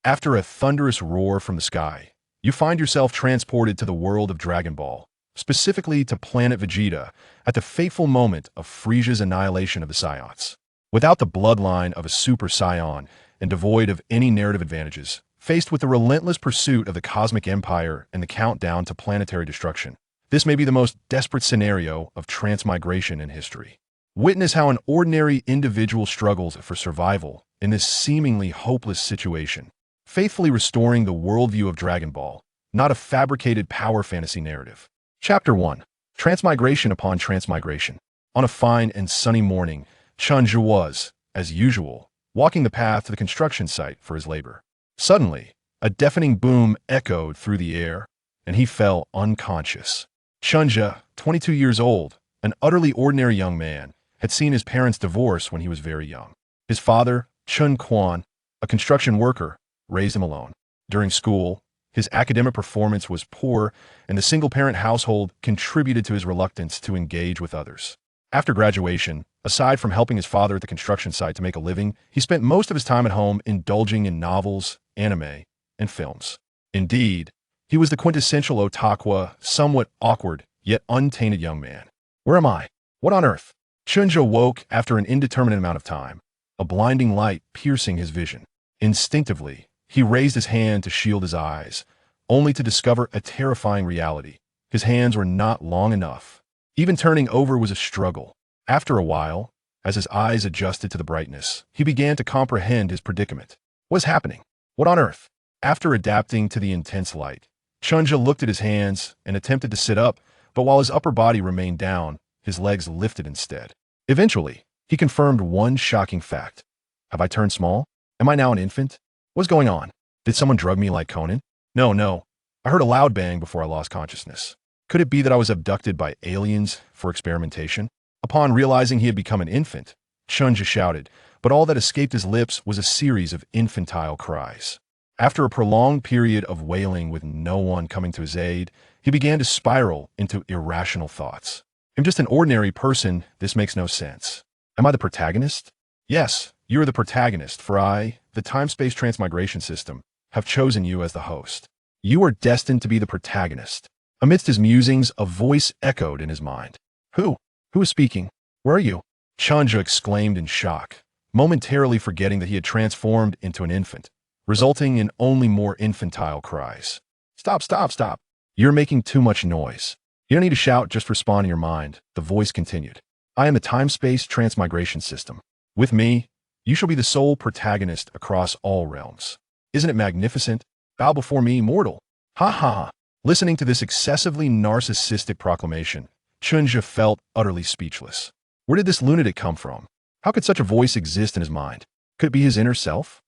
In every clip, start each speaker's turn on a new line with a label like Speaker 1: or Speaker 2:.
Speaker 1: After a thunderous roar from the sky, you find yourself transported to the world of Dragon Ball, specifically to planet Vegeta, at the fateful moment of Frieza's annihilation of the Saiyans. Without the bloodline of a Super Saiyan and devoid of any narrative advantages, faced with the relentless pursuit of the cosmic empire and the countdown to planetary destruction, this may be the most desperate scenario of transmigration in history. Witness how an ordinary individual struggles for survival in this seemingly hopeless situation, faithfully restoring the worldview of Dragon Ball, not a fabricated power fantasy narrative. Chapter 1. Transmigration upon Transmigration. On a fine and sunny morning, Chunja was, as usual, walking the path to the construction site for his labor. Suddenly, a deafening boom echoed through the air, and he fell unconscious. Chunja, 22 years old, an utterly ordinary young man, had seen his parents divorce when he was very young. His father, Chun Quan, a construction worker, raised him alone. During school, his academic performance was poor, and the single-parent household contributed to his reluctance to engage with others. After graduation, aside from helping his father at the construction site to make a living, he spent most of his time at home indulging in novels, anime, and films. Indeed, he was the quintessential otaku, somewhat awkward, yet untainted young man. Where am I? What on earth? Chunja woke after an indeterminate amount of time, a blinding light piercing his vision. Instinctively, he raised his hand to shield his eyes, only to discover a terrifying reality. His hands were not long enough. Even turning over was a struggle. After a while, as his eyes adjusted to the brightness, he began to comprehend his predicament. What is happening? What on earth? After adapting to the intense light, Chunja looked at his hands and attempted to sit up, but while his upper body remained down, his legs lifted instead. Eventually, he confirmed one shocking fact. Have I turned small? Am I now an infant? What's going on? Did someone drug me like Conan? No. I heard a loud bang before I lost consciousness. Could it be that I was abducted by aliens for experimentation? Upon realizing he had become an infant, Chunja shouted, but all that escaped his lips was a series of infantile cries. After a prolonged period of wailing with no one coming to his aid, he began to spiral into irrational thoughts. I'm just an ordinary person, this makes no sense. Am I the protagonist? Yes, you are the protagonist, for I, the time-space transmigration system, have chosen you as the host. You are destined to be the protagonist. Amidst his musings, a voice echoed in his mind. Who? Who is speaking? Where are you? Chunja exclaimed in shock, momentarily forgetting that he had transformed into an infant, resulting in only more infantile cries. Stop. You're making too much noise. You don't need to shout, just respond in your mind, the voice continued. I am the time-space transmigration system. With me, you shall be the sole protagonist across all realms. Isn't it magnificent? Bow before me, mortal. Ha. Listening to this excessively narcissistic proclamation, Chunja felt utterly speechless. Where did this lunatic come from? How could such a voice exist in his mind? Could it be his inner self?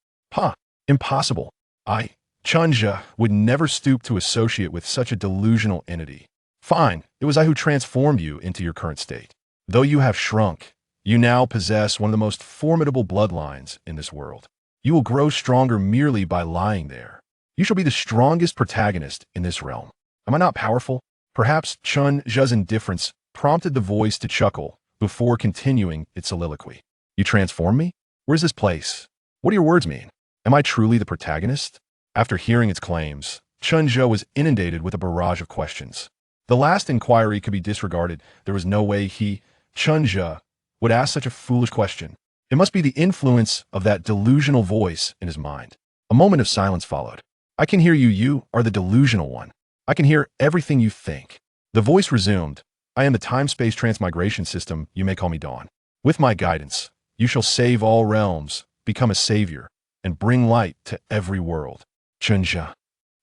Speaker 1: Impossible. Chunja, would never stoop to associate with such a delusional entity. Fine, it was I who transformed you into your current state. Though you have shrunk, you now possess one of the most formidable bloodlines in this world. You will grow stronger merely by lying there. You shall be the strongest protagonist in this realm. Am I not powerful? Perhaps Chunja's indifference prompted the voice to chuckle before continuing its soliloquy. You transform me? Where's this place? What do your words mean? Am I truly the protagonist? After hearing its claims, Chunja was inundated with a barrage of questions. The last inquiry could be disregarded. There was no way Chunja, would ask such a foolish question. It must be the influence of that delusional voice in his mind. A moment of silence followed. I can hear you. You are the delusional one. I can hear everything you think. The voice resumed. I am the time-space transmigration system. You may call me Dawn. With my guidance, you shall save all realms, become a savior, and bring light to every world. Chunja.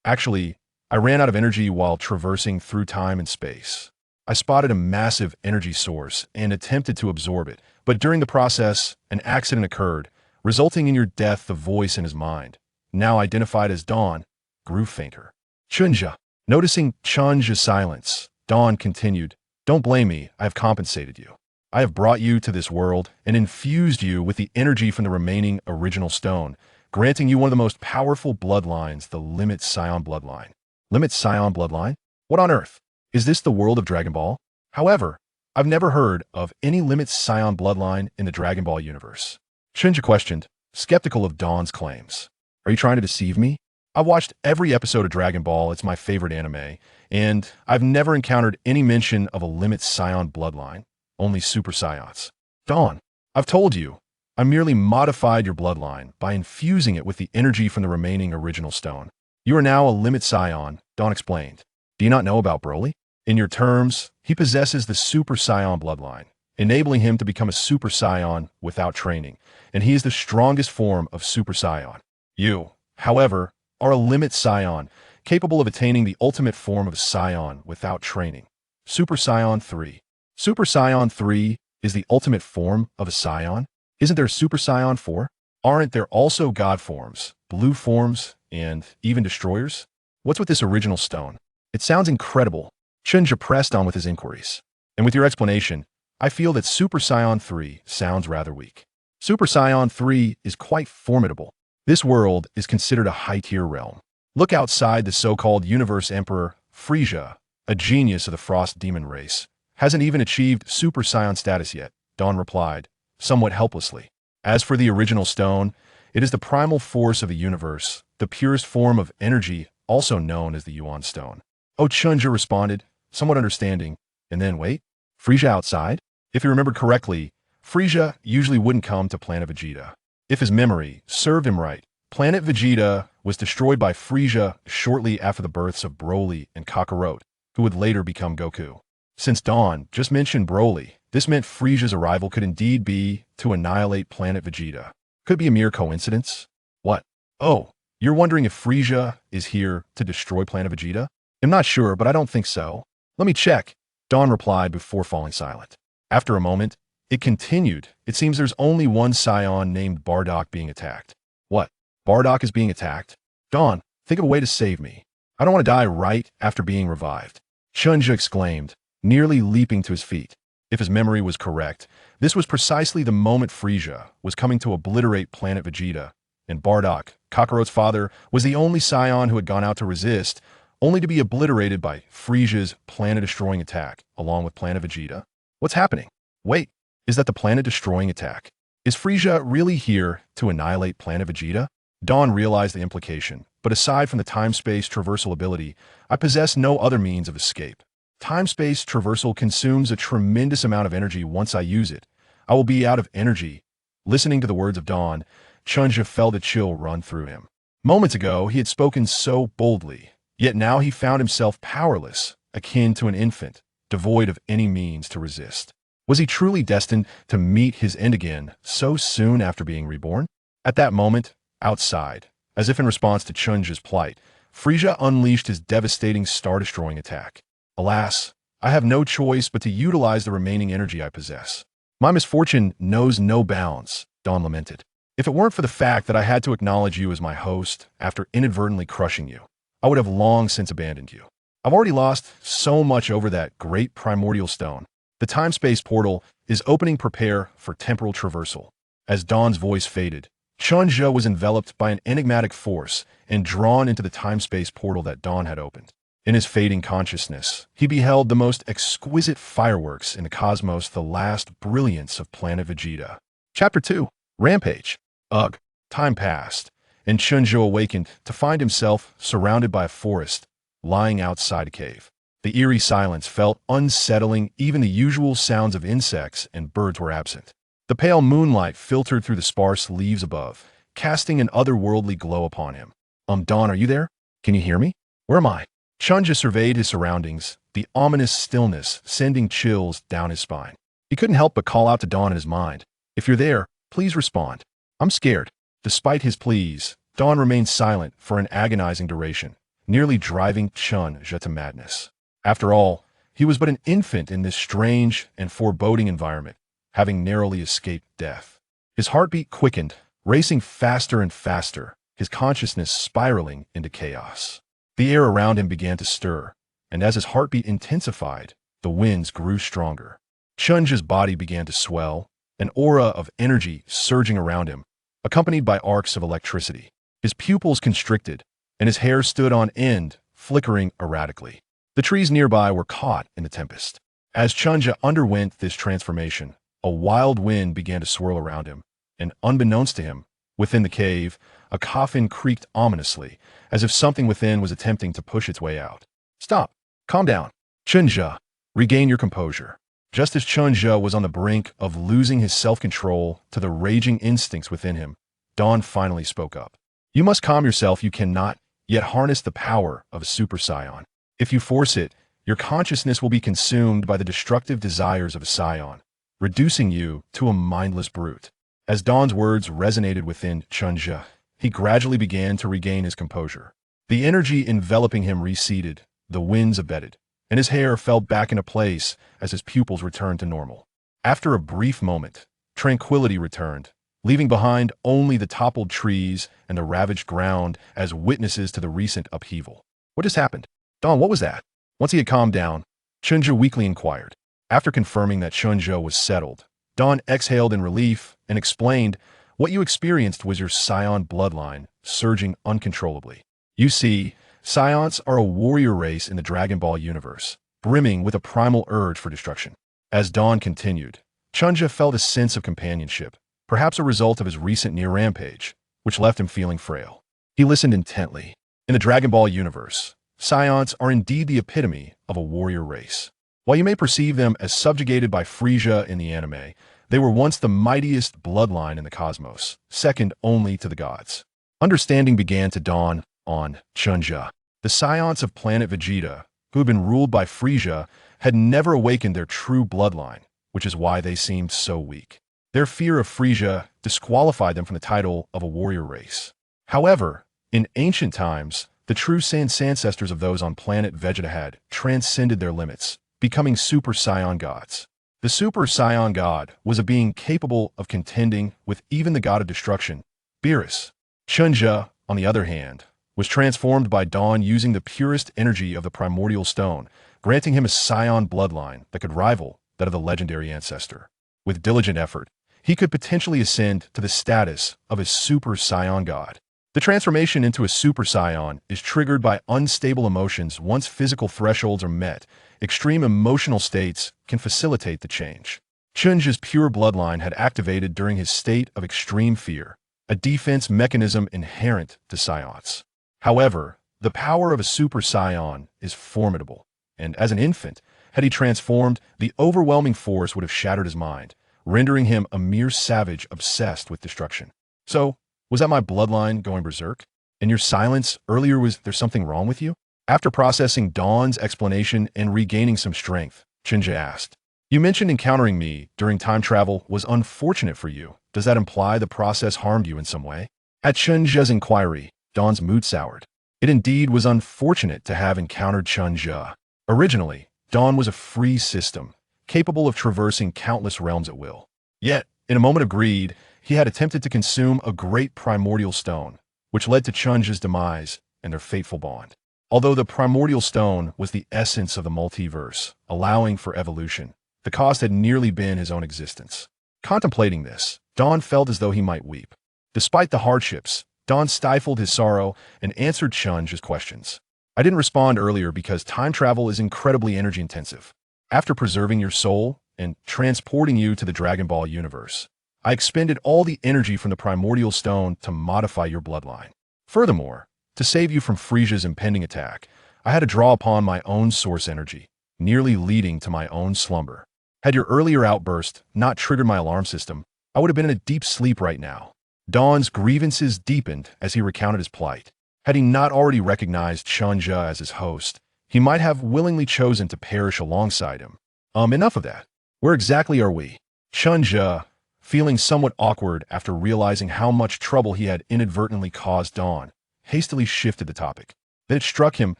Speaker 1: Actually, I ran out of energy while traversing through time and space. I spotted a massive energy source and attempted to absorb it, but during the process, an accident occurred, resulting in your death. The voice in his mind, now identified as Dawn, grew fainter. Chunja. Noticing Chunja's silence, Dawn continued, Don't blame me, I have compensated you. I have brought you to this world and infused you with the energy from the remaining original stone, granting you one of the most powerful bloodlines, the Limit Saiyan bloodline. Limit Saiyan bloodline? What on earth? Is this the world of Dragon Ball? However, I've never heard of any Limit Saiyan bloodline in the Dragon Ball universe. Chunja questioned, skeptical of Dawn's claims. Are you trying to deceive me? I've watched every episode of Dragon Ball, it's my favorite anime, and I've never encountered any mention of a limit Saiyan bloodline, only Super Saiyans. Dawn, I've told you, I merely modified your bloodline by infusing it with the energy from the remaining original stone. You are now a limit Saiyan, Dawn explained. Do you not know about Broly? In your terms, he possesses the Super Saiyan bloodline, enabling him to become a Super Saiyan without training, and he is the strongest form of Super Saiyan. You, however, are a limit Saiyan, capable of attaining the ultimate form of a Saiyan without training. Super Saiyan 3. Super Saiyan 3 is the ultimate form of a Saiyan? Isn't there Super Saiyan 4? Aren't there also God forms, blue forms, and even destroyers? What's with this original stone? It sounds incredible. Chunja pressed on with his inquiries. And with your explanation, I feel that Super Saiyan 3 sounds rather weak. Super Saiyan 3 is quite formidable. This world is considered a high-tier realm. Look outside the so-called Universe Emperor, Frieza, a genius of the Frost Demon race, hasn't even achieved Super Saiyan status yet, Dawn replied, somewhat helplessly. As for the original stone, it is the primal force of the universe, the purest form of energy, also known as the Yuan Stone. Oh, Chunja responded, somewhat understanding, and then wait, Frieza outside? If you remembered correctly, Frieza usually wouldn't come to Planet Vegeta. If his memory served him right, Planet Vegeta was destroyed by Frieza shortly after the births of Broly and Kakarot, who would later become Goku. Since Dawn just mentioned Broly, this meant Frieza's arrival could indeed be to annihilate Planet Vegeta. Could it be a mere coincidence? What? Oh, you're wondering if Frieza is here to destroy Planet Vegeta? I'm not sure, but I don't think so. Let me check, Dawn replied before falling silent. After a moment, it continued. It seems there's only one Saiyan named Bardock being attacked. What? Bardock is being attacked? Dawn, think of a way to save me. I don't want to die right after being revived. Chunja exclaimed, nearly leaping to his feet. If his memory was correct, this was precisely the moment Frieza was coming to obliterate Planet Vegeta, and Bardock, Kakarot's father, was the only Saiyan who had gone out to resist, only to be obliterated by Frieza's planet-destroying attack, along with Planet Vegeta. What's happening? Wait. Is that the planet-destroying attack? Is Frieza really here to annihilate Planet Vegeta? Dawn realized the implication, but aside from the time-space traversal ability, I possess no other means of escape. Time-space traversal consumes a tremendous amount of energy once I use it. I will be out of energy. Listening to the words of Dawn, Chunja felt a chill run through him. Moments ago, he had spoken so boldly, yet now he found himself powerless, akin to an infant, devoid of any means to resist. Was he truly destined to meet his end again so soon after being reborn? At that moment, outside, as if in response to Chunja's plight, Frieza unleashed his devastating star-destroying attack. Alas, I have no choice but to utilize the remaining energy I possess. My misfortune knows no bounds, Dawn lamented. If it weren't for the fact that I had to acknowledge you as my host after inadvertently crushing you, I would have long since abandoned you. I've already lost so much over that great primordial stone. The time-space portal is opening. Prepare for temporal traversal. As Dawn's voice faded, Chunja was enveloped by an enigmatic force and drawn into the time-space portal that Dawn had opened. In his fading consciousness, he beheld the most exquisite fireworks in the cosmos, the last brilliance of Planet Vegeta. Chapter 2. Rampage. Ugh. Time passed, and Chunja awakened to find himself surrounded by a forest, lying outside a cave. The eerie silence felt unsettling. Even the usual sounds of insects and birds were absent. The pale moonlight filtered through the sparse leaves above, casting an otherworldly glow upon him. Dawn, are you there? Can you hear me? Where am I? Chunja surveyed his surroundings, the ominous stillness sending chills down his spine. He couldn't help but call out to Dawn in his mind. If you're there, please respond. I'm scared. Despite his pleas, Dawn remained silent for an agonizing duration, nearly driving Chunja to madness. After all, he was but an infant in this strange and foreboding environment, having narrowly escaped death. His heartbeat quickened, racing faster and faster, his consciousness spiraling into chaos. The air around him began to stir, and as his heartbeat intensified, the winds grew stronger. Chunja's body began to swell, an aura of energy surging around him, accompanied by arcs of electricity. His pupils constricted, and his hair stood on end, flickering erratically. The trees nearby were caught in the tempest. As Chunja underwent this transformation, a wild wind began to swirl around him, and unbeknownst to him, Within the cave, a coffin creaked ominously, as if something within was attempting to push its way out. Stop. Calm down. Chunja, regain your composure. Just as Chunja was on the brink of losing his self-control to the raging instincts within him, Dawn finally spoke up. You must calm yourself. You cannot yet harness the power of a Super Saiyan. If you force it, your consciousness will be consumed by the destructive desires of a Saiyan, reducing you to a mindless brute. As Dawn's words resonated within Chunja, he gradually began to regain his composure. The energy enveloping him receded, the winds abated, and his hair fell back into place as his pupils returned to normal. After a brief moment, tranquility returned, leaving behind only the toppled trees and the ravaged ground as witnesses to the recent upheaval. What just happened? Dawn, what was that? Once he had calmed down, Chunja weakly inquired. After confirming that Chunja was settled, Dawn exhaled in relief and explained, what you experienced was your Saiyan bloodline surging uncontrollably. You see, Saiyans are a warrior race in the Dragon Ball universe, brimming with a primal urge for destruction. As Dawn continued, Chunja felt a sense of companionship, perhaps a result of his recent near rampage, which left him feeling frail. He listened intently. In the Dragon Ball universe, Saiyans are indeed the epitome of a warrior race. While you may perceive them as subjugated by Frieza in the anime, they were once the mightiest bloodline in the cosmos, second only to the gods. Understanding began to dawn on Chunja. The Saiyans of planet Vegeta, who had been ruled by Frieza, had never awakened their true bloodline, which is why they seemed so weak. Their fear of Frieza disqualified them from the title of a warrior race. However, in ancient times, the true Saiyan ancestors of those on planet Vegeta had transcended their limits, becoming Super Saiyan gods. The Super Saiyan god was a being capable of contending with even the god of destruction, Beerus. Chunja, on the other hand, was transformed by Dawn using the purest energy of the primordial stone, granting him a Saiyan bloodline that could rival that of the legendary ancestor. With diligent effort, he could potentially ascend to the status of a Super Saiyan god. The transformation into a Super Saiyan is triggered by unstable emotions. Once physical thresholds are met, extreme emotional states can facilitate the change. Chunja's pure bloodline had activated during his state of extreme fear, a defense mechanism inherent to Saiyans. However, the power of a Super Saiyan is formidable, and as an infant, had he transformed, the overwhelming force would have shattered his mind, rendering him a mere savage obsessed with destruction. So, was that my bloodline going berserk? And your silence earlier, was there something wrong with you? After processing Dawn's explanation and regaining some strength, Chunja asked, you mentioned encountering me during time travel was unfortunate for you. Does that imply the process harmed you in some way? At Chunja's inquiry, Dawn's mood soured. It indeed was unfortunate to have encountered Chunja. Originally, Dawn was a free system, capable of traversing countless realms at will. Yet, in a moment of greed, he had attempted to consume a great primordial stone, which led to Chunja's demise and their fateful bond. Although the primordial stone was the essence of the multiverse, allowing for evolution, the cost had nearly been his own existence. Contemplating this, Dawn felt as though he might weep. Despite the hardships, Dawn stifled his sorrow and answered Chunja's questions. I didn't respond earlier because time travel is incredibly energy-intensive. After preserving your soul and transporting you to the Dragon Ball universe, I expended all the energy from the primordial stone to modify your bloodline. Furthermore, to save you from Frieza's impending attack, I had to draw upon my own source energy, nearly leading to my own slumber. Had your earlier outburst not triggered my alarm system, I would have been in a deep sleep right now. Dawn's grievances deepened as he recounted his plight. Had he not already recognized Chunja as his host, he might have willingly chosen to perish alongside him. Enough of that. Where exactly are we? Chunja, feeling somewhat awkward after realizing how much trouble he had inadvertently caused Dawn, hastily shifted the topic. Then it struck him,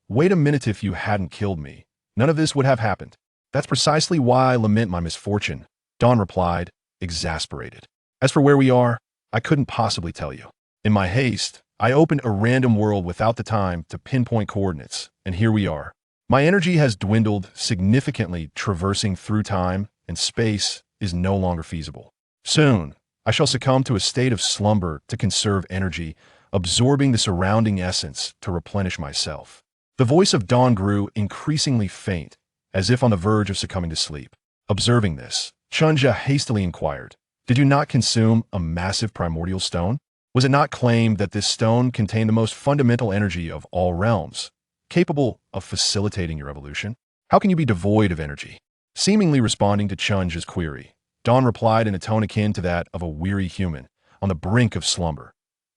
Speaker 1: wait a minute, if you hadn't killed me, none of this would have happened. That's precisely why I lament my misfortune, Dawn replied, exasperated. As for where we are, I couldn't possibly tell you. In my haste, I opened a random world without the time to pinpoint coordinates, and here we are. My energy has dwindled significantly. Traversing through time and space is no longer feasible. Soon, I shall succumb to a state of slumber to conserve energy, absorbing the surrounding essence to replenish myself. The voice of Dawn grew increasingly faint, as if on the verge of succumbing to sleep. Observing this, Chunja hastily inquired, did you not consume a massive primordial stone? Was it not claimed that this stone contained the most fundamental energy of all realms, capable of facilitating your evolution? How can you be devoid of energy? Seemingly responding to Chunja's query, Dawn replied in a tone akin to that of a weary human on the brink of slumber.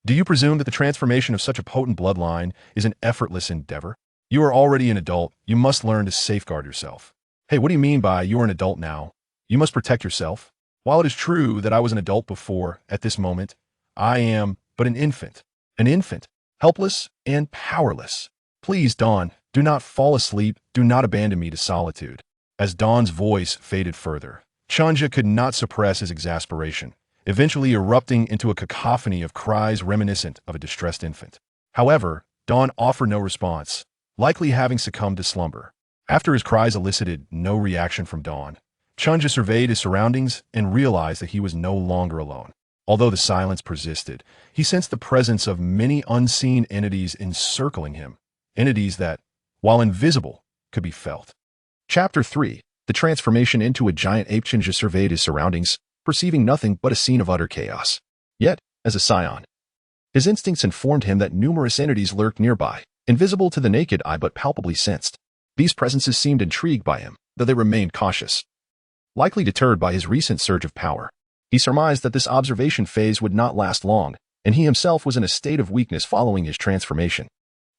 Speaker 1: Do you presume that the transformation of such a potent bloodline is an effortless endeavor? You are already an adult. You must learn to safeguard yourself. Hey, what do you mean by you are an adult now? You must protect yourself. While it is true that I was an adult before, at this moment, I am but an infant, helpless and powerless. Please, Dawn, do not fall asleep. Do not abandon me to solitude. As Dawn's voice faded further, Chunja could not suppress his exasperation, eventually erupting into a cacophony of cries reminiscent of a distressed infant. However, Dawn offered no response, likely having succumbed to slumber. After his cries elicited no reaction from Dawn, Chunja surveyed his surroundings and realized that he was no longer alone. Although the silence persisted, he sensed the presence of many unseen entities encircling him, entities that, while invisible, could be felt. Chapter 3. The transformation into a giant ape. Chunja surveyed his surroundings, perceiving nothing but a scene of utter chaos. Yet, as a Saiyan, his instincts informed him that numerous entities lurked nearby, invisible to the naked eye but palpably sensed. These presences seemed intrigued by him, though they remained cautious. Likely deterred by his recent surge of power, he surmised that this observation phase would not last long, and he himself was in a state of weakness following his transformation.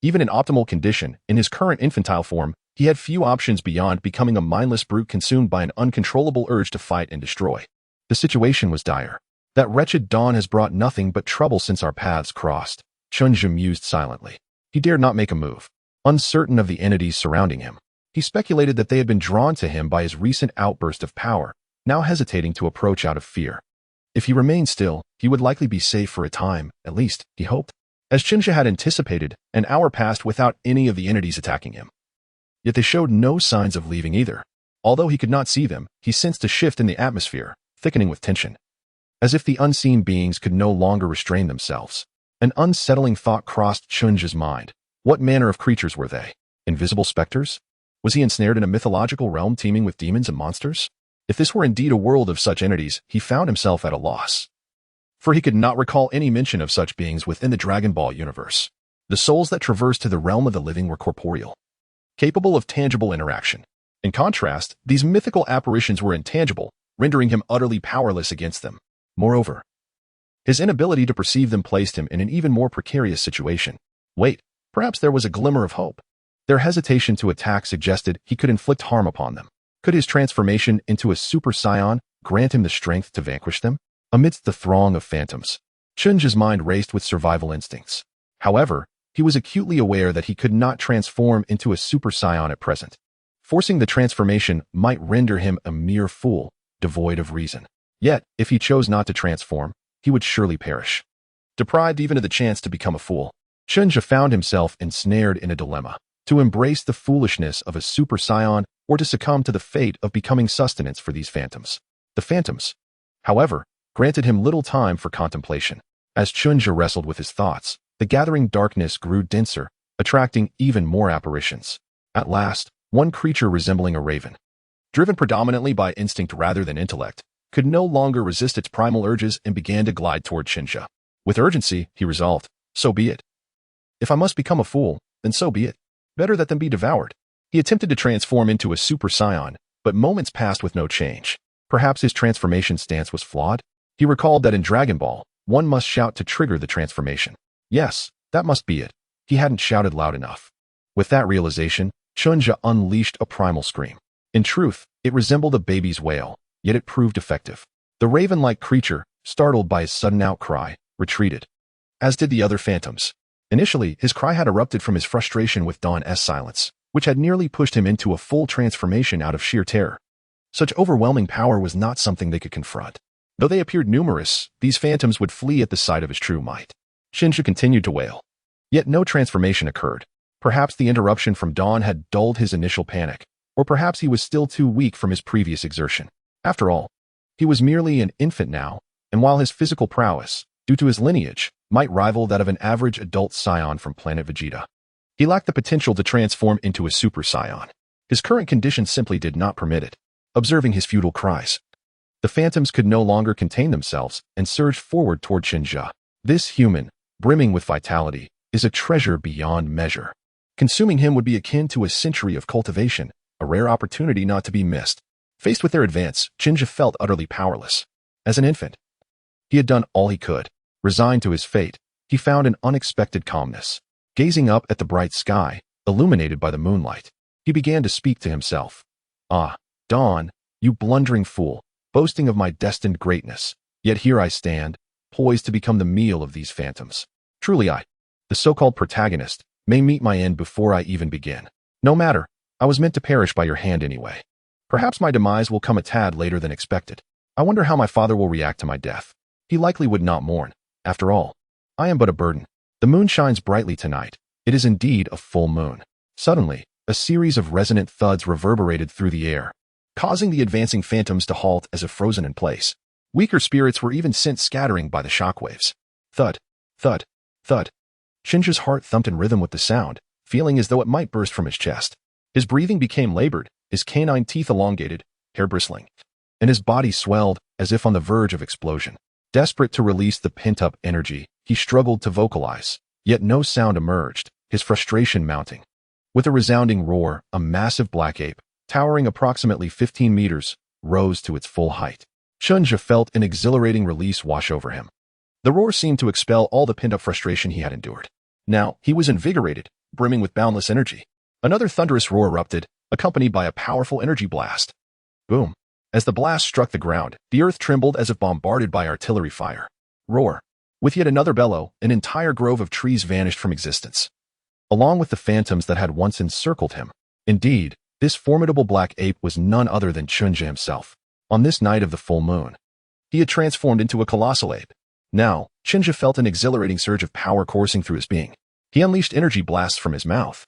Speaker 1: Even in optimal condition, in his current infantile form, he had few options beyond becoming a mindless brute consumed by an uncontrollable urge to fight and destroy. The situation was dire. That wretched Dawn has brought nothing but trouble since our paths crossed, Chunja mused silently. He dared not make a move. Uncertain of the entities surrounding him, he speculated that they had been drawn to him by his recent outburst of power, now hesitating to approach out of fear. If he remained still, he would likely be safe for a time, at least, he hoped. As Chunja had anticipated, an hour passed without any of the entities attacking him. Yet they showed no signs of leaving either. Although he could not see them, he sensed a shift in the atmosphere, thickening with tension. As if the unseen beings could no longer restrain themselves. An unsettling thought crossed Chunja's mind. What manner of creatures were they? Invisible specters? Was he ensnared in a mythological realm teeming with demons and monsters? If this were indeed a world of such entities, he found himself at a loss. For he could not recall any mention of such beings within the Dragon Ball universe. The souls that traversed to the realm of the living were corporeal, capable of tangible interaction. In contrast, these mythical apparitions were intangible, rendering him utterly powerless against them. Moreover, his inability to perceive them placed him in an even more precarious situation. Wait, perhaps there was a glimmer of hope. Their hesitation to attack suggested he could inflict harm upon them. Could his transformation into a Super Saiyan grant him the strength to vanquish them? Amidst the throng of phantoms, Chunja's mind raced with survival instincts. However, he was acutely aware that he could not transform into a Super Saiyan at present. Forcing the transformation might render him a mere fool, devoid of reason. Yet, if he chose not to transform, he would surely perish. Deprived even of the chance to become a fool, Chunja found himself ensnared in a dilemma: to embrace the foolishness of a Super Saiyan or to succumb to the fate of becoming sustenance for these phantoms. The phantoms, however, granted him little time for contemplation. As Chunja wrestled with his thoughts, the gathering darkness grew denser, attracting even more apparitions. At last, one creature resembling a raven, driven predominantly by instinct rather than intellect, could no longer resist its primal urges and began to glide toward Chunja. With urgency, he resolved, so be it. If I must become a fool, then so be it. Better let them be devoured. He attempted to transform into a Super Saiyan, but moments passed with no change. Perhaps his transformation stance was flawed? He recalled that in Dragon Ball, one must shout to trigger the transformation. Yes, that must be it. He hadn't shouted loud enough. With that realization, Chunja unleashed a primal scream. In truth, it resembled a baby's wail, yet it proved effective. The raven-like creature, startled by his sudden outcry, retreated. As did the other phantoms. Initially, his cry had erupted from his frustration with Dawn's silence, which had nearly pushed him into a full transformation out of sheer terror. Such overwhelming power was not something they could confront. Though they appeared numerous, these phantoms would flee at the sight of his true might. Chunja continued to wail. Yet no transformation occurred. Perhaps the interruption from Dawn had dulled his initial panic, or perhaps he was still too weak from his previous exertion. After all, he was merely an infant now, and while his physical prowess, due to his lineage, might rival that of an average adult Saiyan from planet Vegeta, he lacked the potential to transform into a Super Saiyan. His current condition simply did not permit it. Observing his futile cries, the phantoms could no longer contain themselves and surged forward toward Chunja. This human, brimming with vitality, is a treasure beyond measure. Consuming him would be akin to a century of cultivation, a rare opportunity not to be missed. Faced with their advance, Shinja felt utterly powerless. As an infant, he had done all he could. Resigned to his fate, he found an unexpected calmness. Gazing up at the bright sky, illuminated by the moonlight, he began to speak to himself. Ah, Dawn, you blundering fool, boasting of my destined greatness. Yet here I stand, poised to become the meal of these phantoms. Truly I, the so-called protagonist, may meet my end before I even begin. No matter, I was meant to perish by your hand anyway. Perhaps my demise will come a tad later than expected. I wonder how my father will react to my death. He likely would not mourn. After all, I am but a burden. The moon shines brightly tonight. It is indeed a full moon. Suddenly, a series of resonant thuds reverberated through the air, causing the advancing phantoms to halt as if frozen in place. Weaker spirits were even sent scattering by the shockwaves. Thud, thud, thud. Shinja's heart thumped in rhythm with the sound, feeling as though it might burst from his chest. His breathing became labored, his canine teeth elongated, hair bristling, and his body swelled as if on the verge of explosion. Desperate to release the pent-up energy, he struggled to vocalize, yet no sound emerged, his frustration mounting. With a resounding roar, a massive black ape, towering approximately 15 meters, rose to its full height. Shinja felt an exhilarating release wash over him. The roar seemed to expel all the pent-up frustration he had endured. Now, he was invigorated, brimming with boundless energy. Another thunderous roar erupted, accompanied by a powerful energy blast. Boom. As the blast struck the ground, the earth trembled as if bombarded by artillery fire. Roar. With yet another bellow, an entire grove of trees vanished from existence, along with the phantoms that had once encircled him. Indeed, this formidable black ape was none other than Shinja himself. On this night of the full moon, he had transformed into a colossal ape. Now, Shinja felt an exhilarating surge of power coursing through his being. He unleashed energy blasts from his mouth,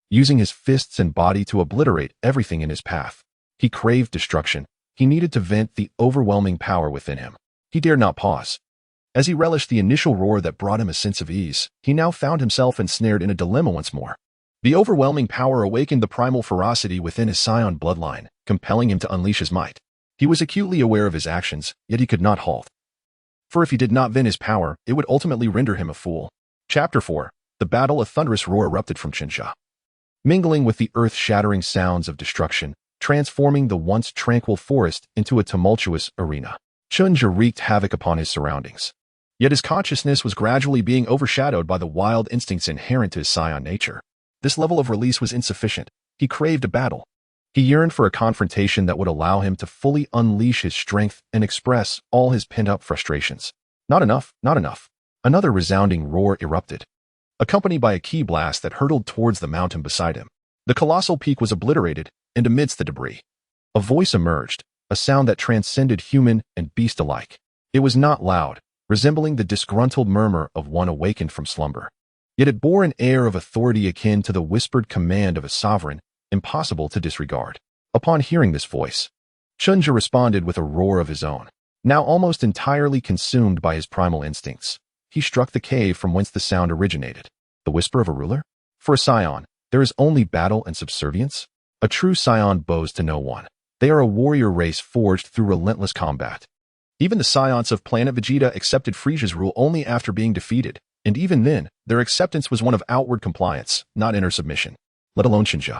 Speaker 1: using his fists and body to obliterate everything in his path. He craved destruction. He needed to vent the overwhelming power within him. He dared not pause. As he relished the initial roar that brought him a sense of ease, he now found himself ensnared in a dilemma once more. The overwhelming power awakened the primal ferocity within his Saiyan bloodline, compelling him to unleash his might. He was acutely aware of his actions, yet he could not halt. For if he did not vent his power, it would ultimately render him a fool. Chapter 4. The Battle. A thunderous roar erupted from Shinja, mingling with the earth-shattering sounds of destruction, transforming the once tranquil forest into a tumultuous arena. Shinja wreaked havoc upon his surroundings. Yet his consciousness was gradually being overshadowed by the wild instincts inherent to his Saiyan nature. This level of release was insufficient. He craved a battle. He yearned for a confrontation that would allow him to fully unleash his strength and express all his pent-up frustrations. Not enough, not enough. Another resounding roar erupted, accompanied by a ki blast that hurtled towards the mountain beside him. The colossal peak was obliterated, and amidst the debris, a voice emerged, a sound that transcended human and beast alike. It was not loud, resembling the disgruntled murmur of one awakened from slumber. Yet it bore an air of authority akin to the whispered command of a sovereign, impossible to disregard. Upon hearing this voice, Shinja responded with a roar of his own. Now almost entirely consumed by his primal instincts, he struck the cave from whence the sound originated. The whisper of a ruler? For a Saiyan, there is only battle and subservience. A true Saiyan bows to no one. They are a warrior race forged through relentless combat. Even the Saiyans of planet Vegeta accepted Frieza's rule only after being defeated, and even then, their acceptance was one of outward compliance, not inner submission. Let alone Shinja,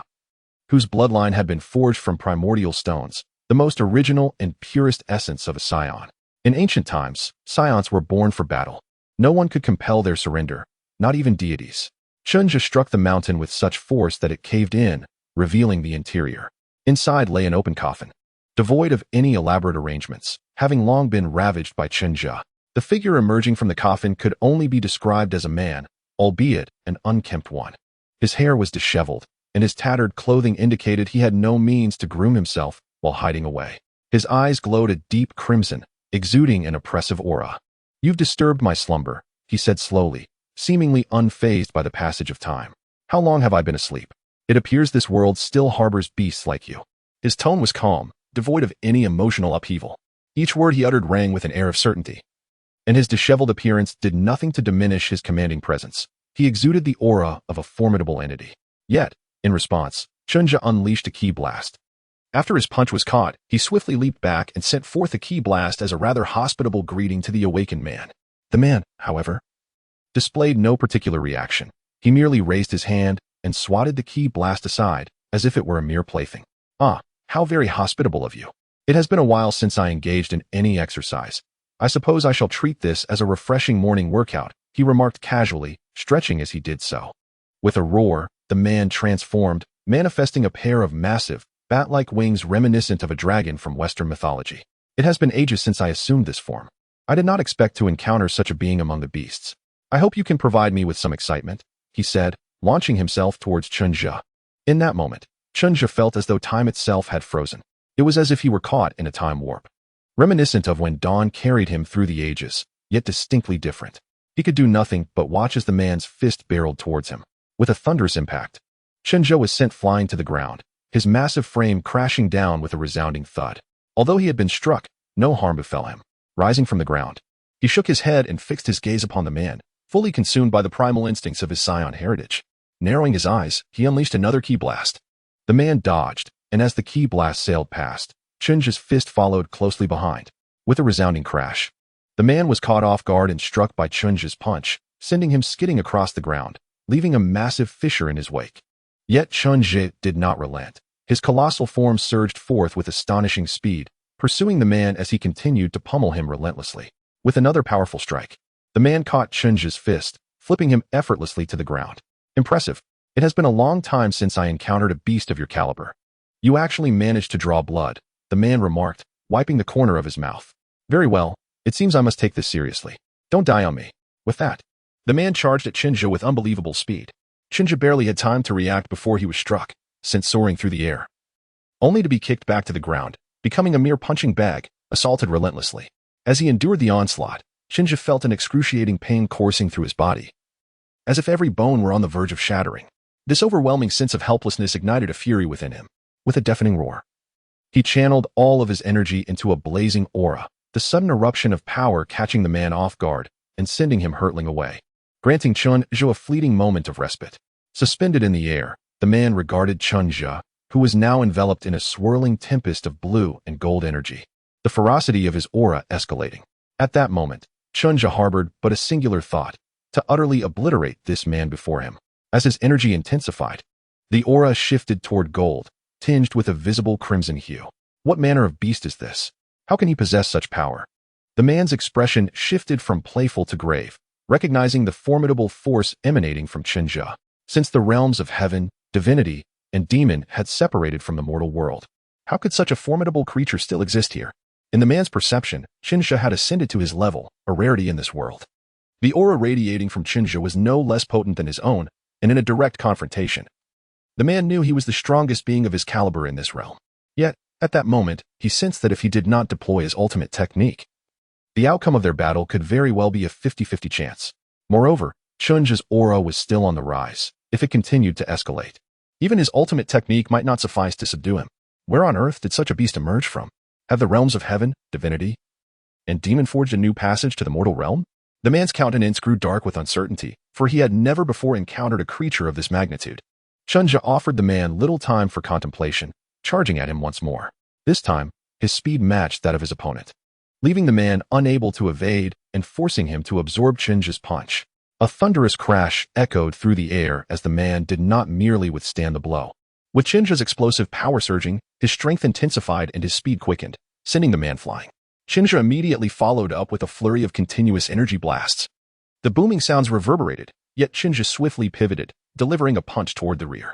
Speaker 1: whose bloodline had been forged from primordial stones, the most original and purest essence of a Saiyan. In ancient times, Saiyans were born for battle. No one could compel their surrender, not even deities. Shinja struck the mountain with such force that it caved in, revealing the interior. Inside lay an open coffin, devoid of any elaborate arrangements, having long been ravaged by Shinja. The figure emerging from the coffin could only be described as a man, albeit an unkempt one. His hair was disheveled, and his tattered clothing indicated he had no means to groom himself while hiding away. His eyes glowed a deep crimson, exuding an oppressive aura. "You've disturbed my slumber," he said slowly, seemingly unfazed by the passage of time. "How long have I been asleep? It appears this world still harbors beasts like you." His tone was calm, devoid of any emotional upheaval. Each word he uttered rang with an air of certainty, and his disheveled appearance did nothing to diminish his commanding presence. He exuded the aura of a formidable entity. Yet, in response, Shinja unleashed a ki blast. After his punch was caught, he swiftly leaped back and sent forth a ki blast as a rather hospitable greeting to the awakened man. The man, however, displayed no particular reaction. He merely raised his hand and swatted the ki blast aside, as if it were a mere plaything. "Ah, how very hospitable of you. It has been a while since I engaged in any exercise. I suppose I shall treat this as a refreshing morning workout," he remarked casually, stretching as he did so. With a roar, the man transformed, manifesting a pair of massive, bat-like wings reminiscent of a dragon from Western mythology. "It has been ages since I assumed this form. I did not expect to encounter such a being among the beasts. I hope you can provide me with some excitement," he said, launching himself towards Chunja. In that moment, Chunja felt as though time itself had frozen. It was as if he were caught in a time warp. Reminiscent of when dawn carried him through the ages, yet distinctly different. He could do nothing but watch as the man's fist barreled towards him. With a thunderous impact, Chunja was sent flying to the ground, his massive frame crashing down with a resounding thud. Although he had been struck, no harm befell him. Rising from the ground, he shook his head and fixed his gaze upon the man, fully consumed by the primal instincts of his Saiyan heritage. Narrowing his eyes, he unleashed another ki blast. The man dodged, and as the ki blast sailed past, Chunja's fist followed closely behind. With a resounding crash, the man was caught off guard and struck by Chunja's punch, sending him skidding across the ground, leaving a massive fissure in his wake. Yet Chunja did not relent. His colossal form surged forth with astonishing speed, pursuing the man as he continued to pummel him relentlessly. With another powerful strike, the man caught Chunja's fist, flipping him effortlessly to the ground. "Impressive. It has been a long time since I encountered a beast of your caliber. You actually managed to draw blood," the man remarked, wiping the corner of his mouth. "Very well. It seems I must take this seriously. Don't die on me." With that, the man charged at Chunja with unbelievable speed. Chunja barely had time to react before he was struck, sent soaring through the air, only to be kicked back to the ground, becoming a mere punching bag, assaulted relentlessly. As he endured the onslaught, Chunja felt an excruciating pain coursing through his body, as if every bone were on the verge of shattering. This overwhelming sense of helplessness ignited a fury within him. With a deafening roar, he channeled all of his energy into a blazing aura, the sudden eruption of power catching the man off guard and sending him hurtling away, granting Chunja a fleeting moment of respite. Suspended in the air, the man regarded Chunja, who was now enveloped in a swirling tempest of blue and gold energy, the ferocity of his aura escalating. At that moment, Chunja harbored but a singular thought: to utterly obliterate this man before him. As his energy intensified, the aura shifted toward gold, tinged with a visible crimson hue. What manner of beast is this? How can he possess such power? The man's expression shifted from playful to grave, recognizing the formidable force emanating from Chunja. Since the realms of heaven, divinity, and demon had separated from the mortal world, how could such a formidable creature still exist here? In the man's perception, Chunja had ascended to his level, a rarity in this world. The aura radiating from Chunja was no less potent than his own, and in a direct confrontation, the man knew he was the strongest being of his caliber in this realm. Yet, at that moment, he sensed that if he did not deploy his ultimate technique, the outcome of their battle could very well be a 50-50 chance. Moreover, Chunja's aura was still on the rise. If it continued to escalate, even his ultimate technique might not suffice to subdue him. Where on earth did such a beast emerge from? Have the realms of heaven, divinity, and demon forged a new passage to the mortal realm? The man's countenance grew dark with uncertainty, for he had never before encountered a creature of this magnitude. Chunja offered the man little time for contemplation, charging at him once more. This time, his speed matched that of his opponent, leaving the man unable to evade and forcing him to absorb Chunja's punch. A thunderous crash echoed through the air as the man did not merely withstand the blow. With Chunja's explosive power surging, his strength intensified and his speed quickened, sending the man flying. Chunja immediately followed up with a flurry of continuous energy blasts. The booming sounds reverberated, yet Chunja swiftly pivoted, delivering a punch toward the rear.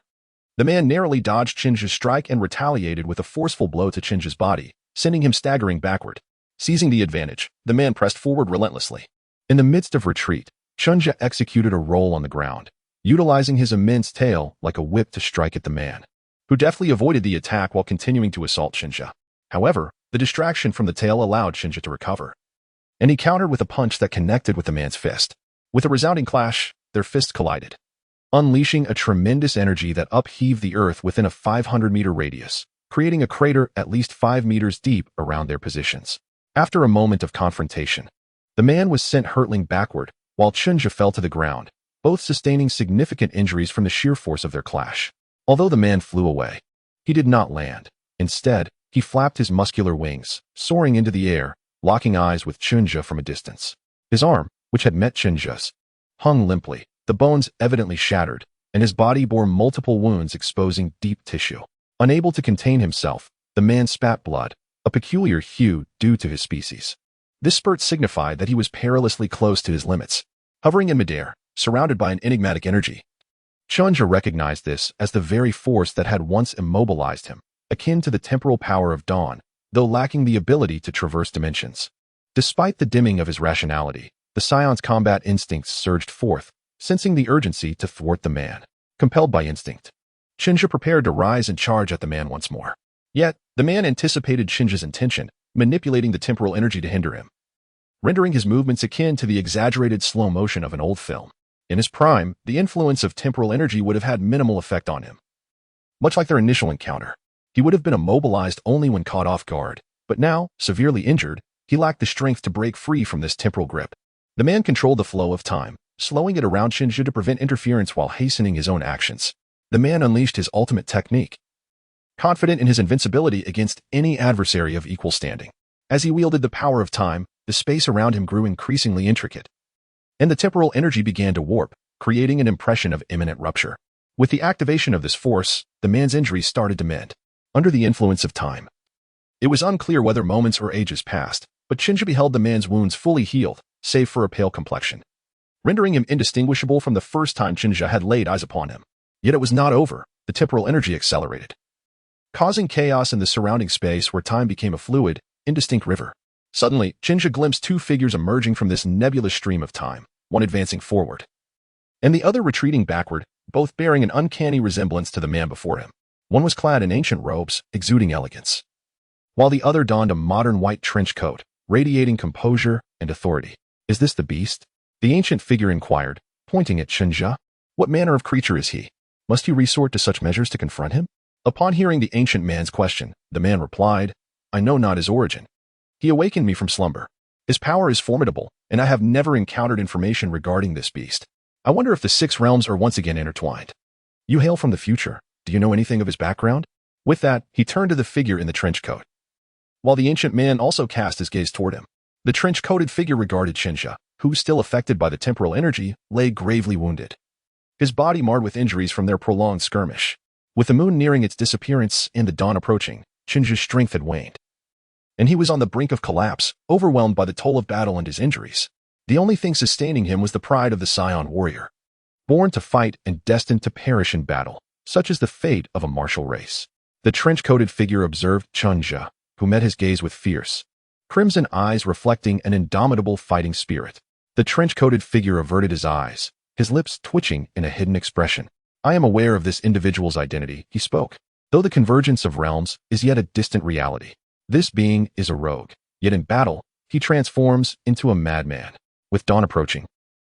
Speaker 1: The man narrowly dodged Chunja's strike and retaliated with a forceful blow to Chunja's body, sending him staggering backward. Seizing the advantage, the man pressed forward relentlessly. In the midst of retreat, Chunja executed a roll on the ground, utilizing his immense tail like a whip to strike at the man, who deftly avoided the attack while continuing to assault Chunja. However, the distraction from the tail allowed Chunja to recover, and he countered with a punch that connected with the man's fist. With a resounding clash, their fists collided, unleashing a tremendous energy that upheaved the earth within a 500-meter radius, creating a crater at least 5 meters deep around their positions. After a moment of confrontation, the man was sent hurtling backward, while Chunja fell to the ground, both sustaining significant injuries from the sheer force of their clash. Although the man flew away, he did not land. Instead, he flapped his muscular wings, soaring into the air, locking eyes with Chunja from a distance. His arm, which had met Chinja's, hung limply, the bones evidently shattered, and his body bore multiple wounds exposing deep tissue. Unable to contain himself, the man spat blood, a peculiar hue due to his species. This spurt signified that he was perilously close to his limits, hovering in midair, surrounded by an enigmatic energy. Chinja recognized this as the very force that had once immobilized him, akin to the temporal power of dawn, though lacking the ability to traverse dimensions. Despite the dimming of his rationality, the Saiyans' combat instincts surged forth, sensing the urgency to thwart the man. Compelled by instinct, Chinja prepared to rise and charge at the man once more. Yet, the man anticipated Chinja's intention, manipulating the temporal energy to hinder him, rendering his movements akin to the exaggerated slow motion of an old film. In his prime, the influence of temporal energy would have had minimal effect on him. Much like their initial encounter, he would have been immobilized only when caught off guard, but now, severely injured, he lacked the strength to break free from this temporal grip. The man controlled the flow of time, slowing it around Chinja to prevent interference while hastening his own actions. The man unleashed his ultimate technique, confident in his invincibility against any adversary of equal standing. As he wielded the power of time, the space around him grew increasingly intricate, and the temporal energy began to warp, creating an impression of imminent rupture. With the activation of this force, the man's injuries started to mend. Under the influence of time, it was unclear whether moments or ages passed, but Chinja beheld the man's wounds fully healed, save for a pale complexion, rendering him indistinguishable from the first time Chinja had laid eyes upon him. Yet it was not over. The temporal energy accelerated, causing chaos in the surrounding space where time became a fluid, indistinct river. Suddenly, Chinja glimpsed two figures emerging from this nebulous stream of time, one advancing forward, and the other retreating backward, both bearing an uncanny resemblance to the man before him. One was clad in ancient robes, exuding elegance, while the other donned a modern white trench coat, radiating composure and authority. "Is this the beast?" the ancient figure inquired, pointing at Chinja. "What manner of creature is he? Must you resort to such measures to confront him?" Upon hearing the ancient man's question, the man replied, "I know not his origin. He awakened me from slumber. His power is formidable, and I have never encountered information regarding this beast. I wonder if the 6 realms are once again intertwined. You hail from the future. Do you know anything of his background?" With that, he turned to the figure in the trench coat, while the ancient man also cast his gaze toward him. The trench-coated figure regarded Chinja, who, still affected by the temporal energy, lay gravely wounded, his body marred with injuries from their prolonged skirmish. With the moon nearing its disappearance and the dawn approaching, Chinja's strength had waned, and he was on the brink of collapse, overwhelmed by the toll of battle and his injuries. The only thing sustaining him was the pride of the Saiyan warrior, born to fight and destined to perish in battle. Such is the fate of a martial race. The trench-coated figure observed Chinja, who met his gaze with fierce, crimson eyes reflecting an indomitable fighting spirit. The trench-coated figure averted his eyes, his lips twitching in a hidden expression. "I am aware of this individual's identity," he spoke. "Though the convergence of realms is yet a distant reality, this being is a rogue. Yet in battle, he transforms into a madman. With dawn approaching,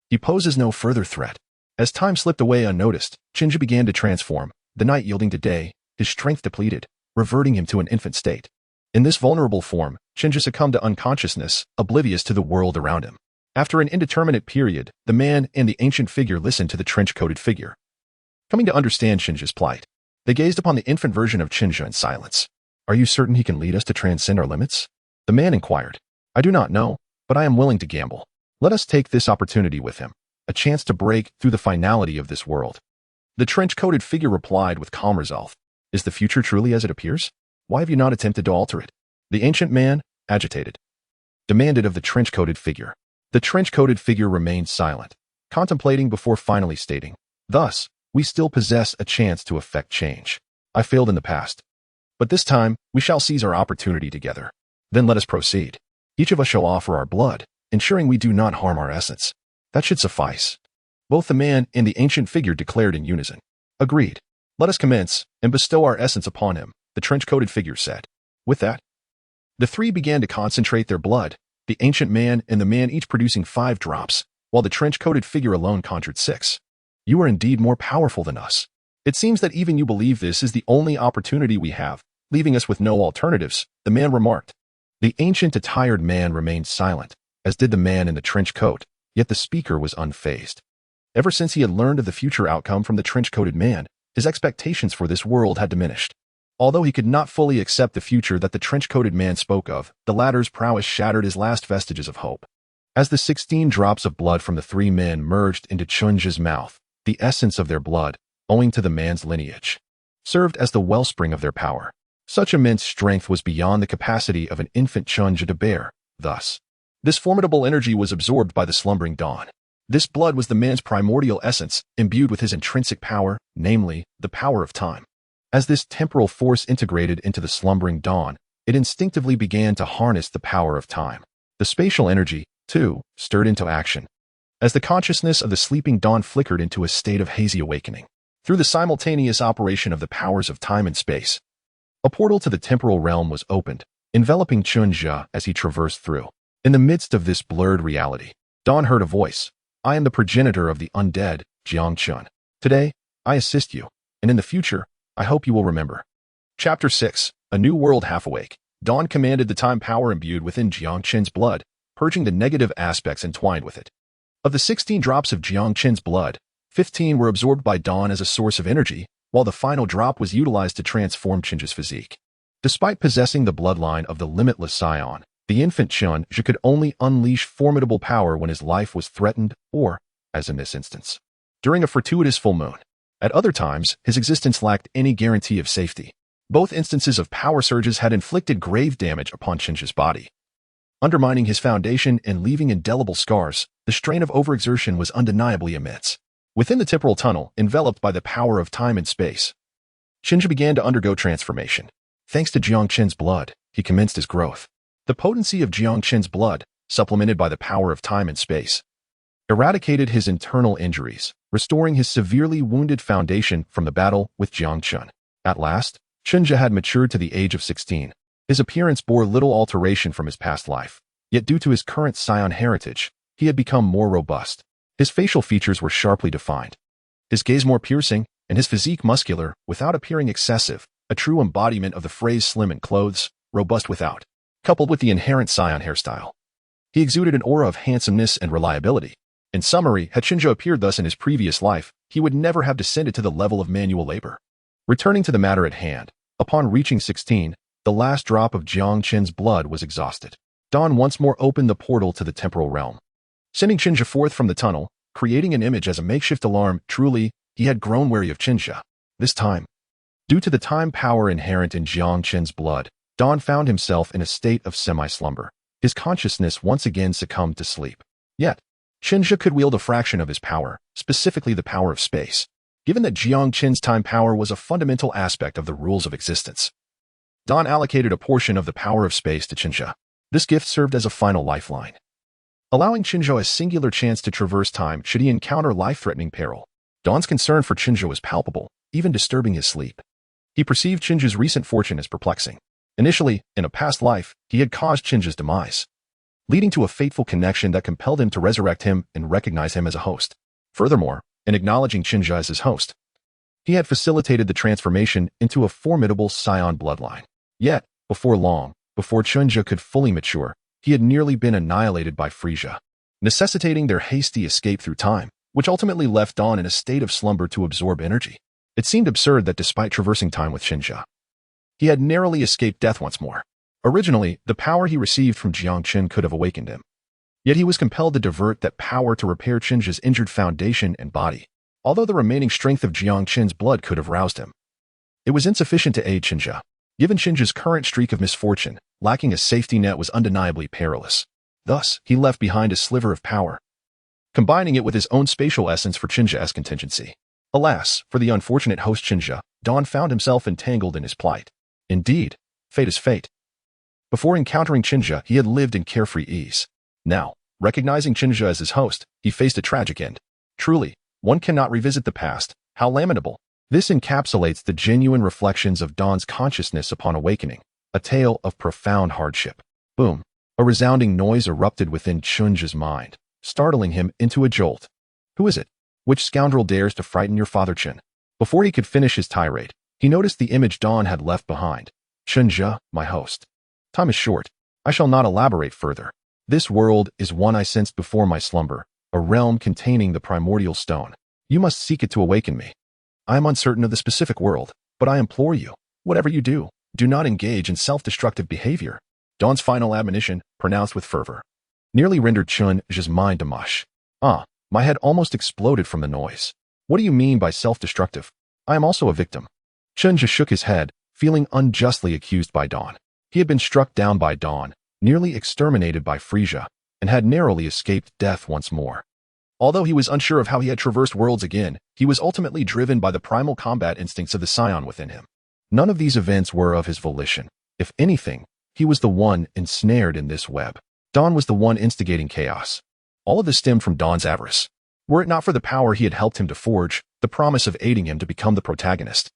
Speaker 1: he poses no further threat." As time slipped away unnoticed, Chinja began to transform, the night yielding to day, his strength depleted, reverting him to an infant state. In this vulnerable form, Chinja succumbed to unconsciousness, oblivious to the world around him. After an indeterminate period, the man and the ancient figure listened to the trench-coated figure, coming to understand Chinja's plight. They gazed upon the infant version of Chinja in silence. "Are you certain he can lead us to transcend our limits?" the man inquired. "I do not know, but I am willing to gamble. Let us take this opportunity with him, a chance to break through the finality of this world." The trench-coated figure replied with calm resolve. "Is the future truly as it appears? Why have you not attempted to alter it?" The ancient man, agitated, demanded of the trench-coated figure. The trench-coated figure remained silent, contemplating before finally stating, "Thus, we still possess a chance to effect change. I failed in the past, but this time we shall seize our opportunity together. Then let us proceed. Each of us shall offer our blood, ensuring we do not harm our essence. That should suffice." Both the man and the ancient figure declared in unison. "Agreed. Let us commence and bestow our essence upon him," the trench-coated figure said. With that, the three began to concentrate their blood, the ancient man and the man each producing 5 drops, while the trench-coated figure alone conjured 6. "You are indeed more powerful than us. It seems that even you believe this is the only opportunity we have, leaving us with no alternatives," the man remarked. The ancient attired man remained silent, as did the man in the trench coat, yet the speaker was unfazed. Ever since he had learned of the future outcome from the trench-coated man, his expectations for this world had diminished. Although he could not fully accept the future that the trench-coated man spoke of, the latter's prowess shattered his last vestiges of hope. As the 16 drops of blood from the three men merged into Chunja's mouth, the essence of their blood, owing to the man's lineage, served as the wellspring of their power. Such immense strength was beyond the capacity of an infant Chunja to bear. Thus, this formidable energy was absorbed by the slumbering dawn. This blood was the man's primordial essence, imbued with his intrinsic power, namely, the power of time. As this temporal force integrated into the slumbering dawn, it instinctively began to harness the power of time. The spatial energy, too, stirred into action, as the consciousness of the sleeping dawn flickered into a state of hazy awakening. Through the simultaneous operation of the powers of time and space, a portal to the temporal realm was opened, enveloping Chunja as he traversed through. In the midst of this blurred reality, Dawn heard a voice. I am the progenitor of the undead, Jiangchun. Today, I assist you, and in the future, I hope you will remember. Chapter 6. A New World Half-Awake. Dawn commanded the time power imbued within Jiangchun's blood, purging the negative aspects entwined with it. Of the 16 drops of Jiangchun's blood, 15 were absorbed by Dawn as a source of energy, while the final drop was utilized to transform Chunja's physique. Despite possessing the bloodline of the limitless Saiyan, the infant Chunja could only unleash formidable power when his life was threatened or, as in this instance, during a fortuitous full moon. At other times, his existence lacked any guarantee of safety. Both instances of power surges had inflicted grave damage upon Chunja's body, undermining his foundation and leaving indelible scars. The strain of overexertion was undeniably immense. Within the temporal tunnel, enveloped by the power of time and space, Chunja began to undergo transformation. Thanks to Jiangchun's blood, he commenced his growth. The potency of Jiangchun's blood, supplemented by the power of time and space, eradicated his internal injuries, restoring his severely wounded foundation from the battle with Jiangchun. At last, Chunja had matured to the age of 16. His appearance bore little alteration from his past life, yet due to his current Saiyan heritage, he had become more robust. His facial features were sharply defined, his gaze more piercing, and his physique muscular, without appearing excessive, a true embodiment of the phrase slim in clothes, robust without. Coupled with the inherent Saiyan hairstyle, he exuded an aura of handsomeness and reliability. In summary, had Chunja appeared thus in his previous life, he would never have descended to the level of manual labor. Returning to the matter at hand, upon reaching 16, the last drop of Jiangchun's blood was exhausted. Dawn once more opened the portal to the temporal realm, sending Chunja forth from the tunnel, creating an image as a makeshift alarm. Truly, he had grown wary of Chunja. This time, due to the time power inherent in Jiangchun's blood, Dawn found himself in a state of semi-slumber. His consciousness once again succumbed to sleep. Yet, Chunja could wield a fraction of his power, specifically the power of space. Given that Jiangchun's time power was a fundamental aspect of the rules of existence, Dawn allocated a portion of the power of space to Chunja. This gift served as a final lifeline, allowing Chunja a singular chance to traverse time should he encounter life-threatening peril. Dawn's concern for Chunja was palpable, even disturbing his sleep. He perceived Chunja's recent fortune as perplexing. Initially, in a past life, he had caused Chunja's demise, leading to a fateful connection that compelled him to resurrect him and recognize him as a host. Furthermore, in acknowledging Chunja as his host, he had facilitated the transformation into a formidable Saiyan bloodline. Yet, before long, before Chunja could fully mature, he had nearly been annihilated by Frieza, necessitating their hasty escape through time, which ultimately left Dawn in a state of slumber to absorb energy. It seemed absurd that despite traversing time with Chunja, he had narrowly escaped death once more. Originally, the power he received from Jiangchun could have awakened him. Yet he was compelled to divert that power to repair Chunja's injured foundation and body. Although the remaining strength of Jiangchun's blood could have roused him, it was insufficient to aid Chunja. Given Chunja's current streak of misfortune, lacking a safety net was undeniably perilous. Thus, he left behind a sliver of power, combining it with his own spatial essence for Chunja as contingency. Alas, for the unfortunate host Chunja, Dawn found himself entangled in his plight. Indeed, fate is fate. Before encountering Chunja, he had lived in carefree ease. Now, recognizing Chunja as his host, he faced a tragic end. Truly, one cannot revisit the past. How lamentable. This encapsulates the genuine reflections of Dawn's consciousness upon awakening, a tale of profound hardship. Boom. A resounding noise erupted within Chunja's mind, startling him into a jolt. Who is it? Which scoundrel dares to frighten your father Chun? Before he could finish his tirade, he noticed the image Dawn had left behind. Chunja, my host. Time is short. I shall not elaborate further. This world is one I sensed before my slumber, a realm containing the primordial stone. You must seek it to awaken me. I am uncertain of the specific world, but I implore you, whatever you do not engage in self-destructive behavior. Dawn's final admonition, pronounced with fervor, nearly rendered Chun's mind to mush. My head almost exploded from the noise. What do you mean by self-destructive? I am also a victim. Chun just shook his head, feeling unjustly accused by Dawn. He had been struck down by Dawn, nearly exterminated by Frieza, and had narrowly escaped death once more. Although he was unsure of how he had traversed worlds again, he was ultimately driven by the primal combat instincts of the Saiyan within him. None of these events were of his volition. If anything, he was the one ensnared in this web. Dawn was the one instigating chaos. All of this stemmed from Dawn's avarice. Were it not for the power he had helped him to forge, the promise of aiding him to become the protagonist,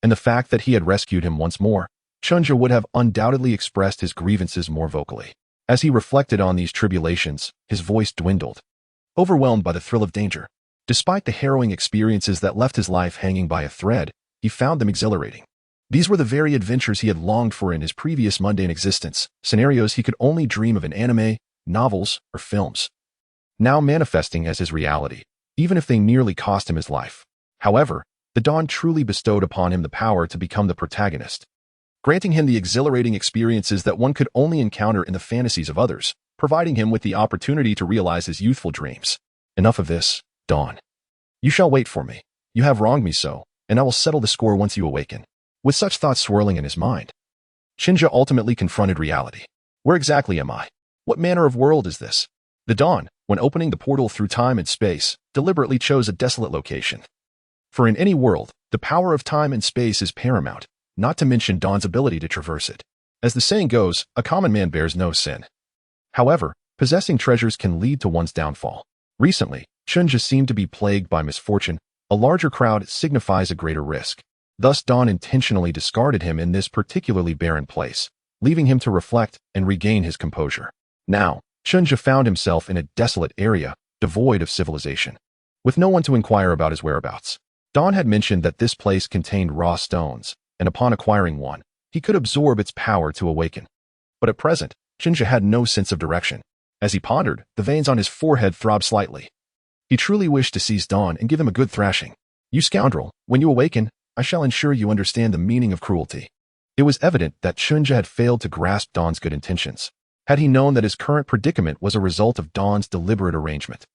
Speaker 1: and the fact that he had rescued him once more, Chunja would have undoubtedly expressed his grievances more vocally. As he reflected on these tribulations, his voice dwindled, overwhelmed by the thrill of danger. Despite the harrowing experiences that left his life hanging by a thread, he found them exhilarating. These were the very adventures he had longed for in his previous mundane existence, scenarios he could only dream of in anime, novels, or films, now manifesting as his reality, even if they nearly cost him his life. However, the Dawn truly bestowed upon him the power to become the protagonist, granting him the exhilarating experiences that one could only encounter in the fantasies of others, providing him with the opportunity to realize his youthful dreams. Enough of this, Dawn. You shall wait for me. You have wronged me so, and I will settle the score once you awaken. With such thoughts swirling in his mind, Shinja ultimately confronted reality. Where exactly am I? What manner of world is this? The Dawn, when opening the portal through time and space, deliberately chose a desolate location. For in any world, the power of time and space is paramount, not to mention Dawn's ability to traverse it. As the saying goes, a common man bears no sin. However, possessing treasures can lead to one's downfall. Recently, Chunja seemed to be plagued by misfortune. A larger crowd signifies a greater risk. Thus Dawn intentionally discarded him in this particularly barren place, leaving him to reflect and regain his composure. Now, Chunja found himself in a desolate area, devoid of civilization, with no one to inquire about his whereabouts. Dawn had mentioned that this place contained raw stones, and upon acquiring one, he could absorb its power to awaken. But at present, Chunja had no sense of direction. As he pondered, the veins on his forehead throbbed slightly. He truly wished to seize Dawn and give him a good thrashing. You scoundrel, when you awaken, I shall ensure you understand the meaning of cruelty. It was evident that Chunja had failed to grasp Dawn's good intentions. Had he known that his current predicament was a result of Dawn's deliberate arrangement,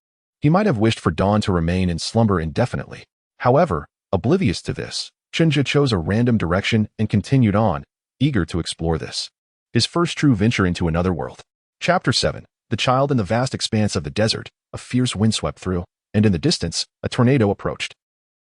Speaker 1: he might have wished for Dawn to remain in slumber indefinitely. However, oblivious to this, Chunja chose a random direction and continued on, eager to explore this, his first true venture into another world. Chapter 7. The child in the vast expanse of the desert, a fierce wind swept through, and in the distance, a tornado approached.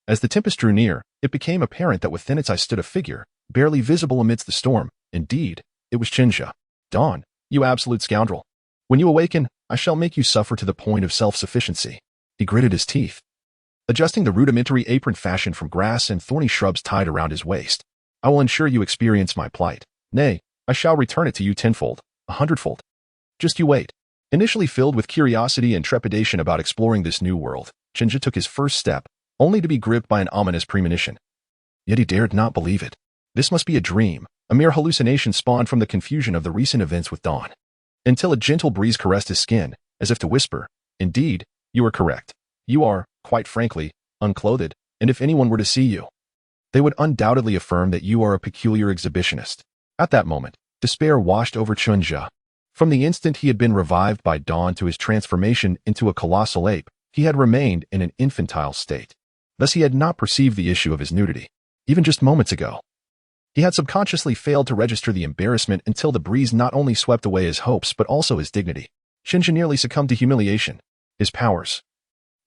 Speaker 1: As the tempest drew near, it became apparent that within its eye stood a figure, barely visible amidst the storm. Indeed, it was Chunja. Dawn, you absolute scoundrel. When you awaken, I shall make you suffer to the point of self-sufficiency. He gritted his teeth, adjusting the rudimentary apron fashioned from grass and thorny shrubs tied around his waist. I will ensure you experience my plight. Nay, I shall return it to you tenfold, 100-fold. Just you wait. Initially filled with curiosity and trepidation about exploring this new world, Chunja took his first step, only to be gripped by an ominous premonition. Yet he dared not believe it. This must be a dream, a mere hallucination spawned from the confusion of the recent events with Dawn. Until a gentle breeze caressed his skin, as if to whisper, indeed, you are correct. You are, quite frankly, unclothed, and if anyone were to see you, they would undoubtedly affirm that you are a peculiar exhibitionist. At that moment, despair washed over Chunja. From the instant he had been revived by Dawn to his transformation into a colossal ape, he had remained in an infantile state. Thus he had not perceived the issue of his nudity, even just moments ago. He had subconsciously failed to register the embarrassment until the breeze not only swept away his hopes but also his dignity. Chunja nearly succumbed to humiliation. His powers,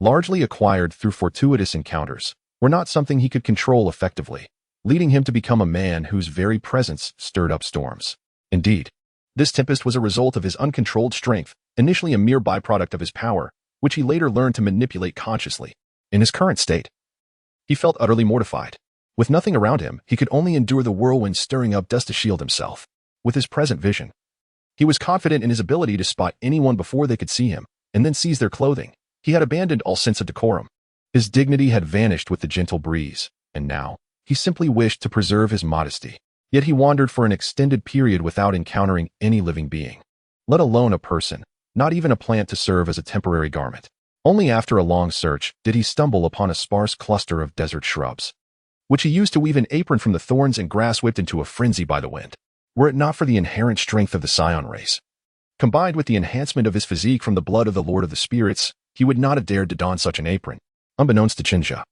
Speaker 1: largely acquired through fortuitous encounters, were not something he could control effectively, leading him to become a man whose very presence stirred up storms. Indeed, this tempest was a result of his uncontrolled strength, initially a mere byproduct of his power, which he later learned to manipulate consciously. In his current state, he felt utterly mortified. With nothing around him, he could only endure the whirlwind stirring up dust to shield himself. With his present vision, he was confident in his ability to spot anyone before they could see him, and then seize their clothing. He had abandoned all sense of decorum. His dignity had vanished with the gentle breeze, and now, he simply wished to preserve his modesty. Yet he wandered for an extended period without encountering any living being, let alone a person, not even a plant to serve as a temporary garment. Only after a long search did he stumble upon a sparse cluster of desert shrubs, which he used to weave an apron from the thorns and grass whipped into a frenzy by the wind. Were it not for the inherent strength of the Saiyan race, Combined with the enhancement of his physique from the blood of the Lord of the Spirits, he would not have dared to don such an apron. Unbeknownst to Chinja.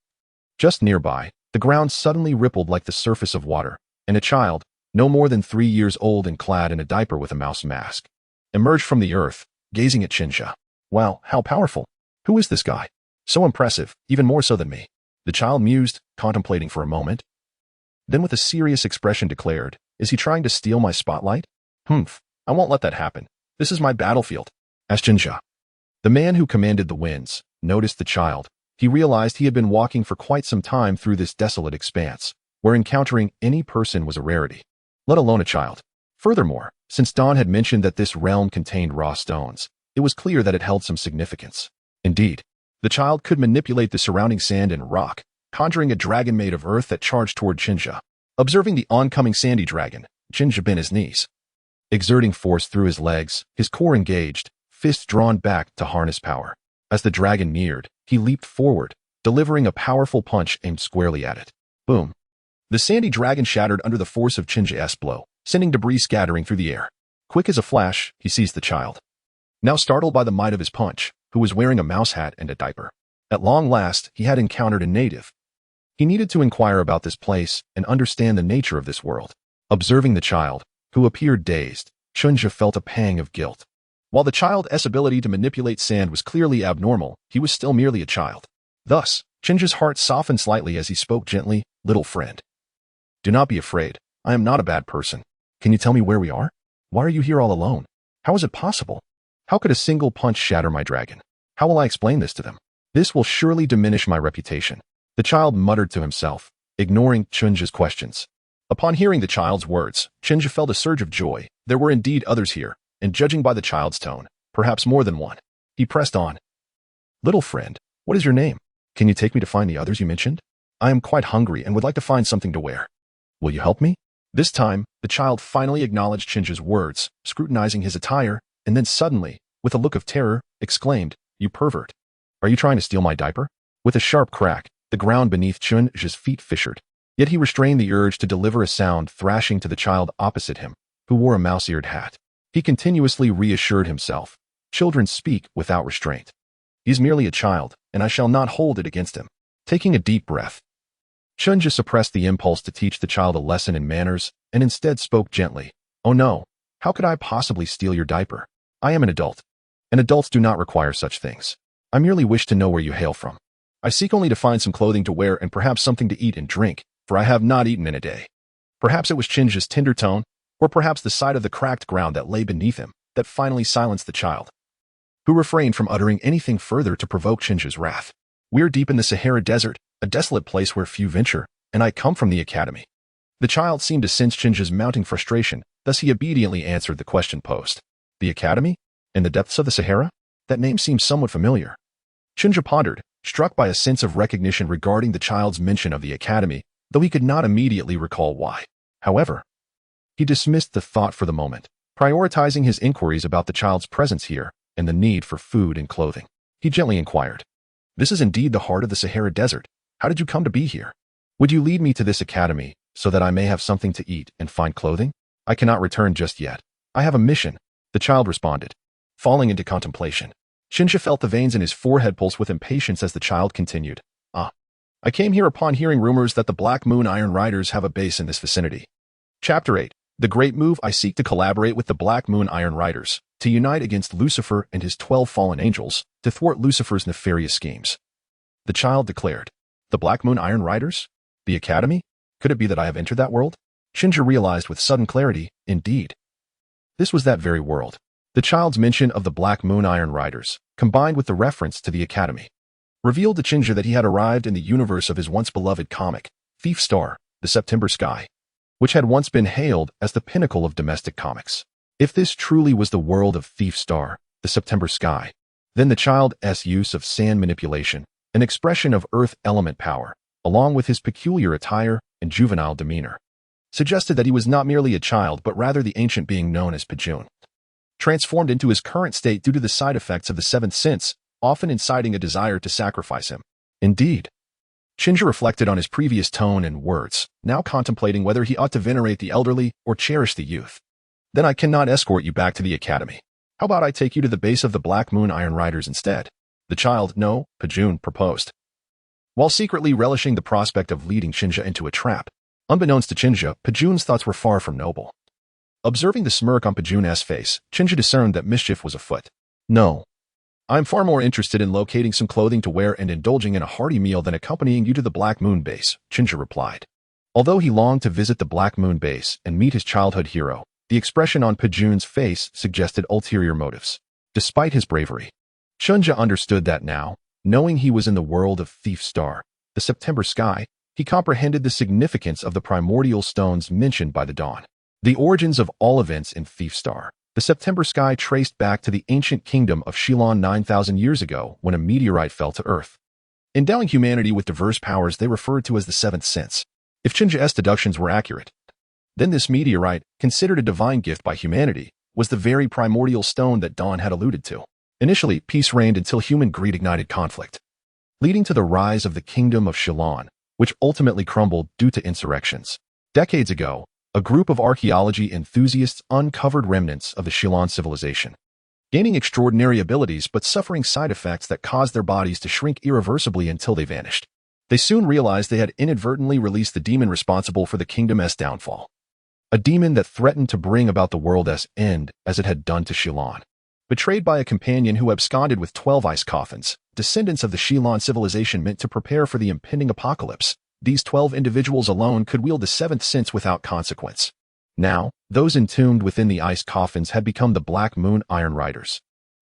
Speaker 1: Just nearby, the ground suddenly rippled like the surface of water, and a child, no more than 3 years old and clad in a diaper with a mouse mask, emerged from the earth, gazing at Chinja. Wow, how powerful. Who is this guy? So impressive, even more so than me. The child mused, contemplating for a moment. Then with a serious expression declared, is he trying to steal my spotlight? Humph, I won't let that happen. This is my battlefield. Asked Chinja. The man who commanded the winds noticed the child. He realized he had been walking for quite some time through this desolate expanse, where encountering any person was a rarity, let alone a child. Furthermore, since Dawn had mentioned that this realm contained raw stones, it was clear that it held some significance. Indeed, the child could manipulate the surrounding sand and rock, conjuring a dragon made of earth that charged toward Chinja. Observing the oncoming sandy dragon, Chinja bent his knees. Exerting force through his legs, his core engaged, fists drawn back to harness power. As the dragon neared, he leaped forward, delivering a powerful punch aimed squarely at it. Boom. The sandy dragon shattered under the force of Chinja's blow, sending debris scattering through the air. Quick as a flash, he seized the child. Now startled by the might of his punch, who was wearing a mouse hat and a diaper. At long last, he had encountered a native. He needed to inquire about this place and understand the nature of this world. Observing the child, who appeared dazed, Chinja felt a pang of guilt. While the child's ability to manipulate sand was clearly abnormal, he was still merely a child. Thus, Chinja's heart softened slightly as he spoke gently, "Little friend. Do not be afraid. I am not a bad person. Can you tell me where we are? Why are you here all alone? How is it possible? How could a single punch shatter my dragon? How will I explain this to them? This will surely diminish my reputation." The child muttered to himself, ignoring Chinja's questions. Upon hearing the child's words, Chinja felt a surge of joy. There were indeed others here, and judging by the child's tone, perhaps more than one. He pressed on. "Little friend, what is your name? Can you take me to find the others you mentioned? I am quite hungry and would like to find something to wear. Will you help me?" This time, the child finally acknowledged Chinja's words, scrutinizing his attire, and then suddenly, with a look of terror, exclaimed, "You pervert. Are you trying to steal my diaper?" With a sharp crack, the ground beneath Chinja's feet fissured. Yet he restrained the urge to deliver a sound thrashing to the child opposite him, who wore a mouse-eared hat. He continuously reassured himself. Children speak without restraint. He's merely a child, and I shall not hold it against him. Taking a deep breath, Chinja suppressed the impulse to teach the child a lesson in manners, and instead spoke gently. "Oh no, how could I possibly steal your diaper? I am an adult, and adults do not require such things. I merely wish to know where you hail from. I seek only to find some clothing to wear and perhaps something to eat and drink, for I have not eaten in a day." Perhaps it was Chinja's tender tone, or perhaps the sight of the cracked ground that lay beneath him, that finally silenced the child, who refrained from uttering anything further to provoke Chinja's wrath. "We're deep in the Sahara Desert, a desolate place where few venture, and I come from the academy." The child seemed to sense Chinja's mounting frustration, thus he obediently answered the question posed. "The academy? In the depths of the Sahara? That name seems somewhat familiar." Chinja pondered, struck by a sense of recognition regarding the child's mention of the academy, though he could not immediately recall why. However, he dismissed the thought for the moment, prioritizing his inquiries about the child's presence here and the need for food and clothing. He gently inquired, "This is indeed the heart of the Sahara Desert. How did you come to be here? Would you lead me to this academy so that I may have something to eat and find clothing? I cannot return just yet. I have a mission," the child responded. Falling into contemplation, Chinja felt the veins in his forehead pulse with impatience as the child continued. "I came here upon hearing rumors that the Black Moon Iron Riders have a base in this vicinity. Chapter 8. The Great Move. I seek to collaborate with the Black Moon Iron Riders, to unite against Lucifer and his 12 fallen angels, to thwart Lucifer's nefarious schemes." The child declared, "The Black Moon Iron Riders? The Academy? Could it be that I have entered that world?" Chinja realized with sudden clarity, indeed. This was that very world. The child's mention of the Black Moon Iron Riders, combined with the reference to the Academy, revealed to Chinja that he had arrived in the universe of his once-beloved comic, Thief Star, The September Sky, which had once been hailed as the pinnacle of domestic comics. If this truly was the world of Thief Star, The September Sky, then the child's use of sand manipulation, an expression of earth element power, along with his peculiar attire and juvenile demeanor, suggested that he was not merely a child but rather the ancient being known as Pajun, transformed into his current state due to the side effects of the seventh sense, often inciting a desire to sacrifice him. Indeed, Chinja reflected on his previous tone and words, now contemplating whether he ought to venerate the elderly or cherish the youth. "Then I cannot escort you back to the academy. How about I take you to the base of the Black Moon Iron Riders instead? The child, no, Pajun proposed. While secretly relishing the prospect of leading Shinja into a trap, unbeknownst to Shinja, Pajun's thoughts were far from noble. Observing the smirk on Pajun's face, Shinja discerned that mischief was afoot. No. I'm far more interested in locating some clothing to wear and indulging in a hearty meal than accompanying you to the Black Moon base, Shinja replied. Although he longed to visit the Black Moon base and meet his childhood hero, the expression on Pajun's face suggested ulterior motives. Despite his bravery, Shinja understood that now, knowing he was in the world of Thief Star, the September sky, he comprehended the significance of the primordial stones mentioned by the Dawn. The origins of all events in Thief Star, the September sky traced back to the ancient kingdom of Shilon 9,000 years ago when a meteorite fell to Earth. Endowing humanity with diverse powers they referred to as the Seventh Sense. If Shinja's deductions were accurate, then this meteorite, considered a divine gift by humanity, was the very primordial stone that Dawn had alluded to. Initially, peace reigned until human greed ignited conflict, leading to the rise of the kingdom of Shilon, which ultimately crumbled due to insurrections. Decades ago, a group of archaeology enthusiasts uncovered remnants of the Shilon civilization, gaining extraordinary abilities but suffering side effects that caused their bodies to shrink irreversibly until they vanished. They soon realized they had inadvertently released the demon responsible for the kingdom's downfall, a demon that threatened to bring about the world's end as it had done to Shilon. Betrayed by a companion who absconded with 12 ice coffins, descendants of the Shilon civilization meant to prepare for the impending apocalypse. These 12 individuals alone could wield the seventh sense without consequence. Now, those entombed within the ice coffins had become the Black Moon Iron Riders,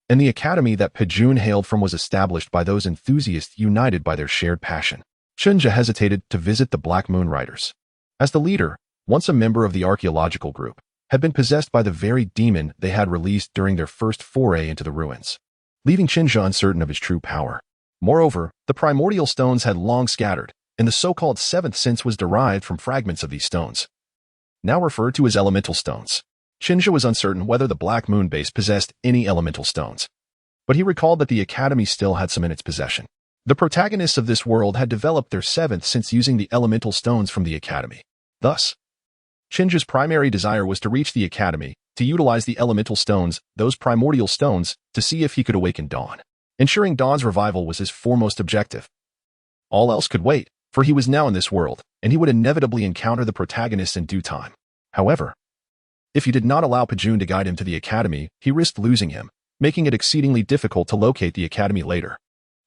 Speaker 1: and the academy that Pajun hailed from was established by those enthusiasts united by their shared passion. Shinja hesitated to visit the Black Moon Riders. As the leader, once a member of the archaeological group, had been possessed by the very demon they had released during their first foray into the ruins, leaving Shinja uncertain of his true power. Moreover, the primordial stones had long scattered, and the so-called seventh sense was derived from fragments of these stones, now referred to as elemental stones. Shinja was uncertain whether the Black Moon base possessed any elemental stones, but he recalled that the academy still had some in its possession. The protagonists of this world had developed their seventh sense using the elemental stones from the academy. Thus, Shinja's primary desire was to reach the academy, to utilize the elemental stones, those primordial stones, to see if he could awaken Dawn. Ensuring Dawn's revival was his foremost objective. All else could wait, for he was now in this world, and he would inevitably encounter the protagonists in due time. However, if he did not allow Pajun to guide him to the academy, he risked losing him, making it exceedingly difficult to locate the academy later.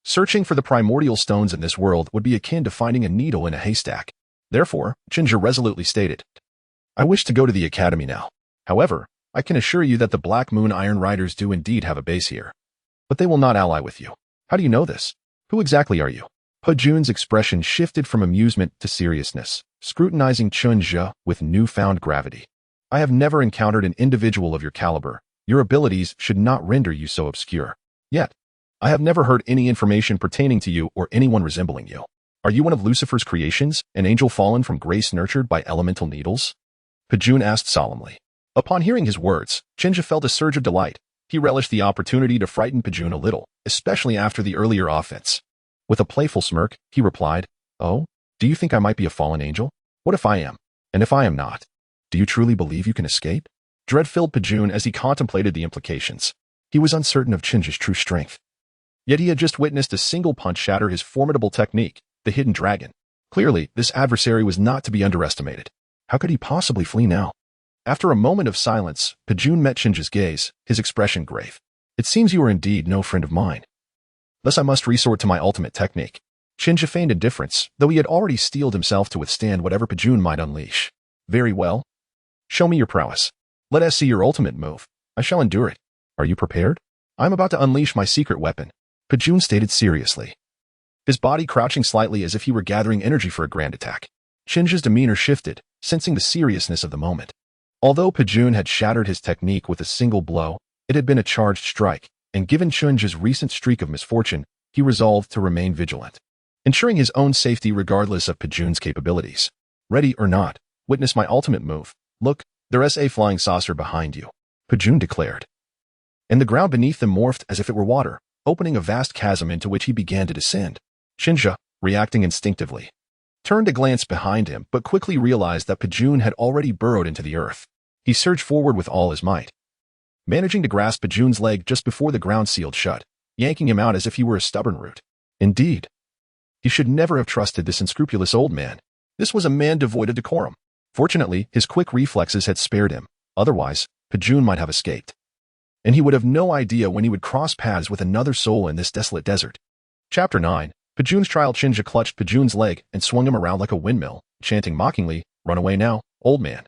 Speaker 1: Searching for the primordial stones in this world would be akin to finding a needle in a haystack. Therefore, Shinja resolutely stated, I wish to go to the academy now. However, I can assure you that the Black Moon Iron Riders do indeed have a base here. But they will not ally with you. How do you know this? Who exactly are you? Pajun's expression shifted from amusement to seriousness, scrutinizing Shinja with newfound gravity. I have never encountered an individual of your caliber. Your abilities should not render you so obscure. Yet, I have never heard any information pertaining to you or anyone resembling you. Are you one of Lucifer's creations, an angel fallen from grace nurtured by elemental needles? Pajun asked solemnly. Upon hearing his words, Shinja felt a surge of delight. He relished the opportunity to frighten Pajun a little, especially after the earlier offense. With a playful smirk, he replied, Oh, do you think I might be a fallen angel? What if I am? And if I am not? Do you truly believe you can escape? Dread filled Pajun as he contemplated the implications. He was uncertain of Shinja's true strength. Yet he had just witnessed a single punch shatter his formidable technique, the Hidden Dragon. Clearly, this adversary was not to be underestimated. How could he possibly flee now? After a moment of silence, Pajun met Shinja's gaze, his expression grave. It seems you are indeed no friend of mine. Thus I must resort to my ultimate technique. Shinja feigned indifference, though he had already steeled himself to withstand whatever Pajun might unleash. Very well. Show me your prowess. Let us see your ultimate move. I shall endure it. Are you prepared? I am about to unleash my secret weapon, Pajun stated seriously, his body crouching slightly as if he were gathering energy for a grand attack. Shinja's demeanor shifted, sensing the seriousness of the moment. Although Pajun had shattered his technique with a single blow, it had been a charged strike, and given Shinja's recent streak of misfortune, he resolved to remain vigilant, ensuring his own safety regardless of Pajun's capabilities. Ready or not, witness my ultimate move. Look, there's a flying saucer behind you, Pajun declared. And the ground beneath them morphed as if it were water, opening a vast chasm into which he began to descend. Shinja, reacting instinctively, turned to glance behind him but quickly realized that Pajun had already burrowed into the earth. He surged forward with all his might, managing to grasp Pajun's leg just before the ground sealed shut, yanking him out as if he were a stubborn root. Indeed, he should never have trusted this unscrupulous old man. This was a man devoid of decorum. Fortunately, his quick reflexes had spared him. Otherwise, Pajun might have escaped. And he would have no idea when he would cross paths with another soul in this desolate desert. Chapter 9. Pajun's trial. Shinja clutched Pajun's leg and swung him around like a windmill, chanting mockingly, "Run away now, old man.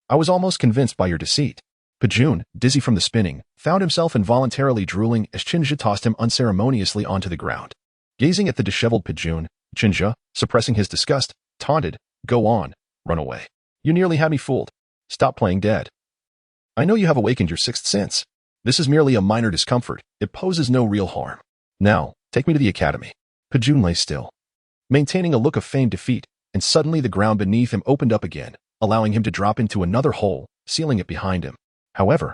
Speaker 1: I was almost convinced by your deceit." Pajun, dizzy from the spinning, found himself involuntarily drooling as Shinja tossed him unceremoniously onto the ground. Gazing at the disheveled Pajun, Shinja, suppressing his disgust, taunted, "Go on, run away. You nearly had me fooled. Stop playing dead. I know you have awakened your sixth sense. This is merely a minor discomfort. It poses no real harm. Now, take me to the academy." Pajun lay still, maintaining a look of feigned defeat, and suddenly the ground beneath him opened up again, allowing him to drop into another hole, sealing it behind him. However,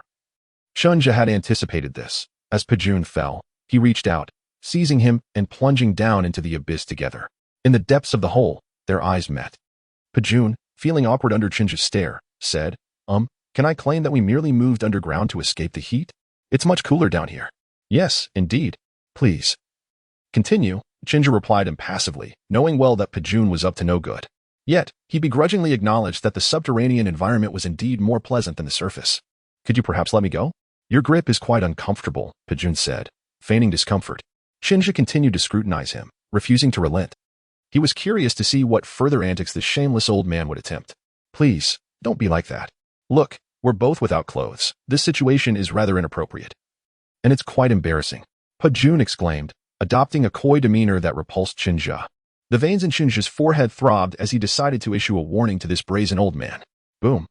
Speaker 1: Shinja had anticipated this. As Pajun fell, he reached out, seizing him and plunging down into the abyss together. In the depths of the hole, their eyes met. Pajun, feeling awkward under Shinja's stare, said, Can I claim that we merely moved underground to escape the heat? It's much cooler down here." "Yes, indeed. Please continue," Shinja replied impassively, knowing well that Pajun was up to no good. Yet, he begrudgingly acknowledged that the subterranean environment was indeed more pleasant than the surface. "Could you perhaps let me go? Your grip is quite uncomfortable," Pajun said, feigning discomfort. Shinja continued to scrutinize him, refusing to relent. He was curious to see what further antics the shameless old man would attempt. "Please, don't be like that. Look, we're both without clothes. This situation is rather inappropriate. And it's quite embarrassing," Pajun exclaimed, adopting a coy demeanor that repulsed Shinja. The veins in Shinja's forehead throbbed as he decided to issue a warning to this brazen old man. Boom.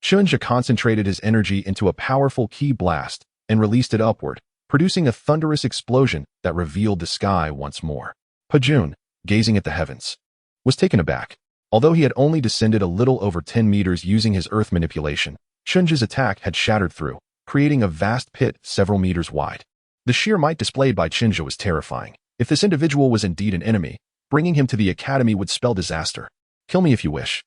Speaker 1: Shinja concentrated his energy into a powerful ki blast and released it upward, producing a thunderous explosion that revealed the sky once more. Pajun, gazing at the heavens, was taken aback. Although he had only descended a little over 10 meters using his earth manipulation, Shinja's attack had shattered through, creating a vast pit several meters wide. The sheer might displayed by Shinja was terrifying. If this individual was indeed an enemy, bringing him to the academy would spell disaster. "Kill me if you wish,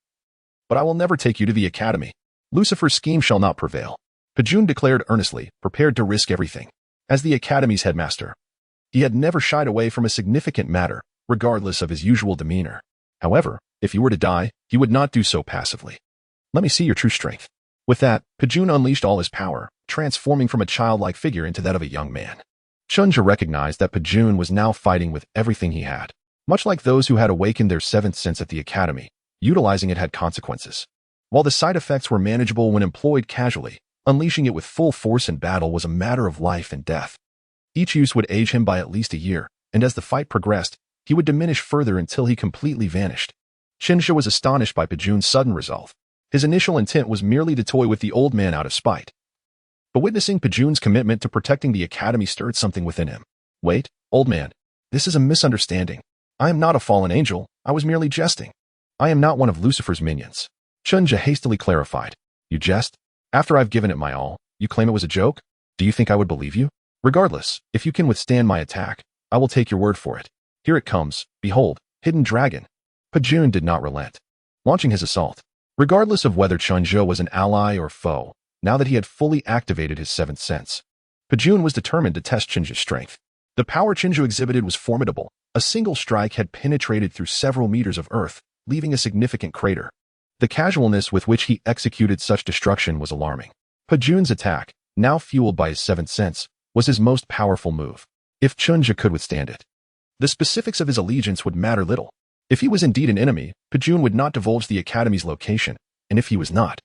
Speaker 1: but I will never take you to the academy. Lucifer's scheme shall not prevail," Pajun declared earnestly, prepared to risk everything. As the academy's headmaster, he had never shied away from a significant matter, regardless of his usual demeanor. However, if he were to die, he would not do so passively. "Let me see your true strength." With that, Pajun unleashed all his power, transforming from a childlike figure into that of a young man. Shinja recognized that Pajun was now fighting with everything he had. Much like those who had awakened their seventh sense at the academy, utilizing it had consequences. While the side effects were manageable when employed casually, unleashing it with full force in battle was a matter of life and death. Each use would age him by at least a year, and as the fight progressed, he would diminish further until he completely vanished. Shinja was astonished by Pajun's sudden resolve. His initial intent was merely to toy with the old man out of spite. But witnessing Pajun's commitment to protecting the academy stirred something within him. "Wait, old man, this is a misunderstanding. I am not a fallen angel, I was merely jesting. I am not one of Lucifer's minions." Shinja hastily clarified. "You jest? After I've given it my all, you claim it was a joke? Do you think I would believe you? Regardless, if you can withstand my attack, I will take your word for it. Here it comes, behold, hidden dragon." Pajun did not relent, launching his assault. Regardless of whether Shinja was an ally or foe, now that he had fully activated his seventh sense, Pajun was determined to test Shinja's strength. The power Shinja exhibited was formidable. A single strike had penetrated through several meters of earth, leaving a significant crater. The casualness with which he executed such destruction was alarming. Pajun's attack, now fueled by his seventh sense, was his most powerful move. If Shinja could withstand it, the specifics of his allegiance would matter little. If he was indeed an enemy, Pajun would not divulge the academy's location, and if he was not,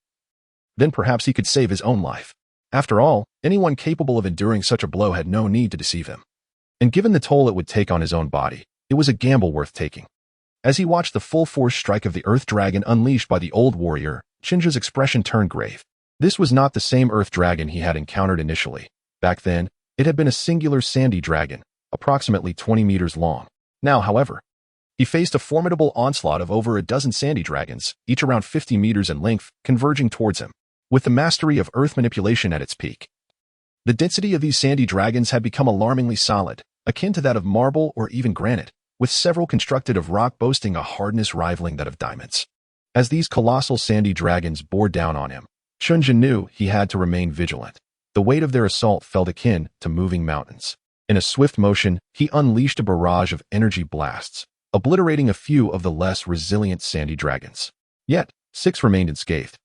Speaker 1: then perhaps he could save his own life. After all, anyone capable of enduring such a blow had no need to deceive him. And given the toll it would take on his own body, it was a gamble worth taking. As he watched the full-force strike of the Earth Dragon unleashed by the old warrior, Shinja's expression turned grave. This was not the same Earth Dragon he had encountered initially. Back then, it had been a singular sandy dragon, approximately 20 meters long. Now, however, he faced a formidable onslaught of over a dozen sandy dragons, each around 50 meters in length, converging towards him. With the mastery of earth manipulation at its peak, the density of these sandy dragons had become alarmingly solid, akin to that of marble or even granite, with several constructed of rock boasting a hardness rivaling that of diamonds. As these colossal sandy dragons bore down on him, Shinja knew he had to remain vigilant. The weight of their assault felt akin to moving mountains. In a swift motion, he unleashed a barrage of energy blasts, obliterating a few of the less resilient sandy dragons. Yet, 6 remained unscathed,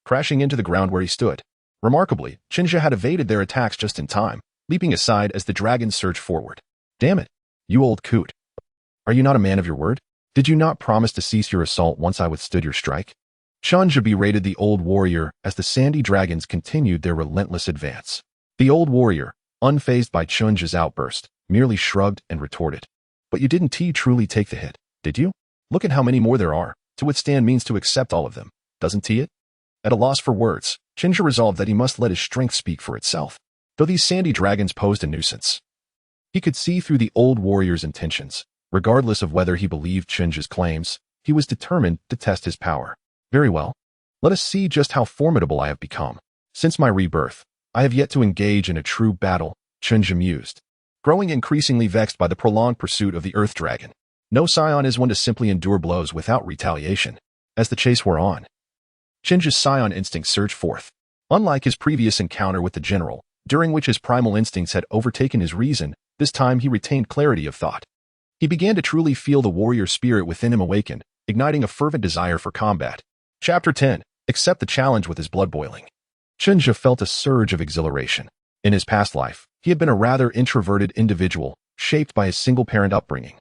Speaker 1: crashing into the ground where he stood. Remarkably, Shinja had evaded their attacks just in time, leaping aside as the dragons surged forward. Damn it, you old coot. Are you not a man of your word? Did you not promise to cease your assault once I withstood your strike? Shinja berated the old warrior as the sandy dragons continued their relentless advance. The old warrior, unfazed by Chunja's outburst, merely shrugged and retorted. But you didn't truly take the hit, did you? Look at how many more there are. To withstand means to accept all of them, doesn't it? At a loss for words, Shinja resolved that he must let his strength speak for itself. Though these sandy dragons posed a nuisance, he could see through the old warrior's intentions. Regardless of whether he believed Shinja's claims, he was determined to test his power. Very well. Let us see just how formidable I have become. Since my rebirth, I have yet to engage in a true battle, Shinja mused, growing increasingly vexed by the prolonged pursuit of the Earth Dragon. No Saiyan is one to simply endure blows without retaliation. As the chase wore on, Shinja's Saiyan instinct surged forth. Unlike his previous encounter with the general, during which his primal instincts had overtaken his reason, this time he retained clarity of thought. He began to truly feel the warrior spirit within him awaken, igniting a fervent desire for combat. Chapter 10. Accept the challenge with his blood boiling. Shinja felt a surge of exhilaration. In his past life, he had been a rather introverted individual, shaped by his single-parent upbringing,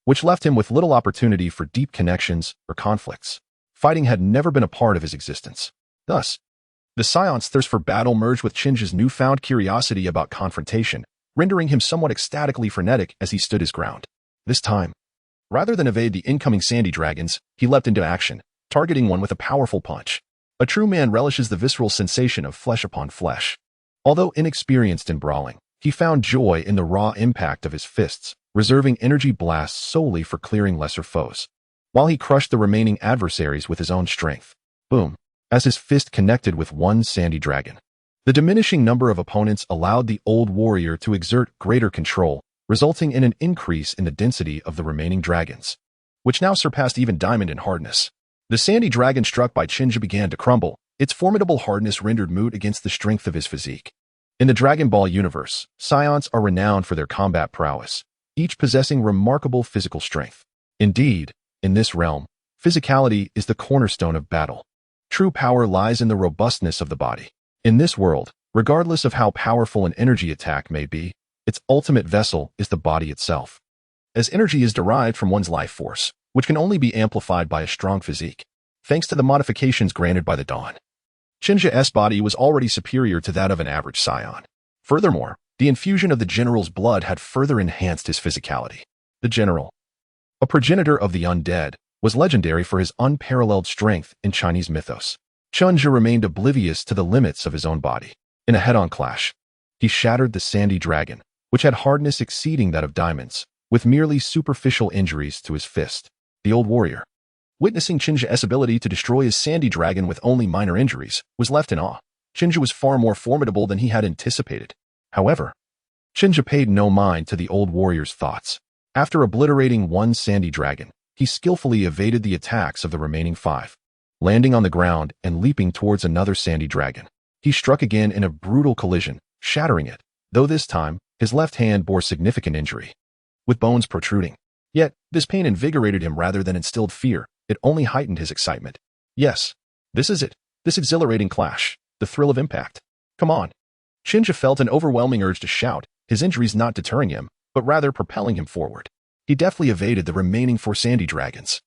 Speaker 1: which left him with little opportunity for deep connections or conflicts. Fighting had never been a part of his existence. Thus, the Saiyans' thirst for battle merged with Shinja's newfound curiosity about confrontation, rendering him somewhat ecstatically frenetic as he stood his ground. This time, rather than evade the incoming sandy dragons, he leapt into action, targeting one with a powerful punch. A true man relishes the visceral sensation of flesh upon flesh. Although inexperienced in brawling, he found joy in the raw impact of his fists, reserving energy blasts solely for clearing lesser foes. While he crushed the remaining adversaries with his own strength. Boom! As his fist connected with one sandy dragon. The diminishing number of opponents allowed the old warrior to exert greater control, resulting in an increase in the density of the remaining dragons, which now surpassed even diamond in hardness. The sandy dragon struck by Shinja began to crumble, its formidable hardness rendered moot against the strength of his physique. In the Dragon Ball universe, Saiyans are renowned for their combat prowess, each possessing remarkable physical strength. Indeed, in this realm, physicality is the cornerstone of battle. True power lies in the robustness of the body. In this world, regardless of how powerful an energy attack may be, its ultimate vessel is the body itself. As energy is derived from one's life force, which can only be amplified by a strong physique, thanks to the modifications granted by the Dawn. Shinja's body was already superior to that of an average Saiyan. Furthermore, the infusion of the general's blood had further enhanced his physicality. The general, a progenitor of the undead, was legendary for his unparalleled strength in Chinese mythos. Shinja remained oblivious to the limits of his own body. In a head-on clash, he shattered the sandy dragon, which had hardness exceeding that of diamonds, with merely superficial injuries to his fist. The old warrior, witnessing Shinja's ability to destroy his sandy dragon with only minor injuries, was left in awe. Shinja was far more formidable than he had anticipated. However, Shinja paid no mind to the old warrior's thoughts. After obliterating one sandy dragon, he skillfully evaded the attacks of the remaining 5. Landing on the ground and leaping towards another sandy dragon, he struck again in a brutal collision, shattering it, though this time, his left hand bore significant injury, with bones protruding. Yet, this pain invigorated him rather than instilled fear. It only heightened his excitement. Yes, this is it. This exhilarating clash. The thrill of impact. Come on. Shinja felt an overwhelming urge to shout, his injuries not deterring him, but rather propelling him forward. He deftly evaded the remaining 4 sandy dragons,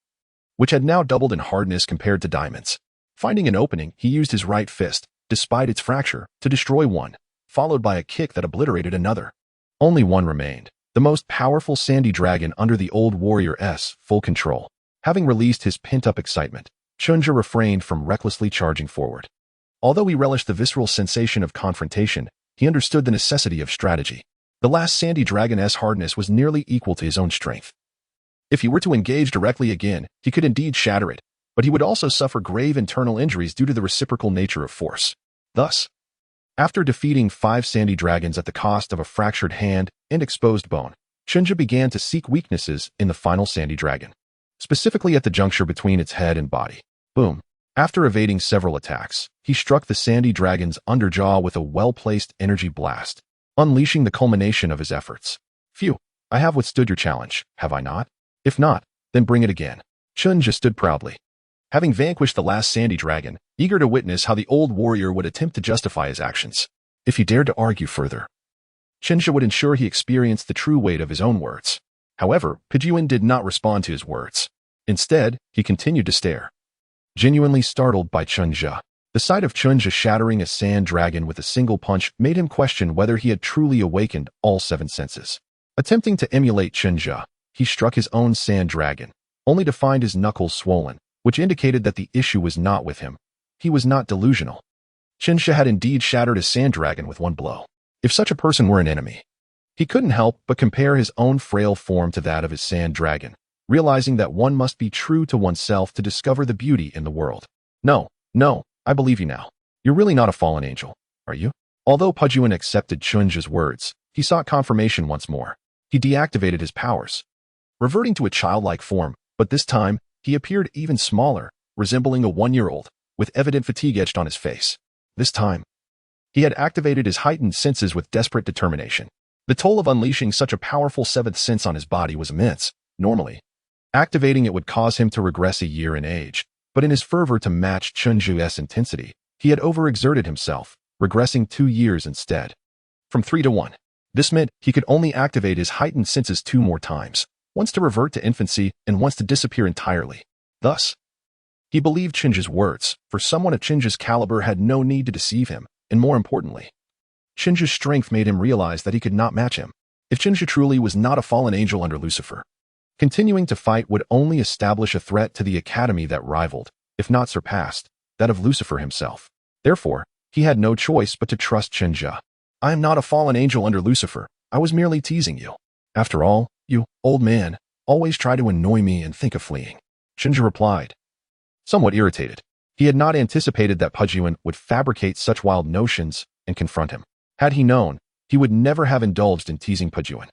Speaker 1: which had now doubled in hardness compared to diamonds. Finding an opening, he used his right fist, despite its fracture, to destroy one, followed by a kick that obliterated another. Only one remained, the most powerful sandy dragon under the old warrior's full control. Having released his pent-up excitement, Shinja refrained from recklessly charging forward. Although he relished the visceral sensation of confrontation, he understood the necessity of strategy. The last sandy dragon's hardness was nearly equal to his own strength. If he were to engage directly again, he could indeed shatter it, but he would also suffer grave internal injuries due to the reciprocal nature of force. Thus, after defeating 5 sandy dragons at the cost of a fractured hand and exposed bone, Shinja began to seek weaknesses in the final sandy dragon, specifically at the juncture between its head and body. Boom! After evading several attacks, he struck the sandy dragon's underjaw with a well-placed energy blast, unleashing the culmination of his efforts. Phew, I have withstood your challenge, have I not? If not, then bring it again. Chunja stood proudly. Having vanquished the last sandy dragon, eager to witness how the old warrior would attempt to justify his actions. If he dared to argue further, Chunja would ensure he experienced the true weight of his own words. However, Pidgeon did not respond to his words. Instead, he continued to stare. Genuinely startled by Chunja, the sight of Chunja shattering a sand dragon with a single punch made him question whether he had truly awakened all 7 senses. Attempting to emulate Chunja, he struck his own sand dragon, only to find his knuckles swollen, which indicated that the issue was not with him. He was not delusional. Chunja had indeed shattered a sand dragon with one blow. If such a person were an enemy, he couldn't help but compare his own frail form to that of his sand dragon, realizing that one must be true to oneself to discover the beauty in the world. No, I believe you now. You're really not a fallen angel, are you? Although Pidgeon accepted Chunja's words, he sought confirmation once more. He deactivated his powers, reverting to a childlike form, but this time, he appeared even smaller, resembling a 1-year-old, with evident fatigue etched on his face. This time, he had activated his heightened senses with desperate determination. The toll of unleashing such a powerful 7th sense on his body was immense. Normally, activating it would cause him to regress a year in age, but in his fervor to match Chunju's intensity, he had overexerted himself, regressing 2 years instead. From 3 to 1. This meant he could only activate his heightened senses 2 more times, once to revert to infancy and once to disappear entirely. Thus, he believed Chunja's words, for someone of Chunja's caliber had no need to deceive him, and more importantly, Chunja's strength made him realize that he could not match him. If Chunja truly was not a fallen angel under Lucifer, continuing to fight would only establish a threat to the academy that rivaled, if not surpassed, that of Lucifer himself. Therefore, he had no choice but to trust Chunja. I am not a fallen angel under Lucifer. I was merely teasing you. After all, you, old man, always try to annoy me and think of fleeing. Chunja replied, somewhat irritated. He had not anticipated that Pidgeon would fabricate such wild notions and confront him. Had he known, he would never have indulged in teasing Pidgeon.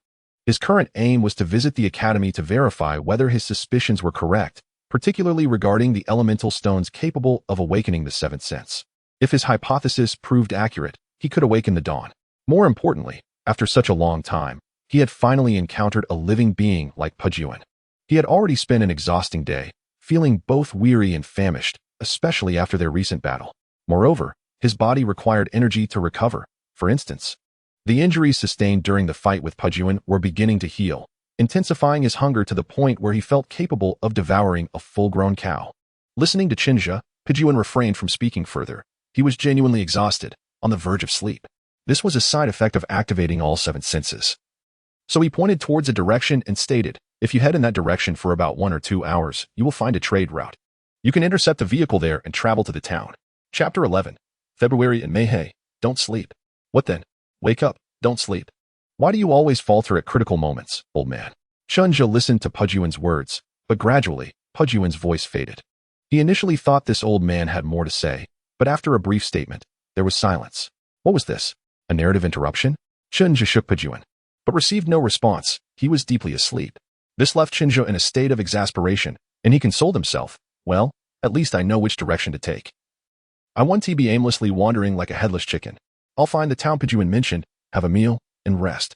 Speaker 1: His current aim was to visit the academy to verify whether his suspicions were correct, particularly regarding the elemental stones capable of awakening the 7th sense. If his hypothesis proved accurate, he could awaken the dawn. More importantly, after such a long time, he had finally encountered a living being like Pidgeon. He had already spent an exhausting day, feeling both weary and famished, especially after their recent battle. Moreover, his body required energy to recover. For instance, the injuries sustained during the fight with Pidgeon were beginning to heal, intensifying his hunger to the point where he felt capable of devouring a full-grown cow. Listening to Chunja, Pidgeon refrained from speaking further. He was genuinely exhausted, on the verge of sleep. This was a side effect of activating all 7 senses. So he pointed towards a direction and stated, if you head in that direction for about 1 or 2 hours, you will find a trade route. You can intercept a vehicle there and travel to the town. Chapter 11. February and May. Hey, don't sleep. What then? Wake up, don't sleep. Why do you always falter at critical moments, old man? Chunja listened to Pidgeon's words, but gradually, Pidgeon's voice faded. He initially thought this old man had more to say, but after a brief statement, there was silence. What was this? A narrative interruption? Chunja shook Pidgeon, but received no response. He was deeply asleep. This left Chunja in a state of exasperation, and he consoled himself. Well, at least I know which direction to take. I won't be aimlessly wandering like a headless chicken. I'll find the town Pidgeon mentioned, have a meal, and rest.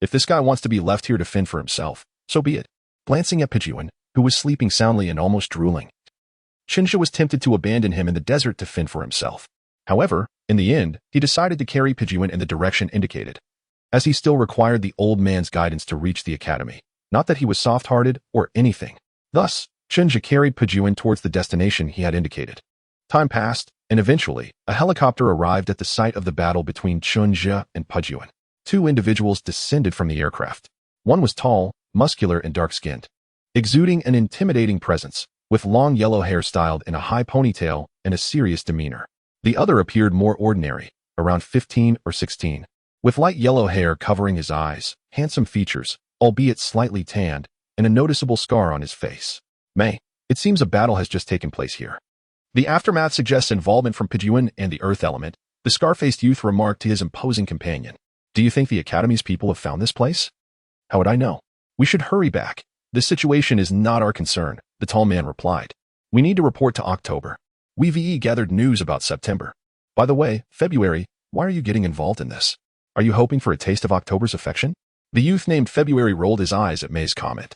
Speaker 1: If this guy wants to be left here to fend for himself, so be it. Glancing at Pidgeon, who was sleeping soundly and almost drooling, Chunja was tempted to abandon him in the desert to fend for himself. However, in the end, he decided to carry Pidgeon in the direction indicated, as he still required the old man's guidance to reach the academy. Not that he was soft-hearted or anything. Thus, Chunja carried Pidgeon towards the destination he had indicated. Time passed, and eventually, a helicopter arrived at the site of the battle between Chunja and Pidgeon. 2 individuals descended from the aircraft. One was tall, muscular, and dark-skinned, exuding an intimidating presence, with long yellow hair styled in a high ponytail and a serious demeanor. The other appeared more ordinary, around 15 or 16, with light yellow hair covering his eyes, handsome features, albeit slightly tanned, and a noticeable scar on his face. May, it seems a battle has just taken place here. The aftermath suggests involvement from Pidgeon and the earth element, the scar-faced youth remarked to his imposing companion. Do you think the Academy's people have found this place? How would I know? We should hurry back. This situation is not our concern, the tall man replied. We need to report to October. We gathered news about September. By the way, February, why are you getting involved in this? Are you hoping for a taste of October's affection? The youth named February rolled his eyes at May's comment.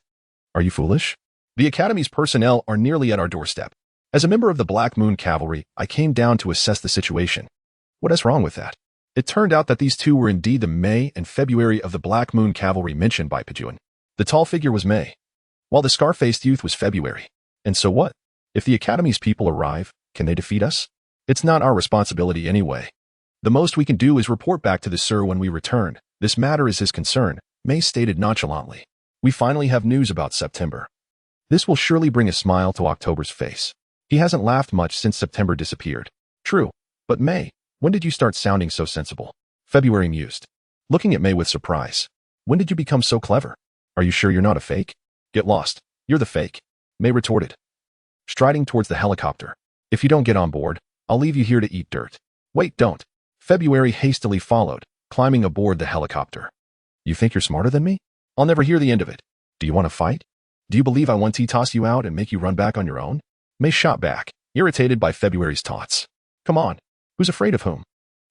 Speaker 1: Are you foolish? The Academy's personnel are nearly at our doorstep. As a member of the Black Moon Cavalry, I came down to assess the situation. What is wrong with that? It turned out that these two were indeed the May and February of the Black Moon Cavalry mentioned by Pajuan. The tall figure was May, while the scar-faced youth was February. And so what? If the Academy's people arrive, can they defeat us? It's not our responsibility anyway. The most we can do is report back to the Sir when we return. This matter is his concern, May stated nonchalantly. We finally have news about September. This will surely bring a smile to October's face. He hasn't laughed much since September disappeared. True, but May, when did you start sounding so sensible? February mused, looking at May with surprise. When did you become so clever? Are you sure you're not a fake? Get lost. You're the fake, May retorted, striding towards the helicopter. If you don't get on board, I'll leave you here to eat dirt. Wait, don't. February hastily followed, climbing aboard the helicopter. You think you're smarter than me? I'll never hear the end of it. Do you want to fight? Do you believe I want to toss you out and make you run back on your own? May shot back, irritated by February's taunts. Come on, who's afraid of whom?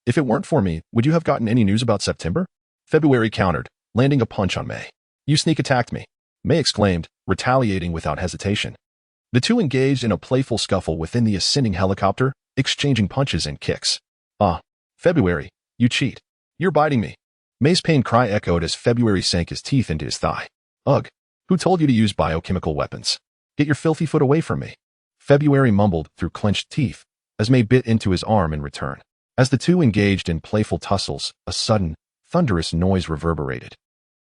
Speaker 1: If it weren't for me, would you have gotten any news about September? February countered, landing a punch on May. You sneak attacked me, May exclaimed, retaliating without hesitation. The two engaged in a playful scuffle within the ascending helicopter, exchanging punches and kicks. February, you cheat. You're biting me. May's pain cry echoed as February sank his teeth into his thigh. Ugh, who told you to use biochemical weapons? Get your filthy foot away from me. February mumbled through clenched teeth as May bit into his arm in return. As the two engaged in playful tussles, a sudden, thunderous noise reverberated,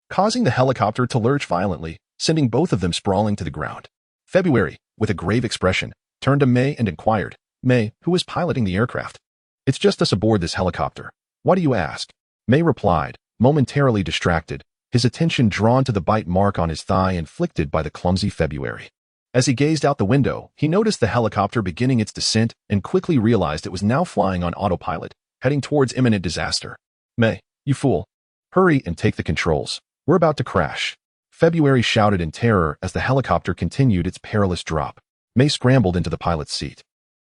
Speaker 1: causing the helicopter to lurch violently, sending both of them sprawling to the ground. February, with a grave expression, turned to May and inquired, May, who is piloting the aircraft? It's just us aboard this helicopter. Why do you ask? May replied, momentarily distracted, his attention drawn to the bite mark on his thigh inflicted by the clumsy February. As he gazed out the window, he noticed the helicopter beginning its descent and quickly realized it was now flying on autopilot, heading towards imminent disaster. May, you fool. Hurry and take the controls. We're about to crash. February shouted in terror as the helicopter continued its perilous drop. May scrambled into the pilot's seat,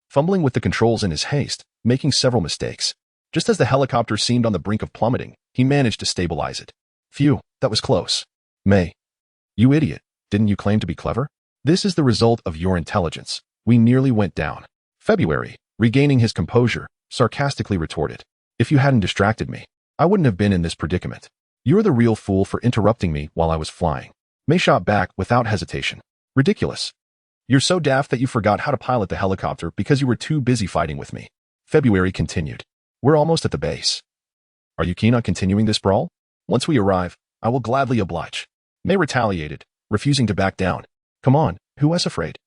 Speaker 1: fumbling with the controls in his haste, making several mistakes. Just as the helicopter seemed on the brink of plummeting, he managed to stabilize it. Phew, that was close. May. You idiot, didn't you claim to be clever? This is the result of your intelligence. We nearly went down. February, regaining his composure, sarcastically retorted. If you hadn't distracted me, I wouldn't have been in this predicament. You're the real fool for interrupting me while I was flying. May shot back without hesitation. Ridiculous. You're so daft that you forgot how to pilot the helicopter because you were too busy fighting with me. February continued. We're almost at the base. Are you keen on continuing this brawl? Once we arrive, I will gladly oblige. May retaliated, refusing to back down. Come on, who is afraid?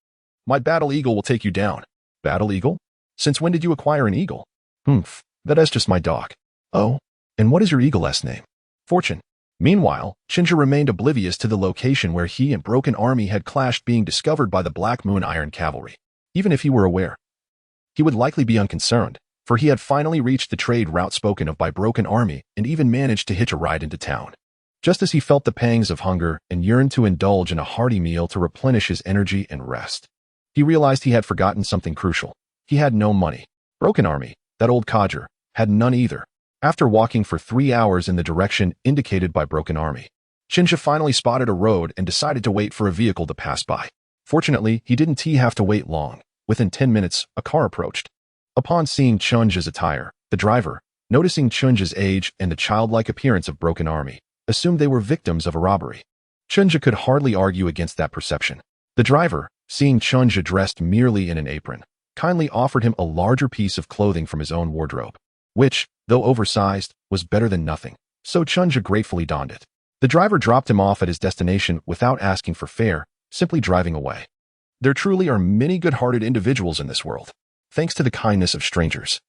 Speaker 1: My battle eagle will take you down. Battle eagle? Since when did you acquire an eagle? That is just my dog. Oh, and what is your eagle's name? Fortune. Meanwhile, Shinja remained oblivious to the location where he and Broken Army had clashed, being discovered by the Black Moon Iron Cavalry. Even if he were aware, he would likely be unconcerned, for he had finally reached the trade route spoken of by Broken Army and even managed to hitch a ride into town. Just as he felt the pangs of hunger and yearned to indulge in a hearty meal to replenish his energy and rest, he realized he had forgotten something crucial. He had no money. Broken Army, that old codger, had none either. After walking for 3 hours in the direction indicated by Broken Army, Shinja finally spotted a road and decided to wait for a vehicle to pass by. Fortunately, he didn't have to wait long. Within 10 minutes, a car approached. Upon seeing Chunja's attire, the driver, noticing Chunja's age and the childlike appearance of Broken Army, assumed they were victims of a robbery. Chunja could hardly argue against that perception. The driver, seeing Chunja dressed merely in an apron, kindly offered him a larger piece of clothing from his own wardrobe, which, though oversized, was better than nothing, so Chunja gratefully donned it. The driver dropped him off at his destination without asking for fare, simply driving away. There truly are many good-hearted individuals in this world, thanks to the kindness of strangers.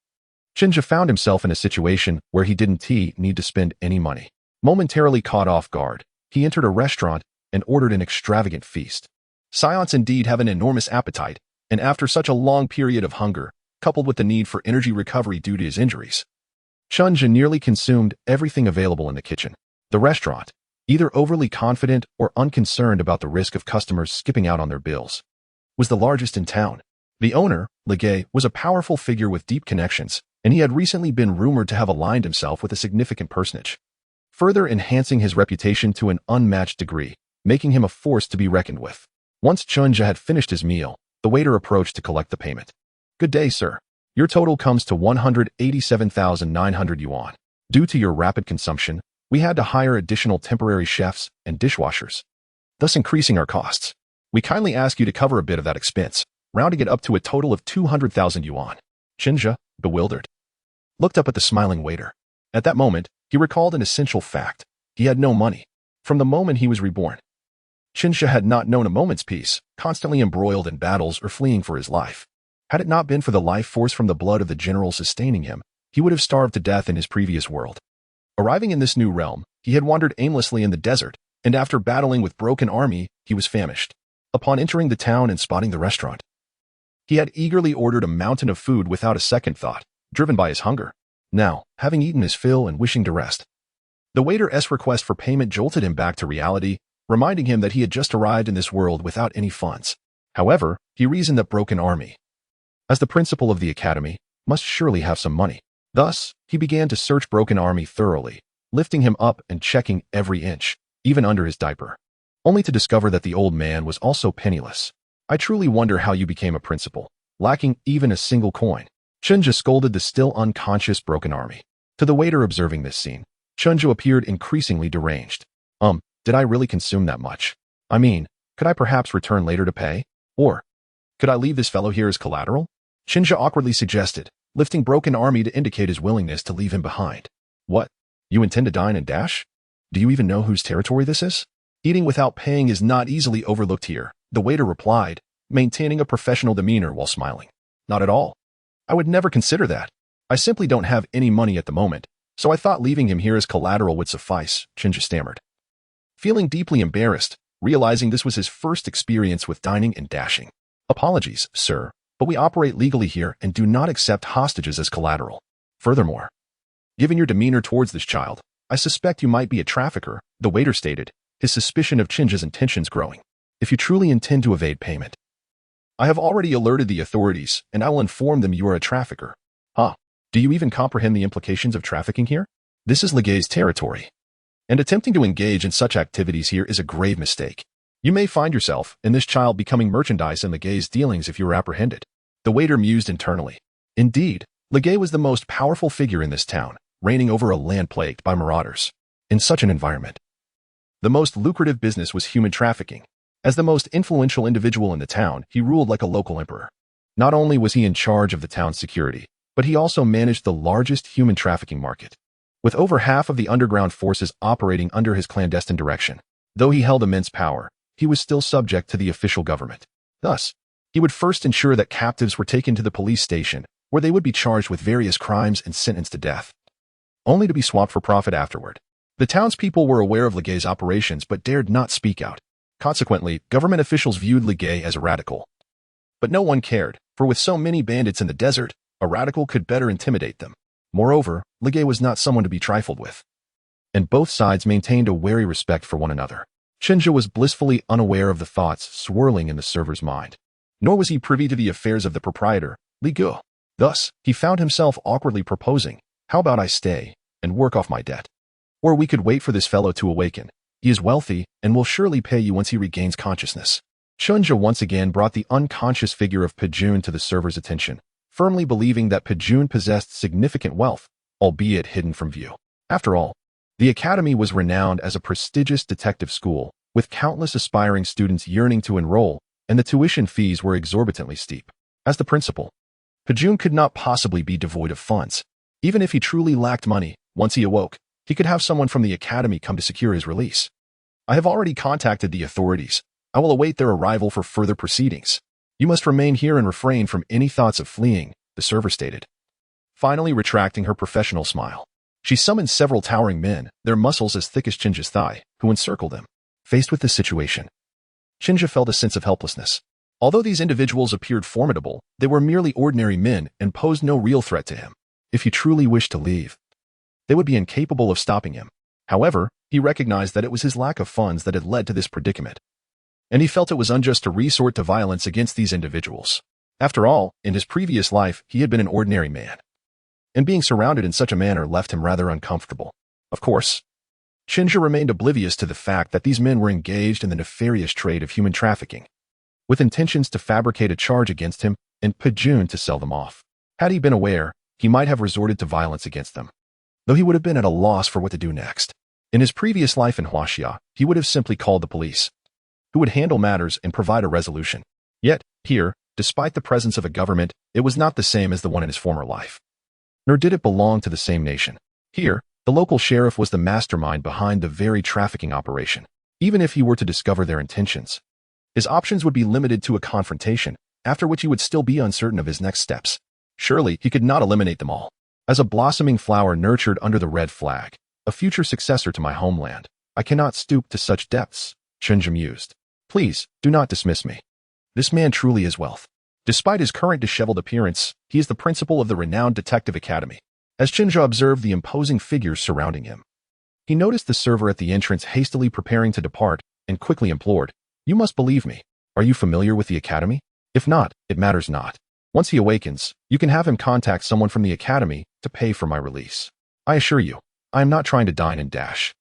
Speaker 1: Shinja found himself in a situation where he didn't need to spend any money. Momentarily caught off guard, he entered a restaurant and ordered an extravagant feast. Saiyans indeed have an enormous appetite, and after such a long period of hunger, coupled with the need for energy recovery due to his injuries, Chunja nearly consumed everything available in the kitchen. The restaurant, either overly confident or unconcerned about the risk of customers skipping out on their bills, was the largest in town. The owner, Legay, was a powerful figure with deep connections, and he had recently been rumored to have aligned himself with a significant personage, further enhancing his reputation to an unmatched degree, making him a force to be reckoned with. Once Chunja had finished his meal, the waiter approached to collect the payment. "Good day, sir. Your total comes to 187,900 yuan. Due to your rapid consumption, we had to hire additional temporary chefs and dishwashers, thus increasing our costs. We kindly ask you to cover a bit of that expense, rounding it up to a total of 200,000 yuan. Chunja, bewildered, looked up at the smiling waiter. At that moment, he recalled an essential fact. He had no money. From the moment he was reborn, Chunja had not known a moment's peace, constantly embroiled in battles or fleeing for his life. Had it not been for the life force from the blood of the general sustaining him, he would have starved to death in his previous world. Arriving in this new realm, he had wandered aimlessly in the desert, and after battling with broken army, he was famished. Upon entering the town and spotting the restaurant, he had eagerly ordered a mountain of food without a second thought, driven by his hunger. Now, having eaten his fill and wishing to rest, the waiter's request for payment jolted him back to reality, reminding him that he had just arrived in this world without any funds. However, he reasoned that broken army, as the principal of the academy, must surely have some money. Thus, he began to search broken army thoroughly, lifting him up and checking every inch, even under his diaper, only to discover that the old man was also penniless. "I truly wonder how you became a principal, lacking even a single coin." Chunja scolded the still unconscious broken army. To the waiter observing this scene, Chunja appeared increasingly deranged. Did I really consume that much? I mean, could I perhaps return later to pay? Or could I leave this fellow here as collateral? Chunja awkwardly suggested, lifting broken army to indicate his willingness to leave him behind. "What? You intend to dine and dash? Do you even know whose territory this is?" "Eating without paying is not easily overlooked here," the waiter replied, maintaining a professional demeanor while smiling. "Not at all. I would never consider that. I simply don't have any money at the moment, so I thought leaving him here as collateral would suffice," Chunja stammered, feeling deeply embarrassed, realizing this was his first experience with dining and dashing. "Apologies, sir, but we operate legally here and do not accept hostages as collateral. Furthermore, given your demeanor towards this child, I suspect you might be a trafficker," the waiter stated, his suspicion of Chunja's intentions growing. "If you truly intend to evade payment, I have already alerted the authorities, and I will inform them you are a trafficker." Do you even comprehend the implications of trafficking here? This is Legay's territory, and attempting to engage in such activities here is a grave mistake. You may find yourself and this child becoming merchandise in Legay's dealings if you are apprehended. The waiter mused internally. Indeed, Legay was the most powerful figure in this town, reigning over a land plagued by marauders. In such an environment, the most lucrative business was human trafficking. As the most influential individual in the town, he ruled like a local emperor. Not only was he in charge of the town's security, but he also managed the largest human trafficking market, with over half of the underground forces operating under his clandestine direction. Though he held immense power, he was still subject to the official government. Thus, he would first ensure that captives were taken to the police station, where they would be charged with various crimes and sentenced to death, only to be swapped for profit afterward. The townspeople were aware of Legay's operations but dared not speak out. Consequently, government officials viewed Legay as a radical. But no one cared, for with so many bandits in the desert, a radical could better intimidate them. Moreover, Legay was not someone to be trifled with, and both sides maintained a wary respect for one another. Chunja was blissfully unaware of the thoughts swirling in the server's mind, nor was he privy to the affairs of the proprietor, Li Gu. Thus, he found himself awkwardly proposing, "How about I stay and work off my debt? Or we could wait for this fellow to awaken. He is wealthy and will surely pay you once he regains consciousness." Chunja once again brought the unconscious figure of Pejun to the server's attention, firmly believing that Pejun possessed significant wealth, albeit hidden from view. After all, the academy was renowned as a prestigious detective school, with countless aspiring students yearning to enroll, and the tuition fees were exorbitantly steep. As the principal, Pejun could not possibly be devoid of funds. Even if he truly lacked money, once he awoke, he could have someone from the academy come to secure his release. "I have already contacted the authorities. I will await their arrival for further proceedings. You must remain here and refrain from any thoughts of fleeing," the server stated, finally retracting her professional smile. She summoned several towering men, their muscles as thick as Chunja's thigh, who encircled them. Faced with this situation, Chunja felt a sense of helplessness. Although these individuals appeared formidable, they were merely ordinary men and posed no real threat to him. If he truly wished to leave, they would be incapable of stopping him. However, he recognized that it was his lack of funds that had led to this predicament, and he felt it was unjust to resort to violence against these individuals. After all, in his previous life, he had been an ordinary man, and being surrounded in such a manner left him rather uncomfortable. Of course, Shinja remained oblivious to the fact that these men were engaged in the nefarious trade of human trafficking, with intentions to fabricate a charge against him and Pejun to sell them off. Had he been aware, he might have resorted to violence against them, though he would have been at a loss for what to do next. In his previous life in Huaxia, he would have simply called the police, who would handle matters and provide a resolution. Yet, here, despite the presence of a government, it was not the same as the one in his former life. Nor did it belong to the same nation. Here, the local sheriff was the mastermind behind the very trafficking operation. Even if he were to discover their intentions, his options would be limited to a confrontation, after which he would still be uncertain of his next steps. Surely, he could not eliminate them all. As a blossoming flower nurtured under the red flag, a future successor to my homeland, I cannot stoop to such depths, Shinja mused. Please, do not dismiss me. This man truly is wealth. Despite his current disheveled appearance, he is the principal of the renowned detective academy. As Shinja observed the imposing figures surrounding him, he noticed the server at the entrance hastily preparing to depart and quickly implored, "You must believe me. Are you familiar with the academy? If not, it matters not. Once he awakens, you can have him contact someone from the academy to pay for my release. I assure you, I am not trying to dine and dash."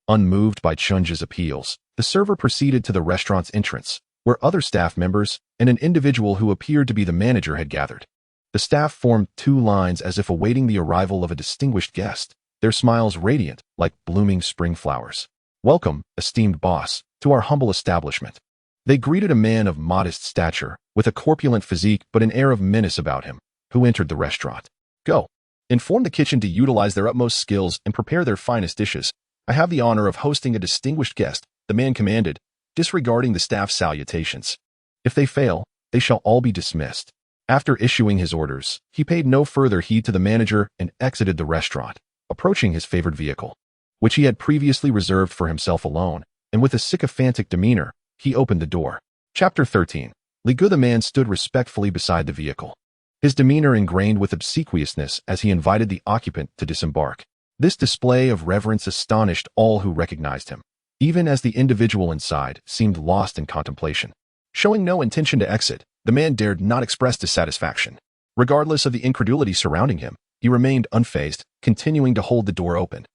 Speaker 1: Unmoved by Shinja's appeals, the server proceeded to the restaurant's entrance, where other staff members and an individual who appeared to be the manager had gathered. The staff formed two lines as if awaiting the arrival of a distinguished guest, their smiles radiant like blooming spring flowers. "Welcome, esteemed boss, to our humble establishment." They greeted a man of modest stature, with a corpulent physique but an air of menace about him, who entered the restaurant. "Go. Inform the kitchen to utilize their utmost skills and prepare their finest dishes. I have the honor of hosting a distinguished guest," the man commanded, disregarding the staff's salutations. "If they fail, they shall all be dismissed." After issuing his orders, he paid no further heed to the manager and exited the restaurant, approaching his favored vehicle, which he had previously reserved for himself alone, and with a sycophantic demeanor, he opened the door. Chapter 13. Ligu the man stood respectfully beside the vehicle, his demeanor ingrained with obsequiousness as he invited the occupant to disembark. This display of reverence astonished all who recognized him, even as the individual inside seemed lost in contemplation. Showing no intention to exit, the man dared not express dissatisfaction. Regardless of the incredulity surrounding him, he remained unfazed, continuing to hold the door open,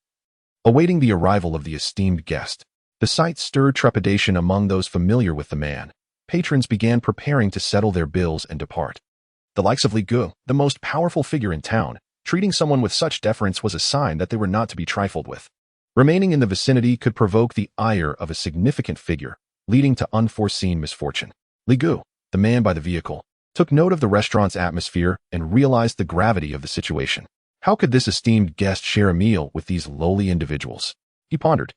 Speaker 1: awaiting the arrival of the esteemed guest. The sight stirred trepidation among those familiar with the man. Patrons began preparing to settle their bills and depart. The likes of Ligu, the most powerful figure in town, treating someone with such deference was a sign that they were not to be trifled with. Remaining in the vicinity could provoke the ire of a significant figure, leading to unforeseen misfortune. Ligu, the man by the vehicle, took note of the restaurant's atmosphere and realized the gravity of the situation. How could this esteemed guest share a meal with these lowly individuals? He pondered,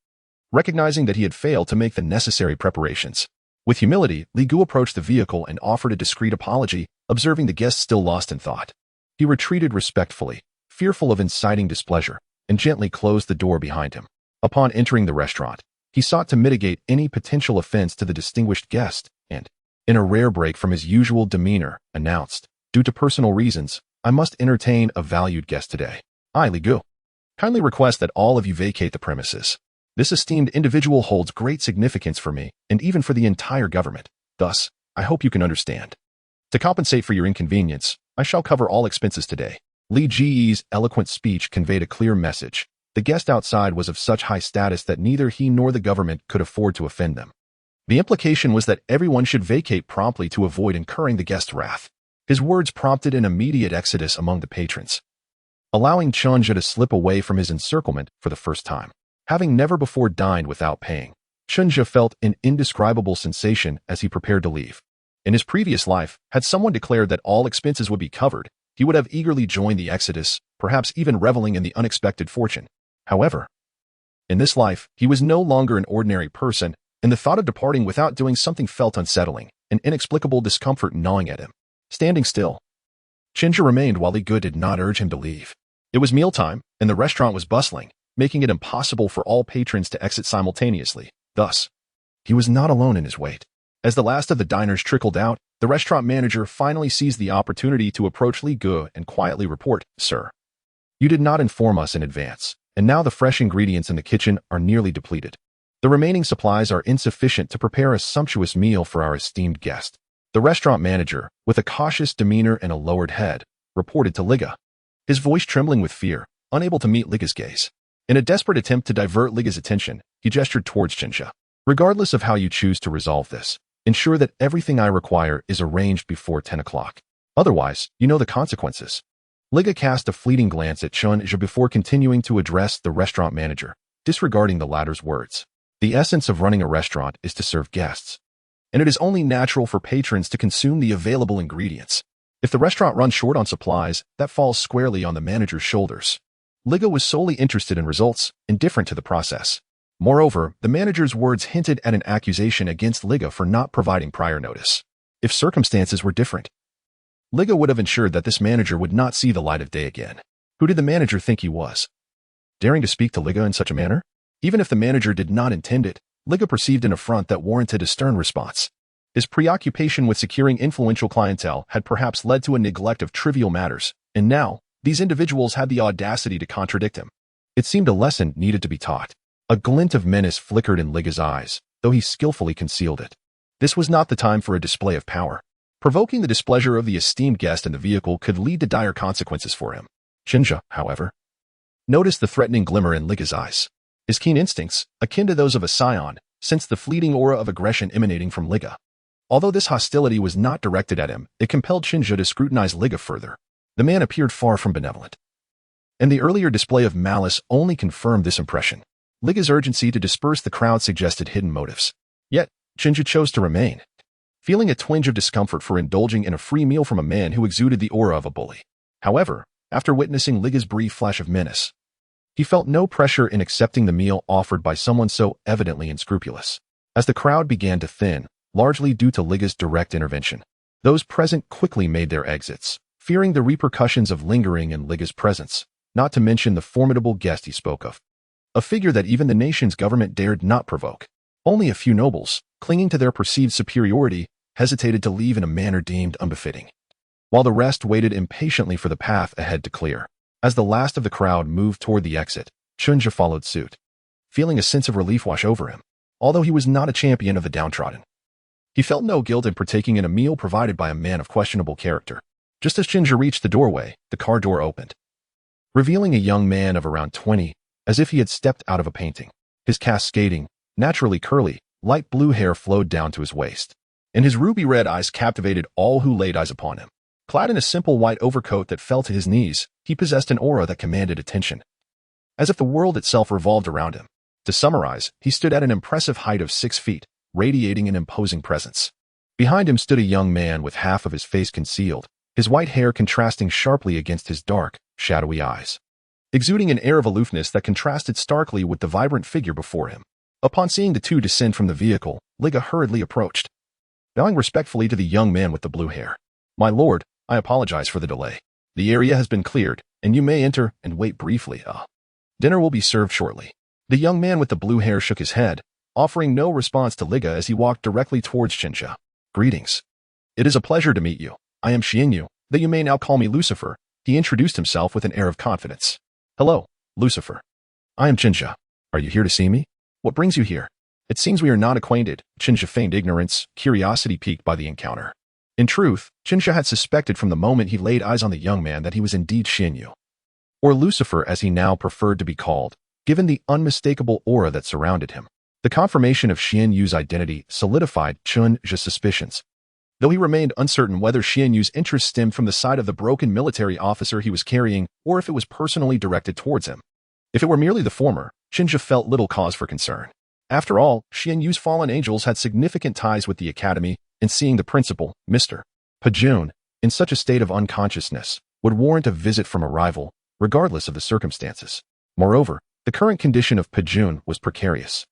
Speaker 1: recognizing that he had failed to make the necessary preparations. With humility, Ligu approached the vehicle and offered a discreet apology, observing the guest still lost in thought. He retreated respectfully, fearful of inciting displeasure, and gently closed the door behind him. Upon entering the restaurant, he sought to mitigate any potential offense to the distinguished guest and, in a rare break from his usual demeanor, announced, "Due to personal reasons, I must entertain a valued guest today. I, Ligu, kindly request that all of you vacate the premises. This esteemed individual holds great significance for me and even for the entire government. Thus, I hope you can understand. To compensate for your inconvenience, I shall cover all expenses today." Li Ji's eloquent speech conveyed a clear message. The guest outside was of such high status that neither he nor the government could afford to offend them. The implication was that everyone should vacate promptly to avoid incurring the guest's wrath. His words prompted an immediate exodus among the patrons, allowing Chunja to slip away from his encirclement for the first time. Having never before dined without paying, Chunja felt an indescribable sensation as he prepared to leave. In his previous life, had someone declared that all expenses would be covered, he would have eagerly joined the exodus, perhaps even reveling in the unexpected fortune. However, in this life, he was no longer an ordinary person, and the thought of departing without doing something felt unsettling, an inexplicable discomfort gnawing at him. Standing still, Chunja remained while Ligu did not urge him to leave. It was mealtime, and the restaurant was bustling, making it impossible for all patrons to exit simultaneously. Thus, he was not alone in his wait. As the last of the diners trickled out, the restaurant manager finally seized the opportunity to approach Ligu and quietly report, "Sir, you did not inform us in advance, and now the fresh ingredients in the kitchen are nearly depleted. The remaining supplies are insufficient to prepare a sumptuous meal for our esteemed guest. The restaurant manager, with a cautious demeanor and a lowered head, reported to Liga, his voice trembling with fear, unable to meet Liga's gaze. In a desperate attempt to divert Liga's attention, he gestured towards Chinja. Regardless of how you choose to resolve this, ensure that everything I require is arranged before 10 o'clock. Otherwise, you know the consequences. Liga cast a fleeting glance at Chinja before continuing to address the restaurant manager, disregarding the latter's words. The essence of running a restaurant is to serve guests, and it is only natural for patrons to consume the available ingredients. If the restaurant runs short on supplies, that falls squarely on the manager's shoulders. Liga was solely interested in results, indifferent to the process. Moreover, the manager's words hinted at an accusation against Liga for not providing prior notice. If circumstances were different, Liga would have ensured that this manager would not see the light of day again. Who did the manager think he was? Daring to speak to Liga in such a manner? Even if the manager did not intend it, Liga perceived an affront that warranted a stern response. His preoccupation with securing influential clientele had perhaps led to a neglect of trivial matters, and now, these individuals had the audacity to contradict him. It seemed a lesson needed to be taught. A glint of menace flickered in Liga's eyes, though he skillfully concealed it. This was not the time for a display of power. Provoking the displeasure of the esteemed guest in the vehicle could lead to dire consequences for him. Chinja, however, noticed the threatening glimmer in Liga's eyes. His keen instincts, akin to those of a Saiyan, sensed the fleeting aura of aggression emanating from Liga. Although this hostility was not directed at him, it compelled Chinja to scrutinize Liga further. The man appeared far from benevolent, and the earlier display of malice only confirmed this impression. Liga's urgency to disperse the crowd suggested hidden motives. Yet, Chinja chose to remain, feeling a twinge of discomfort for indulging in a free meal from a man who exuded the aura of a bully. However, after witnessing Liga's brief flash of menace, he felt no pressure in accepting the meal offered by someone so evidently unscrupulous. As the crowd began to thin, largely due to Liga's direct intervention, those present quickly made their exits, fearing the repercussions of lingering in Liga's presence, not to mention the formidable guest he spoke of. A figure that even the nation's government dared not provoke. Only a few nobles, clinging to their perceived superiority, hesitated to leave in a manner deemed unbefitting, while the rest waited impatiently for the path ahead to clear. As the last of the crowd moved toward the exit, Chinja followed suit, feeling a sense of relief wash over him. Although he was not a champion of the downtrodden, he felt no guilt in partaking in a meal provided by a man of questionable character. Just as Chinja reached the doorway, the car door opened, revealing a young man of around 20, as if he had stepped out of a painting. His cascading, naturally curly, light blue hair flowed down to his waist, and his ruby-red eyes captivated all who laid eyes upon him. Clad in a simple white overcoat that fell to his knees, he possessed an aura that commanded attention, as if the world itself revolved around him. To summarize, he stood at an impressive height of 6 feet, radiating an imposing presence. Behind him stood a young man with half of his face concealed, his white hair contrasting sharply against his dark, shadowy eyes, exuding an air of aloofness that contrasted starkly with the vibrant figure before him. Upon seeing the two descend from the vehicle, Liga hurriedly approached, bowing respectfully to the young man with the blue hair. "My lord, I apologize for the delay. The area has been cleared, and you may enter and wait briefly. Dinner will be served shortly." The young man with the blue hair shook his head, offering no response to Liga as he walked directly towards Chinja. "Greetings. It is a pleasure to meet you. I am Xianyu, though you may now call me Lucifer." He introduced himself with an air of confidence. "Hello, Lucifer. I am Chinja. Are you here to see me? What brings you here?" "It seems we are not acquainted." Chinja feigned ignorance, curiosity piqued by the encounter. In truth, Chinja had suspected from the moment he laid eyes on the young man that he was indeed Xianyu, or Lucifer as he now preferred to be called, given the unmistakable aura that surrounded him. The confirmation of Xianyu's identity solidified Chinja's suspicions, though he remained uncertain whether Xianyu's interest stemmed from the side of the broken military officer he was carrying or if it was personally directed towards him. If it were merely the former, Chinja felt little cause for concern. After all, Xianyu's fallen angels had significant ties with the academy, and seeing the principal, Mr. Pajun, in such a state of unconsciousness, would warrant a visit from a rival, regardless of the circumstances. Moreover, the current condition of Pajun was precarious.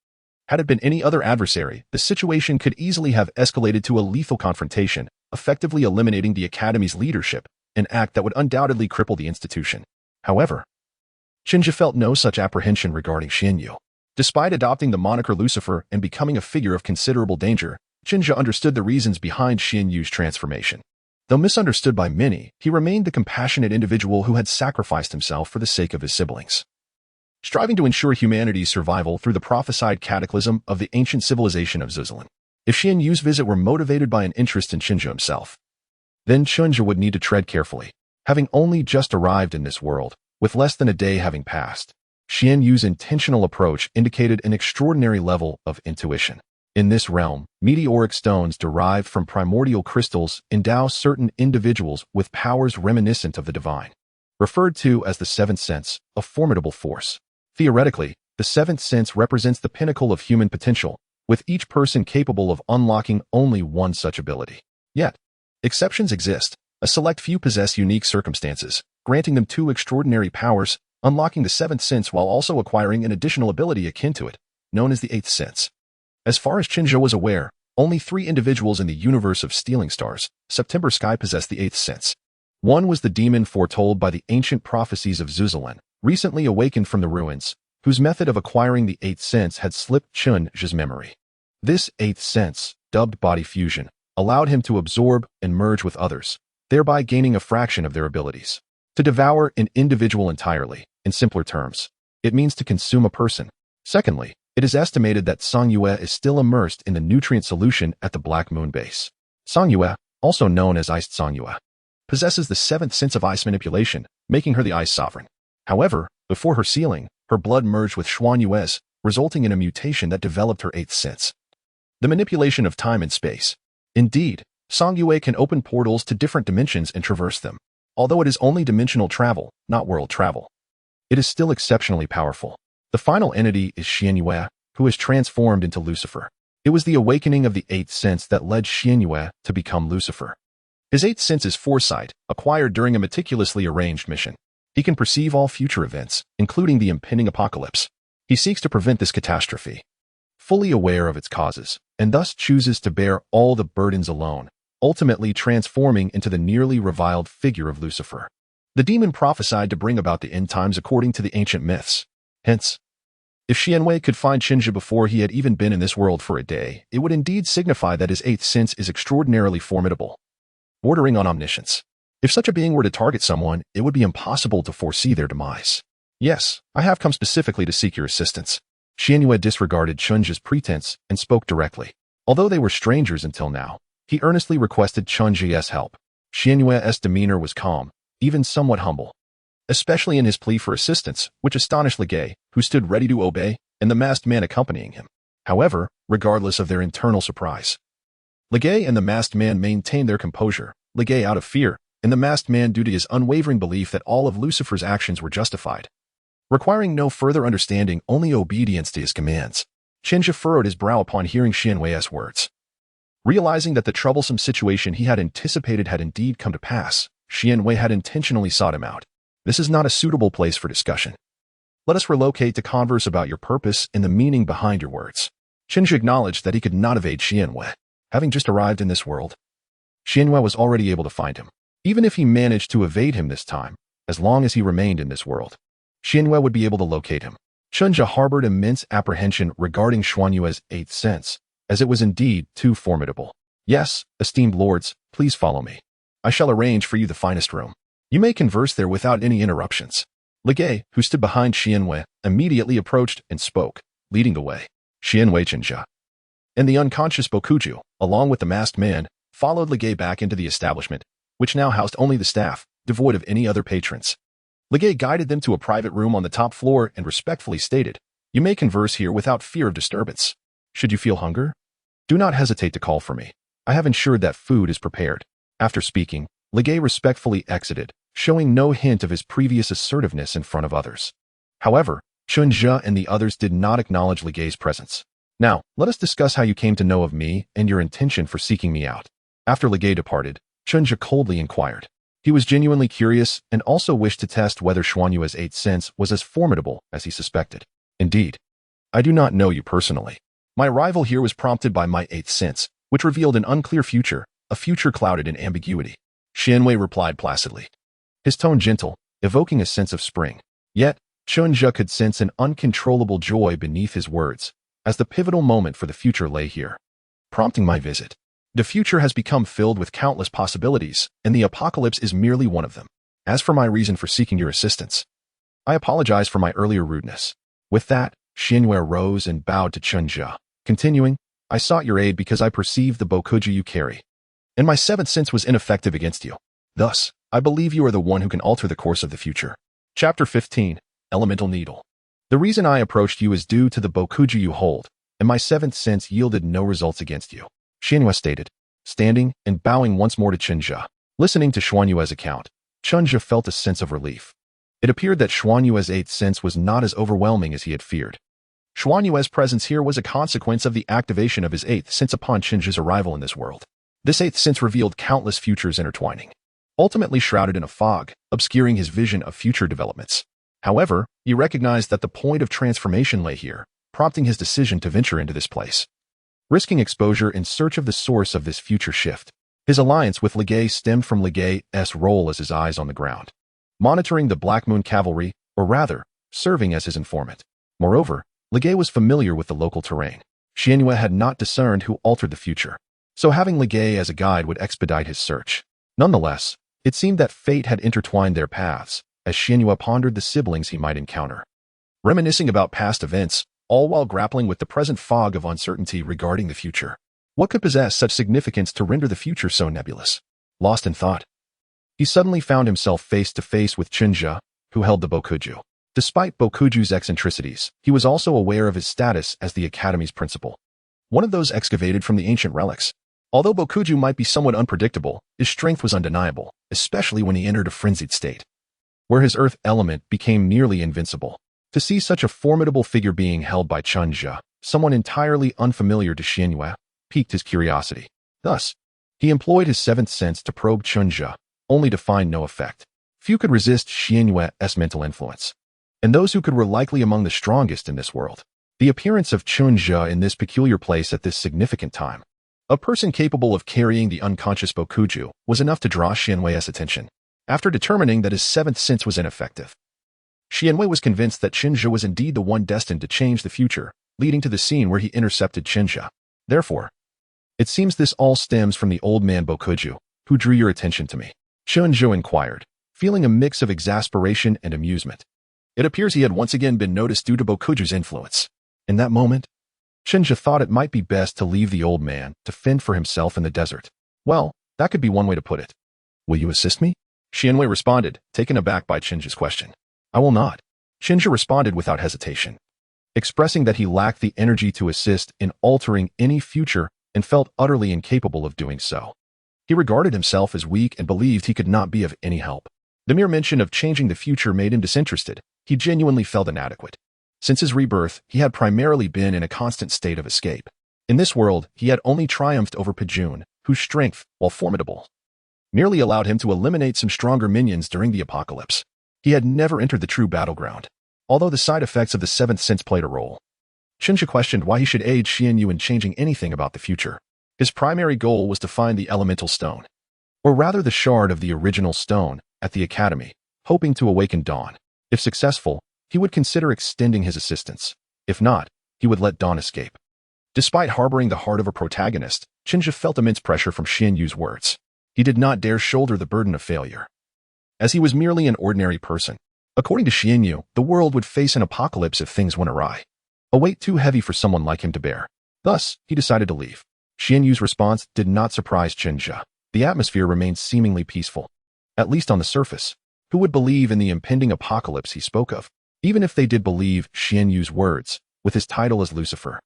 Speaker 1: Had it been any other adversary, the situation could easily have escalated to a lethal confrontation, effectively eliminating the academy's leadership, an act that would undoubtedly cripple the institution. However, Chinja felt no such apprehension regarding Xianyu. Despite adopting the moniker Lucifer and becoming a figure of considerable danger, Chinja understood the reasons behind Xianyu's transformation. Though misunderstood by many, he remained the compassionate individual who had sacrificed himself for the sake of his siblings, striving to ensure humanity's survival through the prophesied cataclysm of the ancient civilization of Zuzulin. If Xian Yu's visit were motivated by an interest in Chinja himself, then Chinja would need to tread carefully. Having only just arrived in this world, with less than a day having passed, Xian Yu's intentional approach indicated an extraordinary level of intuition. In this realm, meteoric stones derived from primordial crystals endow certain individuals with powers reminiscent of the divine, referred to as the seventh sense, a formidable force. Theoretically, the seventh sense represents the pinnacle of human potential, with each person capable of unlocking only one such ability. Yet, exceptions exist. A select few possess unique circumstances, granting them two extraordinary powers, unlocking the seventh sense while also acquiring an additional ability akin to it, known as the eighth sense. As far as Chinja was aware, only 3 individuals in the universe of Stealing Stars, September Sky possessed the eighth sense. One was the demon foretold by the ancient prophecies of Zuzalan, recently awakened from the ruins, whose method of acquiring the eighth sense had slipped Chinja's memory. This eighth sense, dubbed body fusion, allowed him to absorb and merge with others, thereby gaining a fraction of their abilities. To devour an individual entirely, in simpler terms, it means to consume a person. Secondly, it is estimated that Songyue is still immersed in the nutrient solution at the Black Moon base. Songyue, also known as Iced Songyue, possesses the seventh sense of ice manipulation, making her the Ice Sovereign. However, before her sealing, her blood merged with Xuan Yue's, resulting in a mutation that developed her eighth sense. The manipulation of time and space. Indeed, Songyue can open portals to different dimensions and traverse them. Although it is only dimensional travel, not world travel, it is still exceptionally powerful. The final entity is Xian Yue, who is transformed into Lucifer. It was the awakening of the eighth sense that led Xian Yue to become Lucifer. His eighth sense is foresight, acquired during a meticulously arranged mission. He can perceive all future events, including the impending apocalypse. He seeks to prevent this catastrophe, fully aware of its causes, and thus chooses to bear all the burdens alone, ultimately transforming into the nearly reviled figure of Lucifer. The demon prophesied to bring about the end times according to the ancient myths. Hence, if Xianwei could find Chinja before he had even been in this world for a day, it would indeed signify that his eighth sense is extraordinarily formidable, bordering on omniscience. If such a being were to target someone, it would be impossible to foresee their demise. Yes, I have come specifically to seek your assistance. Xianwei disregarded Chinja's pretense and spoke directly. Although they were strangers until now, he earnestly requested Chinja's help. Xianwei's demeanor was calm, even somewhat humble, especially in his plea for assistance, which astonished Legay, who stood ready to obey, and the masked man accompanying him. However, regardless of their internal surprise, Legay and the masked man maintained their composure, Legay out of fear, and the masked man due to his unwavering belief that all of Lucifer's actions were justified. Requiring no further understanding, only obedience to his commands, Chinja furrowed his brow upon hearing Xianwei's words. Realizing that the troublesome situation he had anticipated had indeed come to pass, Xianwei had intentionally sought him out. This is not a suitable place for discussion. Let us relocate to converse about your purpose and the meaning behind your words. Chinja acknowledged that he could not evade Xianwei. Having just arrived in this world, Xianwei was already able to find him. Even if he managed to evade him this time, as long as he remained in this world, Xianwei would be able to locate him. Chinja harbored immense apprehension regarding Xuanyue's eighth sense, as it was indeed too formidable. Yes, esteemed lords, please follow me. I shall arrange for you the finest room. You may converse there without any interruptions. Legay, who stood behind Xianwei, immediately approached and spoke, leading the way. Xianwei Chinja and the unconscious Bokuju, along with the masked man, followed Legay back into the establishment, which now housed only the staff, devoid of any other patrons. Legay guided them to a private room on the top floor and respectfully stated, "You may converse here without fear of disturbance. Should you feel hunger, do not hesitate to call for me. I have ensured that food is prepared." After speaking, Legay respectfully exited, showing no hint of his previous assertiveness in front of others. However, Chinja and the others did not acknowledge Legay's presence. Now, let us discuss how you came to know of me and your intention for seeking me out. After Legay departed, Chinja coldly inquired. He was genuinely curious and also wished to test whether Xuanyue's eighth sense was as formidable as he suspected. Indeed, I do not know you personally. My arrival here was prompted by my eighth sense, which revealed an unclear future, a future clouded in ambiguity. Xianwei replied placidly, his tone gentle, evoking a sense of spring. Yet, Chinja could sense an uncontrollable joy beneath his words, as the pivotal moment for the future lay here, prompting my visit. The future has become filled with countless possibilities, and the apocalypse is merely one of them. As for my reason for seeking your assistance, I apologize for my earlier rudeness. With that, Xianwei rose and bowed to Chinja, continuing, I sought your aid because I perceived the Bokuju you carry, and my seventh sense was ineffective against you. Thus, I believe you are the one who can alter the course of the future. Chapter 15. Elemental Needle. The reason I approached you is due to the Bokuju you hold, and my seventh sense yielded no results against you, Xianyue stated, standing and bowing once more to Chenja. Listening to Xuanyue's account, Chenja felt a sense of relief. It appeared that Xuanyue's eighth sense was not as overwhelming as he had feared. Xuanyue's presence here was a consequence of the activation of his eighth sense upon Chenja's arrival in this world. This eighth sense revealed countless futures intertwining, ultimately shrouded in a fog, obscuring his vision of future developments. However, he recognized that the point of transformation lay here, prompting his decision to venture into this place, risking exposure in search of the source of this future shift. His alliance with Legay stemmed from Legay's role as his eyes on the ground, monitoring the Black Moon cavalry, or rather, serving as his informant. Moreover, Legay was familiar with the local terrain. Xianyue had not discerned who altered the future, so having Legay as a guide would expedite his search. Nonetheless, it seemed that fate had intertwined their paths, as Xianyue pondered the siblings he might encounter, reminiscing about past events, all while grappling with the present fog of uncertainty regarding the future. What could possess such significance to render the future so nebulous? Lost in thought, he suddenly found himself face to face with Chenja, who held the Bokuju. Despite Bokuju's eccentricities, he was also aware of his status as the Academy's principal, one of those excavated from the ancient relics. Although Bokuju might be somewhat unpredictable, his strength was undeniable, especially when he entered a frenzied state, where his earth element became nearly invincible. To see such a formidable figure being held by Chenja, someone entirely unfamiliar to Xianyue, piqued his curiosity. Thus, he employed his seventh sense to probe Chenja, only to find no effect. Few could resist Xianyue's mental influence, and those who could were likely among the strongest in this world. The appearance of Chenja in this peculiar place at this significant time, a person capable of carrying the unconscious Bokuju, was enough to draw Xianyue's attention. After determining that his seventh sense was ineffective, Xianyue was convinced that Chenja was indeed the one destined to change the future, leading to the scene where he intercepted Chenja. Therefore, it seems this all stems from the old man Bokuju, who drew your attention to me, Chenja inquired, feeling a mix of exasperation and amusement. It appears he had once again been noticed due to Bokuju's influence. In that moment, Chenja thought it might be best to leave the old man to fend for himself in the desert. Well, that could be one way to put it. Will you assist me? Xianyue responded, taken aback by Chenja's question. I will not. Chenja responded without hesitation, expressing that he lacked the energy to assist in altering any future and felt utterly incapable of doing so. He regarded himself as weak and believed he could not be of any help. The mere mention of changing the future made him disinterested. He genuinely felt inadequate. Since his rebirth, he had primarily been in a constant state of escape. In this world, he had only triumphed over Pajun, whose strength, while formidable, merely allowed him to eliminate some stronger minions during the apocalypse. He had never entered the true battleground, although the side effects of the seventh sense played a role. Chenja questioned why he should aid Xianyue in changing anything about the future. His primary goal was to find the elemental stone, or rather the shard of the original stone, at the Academy, hoping to awaken Dawn. If successful, he would consider extending his assistance. If not, he would let Dawn escape. Despite harboring the heart of a protagonist, Chenja felt immense pressure from Xianyue's words. He did not dare shoulder the burden of failure, as he was merely an ordinary person. According to Xianyue, the world would face an apocalypse if things went awry, a weight too heavy for someone like him to bear. Thus, he decided to leave. Xianyue's response did not surprise Chenja. The atmosphere remained seemingly peaceful, at least on the surface. Who would believe in the impending apocalypse he spoke of? Even if they did believe Xianyue's words, with his title as Lucifer,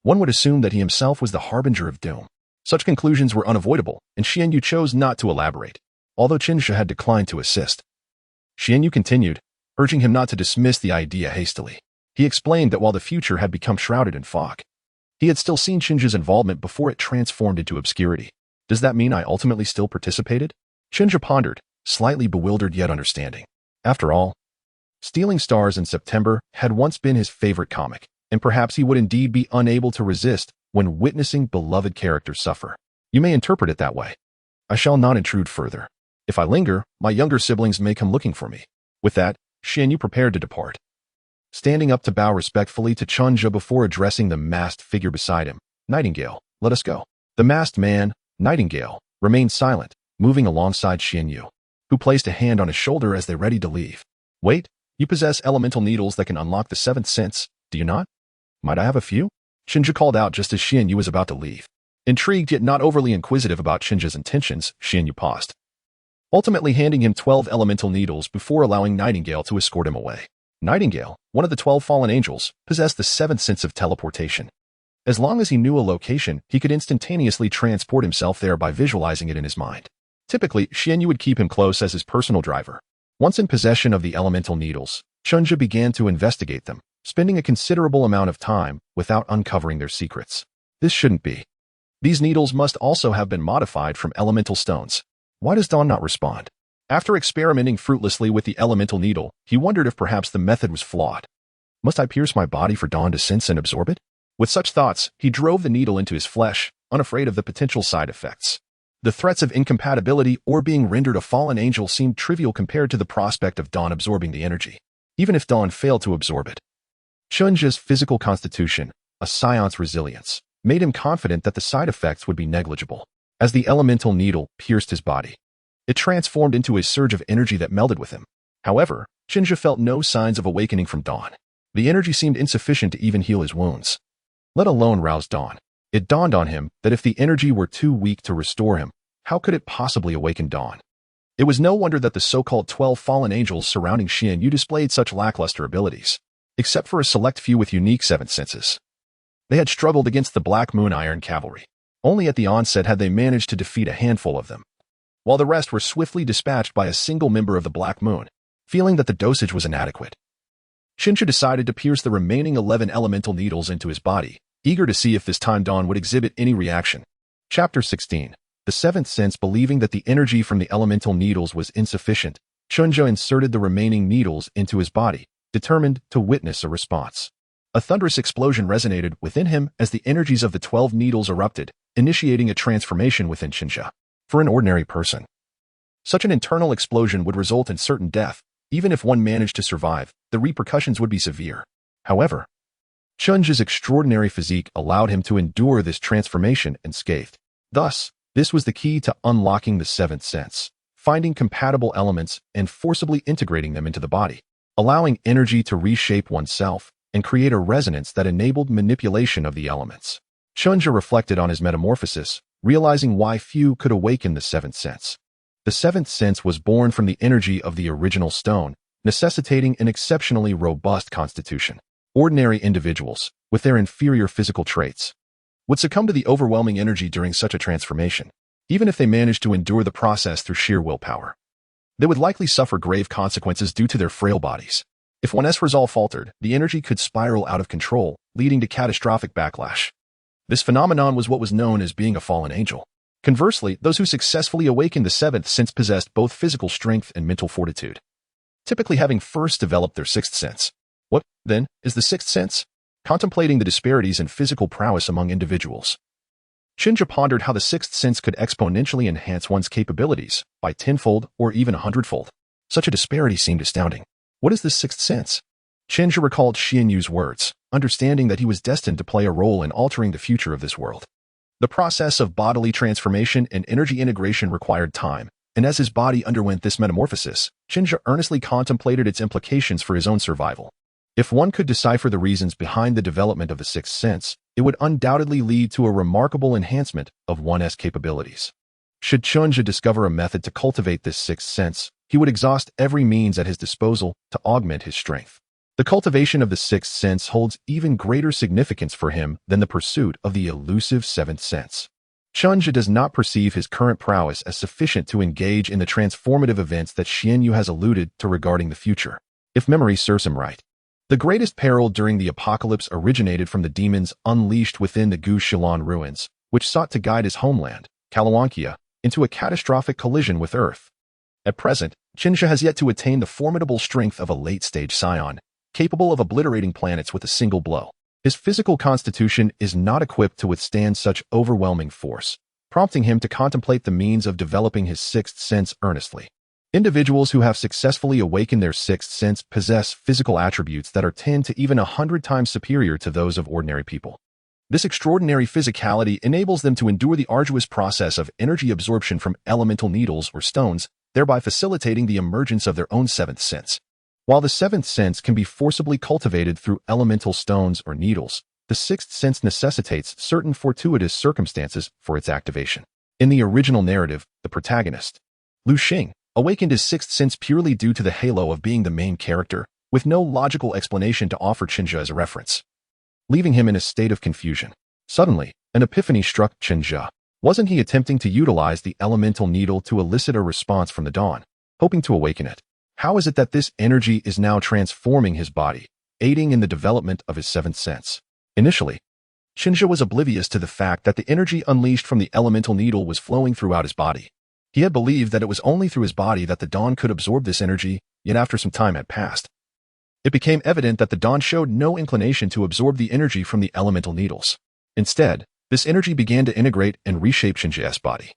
Speaker 1: one would assume that he himself was the harbinger of doom. Such conclusions were unavoidable, and Xianyue chose not to elaborate, although Chenja had declined to assist. Xianyue continued, urging him not to dismiss the idea hastily. He explained that while the future had become shrouded in fog, he had still seen Chenja's involvement before it transformed into obscurity. Does that mean I ultimately still participated? Chenja pondered, slightly bewildered yet understanding. After all, Stealing Stars in September had once been his favorite comic, and perhaps he would indeed be unable to resist when witnessing beloved characters suffer. You may interpret it that way. I shall not intrude further. If I linger, my younger siblings may come looking for me. With that, Xianyue prepared to depart, standing up to bow respectfully to Chenja before addressing the masked figure beside him. Nightingale, let us go. The masked man, Nightingale, remained silent, moving alongside Xianyue, who placed a hand on his shoulder as they readied to leave. Wait, you possess elemental needles that can unlock the seventh sense, do you not? Might I have a few? Shinja called out just as Xianyu was about to leave. Intrigued yet not overly inquisitive about Shinja's intentions, Xianyu paused, ultimately handing him 12 elemental needles before allowing Nightingale to escort him away. Nightingale, one of the 12 fallen angels, possessed the 7th sense of teleportation. As long as he knew a location, he could instantaneously transport himself there by visualizing it in his mind. Typically, Xianyu would keep him close as his personal driver. Once in possession of the elemental needles, Shinja began to investigate them, spending a considerable amount of time without uncovering their secrets. This shouldn't be. These needles must also have been modified from elemental stones. Why does Dawn not respond? After experimenting fruitlessly with the elemental needle, he wondered if perhaps the method was flawed. Must I pierce my body for Dawn to sense and absorb it? With such thoughts, he drove the needle into his flesh, unafraid of the potential side effects. The threats of incompatibility or being rendered a fallen angel seemed trivial compared to the prospect of Dawn absorbing the energy, even if Dawn failed to absorb it. Shinja's physical constitution, a Saiyan's resilience, made him confident that the side effects would be negligible. As the elemental needle pierced his body, it transformed into a surge of energy that melded with him. However, Shinja felt no signs of awakening from Dawn. The energy seemed insufficient to even heal his wounds, let alone rouse Dawn. It dawned on him that if the energy were too weak to restore him, how could it possibly awaken Dawn? It was no wonder that the so-called 12 fallen angels surrounding Xianyu displayed such lackluster abilities, except for a select few with unique 7th senses. They had struggled against the Black Moon Iron Cavalry. Only at the onset had they managed to defeat a handful of them, while the rest were swiftly dispatched by a single member of the Black Moon, feeling that the dosage was inadequate. Shinja decided to pierce the remaining 11 elemental needles into his body, eager to see if this time Dawn would exhibit any reaction. Chapter 16. The 7th sense. Believing that the energy from the elemental needles was insufficient, Shinja inserted the remaining needles into his body, determined to witness a response. A thunderous explosion resonated within him as the energies of the 12 needles erupted, initiating a transformation within Shinja. For an ordinary person, such an internal explosion would result in certain death. Even if one managed to survive, the repercussions would be severe. However, Shinja's extraordinary physique allowed him to endure this transformation unscathed. Thus, this was the key to unlocking the 7th sense, finding compatible elements and forcibly integrating them into the body, allowing energy to reshape oneself and create a resonance that enabled manipulation of the elements. Shinja reflected on his metamorphosis, realizing why few could awaken the 7th sense. The 7th sense was born from the energy of the original stone, necessitating an exceptionally robust constitution. Ordinary individuals, with their inferior physical traits, would succumb to the overwhelming energy during such a transformation, even if they managed to endure the process through sheer willpower. They would likely suffer grave consequences due to their frail bodies. If one's resolve faltered, the energy could spiral out of control, leading to catastrophic backlash. This phenomenon was what was known as being a fallen angel. Conversely, those who successfully awakened the 7th sense possessed both physical strength and mental fortitude, typically having first developed their 6th sense. What, then, is the 6th sense? Contemplating the disparities in physical prowess among individuals, Shinja pondered how the 6th sense could exponentially enhance one's capabilities by 10-fold or even 100-fold. Such a disparity seemed astounding. What is this 6th sense? Shinja recalled Xianyu's words, understanding that he was destined to play a role in altering the future of this world. The process of bodily transformation and energy integration required time, and as his body underwent this metamorphosis, Shinja earnestly contemplated its implications for his own survival. If one could decipher the reasons behind the development of the 6th sense, it would undoubtedly lead to a remarkable enhancement of one's capabilities. Should Shinja discover a method to cultivate this 6th sense, he would exhaust every means at his disposal to augment his strength. The cultivation of the 6th sense holds even greater significance for him than the pursuit of the elusive 7th sense. Shinja does not perceive his current prowess as sufficient to engage in the transformative events that Xianyu has alluded to regarding the future. If memory serves him right, the greatest peril during the apocalypse originated from the demons unleashed within the Gu-Shilan ruins, which sought to guide his homeland, Kalawankia, into a catastrophic collision with Earth. At present, Shinja has yet to attain the formidable strength of a late-stage Saiyan, capable of obliterating planets with a single blow. His physical constitution is not equipped to withstand such overwhelming force, prompting him to contemplate the means of developing his 6th sense earnestly. Individuals who have successfully awakened their 6th sense possess physical attributes that are 10 to even 100 times superior to those of ordinary people. This extraordinary physicality enables them to endure the arduous process of energy absorption from elemental needles or stones, thereby facilitating the emergence of their own 7th sense. While the 7th sense can be forcibly cultivated through elemental stones or needles, the sixth sense necessitates certain fortuitous circumstances for its activation. In the original narrative, the protagonist, Lu Xing, awakened his sixth sense purely due to the halo of being the main character, with no logical explanation to offer Chenja as a reference, leaving him in a state of confusion. Suddenly, an epiphany struck Chenja. Wasn't he attempting to utilize the elemental needle to elicit a response from the dawn, hoping to awaken it? How is it that this energy is now transforming his body, aiding in the development of his seventh sense? Initially, Chenja was oblivious to the fact that the energy unleashed from the elemental needle was flowing throughout his body. He had believed that it was only through his body that the dawn could absorb this energy, yet after some time had passed, it became evident that the dawn showed no inclination to absorb the energy from the elemental needles. Instead, this energy began to integrate and reshape Chenja's body,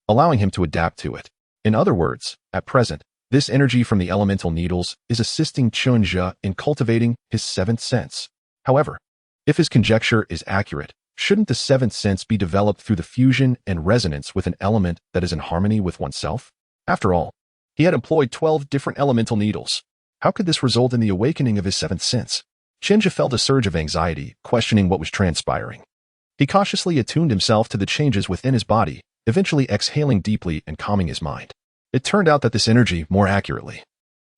Speaker 1: allowing him to adapt to it. In other words, at present, this energy from the elemental needles is assisting Chenja in cultivating his seventh sense. However, if his conjecture is accurate, shouldn't the seventh sense be developed through the fusion and resonance with an element that is in harmony with oneself? After all, he had employed 12 different elemental needles. How could this result in the awakening of his seventh sense? Chenja felt a surge of anxiety, questioning what was transpiring. He cautiously attuned himself to the changes within his body, eventually exhaling deeply and calming his mind. It turned out that this energy, more accurately,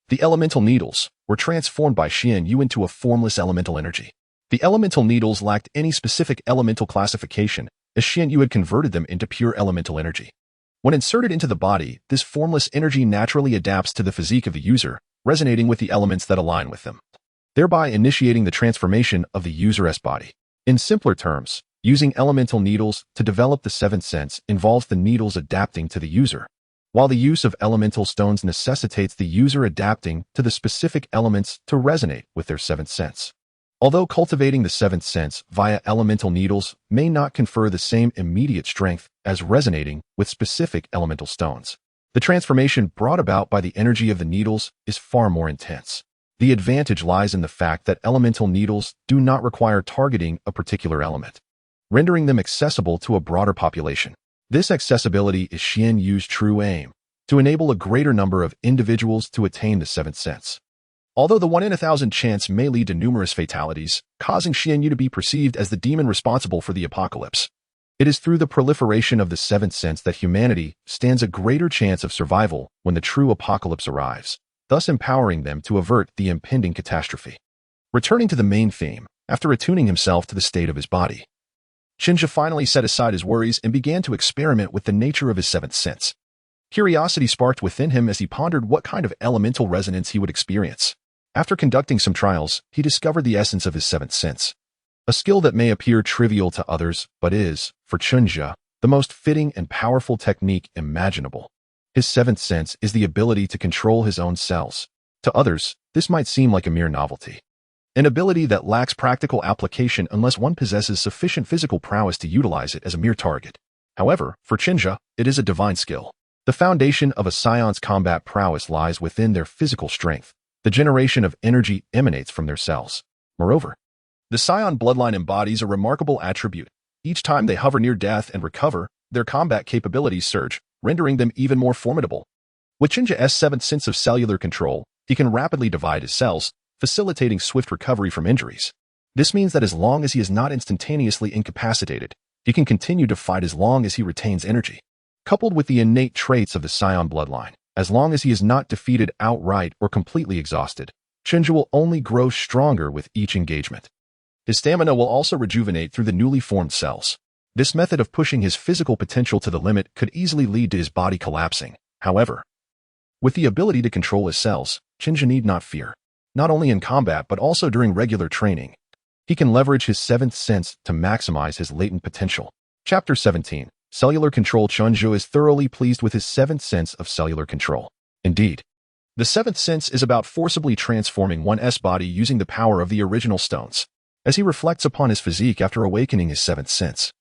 Speaker 1: the elemental needles, were transformed by Xian Yu into a formless elemental energy. The elemental needles lacked any specific elemental classification, as Xian Yu had converted them into pure elemental energy. When inserted into the body, this formless energy naturally adapts to the physique of the user, resonating with the elements that align with them, thereby initiating the transformation of the user's body. In simpler terms, using elemental needles to develop the seventh sense involves the needles adapting to the user, while the use of elemental stones necessitates the user adapting to the specific elements to resonate with their seventh sense. Although cultivating the seventh sense via elemental needles may not confer the same immediate strength as resonating with specific elemental stones, the transformation brought about by the energy of the needles is far more intense. The advantage lies in the fact that elemental needles do not require targeting a particular element, rendering them accessible to a broader population. This accessibility is Xian Yu's true aim, to enable a greater number of individuals to attain the seventh sense. Although the 1 in 1,000 chance may lead to numerous fatalities, causing Xian Yu to be perceived as the demon responsible for the apocalypse, it is through the proliferation of the seventh sense that humanity stands a greater chance of survival when the true apocalypse arrives, thus empowering them to avert the impending catastrophe. Returning to the main theme, after attuning himself to the state of his body, Chenja finally set aside his worries and began to experiment with the nature of his seventh sense. Curiosity sparked within him as he pondered what kind of elemental resonance he would experience. After conducting some trials, he discovered the essence of his seventh sense, a skill that may appear trivial to others, but is, for Chenja, the most fitting and powerful technique imaginable. His seventh sense is the ability to control his own cells. To others, this might seem like a mere novelty, an ability that lacks practical application unless one possesses sufficient physical prowess to utilize it as a mere target. However, for Chenja, it is a divine skill. The foundation of a Saiyans' combat prowess lies within their physical strength. The generation of energy emanates from their cells. Moreover, the Saiyan bloodline embodies a remarkable attribute. Each time they hover near death and recover, their combat capabilities surge, rendering them even more formidable. With Chenja's seventh sense of cellular control, he can rapidly divide his cells, facilitating swift recovery from injuries. This means that as long as he is not instantaneously incapacitated, he can continue to fight as long as he retains energy. Coupled with the innate traits of the Saiyan bloodline, as long as he is not defeated outright or completely exhausted, Chenja will only grow stronger with each engagement. His stamina will also rejuvenate through the newly formed cells. This method of pushing his physical potential to the limit could easily lead to his body collapsing. However, with the ability to control his cells, Chenja need not fear. Not only in combat but also during regular training, he can leverage his seventh sense to maximize his latent potential. Chapter 17. Cellular Control. Chenja is thoroughly pleased with his seventh sense of cellular control. Indeed, the seventh sense is about forcibly transforming one's body using the power of the original stones. As he reflects upon his physique after awakening his seventh sense,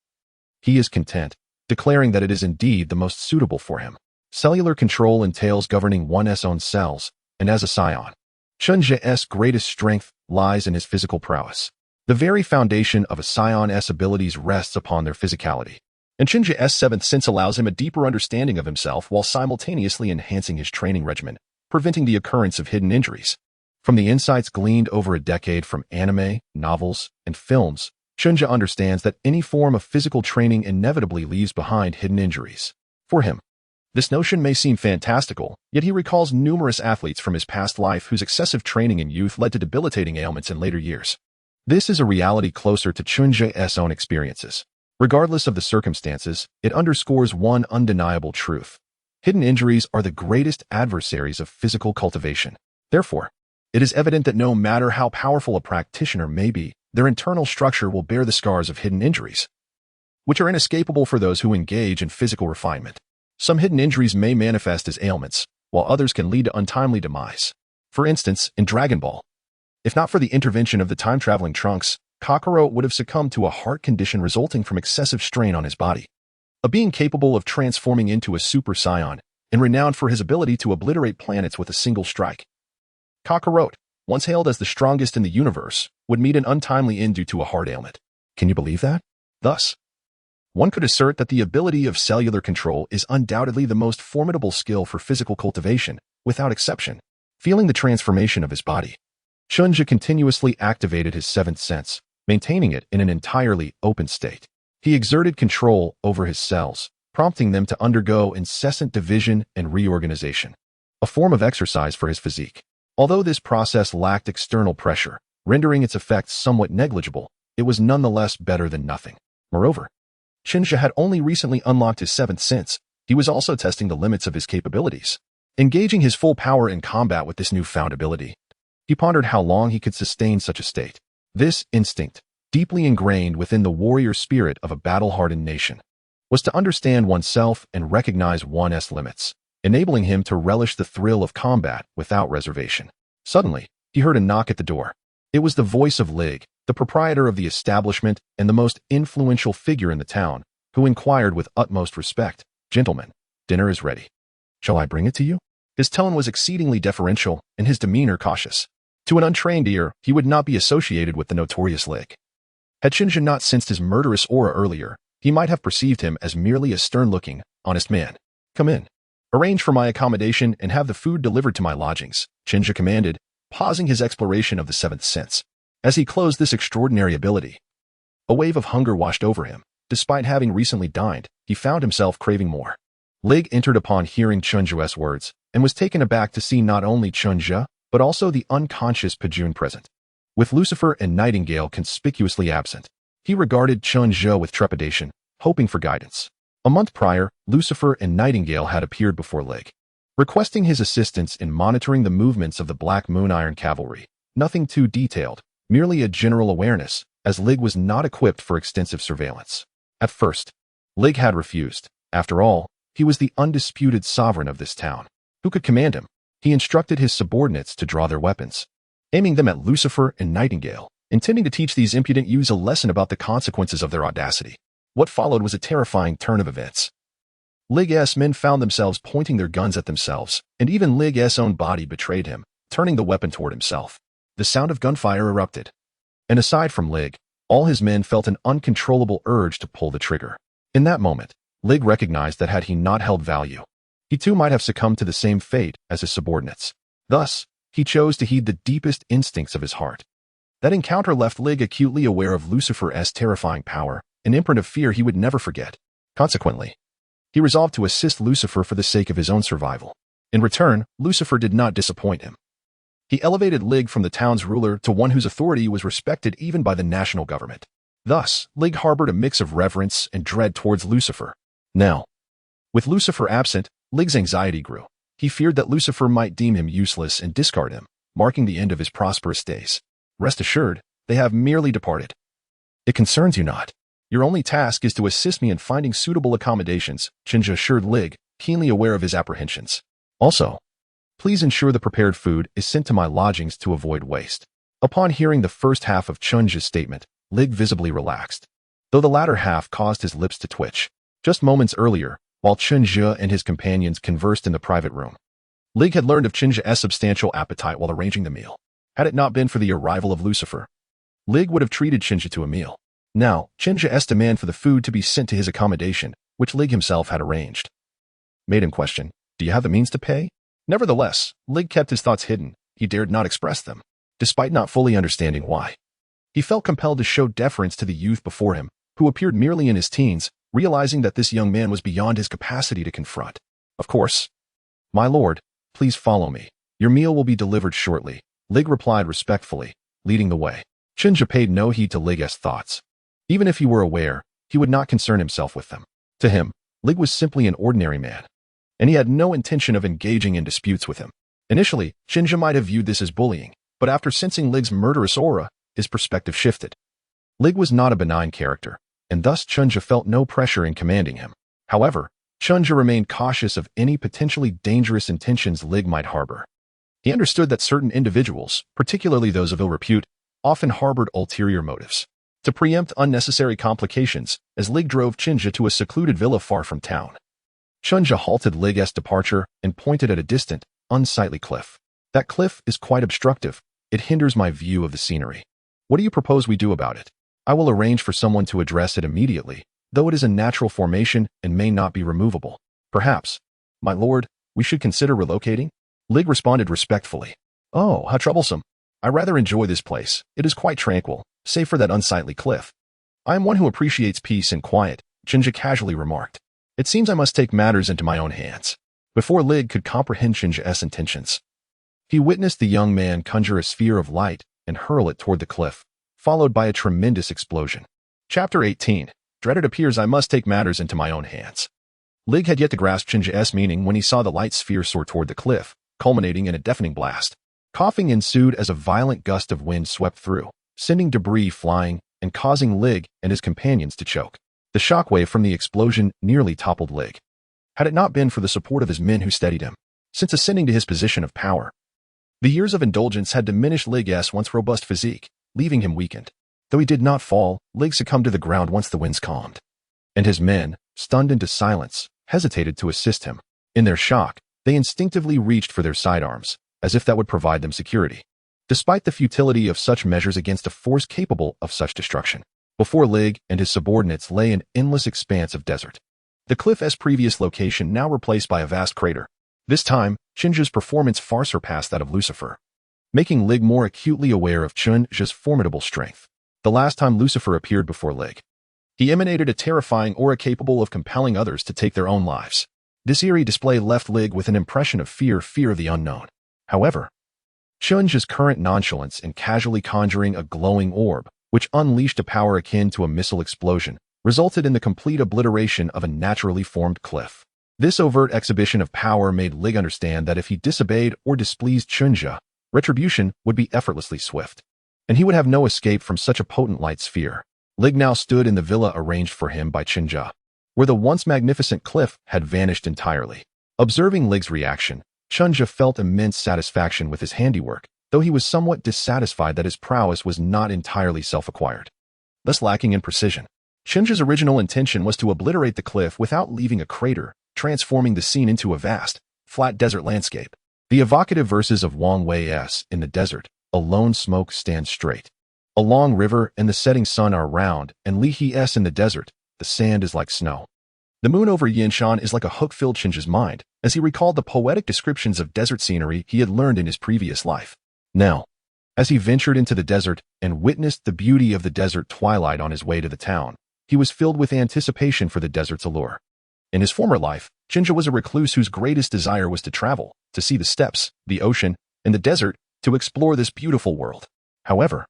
Speaker 1: he is content, declaring that it is indeed the most suitable for him. Cellular control entails governing one's own cells, and as a Saiyan, Chenja's greatest strength lies in his physical prowess. The very foundation of a Saiyon's abilities rests upon their physicality, and Chenja's seventh sense allows him a deeper understanding of himself while simultaneously enhancing his training regimen, preventing the occurrence of hidden injuries. From the insights gleaned over a decade from anime, novels, and films, Chunja understands that any form of physical training inevitably leaves behind hidden injuries. For him, this notion may seem fantastical, yet he recalls numerous athletes from his past life whose excessive training in youth led to debilitating ailments in later years. This is a reality closer to Chunja's own experiences. Regardless of the circumstances, it underscores one undeniable truth. Hidden injuries are the greatest adversaries of physical cultivation. Therefore, it is evident that no matter how powerful a practitioner may be, their internal structure will bear the scars of hidden injuries, which are inescapable for those who engage in physical refinement. Some hidden injuries may manifest as ailments, while others can lead to untimely demise. For instance, in Dragon Ball, if not for the intervention of the time-traveling Trunks, Kakarot would have succumbed to a heart condition resulting from excessive strain on his body. A being capable of transforming into a Super Saiyan and renowned for his ability to obliterate planets with a single strike. Kakarot, once hailed as the strongest in the universe, would meet an untimely end due to a heart ailment. Can you believe that? Thus, one could assert that the ability of cellular control is undoubtedly the most formidable skill for physical cultivation, without exception. Feeling the transformation of his body, Chunja continuously activated his seventh sense, maintaining it in an entirely open state. He exerted control over his cells, prompting them to undergo incessant division and reorganization, a form of exercise for his physique. Although this process lacked external pressure, rendering its effects somewhat negligible, it was nonetheless better than nothing. Moreover, Chunja had only recently unlocked his seventh sense. He was also testing the limits of his capabilities. Engaging his full power in combat with this newfound ability, he pondered how long he could sustain such a state. This instinct, deeply ingrained within the warrior spirit of a battle-hardened nation, was to understand oneself and recognize one's limits, enabling him to relish the thrill of combat without reservation. Suddenly, he heard a knock at the door. It was the voice of Lig, the proprietor of the establishment and the most influential figure in the town, who inquired with utmost respect, "Gentlemen, dinner is ready. Shall I bring it to you?" His tone was exceedingly deferential and his demeanor cautious. To an untrained ear, he would not be associated with the notorious Lig. Had Shinja not sensed his murderous aura earlier, he might have perceived him as merely a stern-looking, honest man. "Come in. Arrange for my accommodation and have the food delivered to my lodgings," Shinja commanded, pausing his exploration of the seventh sense. As he closed this extraordinary ability, a wave of hunger washed over him. Despite having recently dined, he found himself craving more. Lig entered upon hearing Chunja's words and was taken aback to see not only Chunja, but also the unconscious Pajun present. With Lucifer and Nightingale conspicuously absent, he regarded Chunja with trepidation, hoping for guidance. A month prior, Lucifer and Nightingale had appeared before Lig, requesting his assistance in monitoring the movements of the Black Moon Iron Cavalry. Nothing too detailed, merely a general awareness, as Lig was not equipped for extensive surveillance. At first, Lig had refused. After all, he was the undisputed sovereign of this town. Who could command him? He instructed his subordinates to draw their weapons, aiming them at Lucifer and Nightingale, intending to teach these impudent youths a lesson about the consequences of their audacity. What followed was a terrifying turn of events. Lig's men found themselves pointing their guns at themselves, and even Lig's own body betrayed him, turning the weapon toward himself. The sound of gunfire erupted, and aside from Lig, all his men felt an uncontrollable urge to pull the trigger. In that moment, Lig recognized that had he not held value, he too might have succumbed to the same fate as his subordinates. Thus, he chose to heed the deepest instincts of his heart. That encounter left Lig acutely aware of Lucifer's terrifying power, an imprint of fear he would never forget. Consequently, he resolved to assist Lucifer for the sake of his own survival. In return, Lucifer did not disappoint him. He elevated Lig from the town's ruler to one whose authority was respected even by the national government. Thus, Lig harbored a mix of reverence and dread towards Lucifer. Now, with Lucifer absent, Lig's anxiety grew. He feared that Lucifer might deem him useless and discard him, marking the end of his prosperous days. Rest assured, they have merely departed. It concerns you not. Your only task is to assist me in finding suitable accommodations, Shinja assured Lig, keenly aware of his apprehensions. Also, please ensure the prepared food is sent to my lodgings to avoid waste. Upon hearing the first half of Chunja's statement, Lig visibly relaxed, though the latter half caused his lips to twitch. Just moments earlier, while Chunja and his companions conversed in the private room, Lig had learned of Chunja's substantial appetite while arranging the meal. Had it not been for the arrival of Lucifer, Lig would have treated Chunja to a meal. Now, Chunja's demand for the food to be sent to his accommodation, which Lig himself had arranged, made him question, "Do you have the means to pay?" Nevertheless, Lig kept his thoughts hidden. He dared not express them, despite not fully understanding why. He felt compelled to show deference to the youth before him, who appeared merely in his teens, realizing that this young man was beyond his capacity to confront. Of course. My lord, please follow me. Your meal will be delivered shortly, Lig replied respectfully, leading the way. Chinja paid no heed to Lig's thoughts. Even if he were aware, he would not concern himself with them. To him, Lig was simply an ordinary man, and he had no intention of engaging in disputes with him. Initially, Chinja might have viewed this as bullying, but after sensing Lig's murderous aura, his perspective shifted. Lig was not a benign character, and thus Chinja felt no pressure in commanding him. However, Chinja remained cautious of any potentially dangerous intentions Lig might harbor. He understood that certain individuals, particularly those of ill repute, often harbored ulterior motives. To preempt unnecessary complications, as Lig drove Chinja to a secluded villa far from town. Chinja halted Lig's departure and pointed at a distant, unsightly cliff. That cliff is quite obstructive. It hinders my view of the scenery. What do you propose we do about it? I will arrange for someone to address it immediately, though it is a natural formation and may not be removable. Perhaps, my lord, we should consider relocating? Lig responded respectfully. Oh, how troublesome. I rather enjoy this place. It is quite tranquil, save for that unsightly cliff. I am one who appreciates peace and quiet, Chinja casually remarked. It seems I must take matters into my own hands. Before Lig could comprehend Chinja's intentions, he witnessed the young man conjure a sphere of light and hurl it toward the cliff, followed by a tremendous explosion. Chapter 18. Dreaded appears I must take matters into my own hands. Lig had yet to grasp Chinja's meaning when he saw the light sphere soar toward the cliff, culminating in a deafening blast. Coughing ensued as a violent gust of wind swept through, sending debris flying and causing Lig and his companions to choke. The shockwave from the explosion nearly toppled Lig, had it not been for the support of his men who steadied him. Since ascending to his position of power, the years of indulgence had diminished Lig's once robust physique, leaving him weakened. Though he did not fall, Lig succumbed to the ground once the winds calmed, and his men, stunned into silence, hesitated to assist him. In their shock, they instinctively reached for their sidearms, as if that would provide them security. Despite the futility of such measures against a force capable of such destruction, before Lig and his subordinates lay an endless expanse of desert. The cliff's previous location now replaced by a vast crater. This time, Chinja's performance far surpassed that of Lucifer, making Lig more acutely aware of Chinja's formidable strength. The last time Lucifer appeared before Lig, he emanated a terrifying aura capable of compelling others to take their own lives. This eerie display left Lig with an impression of fear of the unknown. However, Chinja's current nonchalance in casually conjuring a glowing orb, which unleashed a power akin to a missile explosion, resulted in the complete obliteration of a naturally formed cliff. This overt exhibition of power made Lig understand that if he disobeyed or displeased Chinja, retribution would be effortlessly swift, and he would have no escape from such a potent light sphere. Lig now stood in the villa arranged for him by Chinja, where the once magnificent cliff had vanished entirely. Observing Lig's reaction, Chinja felt immense satisfaction with his handiwork, though he was somewhat dissatisfied that his prowess was not entirely self-acquired, thus lacking in precision. Chinja's original intention was to obliterate the cliff without leaving a crater, transforming the scene into a vast, flat desert landscape. The evocative verses of Wang Wei's "In the desert, a lone smoke stands straight. A long river and the setting sun are round, and Li He's "In the desert, the sand is like snow." The moon over Yinshan is like a hook filled Chinja's mind, as he recalled the poetic descriptions of desert scenery he had learned in his previous life. Now, as he ventured into the desert and witnessed the beauty of the desert twilight on his way to the town, he was filled with anticipation for the desert's allure. In his former life, Chinja was a recluse whose greatest desire was to travel, to see the steppes, the ocean, and the desert, to explore this beautiful world. However,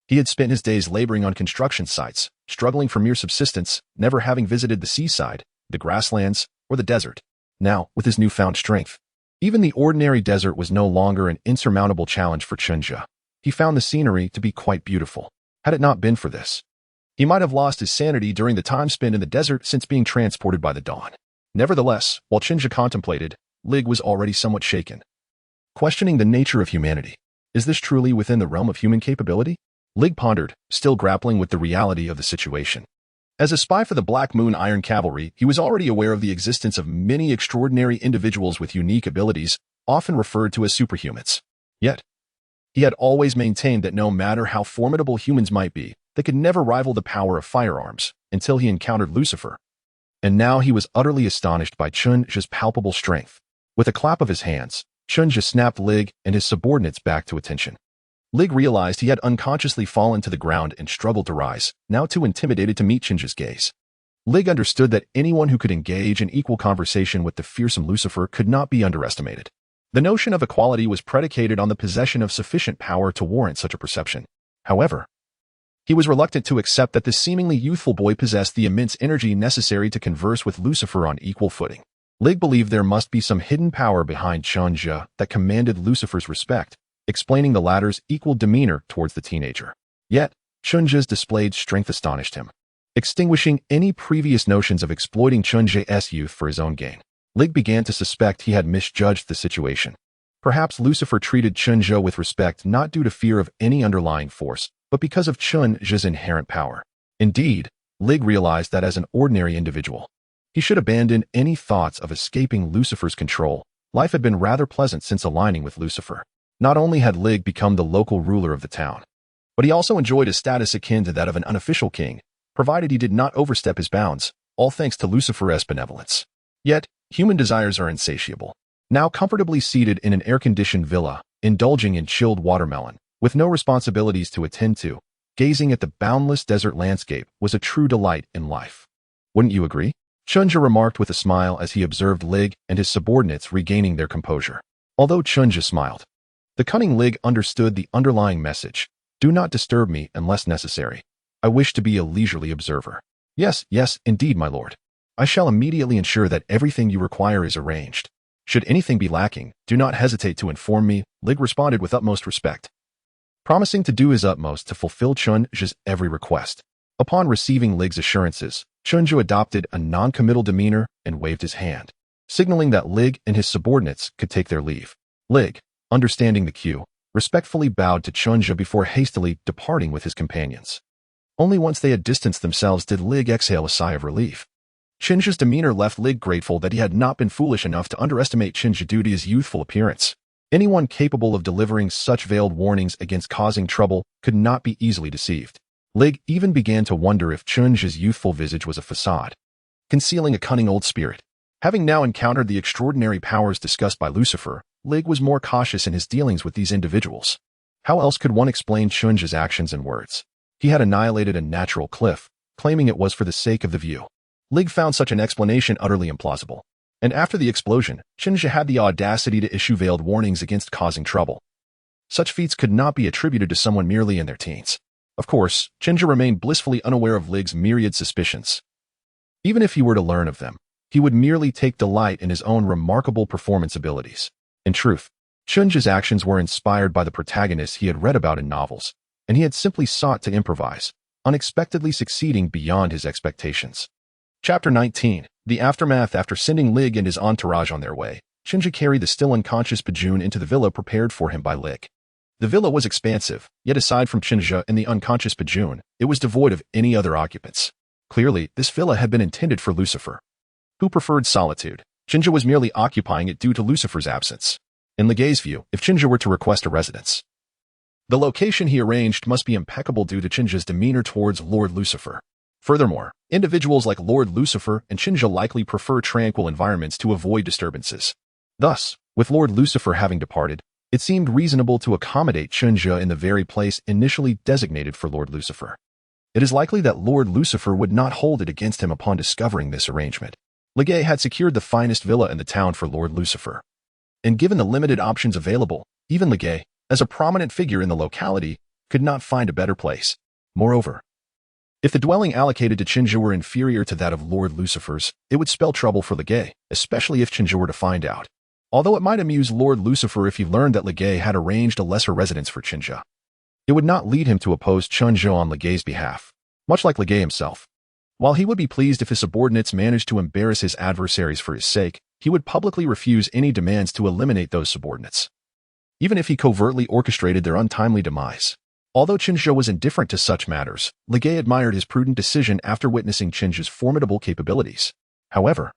Speaker 1: he had spent his days laboring on construction sites, struggling for mere subsistence, never having visited the seaside, the grasslands, or the desert. Now, with his newfound strength, even the ordinary desert was no longer an insurmountable challenge for Chinja. He found the scenery to be quite beautiful. Had it not been for this, he might have lost his sanity during the time spent in the desert since being transported by the dawn. Nevertheless, while Chinja contemplated, Lig was already somewhat shaken, questioning the nature of humanity. Is this truly within the realm of human capability? Lig pondered, still grappling with the reality of the situation. As a spy for the Black Moon Iron Cavalry, he was already aware of the existence of many extraordinary individuals with unique abilities, often referred to as superhumans. Yet, he had always maintained that no matter how formidable humans might be, they could never rival the power of firearms, until he encountered Lucifer. And now he was utterly astonished by Chinja's palpable strength. With a clap of his hands, Chinja snapped Lig and his subordinates back to attention. Lig realized he had unconsciously fallen to the ground and struggled to rise, now too intimidated to meet Chinja's gaze. Lig understood that anyone who could engage in equal conversation with the fearsome Lucifer could not be underestimated. The notion of equality was predicated on the possession of sufficient power to warrant such a perception. However, he was reluctant to accept that this seemingly youthful boy possessed the immense energy necessary to converse with Lucifer on equal footing. Lig believed there must be some hidden power behind Chunja that commanded Lucifer's respect, explaining the latter's equal demeanor towards the teenager. Yet, Chunja's displayed strength astonished him, extinguishing any previous notions of exploiting Chunja's youth for his own gain. Lig began to suspect he had misjudged the situation. Perhaps Lucifer treated Chunja with respect not due to fear of any underlying force, but because of Chunja's inherent power. Indeed, Lig realized that as an ordinary individual, he should abandon any thoughts of escaping Lucifer's control. Life had been rather pleasant since aligning with Lucifer. Not only had Lig become the local ruler of the town, but he also enjoyed a status akin to that of an unofficial king, provided he did not overstep his bounds, all thanks to Lucifer's benevolence. Yet, human desires are insatiable. Now comfortably seated in an air-conditioned villa, indulging in chilled watermelon, with no responsibilities to attend to, gazing at the boundless desert landscape was a true delight in life. Wouldn't you agree? Chunja remarked with a smile as he observed Lig and his subordinates regaining their composure. Although Chunja smiled, the cunning Lig understood the underlying message. Do not disturb me unless necessary. I wish to be a leisurely observer. Yes, indeed, my lord. I shall immediately ensure that everything you require is arranged. Should anything be lacking, do not hesitate to inform me, Lig responded with utmost respect, promising to do his utmost to fulfill Chunja's every request. Upon receiving Lig's assurances, Chunja adopted a non-committal demeanor and waved his hand, signaling that Lig and his subordinates could take their leave. Lig, understanding the cue, respectfully bowed to Chunja before hastily departing with his companions. Only once they had distanced themselves did Lig exhale a sigh of relief. Chunja's demeanor left Lig grateful that he had not been foolish enough to underestimate Chunja due to his youthful appearance. Anyone capable of delivering such veiled warnings against causing trouble could not be easily deceived. Lig even began to wonder if Chunja's youthful visage was a facade, concealing a cunning old spirit. Having now encountered the extraordinary powers discussed by Lucifer, Lig was more cautious in his dealings with these individuals. How else could one explain Chunja's actions and words? He had annihilated a natural cliff, claiming it was for the sake of the view. Lig found such an explanation utterly implausible. And after the explosion, Chunja had the audacity to issue veiled warnings against causing trouble. Such feats could not be attributed to someone merely in their teens. Of course, Chunja remained blissfully unaware of Lig's myriad suspicions. Even if he were to learn of them, he would merely take delight in his own remarkable performance abilities. In truth, Chunja's actions were inspired by the protagonists he had read about in novels, and he had simply sought to improvise, unexpectedly succeeding beyond his expectations. Chapter 19. The aftermath. After sending Lig and his entourage on their way, Chunja carried the still unconscious Pajun into the villa prepared for him by Lig. The villa was expansive, yet aside from Chunja and the unconscious Pajun, it was devoid of any other occupants. Clearly, this villa had been intended for Lucifer, who preferred solitude. Chunja was merely occupying it due to Lucifer's absence. In Lig's view, if Chunja were to request a residence, the location he arranged must be impeccable due to Chunja's demeanor towards Lord Lucifer. Furthermore, individuals like Lord Lucifer and Chunja likely prefer tranquil environments to avoid disturbances. Thus, with Lord Lucifer having departed, it seemed reasonable to accommodate Chunja in the very place initially designated for Lord Lucifer. It is likely that Lord Lucifer would not hold it against him upon discovering this arrangement. Lig had secured the finest villa in the town for Lord Lucifer. And given the limited options available, even Lig, as a prominent figure in the locality, could not find a better place. Moreover, if the dwelling allocated to Chunja were inferior to that of Lord Lucifer's, it would spell trouble for Lig, especially if Chunja were to find out. Although it might amuse Lord Lucifer if he learned that Lig had arranged a lesser residence for Chunja, it would not lead him to oppose Chunja on Lig's behalf, much like Lig himself. While he would be pleased if his subordinates managed to embarrass his adversaries for his sake, he would publicly refuse any demands to eliminate those subordinates, even if he covertly orchestrated their untimely demise. Although Chunja was indifferent to such matters, Lig admired his prudent decision after witnessing Chunja's formidable capabilities. However,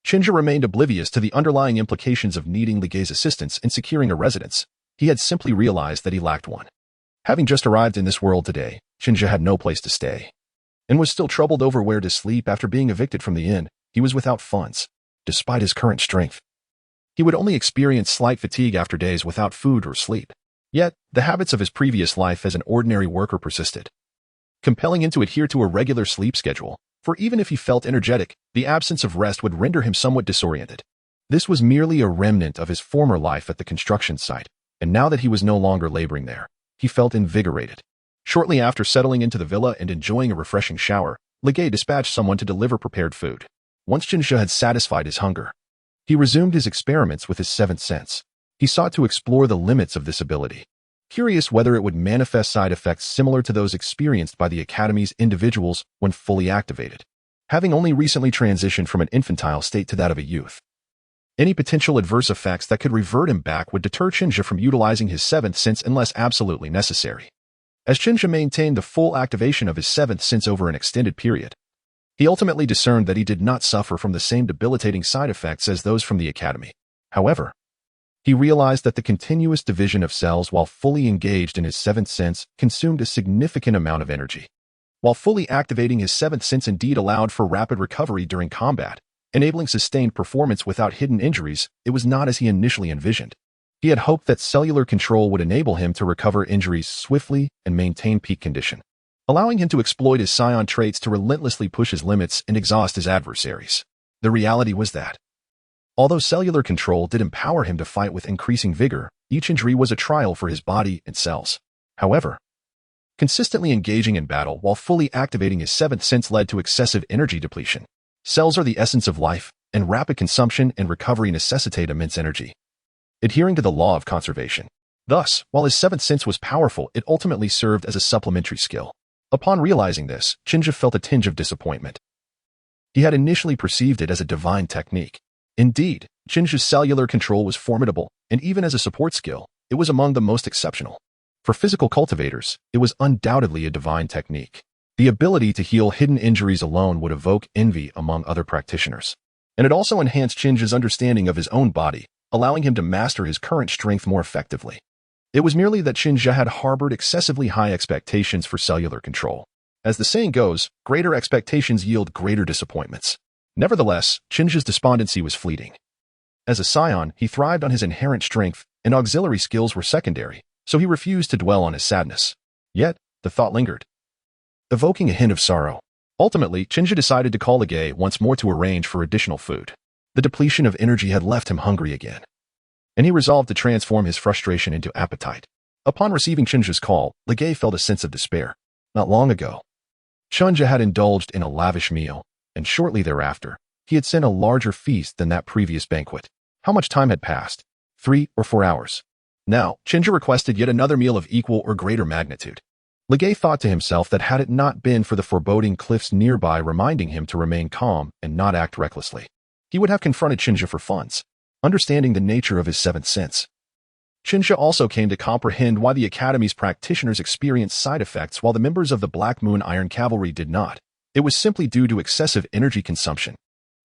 Speaker 1: Chunja remained oblivious to the underlying implications of needing Lig's assistance in securing a residence. He had simply realized that he lacked one. Having just arrived in this world today, Chunja had no place to stay, and was still troubled over where to sleep after being evicted from the inn. He was without funds, despite his current strength. He would only experience slight fatigue after days without food or sleep. Yet, the habits of his previous life as an ordinary worker persisted, compelling him to adhere to a regular sleep schedule, for even if he felt energetic, the absence of rest would render him somewhat disoriented. This was merely a remnant of his former life at the construction site, and now that he was no longer laboring there, he felt invigorated. Shortly after settling into the villa and enjoying a refreshing shower, Legay dispatched someone to deliver prepared food. Once Jinja had satisfied his hunger, he resumed his experiments with his seventh sense. He sought to explore the limits of this ability, curious whether it would manifest side effects similar to those experienced by the Academy's individuals when fully activated. Having only recently transitioned from an infantile state to that of a youth, any potential adverse effects that could revert him back would deter Jinja from utilizing his seventh sense unless absolutely necessary. As Jinja maintained the full activation of his seventh sense over an extended period, he ultimately discerned that he did not suffer from the same debilitating side effects as those from the Academy. However, he realized that the continuous division of cells while fully engaged in his seventh sense consumed a significant amount of energy. While fully activating his seventh sense indeed allowed for rapid recovery during combat, enabling sustained performance without hidden injuries, it was not as he initially envisioned. He had hoped that cellular control would enable him to recover injuries swiftly and maintain peak condition, allowing him to exploit his Saiyan traits to relentlessly push his limits and exhaust his adversaries. The reality was that, although cellular control did empower him to fight with increasing vigor, each injury was a trial for his body and cells. However, consistently engaging in battle while fully activating his seventh sense led to excessive energy depletion. Cells are the essence of life, and rapid consumption and recovery necessitate immense energy, adhering to the law of conservation. Thus, while his seventh sense was powerful, it ultimately served as a supplementary skill. Upon realizing this, Jinja felt a tinge of disappointment. He had initially perceived it as a divine technique. Indeed, Jinja's cellular control was formidable, and even as a support skill, it was among the most exceptional. For physical cultivators, it was undoubtedly a divine technique. The ability to heal hidden injuries alone would evoke envy among other practitioners. And it also enhanced Jinja's understanding of his own body, allowing him to master his current strength more effectively. It was merely that Jinja had harbored excessively high expectations for cellular control. As the saying goes, greater expectations yield greater disappointments. Nevertheless, Jinja's despondency was fleeting. As a Saiyan, he thrived on his inherent strength, and auxiliary skills were secondary, so he refused to dwell on his sadness. Yet, the thought lingered, evoking a hint of sorrow. Ultimately, Jinja decided to call Legay once more to arrange for additional food. The depletion of energy had left him hungry again, and he resolved to transform his frustration into appetite. Upon receiving Jinja's call, Legay felt a sense of despair. Not long ago, Jinja had indulged in a lavish meal, and shortly thereafter, he had sent a larger feast than that previous banquet. How much time had passed? 3 or 4 hours. Now, Jinja requested yet another meal of equal or greater magnitude. Legay thought to himself that had it not been for the foreboding cliffs nearby reminding him to remain calm and not act recklessly, he would have confronted Jinja for funds, understanding the nature of his seventh sense. Jinja also came to comprehend why the Academy's practitioners experienced side effects while the members of the Black Moon Iron Cavalry did not. It was simply due to excessive energy consumption.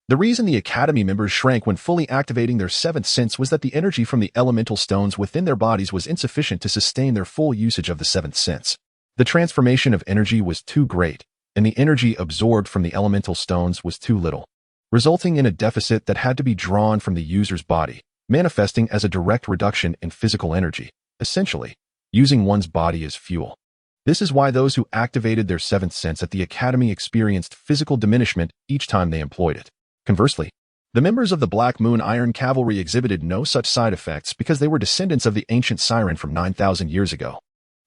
Speaker 1: The reason the Academy members shrank when fully activating their seventh sense was that the energy from the elemental stones within their bodies was insufficient to sustain their full usage of the seventh sense. The transformation of energy was too great, and the energy absorbed from the elemental stones was too little, resulting in a deficit that had to be drawn from the user's body, manifesting as a direct reduction in physical energy, essentially, using one's body as fuel. This is why those who activated their seventh sense at the Academy experienced physical diminishment each time they employed it. Conversely, the members of the Black Moon Iron Cavalry exhibited no such side effects because they were descendants of the ancient Siren from 9,000 years ago.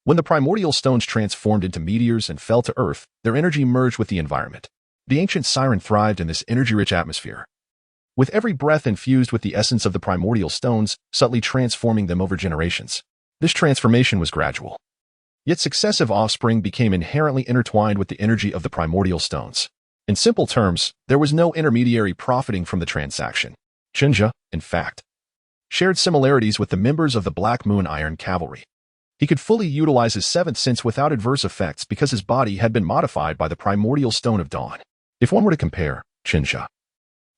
Speaker 1: When the primordial stones transformed into meteors and fell to Earth, their energy merged with the environment. The ancient Siren thrived in this energy-rich atmosphere, with every breath infused with the essence of the primordial stones, subtly transforming them over generations. This transformation was gradual, yet successive offspring became inherently intertwined with the energy of the primordial stones. In simple terms, there was no intermediary profiting from the transaction. Jinja, in fact, shared similarities with the members of the Black Moon Iron Cavalry. He could fully utilize his seventh sense without adverse effects because his body had been modified by the primordial stone of dawn. If one were to compare Jinja,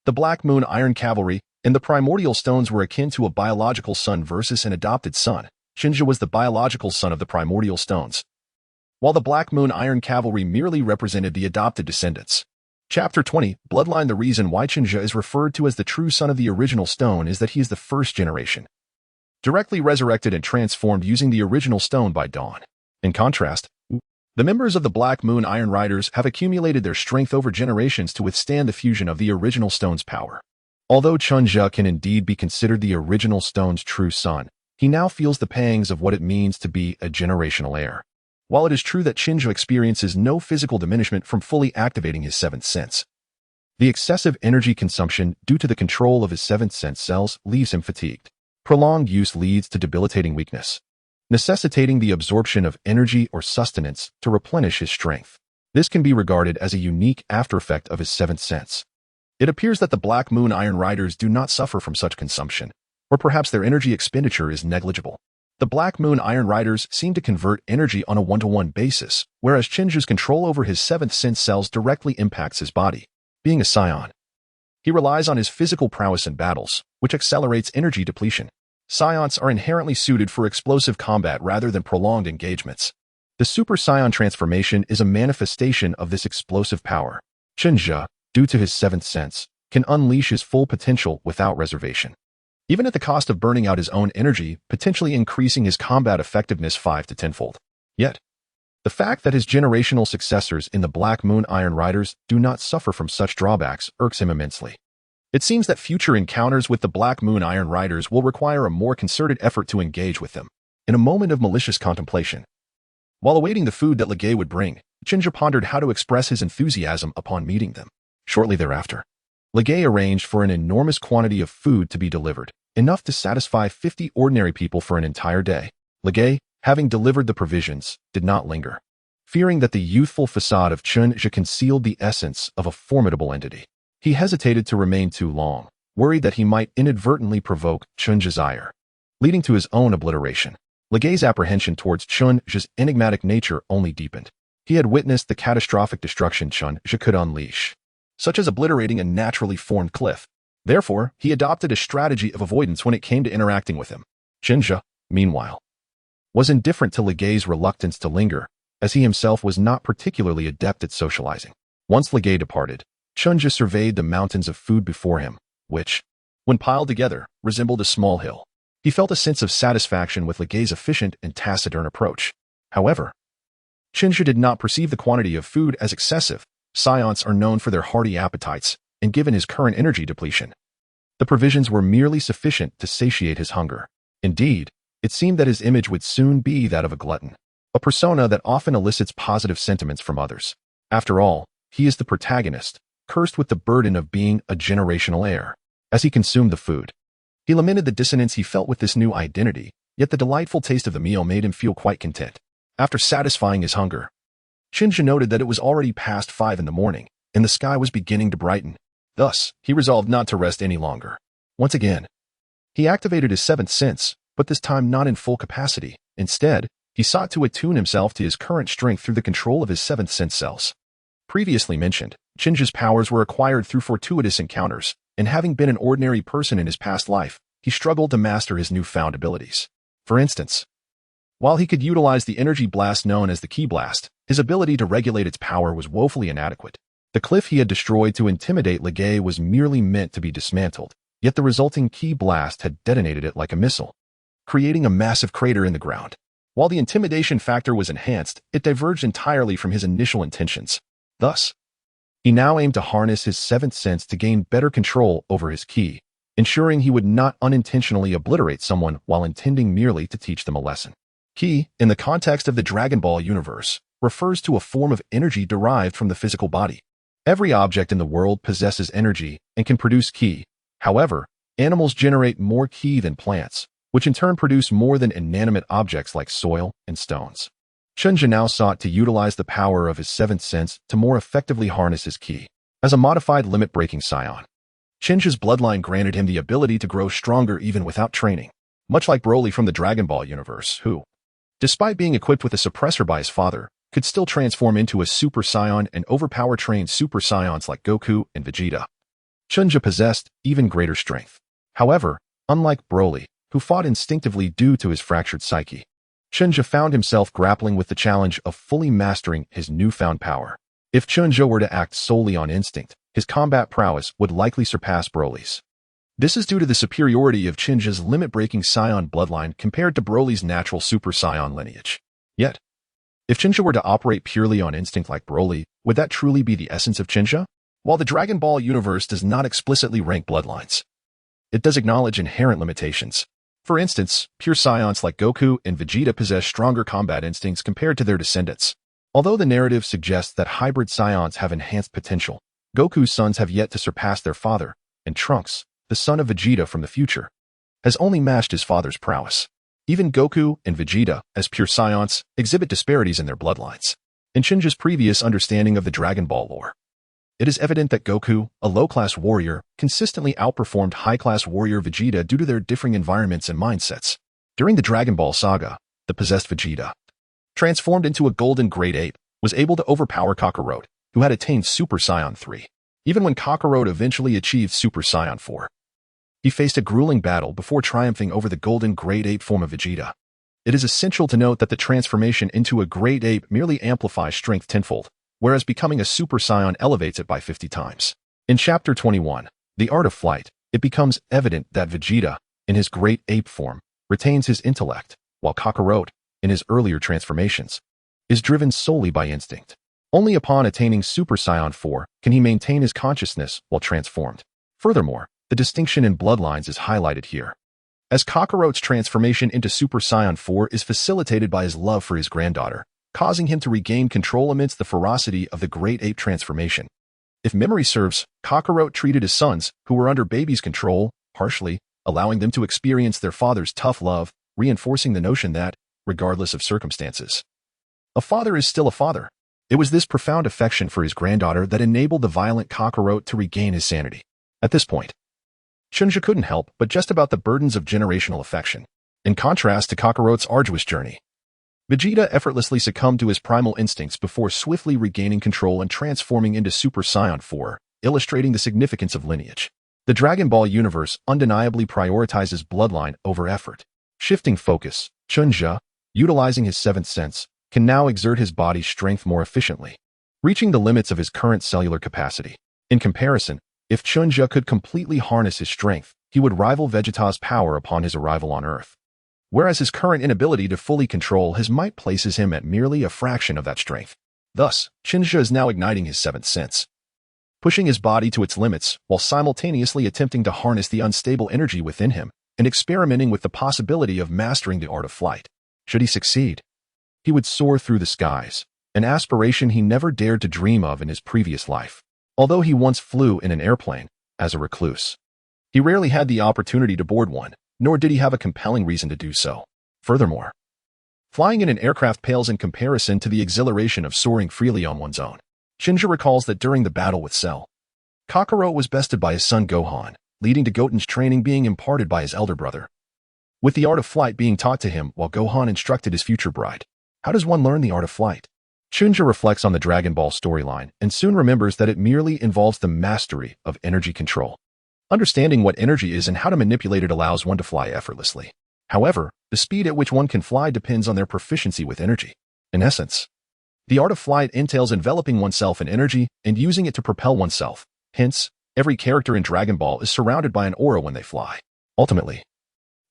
Speaker 1: the Black Moon Iron Cavalry, and the primordial stones were akin to a biological son versus an adopted son, Jinja was the biological son of the primordial stones, while the Black Moon Iron Cavalry merely represented the adopted descendants. Chapter 20, Bloodline. The reason why Jinja is referred to as the true son of the original stone is that he is the first generation. directly resurrected and transformed using the original stone by dawn. In contrast, the members of the Black Moon Iron Riders have accumulated their strength over generations to withstand the fusion of the original stone's power. Although Chunja can indeed be considered the original stone's true son, he now feels the pangs of what it means to be a generational heir. While it is true that Chunja experiences no physical diminishment from fully activating his seventh sense, the excessive energy consumption due to the control of his seventh sense cells leaves him fatigued. Prolonged use leads to debilitating weakness, necessitating the absorption of energy or sustenance to replenish his strength. This can be regarded as a unique aftereffect of his seventh sense. It appears that the Black Moon Iron Riders do not suffer from such consumption, or perhaps their energy expenditure is negligible. The Black Moon Iron Riders seem to convert energy on a one-to-one basis, whereas Chinju's control over his seventh sense cells directly impacts his body. Being a Saiyan, he relies on his physical prowess in battles, which accelerates energy depletion. Saiyans are inherently suited for explosive combat rather than prolonged engagements. The Super Saiyan transformation is a manifestation of this explosive power. Chinja, due to his seventh sense, can unleash his full potential without reservation, even at the cost of burning out his own energy, potentially increasing his combat effectiveness 5 to 10-fold. Yet, the fact that his generational successors in the Black Moon Iron Riders do not suffer from such drawbacks irks him immensely. It seems that future encounters with the Black Moon Iron Riders will require a more concerted effort to engage with them. In a moment of malicious contemplation, while awaiting the food that Legay would bring, Chinja pondered how to express his enthusiasm upon meeting them. Shortly thereafter, Legay arranged for an enormous quantity of food to be delivered, enough to satisfy 50 ordinary people for an entire day. Legay, having delivered the provisions, did not linger, fearing that the youthful facade of Chunja concealed the essence of a formidable entity. He hesitated to remain too long, worried that he might inadvertently provoke Chunja's ire, leading to his own obliteration. Legay's apprehension towards Chunja's enigmatic nature only deepened. He had witnessed the catastrophic destruction Chunja could unleash, such as obliterating a naturally formed cliff. Therefore, he adopted a strategy of avoidance when it came to interacting with him. Chunja, meanwhile, was indifferent to Legay's reluctance to linger, as he himself was not particularly adept at socializing. Once Legay departed, Chunja surveyed the mountains of food before him, which, when piled together, resembled a small hill. He felt a sense of satisfaction with Legay's efficient and taciturn approach. However, Chunja did not perceive the quantity of food as excessive. Saiyans are known for their hearty appetites, and given his current energy depletion, the provisions were merely sufficient to satiate his hunger. Indeed, it seemed that his image would soon be that of a glutton, a persona that often elicits positive sentiments from others. After all, he is the protagonist, cursed with the burden of being a generational heir. As he consumed the food, he lamented the dissonance he felt with this new identity, yet the delightful taste of the meal made him feel quite content. After satisfying his hunger, Chunja noted that it was already past 5 in the morning, and the sky was beginning to brighten. Thus, he resolved not to rest any longer. Once again, he activated his seventh sense, but this time not in full capacity. Instead, he sought to attune himself to his current strength through the control of his seventh sense cells. Previously mentioned, Chunja's powers were acquired through fortuitous encounters, and having been an ordinary person in his past life, he struggled to master his newfound abilities. For instance, while he could utilize the energy blast known as the Ki Blast, his ability to regulate its power was woefully inadequate. The cliff he had destroyed to intimidate Legay was merely meant to be dismantled, yet the resulting Ki Blast had detonated it like a missile, creating a massive crater in the ground. While the intimidation factor was enhanced, it diverged entirely from his initial intentions. Thus, he now aimed to harness his seventh sense to gain better control over his ki, ensuring he would not unintentionally obliterate someone while intending merely to teach them a lesson. Ki, in the context of the Dragon Ball universe, refers to a form of energy derived from the physical body. Every object in the world possesses energy and can produce ki. However, animals generate more ki than plants, which in turn produce more than inanimate objects like soil and stones. Chunja now sought to utilize the power of his seventh sense to more effectively harness his ki. As a modified limit-breaking Saiyan, Chunja's bloodline granted him the ability to grow stronger even without training, much like Broly from the Dragon Ball universe, who, despite being equipped with a suppressor by his father, could still transform into a Super Saiyan and overpower trained Super Saiyans like Goku and Vegeta. Chunja possessed even greater strength. However, unlike Broly, who fought instinctively due to his fractured psyche, Chunja found himself grappling with the challenge of fully mastering his newfound power. If Chunja were to act solely on instinct, his combat prowess would likely surpass Broly's. This is due to the superiority of Shinja's limit-breaking Saiyan bloodline compared to Broly's natural Super Saiyan lineage. Yet, if Shinja were to operate purely on instinct like Broly, would that truly be the essence of Shinja? While the Dragon Ball universe does not explicitly rank bloodlines, it does acknowledge inherent limitations. For instance, pure Saiyans like Goku and Vegeta possess stronger combat instincts compared to their descendants. Although the narrative suggests that hybrid Saiyans have enhanced potential, Goku's sons have yet to surpass their father, and Trunks, the son of Vegeta from the future, has only matched his father's prowess. Even Goku and Vegeta, as pure Saiyans, exhibit disparities in their bloodlines. In Shinja's previous understanding of the Dragon Ball lore, it is evident that Goku, a low-class warrior, consistently outperformed high-class warrior Vegeta due to their differing environments and mindsets. During the Dragon Ball saga, the possessed Vegeta, transformed into a golden great ape, was able to overpower Kakarot, who had attained Super Saiyan 3. Even when Kakarot eventually achieved Super Saiyan 4, he faced a grueling battle before triumphing over the golden great ape form of Vegeta. It is essential to note that the transformation into a great ape merely amplifies strength tenfold, whereas becoming a Super Saiyan elevates it by 50 times. In Chapter 21, The Art of Flight, it becomes evident that Vegeta, in his great ape form, retains his intellect, while Kakarot, in his earlier transformations, is driven solely by instinct. Only upon attaining Super Saiyan 4 can he maintain his consciousness while transformed. Furthermore, the distinction in bloodlines is highlighted here, as Kakarot's transformation into Super Saiyan 4 is facilitated by his love for his granddaughter, causing him to regain control amidst the ferocity of the great ape transformation. If memory serves, Kakarot treated his sons, who were under baby's control, harshly, allowing them to experience their father's tough love, reinforcing the notion that, regardless of circumstances, a father is still a father. It was this profound affection for his granddaughter that enabled the violent Kakarot to regain his sanity. At this point, Shinja couldn't help but just about the burdens of generational affection. In contrast to Kakarot's arduous journey, Vegeta effortlessly succumbed to his primal instincts before swiftly regaining control and transforming into Super Saiyan 4, illustrating the significance of lineage. The Dragon Ball universe undeniably prioritizes bloodline over effort. Shifting focus, Shinja, utilizing his seventh sense, can now exert his body's strength more efficiently, reaching the limits of his current cellular capacity. In comparison, if Shinja could completely harness his strength, he would rival Vegeta's power upon his arrival on Earth. Whereas his current inability to fully control his might places him at merely a fraction of that strength. Thus, Shinja is now igniting his seventh sense, pushing his body to its limits while simultaneously attempting to harness the unstable energy within him and experimenting with the possibility of mastering the art of flight. Should he succeed, he would soar through the skies, an aspiration he never dared to dream of in his previous life. Although he once flew in an airplane, as a recluse, he rarely had the opportunity to board one, nor did he have a compelling reason to do so. Furthermore, flying in an aircraft pales in comparison to the exhilaration of soaring freely on one's own. Shinja recalls that during the battle with Cell, Kakarot was bested by his son Gohan, leading to Goten's training being imparted by his elder brother, with the art of flight being taught to him while Gohan instructed his future bride. How does one learn the art of flight? Shinja reflects on the Dragon Ball storyline and soon remembers that it merely involves the mastery of energy control. Understanding what energy is and how to manipulate it allows one to fly effortlessly. However, the speed at which one can fly depends on their proficiency with energy. In essence, the art of flight entails enveloping oneself in energy and using it to propel oneself. Hence, every character in Dragon Ball is surrounded by an aura when they fly. Ultimately,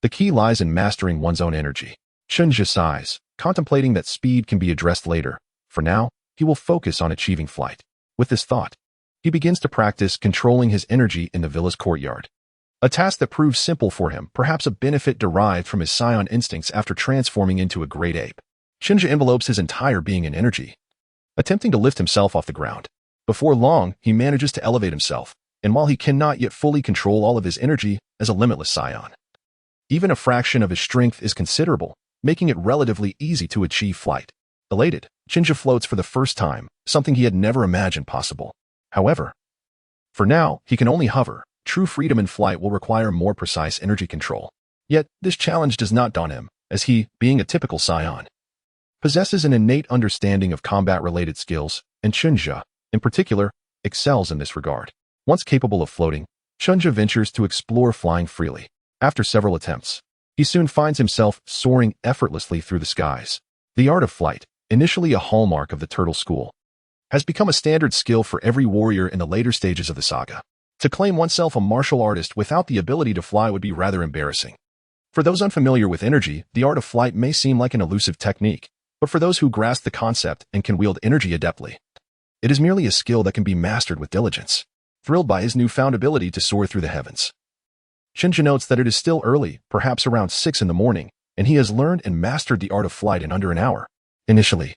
Speaker 1: the key lies in mastering one's own energy. Shinja sighs, contemplating that speed can be addressed later. For now, he will focus on achieving flight. With this thought, he begins to practice controlling his energy in the villa's courtyard. A task that proves simple for him, perhaps a benefit derived from his Saiyan instincts after transforming into a great ape. Shinja envelopes his entire being in energy, attempting to lift himself off the ground. Before long, he manages to elevate himself, and while he cannot yet fully control all of his energy as a limitless Saiyan, even a fraction of his strength is considerable, making it relatively easy to achieve flight. Elated, Shinja floats for the first time, something he had never imagined possible. However, for now, he can only hover. True freedom in flight will require more precise energy control. Yet, this challenge does not daunt him, as he, being a typical Saiyan, possesses an innate understanding of combat-related skills, and Shinja, in particular, excels in this regard. Once capable of floating, Shinja ventures to explore flying freely. After several attempts, he soon finds himself soaring effortlessly through the skies. The art of flight, initially a hallmark of the Turtle School, has become a standard skill for every warrior in the later stages of the saga. To claim oneself a martial artist without the ability to fly would be rather embarrassing. For those unfamiliar with energy, the art of flight may seem like an elusive technique, but for those who grasp the concept and can wield energy adeptly, it is merely a skill that can be mastered with diligence. Thrilled by his newfound ability to soar through the heavens, Shinja notes that it is still early, perhaps around 6 in the morning, and he has learned and mastered the art of flight in under an hour. Initially,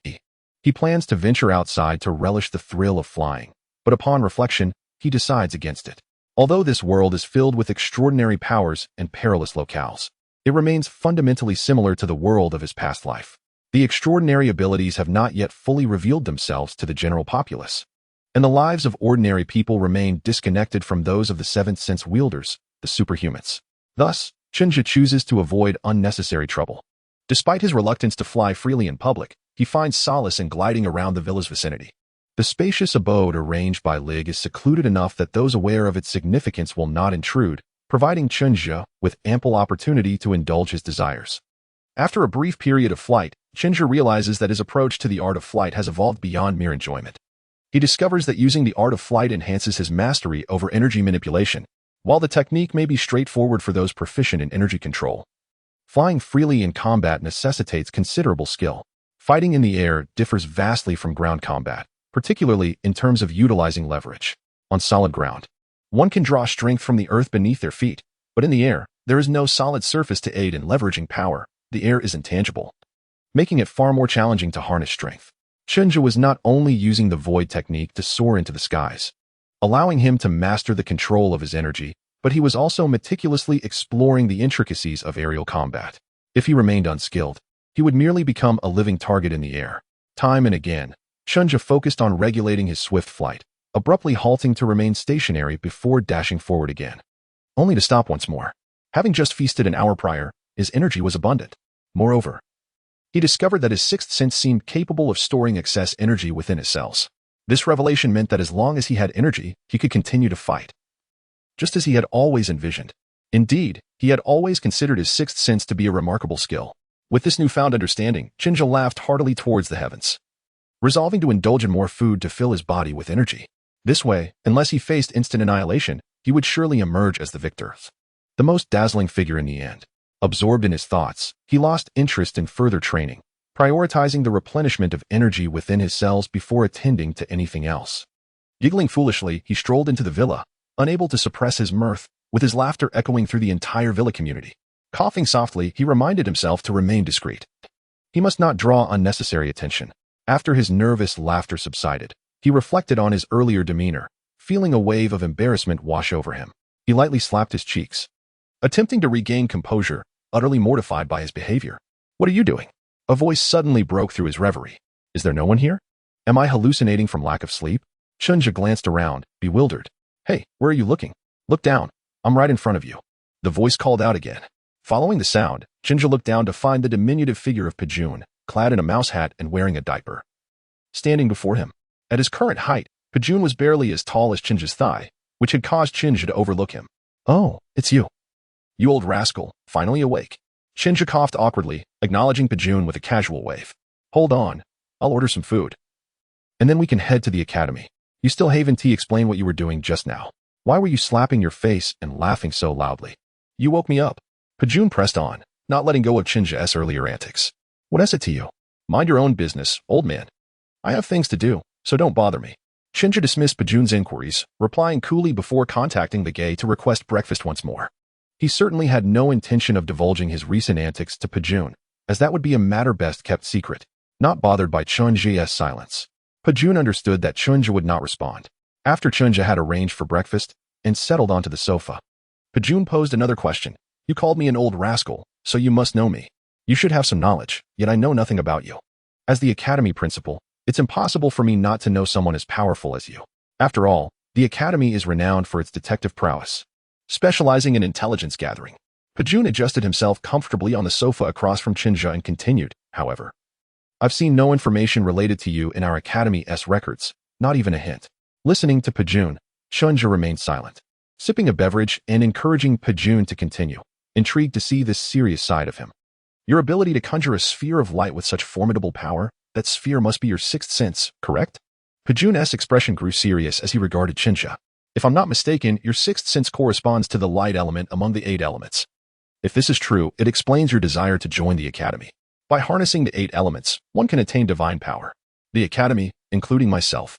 Speaker 1: he plans to venture outside to relish the thrill of flying, but upon reflection, he decides against it. Although this world is filled with extraordinary powers and perilous locales, it remains fundamentally similar to the world of his past life. The extraordinary abilities have not yet fully revealed themselves to the general populace, and the lives of ordinary people remain disconnected from those of the seventh sense wielders, the superhumans. Thus, Shinja chooses to avoid unnecessary trouble. Despite his reluctance to fly freely in public, he finds solace in gliding around the villa's vicinity. The spacious abode arranged by Lig is secluded enough that those aware of its significance will not intrude, providing Shinja with ample opportunity to indulge his desires. After a brief period of flight, Shinja realizes that his approach to the art of flight has evolved beyond mere enjoyment. He discovers that using the art of flight enhances his mastery over energy manipulation. While the technique may be straightforward for those proficient in energy control, flying freely in combat necessitates considerable skill. Fighting in the air differs vastly from ground combat, particularly in terms of utilizing leverage. On solid ground, one can draw strength from the earth beneath their feet, but in the air, there is no solid surface to aid in leveraging power. The air is intangible, making it far more challenging to harness strength. Shinja was not only using the void technique to soar into the skies, allowing him to master the control of his energy, but he was also meticulously exploring the intricacies of aerial combat. If he remained unskilled, he would merely become a living target in the air. Time and again, Shinja focused on regulating his swift flight, abruptly halting to remain stationary before dashing forward again, only to stop once more. Having just feasted an hour prior, his energy was abundant. Moreover, he discovered that his sixth sense seemed capable of storing excess energy within his cells. This revelation meant that as long as he had energy, he could continue to fight, just as he had always envisioned. Indeed, he had always considered his sixth sense to be a remarkable skill. With this newfound understanding, Shinja laughed heartily towards the heavens, resolving to indulge in more food to fill his body with energy. This way, unless he faced instant annihilation, he would surely emerge as the victor, the most dazzling figure in the end. Absorbed in his thoughts, he lost interest in further training, prioritizing the replenishment of energy within his cells before attending to anything else. Giggling foolishly, he strolled into the villa, unable to suppress his mirth, with his laughter echoing through the entire villa community. Coughing softly, he reminded himself to remain discreet. He must not draw unnecessary attention. After his nervous laughter subsided, he reflected on his earlier demeanor, feeling a wave of embarrassment wash over him. He lightly slapped his cheeks, attempting to regain composure, utterly mortified by his behavior. "What are you doing?" A voice suddenly broke through his reverie. "Is there no one here? Am I hallucinating from lack of sleep?" Shinja glanced around, bewildered. "Hey, where are you looking? Look down. I'm right in front of you." The voice called out again. Following the sound, Shinja looked down to find the diminutive figure of Pajun, clad in a mouse hat and wearing a diaper, standing before him. At his current height, Pajun was barely as tall as Shinja's thigh, which had caused Shinja to overlook him. "Oh, it's you. You old rascal, finally awake." Shinja coughed awkwardly, acknowledging Pajun with a casual wave. "Hold on, I'll order some food, and then we can head to the academy. You still haven't explained what you were doing just now. Why were you slapping your face and laughing so loudly?" "You woke me up." Pajun pressed on, not letting go of Shinja's earlier antics. "What is it to you? Mind your own business, old man. I have things to do, so don't bother me." Shinja dismissed Pajun's inquiries, replying coolly before contacting the gay to request breakfast once more. He certainly had no intention of divulging his recent antics to Pajun, as that would be a matter best kept secret. Not bothered by Chunja's silence, Pajun understood that Chunja would not respond. After Chunja had arranged for breakfast and settled onto the sofa, Pajun posed another question. "You called me an old rascal, so you must know me. You should have some knowledge, yet I know nothing about you. As the academy principal, it's impossible for me not to know someone as powerful as you. After all, the academy is renowned for its detective prowess, specializing in intelligence gathering." Pajun adjusted himself comfortably on the sofa across from Shinja and continued, "However, I've seen no information related to you in our academy's records, not even a hint." Listening to Pajun, Shinja remained silent, sipping a beverage and encouraging Pajun to continue, intrigued to see this serious side of him. "Your ability to conjure a sphere of light with such formidable power, that sphere must be your sixth sense, correct?" Pajun's expression grew serious as he regarded Shinja. If I'm not mistaken, your sixth sense corresponds to the light element among the 8 elements. If this is true, it explains your desire to join the Academy. By harnessing the 8 elements, one can attain divine power. The Academy, including myself,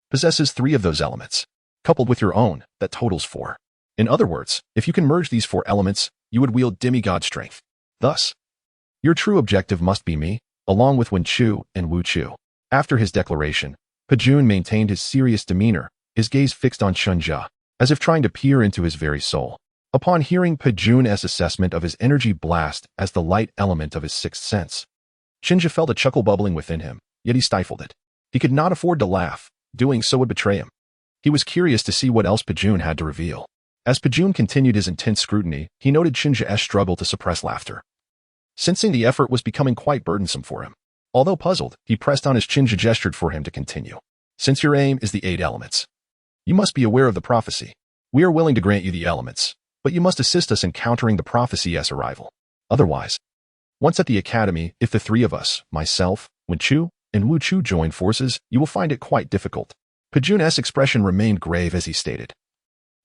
Speaker 1: possesses 3 of those elements. Coupled with your own, that totals 4. In other words, if you can merge these 4 elements, you would wield demigod strength. Thus, your true objective must be me, along with Wen Chu and Wu Chu. After his declaration, Pejun maintained his serious demeanor, his gaze fixed on Chunja, as if trying to peer into his very soul. Upon hearing Pejun's assessment of his energy blast as the light element of his sixth sense, Chunja felt a chuckle bubbling within him, yet he stifled it. He could not afford to laugh, doing so would betray him. He was curious to see what else Pejun had to reveal. As Pejun continued his intense scrutiny, he noted Chunja's struggle to suppress laughter. Sensing the effort was becoming quite burdensome for him. Although puzzled, he pressed on as Chunja gestured for him to continue. Since your aim is the 8 elements, you must be aware of the prophecy. We are willing to grant you the elements, but you must assist us in countering the prophecy's arrival. Otherwise, once at the Academy, if the 3 of us, myself, Wen Chu, and Wu Chu join forces, you will find it quite difficult. Pejun's expression remained grave as he stated.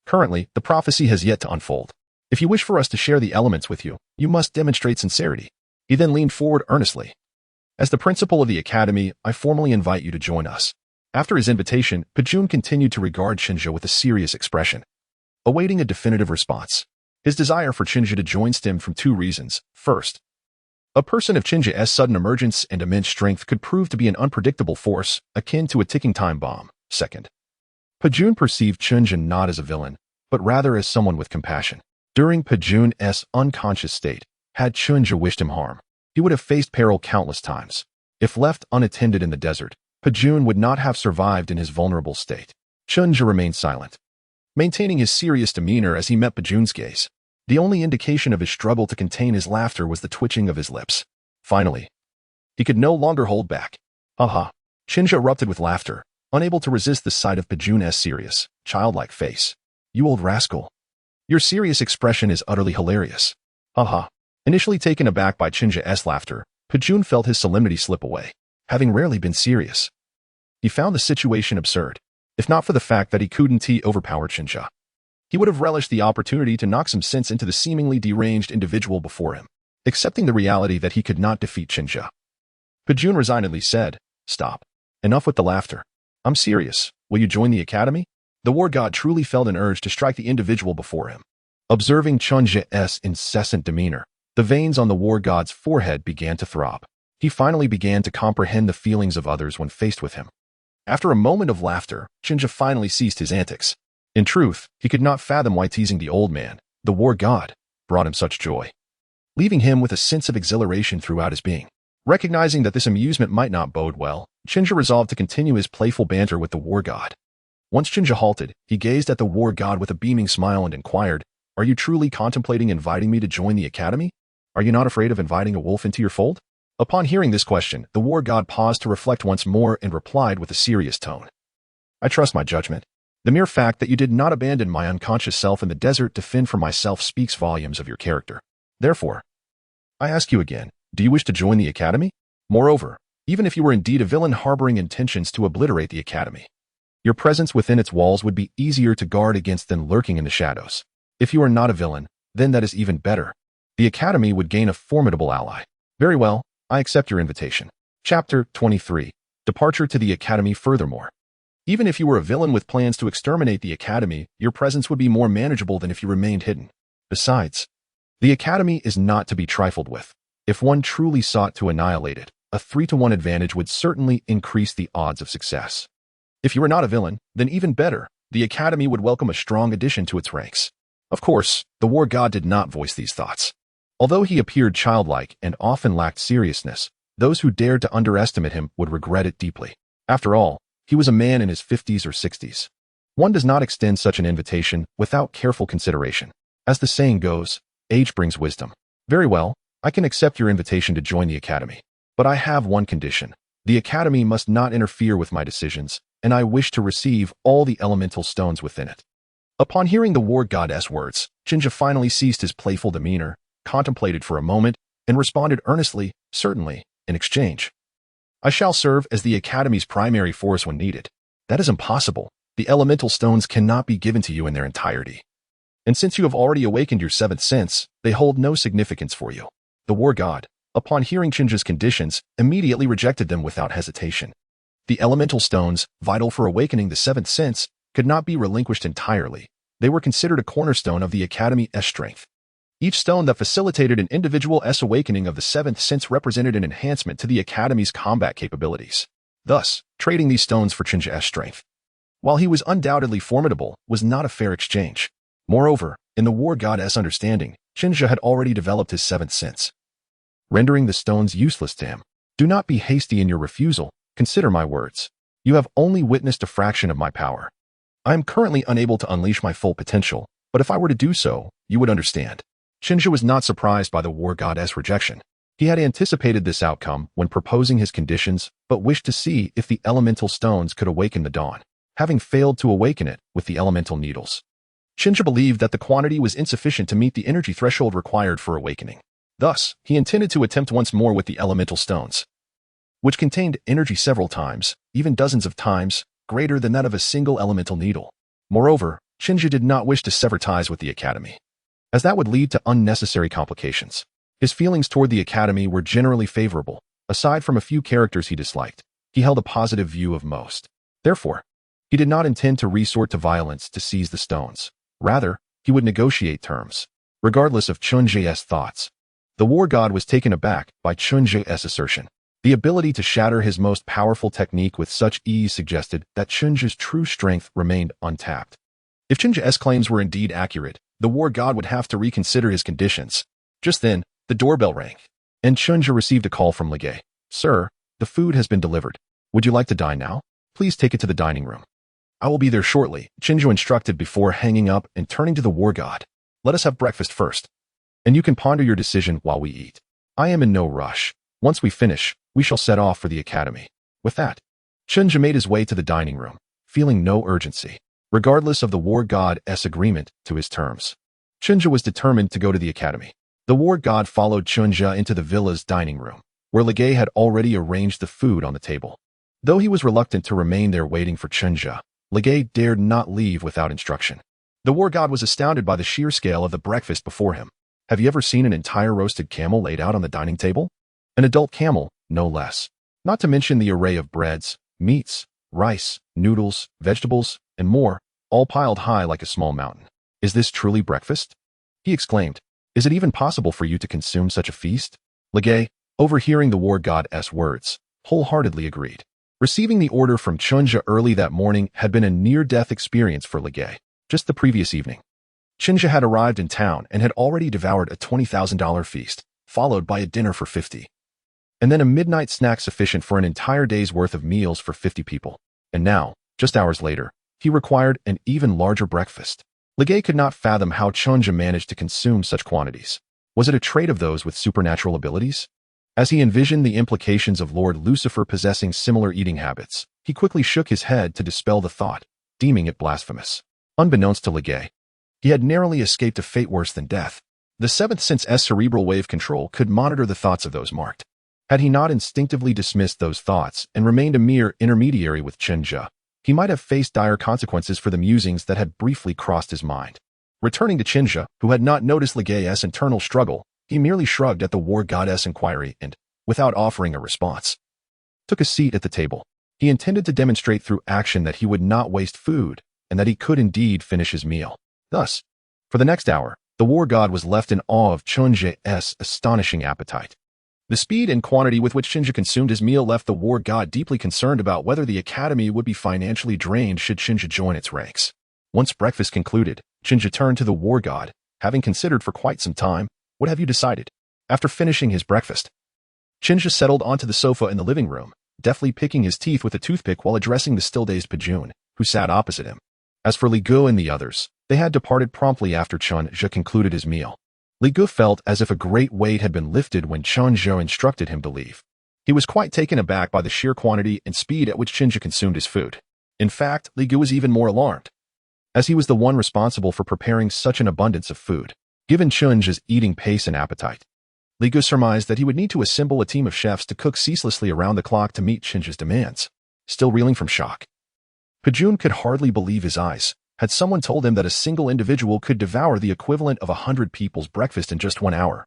Speaker 1: Currently, the prophecy has yet to unfold. If you wish for us to share the elements with you, you must demonstrate sincerity. He then leaned forward earnestly. As the principal of the Academy, I formally invite you to join us. After his invitation, Pejun continued to regard Chunja with a serious expression, awaiting a definitive response. His desire for Chunja to join stemmed from 2 reasons. First, a person of Chunja's sudden emergence and immense strength could prove to be an unpredictable force, akin to a ticking time bomb. Second, Pejun perceived Chunja not as a villain, but rather as someone with compassion. During Pejun's unconscious state, had Chunja wished him harm, he would have faced peril countless times. If left unattended in the desert, Pejun would not have survived in his vulnerable state. Chunja remained silent, maintaining his serious demeanor as he met Pejun's gaze. The only indication of his struggle to contain his laughter was the twitching of his lips. Finally, he could no longer hold back. Haha. Chunja erupted with laughter, unable to resist the sight of Pejun's serious, childlike face. You old rascal. Your serious expression is utterly hilarious. Haha. Initially taken aback by Chunja's laughter, Pejun felt his solemnity slip away. Having rarely been serious, he found the situation absurd. If not for the fact that he couldn't overpower Chunja, he would have relished the opportunity to knock some sense into the seemingly deranged individual before him. Accepting the reality that he could not defeat Chunja, Pejun resignedly said, Stop. Enough with the laughter. I'm serious. Will you join the Academy? The war god truly felt an urge to strike the individual before him. Observing Chunja's incessant demeanor, the veins on the war god's forehead began to throb. He finally began to comprehend the feelings of others when faced with him. After a moment of laughter, Chunja finally ceased his antics. In truth, he could not fathom why teasing the old man, the war god, brought him such joy, leaving him with a sense of exhilaration throughout his being. Recognizing that this amusement might not bode well, Chunja resolved to continue his playful banter with the war god. Once Chunja halted, he gazed at the war god with a beaming smile and inquired, Are you truly contemplating inviting me to join the Academy? Are you not afraid of inviting a wolf into your fold? Upon hearing this question, the war god paused to reflect once more and replied with a serious tone. I trust my judgment. The mere fact that you did not abandon my unconscious self in the desert to fend for myself speaks volumes of your character. Therefore, I ask you again, do you wish to join the Academy? Moreover, even if you were indeed a villain harboring intentions to obliterate the Academy, your presence within its walls would be easier to guard against than lurking in the shadows. If you are not a villain, then that is even better. The Academy would gain a formidable ally. Very well, I accept your invitation. Chapter 23. Departure to the Academy. Furthermore, even if you were a villain with plans to exterminate the Academy, your presence would be more manageable than if you remained hidden. Besides, the Academy is not to be trifled with. If one truly sought to annihilate it, a 3-to-1 advantage would certainly increase the odds of success. If you were not a villain, then even better, the Academy would welcome a strong addition to its ranks. Of course, the war god did not voice these thoughts. Although he appeared childlike and often lacked seriousness, those who dared to underestimate him would regret it deeply. After all, he was a man in his 50s or 60s. One does not extend such an invitation without careful consideration. As the saying goes, age brings wisdom. Very well, I can accept your invitation to join the Academy. But I have one condition. The Academy must not interfere with my decisions, and I wish to receive all the elemental stones within it. Upon hearing the war god's words, Chunja finally ceased his playful demeanor, contemplated for a moment, and responded earnestly, certainly, in exchange. I shall serve as the Academy's primary force when needed. That is impossible. the elemental stones cannot be given to you in their entirety. And since you have already awakened your seventh sense, they hold no significance for you. The war god, upon hearing Chinja's conditions, immediately rejected them without hesitation. The elemental stones, vital for awakening the seventh sense, could not be relinquished entirely. They were considered a cornerstone of the Academy's strength. Each stone that facilitated an individual's awakening of the seventh sense represented an enhancement to the Academy's combat capabilities. Thus, trading these stones for Chinja's strength, while he was undoubtedly formidable, was not a fair exchange. Moreover, in the war god's understanding, Chinja had already developed his seventh sense, rendering the stones useless to him. Do not be hasty in your refusal. Consider my words. You have only witnessed a fraction of my power. I am currently unable to unleash my full potential, but if I were to do so, you would understand. Chinja was not surprised by the war god's rejection. He had anticipated this outcome when proposing his conditions, but wished to see if the elemental stones could awaken the dawn, having failed to awaken it with the elemental needles. Chinja believed that the quantity was insufficient to meet the energy threshold required for awakening. Thus, he intended to attempt once more with the elemental stones, which contained energy several times, even dozens of times, greater than that of a single elemental needle. Moreover, Chinja did not wish to sever ties with the Academy, as that would lead to unnecessary complications. His feelings toward the Academy were generally favorable. Aside from a few characters he disliked, he held a positive view of most. Therefore, he did not intend to resort to violence to seize the stones. Rather, he would negotiate terms, regardless of Chunja's thoughts. The war god was taken aback by Chunja's assertion. The ability to shatter his most powerful technique with such ease suggested that Chunja's true strength remained untapped. If Chunja's claims were indeed accurate, the war god would have to reconsider his conditions. Just then, the doorbell rang, and Chunja received a call from Legay. Sir, the food has been delivered. Would you like to dine now? Please take it to the dining room. I will be there shortly, Chinja instructed before hanging up and turning to the war god. Let us have breakfast first, and you can ponder your decision while we eat. I am in no rush. Once we finish, we shall set off for the Academy. With that, Chinja made his way to the dining room, feeling no urgency, regardless of the war god's agreement to his terms. Chinja was determined to go to the Academy. The war god followed Chunja into the villa's dining room, where Legay had already arranged the food on the table. Though he was reluctant to remain there waiting for Chunja, Legay dared not leave without instruction. The war god was astounded by the sheer scale of the breakfast before him. Have you ever seen an entire roasted camel laid out on the dining table? An adult camel, no less. Not to mention the array of breads, meats, rice, noodles, vegetables, and more, all piled high like a small mountain. Is this truly breakfast? He exclaimed. Is it even possible for you to consume such a feast? Legay, overhearing the war god's words, wholeheartedly agreed. Receiving the order from Chunja early that morning had been a near-death experience for Legay. Just the previous evening, Chinja had arrived in town and had already devoured a $20,000 feast, followed by a dinner for 50. And then a midnight snack sufficient for an entire day's worth of meals for 50 people. And now, just hours later, he required an even larger breakfast. Legay could not fathom how Chunja managed to consume such quantities. Was it a trait of those with supernatural abilities? As he envisioned the implications of Lord Lucifer possessing similar eating habits, he quickly shook his head to dispel the thought, deeming it blasphemous. Unbeknownst to Legay, he had narrowly escaped a fate worse than death. The seventh sense's cerebral wave control could monitor the thoughts of those marked. Had he not instinctively dismissed those thoughts and remained a mere intermediary with Chinja, he might have faced dire consequences for the musings that had briefly crossed his mind. Returning to Chinja, who had not noticed Legay's internal struggle, he merely shrugged at the war god's inquiry and, without offering a response, took a seat at the table. He intended to demonstrate through action that he would not waste food and that he could indeed finish his meal. Thus, for the next hour, the war god was left in awe of Chunja's astonishing appetite. The speed and quantity with which Chinja consumed his meal left the war god deeply concerned about whether the Academy would be financially drained should Chinja join its ranks. Once breakfast concluded, Chinja turned to the war god, having considered for quite some time. What have you decided? After finishing his breakfast, Chinja settled onto the sofa in the living room, deftly picking his teeth with a toothpick while addressing the still-dazed Pajun, who sat opposite him. As for Li Gu and the others, they had departed promptly after Chunja concluded his meal. Li Gu felt as if a great weight had been lifted when Chunja instructed him to leave. He was quite taken aback by the sheer quantity and speed at which Chinja consumed his food. In fact, Li Gu was even more alarmed, as he was the one responsible for preparing such an abundance of food. Given Chunja's eating pace and appetite, Li Gu surmised that he would need to assemble a team of chefs to cook ceaselessly around the clock to meet Chinja's demands. Still reeling from shock, Pajun could hardly believe his eyes. Had someone told him that a single individual could devour the equivalent of 100 people's breakfast in just 1 hour,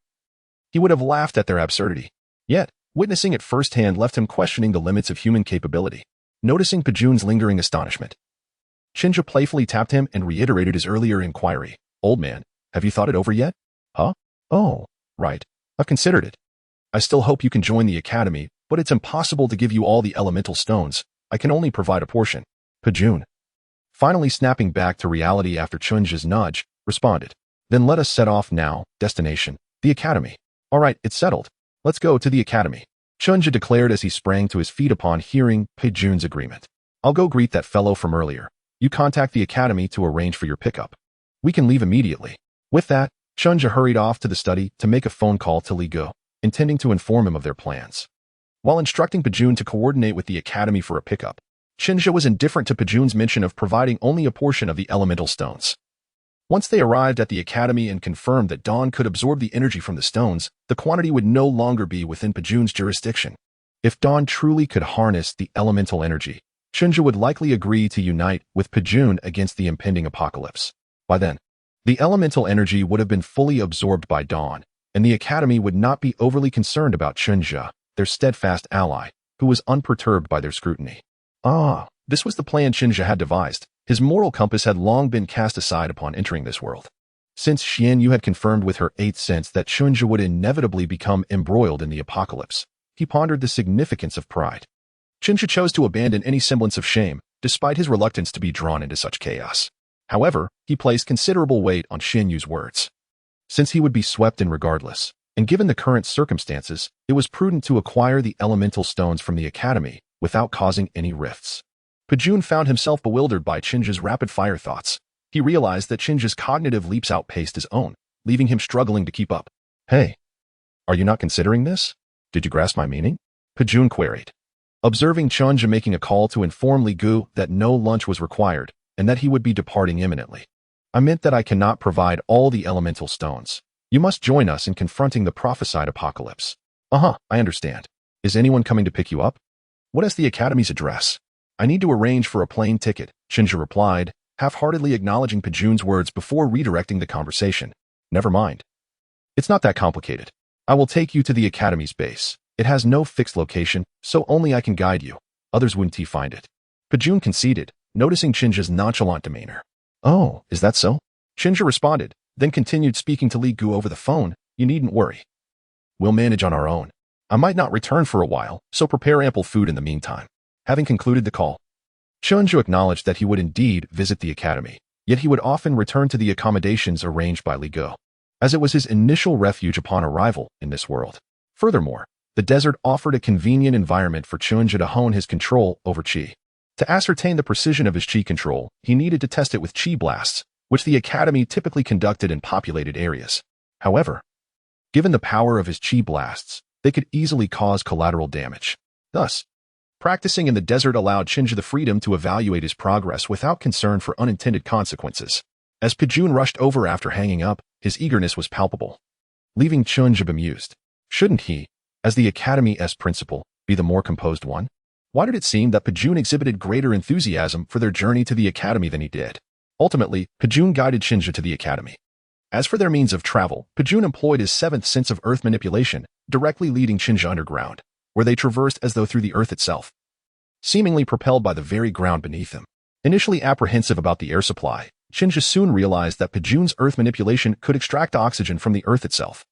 Speaker 1: he would have laughed at their absurdity. Yet, witnessing it firsthand left him questioning the limits of human capability. Noticing Pajun's lingering astonishment, Shinja playfully tapped him and reiterated his earlier inquiry. Old man, have you thought it over yet? Huh? Oh, right. I've considered it. I still hope you can join the academy, but it's impossible to give you all the elemental stones. I can only provide a portion. Pajun, finally snapping back to reality after Chunja's nudge, responded. Then let us set off now. Destination, the academy. All right, it's settled. Let's go to the academy. Chunja declared as he sprang to his feet upon hearing Pajun's agreement. I'll go greet that fellow from earlier. You contact the academy to arrange for your pickup. We can leave immediately. With that, Chunja hurried off to the study to make a phone call to Li Go, intending to inform him of their plans. While instructing Pajun to coordinate with the academy for a pickup, Chunja was indifferent to Pajun's mention of providing only a portion of the elemental stones. Once they arrived at the academy and confirmed that Dawn could absorb the energy from the stones, the quantity would no longer be within Pajun's jurisdiction. If Dawn truly could harness the elemental energy, Chunja would likely agree to unite with Pajun against the impending apocalypse. By then, the elemental energy would have been fully absorbed by Dawn, and the academy would not be overly concerned about Chunja, their steadfast ally, who was unperturbed by their scrutiny. This was the plan Chunja had devised. His moral compass had long been cast aside upon entering this world. Since Xian Yu had confirmed with her 8th sense that Chunja would inevitably become embroiled in the apocalypse, he pondered the significance of pride. Chunja chose to abandon any semblance of shame, despite his reluctance to be drawn into such chaos. However, he placed considerable weight on Xian Yu's words. Since he would be swept in regardless, and given the current circumstances, it was prudent to acquire the elemental stones from the academy without causing any rifts. Pajun found himself bewildered by Chunja's rapid-fire thoughts. He realized that Chunja's cognitive leaps outpaced his own, leaving him struggling to keep up. Hey, are you not considering this? Did you grasp my meaning? Pajun queried. Observing Chunja making a call to inform Li Gu that no lunch was required and that he would be departing imminently. I meant that I cannot provide all the elemental stones. You must join us in confronting the prophesied apocalypse. I understand. Is anyone coming to pick you up? What is the academy's address? I need to arrange for a plane ticket, Chunja replied, half-heartedly acknowledging Pajun's words before redirecting the conversation. Never mind. It's not that complicated. I will take you to the academy's base. It has no fixed location, so only I can guide you. Others wouldn't find it. Pajun conceded, noticing Chunja's nonchalant demeanor. Oh, is that so? Chunja responded, then continued speaking to Li Gu over the phone. You needn't worry. We'll manage on our own. I might not return for a while, so prepare ample food in the meantime. Having concluded the call, Chunja acknowledged that he would indeed visit the academy, yet he would often return to the accommodations arranged by Li Gu, as it was his initial refuge upon arrival in this world. Furthermore, the desert offered a convenient environment for Chunja to hone his control over Qi. To ascertain the precision of his Qi control, he needed to test it with Qi blasts, which the academy typically conducted in populated areas. However, given the power of his Qi blasts, they could easily cause collateral damage. Thus, practicing in the desert allowed Chunja the freedom to evaluate his progress without concern for unintended consequences. As Pajun rushed over after hanging up, his eagerness was palpable, leaving Chunja bemused. Shouldn't he, as the academy's principal, be the more composed one? Why did it seem that Pajun exhibited greater enthusiasm for their journey to the academy than he did? Ultimately, Pajun guided Chunja to the academy. As for their means of travel, Pajun employed his 7th sense of earth manipulation, directly leading Chunja underground, where they traversed as though through the earth itself, seemingly propelled by the very ground beneath them. Initially apprehensive about the air supply, Chunja soon realized that Pajun's earth manipulation could extract oxygen from the earth itself.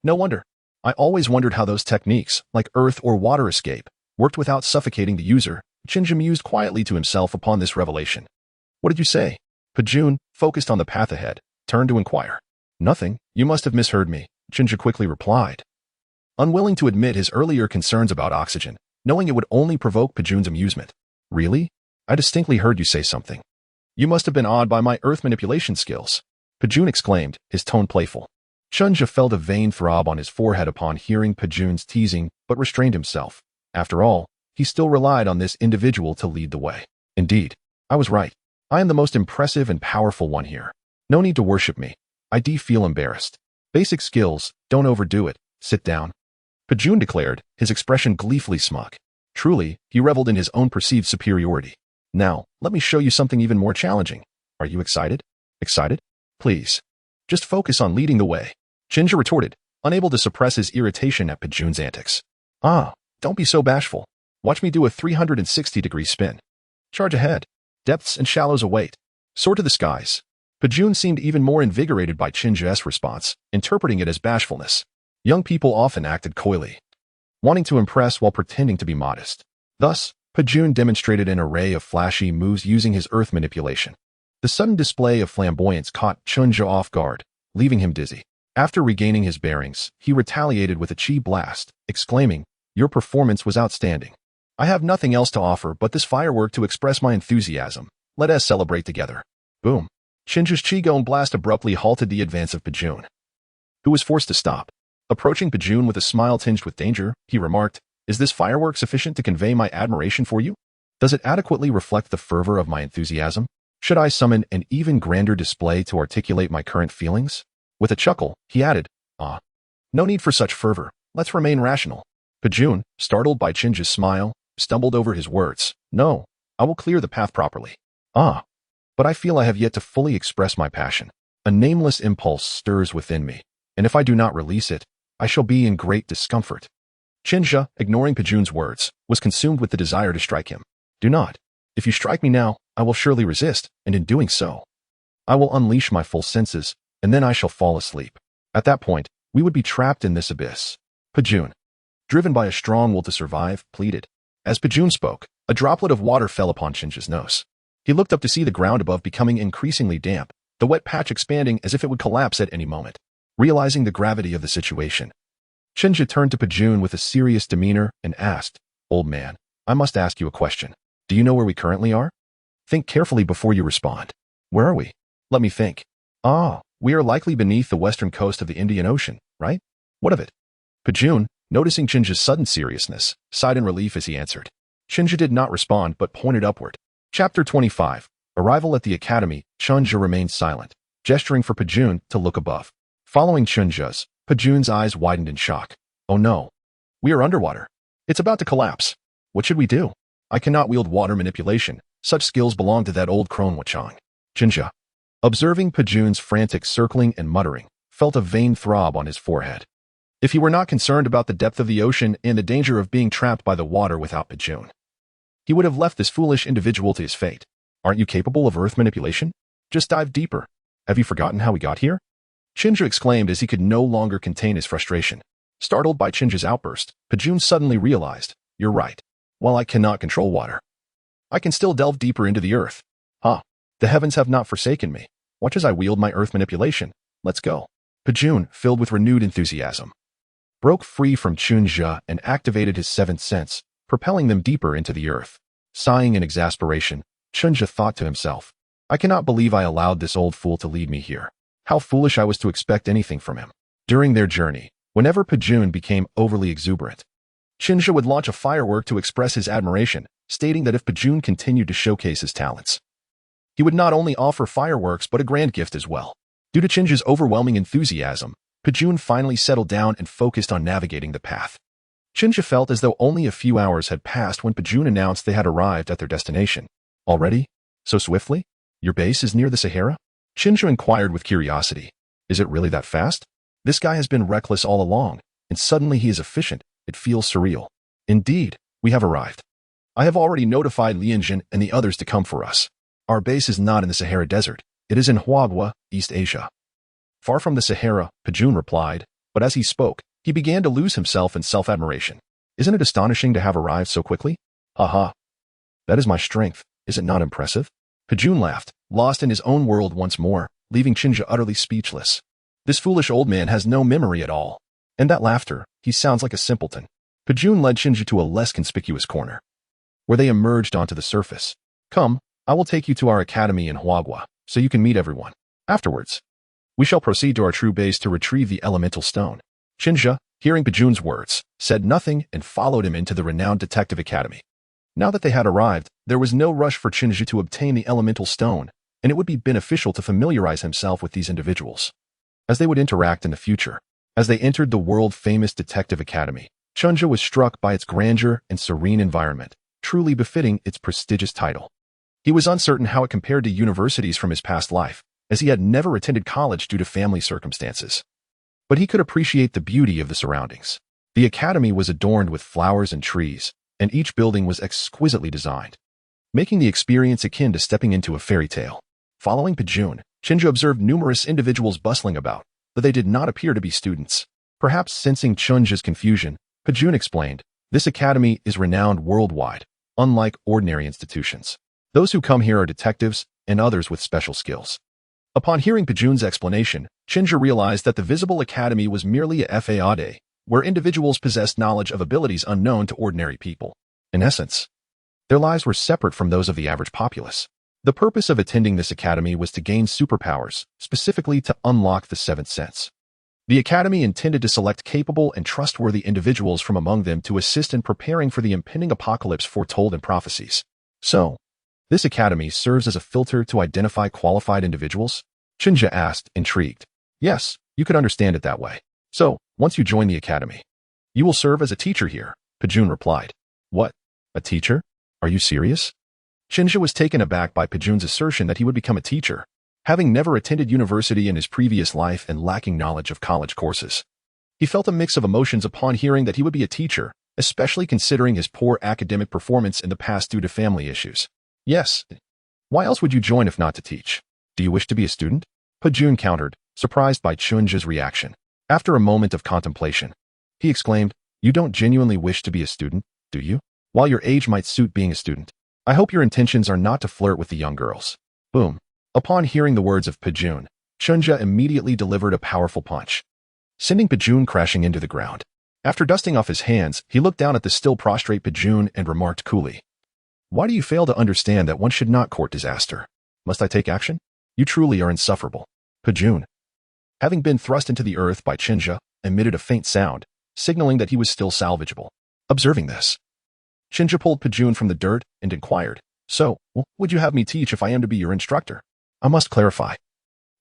Speaker 1: No wonder. I always wondered how those techniques, like earth or water escape, worked without suffocating the user. Chunja mused quietly to himself upon this revelation. What did you say? Pajun, focused on the path ahead, turned to inquire. Nothing. You must have misheard me, Chunja quickly replied, unwilling to admit his earlier concerns about oxygen, knowing it would only provoke Pajun's amusement. Really? I distinctly heard you say something. You must have been awed by my earth manipulation skills, Pajun exclaimed, his tone playful. Chunja felt a vain throb on his forehead upon hearing Pajun's teasing, but restrained himself. After all, he still relied on this individual to lead the way. Indeed, I was right. I am the most impressive and powerful one here. No need to worship me. I do feel embarrassed. Basic skills, don't overdo it. Sit down. Pajun declared, his expression gleefully smug. Truly, he reveled in his own perceived superiority. Now, let me show you something even more challenging. Are you excited? Excited? Please. Just focus on leading the way. Chinja retorted, unable to suppress his irritation at Pajun's antics. Don't be so bashful. Watch me do a 360-degree spin. Charge ahead. Depths and shallows await. Soar to the skies. Pajun seemed even more invigorated by Chinja's response, interpreting it as bashfulness. Young people often acted coyly, wanting to impress while pretending to be modest. Thus, Pajun demonstrated an array of flashy moves using his earth manipulation. The sudden display of flamboyance caught Chinja off guard, leaving him dizzy. After regaining his bearings, he retaliated with a chi blast, exclaiming, "Your performance was outstanding. I have nothing else to offer but this firework to express my enthusiasm. Let us celebrate together." Boom. Chinja's Qigong blast abruptly halted the advance of Pajun, who was forced to stop. Approaching Pajun with a smile tinged with danger, he remarked, "Is this firework sufficient to convey my admiration for you? Does it adequately reflect the fervor of my enthusiasm? Should I summon an even grander display to articulate my current feelings?" With a chuckle, he added, "No need for such fervor. Let's remain rational." Pajun, startled by Chinja's smile, stumbled over his words. "No, I will clear the path properly. But I feel I have yet to fully express my passion. A nameless impulse stirs within me, and if I do not release it, I shall be in great discomfort." Chinja, ignoring Pajun's words, was consumed with the desire to strike him. "Do not. If you strike me now, I will surely resist, and in doing so, I will unleash my full senses, and then I shall fall asleep. At that point, we would be trapped in this abyss." Pajun, driven by a strong will to survive, pleaded. As Pajun spoke, a droplet of water fell upon Chinja's nose. He looked up to see the ground above becoming increasingly damp, the wet patch expanding as if it would collapse at any moment. Realizing the gravity of the situation, Chinja turned to Pajun with a serious demeanor and asked, "Old man, I must ask you a question. Do you know where we currently are? Think carefully before you respond. Where are we? Let me think. We are likely beneath the western coast of the Indian Ocean, right? What of it?" Pajun, noticing Chinja's sudden seriousness, sighed in relief as he answered. Chinja did not respond but pointed upward. Chapter 25. Arrival at the Academy. Chinja remained silent, gesturing for Pajun to look above. Following Chinja's, Pajun's eyes widened in shock. "Oh no. We are underwater. It's about to collapse. What should we do? I cannot wield water manipulation. Such skills belong to that old crone Wachang." Chinja, observing Pajun's frantic circling and muttering, felt a vain throb on his forehead. If he were not concerned about the depth of the ocean and the danger of being trapped by the water without Pajun, he would have left this foolish individual to his fate. "Aren't you capable of earth manipulation? Just dive deeper. Have you forgotten how we got here?" Chinja exclaimed as he could no longer contain his frustration. Startled by Chinja's outburst, Pajun suddenly realized, "You're right. While I cannot control water, I can still delve deeper into the earth. The heavens have not forsaken me. Watch as I wield my earth manipulation. Let's go." Pajun, filled with renewed enthusiasm, broke free from Chinja and activated his seventh sense, propelling them deeper into the earth. Sighing in exasperation, Chinja thought to himself, "I cannot believe I allowed this old fool to lead me here. How foolish I was to expect anything from him." During their journey, whenever Pajun became overly exuberant, Chinja would launch a firework to express his admiration, stating that if Pajun continued to showcase his talents, he would not only offer fireworks but a grand gift as well. Due to Chinja's overwhelming enthusiasm, Pajun finally settled down and focused on navigating the path. Chinja felt as though only a few hours had passed when Pajun announced they had arrived at their destination. "Already? So swiftly? Your base is near the Sahara?" Chinja inquired with curiosity. "Is it really that fast? This guy has been reckless all along, and suddenly he is efficient. It feels surreal." "Indeed, we have arrived. I have already notified Lianjin and the others to come for us. Our base is not in the Sahara Desert. It is in Huagua, East Asia." "Far from the Sahara," Pajun replied, but as he spoke, he began to lose himself in self-admiration. "Isn't it astonishing to have arrived so quickly? That is my strength. Is it not impressive?" Pajun laughed, lost in his own world once more, leaving Chinja utterly speechless. This foolish old man has no memory at all. And that laughter, he sounds like a simpleton. Pajun led Chinja to a less conspicuous corner, where they emerged onto the surface. "Come, I will take you to our academy in Huagua, so you can meet everyone. Afterwards, we shall proceed to our true base to retrieve the elemental stone." Chinja, hearing Pajun's words, said nothing and followed him into the renowned detective academy. Now that they had arrived, there was no rush for Chinja to obtain the elemental stone, and it would be beneficial to familiarize himself with these individuals, as they would interact in the future. As they entered the world-famous detective academy, Chinja was struck by its grandeur and serene environment, truly befitting its prestigious title. He was uncertain how it compared to universities from his past life, as he had never attended college due to family circumstances. But he could appreciate the beauty of the surroundings. The academy was adorned with flowers and trees, and each building was exquisitely designed, making the experience akin to stepping into a fairy tale. Following Pajun, Chinja observed numerous individuals bustling about, but they did not appear to be students. Perhaps sensing Chinja's confusion, Pajun explained, "This academy is renowned worldwide, unlike ordinary institutions. Those who come here are detectives and others with special skills." Upon hearing Pajun's explanation, Chinja realized that the Visible Academy was merely a FAAD, where individuals possessed knowledge of abilities unknown to ordinary people. In essence, their lives were separate from those of the average populace. The purpose of attending this academy was to gain superpowers, specifically to unlock the seventh sense. The academy intended to select capable and trustworthy individuals from among them to assist in preparing for the impending apocalypse foretold in prophecies. So, this academy serves as a filter to identify qualified individuals? Chinja asked, intrigued. Yes, you could understand it that way. So, once you join the academy, you will serve as a teacher here, Pajun replied. What? A teacher? Are you serious? Chinja was taken aback by Pajun's assertion that he would become a teacher, having never attended university in his previous life and lacking knowledge of college courses. He felt a mix of emotions upon hearing that he would be a teacher, especially considering his poor academic performance in the past due to family issues. Yes. Why else would you join if not to teach? Do you wish to be a student? Pajun countered, surprised by Chinja's reaction. After a moment of contemplation, he exclaimed, "You don't genuinely wish to be a student, do you? While your age might suit being a student, I hope your intentions are not to flirt with the young girls." Boom. Upon hearing the words of Pajun, Chinja immediately delivered a powerful punch, sending Pajun crashing into the ground. After dusting off his hands, he looked down at the still prostrate Pajun and remarked coolly, "Why do you fail to understand that one should not court disaster? Must I take action? You truly are insufferable." Pajun, having been thrust into the earth by Chinja, emitted a faint sound, signaling that he was still salvageable. Observing this, Chinja pulled Pajun from the dirt and inquired, "So, would you have me teach if I am to be your instructor? I must clarify.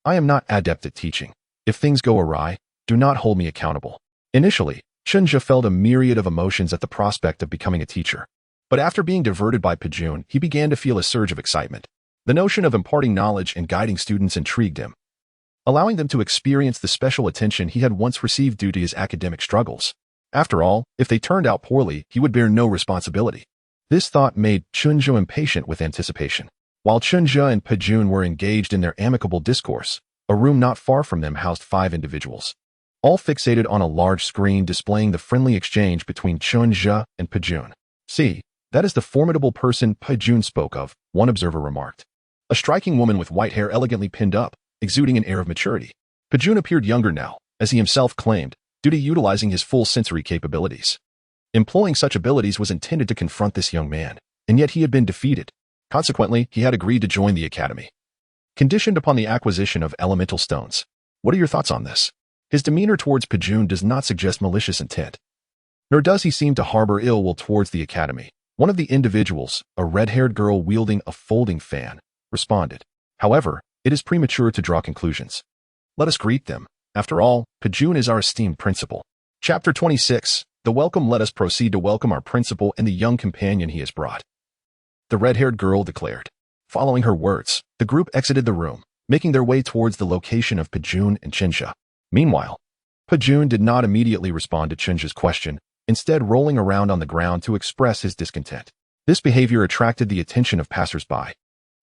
Speaker 1: I am not adept at teaching. If things go awry, do not hold me accountable." Initially, Chinja felt a myriad of emotions at the prospect of becoming a teacher. But after being diverted by Pajun, he began to feel a surge of excitement. The notion of imparting knowledge and guiding students intrigued him, allowing them to experience the special attention he had once received due to his academic struggles. After all, if they turned out poorly, he would bear no responsibility. This thought made Chinja impatient with anticipation. While Chinja and Pajun were engaged in their amicable discourse, a room not far from them housed 5 individuals, all fixated on a large screen displaying the friendly exchange between Chinja and Pajun. "See, that is the formidable person Pajun spoke of," one observer remarked. A striking woman with white hair elegantly pinned up, exuding an air of maturity. Pajun appeared younger now, as he himself claimed, due to utilizing his full sensory capabilities. Employing such abilities was intended to confront this young man, and yet he had been defeated. Consequently, he had agreed to join the academy, conditioned upon the acquisition of elemental stones. What are your thoughts on this? His demeanor towards Pajun does not suggest malicious intent, nor does he seem to harbor ill will towards the academy. One of the individuals, a red-haired girl wielding a folding fan, responded. However, it is premature to draw conclusions. Let us greet them. After all, Pajun is our esteemed principal. Chapter 26, The Welcome. Let us proceed to welcome our principal and the young companion he has brought, the red-haired girl declared. Following her words, the group exited the room, making their way towards the location of Pajun and Chinja. Meanwhile, Pajun did not immediately respond to Chinja's question, instead rolling around on the ground to express his discontent. This behavior attracted the attention of passers-by,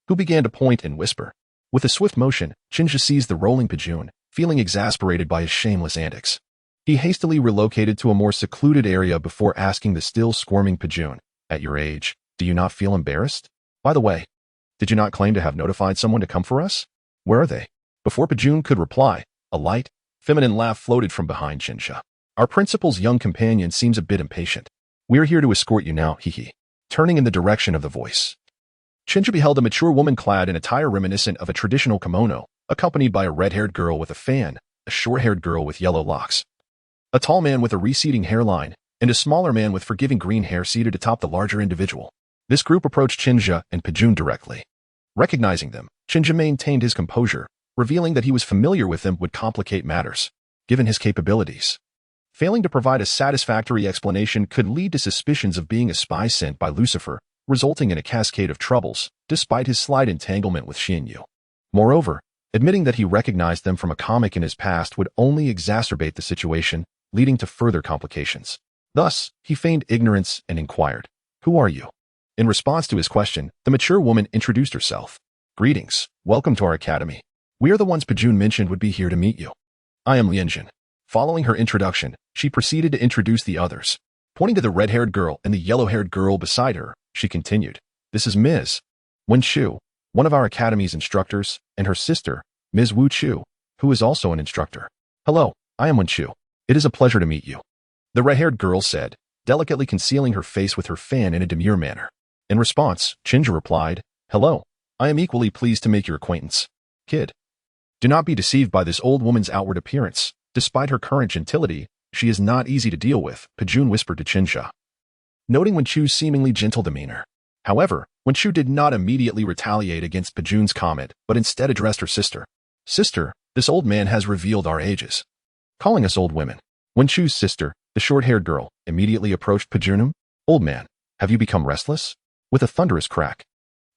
Speaker 1: who began to point and whisper. With a swift motion, Chinja seized the rolling Pajun, feeling exasperated by his shameless antics. He hastily relocated to a more secluded area before asking the still squirming Pajun, "At your age, do you not feel embarrassed? By the way, did you not claim to have notified someone to come for us? Where are they?" Before Pajun could reply, a light, feminine laugh floated from behind Chinja. "Our principal's young companion seems a bit impatient. We're here to escort you now, hee. Turning in the direction of the voice, Chinja beheld a mature woman clad in attire reminiscent of a traditional kimono, accompanied by a red-haired girl with a fan, a short-haired girl with yellow locks, a tall man with a receding hairline, and a smaller man with forgiving green hair seated atop the larger individual. This group approached Chinja and Pajun directly. Recognizing them, Chinja maintained his composure, revealing that he was familiar with them would complicate matters, given his capabilities. Failing to provide a satisfactory explanation could lead to suspicions of being a spy sent by Lucifer, resulting in a cascade of troubles, despite his slight entanglement with Xianyu. Moreover, admitting that he recognized them from a comic in his past would only exacerbate the situation, leading to further complications. Thus, he feigned ignorance and inquired, "Who are you?" In response to his question, the mature woman introduced herself. "Greetings, welcome to our academy. We are the ones Pajun mentioned would be here to meet you. I am Lianjin." Following her introduction, she proceeded to introduce the others. Pointing to the red-haired girl and the yellow-haired girl beside her, she continued, "This is Ms. Wen Chu, one of our academy's instructors, and her sister, Ms. Wu Chu, who is also an instructor. Hello, I am Wen Chu. It is a pleasure to meet you," the red-haired girl said, delicately concealing her face with her fan in a demure manner. In response, Chinja replied, "Hello, I am equally pleased to make your acquaintance. Kid, do not be deceived by this old woman's outward appearance. Despite her current gentility, she is not easy to deal with," Pajun whispered to Chinja, noting Wen Chu's seemingly gentle demeanor. However, Wen Chu did not immediately retaliate against Pajun's comment, but instead addressed her sister. "Sister, this old man has revealed our ages, calling us old women." Wen Chu's sister, the short-haired girl, immediately approached Pajunum. "Old man, have you become restless?" With a thunderous crack,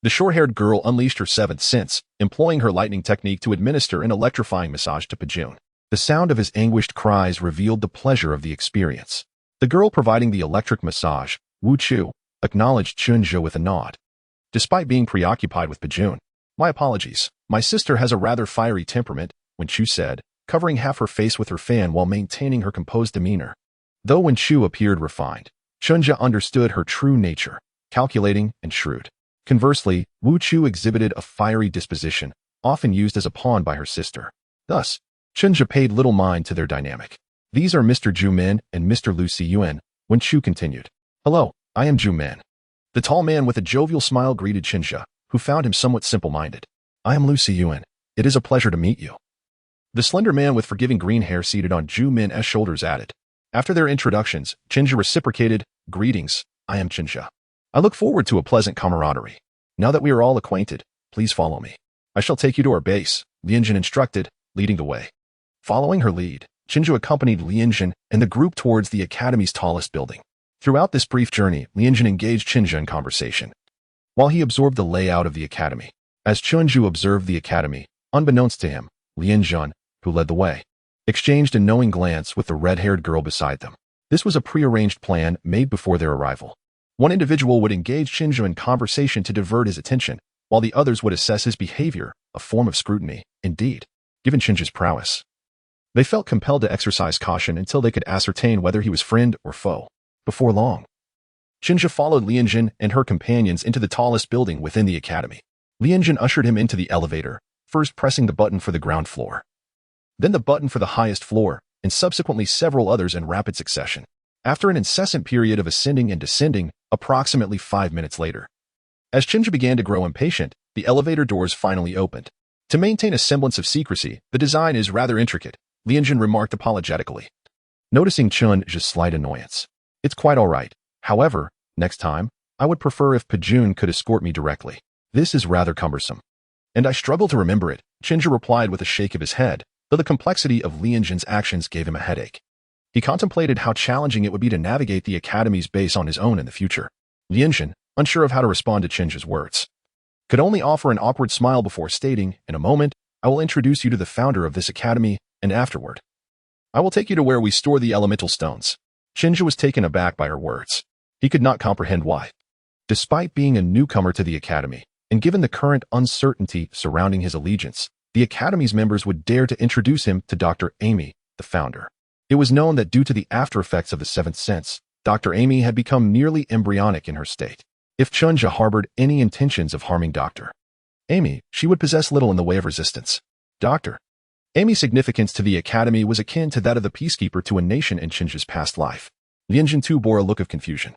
Speaker 1: the short-haired girl unleashed her seventh sense, employing her lightning technique to administer an electrifying massage to Pajun. The sound of his anguished cries revealed the pleasure of the experience. The girl providing the electric massage, Wu Chu, acknowledged Chinja with a nod. Despite being preoccupied with Pajun, "My apologies, my sister has a rather fiery temperament," Wen Chu said, covering half her face with her fan while maintaining her composed demeanor. Though Wen Chu appeared refined, Chinja understood her true nature, calculating and shrewd. Conversely, Wu Chu exhibited a fiery disposition, often used as a pawn by her sister. Thus, Chinja paid little mind to their dynamic. "These are Mr. Zhu Min and Mr. Lu Xiyuan," Wen Chu continued. "Hello, I am Zhu Min." The tall man with a jovial smile greeted Chinja, who found him somewhat simple-minded. "I am Lu Xiyuan. It is a pleasure to meet you." The slender man with forgiving green hair seated on Zhu Min's shoulders added. After their introductions, Chinja reciprocated, "Greetings, I am Chinja. I look forward to a pleasant camaraderie. Now that we are all acquainted, please follow me. I shall take you to our base," Lianjin instructed, leading the way. Following her lead, Chinja accompanied Lianjin and the group towards the academy's tallest building. Throughout this brief journey, Lianjin engaged Chinja in conversation, while he absorbed the layout of the academy. As Chinju observed the academy, unbeknownst to him, Lianjin, who led the way, exchanged a knowing glance with the red-haired girl beside them. This was a prearranged plan made before their arrival. One individual would engage Chinja in conversation to divert his attention, while the others would assess his behavior, a form of scrutiny, indeed, given Chinja's prowess. They felt compelled to exercise caution until they could ascertain whether he was friend or foe. Before long, Chinja followed Lianjin and her companions into the tallest building within the academy. Lianjin ushered him into the elevator, first pressing the button for the ground floor, then the button for the highest floor, and subsequently several others in rapid succession. After an incessant period of ascending and descending, approximately 5 minutes later, as Chinja began to grow impatient, the elevator doors finally opened. To maintain a semblance of secrecy, the design is rather intricate, Lianjin remarked apologetically, noticing Chinja's slight annoyance. "It's quite all right. However, next time, I would prefer if Pajun could escort me directly. This is rather cumbersome." "And I struggle to remember it," Chinja replied with a shake of his head, though the complexity of Lianjin's actions gave him a headache. He contemplated how challenging it would be to navigate the academy's base on his own in the future. Lianjin, unsure of how to respond to Chinja's words, could only offer an awkward smile before stating, "In a moment, I will introduce you to the founder of this academy, and afterward, I will take you to where we store the elemental stones." Chinja was taken aback by her words. He could not comprehend why. Despite being a newcomer to the academy, and given the current uncertainty surrounding his allegiance, the academy's members would dare to introduce him to Dr. Amy, the founder. It was known that due to the after-effects of the seventh sense, Dr. Amy had become nearly embryonic in her state. If Chinja harbored any intentions of harming Dr. Amy, she would possess little in the way of resistance. Dr. Amy's significance to the academy was akin to that of the peacekeeper to a nation in Chinja's past life. Lianjin too bore a look of confusion.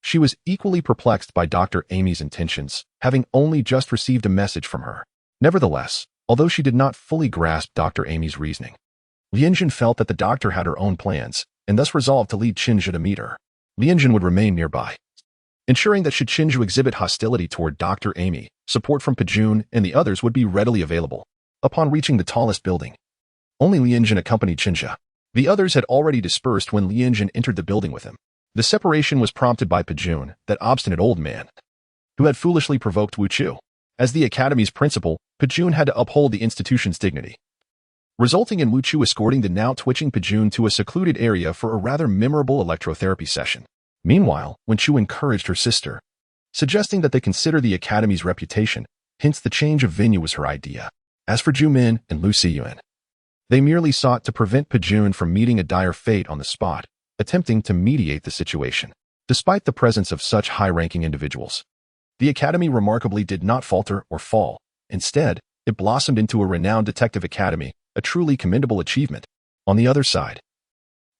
Speaker 1: She was equally perplexed by Dr. Amy's intentions, having only just received a message from her. Nevertheless, although she did not fully grasp Dr. Amy's reasoning, Lianjin felt that the doctor had her own plans, and thus resolved to lead Chinja to meet her. Lianjin would remain nearby, ensuring that should Chinja exhibit hostility toward Dr. Amy, support from Pajun and the others would be readily available. Upon reaching the tallest building, only Lianjin accompanied Chinja. The others had already dispersed when Lianjin entered the building with him. The separation was prompted by Pajun, that obstinate old man, who had foolishly provoked Wu Chu. As the academy's principal, Pejun had to uphold the institution's dignity, resulting in Wu Chu escorting the now twitching Pejun to a secluded area for a rather memorable electrotherapy session. Meanwhile, when Chu encouraged her sister, suggesting that they consider the academy's reputation, hence the change of venue was her idea. As for Ju Min and Lu Siyuan, they merely sought to prevent Pejun from meeting a dire fate on the spot, attempting to mediate the situation. Despite the presence of such high-ranking individuals, the academy remarkably did not falter or fall. Instead, it blossomed into a renowned detective academy, a truly commendable achievement. On the other side,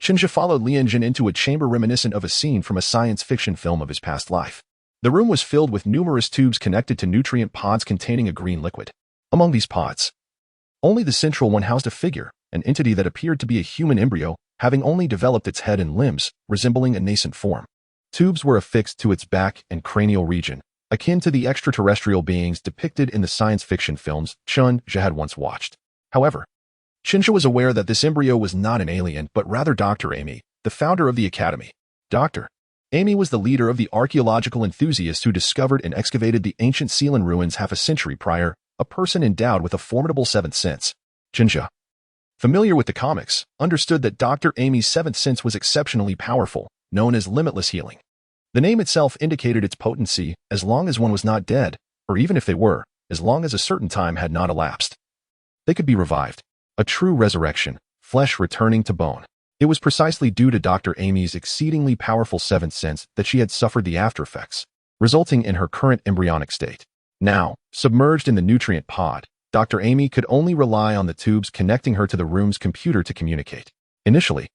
Speaker 1: Shinja followed Lianjin into a chamber reminiscent of a scene from a science fiction film of his past life. The room was filled with numerous tubes connected to nutrient pods containing a green liquid. Among these pods, only the central one housed a figure, an entity that appeared to be a human embryo, having only developed its head and limbs, resembling a nascent form. Tubes were affixed to its back and cranial region, akin to the extraterrestrial beings depicted in the science fiction films Chun-ja had once watched. However, Shinja was aware that this embryo was not an alien but rather Dr. Amy, the founder of the academy. Dr. Amy was the leader of the archaeological enthusiasts who discovered and excavated the ancient Sealand ruins half a century prior, a person endowed with a formidable seventh sense. Shinja, familiar with the comics, understood that Dr. Amy's seventh sense was exceptionally powerful, known as limitless healing. The name itself indicated its potency as long as one was not dead, or even if they were, as long as a certain time had not elapsed. They could be revived. A true resurrection, flesh returning to bone. It was precisely due to Dr. Amy's exceedingly powerful seventh sense that she had suffered the after-effects, resulting in her current embryonic state. Now, submerged in the nutrient pod, Dr. Amy could only rely on the tubes connecting her to the room's computer to communicate. Initially,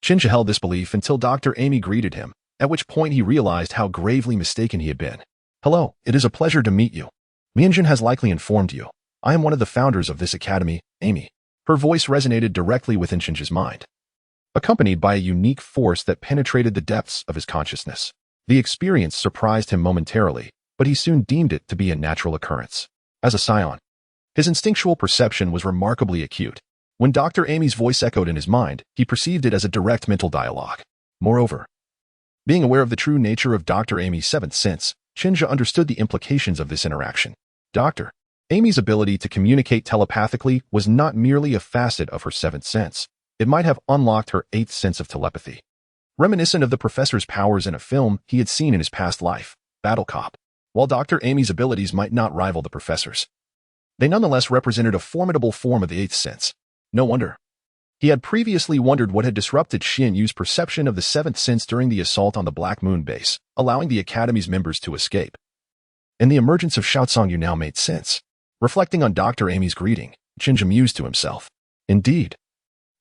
Speaker 1: Shinja held this belief until Dr. Amy greeted him, at which point he realized how gravely mistaken he had been. "Hello, it is a pleasure to meet you. Mianjin has likely informed you. I am one of the founders of this academy, Amy." Her voice resonated directly within Shinja's mind, accompanied by a unique force that penetrated the depths of his consciousness. The experience surprised him momentarily, but he soon deemed it to be a natural occurrence. As a Saiyan, his instinctual perception was remarkably acute. When Dr. Amy's voice echoed in his mind, he perceived it as a direct mental dialogue. Moreover, being aware of the true nature of Dr. Amy's seventh sense, Shinja understood the implications of this interaction. Dr. Amy's ability to communicate telepathically was not merely a facet of her seventh sense. It might have unlocked her eighth sense of telepathy. Reminiscent of the professor's powers in a film he had seen in his past life, Battle Cop. While Dr. Amy's abilities might not rival the professor's, they nonetheless represented a formidable form of the eighth sense. No wonder. He had previously wondered what had disrupted Xin Yu's perception of the seventh sense during the assault on the Black Moon base, allowing the Academy's members to escape. And the emergence of Xiaocong Yu now made sense. Reflecting on Dr. Amy's greeting, Shinja mused to himself. Indeed,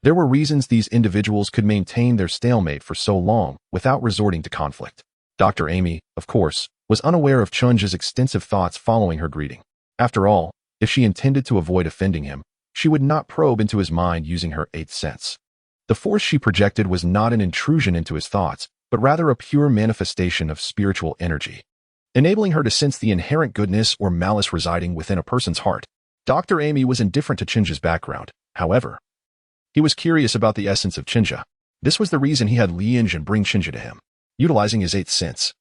Speaker 1: there were reasons these individuals could maintain their stalemate for so long without resorting to conflict. Dr. Amy, of course, was unaware of Chunja's extensive thoughts following her greeting. After all, if she intended to avoid offending him, she would not probe into his mind using her eighth sense. The force she projected was not an intrusion into his thoughts, but rather a pure manifestation of spiritual energy, enabling her to sense the inherent goodness or malice residing within a person's heart. Dr. Amy was indifferent to Chinja's background. However, he was curious about the essence of Chinja. This was the reason he had Lianjin bring Chinja to him. Utilizing his eighth sense,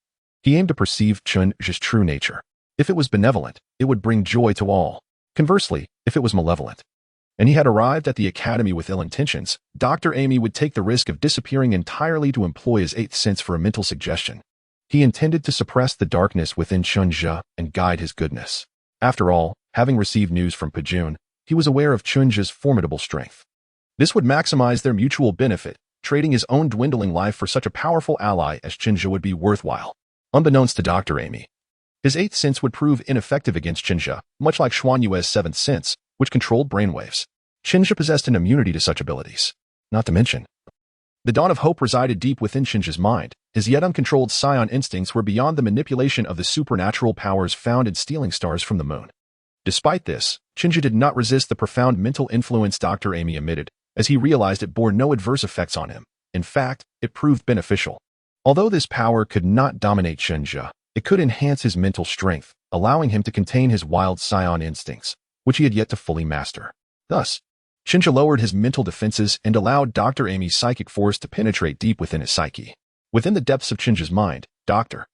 Speaker 1: he aimed to perceive Chinja's true nature. If it was benevolent, it would bring joy to all. Conversely, if it was malevolent, and he had arrived at the academy with ill intentions, Dr. Amy would take the risk of disappearing entirely to employ his eighth sense for a mental suggestion. He intended to suppress the darkness within Chunja and guide his goodness. After all, having received news from Pejun, he was aware of Chunja's formidable strength. This would maximize their mutual benefit, trading his own dwindling life for such a powerful ally as Chinja would be worthwhile. Unbeknownst to Dr. Amy, his eighth sense would prove ineffective against Chinja, much like Xuan Yue's seventh sense, which controlled brainwaves. Chinja possessed an immunity to such abilities. Not to mention, the dawn of hope resided deep within Chinja's mind. His yet uncontrolled Saiyan instincts were beyond the manipulation of the supernatural powers found in stealing stars from the moon. Despite this, Chinja did not resist the profound mental influence Dr. Amy emitted, as he realized it bore no adverse effects on him. In fact, it proved beneficial. Although this power could not dominate Chinja, it could enhance his mental strength, allowing him to contain his wild Saiyan instincts, which he had yet to fully master. Thus, Chinja lowered his mental defenses and allowed Dr. Amy's psychic force to penetrate deep within his psyche. Within the depths of Chinja's mind, Dr.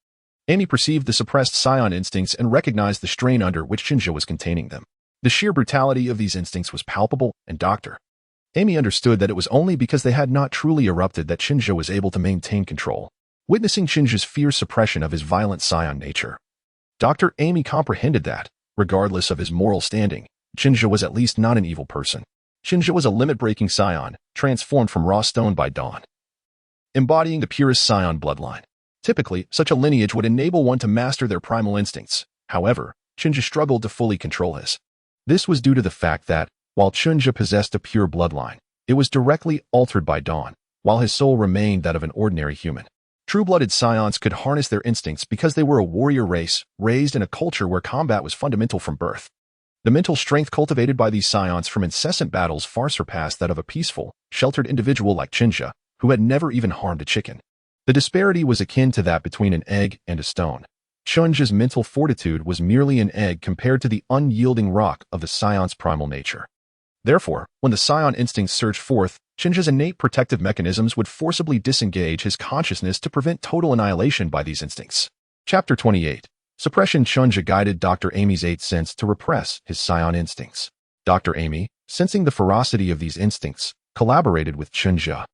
Speaker 1: Amy perceived the suppressed Saiyan instincts and recognized the strain under which Shinja was containing them. The sheer brutality of these instincts was palpable, and Dr. Amy understood that it was only because they had not truly erupted that Shinja was able to maintain control. Witnessing Shinja's fierce suppression of his violent Saiyan nature, Dr. Amy comprehended that, regardless of his moral standing, Shinja was at least not an evil person. Shinja was a limit-breaking Saiyan, transformed from raw stone by dawn, embodying the purest Saiyan bloodline. Typically, such a lineage would enable one to master their primal instincts. However, Shinja struggled to fully control his. This was due to the fact that, while Shinja possessed a pure bloodline, it was directly altered by dawn, while his soul remained that of an ordinary human. True-blooded Saiyans could harness their instincts because they were a warrior race, raised in a culture where combat was fundamental from birth. The mental strength cultivated by these Saiyans from incessant battles far surpassed that of a peaceful, sheltered individual like Shinja, who had never even harmed a chicken. The disparity was akin to that between an egg and a stone. Shinja's mental fortitude was merely an egg compared to the unyielding rock of the Saiyan's primal nature. Therefore, when the Saiyan instincts surged forth, Shinja's innate protective mechanisms would forcibly disengage his consciousness to prevent total annihilation by these instincts. Chapter 28. Suppression. Shinja guided Dr. Amy's eighth sense to repress his Saiyan instincts. Dr. Amy, sensing the ferocity of these instincts, collaborated with Shinja.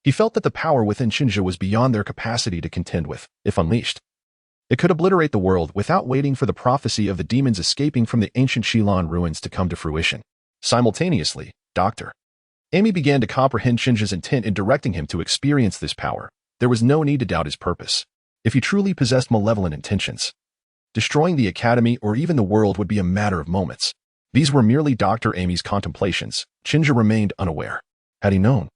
Speaker 1: He felt that the power within Shinja was beyond their capacity to contend with, if unleashed. It could obliterate the world without waiting for the prophecy of the demons escaping from the ancient Shilan ruins to come to fruition. Simultaneously, Dr. Amy began to comprehend Shinja's intent in directing him to experience this power. There was no need to doubt his purpose. If he truly possessed malevolent intentions, destroying the academy or even the world would be a matter of moments. These were merely Dr. Amy's contemplations. Shinja remained unaware. Had he known,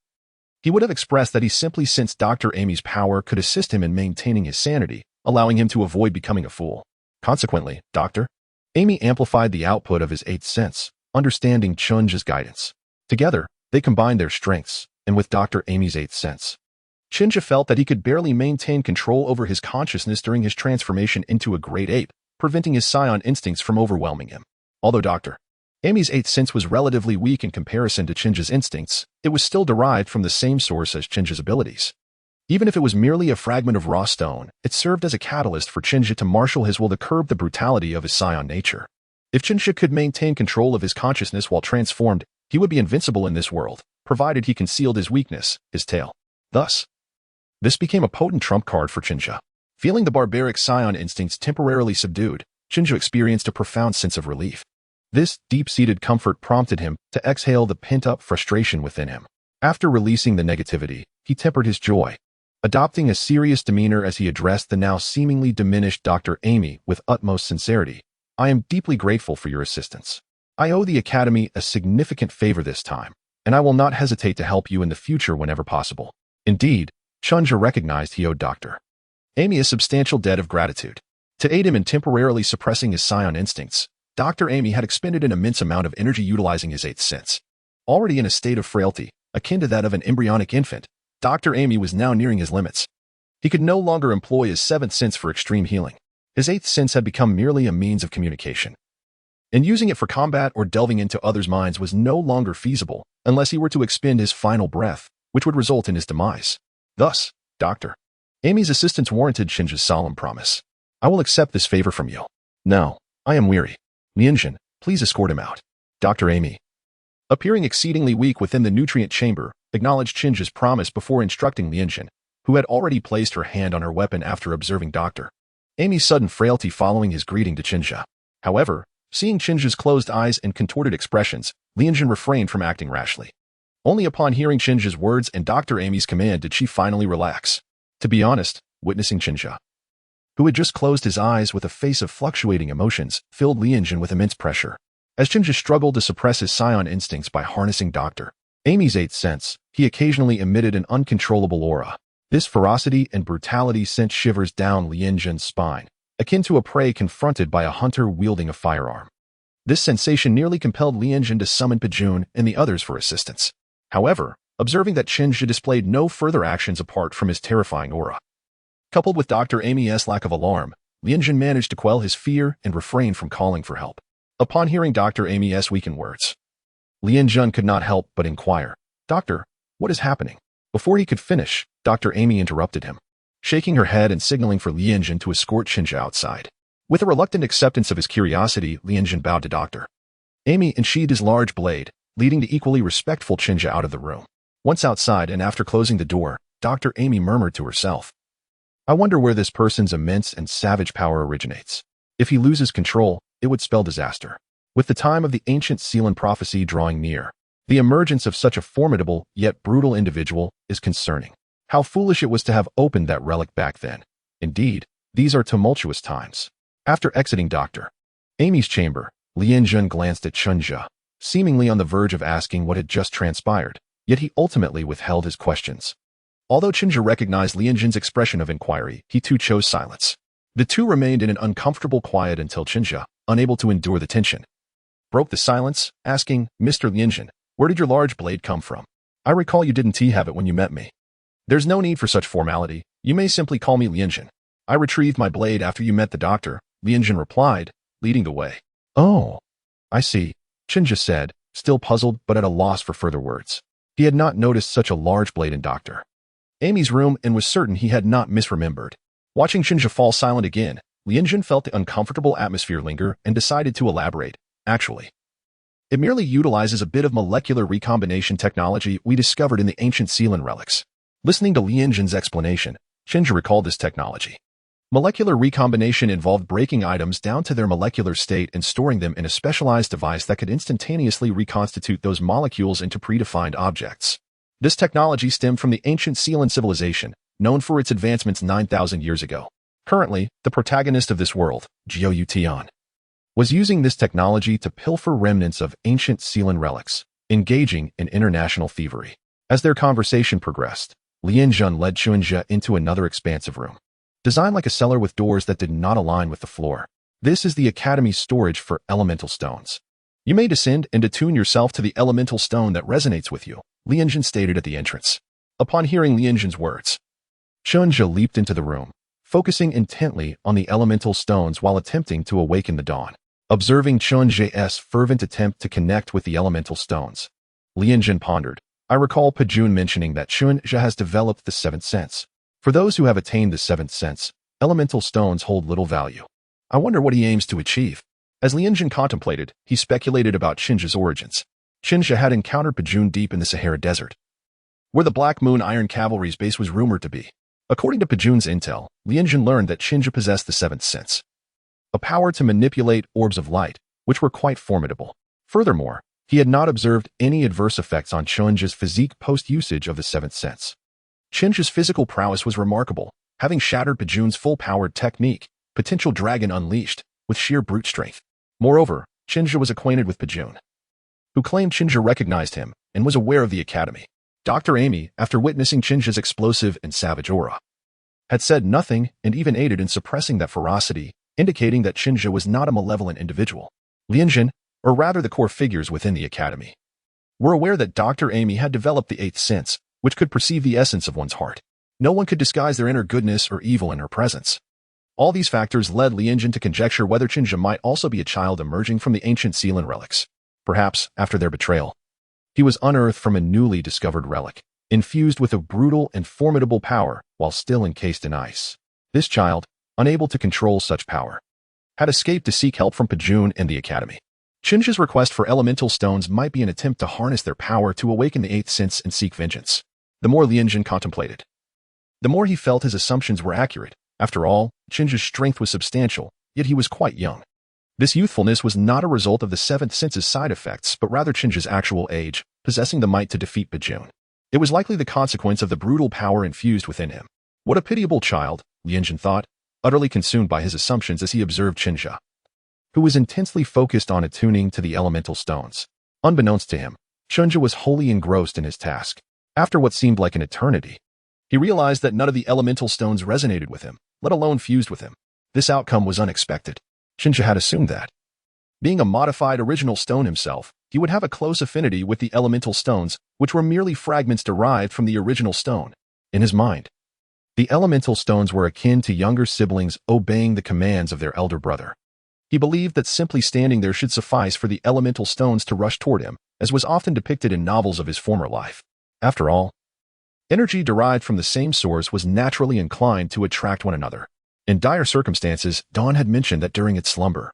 Speaker 1: he would have expressed that he simply sensed Dr. Amy's power could assist him in maintaining his sanity, allowing him to avoid becoming a fool. Consequently, Dr. Amy amplified the output of his eighth sense, understanding Shinja's guidance. Together, they combined their strengths, and with Dr. Amy's eighth sense, Shinja felt that he could barely maintain control over his consciousness during his transformation into a great ape, preventing his Saiyan instincts from overwhelming him. Although Dr. Amy's eighth sense was relatively weak in comparison to Shinja's instincts, it was still derived from the same source as Shinja's abilities. Even if it was merely a fragment of raw stone, it served as a catalyst for Shinja to marshal his will to curb the brutality of his Saiyan nature. If Shinja could maintain control of his consciousness while transformed, he would be invincible in this world, provided he concealed his weakness, his tail. Thus, this became a potent trump card for Shinja. Feeling the barbaric Saiyan instincts temporarily subdued, Shinja experienced a profound sense of relief. This deep-seated comfort prompted him to exhale the pent-up frustration within him. After releasing the negativity, he tempered his joy, adopting a serious demeanor as he addressed the now seemingly diminished Dr. Amy with utmost sincerity. I am deeply grateful for your assistance. I owe the Academy a significant favor this time, and I will not hesitate to help you in the future whenever possible. Indeed, Shinja recognized he owed Dr. Amy a substantial debt of gratitude. To aid him in temporarily suppressing his Saiyan instincts, Dr. Amy had expended an immense amount of energy utilizing his eighth sense. Already in a state of frailty, akin to that of an embryonic infant, Dr. Amy was now nearing his limits. He could no longer employ his seventh sense for extreme healing. His eighth sense had become merely a means of communication, and using it for combat or delving into others' minds was no longer feasible unless he were to expend his final breath, which would result in his demise. Thus, Dr. Amy's assistance warranted Shinja's solemn promise. I will accept this favor from you. Now, I am weary. Lianjin, please escort him out. Dr. Amy, appearing exceedingly weak within the nutrient chamber, acknowledged Shinja's promise before instructing Lianjin, who had already placed her hand on her weapon after observing Dr. Amy's sudden frailty following his greeting to Shinja. However, seeing Shinja's closed eyes and contorted expressions, Lianjin refrained from acting rashly. Only upon hearing Shinja's words and Dr. Amy's command did she finally relax. To be honest, witnessing Shinja, who had just closed his eyes with a face of fluctuating emotions, filled Lianjin with immense pressure. As Shinja struggled to suppress his Saiyan instincts by harnessing Dr. Amy's eighth sense, he occasionally emitted an uncontrollable aura. This ferocity and brutality sent shivers down Lianjin's spine, akin to a prey confronted by a hunter wielding a firearm. This sensation nearly compelled Lianjin to summon Pajun and the others for assistance. However, observing that Shinja displayed no further actions apart from his terrifying aura, coupled with Dr. Amy's lack of alarm, Lianjin managed to quell his fear and refrain from calling for help. Upon hearing Dr. Amy's weakened words, Lianjin could not help but inquire, "Doctor, what is happening?" Before he could finish, Dr. Amy interrupted him. shaking her head and signaling for Lianjun to escort Chinja outside. With a reluctant acceptance of his curiosity, Lianjun bowed to Dr. Amy and sheathed his large blade, leading the equally respectful Chinja out of the room. Once outside and after closing the door, Dr. Amy murmured to herself, "I wonder where this person's immense and savage power originates. If he loses control, it would spell disaster." With the time of the ancient Saiyan prophecy drawing near, the emergence of such a formidable yet brutal individual is concerning. How foolish it was to have opened that relic back then. Indeed, these are tumultuous times. After exiting Dr. Amy's chamber, Lianjun glanced at Chinja, seemingly on the verge of asking what had just transpired, yet he ultimately withheld his questions. Although Chinja recognized Lianjun's expression of inquiry, he too chose silence. The two remained in an uncomfortable quiet until Chinja, unable to endure the tension, broke the silence, asking, "Mr. Lianjun, where did your large blade come from? I recall you didn't have it when you met me." "There's no need for such formality. You may simply call me Lianjun. I retrieved my blade after you met the doctor," Lianjun replied, leading the way. "Oh, I see," Chinja said, still puzzled but at a loss for further words. He had not noticed such a large blade in Dr. Amy's room and was certain he had not misremembered. Watching Chinja fall silent again, Lianjun felt the uncomfortable atmosphere linger and decided to elaborate. "Actually, it merely utilizes a bit of molecular recombination technology we discovered in the ancient Saiyan relics." Listening to Lianjun's explanation, Chinja recalled this technology. Molecular recombination involved breaking items down to their molecular state and storing them in a specialized device that could instantaneously reconstitute those molecules into predefined objects. This technology stemmed from the ancient Saiyan civilization, known for its advancements 9,000 years ago. Currently, the protagonist of this world, Jiu Tian, was using this technology to pilfer remnants of ancient Saiyan relics, engaging in international thievery. As their conversation progressed, Lianjun led Chinja into another expansive room, designed like a cellar with doors that did not align with the floor. "This is the Academy's storage for elemental stones. You may descend and attune yourself to the elemental stone that resonates with you," Lianjun stated at the entrance. Upon hearing Lianjun's words, Chinja leaped into the room, focusing intently on the elemental stones while attempting to awaken the dawn. Observing Chinja's fervent attempt to connect with the elemental stones, Lianjun pondered. "I recall Pajun mentioning that Chinja has developed the seventh sense. For those who have attained the seventh sense, elemental stones hold little value. I wonder what he aims to achieve." As Lianjun contemplated, he speculated about Chinja's origins. Chinja had encountered Pajun deep in the Sahara Desert, where the Black Moon Iron Cavalry's base was rumored to be. According to Pajun's intel, Lianjun learned that Chinja possessed the seventh sense, a power to manipulate orbs of light, which were quite formidable. Furthermore, he had not observed any adverse effects on Chinja's physique post-usage of the seventh sense. Chinja's physical prowess was remarkable, having shattered Pajun's full-powered technique, Potential Dragon Unleashed, with sheer brute strength. Moreover, Chinja was acquainted with Pajun, who claimed Chinja recognized him and was aware of the Academy. Dr. Amy, after witnessing Chinja's explosive and savage aura, had said nothing and even aided in suppressing that ferocity, indicating that Chinja was not a malevolent individual. Lianjun, or rather the core figures within the Academy, were aware that Dr. Amy had developed the eighth sense, which could perceive the essence of one's heart. No one could disguise their inner goodness or evil in her presence. All these factors led Lianjun to conjecture whether Chinja might also be a child emerging from the ancient Saiyan relics. Perhaps, after their betrayal, he was unearthed from a newly discovered relic, infused with a brutal and formidable power while still encased in ice. This child, unable to control such power, had escaped to seek help from Pajun and the Academy. Chinja's request for elemental stones might be an attempt to harness their power to awaken the eighth sense and seek vengeance. The more Lianjun contemplated, the more he felt his assumptions were accurate. After all, Chinja's strength was substantial, yet he was quite young. This youthfulness was not a result of the seventh sense's side effects, but rather Chinja's actual age, possessing the might to defeat Pajun. It was likely the consequence of the brutal power infused within him. What a pitiable child, Lianjun thought, utterly consumed by his assumptions as he observed Chinja, who was intensely focused on attuning to the elemental stones. Unbeknownst to him, Chinja was wholly engrossed in his task. After what seemed like an eternity, he realized that none of the elemental stones resonated with him, let alone fused with him. This outcome was unexpected. Chinja had assumed that, being a modified original stone himself, he would have a close affinity with the elemental stones, which were merely fragments derived from the original stone. In his mind, the elemental stones were akin to younger siblings obeying the commands of their elder brother. He believed that simply standing there should suffice for the elemental stones to rush toward him, as was often depicted in novels of his former life. After all, Energy derived from the same source was naturally inclined to attract one another. In dire circumstances, Dawn had mentioned that during its slumber,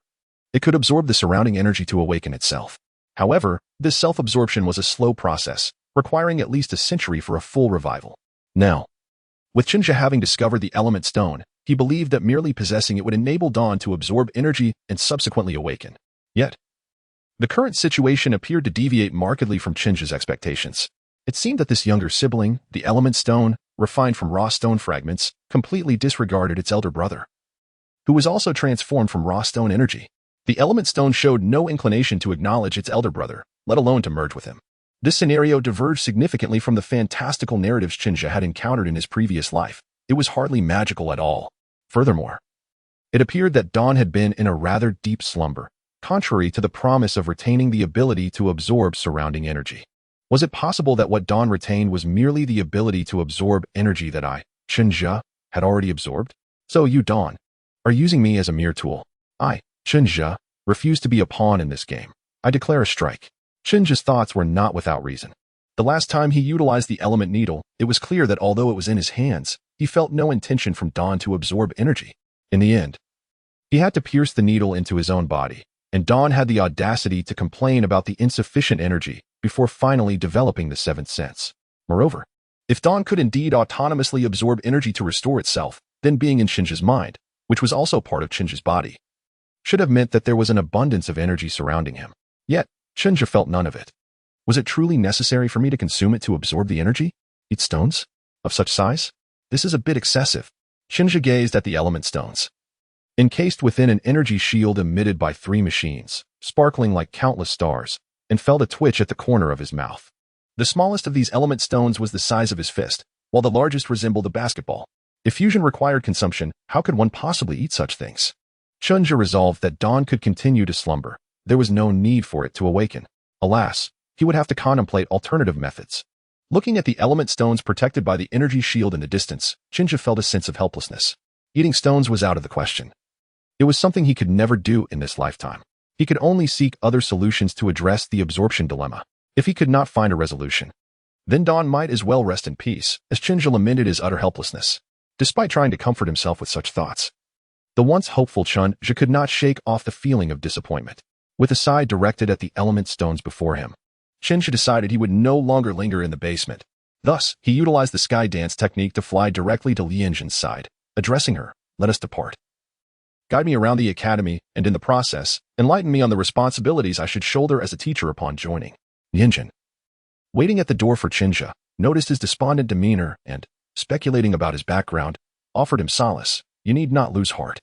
Speaker 1: it could absorb the surrounding energy to awaken itself. However, this self-absorption was a slow process, requiring at least a century for a full revival. Now, with Chinja having discovered the element stone, he believed that merely possessing it would enable Dawn to absorb energy and subsequently awaken. Yet, the current situation appeared to deviate markedly from Chinja's expectations. It seemed that this younger sibling, the element stone, refined from raw stone fragments, completely disregarded its elder brother, who was also transformed from raw stone energy. The element stone showed no inclination to acknowledge its elder brother, let alone to merge with him. This scenario diverged significantly from the fantastical narratives Chinja had encountered in his previous life. It was hardly magical at all. Furthermore, it appeared that Dawn had been in a rather deep slumber, contrary to the promise of retaining the ability to absorb surrounding energy. Was it possible that what Dawn retained was merely the ability to absorb energy that I, Chinja, had already absorbed? So you, Dawn, are using me as a mere tool. I, Chinja, refuse to be a pawn in this game. I declare a strike. Chinja's thoughts were not without reason. The last time he utilized the element needle, it was clear that although it was in his hands, he felt no intention from Dawn to absorb energy. In the end, he had to pierce the needle into his own body, and Dawn had the audacity to complain about the insufficient energy before finally developing the seventh sense. Moreover, if Dawn could indeed autonomously absorb energy to restore itself, then being in Chinja's mind, which was also part of Chinja's body, should have meant that there was an abundance of energy surrounding him. Yet, Chinja felt none of it. Was it truly necessary for me to consume it to absorb the energy? Eat stones? Of such size? This is a bit excessive. Chinja gazed at the element stones, encased within an energy shield emitted by 3 machines, sparkling like countless stars, and felt a twitch at the corner of his mouth. The smallest of these element stones was the size of his fist, while the largest resembled a basketball. If fusion required consumption, how could one possibly eat such things? Chinja resolved that Dawn could continue to slumber. There was no need for it to awaken. Alas, he would have to contemplate alternative methods. Looking at the element stones protected by the energy shield in the distance, Chinja felt a sense of helplessness. Eating stones was out of the question. It was something he could never do in this lifetime. He could only seek other solutions to address the absorption dilemma. If he could not find a resolution, then Dawn might as well rest in peace, as Chinja lamented his utter helplessness. Despite trying to comfort himself with such thoughts, the once hopeful Chinja could not shake off the feeling of disappointment. With a sigh directed at the element stones before him, Chinja decided he would no longer linger in the basement. Thus, he utilized the sky dance technique to fly directly to Lianjin's side, addressing her, "Let us depart. Guide me around the academy, and in the process, enlighten me on the responsibilities I should shoulder as a teacher upon joining." Lianjin, waiting at the door for Chinja, noticed his despondent demeanor and, speculating about his background, offered him solace. "You need not lose heart.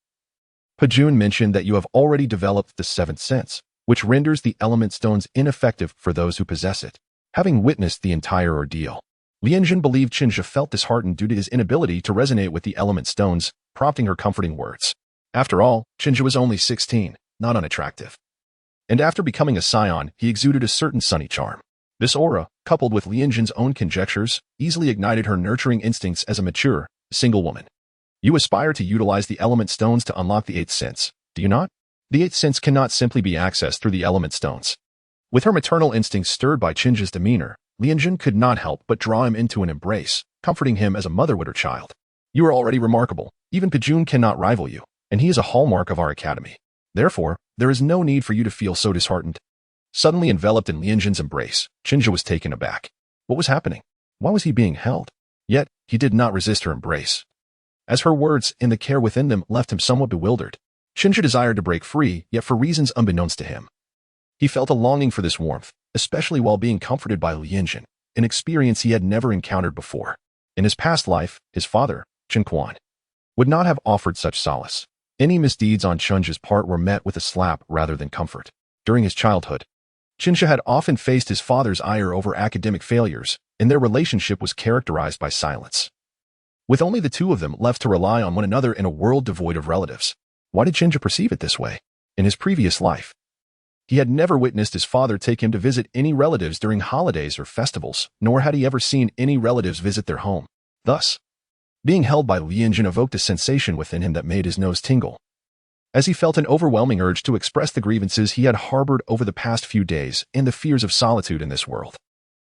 Speaker 1: Pajun mentioned that you have already developed the seventh sense, which renders the element stones ineffective for those who possess it." Having witnessed the entire ordeal, Lianjin believed Chinja felt disheartened due to his inability to resonate with the element stones, prompting her comforting words. After all, Chinja was only 16, not unattractive. And after becoming a Saiyan, he exuded a certain sunny charm. This aura, coupled with Lianjin's own conjectures, easily ignited her nurturing instincts as a mature, single woman. You aspire to utilize the element stones to unlock the eighth sense, do you not? The eighth sense cannot simply be accessed through the element stones. With her maternal instincts stirred by Chinja's demeanor, Lianjin could not help but draw him into an embrace, comforting him as a mother would her child. "You are already remarkable. Even Pajun cannot rival you, and he is a hallmark of our academy. Therefore, there is no need for you to feel so disheartened." Suddenly enveloped in Lianjin's embrace, Chinja was taken aback. What was happening? Why was he being held? Yet, he did not resist her embrace, as her words and the care within them left him somewhat bewildered. Chinja desired to break free, yet for reasons unbeknownst to him, he felt a longing for this warmth, especially while being comforted by Lianjin, an experience he had never encountered before. In his past life, his father, Chen Quan, would not have offered such solace. Any misdeeds on Chinja's part were met with a slap rather than comfort. During his childhood, Chinja had often faced his father's ire over academic failures, and their relationship was characterized by silence. With only the two of them left to rely on one another in a world devoid of relatives. Why did Chinja perceive it this way? In his previous life, he had never witnessed his father take him to visit any relatives during holidays or festivals, nor had he ever seen any relatives visit their home. Thus, being held by Lianjin evoked a sensation within him that made his nose tingle, as he felt an overwhelming urge to express the grievances he had harbored over the past few days and the fears of solitude in this world.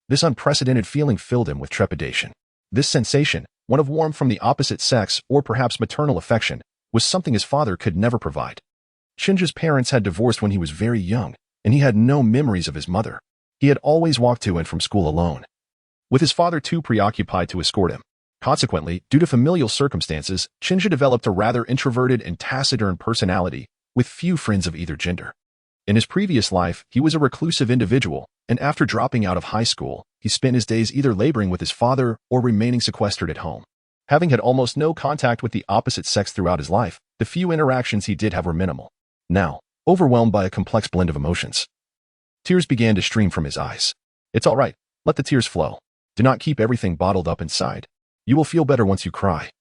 Speaker 1: This unprecedented feeling filled him with trepidation. This sensation, one of warmth from the opposite sex or perhaps maternal affection, was something his father could never provide. Chinja's parents had divorced when he was very young, and he had no memories of his mother. He had always walked to and from school alone, with his father too preoccupied to escort him. Consequently, due to familial circumstances, Chinja developed a rather introverted and taciturn personality, with few friends of either gender. In his previous life, he was a reclusive individual, and after dropping out of high school, he spent his days either laboring with his father or remaining sequestered at home. Having had almost no contact with the opposite sex throughout his life, the few interactions he did have were minimal. Now, overwhelmed by a complex blend of emotions, tears began to stream from his eyes. It's all right. Let the tears flow. Do not keep everything bottled up inside. You will feel better once you cry.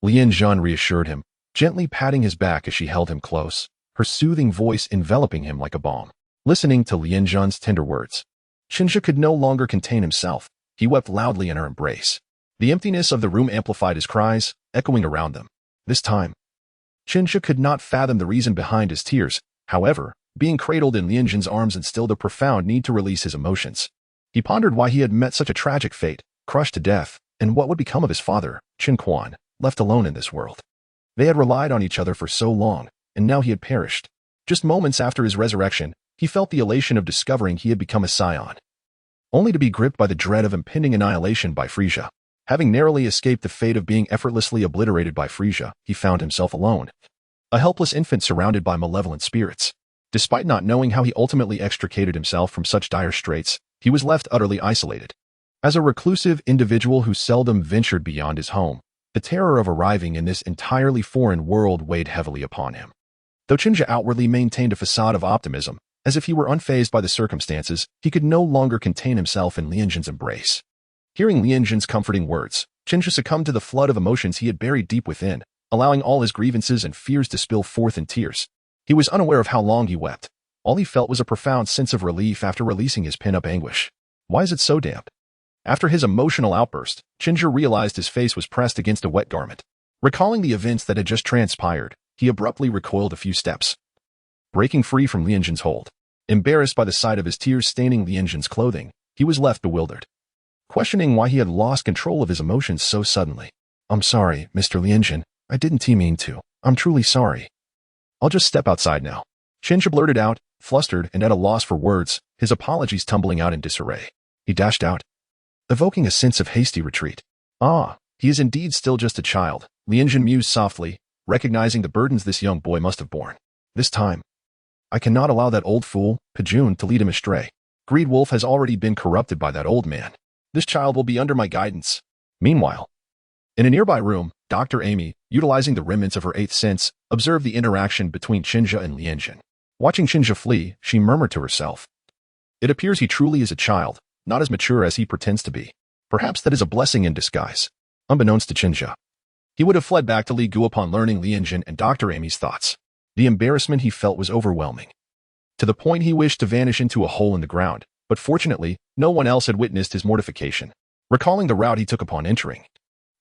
Speaker 1: Lian Zhan reassured him, gently patting his back as she held him close, her soothing voice enveloping him like a balm. Listening to Lian Zhan's tender words, Chinja could no longer contain himself. He wept loudly in her embrace. The emptiness of the room amplified his cries, echoing around them. This time, Chinja could not fathom the reason behind his tears. However, being cradled in Lian Zhan's arms instilled a profound need to release his emotions. He pondered why he had met such a tragic fate, crushed to death, and what would become of his father, Qin Quan, left alone in this world. They had relied on each other for so long, and now he had perished. Just moments after his resurrection, he felt the elation of discovering he had become a Saiyan, only to be gripped by the dread of impending annihilation by Frieza. Having narrowly escaped the fate of being effortlessly obliterated by Frieza, he found himself alone, a helpless infant surrounded by malevolent spirits. Despite not knowing how he ultimately extricated himself from such dire straits, he was left utterly isolated. As a reclusive individual who seldom ventured beyond his home, the terror of arriving in this entirely foreign world weighed heavily upon him. Though Chinja outwardly maintained a facade of optimism, as if he were unfazed by the circumstances, he could no longer contain himself in Lian Zhan's embrace. Hearing Lian Zhan's comforting words, Chinja succumbed to the flood of emotions he had buried deep within, allowing all his grievances and fears to spill forth in tears. He was unaware of how long he wept. All he felt was a profound sense of relief after releasing his pent-up anguish. Why is it so damp? After his emotional outburst, Chinja realized his face was pressed against a wet garment. Recalling the events that had just transpired, he abruptly recoiled a few steps, breaking free from Lian Zhan's hold. Embarrassed by the sight of his tears staining Lian Zhan's clothing, he was left bewildered, questioning why he had lost control of his emotions so suddenly. I'm sorry, Mr. Lian Zhan. I didn't mean to. I'm truly sorry. I'll just step outside now. Chinja blurted out, flustered and at a loss for words, his apologies tumbling out in disarray. He dashed out, evoking a sense of hasty retreat. Ah, he is indeed still just a child, Lian Zhan mused softly, recognizing the burdens this young boy must have borne. This time, I cannot allow that old fool, Pajun, to lead him astray. Greed Wolf has already been corrupted by that old man. This child will be under my guidance. Meanwhile, in a nearby room, Dr. Amy, utilizing the remnants of her eighth sense, observed the interaction between Chinja and Lian Zhan. Watching Chinja flee, she murmured to herself, it appears he truly is a child, not as mature as he pretends to be. Perhaps that is a blessing in disguise. Unbeknownst to Chinja, he would have fled back to Li Gu upon learning Lian Zhan and Dr. Amy's thoughts. The embarrassment he felt was overwhelming, to the point he wished to vanish into a hole in the ground, but fortunately, no one else had witnessed his mortification. Recalling the route he took upon entering,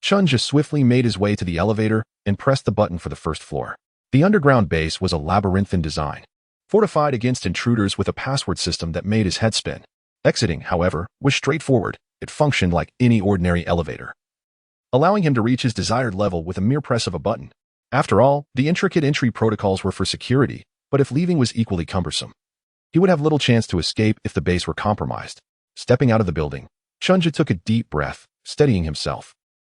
Speaker 1: Chinja swiftly made his way to the elevator and pressed the button for the first floor. The underground base was a labyrinthine design, fortified against intruders with a password system that made his head spin. Exiting, however, was straightforward. It functioned like any ordinary elevator, allowing him to reach his desired level with a mere press of a button. After all, the intricate entry protocols were for security, but if leaving was equally cumbersome, he would have little chance to escape if the base were compromised. Stepping out of the building, Chinja took a deep breath, steadying himself.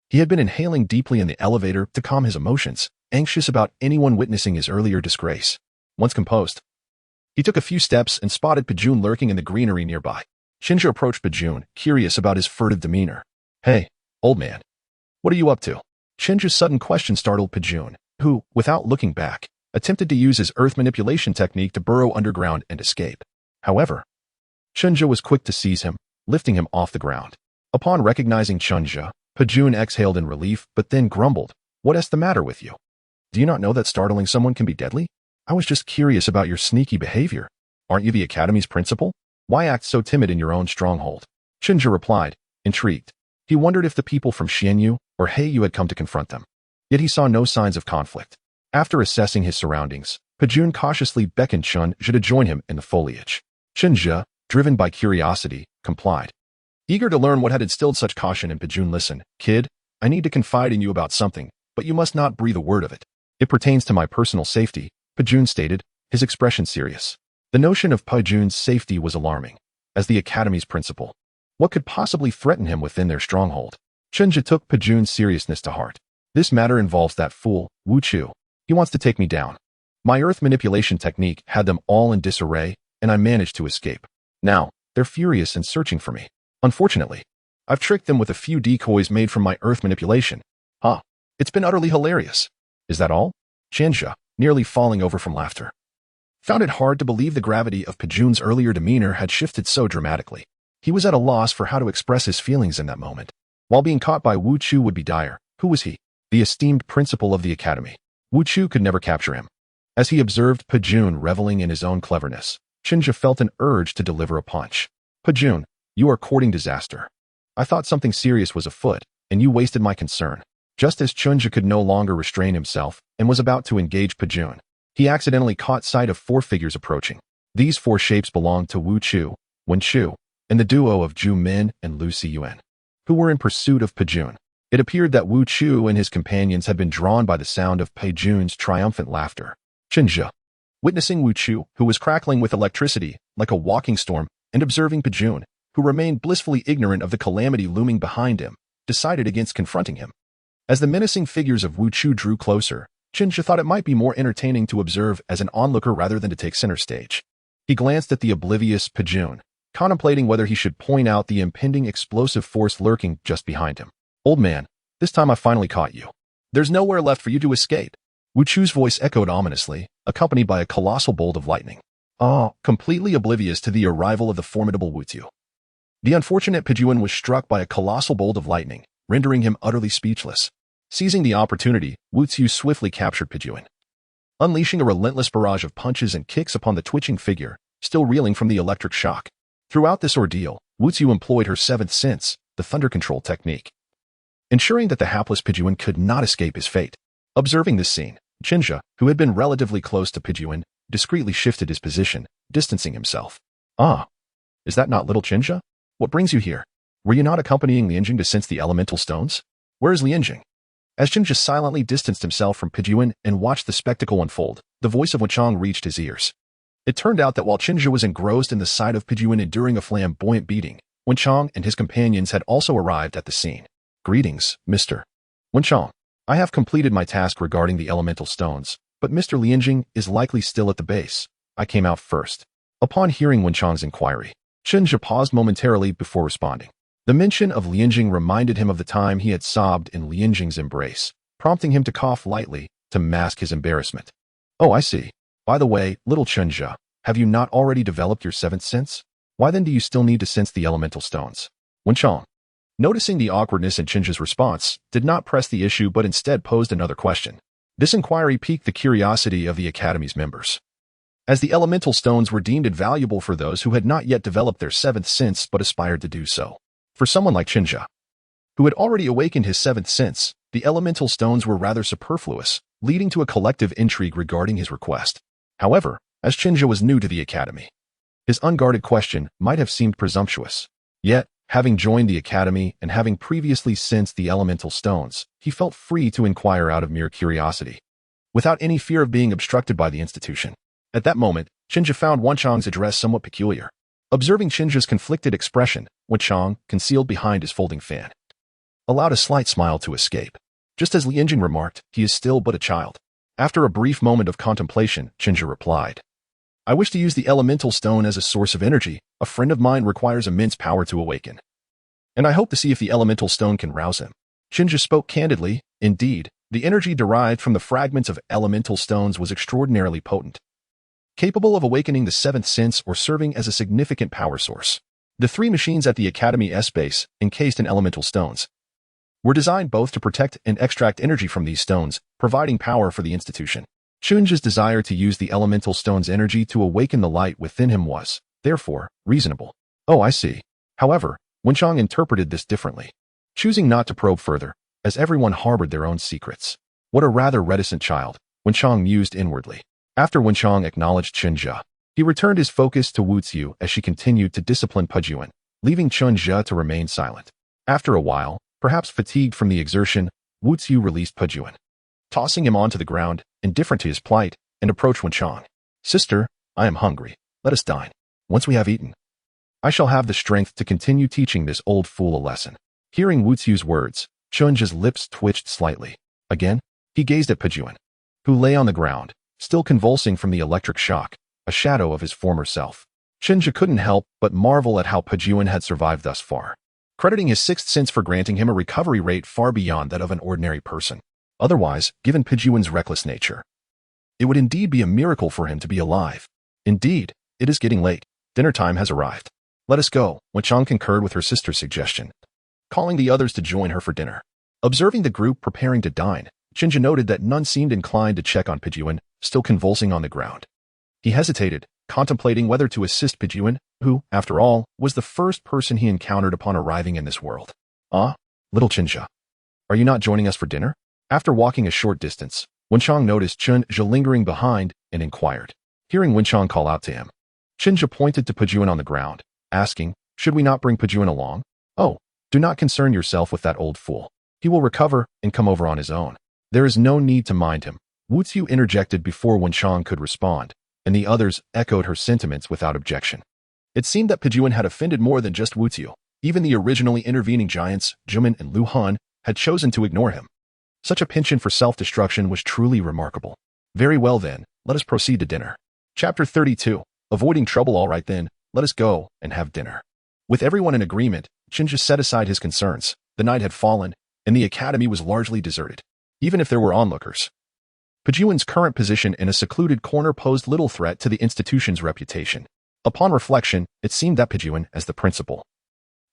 Speaker 1: He had been inhaling deeply in the elevator to calm his emotions, anxious about anyone witnessing his earlier disgrace. Once composed, he took a few steps and spotted Pajun lurking in the greenery nearby. Chinja approached Pajun, curious about his furtive demeanor. Hey, old man. What are you up to? Chinja's sudden question startled Pajun, who, without looking back, attempted to use his earth manipulation technique to burrow underground and escape. However, Chinja was quick to seize him, lifting him off the ground. Upon recognizing Chinja, Pajun exhaled in relief but then grumbled, What's the matter with you? Do you not know that startling someone can be deadly? I was just curious about your sneaky behavior. Aren't you the Academy's principal? Why act so timid in your own stronghold? Chinja replied, intrigued. He wondered if the people from Xianyu or Heiyu had come to confront them. Yet he saw no signs of conflict. After assessing his surroundings, Pajun cautiously beckoned Chinja to join him in the foliage. Chinja, driven by curiosity, complied. Eager to learn what had instilled such caution in Pejun, listen, kid, I need to confide in you about something, but you must not breathe a word of it. It pertains to my personal safety, Pejun stated, his expression serious. The notion of Pejun's safety was alarming. As the Academy's principal, what could possibly threaten him within their stronghold? Chenja took Pejun's seriousness to heart. This matter involves that fool, Wu Chu. He wants to take me down. My earth manipulation technique had them all in disarray, and I managed to escape. Now, they're furious and searching for me. Unfortunately, I've tricked them with a few decoys made from my earth manipulation. Huh. It's been utterly hilarious. Is that all? Chenja, nearly falling over from laughter, found it hard to believe the gravity of Pejun's earlier demeanor had shifted so dramatically. He was at a loss for how to express his feelings in that moment. While being caught by Wu Chu would be dire, who was he? The esteemed principal of the Academy. Wu Chu could never capture him. As he observed Pejun reveling in his own cleverness, Chenja felt an urge to deliver a punch. Pejun, you are courting disaster. I thought something serious was afoot, and you wasted my concern. Just as Chenja could no longer restrain himself and was about to engage Pejun, he accidentally caught sight of 4 figures approaching. These 4 shapes belonged to Wu Chu, Wen Chu, and the duo of Zhu Min and Lu Siyuan, who were in pursuit of Pejun. It appeared that Wu Chu and his companions had been drawn by the sound of Pejun's triumphant laughter. Chenja, witnessing Wu Chu, who was crackling with electricity like a walking storm, and observing Pejun, who remained blissfully ignorant of the calamity looming behind him, decided against confronting him. As the menacing figures of Wu Chu drew closer, Chenja thought it might be more entertaining to observe as an onlooker rather than to take center stage. He glanced at the oblivious Pejun, contemplating whether he should point out the impending explosive force lurking just behind him. Old man, this time I finally caught you. There's nowhere left for you to escape. Wu Chu's voice echoed ominously, accompanied by a colossal bolt of lightning. Completely oblivious to the arrival of the formidable Wu Chu. The unfortunate Pejun was struck by a colossal bolt of lightning, rendering him utterly speechless. Seizing the opportunity, Wu Chu swiftly captured Pejun, unleashing a relentless barrage of punches and kicks upon the twitching figure, still reeling from the electric shock. Throughout this ordeal, Wu Chu employed her 7th sense, the thunder control technique, ensuring that the hapless Pejun could not escape his fate. Observing this scene, Chenja, who had been relatively close to Pejun, discreetly shifted his position, distancing himself. Is that not little Chenja? What brings you here? Were you not accompanying Lianjing to sense the elemental stones? Where is Lianjing? As Chenja silently distanced himself from Pejun and watched the spectacle unfold, the voice of Wenchang reached his ears. It turned out that while Chenja was engrossed in the sight of Pejun enduring a flamboyant beating, Wenchang and his companions had also arrived at the scene. Greetings, Mr. Wenchang. I have completed my task regarding the elemental stones, but Mr. Lianjing is likely still at the base. I came out first. Upon hearing Wenchang's inquiry, Chenja paused momentarily before responding. The mention of Lianjing reminded him of the time he had sobbed in Lianjing's embrace, prompting him to cough lightly to mask his embarrassment. Oh, I see. By the way, little Chenja, have you not already developed your 7th sense? Why then do you still need to sense the elemental stones? Wenchang, noticing the awkwardness in Chenja's response, did not press the issue but instead posed another question. This inquiry piqued the curiosity of the Academy's members, as the elemental stones were deemed invaluable for those who had not yet developed their 7th sense but aspired to do so. For someone like Chenja, who had already awakened his 7th sense, the elemental stones were rather superfluous, leading to a collective intrigue regarding his request. However, as Chenja was new to the Academy, his unguarded question might have seemed presumptuous. Yet, having joined the Academy and having previously sensed the elemental stones, he felt free to inquire out of mere curiosity, without any fear of being obstructed by the institution. At that moment, Chenja found Wenchang's address somewhat peculiar. Observing Chenja's conflicted expression, Wenchang, concealed behind his folding fan, allowed a slight smile to escape. Just as Lianjing remarked, he is still but a child. After a brief moment of contemplation, Chenja replied, I wish to use the elemental stone as a source of energy. A friend of mine requires immense power to awaken, and I hope to see if the elemental stone can rouse him. Chenja spoke candidly. Indeed, the energy derived from the fragments of elemental stones was extraordinarily potent, capable of awakening the 7th sense or serving as a significant power source. The 3 machines at the Academy S base, encased in elemental stones, were designed both to protect and extract energy from these stones, providing power for the institution. Chenja's desire to use the elemental stone's energy to awaken the light within him was, therefore, reasonable. Oh, I see. However, Wenchang interpreted this differently, choosing not to probe further, as everyone harbored their own secrets. What a rather reticent child, Wenchang mused inwardly. After Wenchang acknowledged Chenja, he returned his focus to Wu Chu as she continued to discipline Pejun, leaving Chunja to remain silent. After a while, perhaps fatigued from the exertion, Wuziu released Pejuan, tossing him onto the ground, indifferent to his plight, and approached Wenchang. Sister, I am hungry. Let us dine. Once we have eaten, I shall have the strength to continue teaching this old fool a lesson. Hearing Wuziu's words, Chunja's lips twitched slightly. Again, he gazed at Pejuan, who lay on the ground, still convulsing from the electric shock, a shadow of his former self. Chunja couldn't help but marvel at how Pejuan had survived thus far, crediting his sixth sense for granting him a recovery rate far beyond that of an ordinary person. Otherwise, given Pejuan's reckless nature, it would indeed be a miracle for him to be alive. Indeed, it is getting late. Dinner time has arrived. Let us go, Wenchang concurred with her sister's suggestion, calling the others to join her for dinner. Observing the group preparing to dine, Chunja noted that none seemed inclined to check on Pejuan, still convulsing on the ground. He hesitated, contemplating whether to assist Pejuan, who, after all, was the first person he encountered upon arriving in this world. Ah, little Chunja, are you not joining us for dinner? After walking a short distance, Wenchang noticed Chunja lingering behind and inquired. Hearing Wenchang call out to him, Chunja pointed to Pejuan on the ground, asking, should we not bring Pejuan along? Oh, do not concern yourself with that old fool. He will recover and come over on his own. There is no need to mind him. Wuziu interjected before Wenchang could respond, and the others echoed her sentiments without objection. It seemed that Pejuan had offended more than just Wuziu. Even the originally intervening giants, Juman and Lu Han, had chosen to ignore him. Such a penchant for self-destruction was truly remarkable. Very well then, let us proceed to dinner. Chapter 32. Avoiding trouble. All right then, let us go and have dinner. With everyone in agreement, Chunja set aside his concerns. The night had fallen, and the academy was largely deserted. Even if there were onlookers, Pejuan's current position in a secluded corner posed little threat to the institution's reputation. Upon reflection, it seemed that Pejuan, as the principal,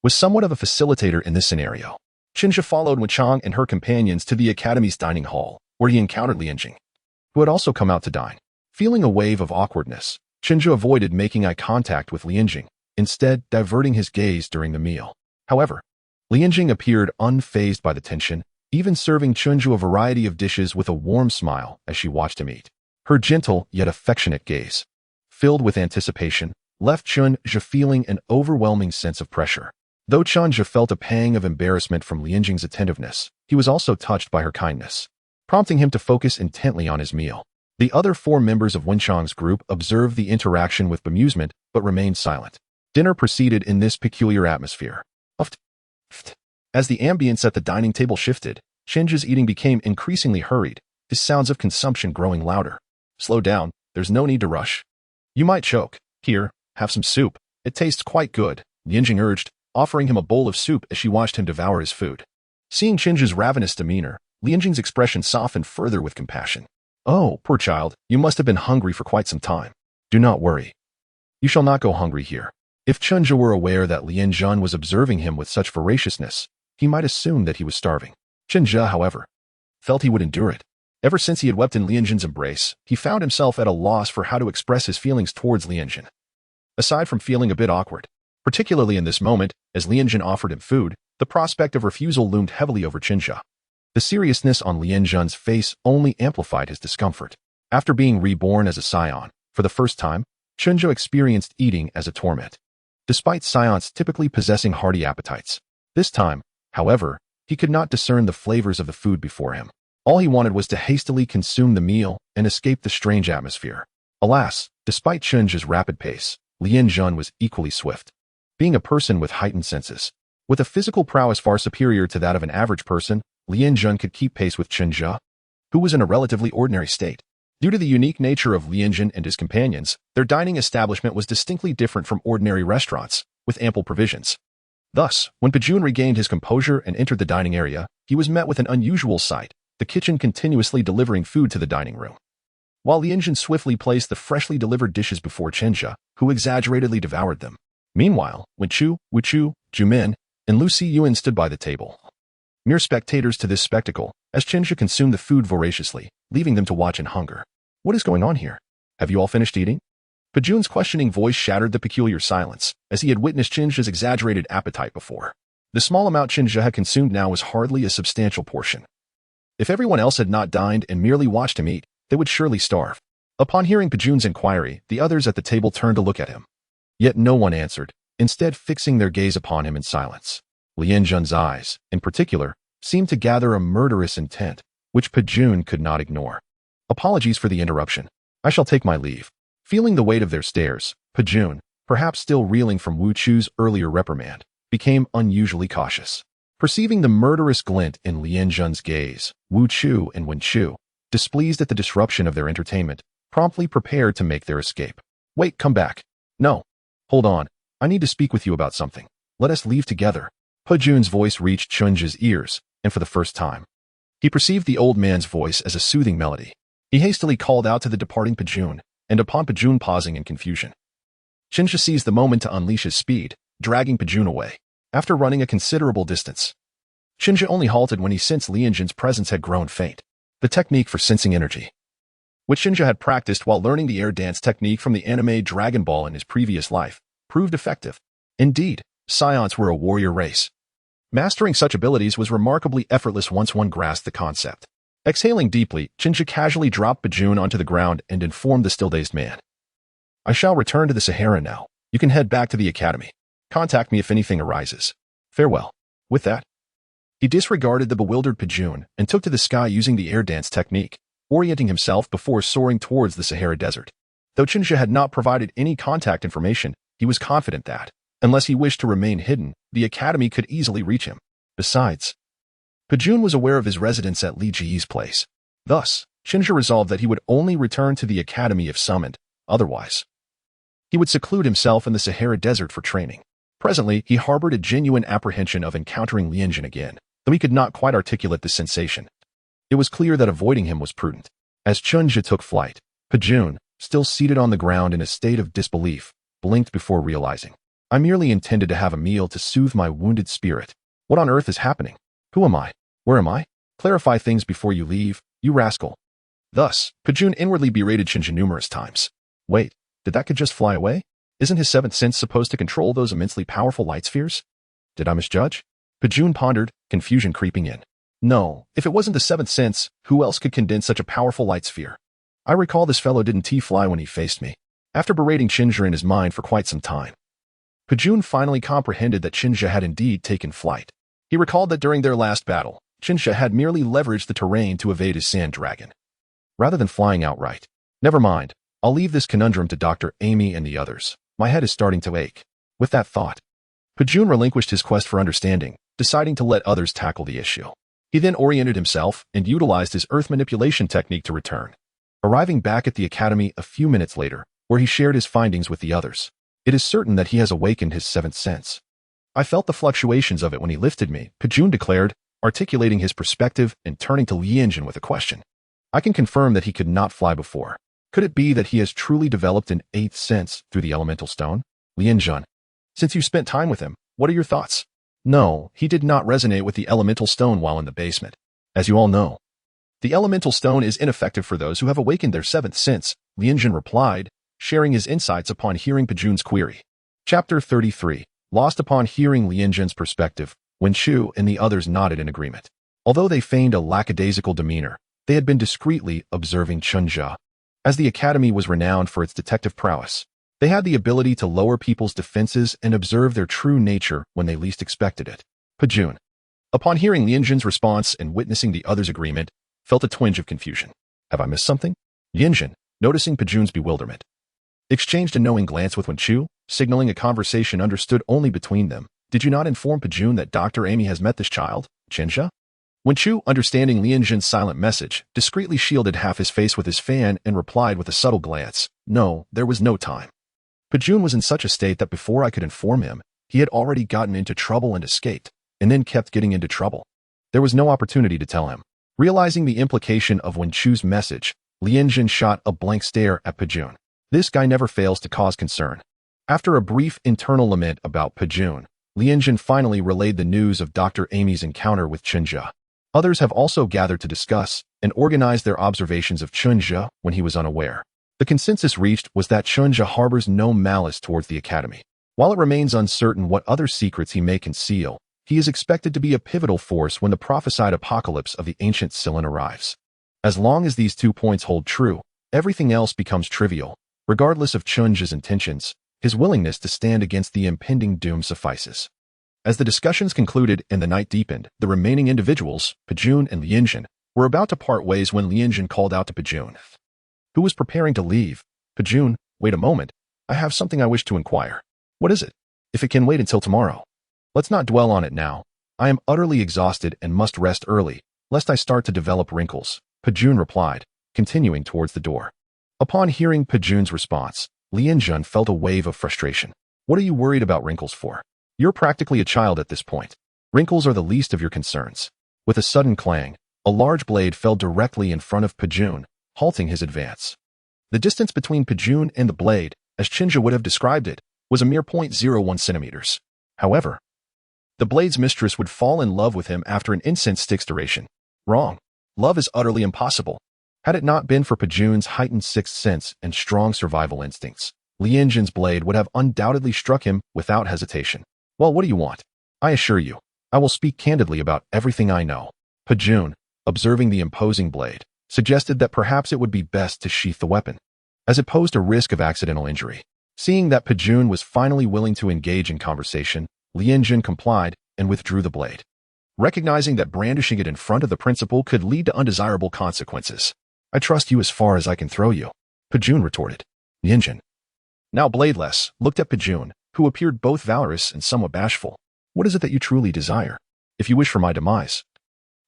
Speaker 1: was somewhat of a facilitator in this scenario. Chunja followed Wenchang and her companions to the academy's dining hall, where he encountered Lianjing, who had also come out to dine. Feeling a wave of awkwardness, Chunja avoided making eye contact with Lianjing, instead diverting his gaze during the meal. However, Lianjing appeared unfazed by the tension, even serving Chunja a variety of dishes with a warm smile as she watched him eat. Her gentle yet affectionate gaze, filled with anticipation, left Chunja feeling an overwhelming sense of pressure. Though Chunja felt a pang of embarrassment from Lianjing's attentiveness, he was also touched by her kindness, prompting him to focus intently on his meal. The other four members of Wenchang's group observed the interaction with bemusement but remained silent. Dinner proceeded in this peculiar atmosphere. As the ambience at the dining table shifted, Chunja's eating became increasingly hurried, his sounds of consumption growing louder. Slow down, there's no need to rush. You might choke. Here, have some soup. It tastes quite good, Lianjing urged, offering him a bowl of soup as she watched him devour his food. Seeing Chunja's ravenous demeanor, Lianjing's expression softened further with compassion. Oh, poor child, you must have been hungry for quite some time. Do not worry. You shall not go hungry here. If Chunja were aware that Lianjing was observing him with such voraciousness, he might assume that he was starving. Chunja, however, felt he would endure it. Ever since he had wept in Lianjing's embrace, he found himself at a loss for how to express his feelings towards Lianjing. Aside from feeling a bit awkward, particularly in this moment, as Lianjing offered him food, the prospect of refusal loomed heavily over Chunja. The seriousness on Lianjing's face only amplified his discomfort. After being reborn as a Saiyan, for the first time, Chunja experienced eating as a torment. Despite Saiyans typically possessing hearty appetites, this time, however, he could not discern the flavors of the food before him. All he wanted was to hastily consume the meal and escape the strange atmosphere. Alas, despite Chunja's rapid pace, Lianjing was equally swift. Being a person with heightened senses, with a physical prowess far superior to that of an average person, Lianjing could keep pace with Chunja, who was in a relatively ordinary state. Due to the unique nature of Lianjing and his companions, their dining establishment was distinctly different from ordinary restaurants, with ample provisions. Thus, when Pejuan regained his composure and entered the dining area, he was met with an unusual sight, the kitchen continuously delivering food to the dining room. While Lianjing swiftly placed the freshly delivered dishes before Chunja, who exaggeratedly devoured them. Meanwhile, Wenchu, Wuchu, Jumin, and Lu Siyuan stood by the table, mere spectators to this spectacle, as Chunja consumed the food voraciously, leaving them to watch in hunger. What is going on here? Have you all finished eating? Pejuan's questioning voice shattered the peculiar silence, as he had witnessed Chunja's exaggerated appetite before. The small amount Chunja had consumed now was hardly a substantial portion. If everyone else had not dined and merely watched him eat, they would surely starve. Upon hearing Pejuan's inquiry, the others at the table turned to look at him. Yet no one answered. instead fixing their gaze upon him in silence. Lianjun's eyes, in particular, seemed to gather a murderous intent, which Pejun could not ignore. Apologies for the interruption. I shall take my leave. Feeling the weight of their stares, Pejun, perhaps still reeling from Wu Chu's earlier reprimand, became unusually cautious. Perceiving the murderous glint in Lianjun's gaze, Wu Chu and Wen Chu, displeased at the disruption of their entertainment, promptly prepared to make their escape. Wait, come back. No. Hold on. I need to speak with you about something. Let us leave together. Pejun's voice reached Chunja's ears, and for the first time, he perceived the old man's voice as a soothing melody. He hastily called out to the departing Pejun, and upon Pejun pausing in confusion, Chunja seized the moment to unleash his speed, dragging Pejun away. After running a considerable distance, Chunja only halted when he sensed Lianjun's presence had grown faint. The technique for sensing energy, which Chunja had practiced while learning the air dance technique from the anime Dragon Ball in his previous life, proved effective. Indeed, Saiyans were a warrior race. Mastering such abilities was remarkably effortless once one grasped the concept. Exhaling deeply, Chunja casually dropped Pejun onto the ground and informed the still-dazed man. I shall return to the Sahara now. You can head back to the academy. Contact me if anything arises. Farewell. With that, he disregarded the bewildered Pejun and took to the sky using the air dance technique, orienting himself before soaring towards the Sahara Desert. Though Chunja had not provided any contact information, he was confident that, unless he wished to remain hidden, the academy could easily reach him. Besides, Pejun was aware of his residence at Li Ji's place. Thus, Chunja resolved that he would only return to the academy if summoned. Otherwise, he would seclude himself in the Sahara Desert for training. Presently, he harbored a genuine apprehension of encountering Lianjun again, though he could not quite articulate the sensation. It was clear that avoiding him was prudent. As Chunja took flight, Pejun, still seated on the ground in a state of disbelief, blinked before realizing. I merely intended to have a meal to soothe my wounded spirit. What on earth is happening? Who am I? Where am I? Clarify things before you leave, you rascal. Thus, Pejun inwardly berated Chunja numerous times. Wait, did that kid just fly away? Isn't his seventh sense supposed to control those immensely powerful light spheres? Did I misjudge? Pejun pondered, confusion creeping in. No, if it wasn't the seventh sense, who else could condense such a powerful light sphere? I recall this fellow didn't fly when he faced me. After berating Chunja in his mind for quite some time, Pejun finally comprehended that Chunja had indeed taken flight. He recalled that during their last battle, Chunja had merely leveraged the terrain to evade his sand dragon, rather than flying outright. Never mind, I'll leave this conundrum to Dr. Amy and the others. My head is starting to ache. With that thought, Pejun relinquished his quest for understanding, deciding to let others tackle the issue. He then oriented himself and utilized his earth manipulation technique to return, arriving back at the academy a few minutes later, where he shared his findings with the others. It is certain that he has awakened his seventh sense. I felt the fluctuations of it when he lifted me, Pejun declared, articulating his perspective and turning to Lianjun with a question. I can confirm that he could not fly before. Could it be that he has truly developed an eighth sense through the elemental stone? Lianjun, since you spent time with him, what are your thoughts? No, he did not resonate with the elemental stone while in the basement. As you all know, the elemental stone is ineffective for those who have awakened their seventh sense, Lianjun replied, sharing his insights upon hearing Pejun's query. Chapter 33. Lost upon hearing Lianjun's perspective, Wen Chu and the others nodded in agreement. Although they feigned a lackadaisical demeanor, they had been discreetly observing Chunja. As the academy was renowned for its detective prowess, they had the ability to lower people's defenses and observe their true nature when they least expected it. Pejun, upon hearing Lianjun's response and witnessing the others' agreement, felt a twinge of confusion. Have I missed something? Lianjun, noticing Pejun's bewilderment, exchanged a knowing glance with Wen Chu, signaling a conversation understood only between them. Did you not inform Pejun that Dr. Amy has met this child, Chunja? Wen Chu, understanding Lianjun's silent message, discreetly shielded half his face with his fan and replied with a subtle glance. No, there was no time. Pejun was in such a state that before I could inform him, he had already gotten into trouble and escaped, and then kept getting into trouble. There was no opportunity to tell him. Realizing the implication of Wen Chu's message, Lianjun shot a blank stare at Pejun. This guy never fails to cause concern. After a brief internal lament about Pejun, Lianjun finally relayed the news of Dr. Amy's encounter with Chunja. Others have also gathered to discuss and organize their observations of Chunja when he was unaware. The consensus reached was that Chunja harbors no malice towards the academy. While it remains uncertain what other secrets he may conceal, he is expected to be a pivotal force when the prophesied apocalypse of the ancient Saiyan arrives. As long as these 2 points hold true, everything else becomes trivial. Regardless of Chunja's intentions, His willingness to stand against the impending doom suffices. As the discussions concluded and the night deepened, the remaining individuals, Pejun and Lianjun, were about to part ways when Lianjun called out to Pejun, who was preparing to leave. Pejun, wait a moment. I have something I wish to inquire. What is it? If it can wait until tomorrow. Let's not dwell on it now. I am utterly exhausted and must rest early, lest I start to develop wrinkles, Pejun replied, continuing towards the door. Upon hearing Pejun's response, Lianjun felt a wave of frustration. What are you worried about wrinkles for? You're practically a child at this point. Wrinkles are the least of your concerns. With a sudden clang, a large blade fell directly in front of Pejun, halting his advance. The distance between Pejun and the blade, as Chinja would have described it, was a mere 0.01 centimeters. However, the blade's mistress would fall in love with him after an incense stick's duration. Wrong. Love is utterly impossible. Had it not been for Pejun's heightened sixth sense and strong survival instincts, Lianjun's blade would have undoubtedly struck him without hesitation. Well, what do you want? I assure you, I will speak candidly about everything I know. Pejun, observing the imposing blade, suggested that perhaps it would be best to sheath the weapon, as it posed a risk of accidental injury. Seeing that Pejun was finally willing to engage in conversation, Lianjun complied and withdrew the blade, recognizing that brandishing it in front of the principal could lead to undesirable consequences. I trust you as far as I can throw you, Pejun retorted. Lianjun, now bladeless, looked at Pejun, who appeared both valorous and somewhat bashful. What is it that you truly desire? If you wish for my demise,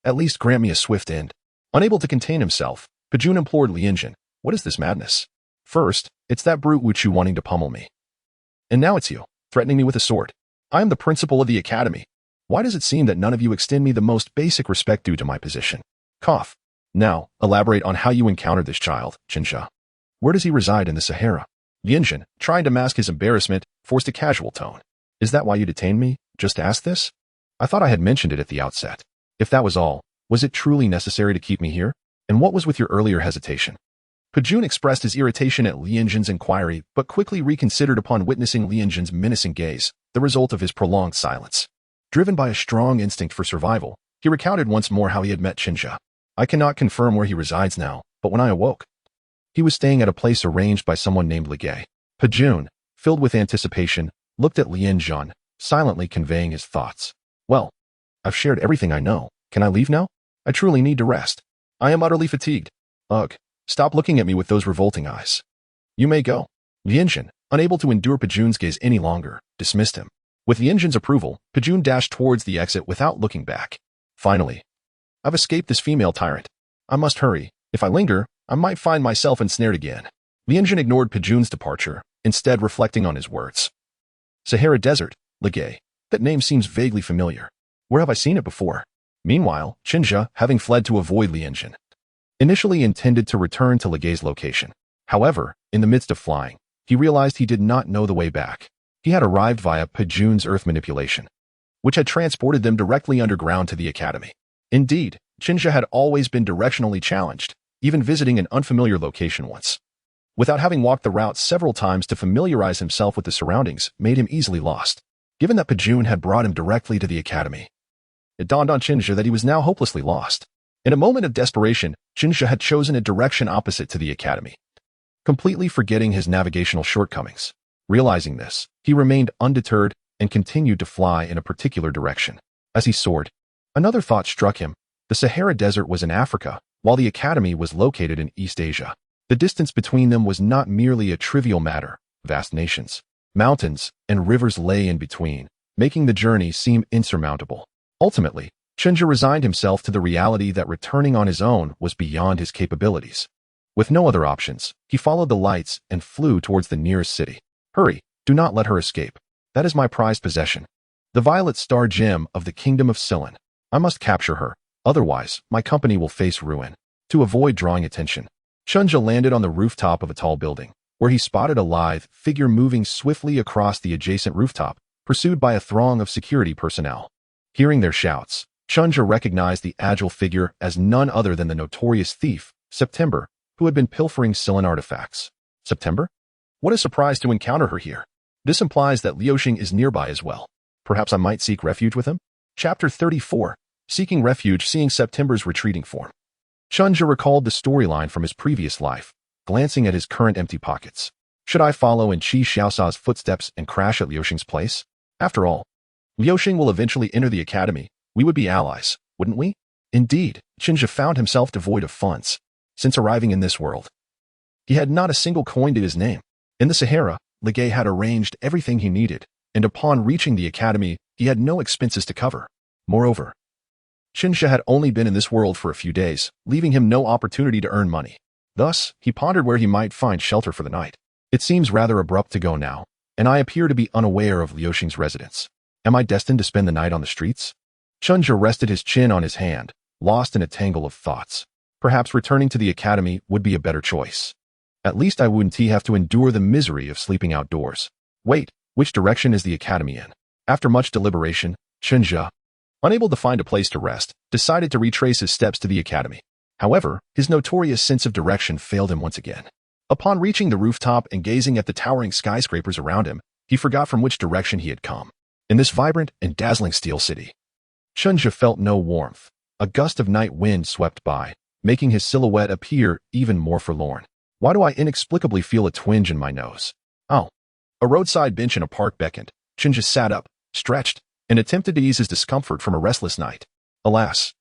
Speaker 1: at least grant me a swift end. Unable to contain himself, Pejun implored Lianjun, what is this madness? First, it's that brute Wuchu wanting to pummel me. And now it's you, threatening me with a sword. I am the principal of the academy. Why does it seem that none of you extend me the most basic respect due to my position? Cough. Now, elaborate on how you encountered this child, Chinja. Where does he reside in the Sahara? Lianjun, trying to mask his embarrassment, forced a casual tone. Is that why you detained me, just to ask this? I thought I had mentioned it at the outset. If that was all, was it truly necessary to keep me here? And what was with your earlier hesitation? Pejun expressed his irritation at Lianjun's inquiry, but quickly reconsidered upon witnessing Lianjun's menacing gaze, the result of his prolonged silence. Driven by a strong instinct for survival, he recounted once more how he had met Chinja. I cannot confirm where he resides now, but when I awoke, he was staying at a place arranged by someone named Ligay. Pejun, filled with anticipation, looked at Lianjun, silently conveying his thoughts. Well, I've shared everything I know. Can I leave now? I truly need to rest. I am utterly fatigued. Ugh, stop looking at me with those revolting eyes. You may go. Lianjun, unable to endure Pejun's gaze any longer, dismissed him. With Lianjun's approval, Pejun dashed towards the exit without looking back. Finally, I've escaped this female tyrant. I must hurry. If I linger, I might find myself ensnared again. Lianjun ignored Pejun's departure, instead reflecting on his words. Sahara Desert, Ligay. That name seems vaguely familiar. Where have I seen it before? Meanwhile, Chinja, having fled to avoid Lianjun, initially intended to return to Ligay's location. However, in the midst of flying, he realized he did not know the way back. He had arrived via Pejun's earth manipulation, which had transported them directly underground to the academy. Indeed, Chinja had always been directionally challenged, even visiting an unfamiliar location once. Without having walked the route several times to familiarize himself with the surroundings, made him easily lost. Given that Pejun had brought him directly to the academy, it dawned on Chinja that he was now hopelessly lost. In a moment of desperation, Chinja had chosen a direction opposite to the academy, completely forgetting his navigational shortcomings. Realizing this, he remained undeterred and continued to fly in a particular direction. As he soared, another thought struck him. The Sahara Desert was in Africa, while the academy was located in East Asia. The distance between them was not merely a trivial matter. Vast nations, mountains, and rivers lay in between, making the journey seem insurmountable. Ultimately, Chinja resigned himself to the reality that returning on his own was beyond his capabilities. With no other options, he followed the lights and flew towards the nearest city. Hurry, do not let her escape. That is my prized possession. The violet star gem of the kingdom of Saiyan. I must capture her, otherwise my company will face ruin. To avoid drawing attention, Chinja landed on the rooftop of a tall building, where he spotted a lithe figure moving swiftly across the adjacent rooftop, pursued by a throng of security personnel. Hearing their shouts, Chinja recognized the agile figure as none other than the notorious thief, September, who had been pilfering Saiyan artifacts. September? What a surprise to encounter her here. This implies that Liuxing is nearby as well. Perhaps I might seek refuge with him? Chapter 34. Seeking refuge, seeing September's retreating form. Chinja recalled the storyline from his previous life, glancing at his current empty pockets. Should I follow in Qi Xiaosa's footsteps and crash at Liuxing's place? After all, Liuxing will eventually enter the academy. We would be allies, wouldn't we? Indeed, Qinzhi found himself devoid of funds. Since arriving in this world, he had not a single coin to his name. In the Sahara, Ligay had arranged everything he needed, and upon reaching the academy, he had no expenses to cover. Moreover, Qinzhi had only been in this world for a few days, leaving him no opportunity to earn money. Thus, he pondered where he might find shelter for the night. It seems rather abrupt to go now, and I appear to be unaware of Liuxing's residence. Am I destined to spend the night on the streets? Qinzhi rested his chin on his hand, lost in a tangle of thoughts. Perhaps returning to the academy would be a better choice. At least I wouldn't have to endure the misery of sleeping outdoors. Wait, which direction is the academy in? After much deliberation, Qinzhi, unable to find a place to rest, decided to retrace his steps to the academy. However, his notorious sense of direction failed him once again. Upon reaching the rooftop and gazing at the towering skyscrapers around him, he forgot from which direction he had come. In this vibrant and dazzling steel city, Qinzhi felt no warmth. A gust of night wind swept by, making his silhouette appear even more forlorn. Why do I inexplicably feel a twinge in my nose? Oh. A roadside bench in a park beckoned. Qinzhi sat up, stretched, and attempted to ease his discomfort from a restless night. Alas,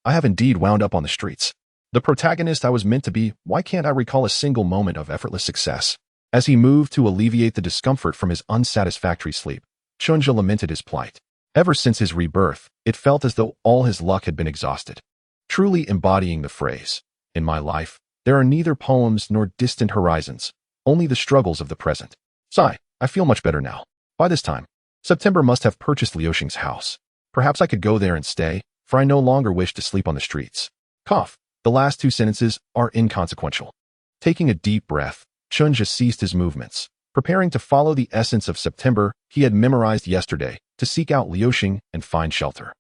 Speaker 1: I have indeed wound up on the streets. The protagonist I was meant to be, why can't I recall a single moment of effortless success? As he moved to alleviate the discomfort from his unsatisfactory sleep, Qinzhi lamented his plight. Ever since his rebirth, it felt as though all his luck had been exhausted. Truly embodying the phrase, in my life, there are neither poems nor distant horizons, only the struggles of the present. Sigh, I feel much better now. By this time, September must have purchased Liuxing's house. Perhaps I could go there and stay, for I no longer wish to sleep on the streets. Cough. The last two sentences are inconsequential. Taking a deep breath, Qinzhi ceased his movements, preparing to follow the essence of September he had memorized yesterday to seek out Liuxing and find shelter.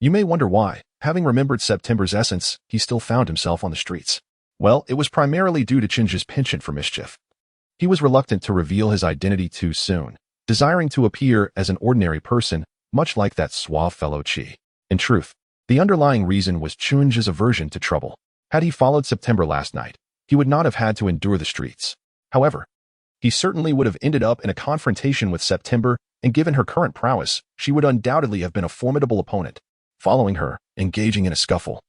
Speaker 1: You may wonder why, having remembered September's essence, he still found himself on the streets. Well, it was primarily due to Qinzhi's penchant for mischief. He was reluctant to reveal his identity too soon, desiring to appear as an ordinary person, much like that suave fellow Qi. In truth, the underlying reason was Qinzhi's aversion to trouble. Had he followed September last night, he would not have had to endure the streets. However, he certainly would have ended up in a confrontation with September, and given her current prowess, she would undoubtedly have been a formidable opponent. Following her, engaging in a scuffle,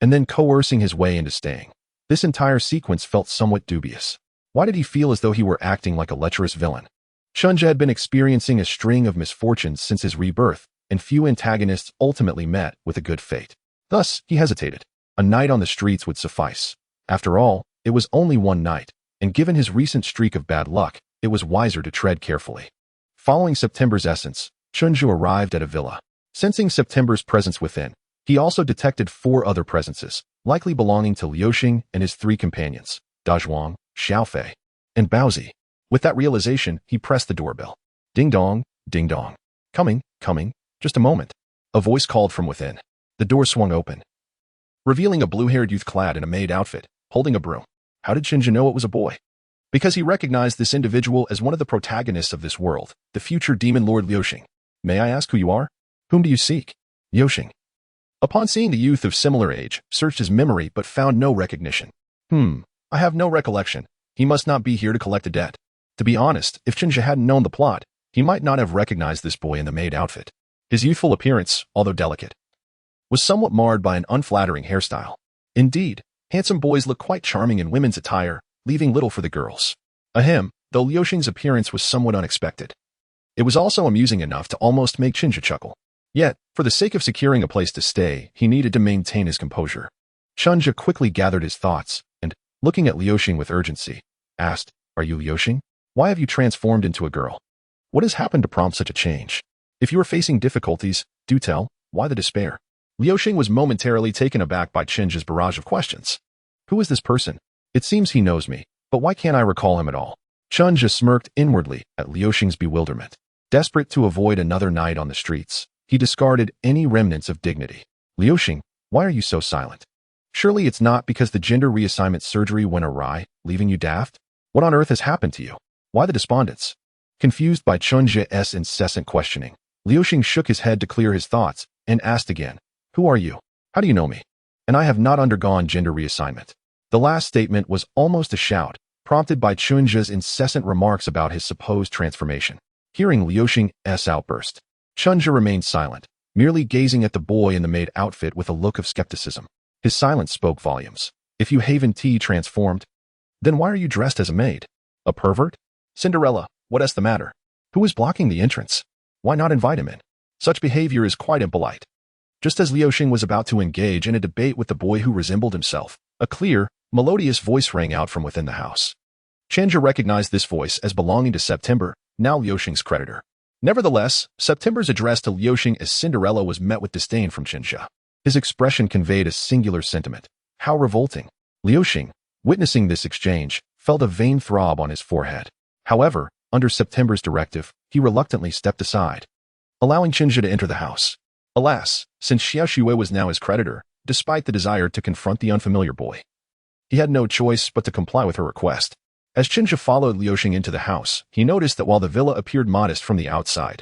Speaker 1: and then coercing his way into staying. This entire sequence felt somewhat dubious. Why did he feel as though he were acting like a lecherous villain? Qinzhi had been experiencing a string of misfortunes since his rebirth, and few antagonists ultimately met with a good fate. Thus, he hesitated. A night on the streets would suffice. After all, it was only one night, and given his recent streak of bad luck, it was wiser to tread carefully. Following September's essence, Qinzhi arrived at a villa. Sensing September's presence within, he also detected 4 other presences, likely belonging to Liuxing and his 3 companions, Dazhuang, Xiaofei, and Baozi. With that realization, he pressed the doorbell. Ding dong, ding dong. Coming, coming, just a moment. A voice called from within. The door swung open, revealing a blue-haired youth clad in a maid outfit, holding a broom. How did Qinzhi know it was a boy? Because he recognized this individual as one of the protagonists of this world, the future demon lord Liuxing. May I ask who you are? Whom do you seek? Liuxing. Upon seeing the youth of similar age, searched his memory but found no recognition. I have no recollection. He must not be here to collect a debt. To be honest, if Qinzhi hadn't known the plot, he might not have recognized this boy in the maid outfit. His youthful appearance, although delicate, was somewhat marred by an unflattering hairstyle. Indeed, handsome boys look quite charming in women's attire, leaving little for the girls. Ahem, though Liuxing's appearance was somewhat unexpected. It was also amusing enough to almost make Qinzhi chuckle. Yet, for the sake of securing a place to stay, he needed to maintain his composure. Qinzhi quickly gathered his thoughts, and, looking at Liuxing with urgency, asked, "Are you Liuxing? Why have you transformed into a girl? What has happened to prompt such a change? If you are facing difficulties, do tell. Why the despair?" Liuxing was momentarily taken aback by Qinzhi's barrage of questions. Who is this person? It seems he knows me, but why can't I recall him at all? Qinzhi smirked inwardly at Liuxing's bewilderment. Desperate to avoid another night on the streets, he discarded any remnants of dignity. Liuxing, why are you so silent? Surely it's not because the gender reassignment surgery went awry, leaving you daft? What on earth has happened to you? Why the despondence? Confused by Qinzhi's incessant questioning, Liuxing shook his head to clear his thoughts and asked again, "Who are you? How do you know me? And I have not undergone gender reassignment." The last statement was almost a shout, prompted by Chunja's incessant remarks about his supposed transformation. Hearing Liu Xing's outburst, Chunja remained silent, merely gazing at the boy in the maid outfit with a look of skepticism. His silence spoke volumes. If you haven't transformed, then why are you dressed as a maid? A pervert? Cinderella, what's the matter? Who is blocking the entrance? Why not invite him in? Such behavior is quite impolite. Just as Liu Xing was about to engage in a debate with the boy who resembled himself, a clear, melodious voice rang out from within the house. Chunja recognized this voice as belonging to September, now Liu Xing's creditor. Nevertheless, September's address to Liu Xing as Cinderella was met with disdain from Chunja. His expression conveyed a singular sentiment. How revolting. Liu Xing, witnessing this exchange, felt a vain throb on his forehead. However, under September's directive, he reluctantly stepped aside, allowing Chunja to enter the house. Alas, since Xia Xue was now his creditor, despite the desire to confront the unfamiliar boy, he had no choice but to comply with her request. As Chunja followed Liu Xing into the house, he noticed that while the villa appeared modest from the outside,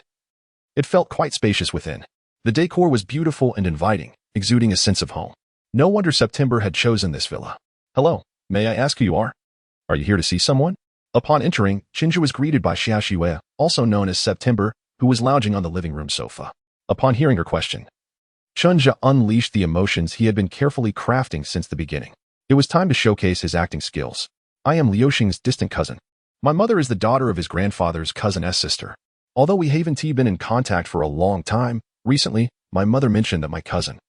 Speaker 1: it felt quite spacious within. The decor was beautiful and inviting, exuding a sense of home. No wonder September had chosen this villa. Hello, may I ask who you are? Are you here to see someone? Upon entering, Chunja was greeted by Xia Xue, also known as September, who was lounging on the living room sofa. Upon hearing her question, Chunja unleashed the emotions he had been carefully crafting since the beginning. It was time to showcase his acting skills. I am Liu Xing's distant cousin. My mother is the daughter of his grandfather's cousin's sister. Although we haven't been in contact for a long time, recently, my mother mentioned that my cousin,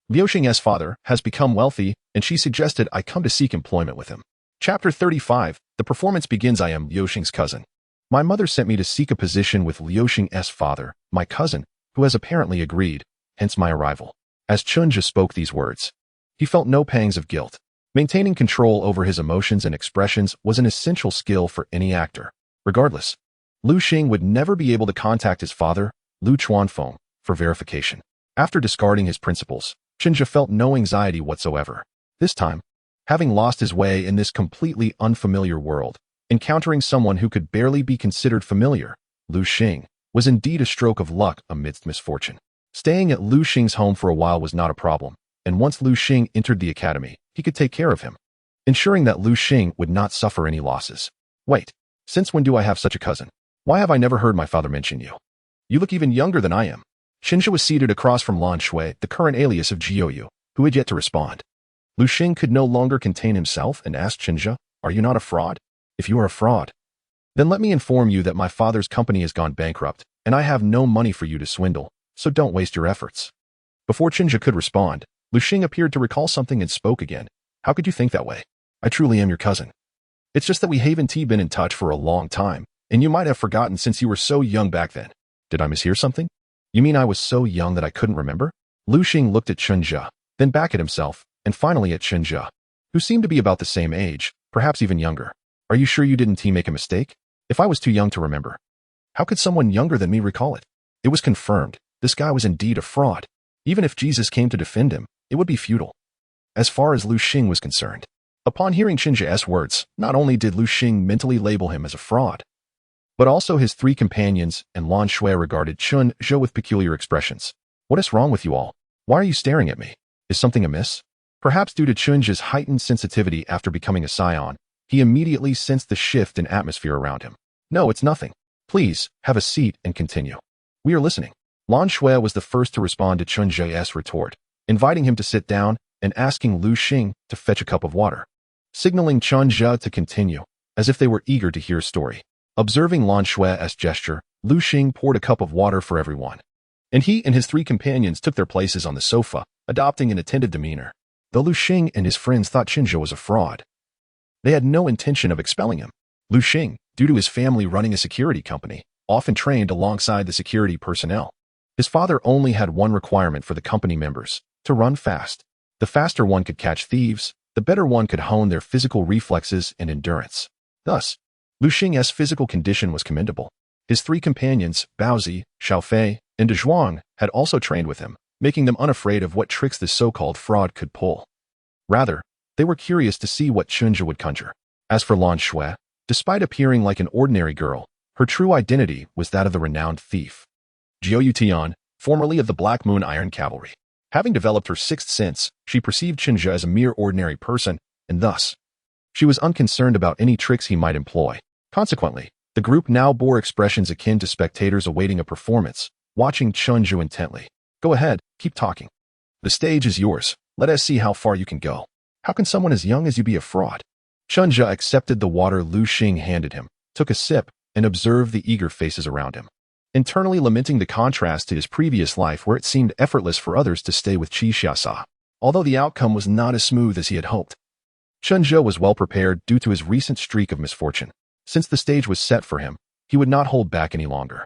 Speaker 1: Liu Xing's father, has become wealthy, and she suggested I come to seek employment with him. Chapter 35, the performance begins. I am Liu Xing's cousin. My mother sent me to seek a position with Liu Xing's father, my cousin, who has apparently agreed, hence my arrival. As Chunja spoke these words, he felt no pangs of guilt. Maintaining control over his emotions and expressions was an essential skill for any actor. Regardless, Liu Xing would never be able to contact his father, Liu Chuanfeng, for verification. After discarding his principles, Chunja felt no anxiety whatsoever. This time, having lost his way in this completely unfamiliar world, encountering someone who could barely be considered familiar, Liu Xing, was indeed a stroke of luck amidst misfortune. Staying at Liu Xing's home for a while was not a problem, and once Liu Xing entered the academy, he could take care of him, ensuring that Liu Xing would not suffer any losses. Wait, since when do I have such a cousin? Why have I never heard my father mention you? You look even younger than I am. Chunja was seated across from Lan Shui, the current alias of Jiuyu, who had yet to respond. Liu Xing could no longer contain himself and asked Chunja, "Are you not a fraud? If you are a fraud, then let me inform you that my father's company has gone bankrupt, and I have no money for you to swindle, so don't waste your efforts." Before Chunja could respond, Liu Xing appeared to recall something and spoke again. "How could you think that way? I truly am your cousin. It's just that we haven't been in touch for a long time, and you might have forgotten since you were so young back then. Did I mishear something? You mean I was so young that I couldn't remember?" Liu Xing looked at Chunja, then back at himself, and finally at Chunja, who seemed to be about the same age, perhaps even younger. "Are you sure you didn't make a mistake? If I was too young to remember, how could someone younger than me recall it?" It was confirmed. This guy was indeed a fraud. Even if Jesus came to defend him, it would be futile. As far as Liu Xing was concerned, upon hearing Chunja's words, not only did Liu Xing mentally label him as a fraud, but also his three companions and Lan Shui regarded Chunja with peculiar expressions. "What is wrong with you all? Why are you staring at me? Is something amiss?" Perhaps due to Chunja's heightened sensitivity after becoming a Saiyan, he immediately sensed the shift in atmosphere around him. "No, it's nothing. Please, have a seat and continue. We are listening." Lan Shui was the first to respond to Chunja's retort, inviting him to sit down and asking Liu Xing to fetch a cup of water, signaling Chunja to continue, as if they were eager to hear a story. Observing Lan Shui's gesture, Liu Xing poured a cup of water for everyone, and he and his three companions took their places on the sofa, adopting an attentive demeanor. Though Liu Xing and his friends thought Chunja was a fraud, they had no intention of expelling him. Liu Xing, due to his family running a security company, often trained alongside the security personnel. His father only had one requirement for the company members: to run fast. The faster one could catch thieves, the better one could hone their physical reflexes and endurance. Thus, Liu Xing's physical condition was commendable. His three companions, Baozi, Xiaofei, and Zhuang, had also trained with him, making them unafraid of what tricks this so-called fraud could pull. Rather, they were curious to see what Chunja would conjure. As for Lan Shui, despite appearing like an ordinary girl, her true identity was that of the renowned thief, Jiuyu Tian, formerly of the Black Moon Iron Cavalry. Having developed her sixth sense, she perceived Chunja as a mere ordinary person, and thus, She was unconcerned about any tricks he might employ. Consequently, the group now bore expressions akin to spectators awaiting a performance, watching Chunju intently. Go ahead, keep talking. The stage is yours. Let us see how far you can go. How can someone as young as you be a fraud? Chunja accepted the water Lu Xing handed him, took a sip, and observed the eager faces around him. Internally lamenting the contrast to his previous life where it seemed effortless for others to stay with Qi Xiaosa, although the outcome was not as smooth as he had hoped. Chunja was well prepared due to his recent streak of misfortune. Since the stage was set for him, he would not hold back any longer.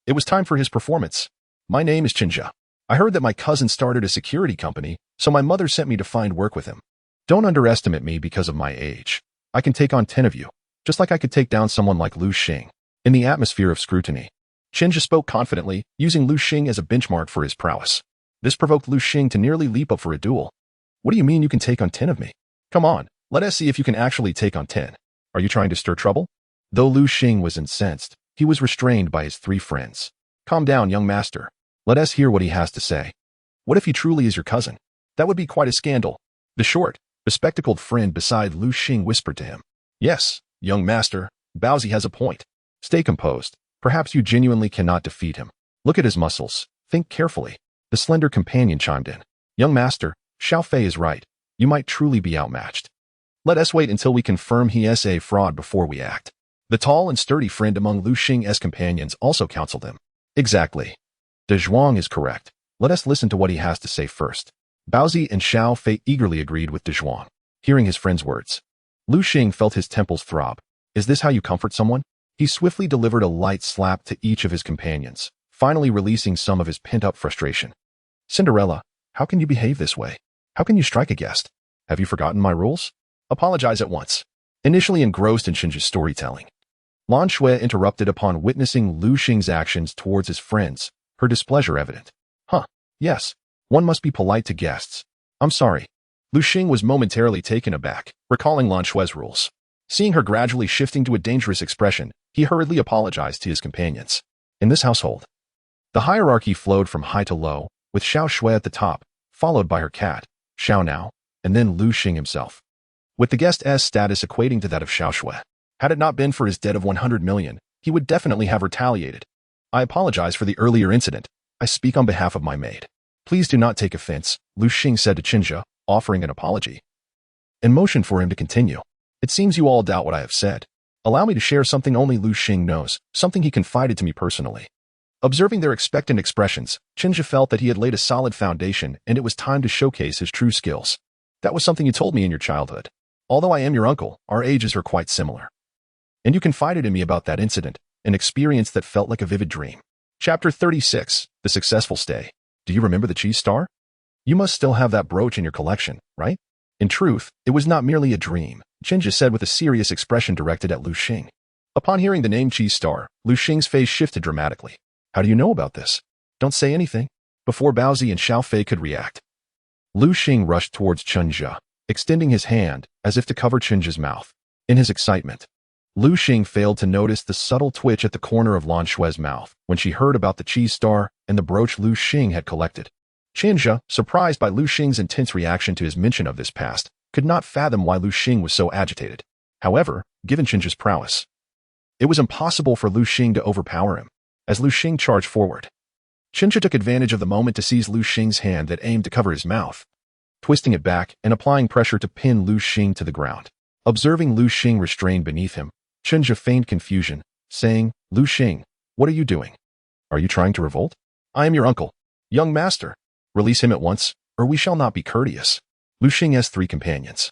Speaker 1: It was time for his performance. My name is Chunja. I heard that my cousin started a security company, so my mother sent me to find work with him. Don't underestimate me because of my age. I can take on 10 of you, just like I could take down someone like Lu Xing. In the atmosphere of scrutiny, Chunja spoke confidently, using Lu Xing as a benchmark for his prowess. This provoked Lu Xing to nearly leap up for a duel. What do you mean you can take on 10 of me? Come on, let us see if you can actually take on 10. Are you trying to stir trouble? Though Lu Xing was incensed, he was restrained by his 3 friends. Calm down, young master. Let us hear what he has to say. What if he truly is your cousin? That would be quite a scandal. The short, bespectacled friend beside Lu Xing whispered to him. Yes, young master, Baozi has a point. Stay composed. Perhaps you genuinely cannot defeat him. Look at his muscles. Think carefully. The slender companion chimed in. Young master, Xiao Fei is right. You might truly be outmatched. Let us wait until we confirm he is a fraud before we act. The tall and sturdy friend among Lu Xing's companions also counseled him. Exactly. De Zhuang is correct. Let us listen to what he has to say first. Baozi and Xiao Fei eagerly agreed with De Zhuang. Hearing his friend's words, Lu Xing felt his temples throb. Is this how you comfort someone? He swiftly delivered a light slap to each of his companions, finally releasing some of his pent-up frustration. Cinderella, how can you behave this way? How can you strike a guest? Have you forgotten my rules? Apologize at once. Initially engrossed in Shinji's storytelling, Lan Shui interrupted upon witnessing Lu Xing's actions towards his friends, her displeasure evident. Yes, one must be polite to guests. I'm sorry. Lu Xing was momentarily taken aback, recalling Lan Shui's rules. Seeing her gradually shifting to a dangerous expression, he hurriedly apologized to his companions. In this household, the hierarchy flowed from high to low, with Xiao Shui at the top, followed by her cat, Xiao Nao, and then Lu Xing himself, with the guest's status equating to that of Xiao Shui. Had it not been for his debt of 100 million, he would definitely have retaliated. I apologize for the earlier incident. I speak on behalf of my maid. Please do not take offense, Lu Xing said to Qinja, offering an apology, and motioned for him to continue. It seems you all doubt what I have said. Allow me to share something only Lu Xing knows, something he confided to me personally. Observing their expectant expressions, Qinja felt that he had laid a solid foundation and it was time to showcase his true skills. That was something you told me in your childhood. Although I am your uncle, our ages are quite similar. And you confided in me about that incident, an experience that felt like a vivid dream. Chapter 36, The Successful Stay. Do you remember the cheese star? You must still have that brooch in your collection, right? In truth, it was not merely a dream, Qinja said with a serious expression directed at Lu Xing. Upon hearing the name cheese star, Lu Xing's face shifted dramatically. How do you know about this? Don't say anything. Before Baozi and Xiao Fei could react, Lu Xing rushed towards Qinja, extending his hand as if to cover Qinja's mouth. In his excitement, Lu Xing failed to notice the subtle twitch at the corner of Lan Shui's mouth when she heard about the cheese star and the brooch Lu Xing had collected. Qinja, surprised by Lu Xing's intense reaction to his mention of this past, could not fathom why Lu Xing was so agitated. However, given Qinja's prowess, it was impossible for Lu Xing to overpower him. As Lu Xing charged forward, Qinja took advantage of the moment to seize Lu Xing's hand that aimed to cover his mouth, twisting it back and applying pressure to pin Lu Xing to the ground. Observing Lu Xing restrained beneath him, Qinja feigned confusion, saying, Lu Xing, what are you doing? Are you trying to revolt? I am your uncle. Young master, release him at once, or we shall not be courteous. Lu Xing's 3 companions,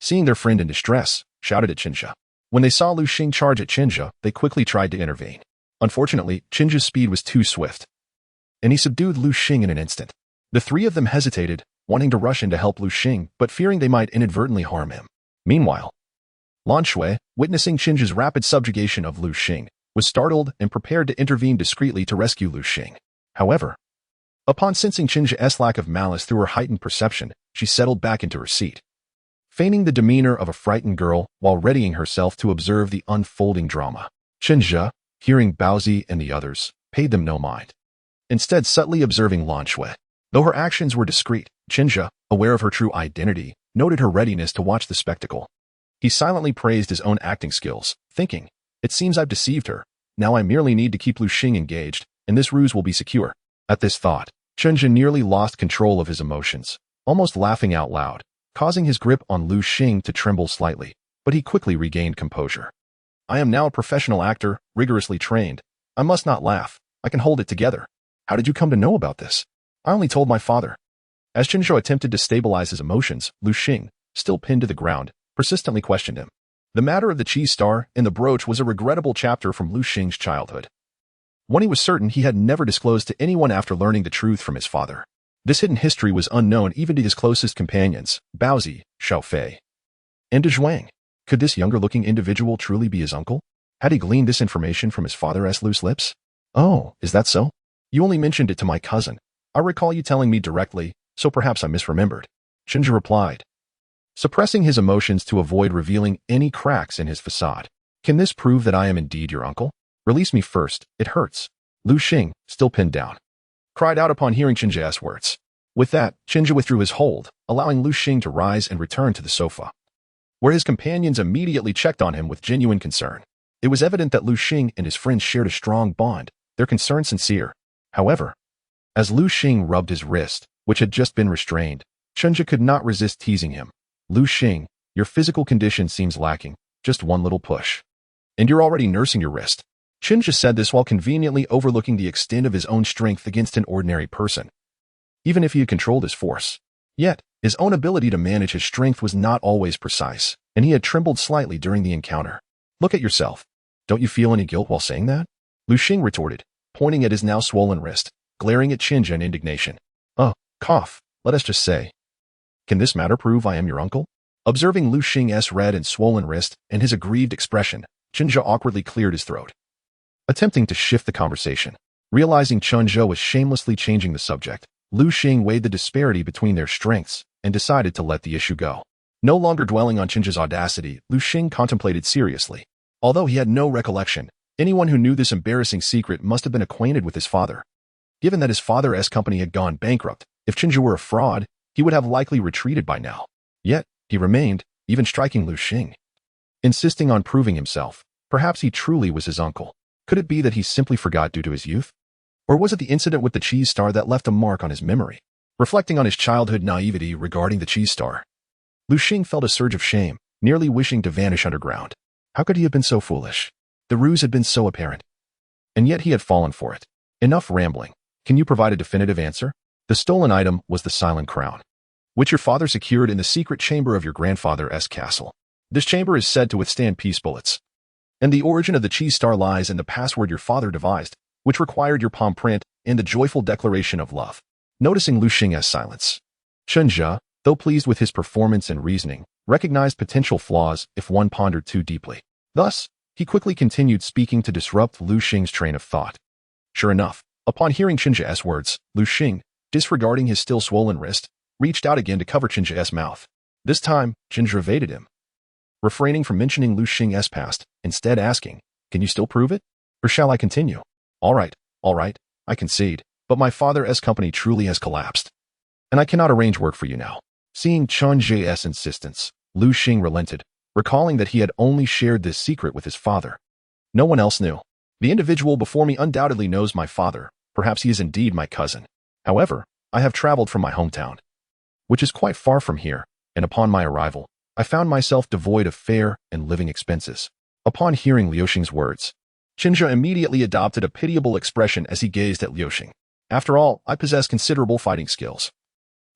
Speaker 1: seeing their friend in distress, shouted at Qinja. When they saw Lu Xing charge at Qinja, they quickly tried to intervene. Unfortunately, Qinja's speed was too swift, and he subdued Lu Xing in an instant. The 3 of them hesitated, wanting to rush in to help Lu Xing, but fearing they might inadvertently harm him. Meanwhile, Lan Shui, witnessing Qinja's rapid subjugation of Lu Xing, was startled and prepared to intervene discreetly to rescue Lu Xing. However, upon sensing Qinja's lack of malice through her heightened perception, she settled back into her seat, feigning the demeanor of a frightened girl while readying herself to observe the unfolding drama. Qinja, hearing Baozi and the others, paid them no mind, instead subtly observing Lan Shui. Though her actions were discreet, Qinja, aware of her true identity, noted her readiness to watch the spectacle. He silently praised his own acting skills, thinking, "It seems I've deceived her. Now I merely need to keep Lu Xing engaged, and this ruse will be secure." At this thought, Chunja nearly lost control of his emotions, almost laughing out loud, causing his grip on Lu Xing to tremble slightly, but he quickly regained composure. "I am now a professional actor, rigorously trained. I must not laugh. I can hold it together. How did you come to know about this?" "I only told my father." As Chunja attempted to stabilize his emotions, Lu Xing, still pinned to the ground, persistently questioned him. The matter of the cheese star and the brooch was a regrettable chapter from Lu Xing's childhood. One he was certain he had never disclosed to anyone after learning the truth from his father. This hidden history was unknown even to his closest companions, Baozi, Xiaofei, and De Zhuang. Could this younger-looking individual truly be his uncle? Had he gleaned this information from his father's loose lips? "Oh, is that so? You only mentioned it to my cousin. I recall you telling me directly, so perhaps I misremembered," Chunja replied, suppressing his emotions to avoid revealing any cracks in his facade. "Can this prove that I am indeed your uncle? Release me first, it hurts." Lu Xing, still pinned down, cried out upon hearing Chunja's words. With that, Chunja withdrew his hold, allowing Lu Xing to rise and return to the sofa, where his companions immediately checked on him with genuine concern. It was evident that Lu Xing and his friends shared a strong bond, their concern sincere. However, as Lu Xing rubbed his wrist, which had just been restrained, Chunja could not resist teasing him. "Lu Xing, your physical condition seems lacking, just one little push. And you're already nursing your wrist." Chunja said this while conveniently overlooking the extent of his own strength against an ordinary person, even if he had controlled his force. Yet, his own ability to manage his strength was not always precise, and he had trembled slightly during the encounter. "Look at yourself. Don't you feel any guilt while saying that?" Lu Xing retorted, pointing at his now swollen wrist, glaring at Chunja in indignation. "Oh, cough, let us just say. Can this matter prove I am your uncle?" Observing Lu Xing's red and swollen wrist and his aggrieved expression, Chunja awkwardly cleared his throat, attempting to shift the conversation. Realizing Chunja was shamelessly changing the subject, Lu Xing weighed the disparity between their strengths and decided to let the issue go. No longer dwelling on Chunja's audacity, Lu Xing contemplated seriously. Although he had no recollection, anyone who knew this embarrassing secret must have been acquainted with his father. Given that his father's company had gone bankrupt, if Chunja were a fraud, he would have likely retreated by now. Yet, he remained, even striking Lu Xing, insisting on proving himself. Perhaps he truly was his uncle. Could it be that he simply forgot due to his youth? Or was it the incident with the cheese star that left a mark on his memory? Reflecting on his childhood naivety regarding the cheese star, Lu Xing felt a surge of shame, nearly wishing to vanish underground. How could he have been so foolish? The ruse had been so apparent. And yet he had fallen for it. Enough rambling. Can you provide a definitive answer? The stolen item was the silent crown, which your father secured in the secret chamber of your grandfather's castle. This chamber is said to withstand peace bullets. And the origin of the cheese star lies in the password your father devised, which required your palm print and the joyful declaration of love. Noticing Lu Xing's silence, Chunja, though pleased with his performance and reasoning, recognized potential flaws if one pondered too deeply. Thus, he quickly continued speaking to disrupt Lu Xing's train of thought. Sure enough, upon hearing Chunja's words, Lu Xing, disregarding his still swollen wrist, reached out again to cover Chunja's mouth. This time, Chunja evaded him, refraining from mentioning Lu Xing's past, instead asking, "Can you still prove it? Or shall I continue?" All right, I concede, but my father's company truly has collapsed, and I cannot arrange work for you now." Seeing Chunja's insistence, Lu Xing relented, recalling that he had only shared this secret with his father. No one else knew. The individual before me undoubtedly knows my father. Perhaps he is indeed my cousin. However, I have traveled from my hometown, which is quite far from here, and upon my arrival, I found myself devoid of fare and living expenses. Upon hearing Liu Xing's words, Chunja immediately adopted a pitiable expression as he gazed at Liu Xing. After all, I possess considerable fighting skills,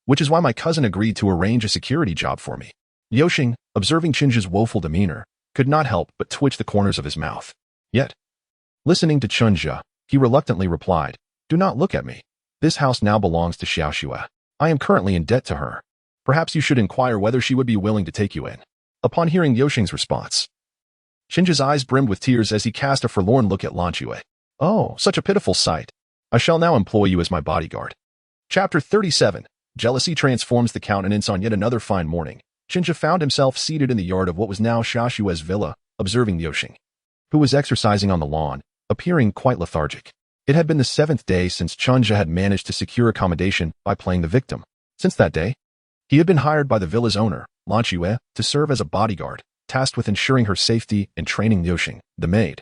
Speaker 1: which is why my cousin agreed to arrange a security job for me. Liu Xing, observing Chunja's woeful demeanor, could not help but twitch the corners of his mouth. Yet, listening to Chunja, he reluctantly replied, "Do not look at me. This house now belongs to Xiaoxue. I am currently in debt to her. Perhaps you should inquire whether she would be willing to take you in." Upon hearing Liu Xing's response, Chunja's eyes brimmed with tears as he cast a forlorn look at Lan Xue. "Oh, such a pitiful sight. I shall now employ you as my bodyguard." Chapter 37. Jealousy transforms the countenance. On yet another fine morning, Chunja found himself seated in the yard of what was now Xiaoxue's villa, observing Liu Xing, who was exercising on the lawn, appearing quite lethargic. It had been the 7th day since Chunja had managed to secure accommodation by playing the victim. Since that day, he had been hired by the villa's owner, Lan Xue, to serve as a bodyguard, tasked with ensuring her safety and training Liuxing, the maid,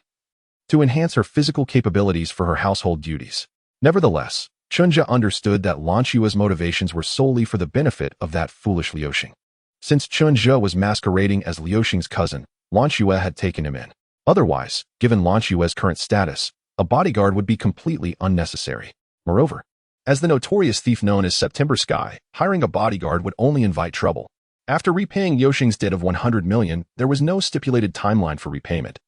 Speaker 1: to enhance her physical capabilities for her household duties. Nevertheless, Chunja understood that Lan Xue's motivations were solely for the benefit of that foolish Liuxing. Since Chunja was masquerading as Liuxing's cousin, Lan Xue had taken him in. Otherwise, given Lan Xue's current status, a bodyguard would be completely unnecessary. Moreover, as the notorious thief known as September Sky, hiring a bodyguard would only invite trouble. After repaying Liuxing's debt of 100 million, there was no stipulated timeline for repayment.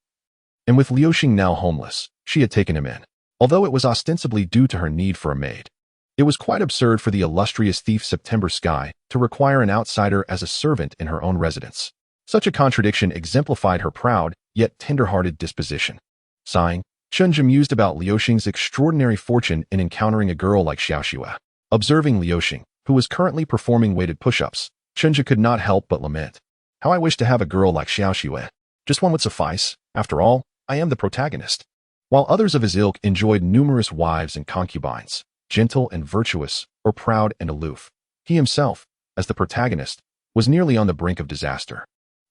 Speaker 1: And with Liuxing now homeless, she had taken him in. Although it was ostensibly due to her need for a maid, it was quite absurd for the illustrious thief September Sky to require an outsider as a servant in her own residence. Such a contradiction exemplified her proud, yet tender-hearted disposition. Sighing, Chunja mused about Liuxing's extraordinary fortune in encountering a girl like Xiaoxue. Observing Liuxing, who was currently performing weighted push-ups, Chunja could not help but lament. How I wish to have a girl like Xiaoxue. Just one would suffice. After all, I am the protagonist. While others of his ilk enjoyed numerous wives and concubines, gentle and virtuous, or proud and aloof, he himself, as the protagonist, was nearly on the brink of disaster.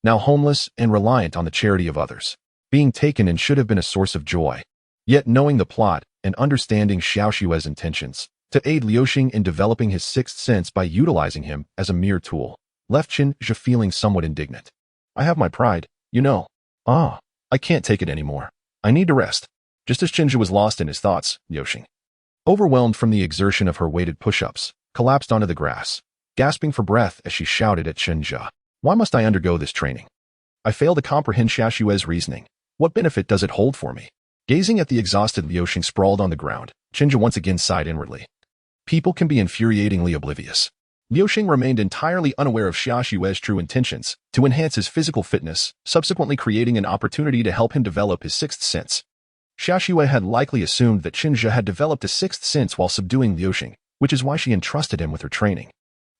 Speaker 1: Now homeless and reliant on the charity of others, being taken in should have been a source of joy. Yet knowing the plot and understanding Xiaoxue's intentions, to aid Liuxing in developing his sixth sense by utilizing him as a mere tool, left Chunja feeling somewhat indignant. I have my pride, you know. I can't take it anymore. I need to rest. Just as Chunja was lost in his thoughts, Liuxing, overwhelmed from the exertion of her weighted push-ups, collapsed onto the grass, gasping for breath as she shouted at Chunja. Why must I undergo this training? I fail to comprehend Xiaoxue's reasoning. What benefit does it hold for me? Gazing at the exhausted Liuxing sprawled on the ground, Chunja once again sighed inwardly. People can be infuriatingly oblivious. Liuxing remained entirely unaware of Xiaoxue's true intentions to enhance his physical fitness, subsequently creating an opportunity to help him develop his sixth sense. Xiaoxue had likely assumed that Chunja had developed a sixth sense while subduing Liuxing, which is why she entrusted him with her training.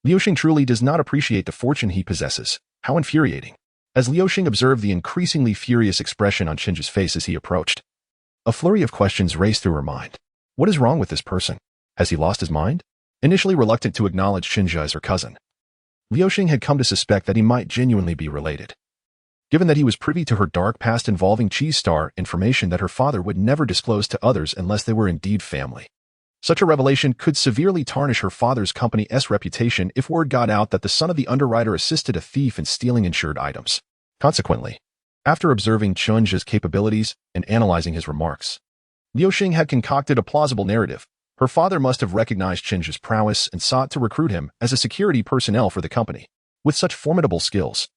Speaker 1: Liuxing truly does not appreciate the fortune he possesses. How infuriating. As Liuxing observed the increasingly furious expression on Chunja's face as he approached, a flurry of questions raced through her mind. What is wrong with this person? Has he lost his mind? Initially reluctant to acknowledge Chunja as her cousin, Liuxing had come to suspect that he might genuinely be related. Given that he was privy to her dark past involving Cheese Star, information that her father would never disclose to others unless they were indeed family. Such a revelation could severely tarnish her father's company's reputation if word got out that the son of the underwriter assisted a thief in stealing insured items. Consequently, after observing Chunja's capabilities and analyzing his remarks, Liuxing had concocted a plausible narrative. Her father must have recognized Chunja's prowess and sought to recruit him as a security personnel for the company. With such formidable skills,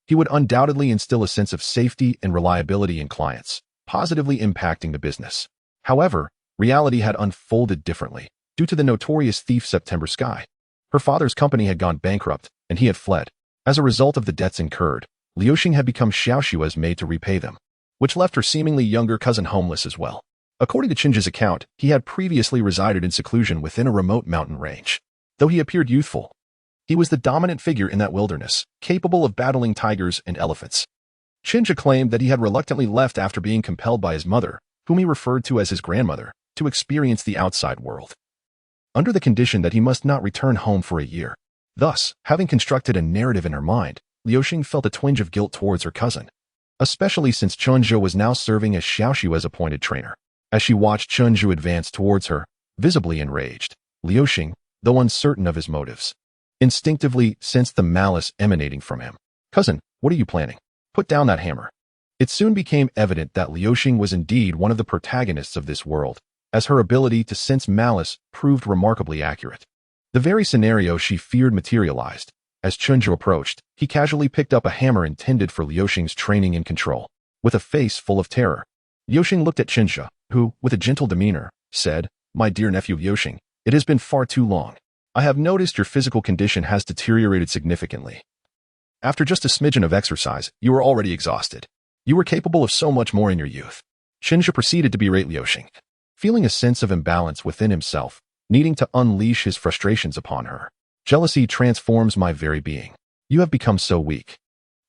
Speaker 1: he would undoubtedly instill a sense of safety and reliability in clients, positively impacting the business. However, reality had unfolded differently, due to the notorious thief September Sky. Her father's company had gone bankrupt, and he had fled. As a result of the debts incurred, Liuxing had become Xiaoxue's maid to repay them, which left her seemingly younger cousin homeless as well. According to Chunja's account, he had previously resided in seclusion within a remote mountain range. Though he appeared youthful, he was the dominant figure in that wilderness, capable of battling tigers and elephants. Chunja claimed that he had reluctantly left after being compelled by his mother, whom he referred to as his grandmother, to experience the outside world, under the condition that he must not return home for a year. Thus, having constructed a narrative in her mind, Liuxing felt a twinge of guilt towards her cousin, especially since Chunja was now serving as Xiaoxue's appointed trainer. As she watched Chunja advance towards her, visibly enraged, Liuxing, though uncertain of his motives, instinctively sensed the malice emanating from him. Cousin, what are you planning? Put down that hammer. It soon became evident that Liuxing was indeed one of the protagonists of this world, as her ability to sense malice proved remarkably accurate. The very scenario she feared materialized. As Chunja approached, he casually picked up a hammer intended for Liuxing's training and control. With a face full of terror, Liuxing looked at Chunja, who, with a gentle demeanor, said, "My dear nephew Liuxing, it has been far too long. I have noticed your physical condition has deteriorated significantly. After just a smidgen of exercise, you are already exhausted. You were capable of so much more in your youth." Chunja proceeded to berate Liuxing, feeling a sense of imbalance within himself, needing to unleash his frustrations upon her. Jealousy transforms my very being. You have become so weak.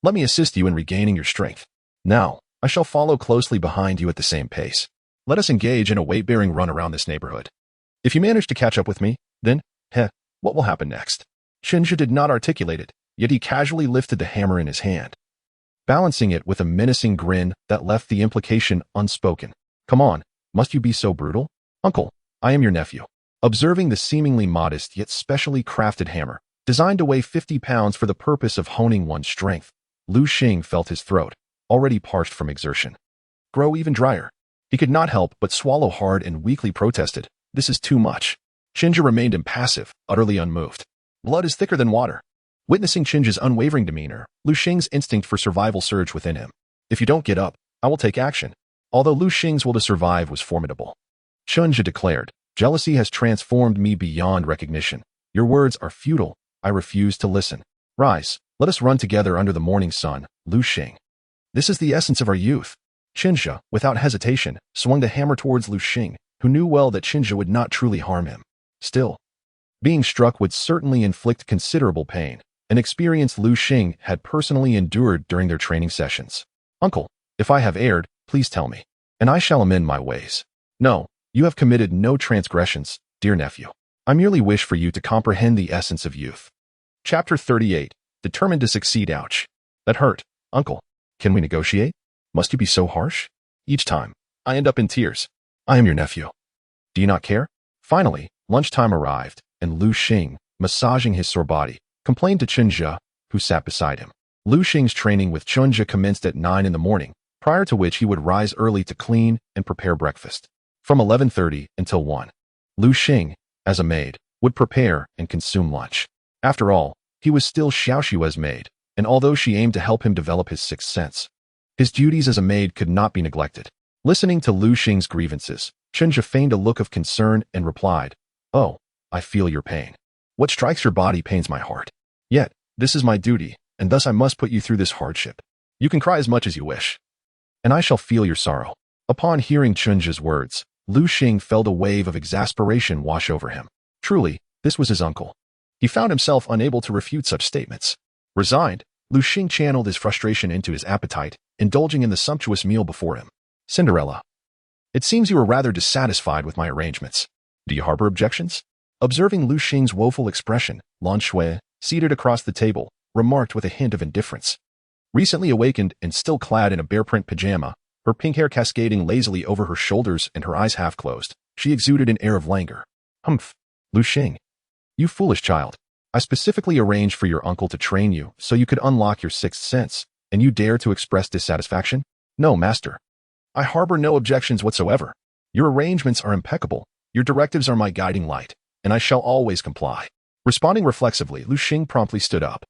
Speaker 1: Let me assist you in regaining your strength. Now, I shall follow closely behind you at the same pace. Let us engage in a weight-bearing run around this neighborhood. If you manage to catch up with me, then, what will happen next? Chunja did not articulate it, yet he casually lifted the hammer in his hand. balancing it with a menacing grin that left the implication unspoken. Come on, must you be so brutal? Uncle, I am your nephew. Observing the seemingly modest yet specially crafted hammer, designed to weigh 50 pounds for the purpose of honing one's strength, Lu Xing felt his throat, already parched from exertion, grow even drier. He could not help but swallow hard and weakly protested. This is too much. Chinja remained impassive, utterly unmoved. Blood is thicker than water. Witnessing Chinja's unwavering demeanor, Lu Xing's instinct for survival surged within him. If you don't get up, I will take action. Although Lu Xing's will to survive was formidable. Chinja declared, jealousy has transformed me beyond recognition. Your words are futile. I refuse to listen. Rise, let us run together under the morning sun, Lu Xing. This is the essence of our youth. Chinja, without hesitation, swung the hammer towards Lu Xing, who knew well that Chinja would not truly harm him. Still, being struck would certainly inflict considerable pain, an experience Lu Xing had personally endured during their training sessions. Uncle, if I have erred, please tell me, and I shall amend my ways. No, you have committed no transgressions, dear nephew. I merely wish for you to comprehend the essence of youth. Chapter 38. Determined to succeed. Ouch. That hurt. Uncle, can we negotiate? Must you be so harsh? Each time, I end up in tears. I am your nephew. Do you not care? Finally, lunchtime arrived, and Lu Xing, massaging his sore body, complained to Chinja, who sat beside him. Lu Xing's training with Chinja commenced at 9 in the morning, prior to which he would rise early to clean and prepare breakfast. From 11:30 until 1. Lu Xing, as a maid, would prepare and consume lunch. After all, he was still Xiaoxue's maid, and although she aimed to help him develop his sixth sense, his duties as a maid could not be neglected. Listening to Lu Xing's grievances, Chinja feigned a look of concern and replied, "Oh, I feel your pain. What strikes your body pains my heart. Yet, this is my duty, and thus I must put you through this hardship. You can cry as much as you wish, and I shall feel your sorrow." Upon hearing Chinja's words, Lu Xing felt a wave of exasperation wash over him. Truly, this was his uncle. He found himself unable to refute such statements. Resigned, Lu Xing channeled his frustration into his appetite, indulging in the sumptuous meal before him. Cinderella, it seems you are rather dissatisfied with my arrangements. Do you harbor objections? Observing Lu Xing's woeful expression, Lan Shui, seated across the table, remarked with a hint of indifference. Recently awakened and still clad in a bear-print pajama, her pink hair cascading lazily over her shoulders and her eyes half closed, she exuded an air of languor. Humph, Lu Xing. You foolish child. I specifically arranged for your uncle to train you so you could unlock your sixth sense, and you dare to express dissatisfaction? No, master. I harbor no objections whatsoever. Your arrangements are impeccable, your directives are my guiding light, and I shall always comply. Responding reflexively, Lu Xing promptly stood up,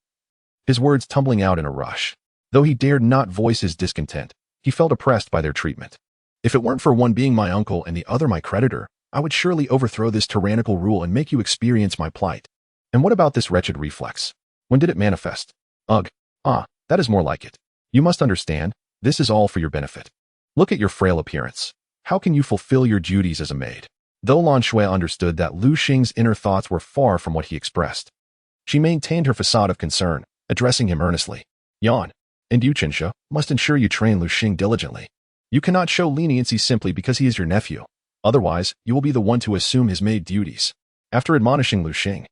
Speaker 1: his words tumbling out in a rush. Though he dared not voice his discontent, he felt oppressed by their treatment. If it weren't for one being my uncle and the other my creditor, I would surely overthrow this tyrannical rule and make you experience my plight. And what about this wretched reflex? When did it manifest? Ugh. That is more like it. You must understand, this is all for your benefit. Look at your frail appearance. How can you fulfill your duties as a maid? Though Lan Shui understood that Lu Xing's inner thoughts were far from what he expressed, she maintained her facade of concern, addressing him earnestly. Yan, and you, Chinja, must ensure you train Lu Xing diligently. You cannot show leniency simply because he is your nephew. Otherwise, you will be the one to assume his maid duties. After admonishing Lu Xing,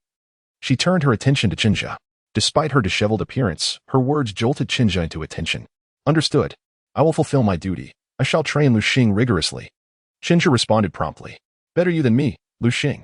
Speaker 1: she turned her attention to Chinja. Despite her disheveled appearance, her words jolted Chinja into attention. Understood. I will fulfill my duty. I shall train Lu Xing rigorously. Chinja responded promptly. Better you than me, Lu Xing.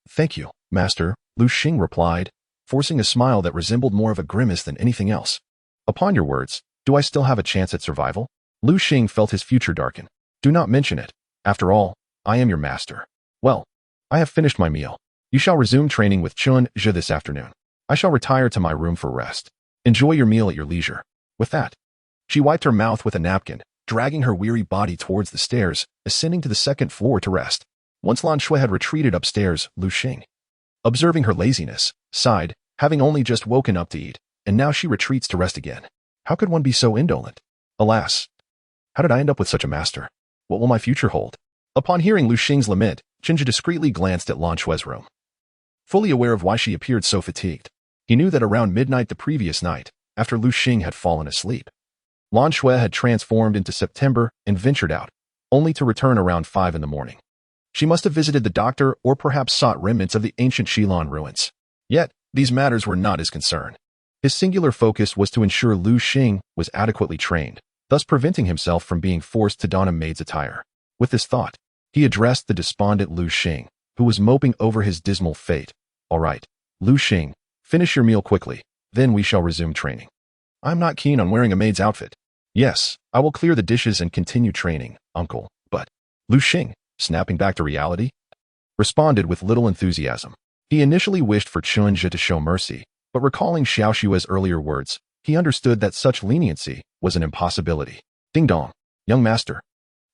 Speaker 1: Thank you, master, Lu Xing replied, forcing a smile that resembled more of a grimace than anything else. Upon your words, do I still have a chance at survival? Lu Xing felt his future darken. Do not mention it. After all, I am your master. Well, I have finished my meal. You shall resume training with Chinja this afternoon. I shall retire to my room for rest. Enjoy your meal at your leisure. With that, she wiped her mouth with a napkin, dragging her weary body towards the stairs, ascending to the second floor to rest. Once Lan Shui had retreated upstairs, Lu Xing, observing her laziness, sighed, having only just woken up to eat, and now she retreats to rest again. How could one be so indolent? Alas, how did I end up with such a master? What will my future hold? Upon hearing Lu Xing's lament, Chinja discreetly glanced at Lan Shui's room. Fully aware of why she appeared so fatigued, he knew that around midnight the previous night, after Lu Xing had fallen asleep, Lan Shui had transformed into September and ventured out, only to return around 5 in the morning. She must have visited the doctor or perhaps sought remnants of the ancient Xilan ruins. Yet, these matters were not his concern. His singular focus was to ensure Lu Xing was adequately trained, thus preventing himself from being forced to don a maid's attire. With this thought, he addressed the despondent Lu Xing, who was moping over his dismal fate. All right, Lu Xing, finish your meal quickly, then we shall resume training. I'm not keen on wearing a maid's outfit. Yes, I will clear the dishes and continue training, uncle, but Lu Xing, snapping back to reality, responded with little enthusiasm. He initially wished for Chunja to show mercy, but recalling Xiao Xue's earlier words, he understood that such leniency was an impossibility. Ding dong, young master.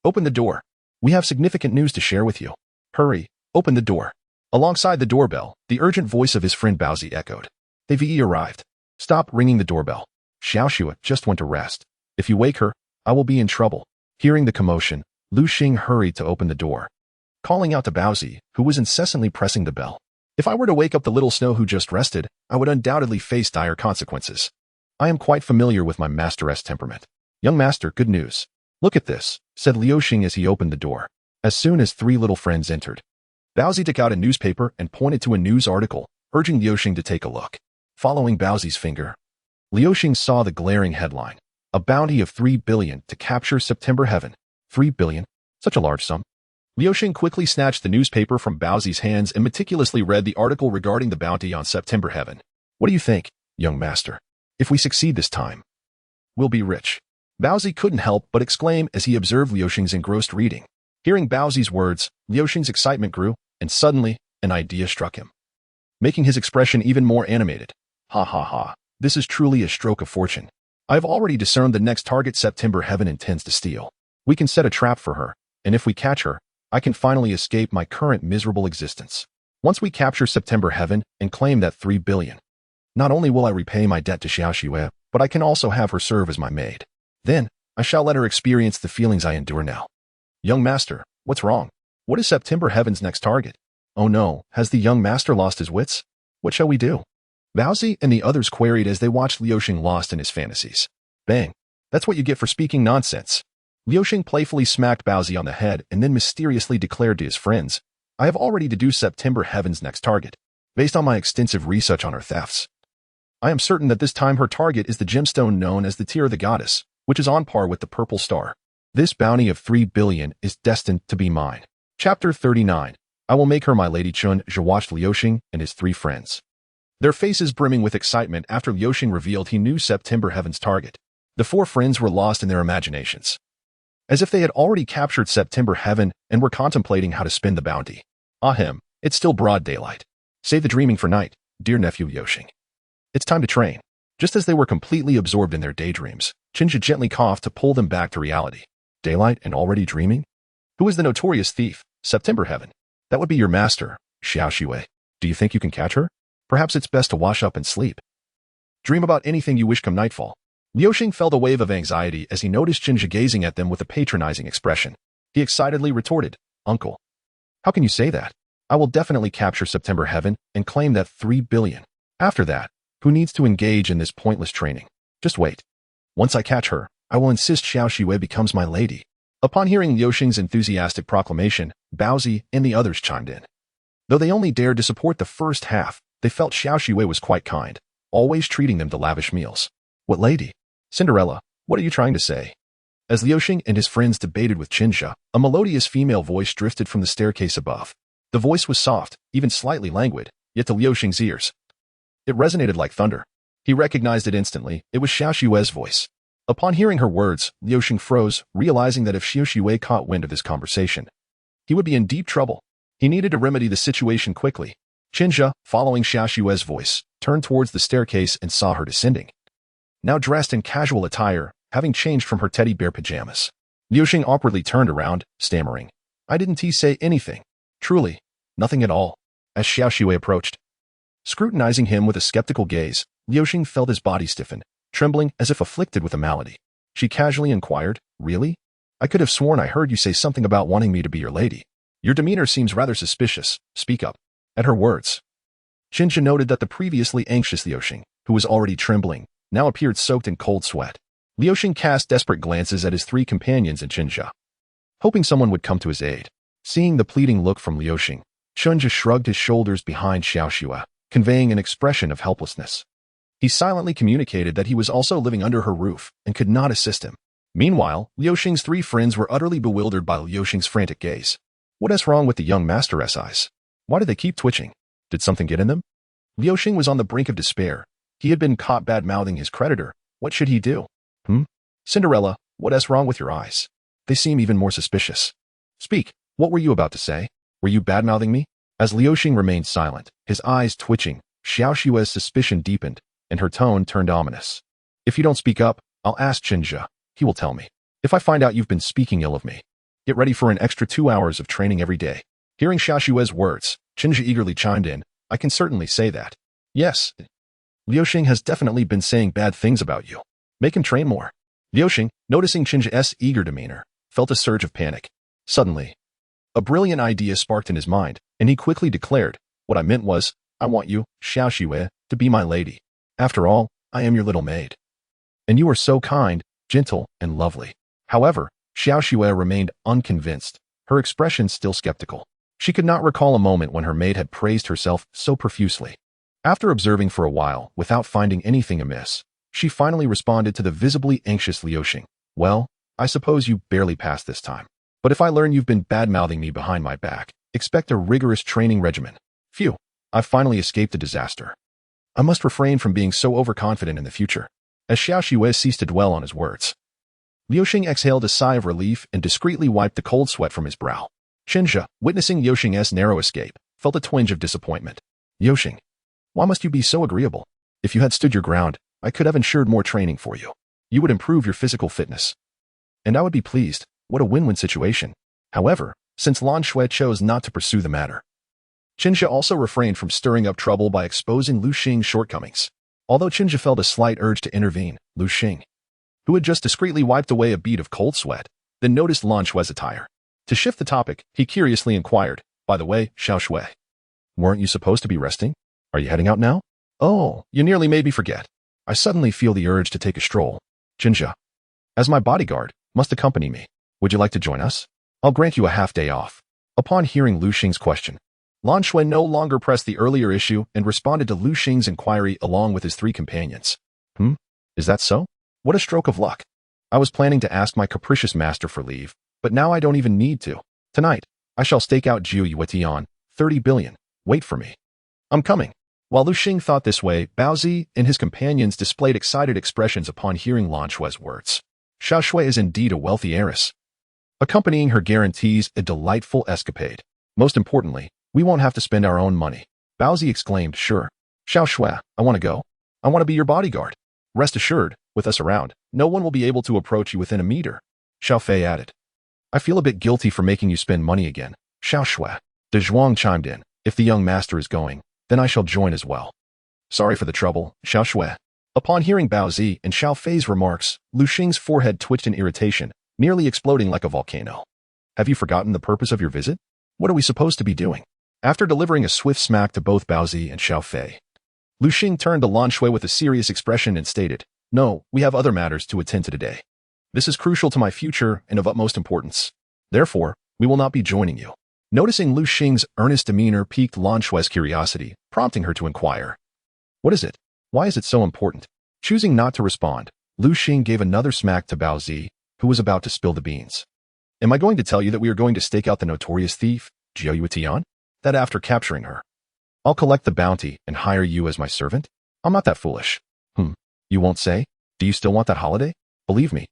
Speaker 1: Open the door. We have significant news to share with you. Hurry, open the door. Alongside the doorbell, the urgent voice of his friend Baozi echoed. They arrived. Stop ringing the doorbell. Xiao Xue just went to rest. If you wake her, I will be in trouble. Hearing the commotion, Lu Xing hurried to open the door, calling out to Baozi, who was incessantly pressing the bell. If I were to wake up the little snow who just rested, I would undoubtedly face dire consequences. I am quite familiar with my masteress temperament. Young master, good news. Look at this, said Liu Xing as he opened the door. As soon as three little friends entered, Baozi took out a newspaper and pointed to a news article, urging Liu Xing to take a look. Following Baozi's finger, Liu Xing saw the glaring headline. A bounty of 3 billion to capture September Heaven. 3 billion? Such a large sum. Liu Xing quickly snatched the newspaper from Baozi's hands and meticulously read the article regarding the bounty on September Heaven. What do you think, young master? If we succeed this time, we'll be rich. Baozi couldn't help but exclaim as he observed Liu Xing's engrossed reading. Hearing Baozi's words, Liu Xing's excitement grew, and suddenly, an idea struck him, making his expression even more animated. Ha ha ha, this is truly a stroke of fortune. I've already discerned the next target September Heaven intends to steal. We can set a trap for her, and if we catch her, I can finally escape my current miserable existence. Once we capture September Heaven and claim that 3 billion, not only will I repay my debt to Xiao Xue, but I can also have her serve as my maid. Then, I shall let her experience the feelings I endure now. Young master, what's wrong? What is September Heaven's next target? Oh no, has the young master lost his wits? What shall we do? Baozi and the others queried as they watched Liu Xing lost in his fantasies. Bang, that's what you get for speaking nonsense. Liu Xing playfully smacked Baozi on the head and then mysteriously declared to his friends, I have already deduced September Heaven's next target, based on my extensive research on her thefts. I am certain that this time her target is the gemstone known as the Tear of the Goddess, which is on par with the Purple Star. This bounty of 3 billion is destined to be mine. Chapter 39. I will make her my Lady Chun. Watched Liu Xing and his three friends, their faces brimming with excitement after Liu Xing revealed he knew September Heaven's target. The four friends were lost in their imaginations, as if they had already captured September Heaven and were contemplating how to spend the bounty. Ahem, it's still broad daylight. Save the dreaming for night, dear nephew Liu Xing. It's time to train. Just as they were completely absorbed in their daydreams, Chinja gently coughed to pull them back to reality. Daylight and already dreaming? Who is the notorious thief, September Heaven? That would be your master, Xiao Xue. Do you think you can catch her? Perhaps it's best to wash up and sleep. Dream about anything you wish come nightfall. Liu Xing felt a wave of anxiety as he noticed Chinja gazing at them with a patronizing expression. He excitedly retorted, Uncle, how can you say that? I will definitely capture September Heaven and claim that 3 billion. After that, who needs to engage in this pointless training? Just wait. Once I catch her, I will insist Xiao Xue becomes my lady. Upon hearing Liu Xing's enthusiastic proclamation, Baozi and the others chimed in. Though they only dared to support the first half, they felt Xiao Xue was quite kind, always treating them to lavish meals. What lady? Cinderella, what are you trying to say? As Liu Xing and his friends debated with Chinja, a melodious female voice drifted from the staircase above. The voice was soft, even slightly languid, yet to Liu Xing's ears, it resonated like thunder. He recognized it instantly. It was Xiao Xue's voice. Upon hearing her words, Liu Xing froze, realizing that if Xiao Xue caught wind of this conversation, he would be in deep trouble. He needed to remedy the situation quickly. Chinja, following Xiao Xue's voice, turned towards the staircase and saw her descending, now dressed in casual attire, having changed from her teddy bear pajamas. Liu Xing awkwardly turned around, stammering, I didn't say anything. Truly, nothing at all. As Xiao Xue approached, scrutinizing him with a skeptical gaze, Liu Xing felt his body stiffen, trembling as if afflicted with a malady. She casually inquired, Really? I could have sworn I heard you say something about wanting me to be your lady. Your demeanor seems rather suspicious. Speak up. At her words, Chinja noted that the previously anxious Liu Xing, who was already trembling, now appeared soaked in cold sweat. Liu Xing cast desperate glances at his three companions and Chinja, hoping someone would come to his aid. Seeing the pleading look from Liu Xing, Chinja shrugged his shoulders behind Xiao Xue, conveying an expression of helplessness. He silently communicated that he was also living under her roof and could not assist him. Meanwhile, Liu Xing's three friends were utterly bewildered by Liu Xing's frantic gaze. What is wrong with the young master's eyes? Why do they keep twitching? Did something get in them? Liu Xing was on the brink of despair. He had been caught bad-mouthing his creditor. What should he do? Cinderella, what is wrong with your eyes? They seem even more suspicious. Speak, what were you about to say? Were you bad-mouthing me? As Liu Xing remained silent, his eyes twitching, Xiao Xue's suspicion deepened, and her tone turned ominous. If you don't speak up, I'll ask Qinzhe. He will tell me. If I find out you've been speaking ill of me, get ready for an extra 2 hours of training every day. Hearing Xiao Xue's words, Qinzhe eagerly chimed in. I can certainly say that. Yes. Liu Xing has definitely been saying bad things about you. Make him train more. Liu Xing, noticing Qinzhe's eager demeanor, felt a surge of panic. Suddenly, a brilliant idea sparked in his mind, and he quickly declared, what I meant was, I want you, Xiao Xue, to be my lady. After all, I am your little maid. And you are so kind, gentle, and lovely. However, Xiao Xue remained unconvinced, her expression still skeptical. She could not recall a moment when her maid had praised herself so profusely. After observing for a while, without finding anything amiss, she finally responded to the visibly anxious Liu Xing. Well, I suppose you barely passed this time. But if I learn you've been bad-mouthing me behind my back, expect a rigorous training regimen. Phew, I've finally escaped a disaster. I must refrain from being so overconfident in the future. As Xiao Xue ceased to dwell on his words, Liu Xing exhaled a sigh of relief and discreetly wiped the cold sweat from his brow. Qinzhe, witnessing Liu Xing's narrow escape, felt a twinge of disappointment. Liu Xing, why must you be so agreeable? If you had stood your ground, I could have ensured more training for you. You would improve your physical fitness. And I would be pleased. What a win-win situation. However, since Lan Shui chose not to pursue the matter, Qinzhe also refrained from stirring up trouble by exposing Liu Xing's shortcomings. Although Qinzhe felt a slight urge to intervene, Liu Xing, who had just discreetly wiped away a bead of cold sweat, then noticed Lan Shui's attire. To shift the topic, he curiously inquired, by the way, Xiao Xue, weren't you supposed to be resting? Are you heading out now? Oh, you nearly made me forget. I suddenly feel the urge to take a stroll. Qinzhe, as my bodyguard, must accompany me. Would you like to join us? I'll grant you a half-day off. Upon hearing Liu Xing's question, Lan Shui no longer pressed the earlier issue and responded to Liu Xing's inquiry along with his three companions. Is that so? What a stroke of luck. I was planning to ask my capricious master for leave, but now I don't even need to. Tonight, I shall stake out Jiu Yuetian, 30 billion. Wait for me. I'm coming. While Liu Xing thought this way, Baozi and his companions displayed excited expressions upon hearing Lan Shui's words. Xiao Xue is indeed a wealthy heiress. Accompanying her guarantees a delightful escapade. Most importantly, we won't have to spend our own money. Baozi exclaimed, sure. Xiao Xue, I want to go. I want to be your bodyguard. Rest assured, with us around, no one will be able to approach you within a meter. Xiao Fei added. I feel a bit guilty for making you spend money again. Xiao Xue. De Zhuang chimed in. If the young master is going, then I shall join as well. Sorry for the trouble, Xiao Xue. Upon hearing Baozi and Xiao Fei's remarks, Liu Xing's forehead twitched in irritation, nearly exploding like a volcano. Have you forgotten the purpose of your visit? What are we supposed to be doing? After delivering a swift smack to both Baozi and Xiao Fei, Liu Xing turned to Lan Shui with a serious expression and stated, no, we have other matters to attend to today. This is crucial to my future and of utmost importance. Therefore, we will not be joining you. Noticing Liu Xing's earnest demeanor piqued Lan Shui's curiosity, prompting her to inquire. What is it? Why is it so important? Choosing not to respond, Liu Xing gave another smack to Baozi, who was about to spill the beans. Am I going to tell you that we are going to stake out the notorious thief, Jiu Yuetian? That after capturing her, I'll collect the bounty and hire you as my servant? I'm not that foolish. You won't say? Do you still want that holiday? Believe me,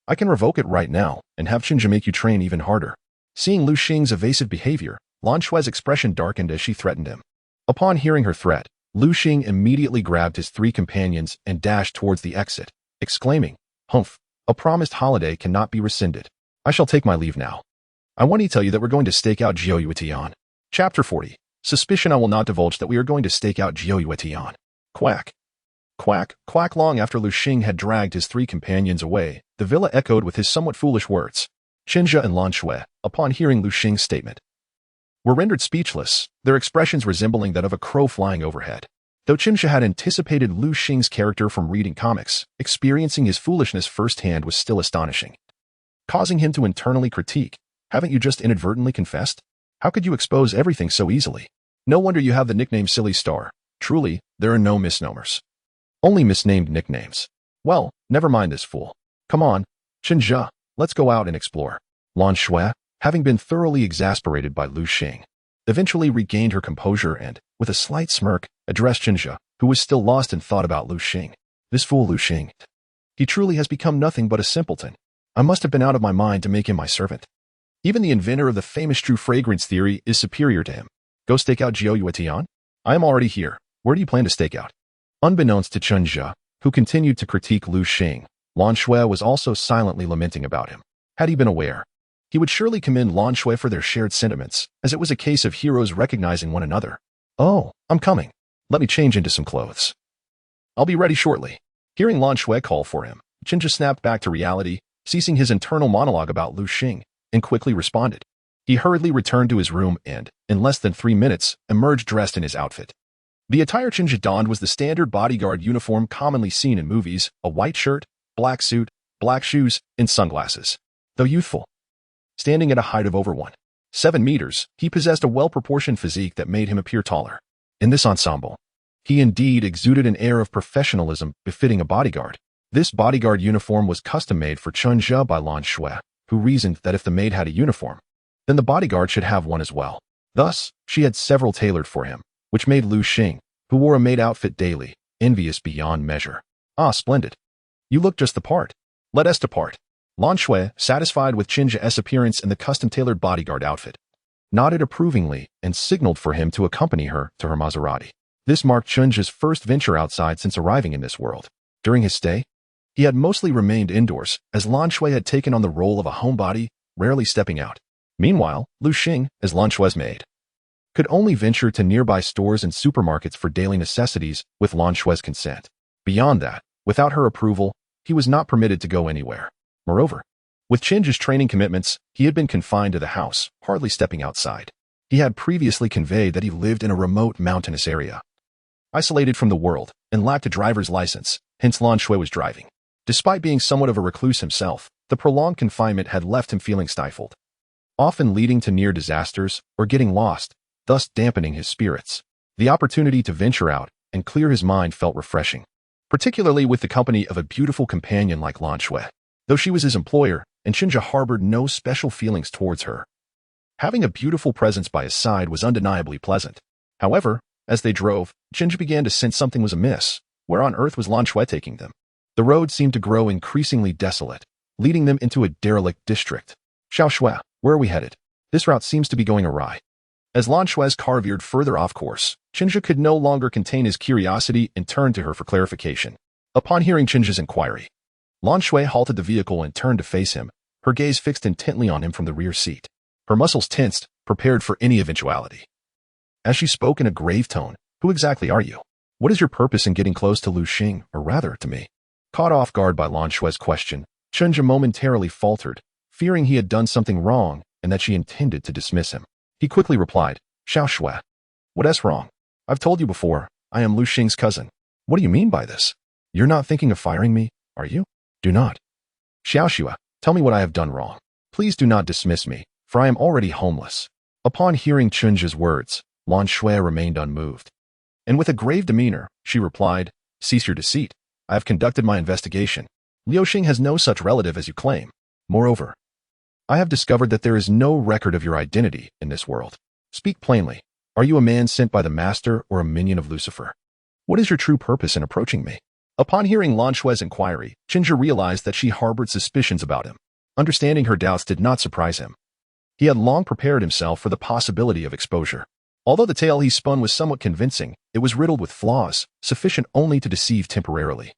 Speaker 1: I can revoke it right now and have Qinzhe make you train even harder. Seeing Liu Xing's evasive behavior, Lan Shui's expression darkened as she threatened him. Upon hearing her threat, Liu Xing immediately grabbed his three companions and dashed towards the exit, exclaiming, Humph, a promised holiday cannot be rescinded. I shall take my leave now. I want to tell you that we're going to stake out Jiu Yuetian. Chapter 40. Suspicion. I will not divulge that we are going to stake out Jiu Yuetian. Quack. Quack, quack. Long after Liu Xing had dragged his three companions away, the villa echoed with his somewhat foolish words. Qinzhe and Lan Shui, upon hearing Liu Xing's statement, were rendered speechless, their expressions resembling that of a crow flying overhead. Though Qinzhe had anticipated Liu Xing's character from reading comics, experiencing his foolishness firsthand was still astonishing, causing him to internally critique, haven't you just inadvertently confessed? How could you expose everything so easily? No wonder you have the nickname Silly Star. Truly, there are no misnomers. Only misnamed nicknames. Well, never mind this fool. Come on, Chinja, let's go out and explore. Lan Shui, having been thoroughly exasperated by Lu Xing, eventually regained her composure and, with a slight smirk, addressed Chinja, who was still lost in thought about Lu Xing. This fool Lu Xing. He truly has become nothing but a simpleton. I must have been out of my mind to make him my servant. Even the inventor of the famous true fragrance theory is superior to him. Go stake out Jiao Yuetian? I am already here. Where do you plan to stake out? Unbeknownst to Chinja, who continued to critique Lu Xing, Lan Shui was also silently lamenting about him. Had he been aware, he would surely commend Lan Shui for their shared sentiments, as it was a case of heroes recognizing one another. Oh, I'm coming. Let me change into some clothes. I'll be ready shortly. Hearing Lan Shui call for him, Chinja snapped back to reality, ceasing his internal monologue about Lu Xing, and quickly responded. He hurriedly returned to his room and, in less than 3 minutes, emerged dressed in his outfit. The attire Chinja donned was the standard bodyguard uniform commonly seen in movies: a white shirt, black suit, black shoes, and sunglasses. Though youthful, standing at a height of over 1.7 meters, he possessed a well-proportioned physique that made him appear taller. In this ensemble, he indeed exuded an air of professionalism befitting a bodyguard. This bodyguard uniform was custom-made for Chinja by Lan Shui, who reasoned that if the maid had a uniform, then the bodyguard should have one as well. Thus, she had several tailored for him, which made Lu Xing, who wore a maid outfit daily, envious beyond measure. Ah, splendid. You look just the part. Let us depart. Lan Shui, satisfied with Chinja's appearance in the custom-tailored bodyguard outfit, nodded approvingly and signaled for him to accompany her to her Maserati. This marked Chinja's first venture outside since arriving in this world. During his stay, he had mostly remained indoors, as Lan Shui had taken on the role of a homebody, rarely stepping out. Meanwhile, Lu Xing, as Lan Shui's maid, could only venture to nearby stores and supermarkets for daily necessities with Lan Shui's consent. Beyond that, without her approval, he was not permitted to go anywhere. Moreover, with Chinja's training commitments, he had been confined to the house, hardly stepping outside. He had previously conveyed that he lived in a remote mountainous area, isolated from the world, and lacked a driver's license, hence Lan Shui was driving. Despite being somewhat of a recluse himself, the prolonged confinement had left him feeling stifled, often leading to near disasters or getting lost, thus dampening his spirits. The opportunity to venture out and clear his mind felt refreshing, particularly with the company of a beautiful companion like Lan Shui. Though she was his employer, and Chinja harbored no special feelings towards her, having a beautiful presence by his side was undeniably pleasant. However, as they drove, Chinja began to sense something was amiss. Where on earth was Lan Shui taking them? The road seemed to grow increasingly desolate, leading them into a derelict district. Xiao Shui, where are we headed? This route seems to be going awry. As Lan Shui's car veered further off course, Chinja could no longer contain his curiosity and turned to her for clarification. Upon hearing Chinja's inquiry, Lan Shui halted the vehicle and turned to face him, her gaze fixed intently on him from the rear seat. Her muscles tensed, prepared for any eventuality. As she spoke in a grave tone, who exactly are you? What is your purpose in getting close to Lu Xing, or rather, to me? Caught off guard by Lan Shui's question, Chinja momentarily faltered, fearing he had done something wrong and that she intended to dismiss him. He quickly replied, Xiao Shui. What's wrong? I've told you before, I am Lu Xing's cousin. What do you mean by this? You're not thinking of firing me, are you? Do not. Xiao Shui, tell me what I have done wrong. Please do not dismiss me, for I am already homeless. Upon hearing Chinja's words, Lan Shui remained unmoved. And with a grave demeanor, she replied, Cease your deceit. I have conducted my investigation. Liu Xing has no such relative as you claim. Moreover, I have discovered that there is no record of your identity in this world. Speak plainly. Are you a man sent by the Master or a minion of Lucifer? What is your true purpose in approaching me? Upon hearing Lan Shui's inquiry, Chinja realized that she harbored suspicions about him. Understanding her doubts did not surprise him. He had long prepared himself for the possibility of exposure. Although the tale he spun was somewhat convincing, it was riddled with flaws, sufficient only to deceive temporarily.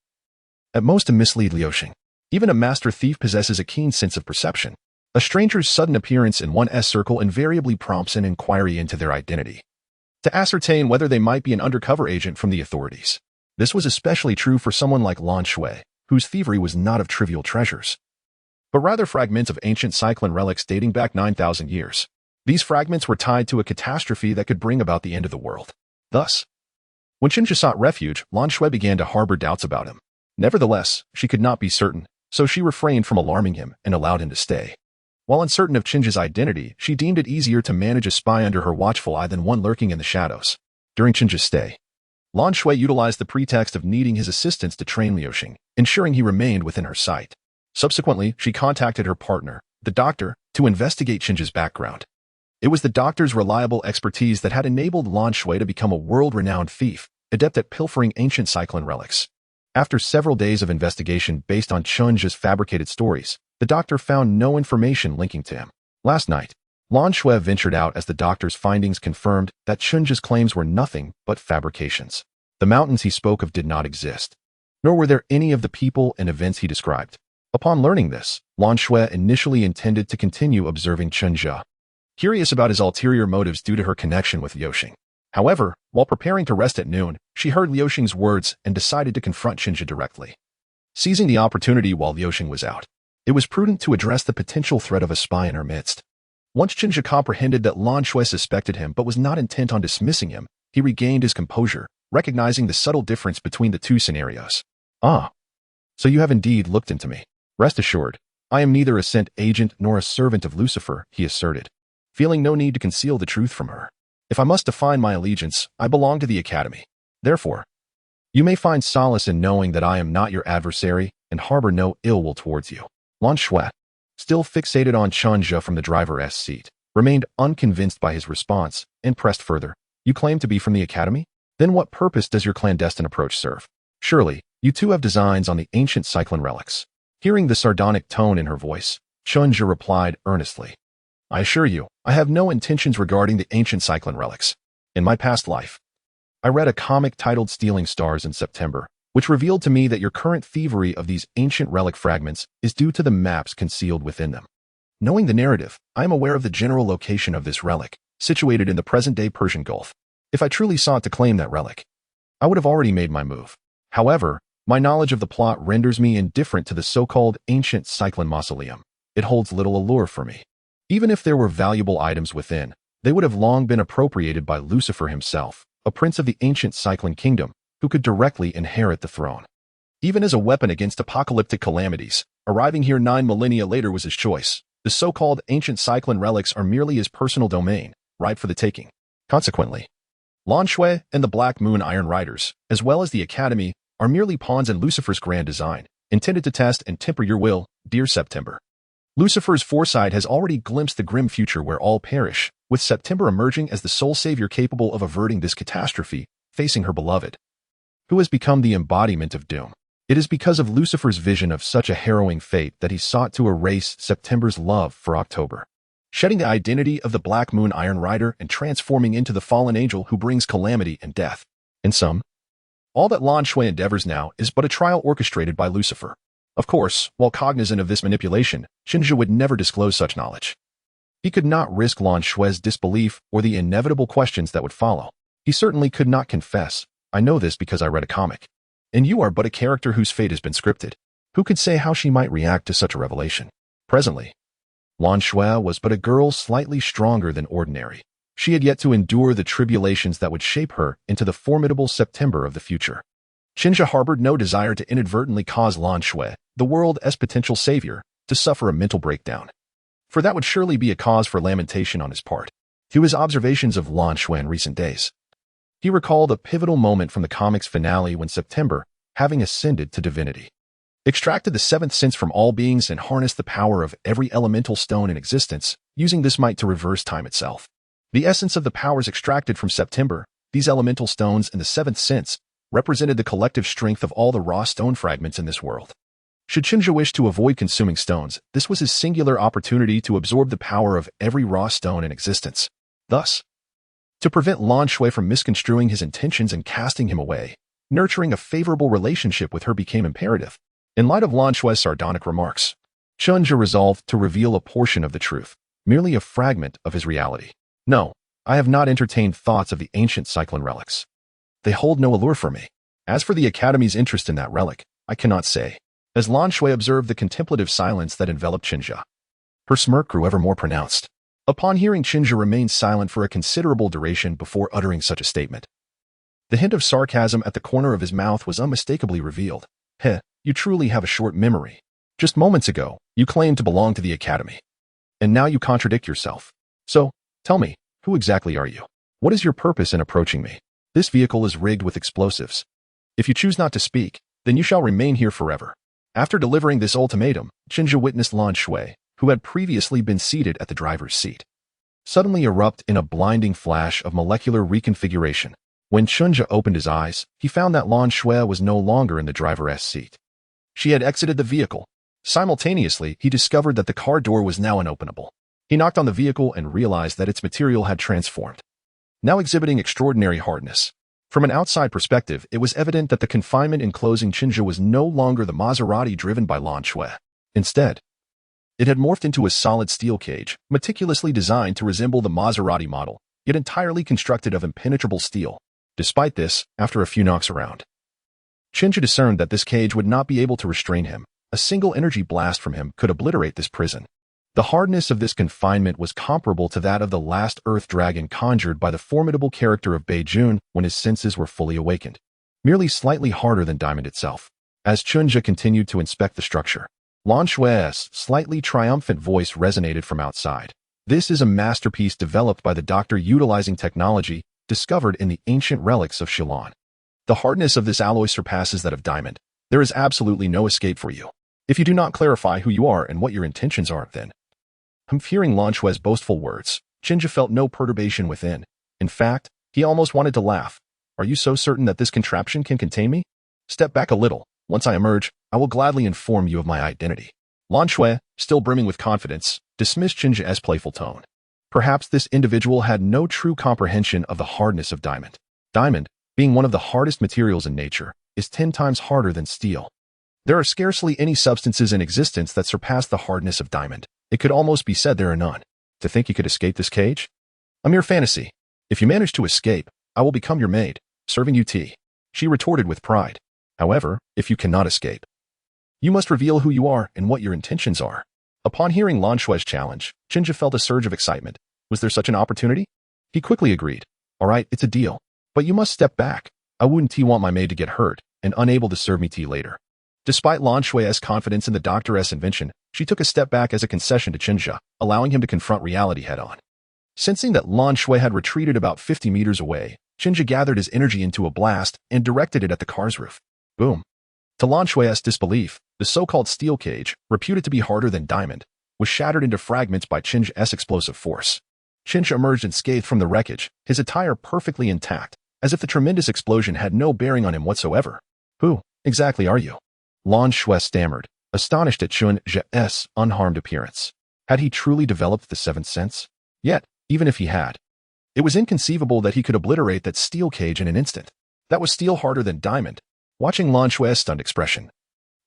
Speaker 1: At most to mislead Liu Xing. Even a master thief possesses a keen sense of perception. A stranger's sudden appearance in one's circle invariably prompts an inquiry into their identity, to ascertain whether they might be an undercover agent from the authorities. This was especially true for someone like Lan Shui, whose thievery was not of trivial treasures, but rather fragments of ancient cyclone relics dating back 9,000 years. These fragments were tied to a catastrophe that could bring about the end of the world. Thus, when Chinja sought refuge, Lan Shui began to harbor doubts about him. Nevertheless, she could not be certain, so she refrained from alarming him and allowed him to stay. While uncertain of Chinja's identity, she deemed it easier to manage a spy under her watchful eye than one lurking in the shadows. During Chinja's stay, Lan Shui utilized the pretext of needing his assistance to train Liuxing, ensuring he remained within her sight. Subsequently, she contacted her partner, the doctor, to investigate Chinja's background. It was the doctor's reliable expertise that had enabled Lan Shui to become a world-renowned thief, adept at pilfering ancient Cyclone relics. After several days of investigation based on Chinja's fabricated stories, the doctor found no information linking to him. Last night, Lan Shui ventured out as the doctor's findings confirmed that Chinja's claims were nothing but fabrications. The mountains he spoke of did not exist, nor were there any of the people and events he described. Upon learning this, Lan Shui initially intended to continue observing Chinja, curious about his ulterior motives due to her connection with Liuxing. However, while preparing to rest at noon, she heard Liuxing's words and decided to confront Chinja directly. Seizing the opportunity while Liuxing was out, it was prudent to address the potential threat of a spy in her midst. Once Chinja comprehended that Lan Shui suspected him but was not intent on dismissing him, he regained his composure, recognizing the subtle difference between the two scenarios. Ah, so you have indeed looked into me. Rest assured, I am neither a sent agent nor a servant of Lucifer, he asserted, feeling no need to conceal the truth from her. If I must define my allegiance, I belong to the Academy. Therefore, you may find solace in knowing that I am not your adversary and harbor no ill will towards you. Lan Shui, still fixated on Chinja from the driver's seat, remained unconvinced by his response and pressed further. You claim to be from the Academy? Then what purpose does your clandestine approach serve? Surely, you too have designs on the ancient Cyclone relics. Hearing the sardonic tone in her voice, Chinja replied earnestly. I assure you, I have no intentions regarding the ancient Cyclone relics. In my past life, I read a comic titled Stealing Stars in September, which revealed to me that your current thievery of these ancient relic fragments is due to the maps concealed within them. Knowing the narrative, I am aware of the general location of this relic, situated in the present-day Persian Gulf. If I truly sought to claim that relic, I would have already made my move. However, my knowledge of the plot renders me indifferent to the so-called ancient Cyclone mausoleum. It holds little allure for me. Even if there were valuable items within, they would have long been appropriated by Lucifer himself, a prince of the ancient Cyclone kingdom, who could directly inherit the throne. Even as a weapon against apocalyptic calamities, arriving here 9 millennia later was his choice. The so-called ancient Cyclone relics are merely his personal domain, ripe for the taking. Consequently, Lan Shui and the Black Moon Iron Riders, as well as the Academy, are merely pawns in Lucifer's grand design, intended to test and temper your will, dear September. Lucifer's foresight has already glimpsed the grim future where all perish, with September emerging as the sole savior capable of averting this catastrophe, facing her beloved, who has become the embodiment of doom. It is because of Lucifer's vision of such a harrowing fate that he sought to erase September's love for October, shedding the identity of the Black Moon Iron Rider and transforming into the fallen angel who brings calamity and death. In sum, all that Lan Shui endeavors now is but a trial orchestrated by Lucifer. Of course, while cognizant of this manipulation, Chinja would never disclose such knowledge. He could not risk Lan Shui's disbelief or the inevitable questions that would follow. He certainly could not confess, I know this because I read a comic. And you are but a character whose fate has been scripted. Who could say how she might react to such a revelation? Presently, Lan Shui was but a girl slightly stronger than ordinary. She had yet to endure the tribulations that would shape her into the formidable September of the future. Chinja harbored no desire to inadvertently cause Lan Shui, the world's potential savior, to suffer a mental breakdown. For that would surely be a cause for lamentation on his part. Through his observations of Lan Shui in recent days, he recalled a pivotal moment from the comic's finale when September, having ascended to divinity, extracted the 7th sense from all beings and harnessed the power of every elemental stone in existence, using this might to reverse time itself. The essence of the powers extracted from September, these elemental stones and the 7th sense, represented the collective strength of all the raw stone fragments in this world. Should Chinja wish to avoid consuming stones, this was his singular opportunity to absorb the power of every raw stone in existence. Thus, to prevent Lan Shui from misconstruing his intentions and casting him away, nurturing a favorable relationship with her became imperative. In light of Lan Shui's sardonic remarks, Chinja resolved to reveal a portion of the truth, merely a fragment of his reality. No, I have not entertained thoughts of the ancient Cyclone relics. They hold no allure for me. As for the Academy's interest in that relic, I cannot say. As Lan Shui observed the contemplative silence that enveloped Chinja, her smirk grew ever more pronounced. Upon hearing Chinja remained silent for a considerable duration before uttering such a statement. The hint of sarcasm at the corner of his mouth was unmistakably revealed. Heh, you truly have a short memory. Just moments ago, you claimed to belong to the Academy. And now you contradict yourself. So, tell me, who exactly are you? What is your purpose in approaching me? This vehicle is rigged with explosives. If you choose not to speak, then you shall remain here forever. After delivering this ultimatum, Chinja witnessed Lan Shui, who had previously been seated at the driver's seat, suddenly erupt in a blinding flash of molecular reconfiguration. When Chinja opened his eyes, he found that Lan Shui was no longer in the driver's seat. She had exited the vehicle. Simultaneously, he discovered that the car door was now unopenable. He knocked on the vehicle and realized that its material had transformed, now exhibiting extraordinary hardness. From an outside perspective, it was evident that the confinement enclosing Chinja was no longer the Maserati driven by Lan Shui. Instead, it had morphed into a solid steel cage, meticulously designed to resemble the Maserati model, yet entirely constructed of impenetrable steel. Despite this, after a few knocks around, Chinja discerned that this cage would not be able to restrain him. A single energy blast from him could obliterate this prison. The hardness of this confinement was comparable to that of the last Earth Dragon conjured by the formidable character of Beijun when his senses were fully awakened, merely slightly harder than diamond itself. As Chinja continued to inspect the structure, Lan Shui's slightly triumphant voice resonated from outside. This is a masterpiece developed by the doctor utilizing technology discovered in the ancient relics of Shilan. The hardness of this alloy surpasses that of diamond. There is absolutely no escape for you. If you do not clarify who you are and what your intentions are, then... Hearing Lan Shui's boastful words, Chinja felt no perturbation within. In fact, he almost wanted to laugh. Are you so certain that this contraption can contain me? Step back a little. Once I emerge, I will gladly inform you of my identity. Lan Shui, still brimming with confidence, dismissed Chinja's playful tone. Perhaps this individual had no true comprehension of the hardness of diamond. Diamond, being one of the hardest materials in nature, is 10 times harder than steel. There are scarcely any substances in existence that surpass the hardness of diamond. It could almost be said there are none. To think you could escape this cage? A mere fantasy. If you manage to escape, I will become your maid, serving you tea. She retorted with pride. However, if you cannot escape, you must reveal who you are and what your intentions are. Upon hearing Lan Shui's challenge, Chinja felt a surge of excitement. Was there such an opportunity? He quickly agreed. All right, it's a deal. But you must step back. I wouldn't want my maid to get hurt and unable to serve me tea later. Despite Lan Shui's confidence in the doctor's invention, she took a step back as a concession to Chinja, allowing him to confront reality head-on. Sensing that Lan Shui had retreated about 50 meters away, Chinja gathered his energy into a blast and directed it at the car's roof. Boom. To Lan Shui's disbelief, the so-called steel cage, reputed to be harder than diamond, was shattered into fragments by Chinja's explosive force. Chinja emerged unscathed from the wreckage, his attire perfectly intact, as if the tremendous explosion had no bearing on him whatsoever. Who exactly are you? Lan Shui stammered, astonished at Chinja's unharmed appearance. Had he truly developed the seventh sense? Yet, even if he had, it was inconceivable that he could obliterate that steel cage in an instant. That was steel harder than diamond. Watching Lan Shui's stunned expression,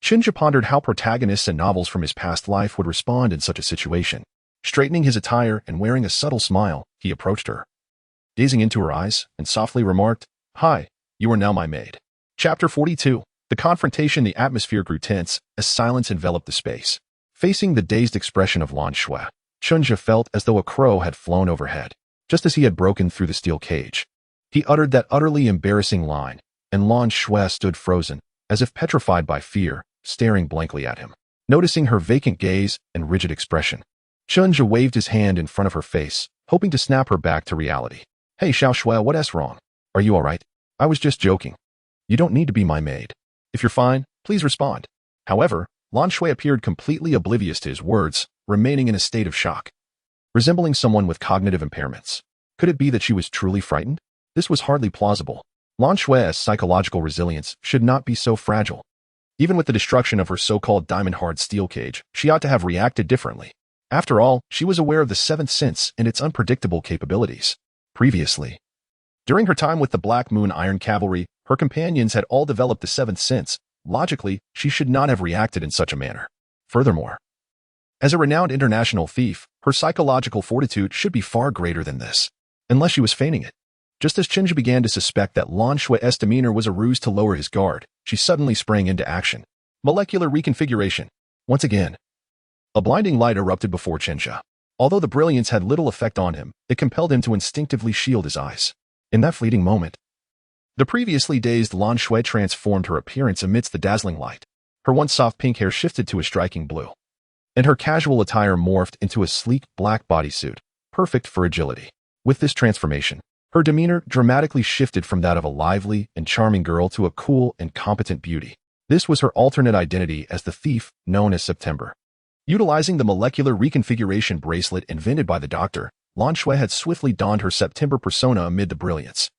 Speaker 1: Chinja pondered how protagonists in novels from his past life would respond in such a situation. Straightening his attire and wearing a subtle smile, he approached her, gazing into her eyes, and softly remarked, "Hi, you are now my maid." Chapter 42. The confrontation. The atmosphere grew tense as silence enveloped the space. Facing the dazed expression of Lan Shui, Chinja felt as though a crow had flown overhead, just as he had broken through the steel cage. He uttered that utterly embarrassing line, and Lan Shui stood frozen, as if petrified by fear, staring blankly at him. Noticing her vacant gaze and rigid expression, Chinja waved his hand in front of her face, hoping to snap her back to reality. "Hey Xiao Shui, what's wrong? Are you alright? I was just joking. You don't need to be my maid. If you're fine, please respond." However, Lan Shui appeared completely oblivious to his words, remaining in a state of shock, resembling someone with cognitive impairments. Could it be that she was truly frightened? This was hardly plausible. Lan Shui's psychological resilience should not be so fragile. Even with the destruction of her so-called diamond-hard steel cage, she ought to have reacted differently. After all, she was aware of the seventh sense and its unpredictable capabilities. Previously, during her time with the Black Moon Iron Cavalry, her companions had all developed the seventh sense. Logically, she should not have reacted in such a manner. Furthermore, as a renowned international thief, her psychological fortitude should be far greater than this, unless she was feigning it. Just as Chinja began to suspect that Lan Shui's demeanor was a ruse to lower his guard, she suddenly sprang into action. Molecular reconfiguration. Once again, a blinding light erupted before Chinja. Although the brilliance had little effect on him, it compelled him to instinctively shield his eyes. In that fleeting moment, the previously dazed Lan Shui transformed her appearance amidst the dazzling light. Her once soft pink hair shifted to a striking blue, and her casual attire morphed into a sleek black bodysuit, perfect for agility. With this transformation, Her demeanor dramatically shifted from that of a lively and charming girl to a cool and competent beauty. This was her alternate identity as the thief known as September. Utilizing the molecular reconfiguration bracelet invented by the doctor, Lan Shui had swiftly donned her September persona amid the brilliance.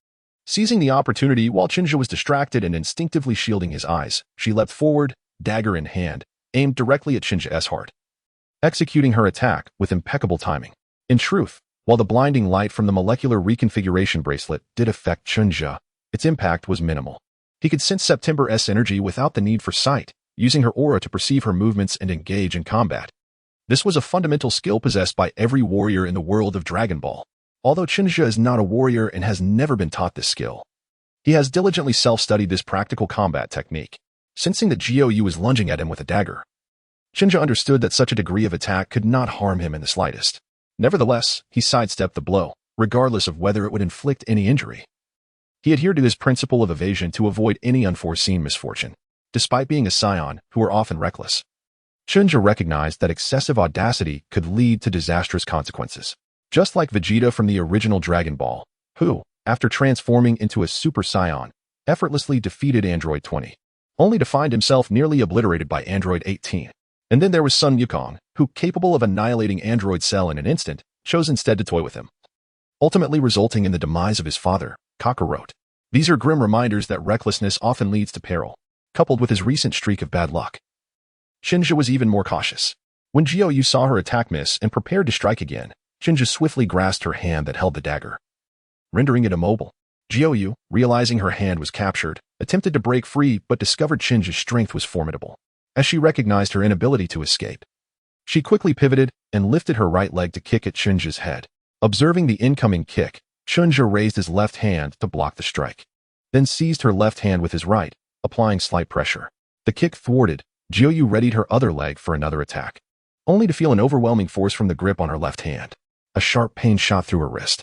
Speaker 1: Seizing the opportunity while Chinja was distracted and instinctively shielding his eyes, she leapt forward, dagger in hand, aimed directly at Chinja's heart, executing her attack with impeccable timing. In truth, while the blinding light from the molecular reconfiguration bracelet did affect Chinja, its impact was minimal. He could sense September's energy without the need for sight, using her aura to perceive her movements and engage in combat. This was a fundamental skill possessed by every warrior in the world of Dragon Ball. Although Chinja is not a warrior and has never been taught this skill, he has diligently self-studied this practical combat technique. Sensing that Jiu was lunging at him with a dagger, Chinja understood that such a degree of attack could not harm him in the slightest. Nevertheless, he sidestepped the blow, regardless of whether it would inflict any injury. He adhered to his principle of evasion to avoid any unforeseen misfortune. Despite being a Saiyan who were often reckless, Chinja recognized that excessive audacity could lead to disastrous consequences. Just like Vegeta from the original Dragon Ball, who, after transforming into a Super Saiyan, effortlessly defeated Android 20, only to find himself nearly obliterated by Android 18. And then there was Sun Wukong, who, capable of annihilating Android Cell in an instant, chose instead to toy with him, ultimately resulting in the demise of his father, Kakarot. These are grim reminders that recklessness often leads to peril, coupled with his recent streak of bad luck. Chinja was even more cautious. When Jiu saw her attack miss and prepared to strike again, Chinja swiftly grasped her hand that held the dagger, rendering it immobile. Jiu, realizing her hand was captured, attempted to break free but discovered Chinja's strength was formidable. As she recognized her inability to escape, she quickly pivoted and lifted her right leg to kick at Chinja's head. Observing the incoming kick, Chinja raised his left hand to block the strike, then seized her left hand with his right, applying slight pressure. The kick thwarted, Jiu readied her other leg for another attack, only to feel an overwhelming force from the grip on her left hand. A sharp pain shot through her wrist,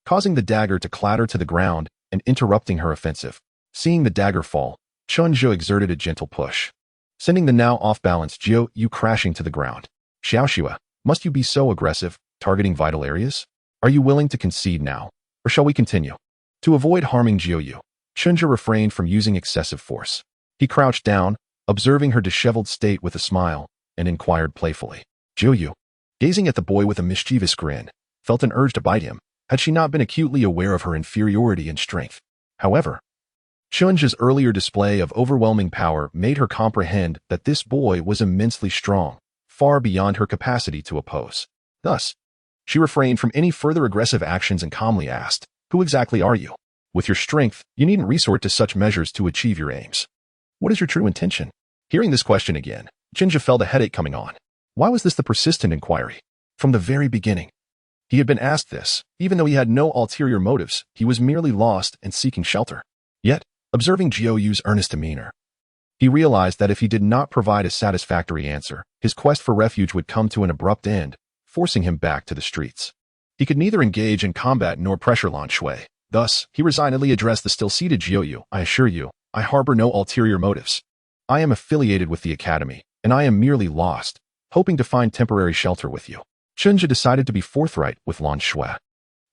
Speaker 1: causing the dagger to clatter to the ground and interrupting her offensive. Seeing the dagger fall, Chinja exerted a gentle push, sending the now off-balance Jiu crashing to the ground. Xiaoxua, must you be so aggressive, targeting vital areas? Are you willing to concede now, or shall we continue? To avoid harming Jiu, Chinja refrained from using excessive force. He crouched down, observing her disheveled state with a smile, and inquired playfully. Jiu, gazing at the boy with a mischievous grin, felt an urge to bite him, had she not been acutely aware of her inferiority in strength. However, Chinja's earlier display of overwhelming power made her comprehend that this boy was immensely strong, far beyond her capacity to oppose. Thus, she refrained from any further aggressive actions and calmly asked, "Who exactly are you? With your strength, you needn't resort to such measures to achieve your aims. What is your true intention?" Hearing this question again, Chinja felt a headache coming on. Why was this the persistent inquiry? From the very beginning, he had been asked this. Even though he had no ulterior motives, he was merely lost and seeking shelter. Yet, observing Jiu's earnest demeanor, he realized that if he did not provide a satisfactory answer, his quest for refuge would come to an abrupt end, forcing him back to the streets. He could neither engage in combat nor pressure Lan Shui. Thus, he resignedly addressed the still-seated Jiu. "I assure you, I harbor no ulterior motives. I am affiliated with the Academy, and I am merely lost, hoping to find temporary shelter with you." Chinja decided to be forthright with Lan Shui,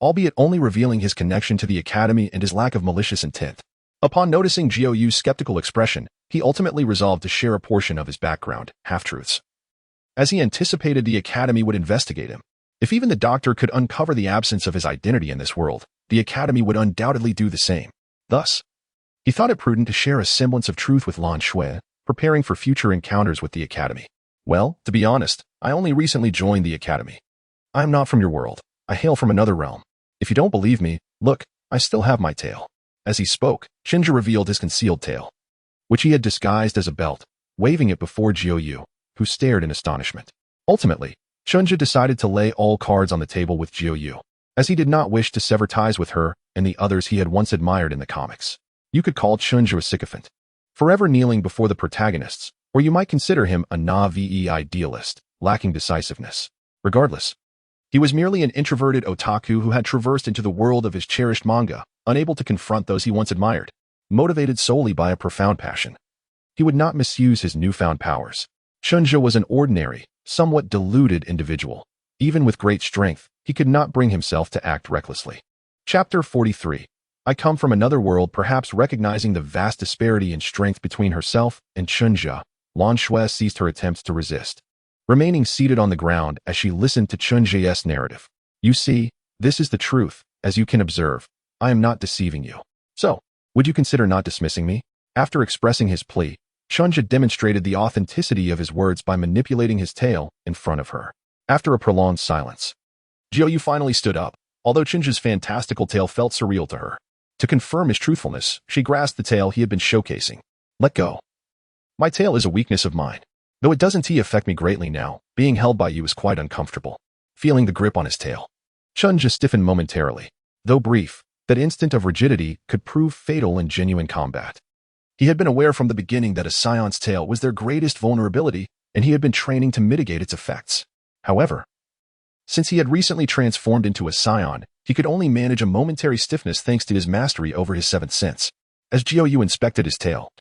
Speaker 1: albeit only revealing his connection to the Academy and his lack of malicious intent. Upon noticing Jiu's skeptical expression, he ultimately resolved to share a portion of his background, half-truths, as he anticipated the Academy would investigate him. If even the doctor could uncover the absence of his identity in this world, the Academy would undoubtedly do the same. Thus, he thought it prudent to share a semblance of truth with Lan Shui, preparing for future encounters with the Academy. "Well, to be honest, I only recently joined the Academy. I am not from your world. I hail from another realm. If you don't believe me, look, I still have my tail." As he spoke, Chinja revealed his concealed tail, which he had disguised as a belt, waving it before Jiu, who stared in astonishment. Ultimately, Chinja decided to lay all cards on the table with Jiu, as he did not wish to sever ties with her and the others he had once admired in the comics. You could call Chinja a sycophant, forever kneeling before the protagonists, or you might consider him a naive idealist, lacking decisiveness. Regardless, he was merely an introverted otaku who had traversed into the world of his cherished manga, unable to confront those he once admired, motivated solely by a profound passion. He would not misuse his newfound powers. Chinja was an ordinary, somewhat deluded individual. Even with great strength, he could not bring himself to act recklessly. Chapter 43. I come from another world. Perhaps recognizing the vast disparity in strength between herself and Chunja, Lan Shui ceased her attempts to resist, remaining seated on the ground as she listened to Chunja's narrative. You see, this is the truth, as you can observe. I am not deceiving you. So, would you consider not dismissing me? After expressing his plea, Chunja demonstrated the authenticity of his words by manipulating his tail in front of her. After a prolonged silence, Jiuyu finally stood up, although Chunja's fantastical tale felt surreal to her. To confirm his truthfulness, she grasped the tail he had been showcasing. Let go. My tail is a weakness of mine. Though it doesn't affect me greatly now, being held by you is quite uncomfortable. Feeling the grip on his tail, Chunja stiffened momentarily. Though brief, that instant of rigidity could prove fatal in genuine combat. He had been aware from the beginning that a Saiyan's tail was their greatest vulnerability, and he had been training to mitigate its effects. However, since he had recently transformed into a Saiyan, he could only manage a momentary stiffness thanks to his mastery over his seventh sense. As Jiuyu inspected his tail,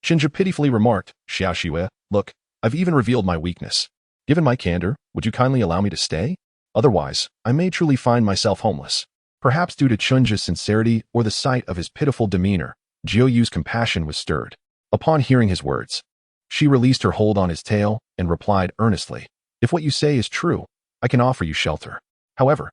Speaker 1: Chunja pitifully remarked, Xiao Xue, look, I've even revealed my weakness. Given my candor, would you kindly allow me to stay? Otherwise, I may truly find myself homeless. Perhaps due to Chunja's sincerity or the sight of his pitiful demeanor, Jiuyu's compassion was stirred. Upon hearing his words, she released her hold on his tail and replied earnestly, if what you say is true, I can offer you shelter. However,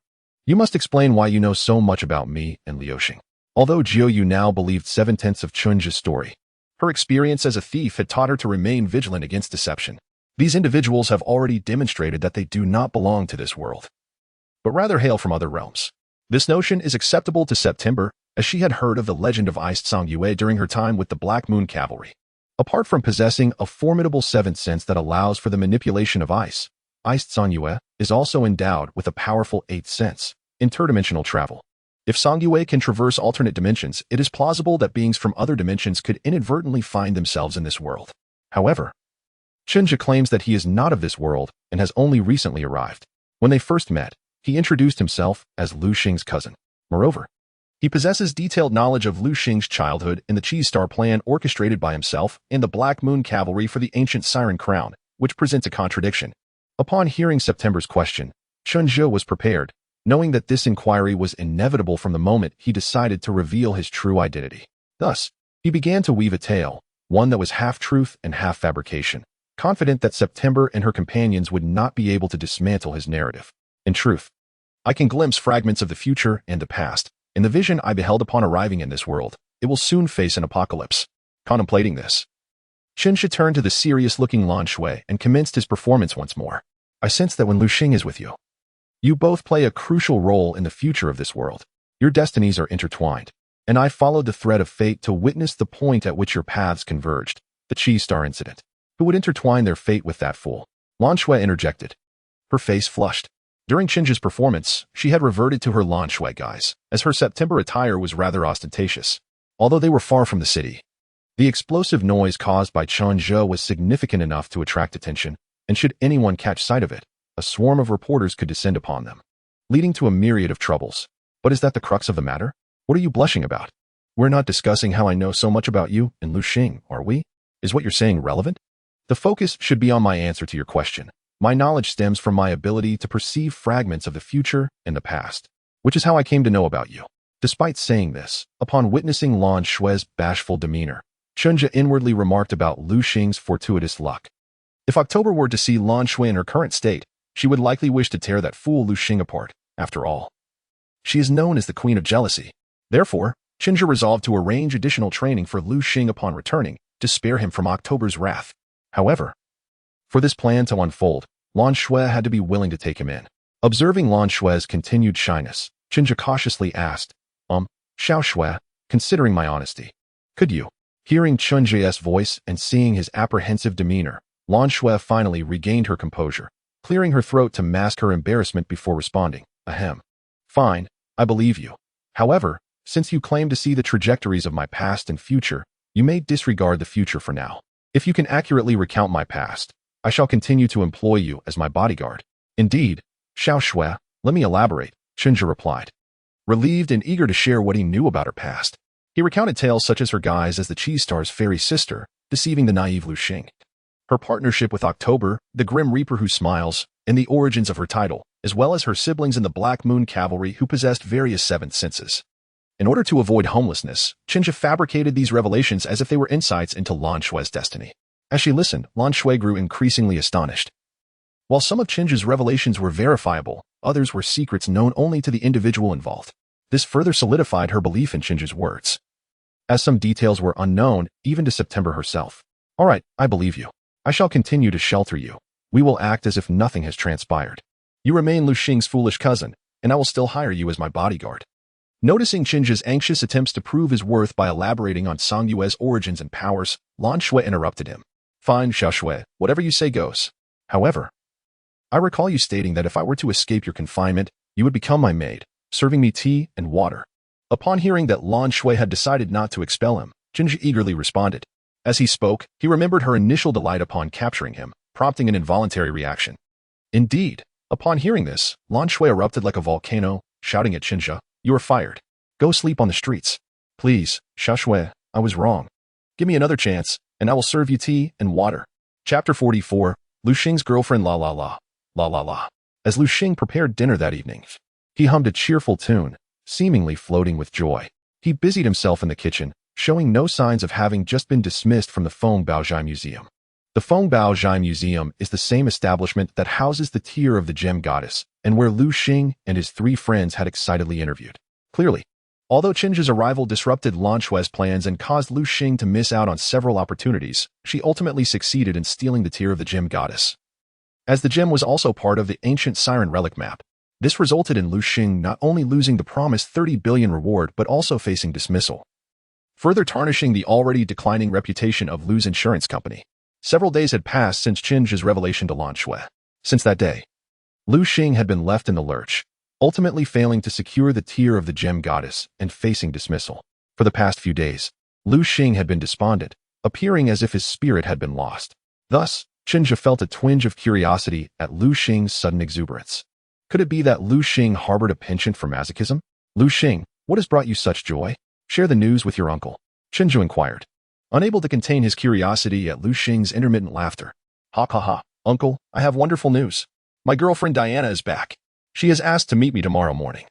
Speaker 1: you must explain why you know so much about me and Liuxing. Although Jiuyu now believed 7/10 of Chunja's story, her experience as a thief had taught her to remain vigilant against deception. These individuals have already demonstrated that they do not belong to this world, but rather hail from other realms. This notion is acceptable to September, as she had heard of the legend of Iced Songyue during her time with the Black Moon Cavalry. Apart from possessing a formidable seventh sense that allows for the manipulation of ice, Iced Songyue is also endowed with a powerful eighth sense, interdimensional travel. If Songyue can traverse alternate dimensions, it is plausible that beings from other dimensions could inadvertently find themselves in this world. However, Chunja claims that he is not of this world and has only recently arrived. When they first met, he introduced himself as Liuxing's cousin. Moreover, he possesses detailed knowledge of Liuxing's childhood and the Cheese Star plan orchestrated by himself and the Black Moon Cavalry for the ancient Siren Crown, which presents a contradiction. Upon hearing September's question, Chunja was prepared, knowing that this inquiry was inevitable from the moment he decided to reveal his true identity. Thus, he began to weave a tale, one that was half truth and half fabrication, confident that September and her companions would not be able to dismantle his narrative. In truth, I can glimpse fragments of the future and the past. In the vision I beheld upon arriving in this world, it will soon face an apocalypse. Contemplating this, Chunja turned to the serious-looking Lan Shui and commenced his performance once more. I sense that when Liuxing is with you, you both play a crucial role in the future of this world. Your destinies are intertwined, and I followed the thread of fate to witness the point at which your paths converged, the Cheese Star incident. Who would intertwine their fate with that fool? Lan Shui interjected. Her face flushed. During Chunja's performance, she had reverted to her Lan Shui guise, as her September attire was rather ostentatious. Although they were far from the city, the explosive noise caused by Chunja was significant enough to attract attention, and should anyone catch sight of it, a swarm of reporters could descend upon them, leading to a myriad of troubles. But is that the crux of the matter? What are you blushing about? We're not discussing how I know so much about you and Liuxing, are we? Is what you're saying relevant? The focus should be on my answer to your question. My knowledge stems from my ability to perceive fragments of the future and the past, which is how I came to know about you. Despite saying this, upon witnessing Lan Shui's bashful demeanor, Chunja inwardly remarked about Liuxing's fortuitous luck. If October were to see Lan Shui in her current state, she would likely wish to tear that fool Liuxing apart. After all, she is known as the Queen of Jealousy. Therefore, Chunja resolved to arrange additional training for Liuxing upon returning, to spare him from October's wrath. However, for this plan to unfold, Lan Shui had to be willing to take him in. Observing Lan Shui's continued shyness, Chunja cautiously asked, Xiao Shui, considering my honesty, could you? Hearing Chunja's voice and seeing his apprehensive demeanor, Lan Shui finally regained her composure, clearing her throat to mask her embarrassment before responding, Ahem. Fine, I believe you. However, since you claim to see the trajectories of my past and future, you may disregard the future for now. If you can accurately recount my past, I shall continue to employ you as my bodyguard. Indeed, Xiao Shui, let me elaborate, Chunja replied, relieved and eager to share what he knew about her past. He recounted tales such as her guise as the Cheese Star's fairy sister, deceiving the naive Liuxing, her partnership with October, the Grim Reaper who smiles, and the origins of her title, as well as her siblings in the Black Moon Cavalry who possessed various seventh senses. In order to avoid homelessness, Chinja fabricated these revelations as if they were insights into Lan Shui's destiny. As she listened, Lan Shui grew increasingly astonished. While some of Chinja's revelations were verifiable, others were secrets known only to the individual involved. This further solidified her belief in Chinja's words, as some details were unknown even to September herself. All right, I believe you. I shall continue to shelter you. We will act as if nothing has transpired. You remain Lu Xing's foolish cousin, and I will still hire you as my bodyguard. Noticing Chinja's anxious attempts to prove his worth by elaborating on Song Yue's origins and powers, Lan Shui interrupted him. Fine, Xiao Shui, whatever you say goes. However, I recall you stating that if I were to escape your confinement, you would become my maid, serving me tea and water. Upon hearing that Lan Shui had decided not to expel him, Chinja eagerly responded. As he spoke, he remembered her initial delight upon capturing him, prompting an involuntary reaction. Indeed, upon hearing this, Lan Shui erupted like a volcano, shouting at Chinja, "You are fired. Go sleep on the streets. Please, Xiao Shui, I was wrong. Give me another chance, and I will serve you tea and water." Chapter 44, Lu Xing's girlfriend La La La. La La La. As Lu Xing prepared dinner that evening, he hummed a cheerful tune, seemingly floating with joy. He busied himself in the kitchen, showing no signs of having just been dismissed from the Feng Baozhai Museum. The Feng Baozhai Museum is the same establishment that houses the tier of the Gem Goddess, and where Lu Xing and his three friends had excitedly interviewed. Clearly, although Chinja's arrival disrupted Lan Shui's plans and caused Lu Xing to miss out on several opportunities, she ultimately succeeded in stealing the tier of the Gem Goddess. As the gem was also part of the ancient Siren relic map, this resulted in Lu Xing not only losing the promised 30 billion reward but also facing dismissal, further tarnishing the already declining reputation of Lu's insurance company. Several days had passed since Chinja's revelation to Lan Shui. Since that day, Lu Xing had been left in the lurch, ultimately failing to secure the tier of the Gem Goddess and facing dismissal. For the past few days, Lu Xing had been despondent, appearing as if his spirit had been lost. Thus, Chinja felt a twinge of curiosity at Lu Xing's sudden exuberance. Could it be that Lu Xing harbored a penchant for masochism? Lu Xing, what has brought you such joy? Share the news with your uncle, Chinja inquired, unable to contain his curiosity at Lu Xing's intermittent laughter. Ha ha ha, uncle, I have wonderful news. My girlfriend Diana is back. She has asked to meet me tomorrow morning.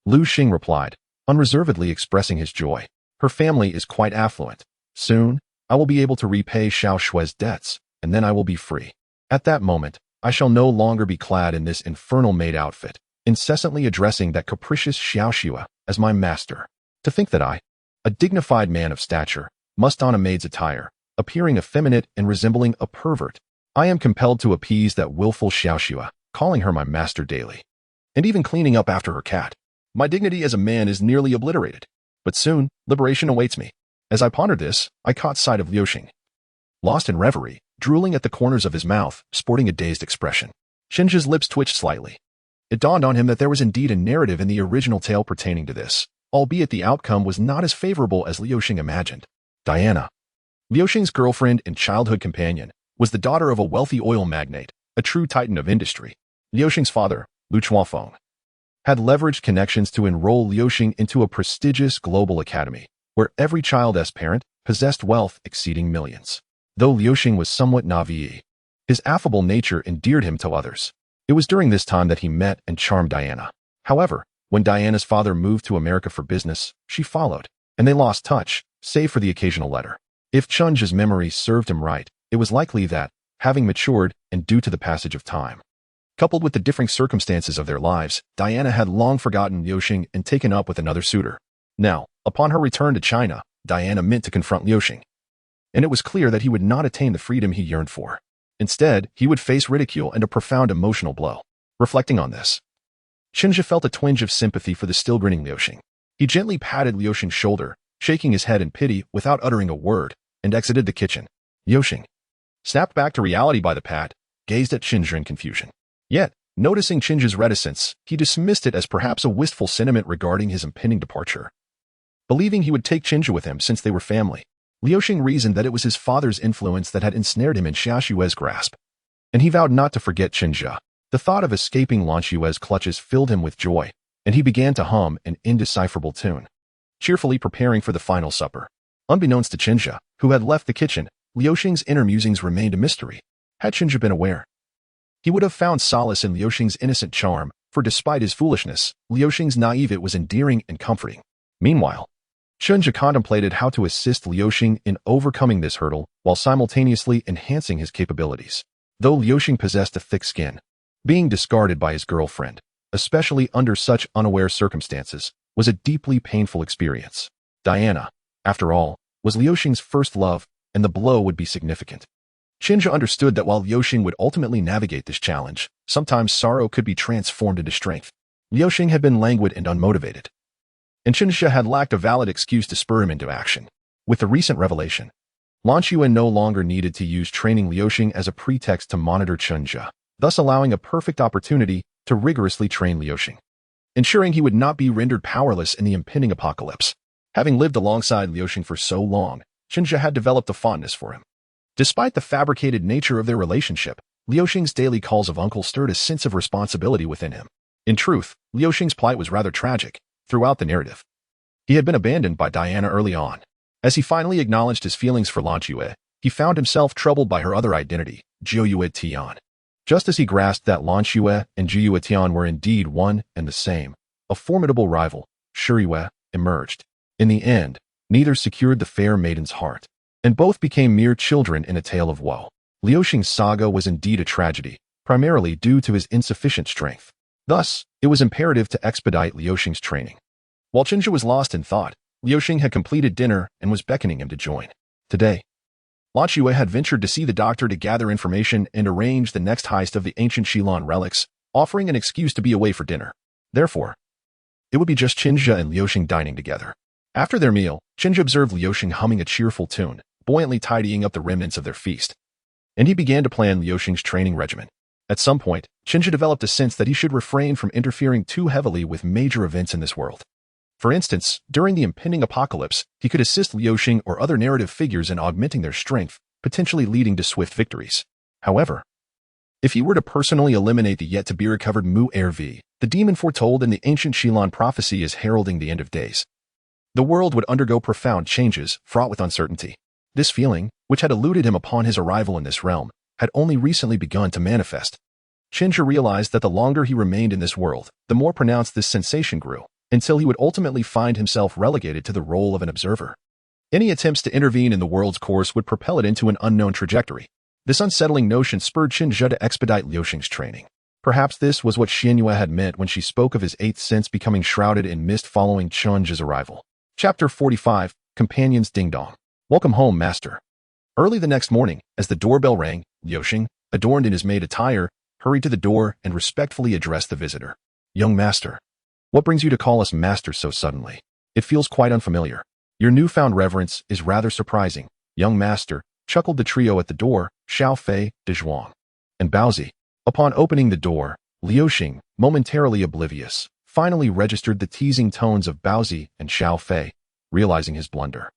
Speaker 1: Lu Xing replied, unreservedly expressing his joy. Her family is quite affluent. Soon, I will be able to repay Xiao Shui's debts, and then I will be free. At that moment, I shall no longer be clad in this infernal maid outfit, incessantly addressing that capricious Xiao Xue as my master. To think that I, a dignified man of stature, must don a maid's attire, appearing effeminate and resembling a pervert. I am compelled to appease that willful Xiao Xue, calling her my master daily, and even cleaning up after her cat. My dignity as a man is nearly obliterated, but soon, liberation awaits me. As I pondered this, I caught sight of Liu Xing, lost in reverie, drooling at the corners of his mouth, sporting a dazed expression. Chinja's lips twitched slightly. It dawned on him that there was indeed a narrative in the original tale pertaining to this, albeit the outcome was not as favorable as Liu Xing imagined. Diana, Liu Xing's girlfriend and childhood companion, was the daughter of a wealthy oil magnate, a true titan of industry. Liu Xing's father, Lu Chuanfeng, had leveraged connections to enroll Liu Xing into a prestigious global academy, where every child's parent possessed wealth exceeding millions. Though Liu Xing was somewhat naive, his affable nature endeared him to others. It was during this time that he met and charmed Diana. However, when Diana's father moved to America for business, she followed, and they lost touch, save for the occasional letter. If Chinja's memory served him right, it was likely that, having matured and due to the passage of time, coupled with the differing circumstances of their lives, Diana had long forgotten Liu Xing and taken up with another suitor. Now, upon her return to China, Diana meant to confront Liu Xing, and it was clear that he would not attain the freedom he yearned for. Instead, he would face ridicule and a profound emotional blow. Reflecting on this, Chinja felt a twinge of sympathy for the still grinning Liu Xing. He gently patted Liu Xing's shoulder, shaking his head in pity without uttering a word, and exited the kitchen. Liu Xing, snapped back to reality by the pat, gazed at Chinja in confusion. Yet, noticing Chinja's reticence, he dismissed it as perhaps a wistful sentiment regarding his impending departure. Believing he would take Chinja with him since they were family, Liu Xing reasoned that it was his father's influence that had ensnared him in Xiao Xue's grasp, and he vowed not to forget Chinja. The thought of escaping Lan Xue's clutches filled him with joy, and he began to hum an indecipherable tune, cheerfully preparing for the final supper. Unbeknownst to Chinja, who had left the kitchen, Liu Xing's inner musings remained a mystery. Had Chinja been aware, he would have found solace in Liu Xing's innocent charm, for despite his foolishness, Liuxing's naive was endearing and comforting. Meanwhile, Chunja contemplated how to assist Liuxing in overcoming this hurdle while simultaneously enhancing his capabilities. Though Liuxing possessed a thick skin, being discarded by his girlfriend, especially under such unaware circumstances, was a deeply painful experience. Diana, after all, was Liuxing's first love, and the blow would be significant. Chunja understood that while Liuxing would ultimately navigate this challenge, sometimes sorrow could be transformed into strength. Liuxing had been languid and unmotivated, and Chunja had lacked a valid excuse to spur him into action. With the recent revelation, Lan Xue no longer needed to use training Liuxing as a pretext to monitor Chunja, thus allowing a perfect opportunity to rigorously train Liuxing, ensuring he would not be rendered powerless in the impending apocalypse. Having lived alongside Liuxing for so long, Chunja had developed a fondness for him. Despite the fabricated nature of their relationship, Liuxing's daily calls of uncle stirred a sense of responsibility within him. In truth, Liuxing's plight was rather tragic throughout the narrative. He had been abandoned by Diana early on. As he finally acknowledged his feelings for Lan Xue, he found himself troubled by her other identity, Jiuyue Tian. Just as he grasped that Lan Xue and Jiuyue Tian were indeed one and the same, a formidable rival, Shiyue, emerged. In the end, neither secured the fair maiden's heart, and both became mere children in a tale of woe. Liuxing's saga was indeed a tragedy, primarily due to his insufficient strength. Thus, it was imperative to expedite Liuxing's training. While Chunja was lost in thought, Liuxing had completed dinner and was beckoning him to join. Today, Lan Xue had ventured to see the doctor to gather information and arrange the next heist of the ancient Xilan relics, offering an excuse to be away for dinner. Therefore, it would be just Chunja and Liuxing dining together. After their meal, Chunja observed Liuxing humming a cheerful tune, buoyantly tidying up the remnants of their feast, and he began to plan Liuxing's training regimen. At some point, Chunja developed a sense that he should refrain from interfering too heavily with major events in this world. For instance, during the impending apocalypse, he could assist Liuxing or other narrative figures in augmenting their strength, potentially leading to swift victories. However, if he were to personally eliminate the yet-to-be-recovered Mu Erv, the demon foretold in the ancient Xilan prophecy is heralding the end of days, the world would undergo profound changes, fraught with uncertainty. This feeling, which had eluded him upon his arrival in this realm, had only recently begun to manifest. Chunja realized that the longer he remained in this world, the more pronounced this sensation grew, until he would ultimately find himself relegated to the role of an observer. Any attempts to intervene in the world's course would propel it into an unknown trajectory. This unsettling notion spurred Chunja to expedite Liuxing's training. Perhaps this was what Xianyue had meant when she spoke of his eighth sense becoming shrouded in mist following Chunja's arrival. Chapter 45, Companions Ding Dong. Welcome home, Master. Early the next morning, as the doorbell rang, Liuxing, adorned in his maid attire, hurried to the door and respectfully addressed the visitor. Young Master, what brings you to call us Master so suddenly? It feels quite unfamiliar. Your newfound reverence is rather surprising, young Master, chuckled the trio at the door, Xiao Fei, De Zhuang, and Baozi. Upon opening the door, Liuxing, momentarily oblivious, finally registered the teasing tones of Baozi and Xiao Fei, realizing his blunder.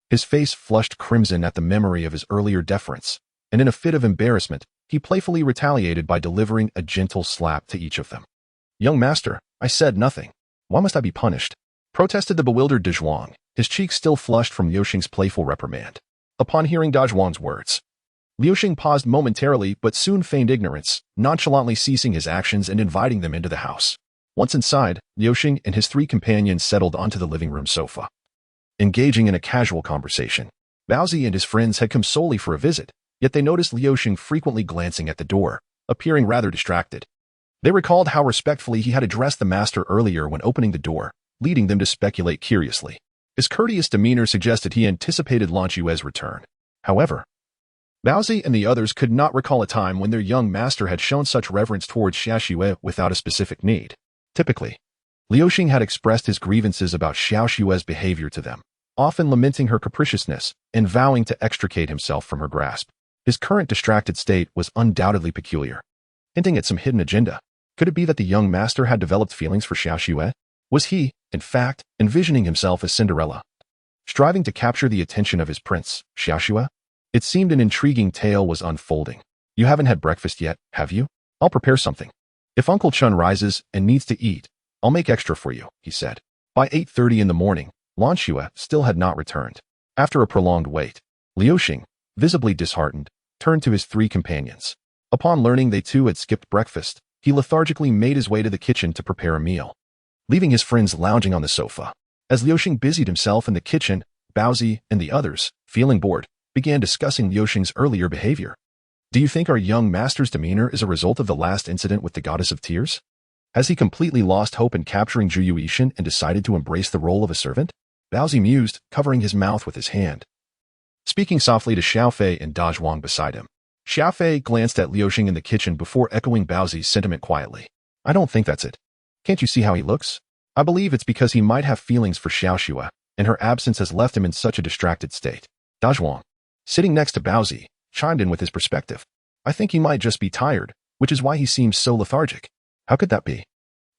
Speaker 1: His face flushed crimson at the memory of his earlier deference, and in a fit of embarrassment, he playfully retaliated by delivering a gentle slap to each of them. Young Master, I said nothing. Why must I be punished? Protested the bewildered De Zhuang, his cheeks still flushed from Liuxing's playful reprimand. Upon hearing De Zhuang's words, Liuxing paused momentarily but soon feigned ignorance, nonchalantly ceasing his actions and inviting them into the house. Once inside, Liuxing and his three companions settled onto the living room sofa, engaging in a casual conversation. Baozi and his friends had come solely for a visit, yet they noticed Liuxing frequently glancing at the door, appearing rather distracted. They recalled how respectfully he had addressed the master earlier when opening the door, leading them to speculate curiously. His courteous demeanor suggested he anticipated Lan Xue's return. However, Baozi and the others could not recall a time when their young master had shown such reverence towards Xiaoxue without a specific need. Typically, Liuxing had expressed his grievances about Xiaoxue's behavior to them, often lamenting her capriciousness and vowing to extricate himself from her grasp. His current distracted state was undoubtedly peculiar, hinting at some hidden agenda. Could it be that the young master had developed feelings for Xiaoxue? Was he, in fact, envisioning himself as Cinderella, striving to capture the attention of his prince, Xiaoxue? It seemed an intriguing tale was unfolding. You haven't had breakfast yet, have you? I'll prepare something. If Uncle Chun rises and needs to eat, I'll make extra for you, he said. By 8:30 in the morning, Lan Xue still had not returned. After a prolonged wait, Liuxing, visibly disheartened, turned to his three companions. Upon learning they too had skipped breakfast, He lethargically made his way to the kitchen to prepare a meal, leaving his friends lounging on the sofa. As Liuxing busied himself in the kitchen, Baozi and the others, feeling bored, began discussing Liuxing's earlier behavior. Do you think our young master's demeanor is a result of the last incident with the Goddess of Tears? Has he completely lost hope in capturing Zhu Yuixin and decided to embrace the role of a servant? Baozi mused, covering his mouth with his hand. Speaking softly to Xiaofei and Dazhuang beside him, Xiaofei glanced at Liuxing in the kitchen before echoing Baozi's sentiment quietly. I don't think that's it. Can't you see how he looks? I believe it's because he might have feelings for Xiaoxue, and her absence has left him in such a distracted state. Dazhuang, sitting next to Baozi, chimed in with his perspective. I think he might just be tired, which is why he seems so lethargic. How could that be?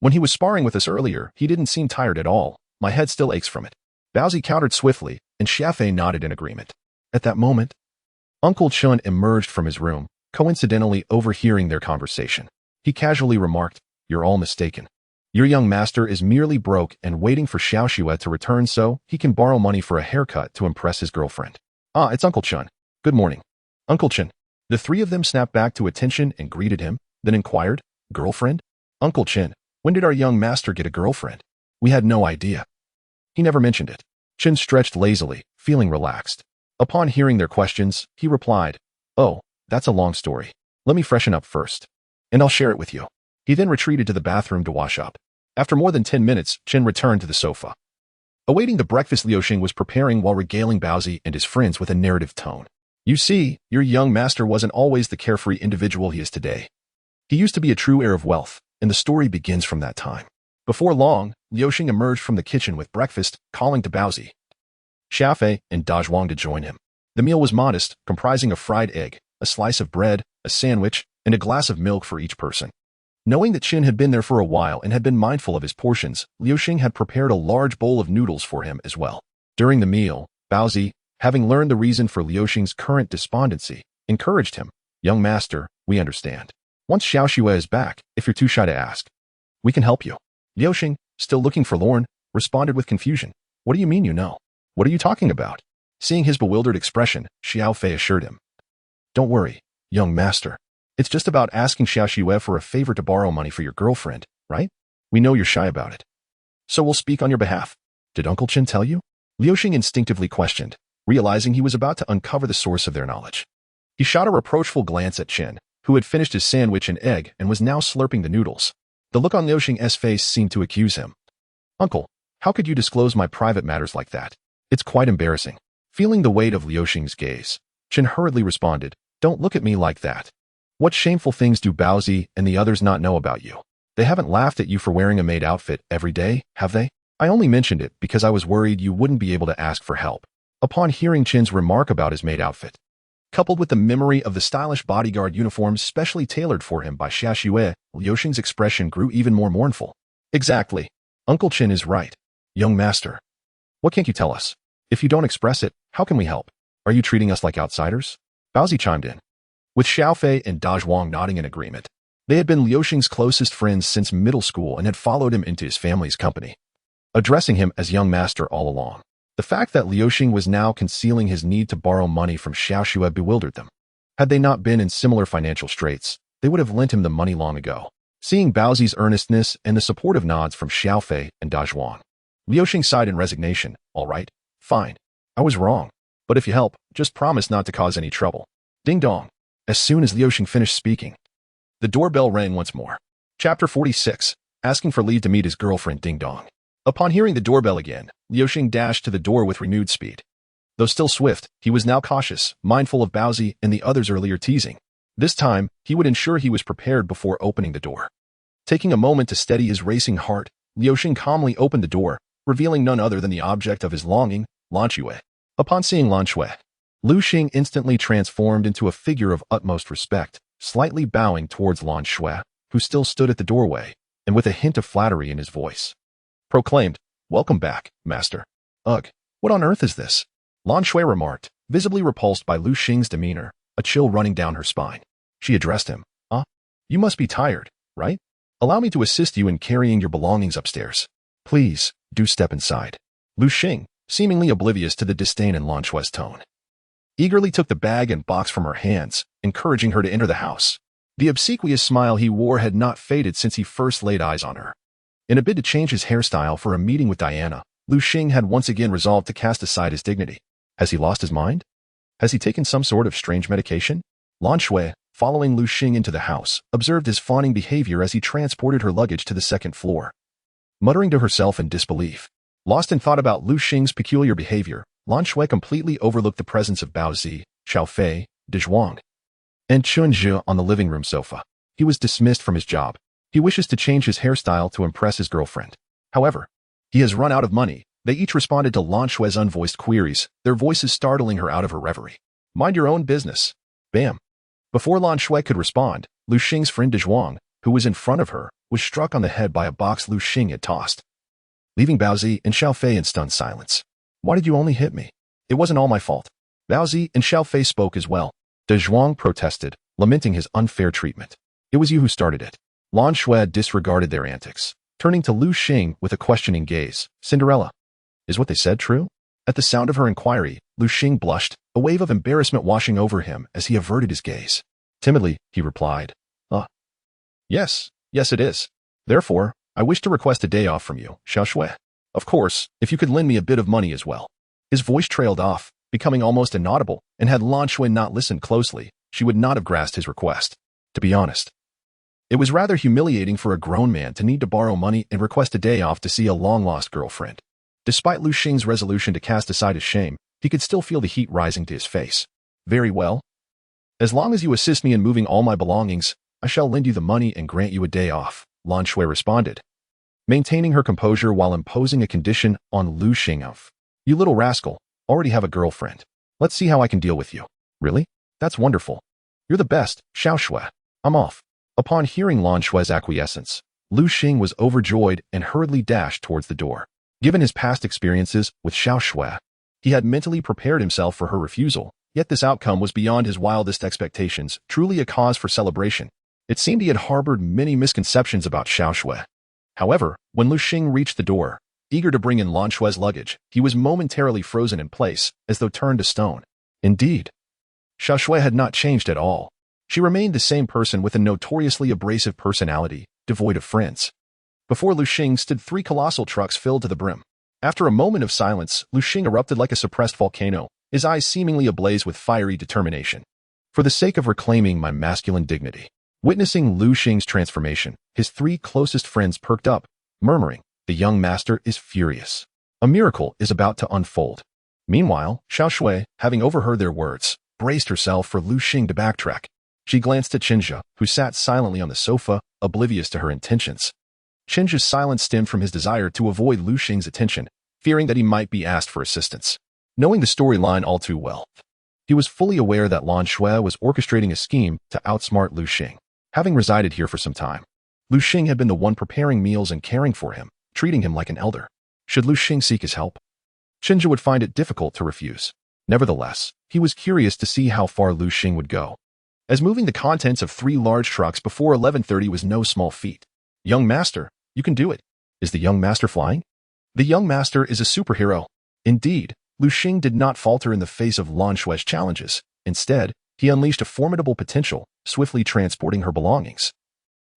Speaker 1: When he was sparring with us earlier, he didn't seem tired at all. My head still aches from it. Baozi countered swiftly, and Xiaofei nodded in agreement. At that moment, Uncle Chun emerged from his room, coincidentally overhearing their conversation. He casually remarked, You're all mistaken. Your young master is merely broke and waiting for Xiaoxue to return so he can borrow money for a haircut to impress his girlfriend. Ah, it's Uncle Chun. Good morning. Uncle Chun. The three of them snapped back to attention and greeted him, then inquired, Girlfriend? Uncle Chin, when did our young master get a girlfriend? We had no idea. He never mentioned it. Chin stretched lazily, feeling relaxed. Upon hearing their questions, he replied, Oh, that's a long story. Let me freshen up first, and I'll share it with you. He then retreated to the bathroom to wash up. After more than 10 minutes, Chin returned to the sofa. Awaiting the breakfast, Liuxing was preparing while regaling Baozi and his friends with a narrative tone. You see, your young master wasn't always the carefree individual he is today. He used to be a true heir of wealth, and the story begins from that time. Before long, Liuxing emerged from the kitchen with breakfast, calling to Baozi, Xiaofei, and Dazhuang to join him. The meal was modest, comprising a fried egg, a slice of bread, a sandwich, and a glass of milk for each person. Knowing that Qin had been there for a while and had been mindful of his portions, Liuxing had prepared a large bowl of noodles for him as well. During the meal, Baozi, having learned the reason for Liuxing's current despondency, encouraged him. Young master, we understand. Once Xiaoxue is back, if you're too shy to ask, we can help you. Liuxing, still looking forlorn, responded with confusion. What do you mean you know? What are you talking about? Seeing his bewildered expression, Xiaofei assured him. Don't worry, young master. It's just about asking Xiaoxue for a favor to borrow money for your girlfriend, right? We know you're shy about it. So we'll speak on your behalf. Did Uncle Qin tell you? Liuxing instinctively questioned, realizing he was about to uncover the source of their knowledge. He shot a reproachful glance at Qin, who had finished his sandwich and egg and was now slurping the noodles. The look on Liuxing's face seemed to accuse him. Uncle, how could you disclose my private matters like that? It's quite embarrassing. Feeling the weight of Liuxing's gaze, Qin hurriedly responded, Don't look at me like that. What shameful things do Baozi and the others not know about you? They haven't laughed at you for wearing a maid outfit every day, have they? I only mentioned it because I was worried you wouldn't be able to ask for help. Upon hearing Qin's remark about his maid outfit, coupled with the memory of the stylish bodyguard uniforms specially tailored for him by Xiaoxue, Liuxing's expression grew even more mournful. Exactly. Uncle Qin is right. Young master. What can't you tell us? If you don't express it, how can we help? Are you treating us like outsiders? Baozi chimed in, with Xiaofei and Dazhuang nodding in agreement. They had been Liuxing's closest friends since middle school and had followed him into his family's company, addressing him as young master all along. The fact that Liuxing was now concealing his need to borrow money from Xiaoxue bewildered them. Had they not been in similar financial straits, they would have lent him the money long ago. Seeing Baozi's earnestness and the supportive nods from Xiaofei and Dazhuang, Liuxing sighed in resignation. All right, fine. I was wrong. But if you help, just promise not to cause any trouble. Ding dong. As soon as Liuxing finished speaking, the doorbell rang once more. Chapter 46, asking for leave to meet his girlfriend Ding Dong. Upon hearing the doorbell again, Liuxing dashed to the door with renewed speed. Though still swift, he was now cautious, mindful of Baozi and the others' earlier teasing. This time, he would ensure he was prepared before opening the door. Taking a moment to steady his racing heart, Liuxing calmly opened the door, revealing none other than the object of his longing, Lan Shui. Upon seeing Lan Shui, Liuxing instantly transformed into a figure of utmost respect, slightly bowing towards Lan Shui, who still stood at the doorway, and with a hint of flattery in his voice, proclaimed, Welcome back, master. Ugh, what on earth is this? Lan Shui remarked, visibly repulsed by Liuxing's demeanor, a chill running down her spine. She addressed him, You must be tired, right? Allow me to assist you in carrying your belongings upstairs. Please, do step inside. Liuxing, seemingly oblivious to the disdain in Lan Shui's tone, eagerly took the bag and box from her hands, encouraging her to enter the house. The obsequious smile he wore had not faded since he first laid eyes on her. In a bid to change his hairstyle for a meeting with Diana, Lu Xing had once again resolved to cast aside his dignity. Has he lost his mind? Has he taken some sort of strange medication? Lan Shui, following Lu Xing into the house, observed his fawning behavior as he transported her luggage to the second floor. Muttering to herself in disbelief, lost in thought about Lu Xing's peculiar behavior, Lan Shui completely overlooked the presence of Bao Zi, Xiao Fei, De Zhuang, and Chun Zhe on the living room sofa. He was dismissed from his job. He wishes to change his hairstyle to impress his girlfriend. However, he has run out of money. They each responded to Lan Shui's unvoiced queries, their voices startling her out of her reverie. Mind your own business. Bam. Before Lan Shui could respond, Lu Xing's friend De Zhuang, who was in front of her, was struck on the head by a box Lu Xing had tossed, leaving Bao Zi and Xiao Fei in stunned silence. Why did you only hit me? It wasn't all my fault. Bao Zi and Xiao Fei spoke as well. De Zhuang protested, lamenting his unfair treatment. It was you who started it. Lan Shui disregarded their antics, turning to Lu Xing with a questioning gaze. Cinderella, is what they said true? At the sound of her inquiry, Lu Xing blushed, a wave of embarrassment washing over him as he averted his gaze. Timidly, he replied, Yes it is. Therefore, I wish to request a day off from you, Xiao Shui. Of course, if you could lend me a bit of money as well. His voice trailed off, becoming almost inaudible, and had Lan Shui not listened closely, she would not have grasped his request. To be honest, it was rather humiliating for a grown man to need to borrow money and request a day off to see a long-lost girlfriend. Despite Lu Xing's resolution to cast aside his shame, he could still feel the heat rising to his face. Very well. As long as you assist me in moving all my belongings, I shall lend you the money and grant you a day off, Lan Shui responded, maintaining her composure while imposing a condition on Lu Xing of, You little rascal, already have a girlfriend. Let's see how I can deal with you. Really? That's wonderful. You're the best, Xiao Shui. I'm off. Upon hearing Lan Shui's acquiescence, Lu Xing was overjoyed and hurriedly dashed towards the door. Given his past experiences with Xiao Shui, he had mentally prepared himself for her refusal, yet this outcome was beyond his wildest expectations, truly a cause for celebration. It seemed he had harbored many misconceptions about Xiao Shui. However, when Lu Xing reached the door, eager to bring in Lan Shui's luggage, he was momentarily frozen in place, as though turned to stone. Indeed, Xiao Shui had not changed at all. She remained the same person with a notoriously abrasive personality, devoid of friends. Before Lu Xing stood 3 colossal trucks filled to the brim. After a moment of silence, Lu Xing erupted like a suppressed volcano, his eyes seemingly ablaze with fiery determination. For the sake of reclaiming my masculine dignity. Witnessing Lu Xing's transformation, his 3 closest friends perked up, murmuring, The young master is furious. A miracle is about to unfold. Meanwhile, Xiao Shui, having overheard their words, braced herself for Lu Xing to backtrack. She glanced at Qinzhe, who sat silently on the sofa, oblivious to her intentions. Qinzhe's silence stemmed from his desire to avoid Lu Xing's attention, fearing that he might be asked for assistance. Knowing the storyline all too well, he was fully aware that Lan Shui was orchestrating a scheme to outsmart Lu Xing. Having resided here for some time, Lu Xing had been the one preparing meals and caring for him, treating him like an elder. Should Lu Xing seek his help, Qinzhe would find it difficult to refuse. Nevertheless, he was curious to see how far Lu Xing would go, as moving the contents of 3 large trucks before 11:30 was no small feat. Young master, you can do it. Is the young master flying? The young master is a superhero. Indeed, Lu Xing did not falter in the face of Lan Shui's challenges. Instead, he unleashed a formidable potential, swiftly transporting her belongings,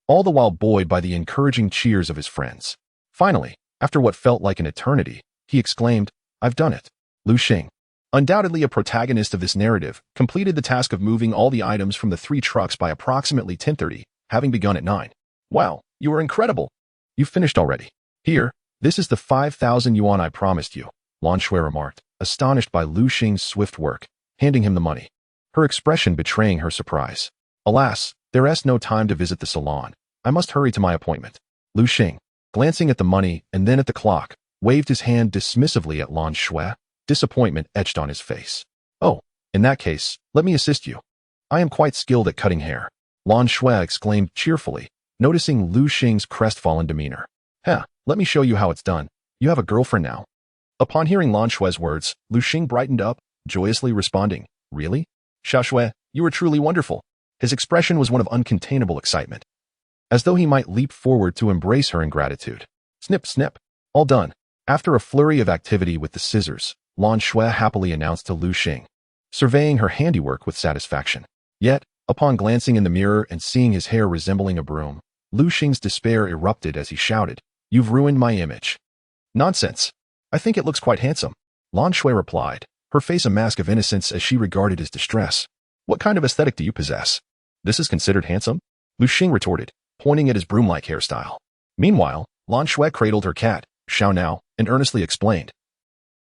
Speaker 1: all the while buoyed by the encouraging cheers of his friends. Finally, after what felt like an eternity, he exclaimed, I've done it. Lu Xing, undoubtedly a protagonist of this narrative, completed the task of moving all the items from the 3 trucks by approximately 10:30, having begun at 9. Wow, you are incredible. You've finished already. Here, this is the 5,000 yuan I promised you, Lan Shui remarked, astonished by Lu Xing's swift work, handing him the money, her expression betraying her surprise. Alas, there is no time to visit the salon. I must hurry to my appointment. Lu Xing, glancing at the money and then at the clock, waved his hand dismissively at Lan Shui, disappointment etched on his face. Oh, in that case, let me assist you. I am quite skilled at cutting hair, Lan Shui exclaimed cheerfully, noticing Lu Xing's crestfallen demeanor. Let me show you how it's done. You have a girlfriend now. Upon hearing Lan Shui's words, Lu Xing brightened up, joyously responding, Really? Xiao Shui, you are truly wonderful. His expression was one of uncontainable excitement, as though he might leap forward to embrace her in gratitude. Snip, snip. All done. After a flurry of activity with the scissors, Lan Shui happily announced to Lu Xing, surveying her handiwork with satisfaction. Yet, Upon glancing in the mirror and seeing his hair resembling a broom, Lu Xing's despair erupted as he shouted, "You've ruined my image." "Nonsense. I think it looks quite handsome," Lan Shui replied, her face a mask of innocence as she regarded his distress. "What kind of aesthetic do you possess? This is considered handsome?" Lu Xing retorted, pointing at his broom-like hairstyle. Meanwhile, Lan Shui cradled her cat, Xiao Nao, and earnestly explained,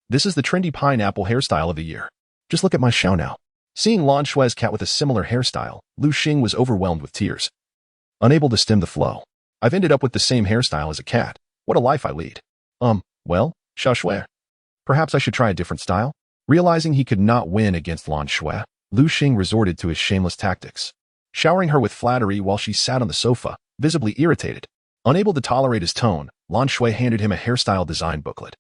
Speaker 1: "This is the trendy pineapple hairstyle of the year. Just look at my Xiao Nao." Seeing Lan Shui's cat with a similar hairstyle, Lu Xing was overwhelmed with tears. Unable to stem the flow. "I've ended up with the same hairstyle as a cat. What a life I lead. Well, Xiao Shui. Perhaps I should try a different style?" Realizing he could not win against Lan Shui, Lu Xing resorted to his shameless tactics, showering her with flattery while she sat on the sofa, visibly irritated. Unable to tolerate his tone, Lan Shui handed him a hairstyle design booklet,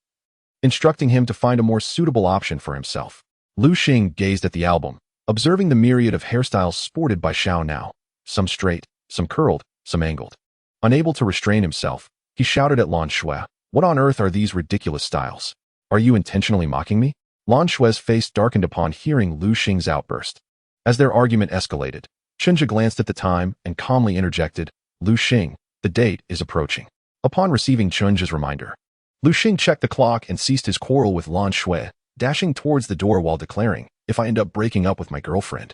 Speaker 1: instructing him to find a more suitable option for himself. Lu Xing gazed at the album, observing the myriad of hairstyles sported by Xiao Nao, some straight, some curled, some angled. Unable to restrain himself, he shouted at Lan Shui, "What on earth are these ridiculous styles? Are you intentionally mocking me?" Lan Shui's face darkened upon hearing Lu Xing's outburst. As their argument escalated, Chenja glanced at the time and calmly interjected, "Lu Xing, the date is approaching." Upon receiving Chenja's reminder, Lu Xing checked the clock and ceased his quarrel with Lan Shui, dashing towards the door while declaring, "If I end up breaking up with my girlfriend,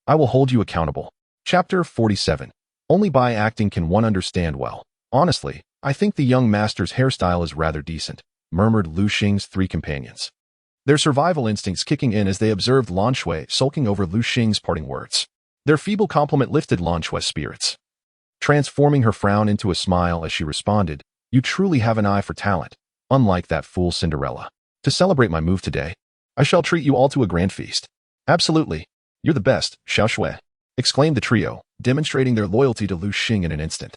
Speaker 1: I will hold you accountable." Chapter 47. Only by acting can one understand well. "Honestly, I think the young master's hairstyle is rather decent," murmured Lu Xing's three companions, their survival instincts kicking in as they observed Lan Shui sulking over Lu Xing's parting words. Their feeble compliment lifted Lan Shui's spirits, transforming her frown into a smile as she responded, "You truly have an eye for talent, unlike that fool Cinderella. To celebrate my move today, I shall treat you all to a grand feast." "Absolutely. You're the best, Xiao Shui," exclaimed the trio, demonstrating their loyalty to Lu Xing in an instant.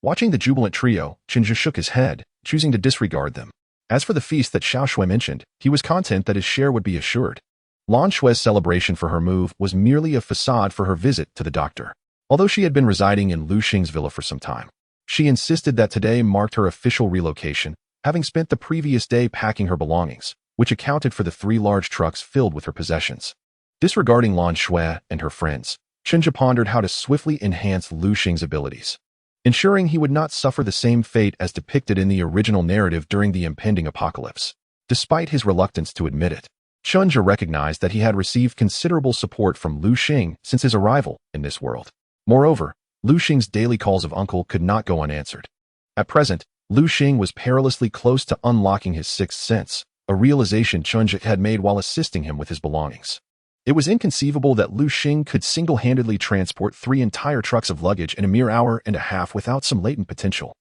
Speaker 1: Watching the jubilant trio, Chenja shook his head, choosing to disregard them. As for the feast that Xiao Shui mentioned, he was content that his share would be assured. Lan Shui's celebration for her move was merely a facade for her visit to the doctor. Although she had been residing in Lu Xing's villa for some time, she insisted that today marked her official relocation, having spent the previous day packing her belongings, which accounted for the 3 large trucks filled with her possessions. Disregarding Lan Shui and her friends, Chenja pondered how to swiftly enhance Lu Xing's abilities, ensuring he would not suffer the same fate as depicted in the original narrative during the impending apocalypse. Despite his reluctance to admit it, Chenja recognized that he had received considerable support from Lu Xing since his arrival in this world. Moreover, Lu Xing's daily calls of uncle could not go unanswered. At present, Lu Xing was perilously close to unlocking his sixth sense, a realization Chenja had made while assisting him with his belongings. It was inconceivable that Lu Xing could single-handedly transport 3 entire trucks of luggage in a mere hour and a half without some latent potential.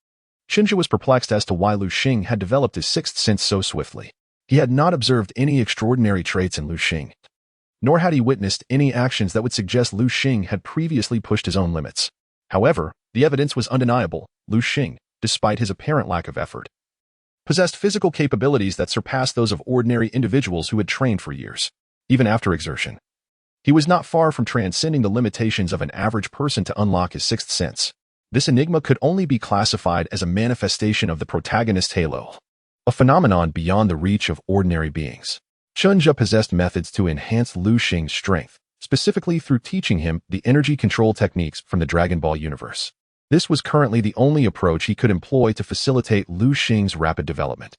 Speaker 1: Chenja was perplexed as to why Lu Xing had developed his sixth sense so swiftly. He had not observed any extraordinary traits in Lu Xing, nor had he witnessed any actions that would suggest Lu Xing had previously pushed his own limits. However, the evidence was undeniable. Lu Xing, despite his apparent lack of effort, possessed physical capabilities that surpassed those of ordinary individuals who had trained for years. Even after exertion, he was not far from transcending the limitations of an average person to unlock his sixth sense. This enigma could only be classified as a manifestation of the protagonist's halo, a phenomenon beyond the reach of ordinary beings. Chenja possessed methods to enhance Lu Xing's strength, specifically through teaching him the energy control techniques from the Dragon Ball universe. This was currently the only approach he could employ to facilitate Lu Xing's rapid development.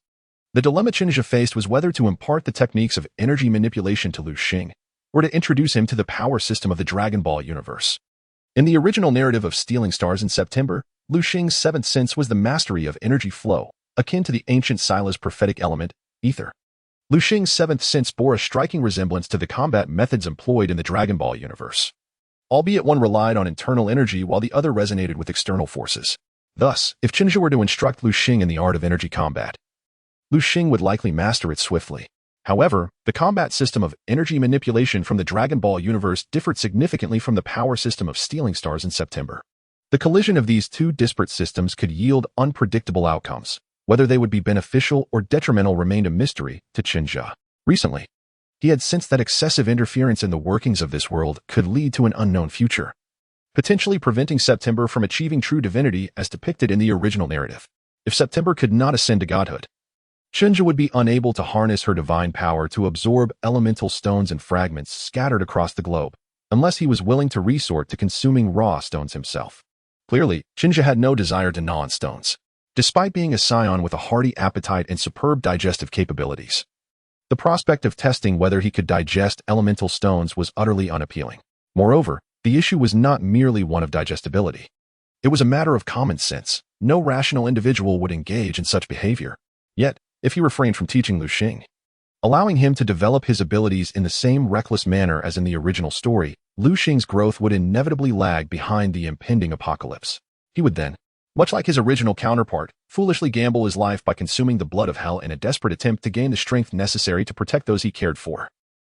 Speaker 1: The dilemma Chenja faced was whether to impart the techniques of energy manipulation to Lu Xing, or to introduce him to the power system of the Dragon Ball universe. In the original narrative of Stealing Stars in September, Lu Xing's seventh sense was the mastery of energy flow, akin to the ancient Sila's prophetic element, ether. Lu Xing's seventh sense bore a striking resemblance to the combat methods employed in the Dragon Ball universe, albeit one relied on internal energy while the other resonated with external forces. Thus, if Chenja were to instruct Lu Xing in the art of energy combat, Lu Xing would likely master it swiftly. However, the combat system of energy manipulation from the Dragon Ball universe differed significantly from the power system of Stealing Stars in September. The collision of these two disparate systems could yield unpredictable outcomes. Whether they would be beneficial or detrimental remained a mystery to Chenja. Recently, he had sensed that excessive interference in the workings of this world could lead to an unknown future, potentially preventing September from achieving true divinity as depicted in the original narrative. If September could not ascend to godhood, Chenja would be unable to harness her divine power to absorb elemental stones and fragments scattered across the globe. unless he was willing to resort to consuming raw stones himself. Clearly, Shinja had no desire to gnaw on stones, despite being a Saiyan with a hearty appetite and superb digestive capabilities. The prospect of testing whether he could digest elemental stones was utterly unappealing. Moreover, the issue was not merely one of digestibility. It was a matter of common sense. No rational individual would engage in such behavior. Yet, if he refrained from teaching Lu Xing, allowing him to develop his abilities in the same reckless manner as in the original story, Lu Xing's growth would inevitably lag behind the impending apocalypse. He would then, much like his original counterpart, foolishly gamble his life by consuming the blood of hell in a desperate attempt to gain the strength necessary to protect those he cared for.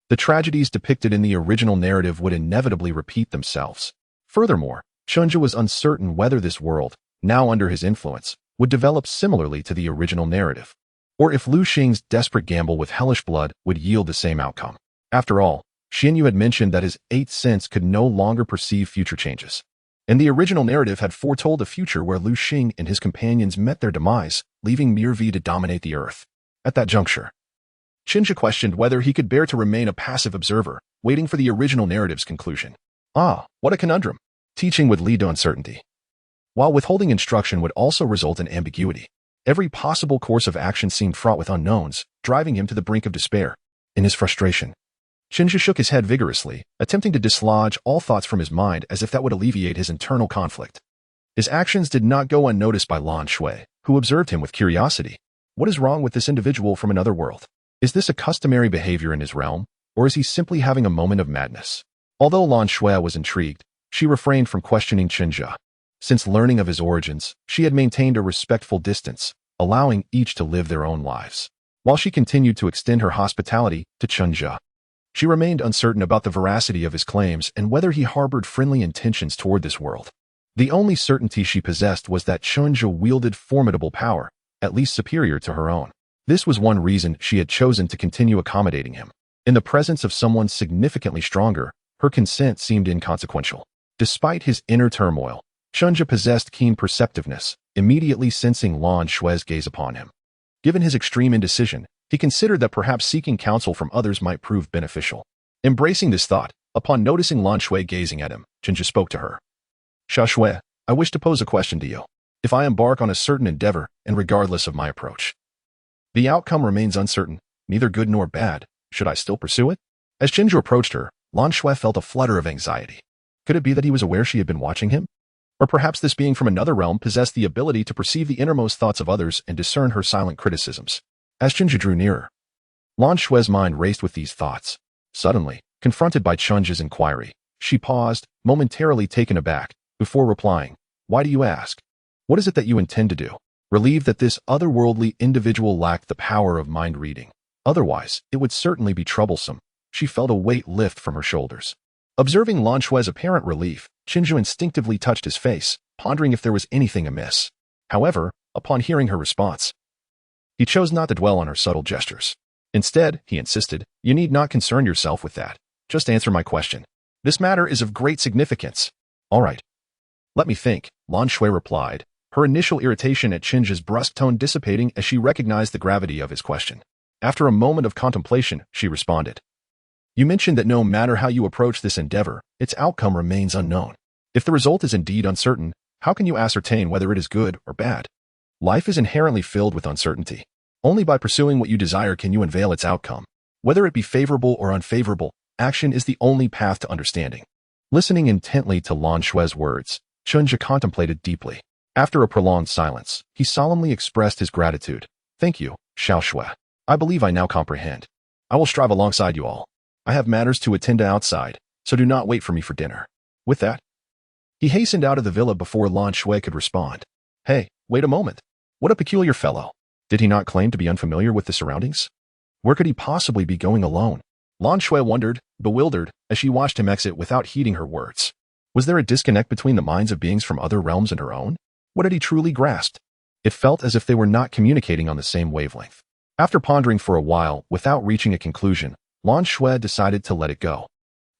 Speaker 1: The tragedies depicted in the original narrative would inevitably repeat themselves. Furthermore, Shinja was uncertain whether this world, now under his influence, would develop similarly to the original narrative, or if Lu Xing's desperate gamble with hellish blood would yield the same outcome. After all, Xianyu had mentioned that his eighth sense could no longer perceive future changes, and the original narrative had foretold a future where Lu Xing and his companions met their demise, leaving Mere V to dominate the earth. At that juncture, Shinja questioned whether he could bear to remain a passive observer, waiting for the original narrative's conclusion. Ah, what a conundrum. Teaching would lead to uncertainty, while withholding instruction would also result in ambiguity. Every possible course of action seemed fraught with unknowns, driving him to the brink of despair. In his frustration, Shinja shook his head vigorously, attempting to dislodge all thoughts from his mind as if that would alleviate his internal conflict. His actions did not go unnoticed by Lan Shui, who observed him with curiosity. What is wrong with this individual from another world? Is this a customary behavior in his realm, or is he simply having a moment of madness? Although Lan Shui was intrigued, she refrained from questioning Shinja. Since learning of his origins, she had maintained a respectful distance, allowing each to live their own lives. While she continued to extend her hospitality to Shinja, she remained uncertain about the veracity of his claims and whether he harbored friendly intentions toward this world. The only certainty she possessed was that Shinja wielded formidable power, at least superior to her own. This was one reason she had chosen to continue accommodating him. In the presence of someone significantly stronger, her consent seemed inconsequential. Despite his inner turmoil, Shinja possessed keen perceptiveness, immediately sensing Lan Shui's gaze upon him. Given his extreme indecision, he considered that perhaps seeking counsel from others might prove beneficial. Embracing this thought, upon noticing Lan Shui gazing at him, Shinja spoke to her. Sha Shui, I wish to pose a question to you. If I embark on a certain endeavor, and regardless of my approach, the outcome remains uncertain, neither good nor bad, should I still pursue it? As Shinja approached her, Lan Shui felt a flutter of anxiety. Could it be that he was aware she had been watching him? Or perhaps this being from another realm possessed the ability to perceive the innermost thoughts of others and discern her silent criticisms. As Shinja drew nearer, Lan Shui's mind raced with these thoughts. Suddenly, confronted by Shinja's inquiry, she paused, momentarily taken aback, before replying, "Why do you ask? What is it that you intend to do?" Relieved that this otherworldly individual lacked the power of mind reading. Otherwise, it would certainly be troublesome. She felt a weight lift from her shoulders. Observing Lan Shui's apparent relief, Shinja instinctively touched his face, pondering if there was anything amiss. However, upon hearing her response, he chose not to dwell on her subtle gestures. Instead, he insisted, "You need not concern yourself with that. Just answer my question. This matter is of great significance." "All right. Let me think," Lan Shui replied, her initial irritation at Shinja's brusque tone dissipating as she recognized the gravity of his question. After a moment of contemplation, she responded, "You mentioned that no matter how you approach this endeavor, its outcome remains unknown. If the result is indeed uncertain, how can you ascertain whether it is good or bad? Life is inherently filled with uncertainty. Only by pursuing what you desire can you unveil its outcome. Whether it be favorable or unfavorable, action is the only path to understanding." Listening intently to Lan Shui's words, Shinja contemplated deeply. After a prolonged silence, he solemnly expressed his gratitude. "Thank you, Xiao Shui. I believe I now comprehend. I will strive alongside you all. I have matters to attend to outside, so do not wait for me for dinner." With that, he hastened out of the villa before Lan Shui could respond. "Hey, wait a moment. What a peculiar fellow. Did he not claim to be unfamiliar with the surroundings? Where could he possibly be going alone?" Lan Shui wondered, bewildered, as she watched him exit without heeding her words. Was there a disconnect between the minds of beings from other realms and her own? What had he truly grasped? It felt as if they were not communicating on the same wavelength. After pondering for a while, without reaching a conclusion, Lan Shui decided to let it go.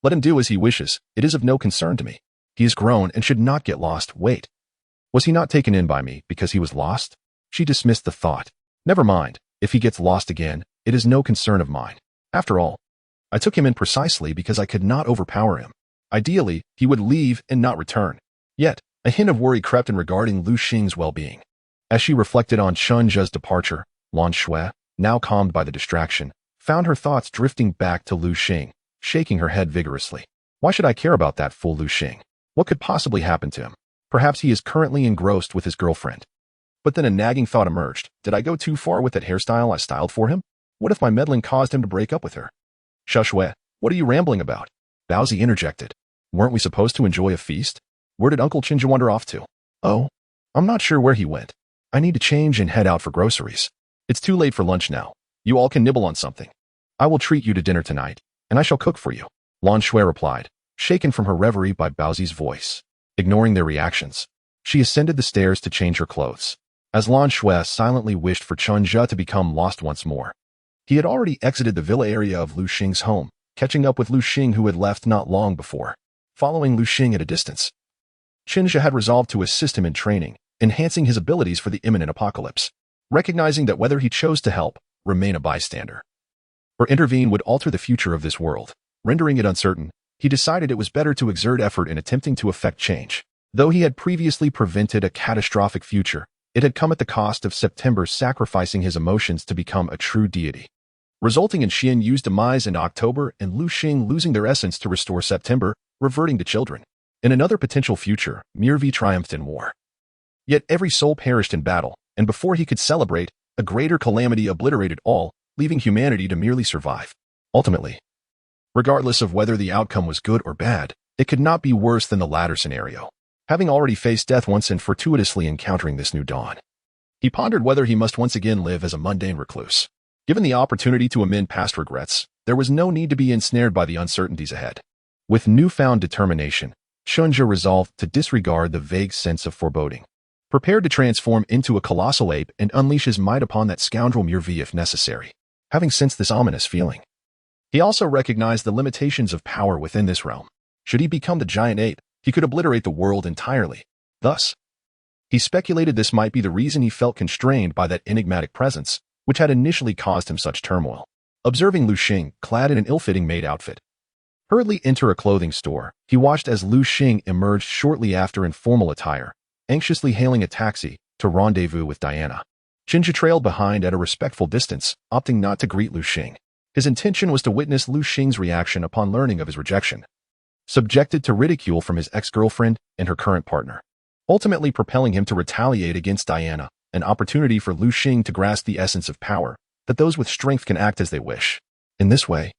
Speaker 1: Let him do as he wishes. It is of no concern to me. He is grown and should not get lost. Wait. Was he not taken in by me because he was lost? She dismissed the thought. Never mind. If he gets lost again, it is no concern of mine. After all, I took him in precisely because I could not overpower him. Ideally, he would leave and not return. Yet, a hint of worry crept in regarding Lu Xing's well-being. As she reflected on Chen Zhe's departure, Lan Shui, now calmed by the distraction, found her thoughts drifting back to Lu Xing, shaking her head vigorously. Why should I care about that fool Lu Xing? What could possibly happen to him? Perhaps he is currently engrossed with his girlfriend. But then a nagging thought emerged. Did I go too far with that hairstyle I styled for him? What if my meddling caused him to break up with her? Shushue, what are you rambling about? Baozi interjected. Weren't we supposed to enjoy a feast? Where did Uncle Chinja wander off to? Oh, I'm not sure where he went. I need to change and head out for groceries. It's too late for lunch now. You all can nibble on something. I will treat you to dinner tonight, and I shall cook for you. Lan Shui replied, shaken from her reverie by Baozi's voice. Ignoring their reactions, she ascended the stairs to change her clothes. As Lan Shui silently wished for Chen Zhe to become lost once more. He had already exited the villa area of Lu Xing's home, catching up with Lu Xing who had left not long before. Following Lu Xing at a distance, Chen Zhe had resolved to assist him in training, enhancing his abilities for the imminent apocalypse, recognizing that whether he chose to help, remain a bystander, or intervene would alter the future of this world, rendering it uncertain, he decided it was better to exert effort in attempting to effect change. Though he had previously prevented a catastrophic future, it had come at the cost of September sacrificing his emotions to become a true deity, resulting in Xian Yu's demise in October and Lu Xing losing their essence to restore September, reverting to children. In another potential future, Mirvi triumphed in war. Yet every soul perished in battle, and before he could celebrate, a greater calamity obliterated all, leaving humanity to merely survive. Ultimately, regardless of whether the outcome was good or bad, it could not be worse than the latter scenario. Having already faced death once and fortuitously encountering this new dawn, he pondered whether he must once again live as a mundane recluse. Given the opportunity to amend past regrets, there was no need to be ensnared by the uncertainties ahead. With newfound determination, Chen Zhe resolved to disregard the vague sense of foreboding, prepared to transform into a colossal ape and unleash his might upon that scoundrel Mirvi if necessary. Having sensed this ominous feeling, he also recognized the limitations of power within this realm. Should he become the giant ape, he could obliterate the world entirely. Thus, he speculated this might be the reason he felt constrained by that enigmatic presence, which had initially caused him such turmoil. Observing Lu Xing, clad in an ill-fitting maid outfit, hurriedly enter a clothing store, he watched as Lu Xing emerged shortly after in formal attire, anxiously hailing a taxi to rendezvous with Diana. Chinja trailed behind at a respectful distance, opting not to greet Lu Xing. His intention was to witness Lu Xing's reaction upon learning of his rejection, subjected to ridicule from his ex-girlfriend and her current partner, ultimately propelling him to retaliate against Diana, an opportunity for Lu Xing to grasp the essence of power, that those with strength can act as they wish. In this way,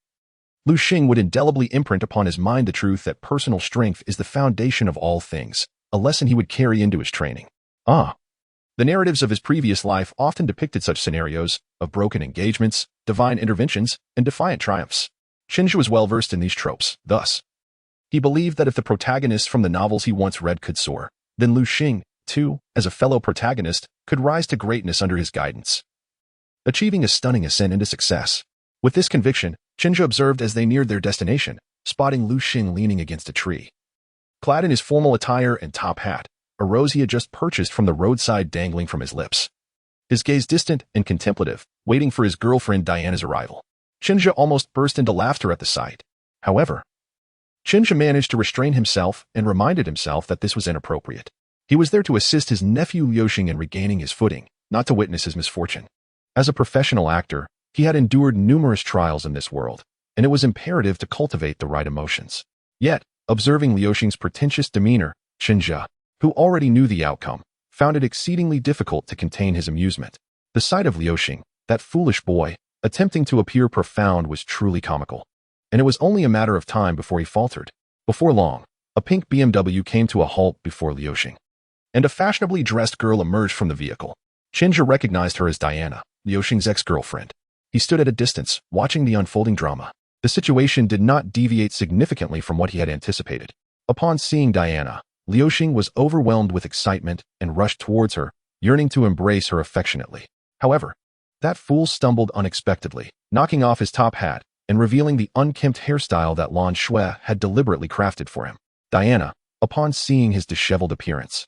Speaker 1: Lu Xing would indelibly imprint upon his mind the truth that personal strength is the foundation of all things, a lesson he would carry into his training. The narratives of his previous life often depicted such scenarios of broken engagements, divine interventions, and defiant triumphs. Shinji was well versed in these tropes. Thus, he believed that if the protagonists from the novels he once read could soar, then Lu Xing, too, as a fellow protagonist, could rise to greatness under his guidance, achieving a stunning ascent into success. With this conviction, Shinji observed as they neared their destination, spotting Lu Xing leaning against a tree. Clad in his formal attire and top hat, a rose he had just purchased from the roadside dangling from his lips. His gaze distant and contemplative, waiting for his girlfriend Diana's arrival. Shinji almost burst into laughter at the sight. However, Shinji managed to restrain himself and reminded himself that this was inappropriate. He was there to assist his nephew Liuxing in regaining his footing, not to witness his misfortune. As a professional actor, he had endured numerous trials in this world, and it was imperative to cultivate the right emotions. Yet, observing Liuxing's pretentious demeanor, Shinji, who already knew the outcome, found it exceedingly difficult to contain his amusement. The sight of Liuxing, that foolish boy, attempting to appear profound was truly comical. And it was only a matter of time before he faltered. Before long, a pink BMW came to a halt before Liuxing, and a fashionably dressed girl emerged from the vehicle. Shinji recognized her as Diana, Liuxing's ex-girlfriend. He stood at a distance, watching the unfolding drama. The situation did not deviate significantly from what he had anticipated. Upon seeing Diana, Liuxing was overwhelmed with excitement and rushed towards her, yearning to embrace her affectionately. However, that fool stumbled unexpectedly, knocking off his top hat and revealing the unkempt hairstyle that Lan Shui had deliberately crafted for him. Diana, upon seeing his disheveled appearance,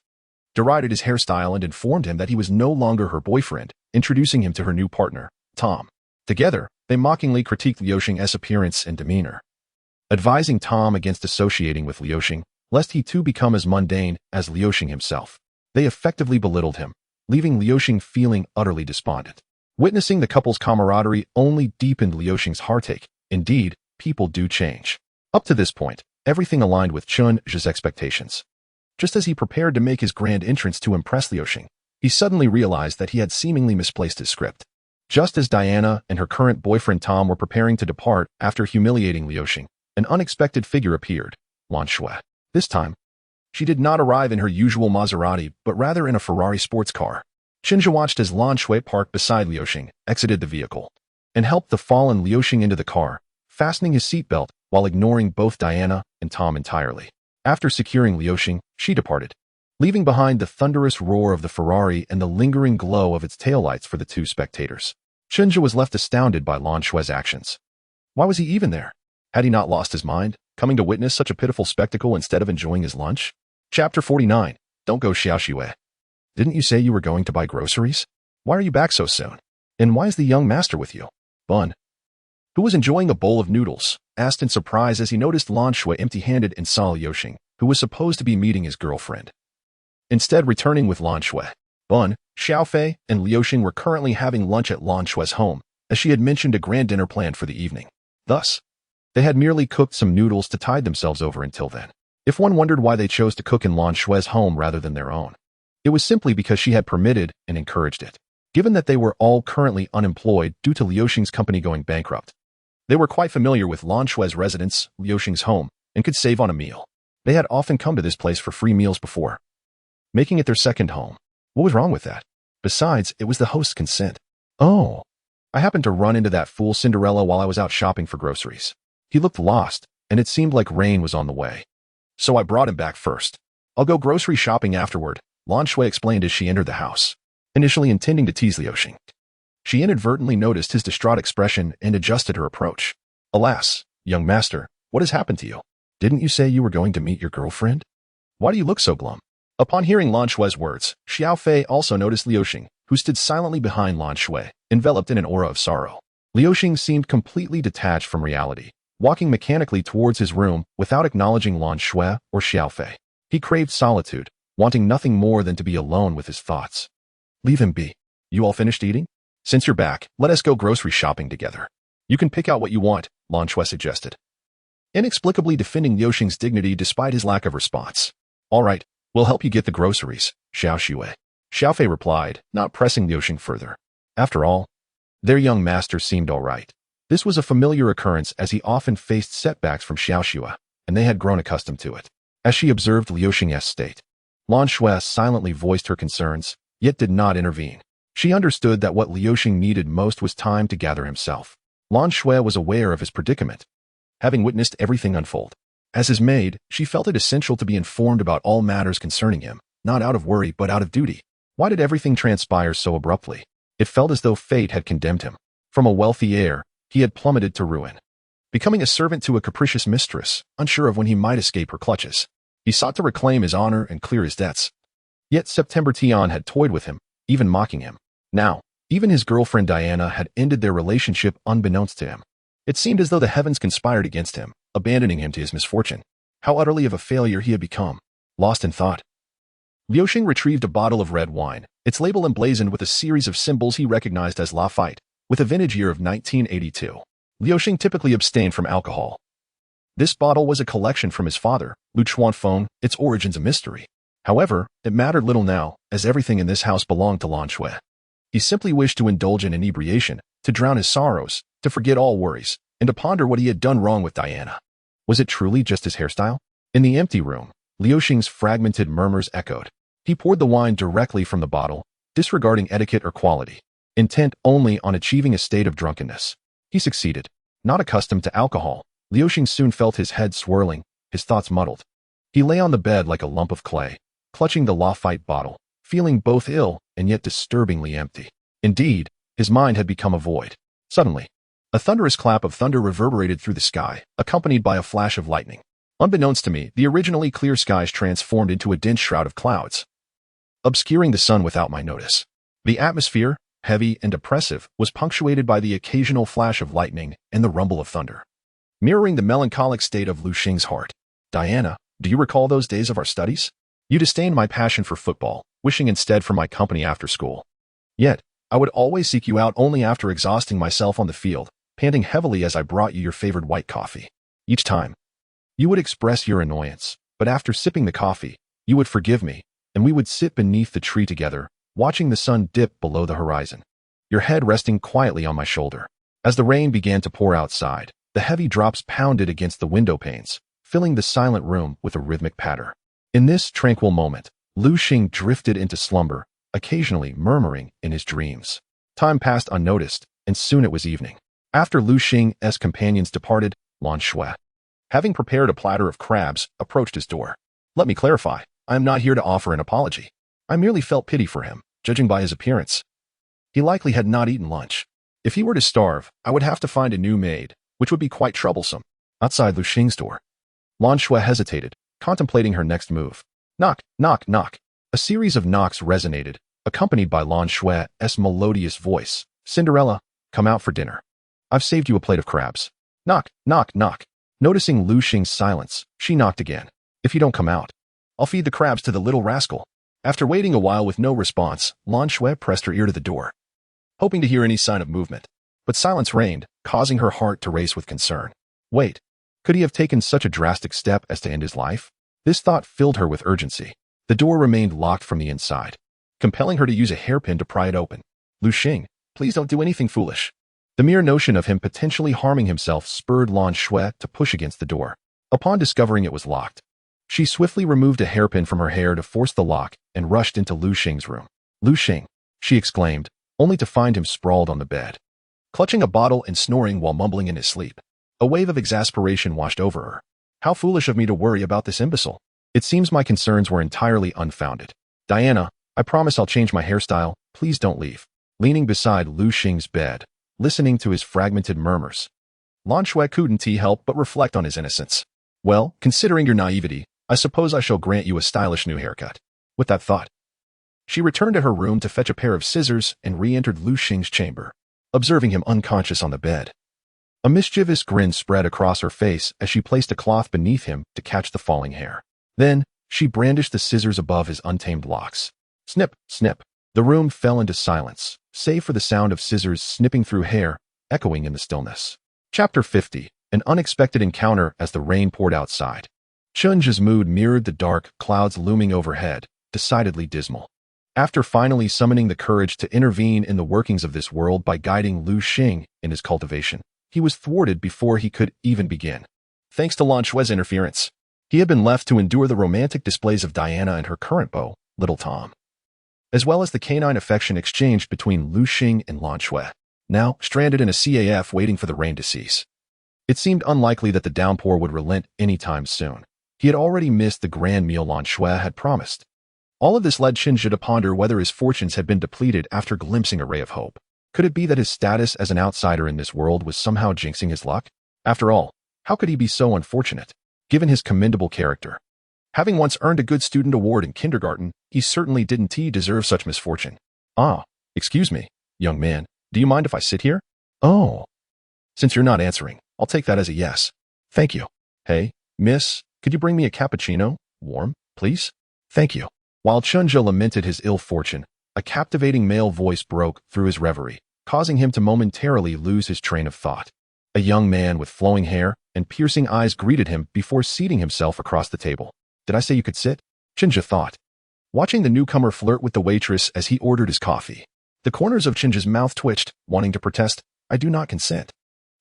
Speaker 1: derided his hairstyle and informed him that he was no longer her boyfriend, introducing him to her new partner, Tom. Together, they mockingly critiqued Liuxing's appearance and demeanor, advising Tom against associating with Liuxing, lest he too become as mundane as Liuxing himself. They effectively belittled him, leaving Liuxing feeling utterly despondent. Witnessing the couple's camaraderie only deepened Liuxing's heartache. Indeed, people do change. Up to this point, everything aligned with Chun's expectations. Just as he prepared to make his grand entrance to impress Liuxing, he suddenly realized that he had seemingly misplaced his script. Just as Diana and her current boyfriend Tom were preparing to depart after humiliating Liuxing, an unexpected figure appeared, Lan Shui. This time, she did not arrive in her usual Maserati, but rather in a Ferrari sports car. Chinja watched as Lan Shui parked beside Liuxing, exited the vehicle, and helped the fallen Liuxing into the car, fastening his seatbelt while ignoring both Diana and Tom entirely. After securing Liuxing, she departed, leaving behind the thunderous roar of the Ferrari and the lingering glow of its taillights for the two spectators. Chinja was left astounded by Lan Shui's actions. Why was he even there? Had he not lost his mind, coming to witness such a pitiful spectacle instead of enjoying his lunch? Chapter 49. Don't go Xiaoxue. Didn't you say you were going to buy groceries? Why are you back so soon? And why is the young master with you? Bun, who was enjoying a bowl of noodles, asked in surprise as he noticed Lan Shui empty-handed and saw Liuxing, who was supposed to be meeting his girlfriend. Instead, returning with Lan Shui. Bun, Xiaofei, and Liuxing were currently having lunch at Lan Shui's home, as she had mentioned a grand dinner planned for the evening. Thus, they had merely cooked some noodles to tide themselves over until then. If one wondered why they chose to cook in Lan Shui's home rather than their own, it was simply because she had permitted and encouraged it. Given that they were all currently unemployed due to Liuxing's company going bankrupt, they were quite familiar with Lan Shui's residence, Liuxing's home, and could save on a meal. They had often come to this place for free meals before, making it their second home. What was wrong with that? Besides, it was the host's consent. Oh, I happened to run into that fool Cinderella while I was out shopping for groceries. He looked lost, and it seemed like rain was on the way. So I brought him back first. I'll go grocery shopping afterward, Lan Shui explained as she entered the house, initially intending to tease Liuxing. She inadvertently noticed his distraught expression and adjusted her approach. Alas, young master, what has happened to you? Didn't you say you were going to meet your girlfriend? Why do you look so glum? Upon hearing Lan Shui's words, Xiaofei also noticed Liuxing, who stood silently behind Lan Shui, enveloped in an aura of sorrow. Liuxing seemed completely detached from reality, walking mechanically towards his room without acknowledging Lan Shui or Xiaofei. He craved solitude, wanting nothing more than to be alone with his thoughts. Leave him be. You all finished eating? Since you're back, let us go grocery shopping together. You can pick out what you want, Lan Shui suggested, inexplicably defending Liuxing's dignity despite his lack of response. All right, we'll help you get the groceries, Xiaoxue. Xiaofei replied, not pressing Liuxing further. After all, their young master seemed all right. This was a familiar occurrence as he often faced setbacks from Xiaoxue, and they had grown accustomed to it. As she observed Liuxing's state, Lan Shui silently voiced her concerns, yet did not intervene. She understood that what Liuxing needed most was time to gather himself. Lan Shui was aware of his predicament, having witnessed everything unfold. As his maid, she felt it essential to be informed about all matters concerning him, not out of worry but out of duty. Why did everything transpire so abruptly? It felt as though fate had condemned him. From a wealthy heir, he had plummeted to ruin, becoming a servant to a capricious mistress, unsure of when he might escape her clutches. He sought to reclaim his honor and clear his debts. Yet September Tian had toyed with him, even mocking him. Now, even his girlfriend Diana had ended their relationship unbeknownst to him. It seemed as though the heavens conspired against him, abandoning him to his misfortune. How utterly of a failure he had become. Lost in thought, Liuxing retrieved a bottle of red wine, its label emblazoned with a series of symbols he recognized as Lafite, with a vintage year of 1982. Liuxing typically abstained from alcohol. This bottle was a collection from his father, Lu Chuanfeng, its origins a mystery. However, it mattered little now, as everything in this house belonged to Lan Shui. He simply wished to indulge in inebriation, to drown his sorrows, to forget all worries, and to ponder what he had done wrong with Diana. Was it truly just his hairstyle? In the empty room, Liuxing's fragmented murmurs echoed. He poured the wine directly from the bottle, disregarding etiquette or quality, intent only on achieving a state of drunkenness. He succeeded. Not accustomed to alcohol, Liuxing soon felt his head swirling, his thoughts muddled. He lay on the bed like a lump of clay, clutching the Lafite bottle, feeling both ill and yet disturbingly empty. Indeed, his mind had become a void. Suddenly, a thunderous clap of thunder reverberated through the sky, accompanied by a flash of lightning. Unbeknownst to me, the originally clear skies transformed into a dense shroud of clouds, obscuring the sun without my notice. The atmosphere, heavy and oppressive, was punctuated by the occasional flash of lightning and the rumble of thunder. mirroring the melancholic state of Lu Xing's heart. Diana, do you recall those days of our studies? You disdained my passion for football, wishing instead for my company after school. Yet, I would always seek you out only after exhausting myself on the field, panting heavily as I brought you your favorite white coffee. Each time, you would express your annoyance, but after sipping the coffee, you would forgive me, and we would sit beneath the tree together, watching the sun dip below the horizon, your head resting quietly on my shoulder. As the rain began to pour outside, the heavy drops pounded against the window panes, filling the silent room with a rhythmic patter. In this tranquil moment, Lu Xing drifted into slumber, occasionally murmuring in his dreams. Time passed unnoticed, and soon it was evening. After Lu Xing's companions departed, Lan Shui, having prepared a platter of crabs, approached his door. Let me clarify, I am not here to offer an apology. I merely felt pity for him, judging by his appearance. He likely had not eaten lunch. If he were to starve, I would have to find a new maid, which would be quite troublesome. Outside Lu Xing's door, Lan Shui hesitated, contemplating her next move. Knock, knock, knock. A series of knocks resonated, accompanied by Lan Shui's melodious voice. Cinderella, come out for dinner. I've saved you a plate of crabs. Knock, knock, knock. Noticing Lu Xing's silence, she knocked again. If you don't come out, I'll feed the crabs to the little rascal. After waiting a while with no response, Lan Shui pressed her ear to the door, hoping to hear any sign of movement. But silence reigned, causing her heart to race with concern. Wait, could he have taken such a drastic step as to end his life? This thought filled her with urgency. The door remained locked from the inside, compelling her to use a hairpin to pry it open. Lu Xing, please don't do anything foolish. The mere notion of him potentially harming himself spurred Lan Shui to push against the door. Upon discovering it was locked, she swiftly removed a hairpin from her hair to force the lock and rushed into Lu Xing's room. Lu Xing, she exclaimed, only to find him sprawled on the bed, clutching a bottle and snoring while mumbling in his sleep. A wave of exasperation washed over her. How foolish of me to worry about this imbecile. It seems my concerns were entirely unfounded. Diana, I promise I'll change my hairstyle. Please don't leave. Leaning beside Lu Xing's bed, listening to his fragmented murmurs, Lan Shui couldn't help but reflect on his innocence. Well, considering your naivety, I suppose I shall grant you a stylish new haircut. With that thought, she returned to her room to fetch a pair of scissors and re-entered Lu Xing's chamber, observing him unconscious on the bed. A mischievous grin spread across her face as she placed a cloth beneath him to catch the falling hair. Then, she brandished the scissors above his untamed locks. Snip, snip. The room fell into silence, save for the sound of scissors snipping through hair, echoing in the stillness. Chapter 50. An unexpected encounter as the rain poured outside. Chunja's mood mirrored the dark clouds looming overhead, decidedly dismal. After finally summoning the courage to intervene in the workings of this world by guiding Lu Xing in his cultivation, he was thwarted before he could even begin. Thanks to Lan Shui's interference, he had been left to endure the romantic displays of Diana and her current beau, Little Tom, as well as the canine affection exchanged between Lu Xing and Lan Shui, now stranded in a CAF waiting for the rain to cease. It seemed unlikely that the downpour would relent anytime soon. He had already missed the grand meal Lan Shui had promised. All of this led Chinja to ponder whether his fortunes had been depleted after glimpsing a ray of hope. Could it be that his status as an outsider in this world was somehow jinxing his luck? After all, how could he be so unfortunate, given his commendable character? Having once earned a good student award in kindergarten, he certainly didn't deserve such misfortune. Ah, excuse me, young man, do you mind if I sit here? Oh. Since you're not answering, I'll take that as a yes. Thank you. Hey, miss, could you bring me a cappuccino? Warm, please? Thank you. While Chunja lamented his ill fortune, a captivating male voice broke through his reverie, causing him to momentarily lose his train of thought. A young man with flowing hair and piercing eyes greeted him before seating himself across the table. Did I say you could sit? Chinja thought, watching the newcomer flirt with the waitress as he ordered his coffee. The corners of Chinja's mouth twitched, wanting to protest, I do not consent.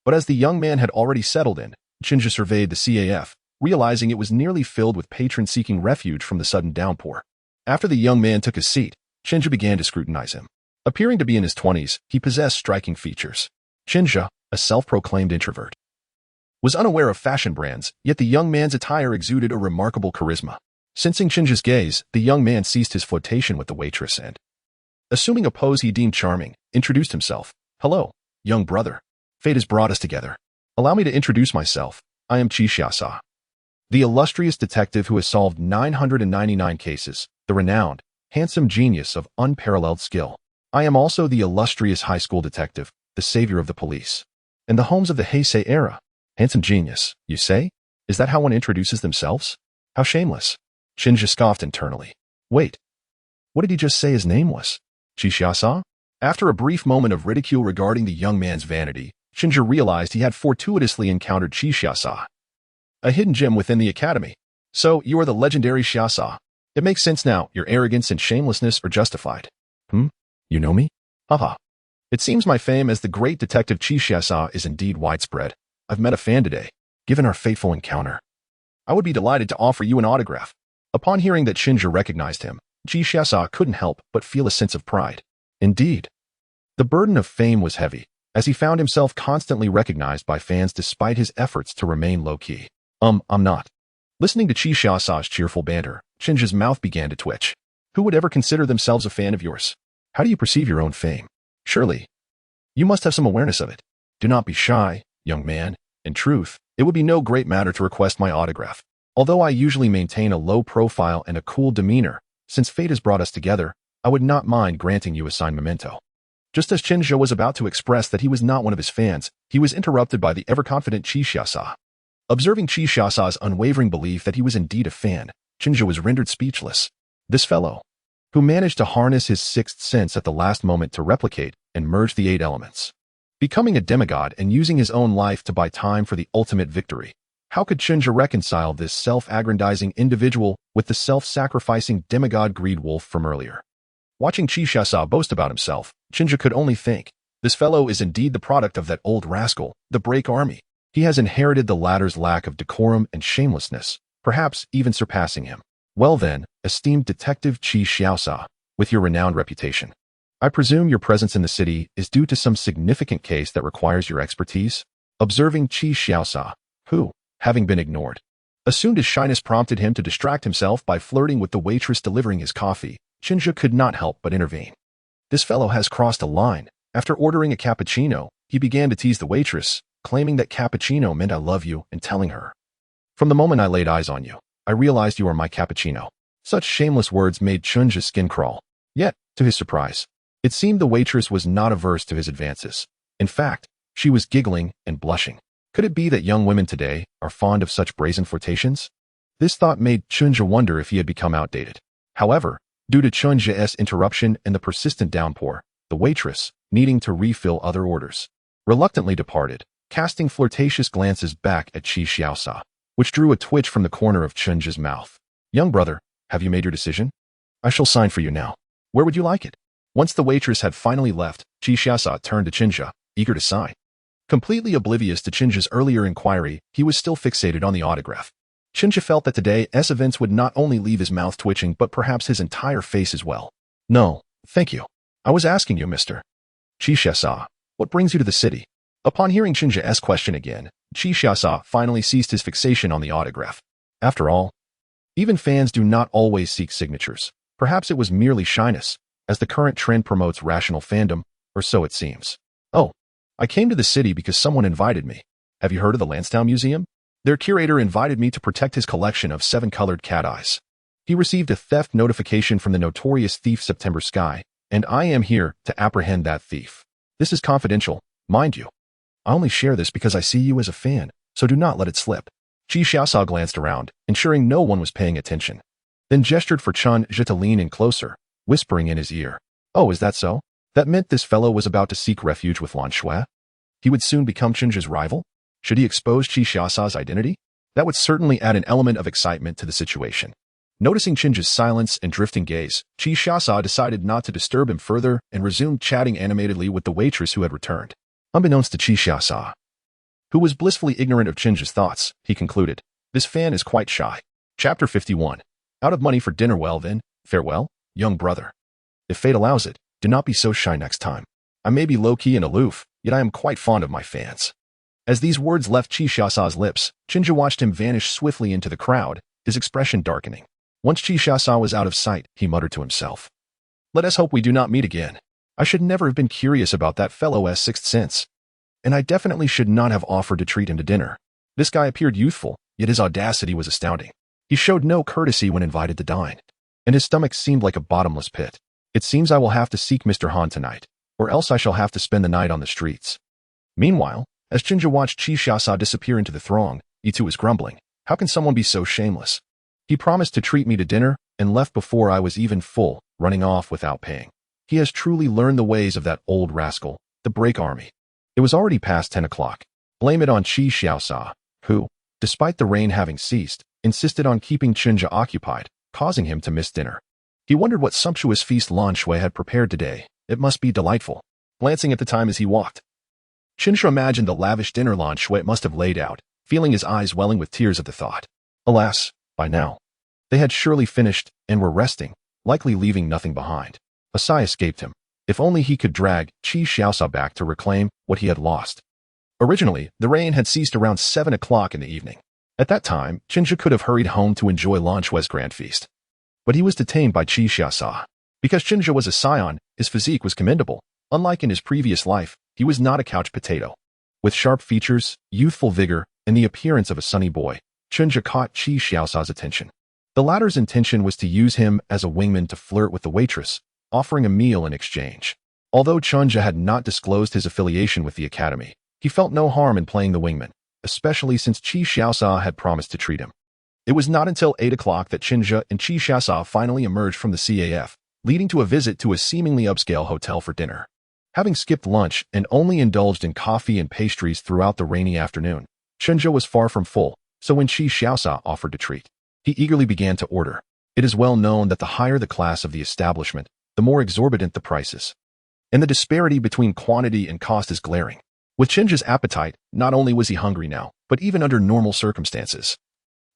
Speaker 1: But as the young man had already settled in, Chinja surveyed the CAF, realizing it was nearly filled with patrons seeking refuge from the sudden downpour. After the young man took his seat, Chinja began to scrutinize him. Appearing to be in his 20s, he possessed striking features. Chinja, a self-proclaimed introvert, was unaware of fashion brands, yet the young man's attire exuded a remarkable charisma. Sensing Chinja's gaze, the young man ceased his flirtation with the waitress and, assuming a pose he deemed charming, introduced himself. Hello, young brother. Fate has brought us together. Allow me to introduce myself. I am Chi Xiasa, the illustrious detective who has solved 999 cases, the renowned, handsome genius of unparalleled skill. I am also the illustrious high school detective, the savior of the police. In the homes of the Heisei era, Handsome genius, you say? Is that how one introduces themselves? How shameless. Shinja scoffed internally. Wait. What did he just say his name was? Chixiasa? After a brief moment of ridicule regarding the young man's vanity, Shinja realized he had fortuitously encountered Chixiasa, a hidden gem within the academy. So, you are the legendary Xiasa. It makes sense now, your arrogance and shamelessness are justified. You know me? Haha. It seems my fame as the great detective Chixiasa is indeed widespread. I've met a fan today. Given our fateful encounter, I would be delighted to offer you an autograph. Upon hearing that Shinja recognized him, Chixiasa couldn't help but feel a sense of pride. Indeed. The burden of fame was heavy, as he found himself constantly recognized by fans despite his efforts to remain low-key. I'm not. Listening to Chixiasa's cheerful banter, Shinja's mouth began to twitch. Who would ever consider themselves a fan of yours? How do you perceive your own fame? Surely, you must have some awareness of it. Do not be shy, young man. In truth, it would be no great matter to request my autograph. Although I usually maintain a low profile and a cool demeanor, since fate has brought us together, I would not mind granting you a signed memento. Just as Shinja was about to express that he was not one of his fans, he was interrupted by the ever-confident Chixiasa. Observing Chixiasa's unwavering belief that he was indeed a fan, Shinja was rendered speechless. This fellow, who managed to harness his sixth sense at the last moment to replicate and merge the 8 elements, becoming a demigod and using his own life to buy time for the ultimate victory. How could Shinja reconcile this self-aggrandizing individual with the self-sacrificing demigod greed wolf from earlier? Watching Chixiasa boast about himself, Shinja could only think, this fellow is indeed the product of that old rascal, the Break Army. He has inherited the latter's lack of decorum and shamelessness, perhaps even surpassing him. Well then, esteemed Detective Chixiasa, with your renowned reputation, I presume your presence in the city is due to some significant case that requires your expertise? Observing Chixiasa, who, having been ignored, assumed his shyness prompted him to distract himself by flirting with the waitress delivering his coffee, Shinja could not help but intervene. This fellow has crossed a line. After ordering a cappuccino, he began to tease the waitress, claiming that cappuccino meant I love you and telling her, from the moment I laid eyes on you, I realized you are my cappuccino. Such shameless words made Shinja's skin crawl. Yet, to his surprise, it seemed the waitress was not averse to his advances. In fact, she was giggling and blushing. Could it be that young women today are fond of such brazen flirtations? This thought made Shinja wonder if he had become outdated. However, due to Shinja's interruption and the persistent downpour, the waitress, needing to refill other orders, reluctantly departed, casting flirtatious glances back at Chixiasa, which drew a twitch from the corner of Shinja's mouth. Young brother, have you made your decision? I shall sign for you now. Where would you like it? Once the waitress had finally left, Chixiasa turned to Shinja, eager to sign. Completely oblivious to Shinja's earlier inquiry, he was still fixated on the autograph. Shinja felt that today's events would not only leave his mouth twitching but perhaps his entire face as well. No, thank you. I was asking you, Mr. Chixiasa, what brings you to the city? Upon hearing Shinja's question again, Chixiasa finally ceased his fixation on the autograph. After all, even fans do not always seek signatures. Perhaps it was merely shyness, as the current trend promotes rational fandom, or so it seems. Oh, I came to the city because someone invited me. Have you heard of the Lansdowne Museum? Their curator invited me to protect his collection of 7-colored cat eyes. He received a theft notification from the notorious thief September Sky, and I am here to apprehend that thief. This is confidential, mind you. I only share this because I see you as a fan, so do not let it slip. Chixiasa glanced around, ensuring no one was paying attention, then gestured for Chunja to lean in closer, whispering in his ear. Oh, is that so? That meant this fellow was about to seek refuge with Lan Shui? He would soon become Chunja's rival? Should he expose Chixiasa's identity? That would certainly add an element of excitement to the situation. Noticing Shinja's silence and drifting gaze, Chixiasa decided not to disturb him further and resumed chatting animatedly with the waitress who had returned. Unbeknownst to Chixiasa, who was blissfully ignorant of Shinja's thoughts, he concluded, this fan is quite shy. Chapter 51. Out of money for dinner. Well then, farewell, young brother. If fate allows it, do not be so shy next time. I may be low-key and aloof, yet I am quite fond of my fans. As these words left Chixiasa's lips, Shinja watched him vanish swiftly into the crowd, his expression darkening. Once Chixiasa was out of sight, he muttered to himself. Let us hope we do not meet again. I should never have been curious about that fellow's sixth sense. And I definitely should not have offered to treat him to dinner. This guy appeared youthful, yet his audacity was astounding. He showed no courtesy when invited to dine, and his stomach seemed like a bottomless pit. It seems I will have to seek Mr. Han tonight, or else I shall have to spend the night on the streets. Meanwhile, As Chinja watched Qi Xiaosa disappear into the throng, he too was grumbling. How can someone be so shameless? He promised to treat me to dinner and left before I was even full, running off without paying. He has truly learned the ways of that old rascal, the Break Army. It was already past 10 o'clock. Blame it on Qi Xiaosa, who, despite the rain having ceased, insisted on keeping Chinja occupied, causing him to miss dinner. He wondered what sumptuous feast Lan Shui had prepared today. It must be delightful. Glancing at the time as he walked, Chinja imagined the lavish dinner Lan Shui must have laid out, feeling his eyes welling with tears at the thought. Alas, by now, they had surely finished and were resting, likely leaving nothing behind. A sigh escaped him. If only he could drag Qi Xiaosa back to reclaim what he had lost. Originally, the rain had ceased around 7 o'clock in the evening. At that time, Chinja could have hurried home to enjoy Lan Shui's grand feast. But he was detained by Qi Xiaosa. Because Chinja was a Saiyan, his physique was commendable. Unlike in his previous life, he was not a couch potato. With sharp features, youthful vigor, and the appearance of a sunny boy, Chinja caught Qi Xiaosa's attention. The latter's intention was to use him as a wingman to flirt with the waitress, offering a meal in exchange. Although Chinja had not disclosed his affiliation with the academy, he felt no harm in playing the wingman, especially since Qi Xiaosa had promised to treat him. It was not until 8 o'clock that Chinja and Qi Xiaosa finally emerged from the CAF, leading to a visit to a seemingly upscale hotel for dinner. Having skipped lunch and only indulged in coffee and pastries throughout the rainy afternoon, Chinja was far from full, so when Qi Xiaosa offered to treat, he eagerly began to order. It is well known that the higher the class of the establishment, the more exorbitant the prices. And the disparity between quantity and cost is glaring. With Chinja's appetite, not only was he hungry now, but even under normal circumstances,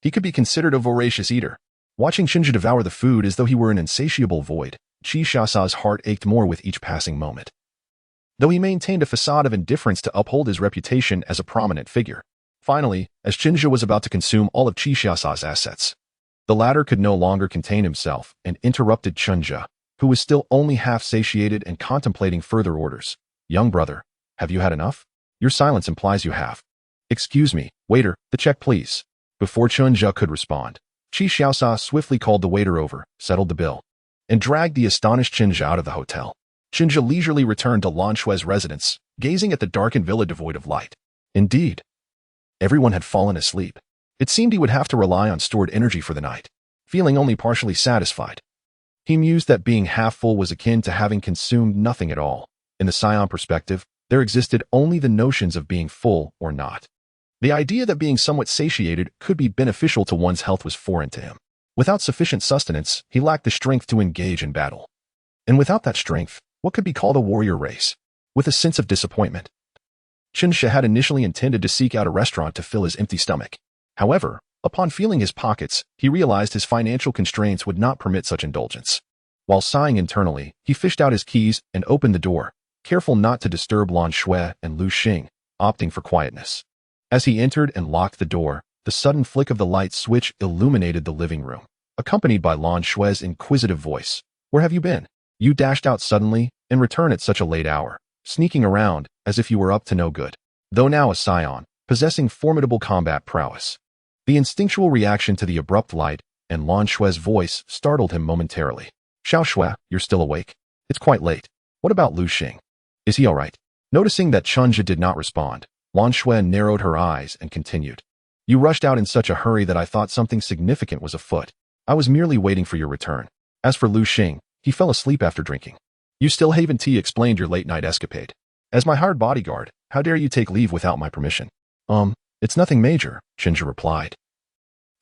Speaker 1: he could be considered a voracious eater. Watching Chinja devour the food as though he were an insatiable void, Qi Xiaosa's heart ached more with each passing moment. Though he maintained a facade of indifference to uphold his reputation as a prominent figure. Finally, as Chinja was about to consume all of Qi Xiaosa's assets, the latter could no longer contain himself and interrupted Chinja, who was still only half satiated and contemplating further orders. Young brother, have you had enough? Your silence implies you have. Excuse me, waiter, the check please. Before Chinja could respond, Qi Xiaosa swiftly called the waiter over, settled the bill, and dragged the astonished Chinja out of the hotel. Chinja leisurely returned to Lan Shui's residence, gazing at the darkened villa devoid of light. Indeed, everyone had fallen asleep. It seemed he would have to rely on stored energy for the night, feeling only partially satisfied. He mused that being half full was akin to having consumed nothing at all. In the Saiyan perspective, there existed only the notions of being full or not. The idea that being somewhat satiated could be beneficial to one's health was foreign to him. Without sufficient sustenance, he lacked the strength to engage in battle. And without that strength, what could be called a warrior race? With a sense of disappointment, Chinja had initially intended to seek out a restaurant to fill his empty stomach. However, upon feeling his pockets, he realized his financial constraints would not permit such indulgence. While sighing internally, he fished out his keys and opened the door, careful not to disturb Lan Shui and Lu Xing, opting for quietness. As he entered and locked the door, the sudden flick of the light switch illuminated the living room, accompanied by Lan Shui's inquisitive voice. Where have you been? You dashed out suddenly and returned at such a late hour, sneaking around as if you were up to no good. Though now a Saiyan, possessing formidable combat prowess, the instinctual reaction to the abrupt light and Lan Shui's voice startled him momentarily. Xiao Shui, you're still awake? It's quite late. What about Lu Xing? Is he all right? Noticing that Chinja did not respond, Lan Shui narrowed her eyes and continued. You rushed out in such a hurry that I thought something significant was afoot. I was merely waiting for your return. As for Lu Xing, he fell asleep after drinking. You still haven't explained your late-night escapade. As my hired bodyguard, how dare you take leave without my permission? It's nothing major, Chinja replied.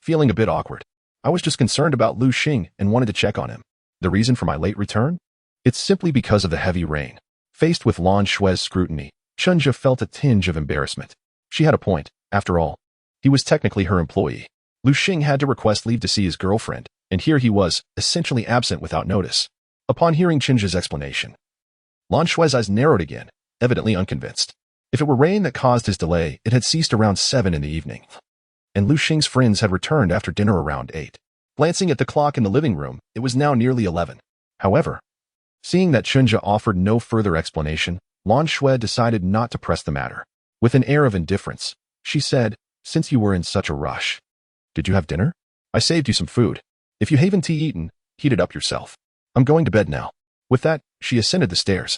Speaker 1: Feeling a bit awkward. I was just concerned about Lu Xing and wanted to check on him. The reason for my late return? It's simply because of the heavy rain. Faced with Lan Shui's scrutiny, Chinja felt a tinge of embarrassment. She had a point, after all. He was technically her employee. Lu Xing had to request leave to see his girlfriend, and here he was, essentially absent without notice. Upon hearing Chinja's explanation, Lan Shui's eyes narrowed again, evidently unconvinced. If it were rain that caused his delay, it had ceased around 7 in the evening, and Lu Xing's friends had returned after dinner around 8. Glancing at the clock in the living room, it was now nearly 11. However, seeing that Chinja offered no further explanation, Lan Shui decided not to press the matter. With an air of indifference, she said, since you were in such a rush, did you have dinner? I saved you some food. If you haven't eaten, heat it up yourself. I'm going to bed now. With that, she ascended the stairs,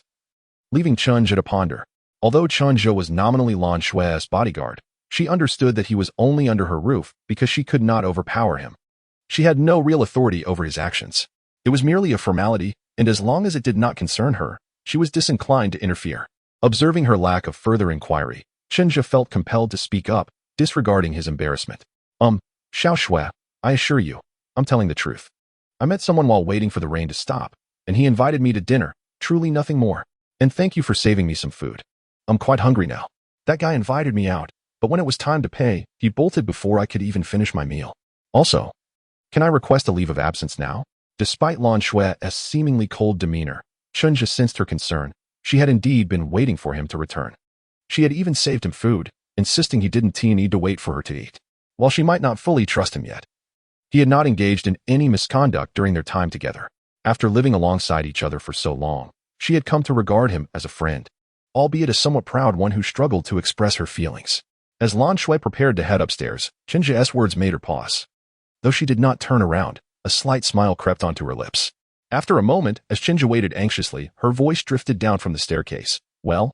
Speaker 1: leaving Chinja to ponder. Although Chunzhe was nominally Lan Xue's bodyguard, she understood that he was only under her roof because she could not overpower him. She had no real authority over his actions. It was merely a formality, and as long as it did not concern her, she was disinclined to interfere. Observing her lack of further inquiry, Chunzhe felt compelled to speak up, disregarding his embarrassment. Xiao Xue, I assure you, I'm telling the truth. I met someone while waiting for the rain to stop, and he invited me to dinner, truly nothing more. And thank you for saving me some food. I'm quite hungry now. That guy invited me out, but when it was time to pay, he bolted before I could even finish my meal. Also, can I request a leave of absence now? Despite Lan Xue's seemingly cold demeanor, Chunzhe sensed her concern. She had indeed been waiting for him to return. She had even saved him food, insisting he didn't need to wait for her to eat. While she might not fully trust him yet, he had not engaged in any misconduct during their time together. After living alongside each other for so long, she had come to regard him as a friend, albeit a somewhat proud one who struggled to express her feelings. As Lan Xue prepared to head upstairs, Chunzhe's words made her pause. Though she did not turn around, a slight smile crept onto her lips. After a moment, as Chunzhe waited anxiously, her voice drifted down from the staircase. Well,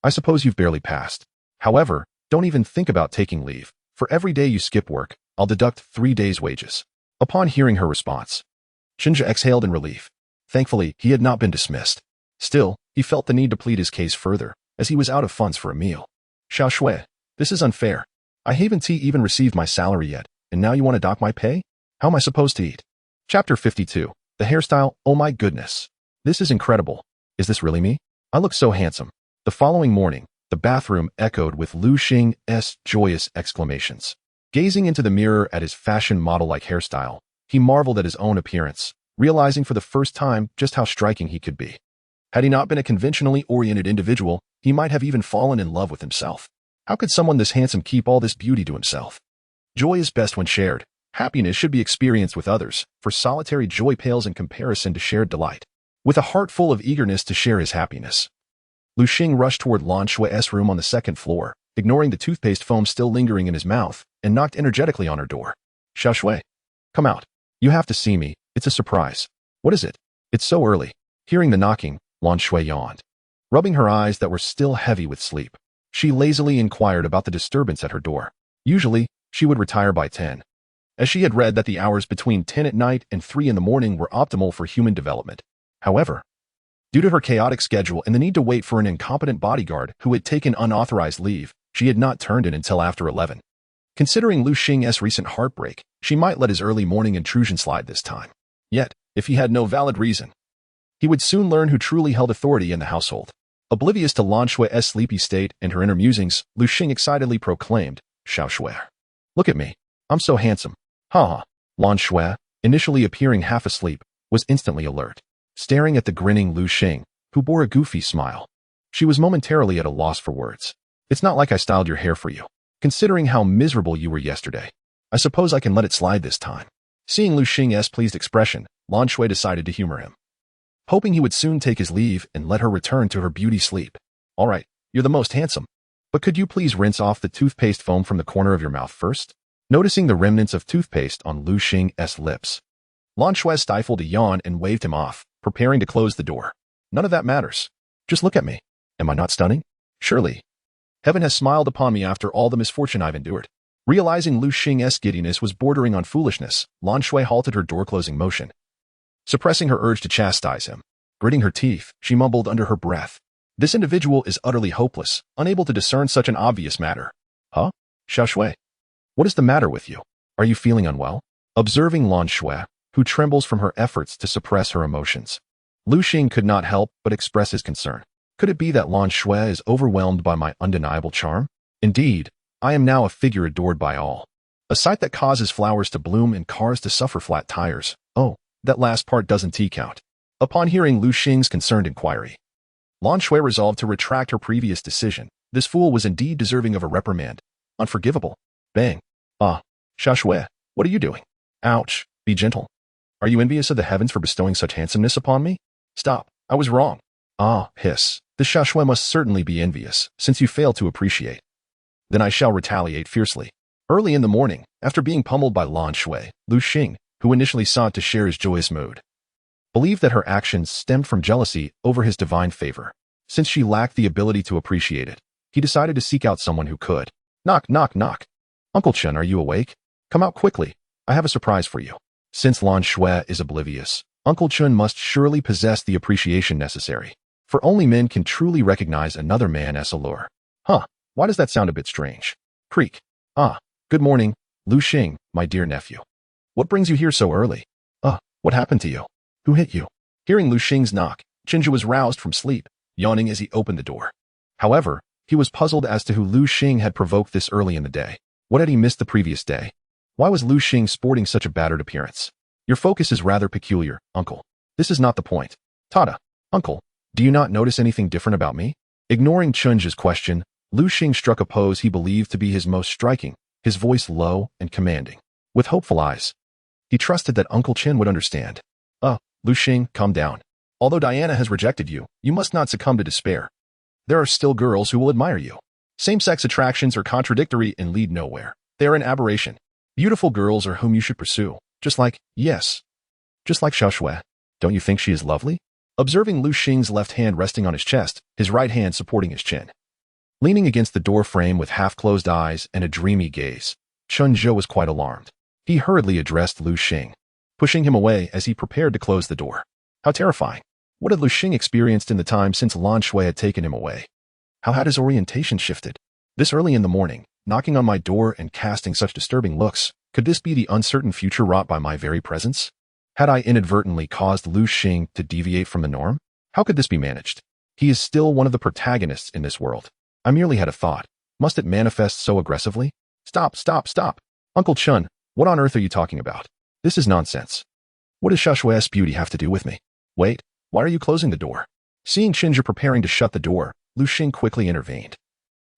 Speaker 1: I suppose you've barely passed. However, don't even think about taking leave. For every day you skip work, I'll deduct 3 days' wages. Upon hearing her response, Chunzhe exhaled in relief. Thankfully, he had not been dismissed. Still, he felt the need to plead his case further, as he was out of funds for a meal. Xiao Xue, this is unfair. I haven't even received my salary yet, and now you want to dock my pay? How am I supposed to eat? Chapter 52. The hairstyle, oh my goodness. This is incredible. Is this really me? I look so handsome. The following morning, the bathroom echoed with Lu Xing's joyous exclamations. Gazing into the mirror at his fashion model-like hairstyle, he marveled at his own appearance, realizing for the first time just how striking he could be. Had he not been a conventionally oriented individual, he might have even fallen in love with himself. How could someone this handsome keep all this beauty to himself? Joy is best when shared. Happiness should be experienced with others, for solitary joy pales in comparison to shared delight. With a heart full of eagerness to share his happiness, Lu Xing rushed toward Lan Xue's room on the second floor, ignoring the toothpaste foam still lingering in his mouth, and knocked energetically on her door. Xiao Xue, come out. You have to see me. It's a surprise. What is it? It's so early. Hearing the knocking, Lan Xue yawned. Rubbing her eyes that were still heavy with sleep, she lazily inquired about the disturbance at her door. Usually, she would retire by 10. As she had read that the hours between 10 at night and 3 in the morning were optimal for human development. However, due to her chaotic schedule and the need to wait for an incompetent bodyguard who had taken unauthorized leave, she had not turned in until after 11. Considering Lu Xing's recent heartbreak, she might let his early morning intrusion slide this time. Yet, if he had no valid reason, he would soon learn who truly held authority in the household. Oblivious to Lan Xue's sleepy state and her inner musings, Lu Xing excitedly proclaimed, Xiao Xue, look at me. I'm so handsome. Ha ha. Lan Xue, initially appearing half asleep, was instantly alert, staring at the grinning Lu Xing, who bore a goofy smile. She was momentarily at a loss for words. It's not like I styled your hair for you. Considering how miserable you were yesterday, I suppose I can let it slide this time. Seeing Lu Xing's pleased expression, Lan Xue decided to humor him, hoping he would soon take his leave and let her return to her beauty sleep. All right, you're the most handsome. But could you please rinse off the toothpaste foam from the corner of your mouth first? Noticing the remnants of toothpaste on Lu Xing's lips, Lan Xue stifled a yawn and waved him off, preparing to close the door. None of that matters. Just look at me. Am I not stunning? Surely. Heaven has smiled upon me after all the misfortune I've endured. Realizing Lu Xing's giddiness was bordering on foolishness, Lan Xue halted her door-closing motion, suppressing her urge to chastise him. Gritting her teeth, she mumbled under her breath, this individual is utterly hopeless, unable to discern such an obvious matter. Huh? Xiao Xue, what is the matter with you? Are you feeling unwell? Observing Lan Xue, who trembles from her efforts to suppress her emotions, Lu Xing could not help but express his concern. Could it be that Lan Xue is overwhelmed by my undeniable charm? Indeed, I am now a figure adored by all. A sight that causes flowers to bloom and cars to suffer flat tires. Oh, that last part doesn't count. Upon hearing Lu Xing's concerned inquiry, Lan Xue resolved to retract her previous decision. This fool was indeed deserving of a reprimand. Unforgivable. Bang. Ah, Xiao Xue, what are you doing? Ouch, be gentle. Are you envious of the heavens for bestowing such handsomeness upon me? Stop, I was wrong. Ah, hiss. The Xiao Xue must certainly be envious, since you fail to appreciate. Then I shall retaliate fiercely. Early in the morning, after being pummeled by Lan Xue, Lu Xing, who initially sought to share his joyous mood, believed that her actions stemmed from jealousy over his divine favor. Since she lacked the ability to appreciate it, he decided to seek out someone who could. Knock, knock, knock. Uncle Chen, are you awake? Come out quickly. I have a surprise for you. Since Lan Shui is oblivious, Uncle Chen must surely possess the appreciation necessary, for only men can truly recognize another man as allure. Huh, why does that sound a bit strange? Creak. Ah, good morning, Lu Xing, my dear nephew. What brings you here so early? What happened to you? Who hit you? Hearing Lu Xing's knock, Qinzhi was roused from sleep, yawning as he opened the door. However, he was puzzled as to who Lu Xing had provoked this early in the day. What had he missed the previous day? Why was Lu Xing sporting such a battered appearance? Your focus is rather peculiar, uncle. This is not the point. Tada, uncle, do you not notice anything different about me? Ignoring Qinzhi's question, Lu Xing struck a pose he believed to be his most striking, his voice low and commanding. With hopeful eyes, he trusted that Uncle Chen would understand. Lu Xing, calm down. Although Diana has rejected you, you must not succumb to despair. There are still girls who will admire you. Same-sex attractions are contradictory and lead nowhere. They are an aberration. Beautiful girls are whom you should pursue. Just like Xiao Shui. Don't you think she is lovely? Observing Lu Xing's left hand resting on his chest, his right hand supporting his chin. Leaning against the door frame with half-closed eyes and a dreamy gaze, Chen Zhou was quite alarmed. He hurriedly addressed Lu Xing, pushing him away as he prepared to close the door. How terrifying. What had Lu Xing experienced in the time since Lan Shui had taken him away? How had his orientation shifted? This early in the morning, knocking on my door and casting such disturbing looks, could this be the uncertain future wrought by my very presence? Had I inadvertently caused Lu Xing to deviate from the norm? How could this be managed? He is still one of the protagonists in this world. I merely had a thought. Must it manifest so aggressively? Stop, stop, stop. Uncle Chen, what on earth are you talking about? This is nonsense. What does Xiao Shui's beauty have to do with me? Wait, why are you closing the door? Seeing Qinzhi preparing to shut the door, Lu Xing quickly intervened,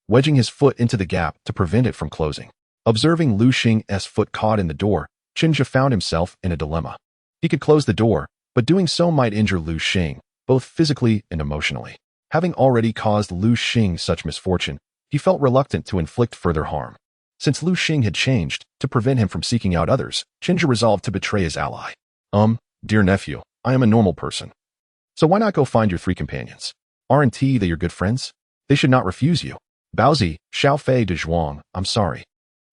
Speaker 1: wedging his foot into the gap to prevent it from closing. Observing Lu Xing's foot caught in the door, Qinzhi found himself in a dilemma. He could close the door, but doing so might injure Lu Xing, both physically and emotionally. Having already caused Lu Xing such misfortune, he felt reluctant to inflict further harm. Since Lu Xing had changed, to prevent him from seeking out others, Qinzhi resolved to betray his ally. Dear nephew, I am a normal person. So why not go find your 3 companions? Aren't they your good friends? They should not refuse you. Baozi, Xiaofei de Zhuang, I'm sorry.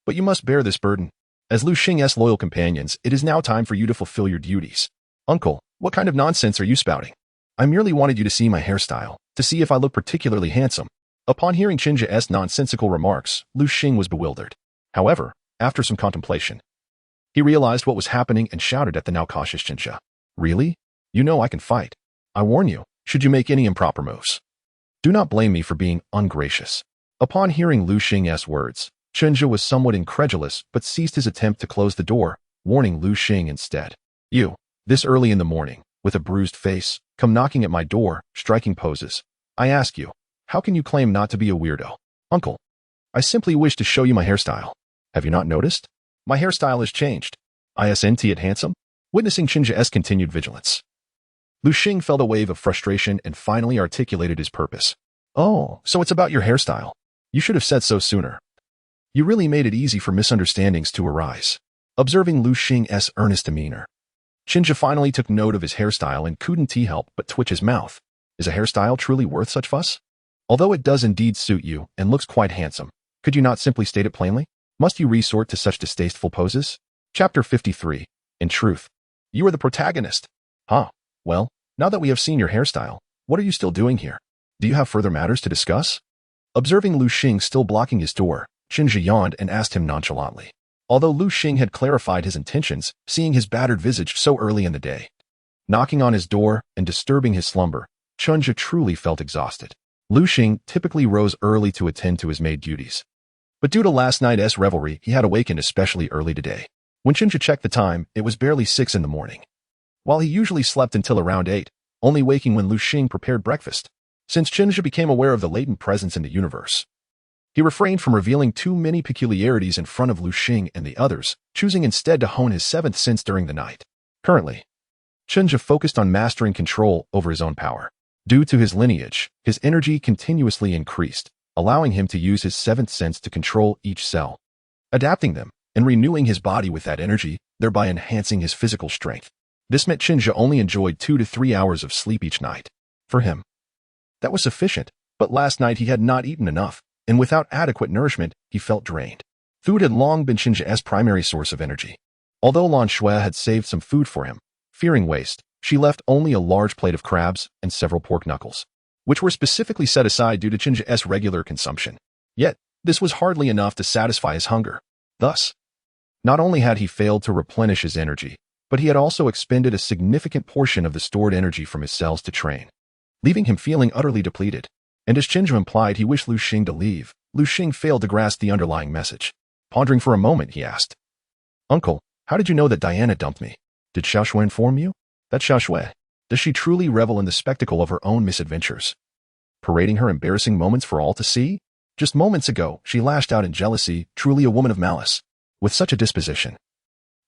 Speaker 1: But you must bear this burden. As Lu Xing's loyal companions, it is now time for you to fulfill your duties. Uncle, what kind of nonsense are you spouting? I merely wanted you to see my hairstyle, to see if I look particularly handsome. Upon hearing Qinzhi's nonsensical remarks, Lu Xing was bewildered. However, after some contemplation, he realized what was happening and shouted at the now cautious Qinzhi. Really? You know I can fight. I warn you, should you make any improper moves, do not blame me for being ungracious. Upon hearing Lu Xing's words, Qinzhi was somewhat incredulous but ceased his attempt to close the door, warning Lu Xing instead. You, this early in the morning, with a bruised face, come knocking at my door, striking poses. I ask you, how can you claim not to be a weirdo? Uncle, I simply wish to show you my hairstyle. Have you not noticed? My hairstyle has changed. Isn't it handsome? Witnessing Qinzhi's continued vigilance, Lu Xing felt a wave of frustration and finally articulated his purpose. Oh, so it's about your hairstyle. You should have said so sooner. You really made it easy for misunderstandings to arise. Observing Lu Xing's earnest demeanor, Qinzhi finally took note of his hairstyle and couldn't help but twitch his mouth. Is a hairstyle truly worth such fuss? Although it does indeed suit you and looks quite handsome, could you not simply state it plainly? Must you resort to such distasteful poses? Chapter 53. In truth, you are the protagonist. Well, now that we have seen your hairstyle, what are you still doing here? Do you have further matters to discuss? Observing Lu Xing still blocking his door, Qinzhi yawned and asked him nonchalantly. Although Lu Xing had clarified his intentions, seeing his battered visage so early in the day, knocking on his door and disturbing his slumber, Qinzhi truly felt exhausted. Lu Xing typically rose early to attend to his maid duties, but due to last night's revelry, he had awakened especially early today. When Qinzhi checked the time, it was barely 6 in the morning. While he usually slept until around 8, only waking when Lu Xing prepared breakfast. Since Qinzhi became aware of the latent presence in the universe, he refrained from revealing too many peculiarities in front of Lu Xing and the others, choosing instead to hone his 7th sense during the night. Currently, Qinzhi focused on mastering control over his own power. Due to his lineage, his energy continuously increased, allowing him to use his 7th sense to control each cell, adapting them and renewing his body with that energy, thereby enhancing his physical strength. This meant Qinzhi only enjoyed 2 to 3 hours of sleep each night. For him, That was sufficient, but last night he had not eaten enough, and without adequate nourishment, he felt drained. Food had long been Qingjia's primary source of energy. Although Lan Shui had saved some food for him, fearing waste, she left only a large plate of crabs and several pork knuckles, which were specifically set aside due to Qingjia's regular consumption. Yet, this was hardly enough to satisfy his hunger. Thus, not only had he failed to replenish his energy, but he had also expended a significant portion of the stored energy from his cells to train, leaving him feeling utterly depleted. And as Qingju implied he wished Lu Xing to leave, Lu Xing failed to grasp the underlying message. Pondering for a moment, he asked, "Uncle, how did you know that Diana dumped me? Did Xiao Shui inform you? That Xiao Shui, does she truly revel in the spectacle of her own misadventures, parading her embarrassing moments for all to see? Just moments ago, she lashed out in jealousy, truly a woman of malice. With such a disposition,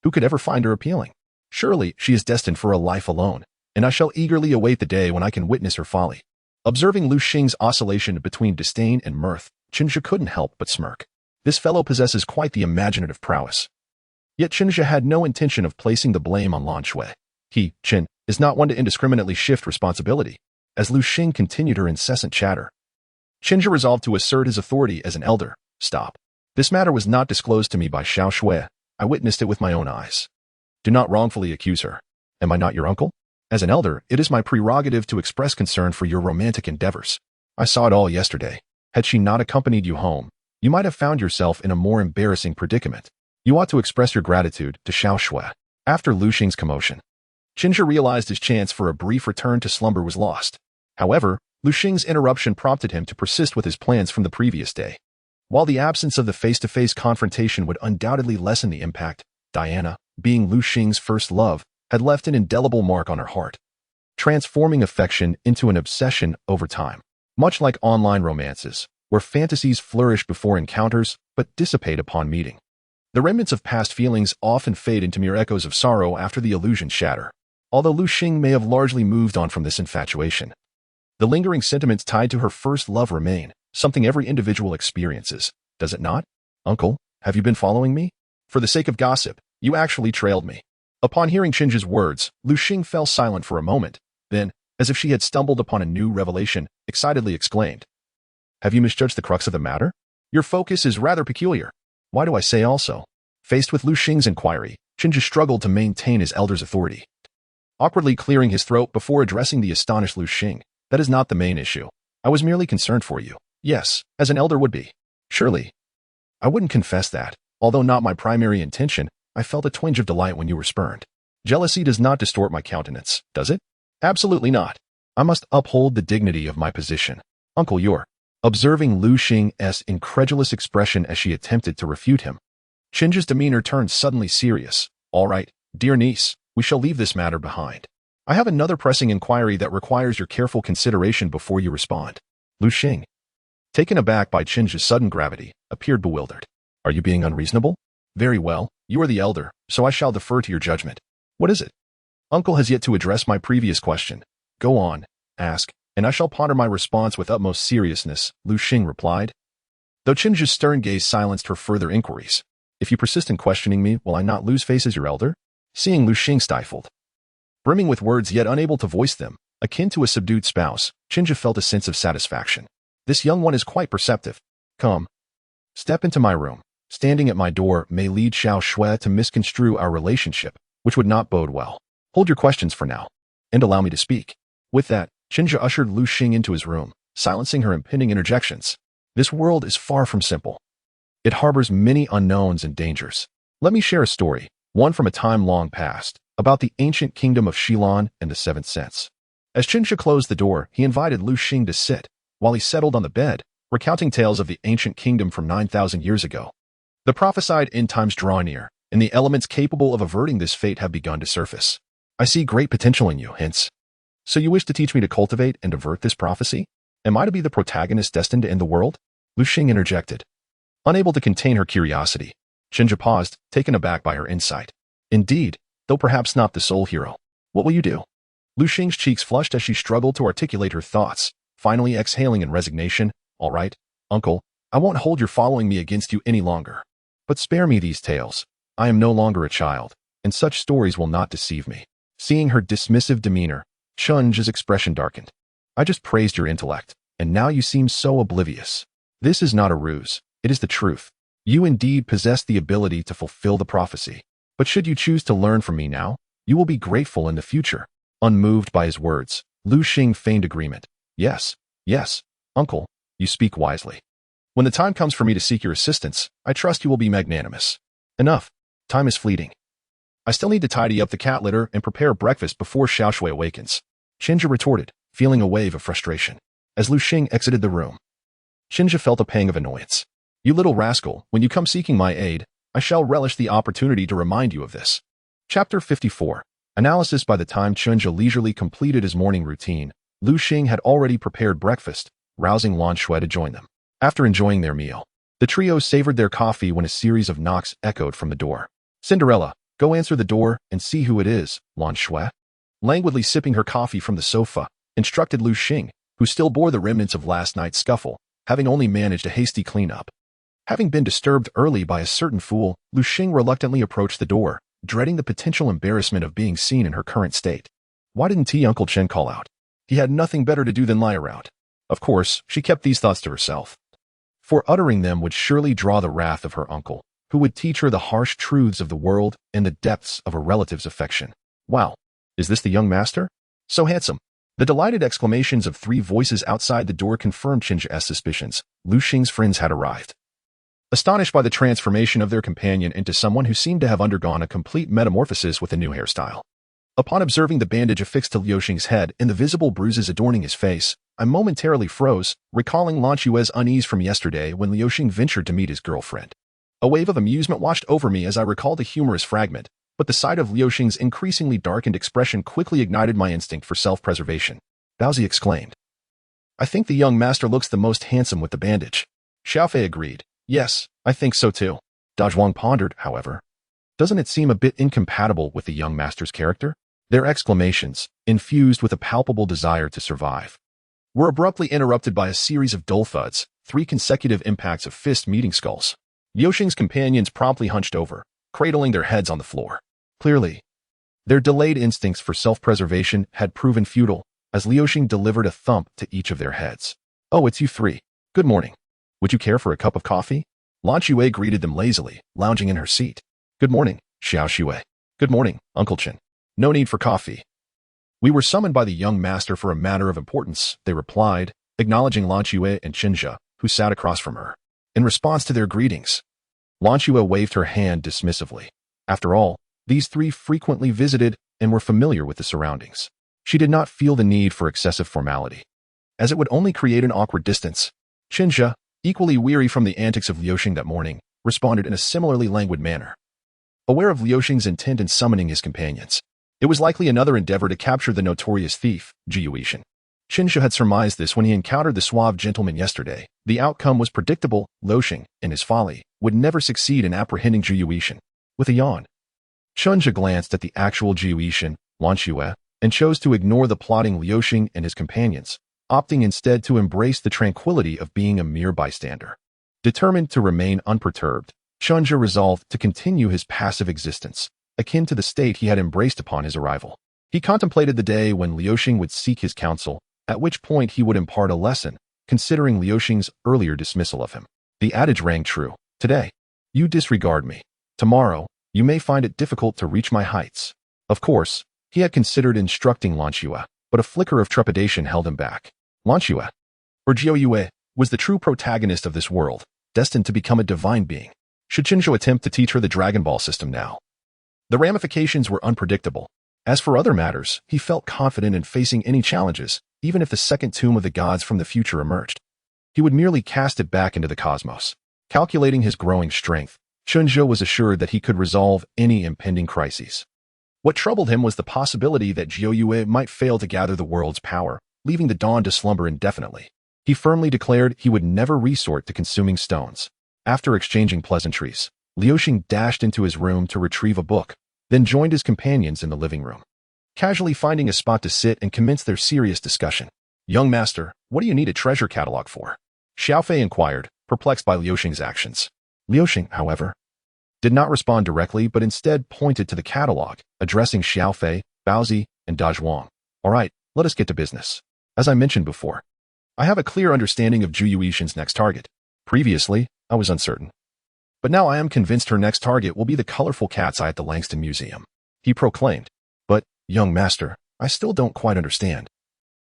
Speaker 1: who could ever find her appealing? Surely she is destined for a life alone, and I shall eagerly await the day when I can witness her folly." Observing Lu Xing's oscillation between disdain and mirth, Qingju couldn't help but smirk. This fellow possesses quite the imaginative prowess. Yet Qingju had no intention of placing the blame on Lan Shui. He, Qin, is not one to indiscriminately shift responsibility. As Lu Xing continued her incessant chatter, Qingju resolved to assert his authority as an elder. "Stop. This matter was not disclosed to me by Xiao Shui. I witnessed it with my own eyes. Do not wrongfully accuse her. Am I not your uncle? As an elder, it is my prerogative to express concern for your romantic endeavors. I saw it all yesterday. Had she not accompanied you home, you might have found yourself in a more embarrassing predicament. You ought to express your gratitude to Xiao Shui." After Lu Xing's commotion, Qingju realized his chance for a brief return to slumber was lost. However, Lu Xing's interruption prompted him to persist with his plans from the previous day. While the absence of the face-to-face confrontation would undoubtedly lessen the impact, Diana, being Lu Xing's first love, had left an indelible mark on her heart, transforming affection into an obsession over time. Much like online romances, where fantasies flourish before encounters but dissipate upon meeting, the remnants of past feelings often fade into mere echoes of sorrow after the illusions shatter. Although Lu Xing may have largely moved on from this infatuation, the lingering sentiments tied to her first love remain, something every individual experiences, does it not? "Uncle, have you been following me? For the sake of gossip, you actually trailed me." Upon hearing Qingju's words, Lu Xing fell silent for a moment, then, as if she had stumbled upon a new revelation, excitedly exclaimed, "Have you misjudged the crux of the matter? Your focus is rather peculiar. Why do I say also?" Faced with Lu Xing's inquiry, Qingju struggled to maintain his elder's authority, awkwardly clearing his throat before addressing the astonished Lu Xing. "That is not the main issue. I was merely concerned for you. Yes, as an elder would be. Surely. I wouldn't confess that, although not my primary intention, I felt a twinge of delight when you were spurned. Jealousy does not distort my countenance, does it? Absolutely not. I must uphold the dignity of my position. Uncle, you're..." Observing Lu Xing's incredulous expression as she attempted to refute him, Qingju's demeanor turned suddenly serious. "All right, dear niece, we shall leave this matter behind. I have another pressing inquiry that requires your careful consideration before you respond." Lu Xing, taken aback by Qingju's sudden gravity, appeared bewildered. "Are you being unreasonable? Very well, you are the elder, so I shall defer to your judgment. What is it?" "Uncle has yet to address my previous question. Go on, ask, and I shall ponder my response with utmost seriousness," Lu Xing replied. Though Qingju's stern gaze silenced her further inquiries. "If you persist in questioning me, will I not lose face as your elder?" Seeing Lu Xing stifled, brimming with words yet unable to voice them, akin to a subdued spouse, Qingju felt a sense of satisfaction. This young one is quite perceptive. "Come. Step into my room. Standing at my door may lead Xiao Shui to misconstrue our relationship, which would not bode well. Hold your questions for now, and allow me to speak." With that, Qingju ushered Lu Xing into his room, silencing her impending interjections. This world is far from simple. It harbors many unknowns and dangers. Let me share a story, one from a time long past, about the ancient kingdom of Xilan and the Seventh Sense. As Qingju closed the door, he invited Lu Xing to sit, while he settled on the bed, recounting tales of the ancient kingdom from 9,000 years ago. The prophesied end times draw near, and the elements capable of averting this fate have begun to surface. "I see great potential in you, hence. So you wish to teach me to cultivate and avert this prophecy? Am I to be the protagonist destined to end the world?" Lu Xing interjected. Unable to contain her curiosity, Qingju paused, taken aback by her insight. "Indeed, though perhaps not the sole hero. What will you do?" Lu Xing's cheeks flushed as she struggled to articulate her thoughts, finally exhaling in resignation. "All right, uncle, I won't hold your following me against you any longer. But spare me these tales. I am no longer a child, and such stories will not deceive me." Seeing her dismissive demeanor, Qingju's expression darkened. I just praised your intellect, and now you seem so oblivious. This is not a ruse. It is the truth. You indeed possess the ability to fulfill the prophecy. But should you choose to learn from me now, you will be grateful in the future. Unmoved by his words, Lu Xing feigned agreement. Yes, uncle, you speak wisely. When the time comes for me to seek your assistance, I trust you will be magnanimous. Enough. Time is fleeting. I still need to tidy up the cat litter and prepare breakfast before Xiaoshui awakens. Qinzhi retorted, feeling a wave of frustration. As Lu Xing exited the room, Qinzhi felt a pang of annoyance. You little rascal, when you come seeking my aid, I shall relish the opportunity to remind you of this. Chapter 54. Analysis. By the time Qinzhi leisurely completed his morning routine, Lu Xing had already prepared breakfast, rousing Lan Shui to join them. After enjoying their meal, the trio savored their coffee when a series of knocks echoed from the door. Cinderella, go answer the door and see who it is, Lan Shui. Languidly sipping her coffee from the sofa, instructed Lu Xing, who still bore the remnants of last night's scuffle, having only managed a hasty cleanup. Having been disturbed early by a certain fool, Lu Xing reluctantly approached the door, dreading the potential embarrassment of being seen in her current state. Why didn't Uncle Chen call out? He had nothing better to do than lie around. Of course, she kept these thoughts to herself, for uttering them would surely draw the wrath of her uncle, who would teach her the harsh truths of the world and the depths of a relative's affection. Wow, is this the young master? So handsome. The delighted exclamations of three voices outside the door confirmed Qinzhi's suspicions. Lu Xing's friends had arrived. Astonished by the transformation of their companion into someone who seemed to have undergone a complete metamorphosis with a new hairstyle. Upon observing the bandage affixed to Liu Xing's head and the visible bruises adorning his face, I momentarily froze, recalling Lan Xue's unease from yesterday when Liu Xing ventured to meet his girlfriend. A wave of amusement washed over me as I recalled a humorous fragment, but the sight of Liu Xing's increasingly darkened expression quickly ignited my instinct for self-preservation. Baozi exclaimed. I think the young master looks the most handsome with the bandage. Xiaofei agreed. Yes, I think so too. Dazhuang pondered, however. Doesn't it seem a bit incompatible with the young master's character? Their exclamations, infused with a palpable desire to survive, were abruptly interrupted by a series of dull thuds, 3 consecutive impacts of fist meeting skulls. Liu Xing's companions promptly hunched over, cradling their heads on the floor. Clearly, their delayed instincts for self-preservation had proven futile, as Liu Xing delivered a thump to each of their heads. Oh, it's you 3. Good morning. Would you care for a cup of coffee? Lan Xue greeted them lazily, lounging in her seat. Good morning, Xiaoshui. Good morning, Uncle Chen. No need for coffee. We were summoned by the young master for a matter of importance, they replied, acknowledging Lan Xue and Qinzhi, who sat across from her. In response to their greetings, Lan Xue waved her hand dismissively. After all, these 3 frequently visited and were familiar with the surroundings. She did not feel the need for excessive formality, as it would only create an awkward distance. Qinzhi, equally weary from the antics of Liu Xing that morning, responded in a similarly languid manner. Aware of Liu Xing's intent in summoning his companions, it was likely another endeavor to capture the notorious thief, Ji Yuishan. Qinzhi had surmised this when he encountered the suave gentleman yesterday. The outcome was predictable. Liu Xing, in his folly, would never succeed in apprehending Ji Yuishan. With a yawn, Qinzhi glanced at the actual Ji Yuishan, Lan Xue, and chose to ignore the plotting Liu Xing and his companions, opting instead to embrace the tranquility of being a mere bystander. Determined to remain unperturbed, Qinzhi resolved to continue his passive existence, akin to the state he had embraced upon his arrival. He contemplated the day when Liu Xing would seek his counsel, at which point he would impart a lesson, considering Liu Xing's earlier dismissal of him. The adage rang true. Today, you disregard me. Tomorrow, you may find it difficult to reach my heights. Of course, he had considered instructing Lan Xue, but a flicker of trepidation held him back. Lan Xue, or Jiao Yue, was the true protagonist of this world, destined to become a divine being. Should Qinzhi attempt to teach her the Dragon Ball system now? The ramifications were unpredictable. As for other matters, he felt confident in facing any challenges, even if the second tomb of the gods from the future emerged. He would merely cast it back into the cosmos. Calculating his growing strength, Qinzhi was assured that he could resolve any impending crises. What troubled him was the possibility that Jiao Yue might fail to gather the world's power, leaving the dawn to slumber indefinitely. He firmly declared he would never resort to consuming stones. After exchanging pleasantries, Liu Xing dashed into his room to retrieve a book, then joined his companions in the living room, casually finding a spot to sit and commence their serious discussion. Young master, what do you need a treasure catalog for? Xiaofei inquired, perplexed by Liu Xing's actions. Liu Xing, however, did not respond directly but instead pointed to the catalog, addressing Xiaofei, Baozi, and Dazhuang. All right, let us get to business. As I mentioned before, I have a clear understanding of Zhu Yuixin's next target. Previously, I was uncertain. But now I am convinced her next target will be the colorful cat's eye at the Langston Museum, he proclaimed. But, young master, I still don't quite understand.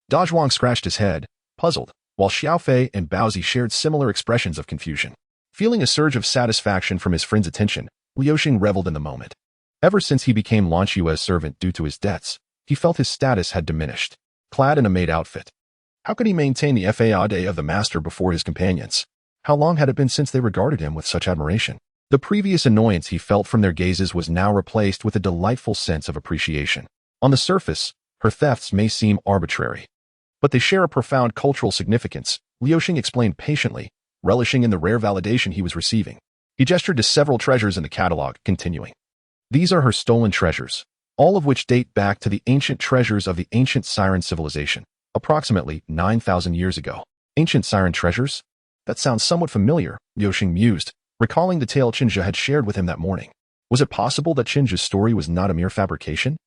Speaker 1: Dazhuang scratched his head, puzzled, while Xiaofei and Baozi shared similar expressions of confusion. Feeling a surge of satisfaction from his friend's attention, Liuxing reveled in the moment. Ever since he became Lan Xue's servant due to his debts, he felt his status had diminished. Clad in a maid outfit, how could he maintain the faade of the master before his companions? How long had it been since they regarded him with such admiration? The previous annoyance he felt from their gazes was now replaced with a delightful sense of appreciation. On the surface, her thefts may seem arbitrary, but they share a profound cultural significance, Liuxing explained patiently, relishing in the rare validation he was receiving. He gestured to several treasures in the catalog, continuing. These are her stolen treasures, all of which date back to the ancient treasures of the ancient Siren civilization, approximately 9,000 years ago. Ancient Siren treasures? That sounds somewhat familiar, Liuxing mused, recalling the tale Qinzhe had shared with him that morning. Was it possible that Qinzhe's story was not a mere fabrication?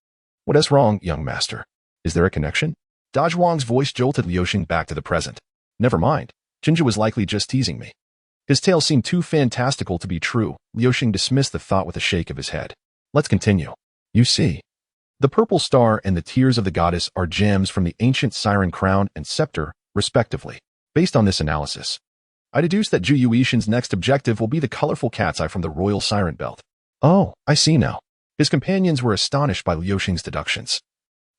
Speaker 1: What is wrong, young master? Is there a connection? Dazhuang's voice jolted Liuxing back to the present. Never mind. Qinzhe was likely just teasing me. His tale seemed too fantastical to be true. Liuxing dismissed the thought with a shake of his head. Let's continue. You see, the purple star and the tears of the goddess are gems from the ancient Siren crown and scepter, respectively. Based on this analysis, I deduce that Zhu Yuixin's next objective will be the colorful cat's eye from the royal Siren belt. Oh, I see now. His companions were astonished by Liuxing's deductions.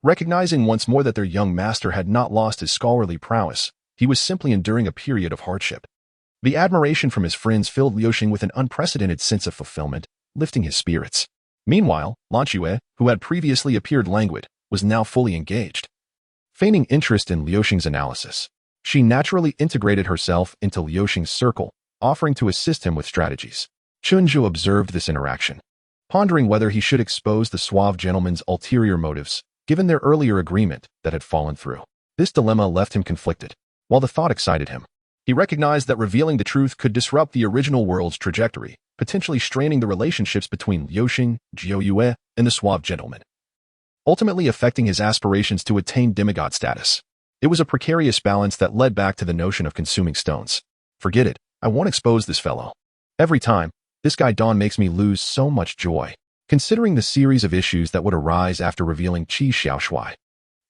Speaker 1: Recognizing once more that their young master had not lost his scholarly prowess, he was simply enduring a period of hardship. The admiration from his friends filled Liuxing with an unprecedented sense of fulfillment, lifting his spirits. Meanwhile, Lan Xue, who had previously appeared languid, was now fully engaged. Feigning interest in Liuxing's analysis, she naturally integrated herself into Liuxing's circle, offering to assist him with strategies. Qinzhe observed this interaction, pondering whether he should expose the suave gentleman's ulterior motives, given their earlier agreement that had fallen through. This dilemma left him conflicted. While the thought excited him, he recognized that revealing the truth could disrupt the original world's trajectory, potentially straining the relationships between Liuxing, Jiu Yue, and the suave gentleman, ultimately affecting his aspirations to attain demigod status. It was a precarious balance that led back to the notion of consuming stones. Forget it, I won't expose this fellow. Every time, this guy Don makes me lose so much joy. Considering the series of issues that would arise after revealing Qi Xiaoshui,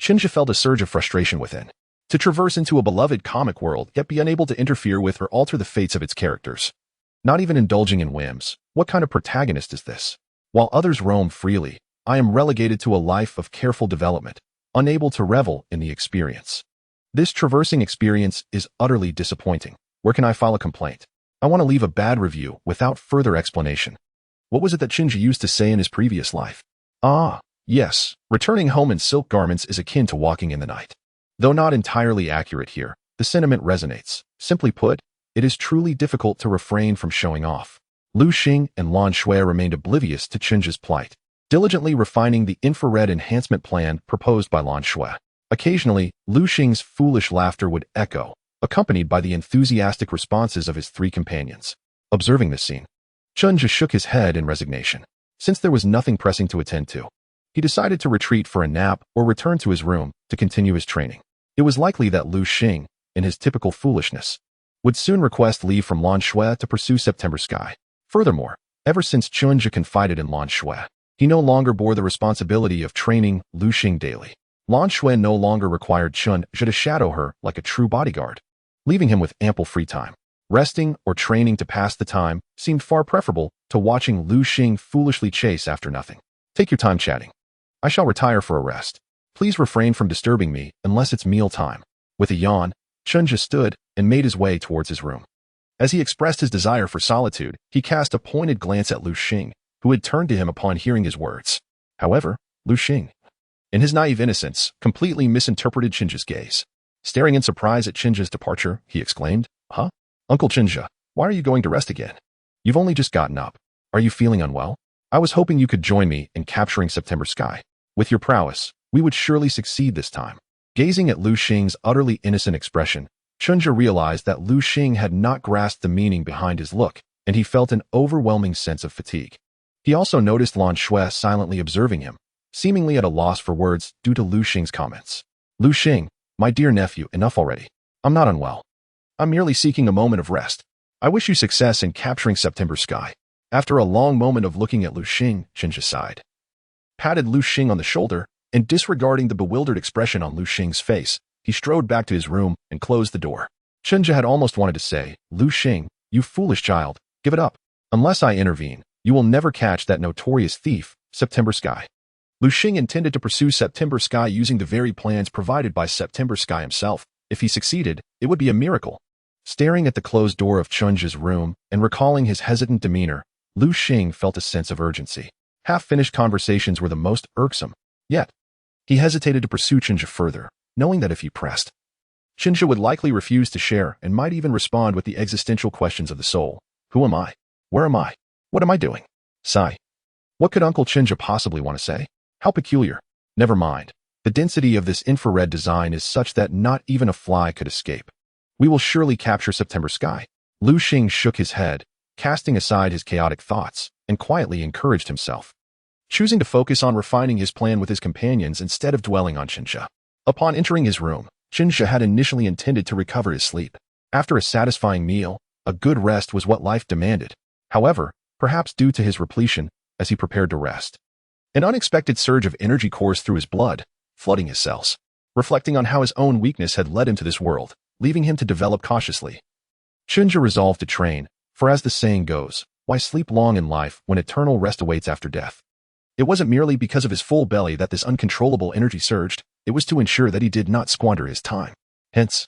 Speaker 1: Qinzhe felt a surge of frustration within. To traverse into a beloved comic world yet be unable to interfere with or alter the fates of its characters. Not even indulging in whims, what kind of protagonist is this? While others roam freely, I am relegated to a life of careful development, unable to revel in the experience. This traversing experience is utterly disappointing. Where can I file a complaint? I want to leave a bad review without further explanation. What was it that Qinzhe used to say in his previous life? Ah, yes, returning home in silk garments is akin to walking in the night. Though not entirely accurate here, the sentiment resonates. Simply put, it is truly difficult to refrain from showing off. Liuxing and Lan Xue remained oblivious to Qinzhe's plight, diligently refining the infrared enhancement plan proposed by Lan Xue. Occasionally, Liuxing's foolish laughter would echo, accompanied by the enthusiastic responses of his three companions. Observing this scene, Qinzhe shook his head in resignation. Since there was nothing pressing to attend to, he decided to retreat for a nap or return to his room to continue his training. It was likely that Liuxing, in his typical foolishness, would soon request leave from Lan Xue to pursue September Sky. Furthermore, ever since Qinzhe confided in Lan Xue, he no longer bore the responsibility of training Liuxing daily. Lan Xue no longer required Qinzhe to shadow her like a true bodyguard, leaving him with ample free time. Resting or training to pass the time seemed far preferable to watching Liuxing foolishly chase after nothing. Take your time chatting. I shall retire for a rest. Please refrain from disturbing me unless it's meal time. With a yawn, Qinzhe stood and made his way towards his room. As he expressed his desire for solitude, he cast a pointed glance at Liuxing, who had turned to him upon hearing his words. However, Liuxing, in his naive innocence, completely misinterpreted Qinzhe's gaze. Staring in surprise at Qinzhe's departure, he exclaimed, "Huh? Uncle Qinzhe, why are you going to rest again? You've only just gotten up. Are you feeling unwell? I was hoping you could join me in capturing September Sky. With your prowess, we would surely succeed this time." Gazing at Liuxing's utterly innocent expression, Qinzhe realized that Liuxing had not grasped the meaning behind his look, and he felt an overwhelming sense of fatigue. He also noticed Lan Xue silently observing him, seemingly at a loss for words due to Liuxing's comments. "Liuxing, My dear nephew, enough already. I'm not unwell. I'm merely seeking a moment of rest. I wish you success in capturing September Sky. After a long moment of looking at Lu Xing, Chinja sighed, patted Lu Xing on the shoulder, and disregarding the bewildered expression on Lu Xing's face, he strode back to his room and closed the door. Chinja had almost wanted to say, Lu Xing, you foolish child, give it up. Unless I intervene, you will never catch that notorious thief, September Sky. Lu Xing intended to pursue September Sky using the very plans provided by September Sky himself. If he succeeded, it would be a miracle. Staring at the closed door of Chunja's room and recalling his hesitant demeanor, Lu Xing felt a sense of urgency. Half-finished conversations were the most irksome. Yet, he hesitated to pursue Chinja further, knowing that if he pressed, Chinja would likely refuse to share and might even respond with the existential questions of the soul. Who am I? Where am I? What am I doing? Sigh. What could Uncle Chinja possibly want to say? How peculiar. Never mind. The density of this infrared design is such that not even a fly could escape. We will surely capture September Sky. Lu Xing shook his head, casting aside his chaotic thoughts, and quietly encouraged himself, choosing to focus on refining his plan with his companions instead of dwelling on Chinja. Upon entering his room, Chinja had initially intended to recover his sleep. After a satisfying meal, a good rest was what life demanded. However, perhaps due to his repletion, as he prepared to rest, an unexpected surge of energy coursed through his blood, flooding his cells. Reflecting on how his own weakness had led him to this world, leaving him to develop cautiously, Chinja resolved to train, for as the saying goes, why sleep long in life when eternal rest awaits after death? It wasn't merely because of his full belly that this uncontrollable energy surged, it was to ensure that he did not squander his time. Hence,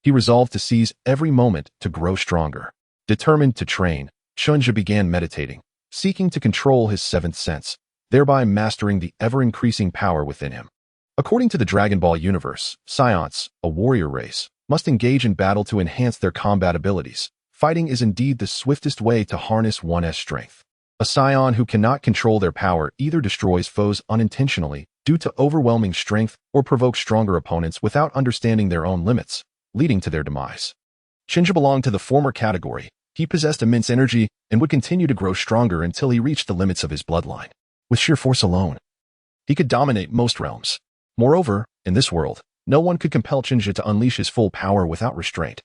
Speaker 1: he resolved to seize every moment to grow stronger. Determined to train, Chinja began meditating, seeking to control his seventh sense, thereby mastering the ever-increasing power within him. According to the Dragon Ball universe, Saiyans, a warrior race, must engage in battle to enhance their combat abilities. Fighting is indeed the swiftest way to harness one's strength. A Saiyan who cannot control their power either destroys foes unintentionally due to overwhelming strength or provokes stronger opponents without understanding their own limits, leading to their demise. Chinja belonged to the former category. He possessed immense energy and would continue to grow stronger until he reached the limits of his bloodline. With sheer force alone, he could dominate most realms. Moreover, in this world, no one could compel Chinja to unleash his full power without restraint,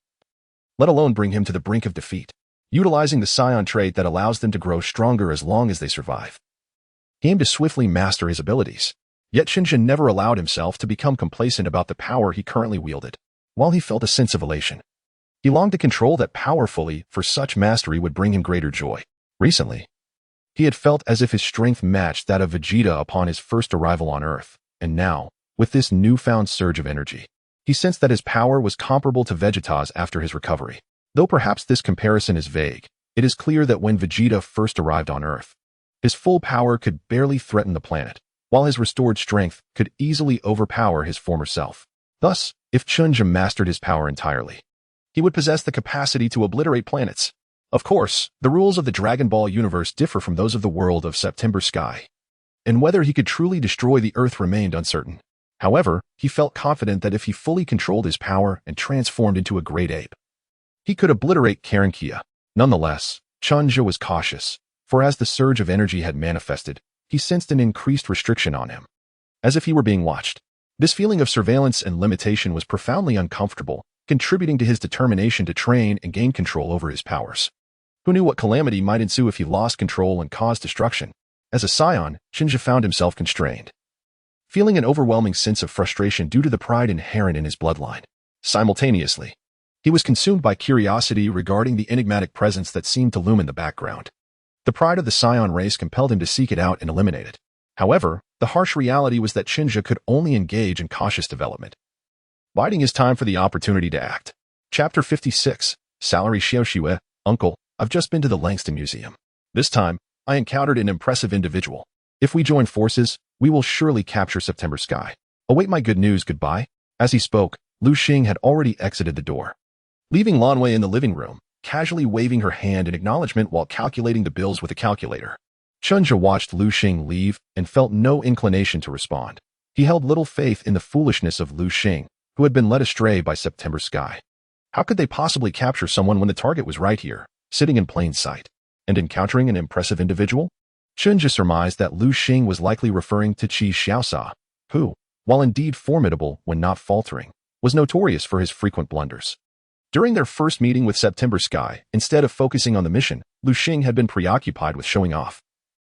Speaker 1: let alone bring him to the brink of defeat. Utilizing the Saiyan trait that allows them to grow stronger as long as they survive, he aimed to swiftly master his abilities. Yet Chinja never allowed himself to become complacent about the power he currently wielded. While he felt a sense of elation, he longed to control that power fully, for such mastery would bring him greater joy. Recently, he had felt as if his strength matched that of Vegeta upon his first arrival on Earth, and now, with this newfound surge of energy, he sensed that his power was comparable to Vegeta's after his recovery. Though perhaps this comparison is vague, it is clear that when Vegeta first arrived on Earth, his full power could barely threaten the planet, while his restored strength could easily overpower his former self. Thus, if Chinja mastered his power entirely, he would possess the capacity to obliterate planets. Of course, the rules of the Dragon Ball universe differ from those of the world of September Sky, and whether he could truly destroy the Earth remained uncertain. However, he felt confident that if he fully controlled his power and transformed into a great ape, he could obliterate Karankia. Nonetheless, Chinja was cautious, for as the surge of energy had manifested, he sensed an increased restriction on him, as if he were being watched. This feeling of surveillance and limitation was profoundly uncomfortable, contributing to his determination to train and gain control over his powers. Who knew what calamity might ensue if he lost control and caused destruction? As a Saiyan, Chinja found himself constrained, feeling an overwhelming sense of frustration due to the pride inherent in his bloodline. Simultaneously, he was consumed by curiosity regarding the enigmatic presence that seemed to loom in the background. The pride of the Saiyan race compelled him to seek it out and eliminate it. However, the harsh reality was that Chinja could only engage in cautious development, biding his time for the opportunity to act. Chapter 56, Salary Xiaoxiue. Uncle, I've just been to the Langston Museum. This time, I encountered an impressive individual. If we join forces, we will surely capture September Sky. Await my good news, goodbye. As he spoke, Lu Xing had already exited the door, leaving Lanwei in the living room, casually waving her hand in acknowledgement while calculating the bills with a calculator. Chinja watched Lu Xing leave and felt no inclination to respond. He held little faith in the foolishness of Lu Xing, who had been led astray by September Sky. How could they possibly capture someone when the target was right here, sitting in plain sight, and encountering an impressive individual? Chinja surmised that Lu Xing was likely referring to Qi Xiaosa, who, while indeed formidable when not faltering, was notorious for his frequent blunders. During their first meeting with September Sky, instead of focusing on the mission, Lu Xing had been preoccupied with showing off.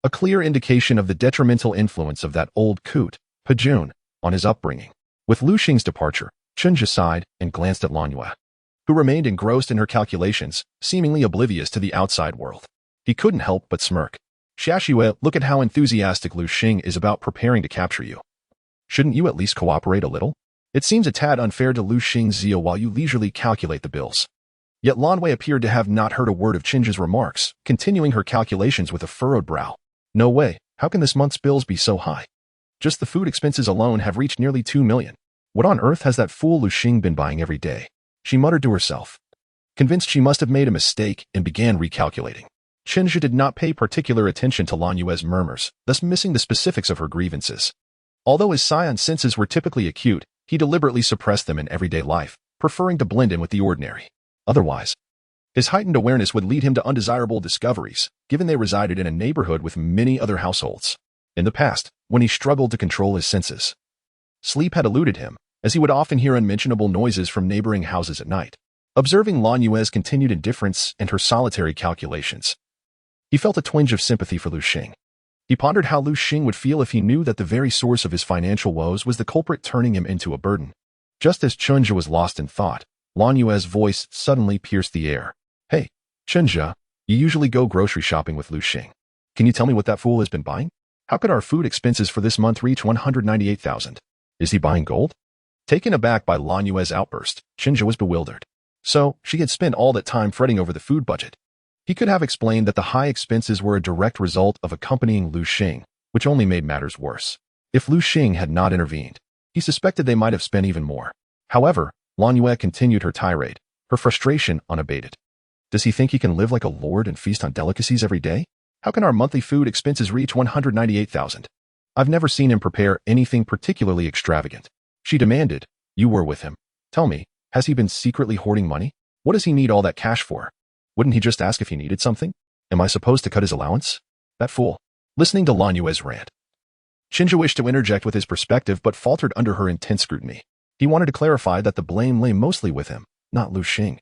Speaker 1: A clear indication of the detrimental influence of that old coot, Pajun, on his upbringing. With Lu Xing's departure, Chunja sighed and glanced at Lan Yue, who remained engrossed in her calculations, seemingly oblivious to the outside world. He couldn't help but smirk. Xiaoxue, look at how enthusiastic Lu Xing is about preparing to capture you. Shouldn't you at least cooperate a little? It seems a tad unfair to Lu Xing's zeal while you leisurely calculate the bills. Yet Lan Wei appeared to have not heard a word of Chinja's remarks, continuing her calculations with a furrowed brow. No way, how can this month's bills be so high? Just the food expenses alone have reached nearly 2 million. What on earth has that fool Lu Xing been buying every day? She muttered to herself. Convinced she must have made a mistake and began recalculating. Chinja did not pay particular attention to Lan Yue's murmurs, thus missing the specifics of her grievances. Although his Saiyan senses were typically acute, he deliberately suppressed them in everyday life, preferring to blend in with the ordinary. Otherwise, his heightened awareness would lead him to undesirable discoveries, given they resided in a neighborhood with many other households. In the past, when he struggled to control his senses, sleep had eluded him, as he would often hear unmentionable noises from neighboring houses at night. Observing Lan Yue's continued indifference and her solitary calculations, he felt a twinge of sympathy for Lu Xing. He pondered how Lu Xing would feel if he knew that the very source of his financial woes was the culprit turning him into a burden. Just as Chunja was lost in thought, Lan Yue's voice suddenly pierced the air. Hey, Chunja, you usually go grocery shopping with Lu Xing. Can you tell me what that fool has been buying? How could our food expenses for this month reach 198,000? Is he buying gold? Taken aback by Lan Yue's outburst, Chunja was bewildered. So, she had spent all that time fretting over the food budget. He could have explained that the high expenses were a direct result of accompanying Lu Xing, which only made matters worse. If Lu Xing had not intervened, he suspected they might have spent even more. However, Lan Yue continued her tirade, her frustration unabated. Does he think he can live like a lord and feast on delicacies every day? How can our monthly food expenses reach 198,000? I've never seen him prepare anything particularly extravagant. She demanded. You were with him. Tell me, has he been secretly hoarding money? What does he need all that cash for? Wouldn't he just ask if he needed something? Am I supposed to cut his allowance? That fool. Listening to Lan Yue's rant, Chinja wished to interject with his perspective but faltered under her intense scrutiny. He wanted to clarify that the blame lay mostly with him, not Lu Xing,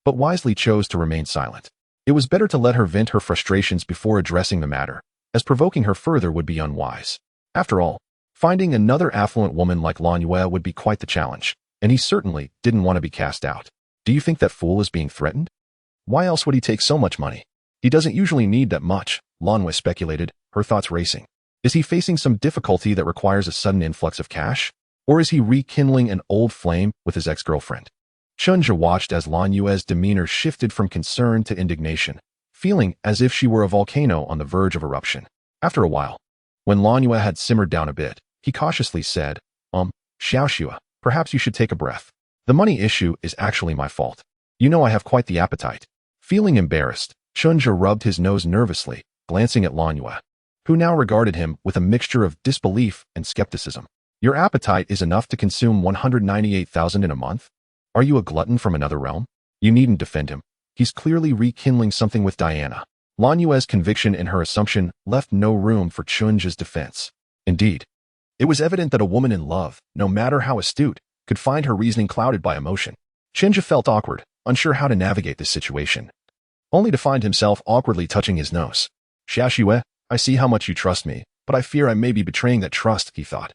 Speaker 1: but wisely chose to remain silent. It was better to let her vent her frustrations before addressing the matter, as provoking her further would be unwise. After all, finding another affluent woman like Lan Yue would be quite the challenge, and he certainly didn't want to be cast out. Do you think that fool is being threatened? Why else would he take so much money? He doesn't usually need that much, Lan Yue speculated, her thoughts racing. Is he facing some difficulty that requires a sudden influx of cash? Or is he rekindling an old flame with his ex-girlfriend? Chunja watched as Lan Yue's demeanor shifted from concern to indignation, feeling as if she were a volcano on the verge of eruption. After a while, when Lan Yue had simmered down a bit, he cautiously said, Xiaoxue, perhaps you should take a breath. The money issue is actually my fault. You know I have quite the appetite. Feeling embarrassed, Chunja rubbed his nose nervously, glancing at Lan Yue, who now regarded him with a mixture of disbelief and skepticism. Your appetite is enough to consume 198,000 in a month? Are you a glutton from another realm? You needn't defend him. He's clearly rekindling something with Diana. Lan Yue's conviction in her assumption left no room for Chunja's defense. Indeed, it was evident that a woman in love, no matter how astute, could find her reasoning clouded by emotion. Chunja felt awkward, unsure how to navigate this situation, only to find himself awkwardly touching his nose. Xiaoxue, I see how much you trust me, but I fear I may be betraying that trust, he thought.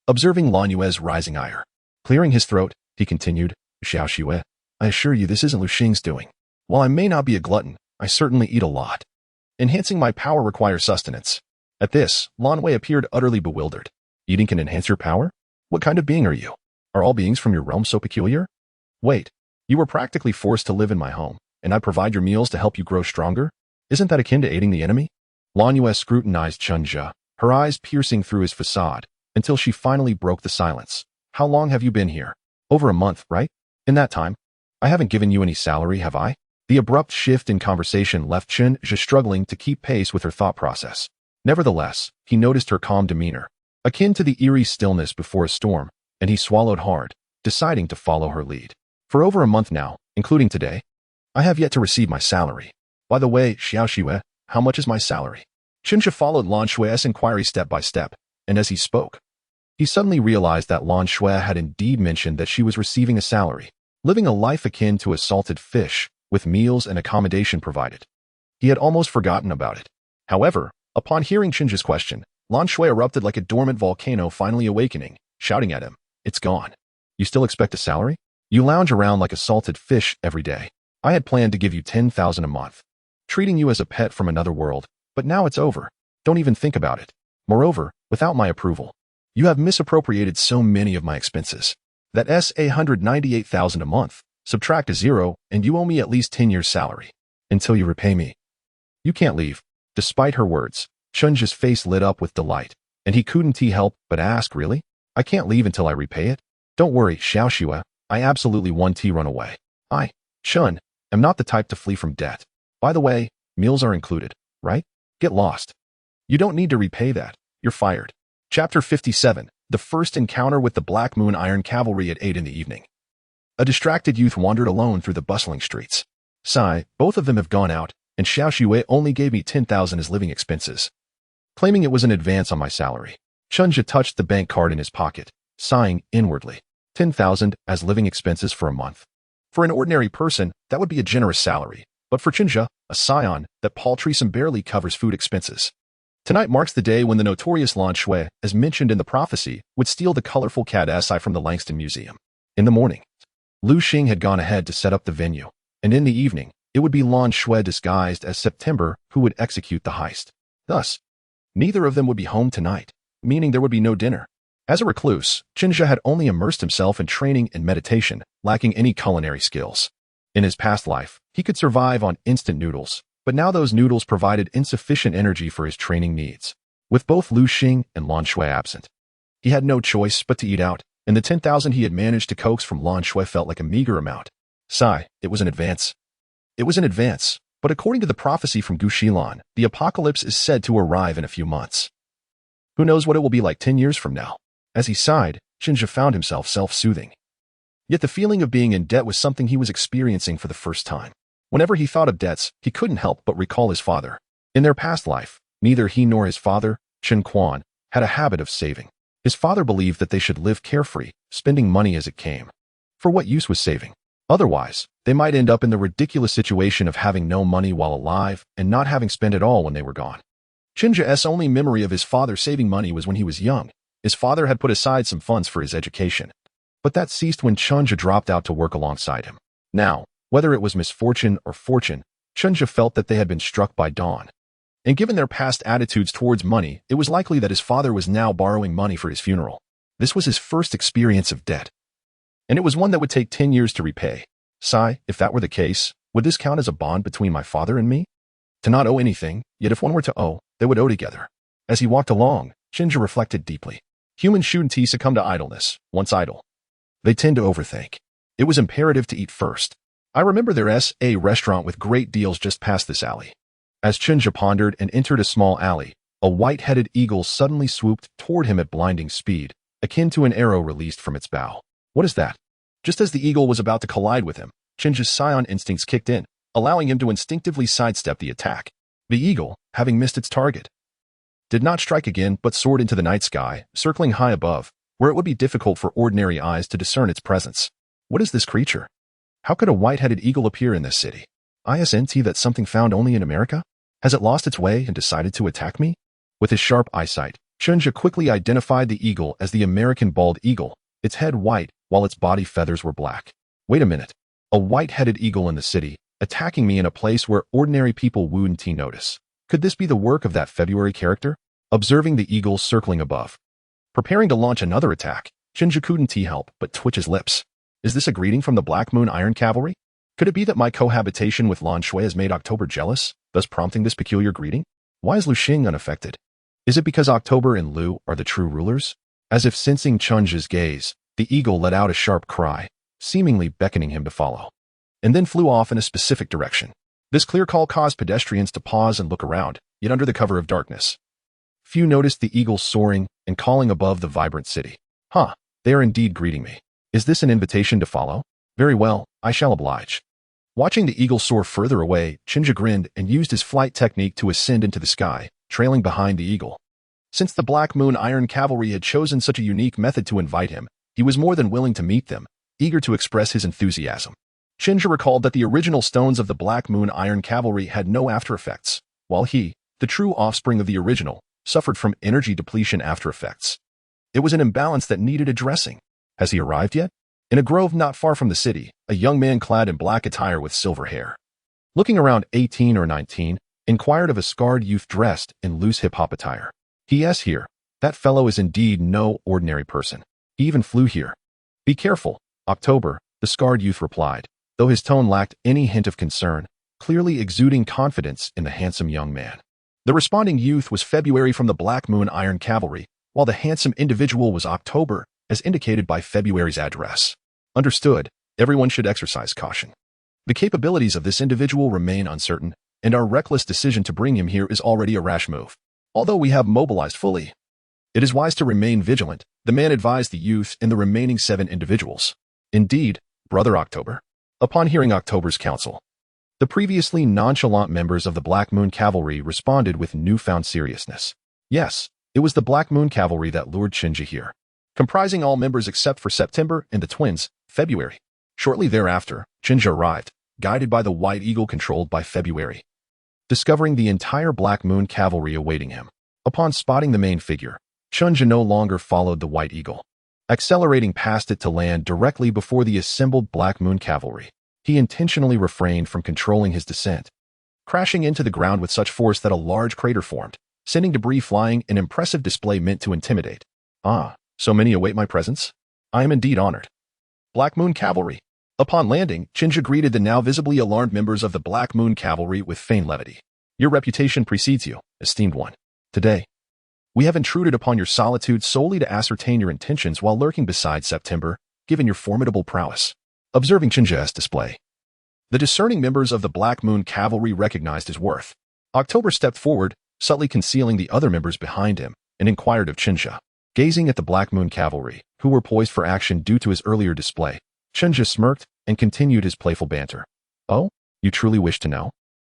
Speaker 1: Observing Lan Yue's rising ire, clearing his throat, he continued, Xiaoxue, I assure you this isn't Lu Xing's doing. While I may not be a glutton, I certainly eat a lot. Enhancing my power requires sustenance. At this, Lan Wei appeared utterly bewildered. Eating can enhance your power? What kind of being are you? Are all beings from your realm so peculiar? Wait, you were practically forced to live in my home, and I provide your meals to help you grow stronger? Isn't that akin to aiding the enemy? Lan Yue scrutinized Chunja, her eyes piercing through his facade, until she finally broke the silence. How long have you been here? Over a month, right? In that time, I haven't given you any salary, have I? The abrupt shift in conversation left Chunja struggling to keep pace with her thought process. Nevertheless, he noticed her calm demeanor, akin to the eerie stillness before a storm, and he swallowed hard, deciding to follow her lead. For over a month now, including today, I have yet to receive my salary. By the way, Xiaoxue, how much is my salary? Chunja followed Lan Yue's inquiry step by step, and as he spoke, He suddenly realized that Lan Shui had indeed mentioned that she was receiving a salary, living a life akin to a salted fish, with meals and accommodation provided. He had almost forgotten about it. However, upon hearing Chinja's question, Lan Shui erupted like a dormant volcano finally awakening, shouting at him, "It's gone. You still expect a salary? You lounge around like a salted fish every day. I had planned to give you 10,000 a month, treating you as a pet from another world, but now it's over. Don't even think about it. Moreover, without my approval, you have misappropriated so many of my expenses. That's 198,000 a month. Subtract a zero, and you owe me at least 10 years' salary. Until you repay me. You can't leave." Despite her words, Chunja's face lit up with delight, and he couldn't help but ask, "Really? I can't leave until I repay it? Don't worry, Xiaoxue, I absolutely want to run away. I, Chun, am not the type to flee from debt. By the way, meals are included, right? Get lost. You don't need to repay that. You're fired." Chapter 57, The First Encounter with the Black Moon Iron Cavalry at 8 in the evening. A distracted youth wandered alone through the bustling streets. "Sai, both of them have gone out, and Xiaoxue only gave me 10,000 as living expenses, claiming it was an advance on my salary." Chunja touched the bank card in his pocket, sighing inwardly. 10,000 as living expenses for a month. For an ordinary person, that would be a generous salary, but for Chinja, a Saiyan, that paltry sum barely covers food expenses. Tonight marks the day when the notorious Lan Shui, as mentioned in the prophecy, would steal the colorful cat Si from the Langston Museum. In the morning, Lu Xing had gone ahead to set up the venue, and in the evening, it would be Lan Shui disguised as September who would execute the heist. Thus, neither of them would be home tonight, meaning there would be no dinner. As a recluse, Chinja had only immersed himself in training and meditation, lacking any culinary skills. In his past life, he could survive on instant noodles, but now those noodles provided insufficient energy for his training needs. With both Lu Xing and Lan Shui absent, he had no choice but to eat out, and the 10,000 he had managed to coax from Lan Shui felt like a meager amount. Sigh, it was an advance. It was an advance, but according to the prophecy from Gushilan, the apocalypse is said to arrive in a few months. Who knows what it will be like 10 years from now? As he sighed, Chinja found himself self-soothing. Yet the feeling of being in debt was something he was experiencing for the first time. Whenever he thought of debts, he couldn't help but recall his father. In their past life, neither he nor his father, Chen Quan, had a habit of saving. His father believed that they should live carefree, spending money as it came. For what use was saving? Otherwise, they might end up in the ridiculous situation of having no money while alive and not having spent it all when they were gone. Chinja's only memory of his father saving money was when he was young. His father had put aside some funds for his education, but that ceased when Chunja dropped out to work alongside him. Now, whether it was misfortune or fortune, Chunja felt that they had been struck by dawn. And given their past attitudes towards money, it was likely that his father was now borrowing money for his funeral. This was his first experience of debt, and it was one that would take 10 years to repay. Sigh, if that were the case, would this count as a bond between my father and me? To not owe anything, yet if one were to owe, they would owe together. As he walked along, Chinja reflected deeply. Humans shouldn't succumb to idleness. Once idle, they tend to overthink. It was imperative to eat first. I remember there's a restaurant with great deals just past this alley. As Chinja pondered and entered a small alley, a white-headed eagle suddenly swooped toward him at blinding speed, akin to an arrow released from its bow. What is that? Just as the eagle was about to collide with him, Chinja's Saiyan instincts kicked in, allowing him to instinctively sidestep the attack. The eagle, having missed its target, did not strike again but soared into the night sky, circling high above, where it would be difficult for ordinary eyes to discern its presence. What is this creature? How could a white-headed eagle appear in this city? Isn't that something found only in America? Has it lost its way and decided to attack me? With his sharp eyesight, Chunja quickly identified the eagle as the American bald eagle, its head white, while its body feathers were black. Wait a minute. A white-headed eagle in the city, attacking me in a place where ordinary people wouldn't notice. Could this be the work of that February character? Observing the eagle circling above, preparing to launch another attack, Chinja couldn't help but twitch his lips. Is this a greeting from the Black Moon Iron Cavalry? Could it be that my cohabitation with Lan Shui has made October jealous, thus prompting this peculiar greeting? Why is Lu Xing unaffected? Is it because October and Lu are the true rulers? As if sensing Chunja's gaze, the eagle let out a sharp cry, seemingly beckoning him to follow, and then flew off in a specific direction. This clear call caused pedestrians to pause and look around, yet under the cover of darkness. Few noticed the eagle soaring and calling above the vibrant city. Huh, they are indeed greeting me. Is this an invitation to follow? Very well, I shall oblige. Watching the eagle soar further away, Chinja grinned and used his flight technique to ascend into the sky, trailing behind the eagle. Since the Black Moon Iron Cavalry had chosen such a unique method to invite him, he was more than willing to meet them, eager to express his enthusiasm. Shinja recalled that the original stones of the Black Moon Iron Cavalry had no after effects, while he, the true offspring of the original, suffered from energy depletion after effects. It was an imbalance that needed addressing. Has he arrived yet? In a grove not far from the city, a young man clad in black attire with silver hair, looking around 18 or 19, inquired of a scarred youth dressed in loose hip-hop attire. P.S. here, that fellow is indeed no ordinary person. He even flew here. Be careful, October, the scarred youth replied, though his tone lacked any hint of concern, clearly exuding confidence in the handsome young man. The responding youth was February from the Black Moon Iron Cavalry, while the handsome individual was October, as indicated by February's address. Understood, everyone should exercise caution. The capabilities of this individual remain uncertain, and our reckless decision to bring him here is already a rash move. Although we have mobilized fully, it is wise to remain vigilant, the man advised the youth and the remaining 7 individuals. Indeed, Brother October. Upon hearing October's counsel, the previously nonchalant members of the Black Moon Cavalry responded with newfound seriousness. Yes, it was the Black Moon Cavalry that lured Shinja here, comprising all members except for September and the twins, February. Shortly thereafter, Shinja arrived, guided by the White Eagle controlled by February, discovering the entire Black Moon Cavalry awaiting him. Upon spotting the main figure, Shinja no longer followed the White Eagle, accelerating past it to land directly before the assembled Black Moon Cavalry. He intentionally refrained from controlling his descent, crashing into the ground with such force that a large crater formed, sending debris flying, an impressive display meant to intimidate. Ah, so many await my presence? I am indeed honored. Black Moon Cavalry. Upon landing, Shinja greeted the now visibly alarmed members of the Black Moon Cavalry with feigned levity. Your reputation precedes you, esteemed one. Today, we have intruded upon your solitude solely to ascertain your intentions while lurking beside September, given your formidable prowess. Observing Shinja's display, the discerning members of the Black Moon Cavalry recognized his worth. October stepped forward, subtly concealing the other members behind him, and inquired of Shinja. Gazing at the Black Moon Cavalry, who were poised for action due to his earlier display, Shinja smirked and continued his playful banter. Oh, you truly wish to know?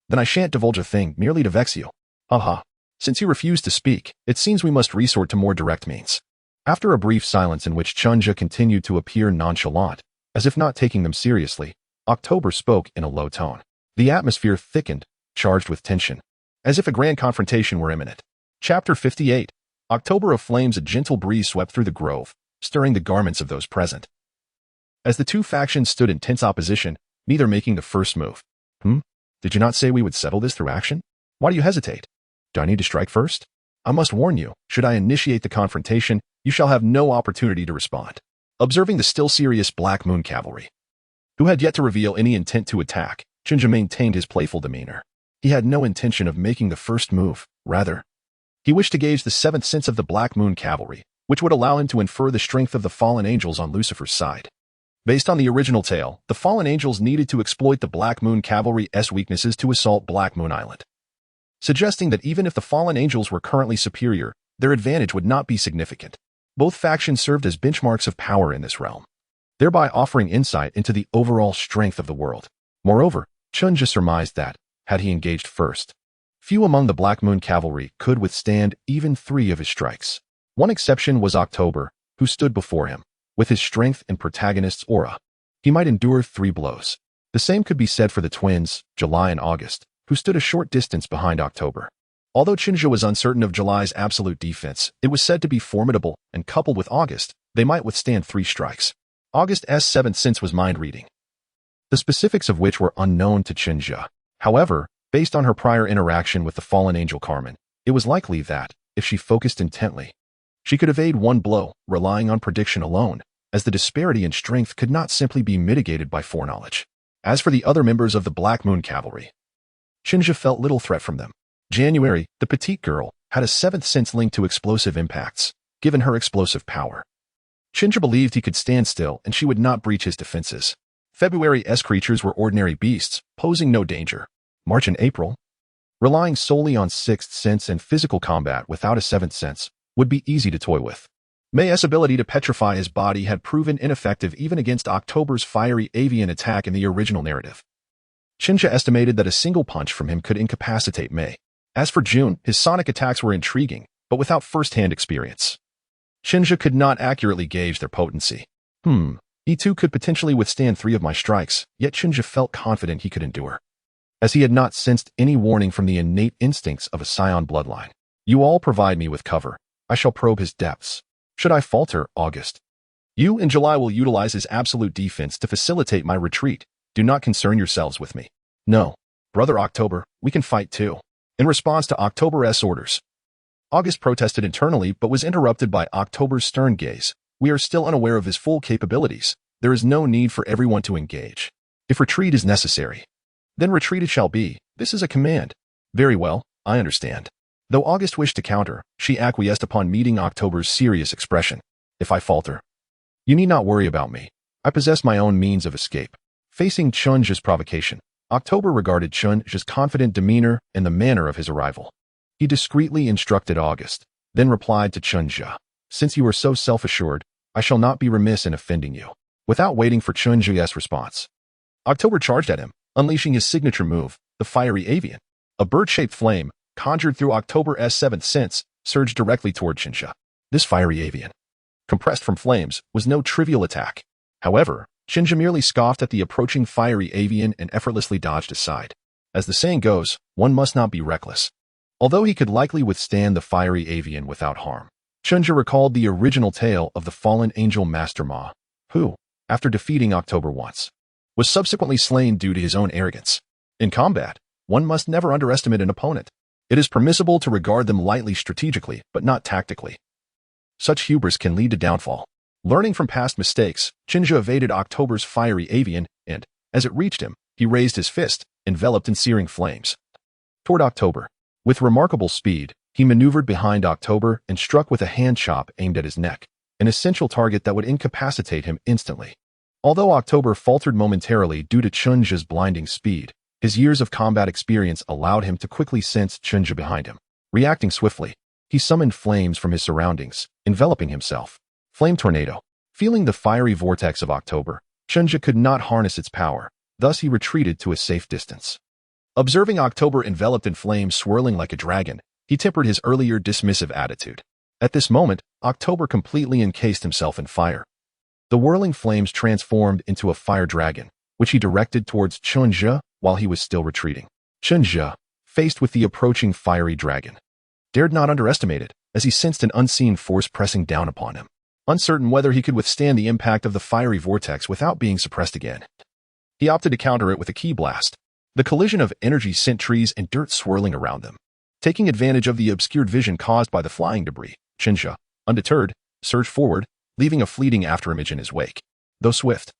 Speaker 1: Then I shan't divulge a thing merely to vex you. Haha. Since you refuse to speak, it seems we must resort to more direct means. After a brief silence in which Shinja continued to appear nonchalant, as if not taking them seriously, October spoke in a low tone. The atmosphere thickened, charged with tension, as if a grand confrontation were imminent. Chapter 58. October of Flames. A gentle breeze swept through the grove, stirring the garments of those present. As the two factions stood in tense opposition, neither making the first move. Did you not say we would settle this through action? Why do you hesitate? Do I need to strike first? I must warn you, should I initiate the confrontation, you shall have no opportunity to respond. Observing the still serious Black Moon Cavalry, who had yet to reveal any intent to attack, Shinja maintained his playful demeanor. He had no intention of making the first move. Rather, he wished to gauge the 7th sense of the Black Moon Cavalry, which would allow him to infer the strength of the fallen angels on Lucifer's side. Based on the original tale, the fallen angels needed to exploit the Black Moon Cavalry's weaknesses to assault Black Moon Island, suggesting that even if the fallen angels were currently superior, their advantage would not be significant. Both factions served as benchmarks of power in this realm, thereby offering insight into the overall strength of the world. Moreover, Shinja surmised that, had he engaged first, few among the Black Moon Cavalry could withstand even 3 of his strikes. One exception was October, who stood before him. With his strength and protagonist's aura, he might endure 3 blows. The same could be said for the twins, July and August, who stood a short distance behind October. Although Shinja was uncertain of July's absolute defense, it was said to be formidable, and coupled with August, they might withstand 3 strikes. August's 7th sense was mind-reading, the specifics of which were unknown to Shinja. However, based on her prior interaction with the fallen angel Carmen, it was likely that, if she focused intently, she could evade 1 blow, relying on prediction alone, as the disparity in strength could not simply be mitigated by foreknowledge. As for the other members of the Black Moon Cavalry, Shinja felt little threat from them. January, the petite girl, had a 7th sense linked to explosive impacts, given her explosive power. Shinja believed he could stand still and she would not breach his defenses. February's creatures were ordinary beasts, posing no danger. March and April, relying solely on 6th sense and physical combat without a 7th sense, would be easy to toy with. May's ability to petrify his body had proven ineffective even against October's fiery avian attack in the original narrative. Shinja estimated that a single punch from him could incapacitate May. As for June, his sonic attacks were intriguing, but without first-hand experience. Shinja could not accurately gauge their potency. He too could potentially withstand 3 of my strikes, yet Shinja felt confident he could endure, as he had not sensed any warning from the innate instincts of a Saiyan bloodline. You all provide me with cover. I shall probe his depths. Should I falter, August? You in July will utilize his absolute defense to facilitate my retreat. Do not concern yourselves with me. No, brother October, we can fight too. In response to October's orders, August protested internally but was interrupted by October's stern gaze. We are still unaware of his full capabilities. There is no need for everyone to engage. If retreat is necessary, then retreat it shall be. This is a command. Very well, I understand. Though August wished to counter, she acquiesced upon meeting October's serious expression. If I falter, you need not worry about me. I possess my own means of escape. Facing Chunja's provocation, October regarded Chunja's confident demeanor and the manner of his arrival. He discreetly instructed August, then replied to Chunja, since you are so self-assured, I shall not be remiss in offending you. Without waiting for Chunja's response, October charged at him, unleashing his signature move, the Fiery Avian. A bird-shaped flame, conjured through October's 7th sense, surged directly toward Chunja. This Fiery Avian, compressed from flames, was no trivial attack. However, Shinja merely scoffed at the approaching Fiery Avian and effortlessly dodged aside. As the saying goes, one must not be reckless. Although he could likely withstand the Fiery Avian without harm, Shinja recalled the original tale of the fallen angel Master Ma, who, after defeating October once, was subsequently slain due to his own arrogance. In combat, one must never underestimate an opponent. It is permissible to regard them lightly strategically, but not tactically. Such hubris can lead to downfall. Learning from past mistakes, Shinja evaded October's Fiery Avian, and, as it reached him, he raised his fist, enveloped in searing flames, toward October. With remarkable speed, he maneuvered behind October and struck with a hand chop aimed at his neck, an essential target that would incapacitate him instantly. Although October faltered momentarily due to Chunja's blinding speed, his years of combat experience allowed him to quickly sense Chunja behind him. Reacting swiftly, he summoned flames from his surroundings, enveloping himself. Flame Tornado. Feeling the fiery vortex of October, Chunja could not harness its power, thus he retreated to a safe distance. Observing October enveloped in flames swirling like a dragon, he tempered his earlier dismissive attitude. At this moment, October completely encased himself in fire. The whirling flames transformed into a fire dragon, which he directed towards Chunja while he was still retreating. Chunja, faced with the approaching fiery dragon, dared not underestimate it, as he sensed an unseen force pressing down upon him. Uncertain whether he could withstand the impact of the fiery vortex without being suppressed again, he opted to counter it with a ki blast. The collision of energy sent trees and dirt swirling around them. Taking advantage of the obscured vision caused by the flying debris, Chunja, undeterred, surged forward, leaving a fleeting afterimage in his wake. Though swift,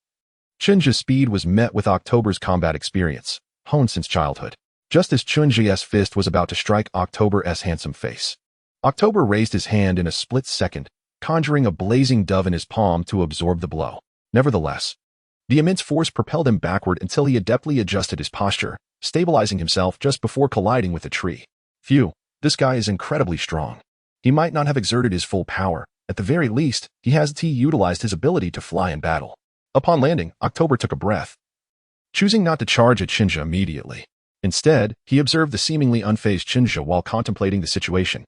Speaker 1: Chunja's speed was met with October's combat experience, honed since childhood. Just as Chunja's fist was about to strike October's handsome face, October raised his hand in a split second, conjuring a blazing dove in his palm to absorb the blow. Nevertheless, the immense force propelled him backward until he adeptly adjusted his posture, stabilizing himself just before colliding with a tree. Phew, this guy is incredibly strong. He might not have exerted his full power. At the very least, he has utilized his ability to fly in battle. Upon landing, October took a breath, choosing not to charge at Shinja immediately. Instead, he observed the seemingly unfazed Shinja while contemplating the situation.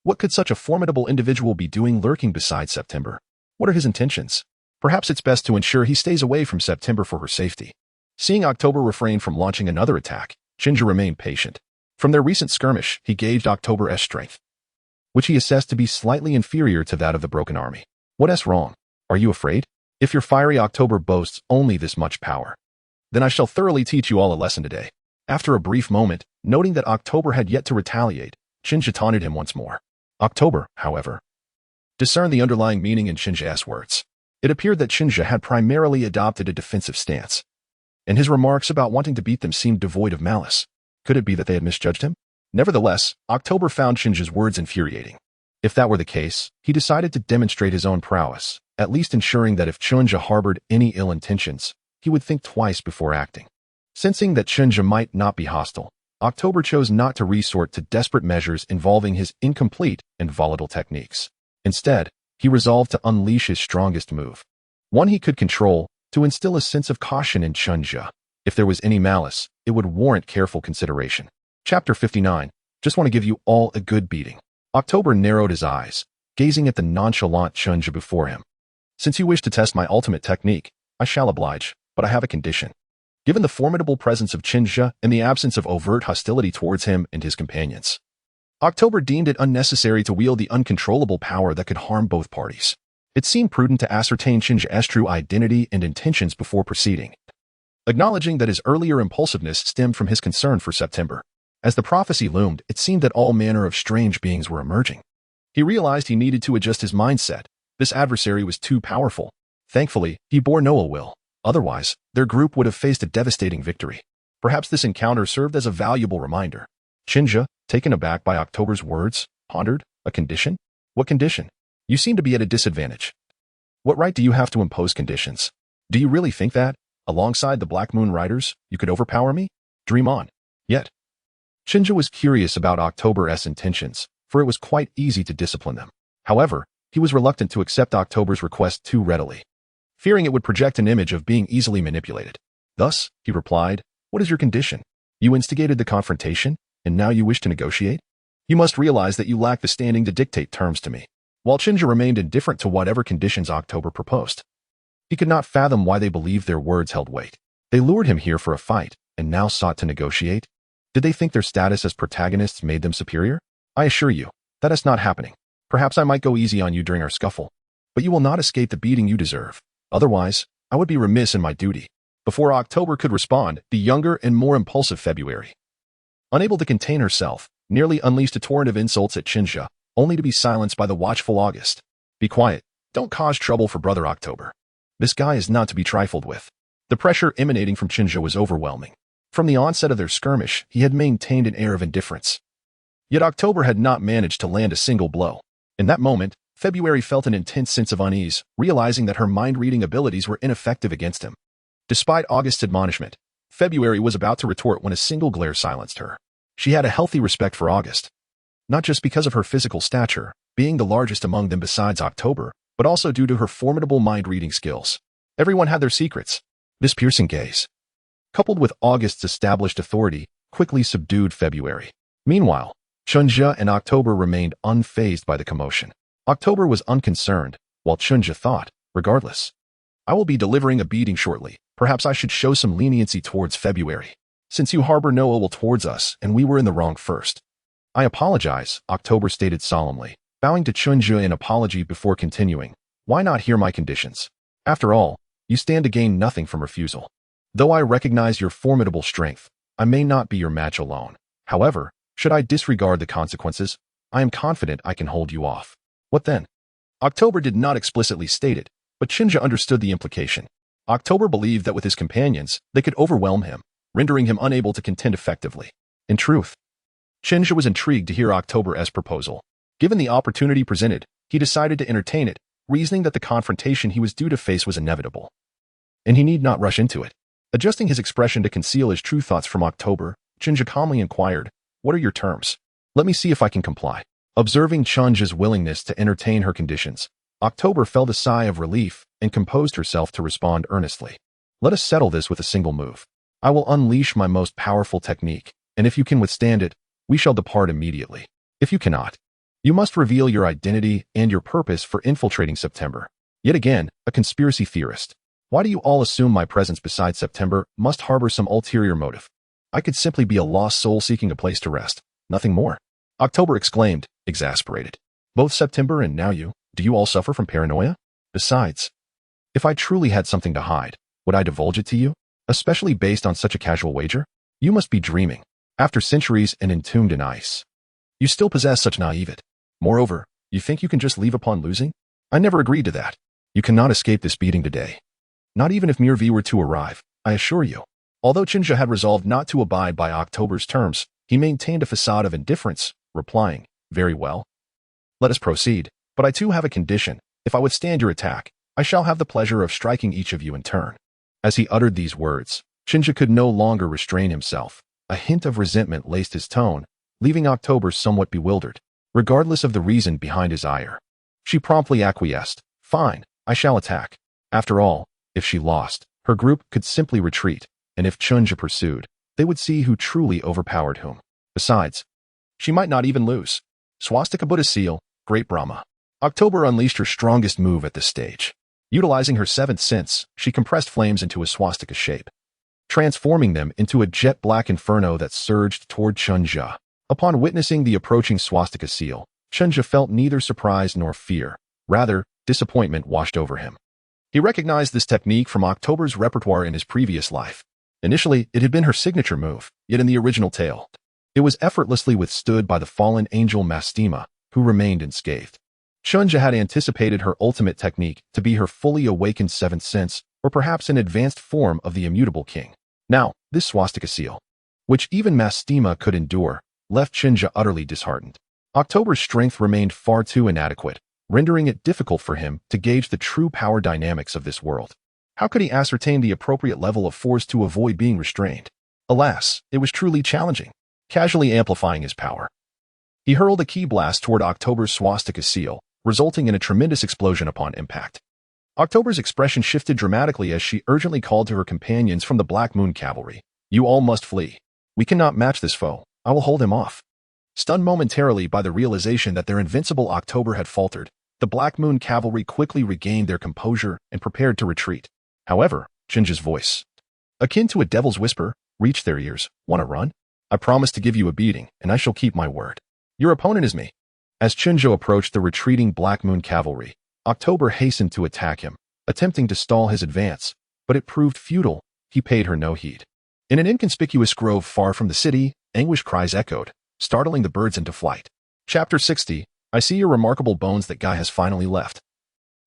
Speaker 1: What could such a formidable individual be doing lurking beside September? What are his intentions? Perhaps it's best to ensure he stays away from September for her safety. Seeing October refrain from launching another attack, Shinja remained patient. From their recent skirmish, he gauged October's strength, which he assessed to be slightly inferior to that of the Broken Army. What's wrong? Are you afraid? If your fiery October boasts only this much power, then I shall thoroughly teach you all a lesson today. After a brief moment, noting that October had yet to retaliate, Shinja taunted him once more. October, however, discerned the underlying meaning in Shinja's words. It appeared that Shinja had primarily adopted a defensive stance, and his remarks about wanting to beat them seemed devoid of malice. Could it be that they had misjudged him? Nevertheless, October found Shinja's words infuriating. If that were the case, he decided to demonstrate his own prowess, at least ensuring that if Shinja harbored any ill intentions, he would think twice before acting. Sensing that Shinja might not be hostile, October chose not to resort to desperate measures involving his incomplete and volatile techniques. Instead, he resolved to unleash his strongest move, one he could control, to instill a sense of caution in Shinja. If there was any malice, it would warrant careful consideration. Chapter 59. Just want to give you all a good beating. October narrowed his eyes, gazing at the nonchalant Chunja before him. Since you wish to test my ultimate technique, I shall oblige, but I have a condition. Given the formidable presence of Chunja and the absence of overt hostility towards him and his companions, October deemed it unnecessary to wield the uncontrollable power that could harm both parties. It seemed prudent to ascertain Chunja's true identity and intentions before proceeding, acknowledging that his earlier impulsiveness stemmed from his concern for September. As the prophecy loomed, it seemed that all manner of strange beings were emerging. He realized he needed to adjust his mindset. This adversary was too powerful. Thankfully, he bore no ill will. Otherwise, their group would have faced a devastating victory. Perhaps this encounter served as a valuable reminder. Chunja, taken aback by October's words, pondered, a condition? What condition? You seem to be at a disadvantage. What right do you have to impose conditions? Do you really think that, alongside the Black Moon Riders, you could overpower me? Dream on. Yet, Chunja was curious about October's intentions, for it was quite easy to discipline them. However, he was reluctant to accept October's request too readily, fearing it would project an image of being easily manipulated. Thus, he replied, "What is your condition? You instigated the confrontation, and now you wish to negotiate? You must realize that you lack the standing to dictate terms to me." While Chunja remained indifferent to whatever conditions October proposed, he could not fathom why they believed their words held weight. They lured him here for a fight, and now sought to negotiate? Did they think their status as protagonists made them superior? I assure you, that is not happening. Perhaps I might go easy on you during our scuffle, but you will not escape the beating you deserve. Otherwise, I would be remiss in my duty. Before October could respond, the younger and more impulsive February, unable to contain herself, nearly unleashed a torrent of insults at Chunja, only to be silenced by the watchful August. Be quiet. Don't cause trouble for Brother October. This guy is not to be trifled with. The pressure emanating from Chunja was overwhelming. From the onset of their skirmish, he had maintained an air of indifference. Yet October had not managed to land a single blow. In that moment, February felt an intense sense of unease, realizing that her mind-reading abilities were ineffective against him. Despite August's admonishment, February was about to retort when a single glare silenced her. She had a healthy respect for August, not just because of her physical stature, being the largest among them besides October, but also due to her formidable mind-reading skills. Everyone had their secrets. This piercing gaze, coupled with August's established authority, quickly subdued February. Meanwhile, Chunja and October remained unfazed by the commotion. October was unconcerned, while Chunja thought, regardless, I will be delivering a beating shortly. Perhaps I should show some leniency towards February, since you harbor no ill will towards us and we were in the wrong first. I apologize, October stated solemnly, bowing to Chunja in apology before continuing. Why not hear my conditions? After all, you stand to gain nothing from refusal. Though I recognize your formidable strength, I may not be your match alone. However, should I disregard the consequences, I am confident I can hold you off. What then? October did not explicitly state it, but Chunja understood the implication. October believed that with his companions, they could overwhelm him, rendering him unable to contend effectively. In truth, Chunja was intrigued to hear October's proposal. Given the opportunity presented, he decided to entertain it, reasoning that the confrontation he was due to face was inevitable, and he need not rush into it. Adjusting his expression to conceal his true thoughts from October, Chunja calmly inquired, "What are your terms? Let me see if I can comply." Observing Chunja's willingness to entertain her conditions, October felt a sigh of relief and composed herself to respond earnestly. "Let us settle this with a single move. I will unleash my most powerful technique, and if you can withstand it, we shall depart immediately. If you cannot, you must reveal your identity and your purpose for infiltrating September." Yet again, a conspiracy theorist. Why do you all assume my presence beside September must harbor some ulterior motive? I could simply be a lost soul seeking a place to rest, nothing more. October exclaimed, exasperated. Both September and now you, do you all suffer from paranoia? Besides, if I truly had something to hide, would I divulge it to you? Especially based on such a casual wager? You must be dreaming. After centuries and entombed in ice, you still possess such naivete. Moreover, you think you can just leave upon losing? I never agreed to that. You cannot escape this beating today. Not even if Mirvi were to arrive, I assure you. Although Chunja had resolved not to abide by October's terms, he maintained a facade of indifference, replying, "Very well. Let us proceed, but I too have a condition. If I withstand your attack, I shall have the pleasure of striking each of you in turn." As he uttered these words, Chunja could no longer restrain himself. A hint of resentment laced his tone, leaving October somewhat bewildered. Regardless of the reason behind his ire, she promptly acquiesced. "Fine, I shall attack." After all, if she lost, her group could simply retreat, and if Chunja pursued, they would see who truly overpowered whom. Besides, she might not even lose. Swastika Buddha Seal, Great Brahma. October unleashed her strongest move at this stage. Utilizing her seventh sense, she compressed flames into a swastika shape, transforming them into a jet-black inferno that surged toward Chunja. Upon witnessing the approaching swastika seal, Chunja felt neither surprise nor fear. Rather, disappointment washed over him. He recognized this technique from October's repertoire in his previous life. Initially, it had been her signature move, yet in the original tale, it was effortlessly withstood by the fallen angel Mastema, who remained unscathed. Chunja had anticipated her ultimate technique to be her fully awakened seventh sense, or perhaps an advanced form of the immutable king. Now, this swastika seal, which even Mastema could endure, left Chunja utterly disheartened. October's strength remained far too inadequate, rendering it difficult for him to gauge the true power dynamics of this world. How could he ascertain the appropriate level of force to avoid being restrained? Alas, it was truly challenging, casually amplifying his power. He hurled a ki blast toward October's swastika seal, resulting in a tremendous explosion upon impact. October's expression shifted dramatically as she urgently called to her companions from the Black Moon Cavalry. "You all must flee. We cannot match this foe. I will hold him off." Stunned momentarily by the realization that their invincible October had faltered, the Black Moon Cavalry quickly regained their composure and prepared to retreat. However, Chunja's voice, akin to a devil's whisper, reached their ears. "Want to run? I promise to give you a beating, and I shall keep my word. Your opponent is me." As Chunja approached the retreating Black Moon Cavalry, October hastened to attack him, attempting to stall his advance, but it proved futile. He paid her no heed. In an inconspicuous grove far from the city, anguish cries echoed, startling the birds into flight. Chapter 60, I see your remarkable bones. That guy has finally left.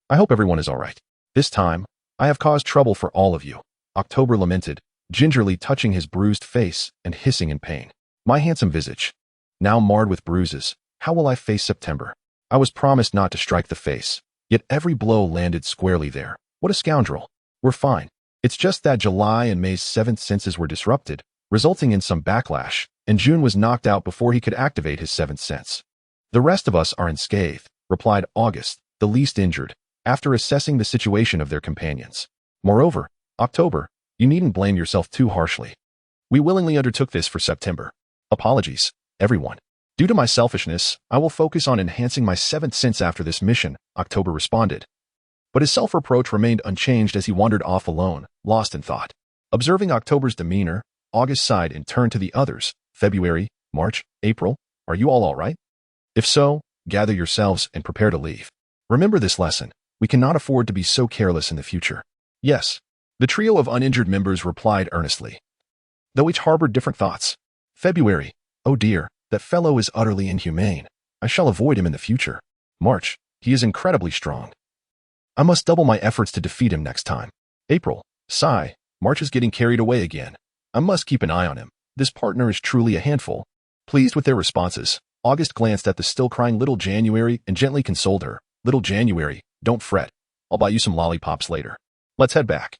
Speaker 1: I hope everyone is all right. This time, I have caused trouble for all of you. October lamented, gingerly touching his bruised face and hissing in pain. My handsome visage, now marred with bruises, how will I face September? I was promised not to strike the face, yet every blow landed squarely there. What a scoundrel. We're fine. It's just that July and May's seventh senses were disrupted, resulting in some backlash, and June was knocked out before he could activate his seventh sense. The rest of us are unscathed, replied August, the least injured, after assessing the situation of their companions. Moreover, October, you needn't blame yourself too harshly. We willingly undertook this for September. Apologies, everyone. Due to my selfishness, I will focus on enhancing my seventh sense after this mission, October responded. But his self-reproach remained unchanged as he wandered off alone, lost in thought. Observing October's demeanor, August sighed and turned to the others. February, March, April, are you all right? If so, gather yourselves and prepare to leave. Remember this lesson. We cannot afford to be so careless in the future. Yes. The trio of uninjured members replied earnestly, though each harbored different thoughts. February, oh dear, that fellow is utterly inhumane. I shall avoid him in the future. March, he is incredibly strong. I must double my efforts to defeat him next time. April, sigh, March is getting carried away again. I must keep an eye on him. This partner is truly a handful. Pleased with their responses, August glanced at the still crying little January and gently consoled her. Little January, don't fret. I'll buy you some lollipops later. Let's head back.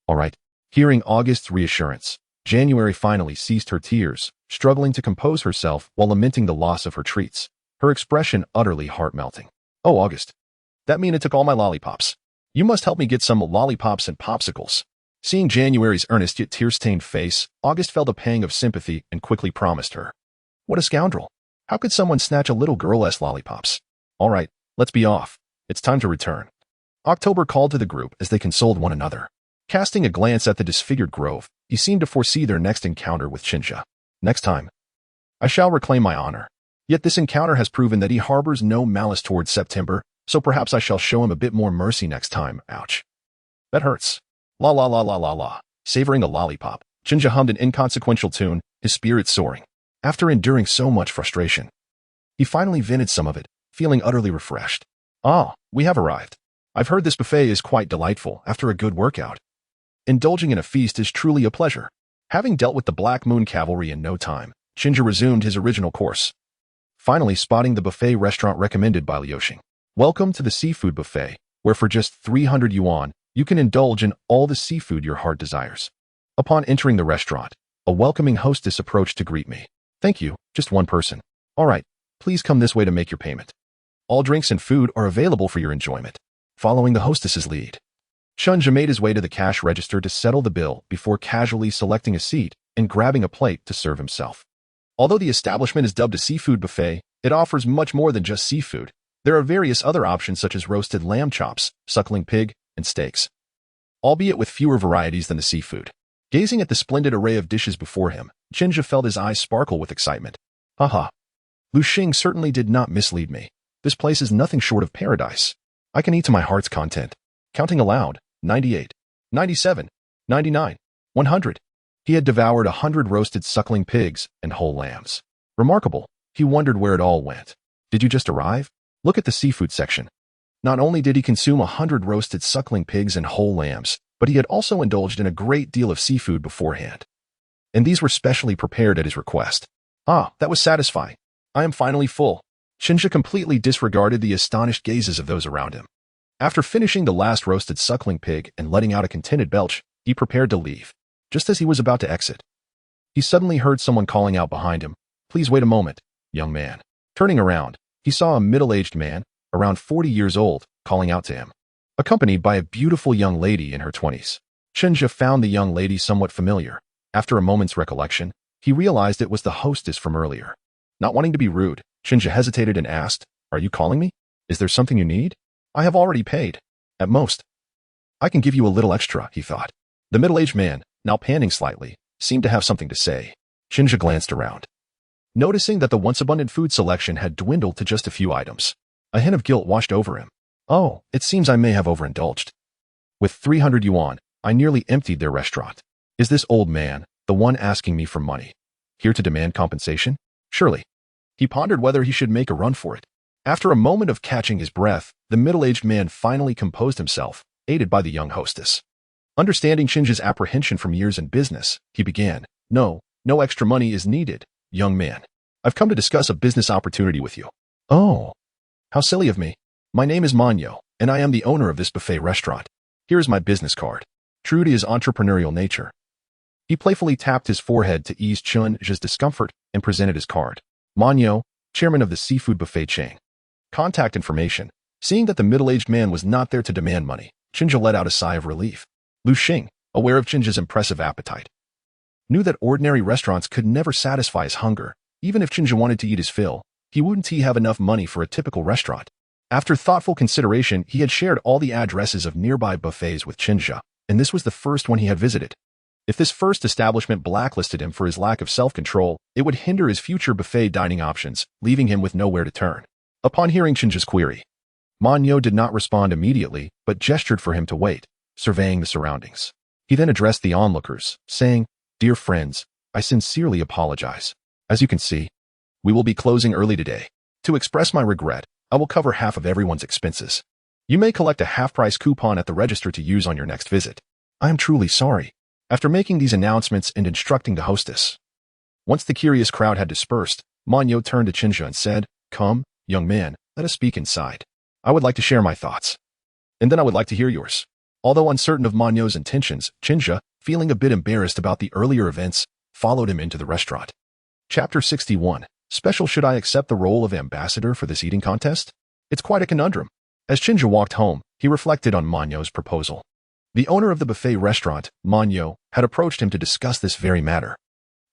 Speaker 1: All right. Hearing August's reassurance, January finally ceased her tears, struggling to compose herself while lamenting the loss of her treats, her expression utterly heart-melting. Oh, August. That mean it took all my lollipops. You must help me get some lollipops and popsicles. Seeing January's earnest yet tear-stained face, August felt a pang of sympathy and quickly promised her. What a scoundrel. How could someone snatch a little girl-less lollipops? All right, let's be off. It's time to return. October called to the group as they consoled one another. Casting a glance at the disfigured grove, he seemed to foresee their next encounter with Chunja. Next time, I shall reclaim my honor. Yet this encounter has proven that he harbors no malice towards September, so perhaps I shall show him a bit more mercy next time. Ouch. That hurts. La la la la la la. Savoring a lollipop, Chunja hummed an inconsequential tune, his spirits soaring. After enduring so much frustration, he finally vented some of it, feeling utterly refreshed. Ah, we have arrived. I've heard this buffet is quite delightful after a good workout. Indulging in a feast is truly a pleasure. Having dealt with the Black Moon Cavalry in no time, Chunja resumed his original course, finally spotting the buffet restaurant recommended by Liuxing. Welcome to the seafood buffet, where for just 300 yuan, you can indulge in all the seafood your heart desires. Upon entering the restaurant, a welcoming hostess approached to greet me. Thank you, just one person. All right, please come this way to make your payment. All drinks and food are available for your enjoyment. Following the hostess's lead, Chunja made his way to the cash register to settle the bill before casually selecting a seat and grabbing a plate to serve himself. Although the establishment is dubbed a seafood buffet, it offers much more than just seafood. There are various other options such as roasted lamb chops, suckling pig, and steaks, albeit with fewer varieties than the seafood. Gazing at the splendid array of dishes before him, Chinja felt his eyes sparkle with excitement. Haha. Lu Xing certainly did not mislead me. This place is nothing short of paradise. I can eat to my heart's content. Counting aloud, 98, 97, 99, 100. He had devoured 100 roasted suckling pigs and whole lambs. Remarkable. He wondered where it all went. Did you just arrive? Look at the seafood section. Not only did he consume 100 roasted suckling pigs and whole lambs, but he had also indulged in a great deal of seafood beforehand. And these were specially prepared at his request. Ah, that was satisfying. I am finally full. Chinja completely disregarded the astonished gazes of those around him. After finishing the last roasted suckling pig and letting out a contented belch, he prepared to leave. Just as he was about to exit, he suddenly heard someone calling out behind him, "Please wait a moment, young man." Turning around, he saw a middle-aged man, around 40 years old, calling out to him, accompanied by a beautiful young lady in her 20s. Chinja found the young lady somewhat familiar. After a moment's recollection, he realized it was the hostess from earlier. Not wanting to be rude, Chinja hesitated and asked, "Are you calling me? Is there something you need? I have already paid. At most, I can give you a little extra," he thought. The middle-aged man, now panting slightly, seemed to have something to say. Chinja glanced around, noticing that the once-abundant food selection had dwindled to just a few items. A hint of guilt washed over him. Oh, it seems I may have overindulged. With 300 yuan, I nearly emptied their restaurant. Is this old man, the one asking me for money, here to demand compensation? Surely. He pondered whether he should make a run for it. After a moment of catching his breath, the middle-aged man finally composed himself, aided by the young hostess. Understanding Chinja's apprehension from years in business, he began, No extra money is needed, young man. I've come to discuss a business opportunity with you." "Oh, how silly of me. My name is Manyo, and I am the owner of this buffet restaurant. Here is my business card." True to his entrepreneurial nature, he playfully tapped his forehead to ease Chinja's discomfort and presented his card. Manyo, chairman of the seafood buffet chain. Contact information. Seeing that the middle-aged man was not there to demand money, Chinja let out a sigh of relief. Lu Xing, aware of Chinja's impressive appetite, knew that ordinary restaurants could never satisfy his hunger. Even if Chinja wanted to eat his fill, he wouldn't have enough money for a typical restaurant. After thoughtful consideration, he had shared all the addresses of nearby buffets with Chinja, and this was the first one he had visited. If this first establishment blacklisted him for his lack of self-control, it would hinder his future buffet dining options, leaving him with nowhere to turn. Upon hearing Chinja's query, Manyo did not respond immediately, but gestured for him to wait, surveying the surroundings. He then addressed the onlookers, saying, "Dear friends, I sincerely apologize. As you can see, we will be closing early today. To express my regret, I will cover half of everyone's expenses. You may collect a half-price coupon at the register to use on your next visit. I am truly sorry." After making these announcements and instructing the hostess, once the curious crowd had dispersed, Manyo turned to Chinja and said, "Come, young man, let us speak inside. I would like to share my thoughts. And then I would like to hear yours." Although uncertain of Manyo's intentions, Chinja, feeling a bit embarrassed about the earlier events, followed him into the restaurant. Chapter 61. Special. Should I accept the role of ambassador for this eating contest? It's quite a conundrum. As Chinja walked home, he reflected on Manyo's proposal. The owner of the buffet restaurant, Manyo, had approached him to discuss this very matter.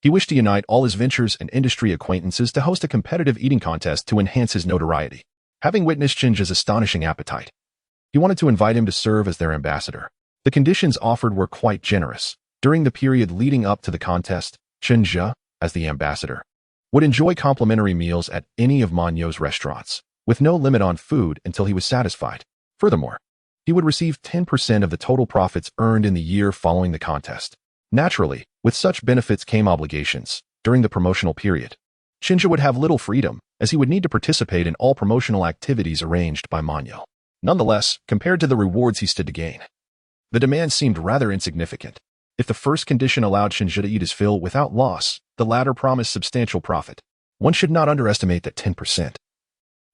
Speaker 1: He wished to unite all his ventures and industry acquaintances to host a competitive eating contest to enhance his notoriety. Having witnessed Chinja's astonishing appetite, he wanted to invite him to serve as their ambassador. The conditions offered were quite generous. During the period leading up to the contest, Chinja, as the ambassador, would enjoy complimentary meals at any of Manyo's restaurants, with no limit on food until he was satisfied. Furthermore, he would receive 10% of the total profits earned in the year following the contest. Naturally, with such benefits came obligations. During the promotional period, Chinja would have little freedom, as he would need to participate in all promotional activities arranged by Manyo. Nonetheless, compared to the rewards he stood to gain, the demand seemed rather insignificant. If the first condition allowed Chinja to eat his fill without loss, the latter promised substantial profit. One should not underestimate that 10%.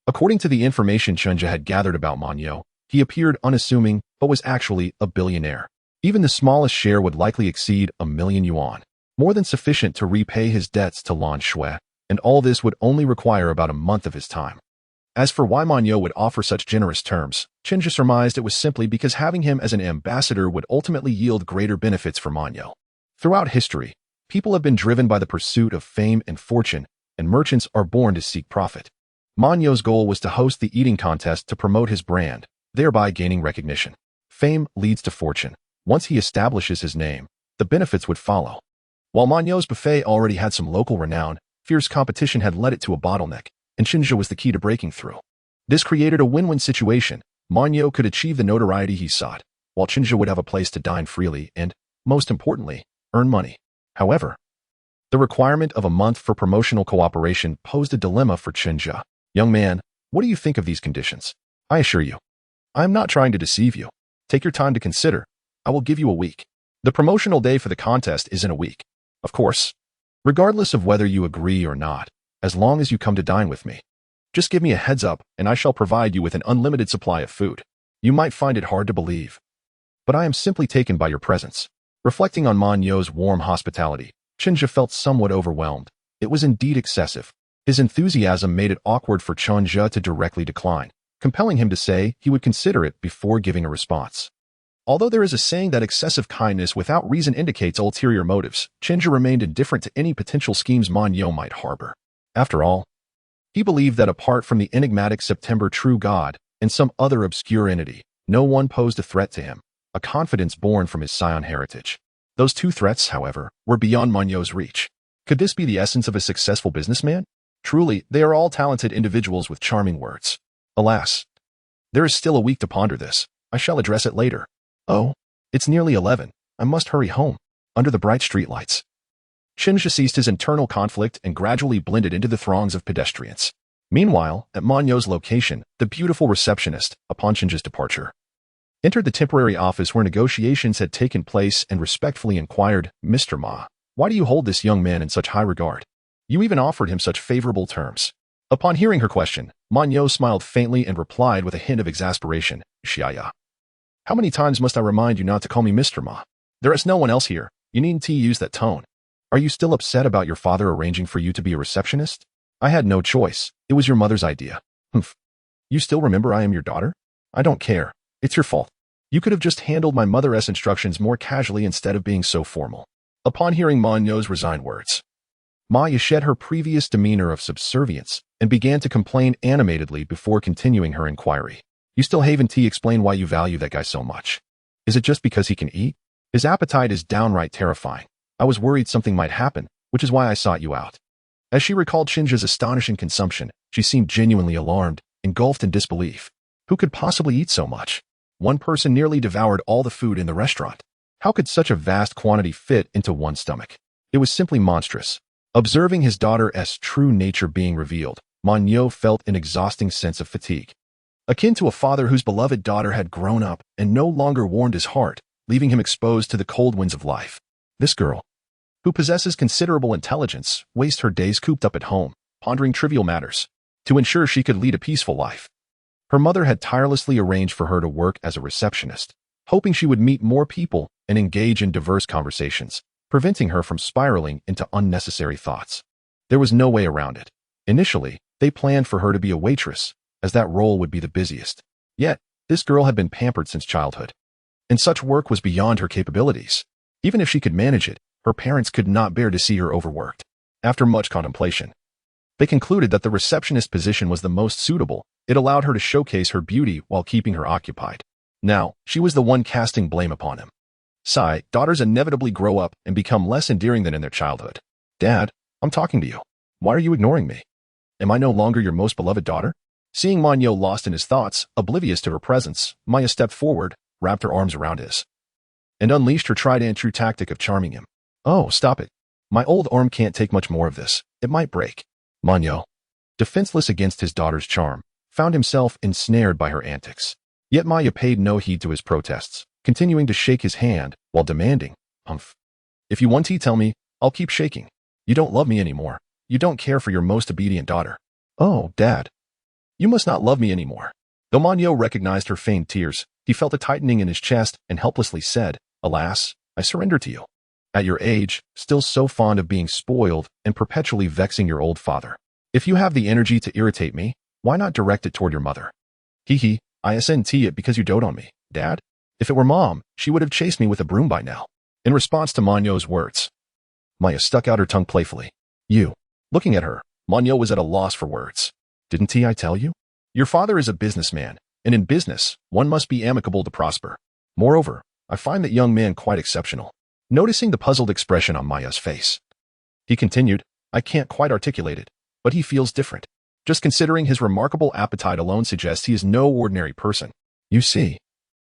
Speaker 1: According to the information Chinja had gathered about Manyo, he appeared unassuming, but was actually a billionaire. Even the smallest share would likely exceed 1,000,000 yuan, more than sufficient to repay his debts to Lan Shui, and all this would only require about a month of his time. As for why Manyo would offer such generous terms, Chinja surmised it was simply because having him as an ambassador would ultimately yield greater benefits for Manyo. Throughout history, People have been driven by the pursuit of fame and fortune, and merchants are born to seek profit. Manyo's goal was to host the eating contest to promote his brand, thereby gaining recognition. Fame leads to fortune. Once he establishes his name, the benefits would follow. While Manyo's buffet already had some local renown, fierce competition had led it to a bottleneck, and Shinja was the key to breaking through. This created a win-win situation. Manyo could achieve the notoriety he sought, while Shinja would have a place to dine freely and, most importantly, earn money. However, the requirement of a month for promotional cooperation posed a dilemma for Shinja. Young man, what do you think of these conditions? I assure you, I am not trying to deceive you. Take your time to consider. I will give you a week. The promotional day for the contest is in a week. Of course, regardless of whether you agree or not, as long as you come to dine with me. Just give me a heads up and I shall provide you with an unlimited supply of food. You might find it hard to believe, but I am simply taken by your presence. Reflecting on Manyo's warm hospitality, Shinja felt somewhat overwhelmed. It was indeed excessive. His enthusiasm made it awkward for Shinja to directly decline, compelling him to say he would consider it before giving a response. Although there is a saying that excessive kindness without reason indicates ulterior motives, Shinja remained indifferent to any potential schemes Manyo might harbor. After all, he believed that apart from the enigmatic September true god and some other obscure entity, no one posed a threat to him, a confidence born from his Saiyan heritage. Those two threats, however, were beyond Manyo's reach. Could this be the essence of a successful businessman? Truly, they are all talented individuals with charming words. Alas, there is still a week to ponder this. I shall address it later. Oh, it's nearly 11. I must hurry home. Under the bright streetlights, Shinja ceased his internal conflict and gradually blended into the throngs of pedestrians. Meanwhile, at Manyo's location, the beautiful receptionist, upon Shinja's departure, entered the temporary office where negotiations had taken place and respectfully inquired, Mr. Ma, why do you hold this young man in such high regard? You even offered him such favorable terms. Upon hearing her question, Manyo smiled faintly and replied with a hint of exasperation, Xiaya. How many times must I remind you not to call me Mr. Ma? There is no one else here. You needn't use that tone. Are you still upset about your father arranging for you to be a receptionist? I had no choice. It was your mother's idea. Humph. You still remember I am your daughter? I don't care. It's your fault. You could have just handled my mother's instructions more casually instead of being so formal. Upon hearing Manyo's resigned words, Maya shed her previous demeanor of subservience and began to complain animatedly before continuing her inquiry. You still haven't explained why you value that guy so much. Is it just because he can eat? His appetite is downright terrifying. I was worried something might happen, which is why I sought you out. As she recalled Shinja's astonishing consumption, she seemed genuinely alarmed, engulfed in disbelief. Who could possibly eat so much? One person nearly devoured all the food in the restaurant. How could such a vast quantity fit into one stomach? It was simply monstrous. Observing his daughter's true nature being revealed, Manyo felt an exhausting sense of fatigue, akin to a father whose beloved daughter had grown up and no longer warmed his heart, leaving him exposed to the cold winds of life. This girl, who possesses considerable intelligence, wastes her days cooped up at home, pondering trivial matters, to ensure she could lead a peaceful life. Her mother had tirelessly arranged for her to work as a receptionist, hoping she would meet more people and engage in diverse conversations, preventing her from spiraling into unnecessary thoughts. There was no way around it. Initially, they planned for her to be a waitress, as that role would be the busiest. Yet, this girl had been pampered since childhood, and such work was beyond her capabilities. Even if she could manage it, her parents could not bear to see her overworked. After much contemplation, they concluded that the receptionist position was the most suitable. It allowed her to showcase her beauty while keeping her occupied. Now, she was the one casting blame upon him. Sigh, daughters inevitably grow up and become less endearing than in their childhood. Dad, I'm talking to you. Why are you ignoring me? Am I no longer your most beloved daughter? Seeing Manyo lost in his thoughts, oblivious to her presence, Maya stepped forward, wrapped her arms around his, and unleashed her tried and true tactic of charming him. Oh, stop it. My old arm can't take much more of this. It might break. Manyo, defenseless against his daughter's charm, found himself ensnared by her antics. Yet Maya paid no heed to his protests, continuing to shake his hand while demanding, Humph. If you want to tell me, I'll keep shaking. You don't love me anymore. You don't care for your most obedient daughter. Oh, Dad. You must not love me anymore. Though Manyo recognized her feigned tears, he felt a tightening in his chest and helplessly said, Alas, I surrender to you. At your age, still so fond of being spoiled and perpetually vexing your old father. If you have the energy to irritate me, why not direct it toward your mother? Hee, I SNT it because you dote on me, Dad. If it were Mom, she would have chased me with a broom by now. In response to Manyo's words, Maya stuck out her tongue playfully. You. Looking at her, Manyo was at a loss for words. Didn't I tell you? Your father is a businessman, and in business, one must be amicable to prosper. Moreover, I find that young man quite exceptional. Noticing the puzzled expression on Maya's face, he continued, I can't quite articulate it, but he feels different. Just considering his remarkable appetite alone suggests he is no ordinary person. You see,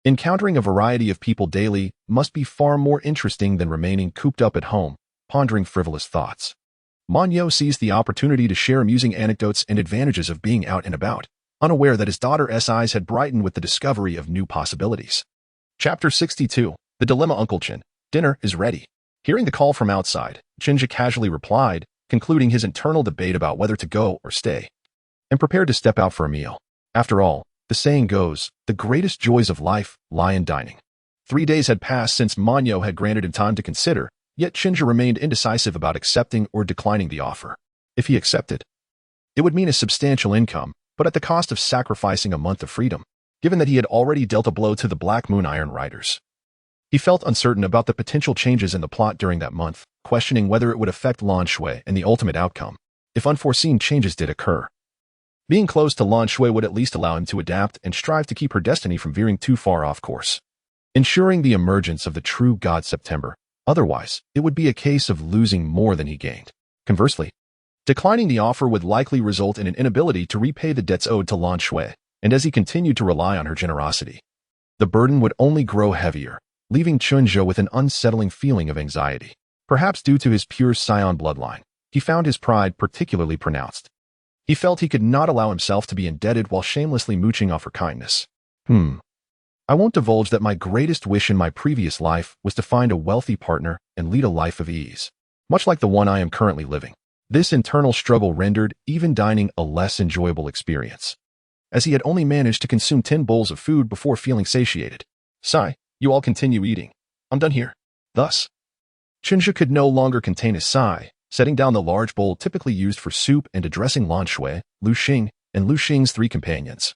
Speaker 1: encountering a variety of people daily must be far more interesting than remaining cooped up at home, pondering frivolous thoughts. Manyo seized the opportunity to share amusing anecdotes and advantages of being out and about, unaware that his daughter's eyes had brightened with the discovery of new possibilities. Chapter 62. The Dilemma. Uncle Chin, dinner is ready. Hearing the call from outside, Chinja casually replied, concluding his internal debate about whether to go or stay, and prepared to step out for a meal. After all, the saying goes, the greatest joys of life lie in dining. 3 days had passed since Manyo had granted him time to consider, yet Chinja remained indecisive about accepting or declining the offer. If he accepted, it would mean a substantial income, but at the cost of sacrificing a month of freedom, given that he had already dealt a blow to the Black Moon Iron Riders. He felt uncertain about the potential changes in the plot during that month, questioning whether it would affect Lan Shui and the ultimate outcome, if unforeseen changes did occur. Being close to Lan Shui would at least allow him to adapt and strive to keep her destiny from veering too far off course, ensuring the emergence of the true God September. Otherwise, it would be a case of losing more than he gained. Conversely, declining the offer would likely result in an inability to repay the debts owed to Lan Shui, and as he continued to rely on her generosity, the burden would only grow heavier, leaving Chunja with an unsettling feeling of anxiety. Perhaps due to his pure Saiyan bloodline, he found his pride particularly pronounced. He felt he could not allow himself to be indebted while shamelessly mooching off her kindness. I won't divulge that my greatest wish in my previous life was to find a wealthy partner and lead a life of ease, much like the one I am currently living. This internal struggle rendered even dining a less enjoyable experience, as he had only managed to consume 10 bowls of food before feeling satiated. Sigh, you all continue eating. I'm done here. Thus, Chinja could no longer contain his sigh, setting down the large bowl typically used for soup and addressing Lan Shui, Lu Xing, and Lu Xing's 3 companions,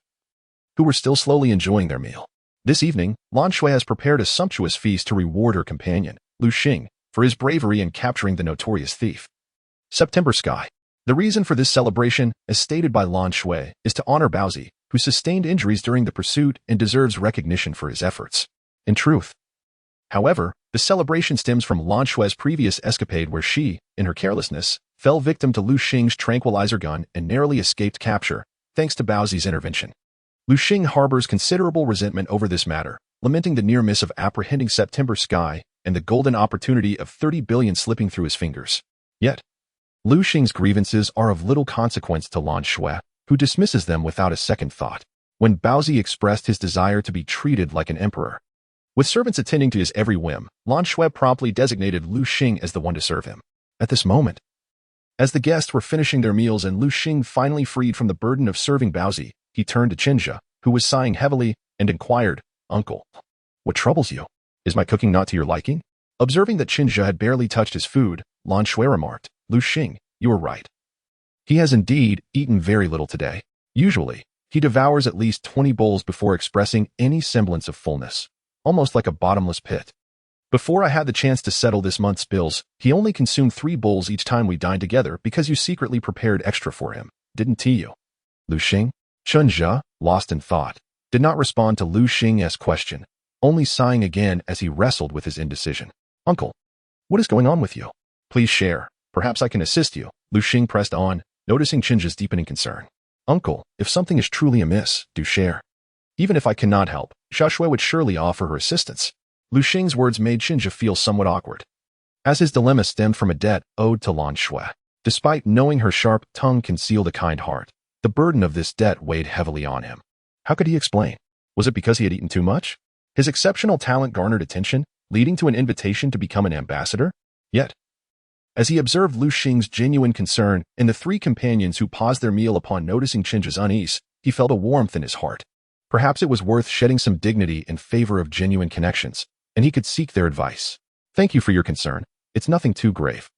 Speaker 1: who were still slowly enjoying their meal. This evening, Lan Shui has prepared a sumptuous feast to reward her companion, Lu Xing, for his bravery in capturing the notorious thief. September Sky. The reason for this celebration, as stated by Lan Shui, is to honor Baozi, who sustained injuries during the pursuit and deserves recognition for his efforts. In truth, however, the celebration stems from Lan Shui's previous escapade where she, in her carelessness, fell victim to Lu Xing's tranquilizer gun and narrowly escaped capture, thanks to Baozi's intervention. Lu Xing harbors considerable resentment over this matter, lamenting the near miss of apprehending September Sky and the golden opportunity of 30 billion slipping through his fingers. Yet, Lu Xing's grievances are of little consequence to Lan Shui, who dismisses them without a second thought. When Baozi expressed his desire to be treated like an emperor, with servants attending to his every whim, Lan Shui promptly designated Lu Xing as the one to serve him. At this moment, as the guests were finishing their meals and Lu Xing finally freed from the burden of serving Baozi, he turned to Chinja, who was sighing heavily, and inquired, Uncle, what troubles you? Is my cooking not to your liking? Observing that Chinja had barely touched his food, Lan Shui remarked, Lu Xing, you are right. He has indeed eaten very little today. Usually, he devours at least 20 bowls before expressing any semblance of fullness, almost like a bottomless pit. Before I had the chance to settle this month's bills, he only consumed 3 bowls each time we dined together because you secretly prepared extra for him, didn't you? Lu Xing? Chunja, lost in thought, did not respond to Lu Xing's question, only sighing again as he wrestled with his indecision. Uncle, what is going on with you? Please share. Perhaps I can assist you, Lu Xing pressed on, noticing Chinja's deepening concern. Uncle, if something is truly amiss, do share. Even if I cannot help, Shui would surely offer her assistance. Lu Xing's words made Chinja feel somewhat awkward, as his dilemma stemmed from a debt owed to Lan Shui. Despite knowing her sharp tongue concealed a kind heart, the burden of this debt weighed heavily on him. How could he explain? Was it because he had eaten too much? His exceptional talent garnered attention, leading to an invitation to become an ambassador? Yet, as he observed Lu Xing's genuine concern and the 3 companions who paused their meal upon noticing Chinja's unease, he felt a warmth in his heart. Perhaps it was worth shedding some dignity in favor of genuine connections, and he could seek their advice. Thank you for your concern. It's nothing too grave.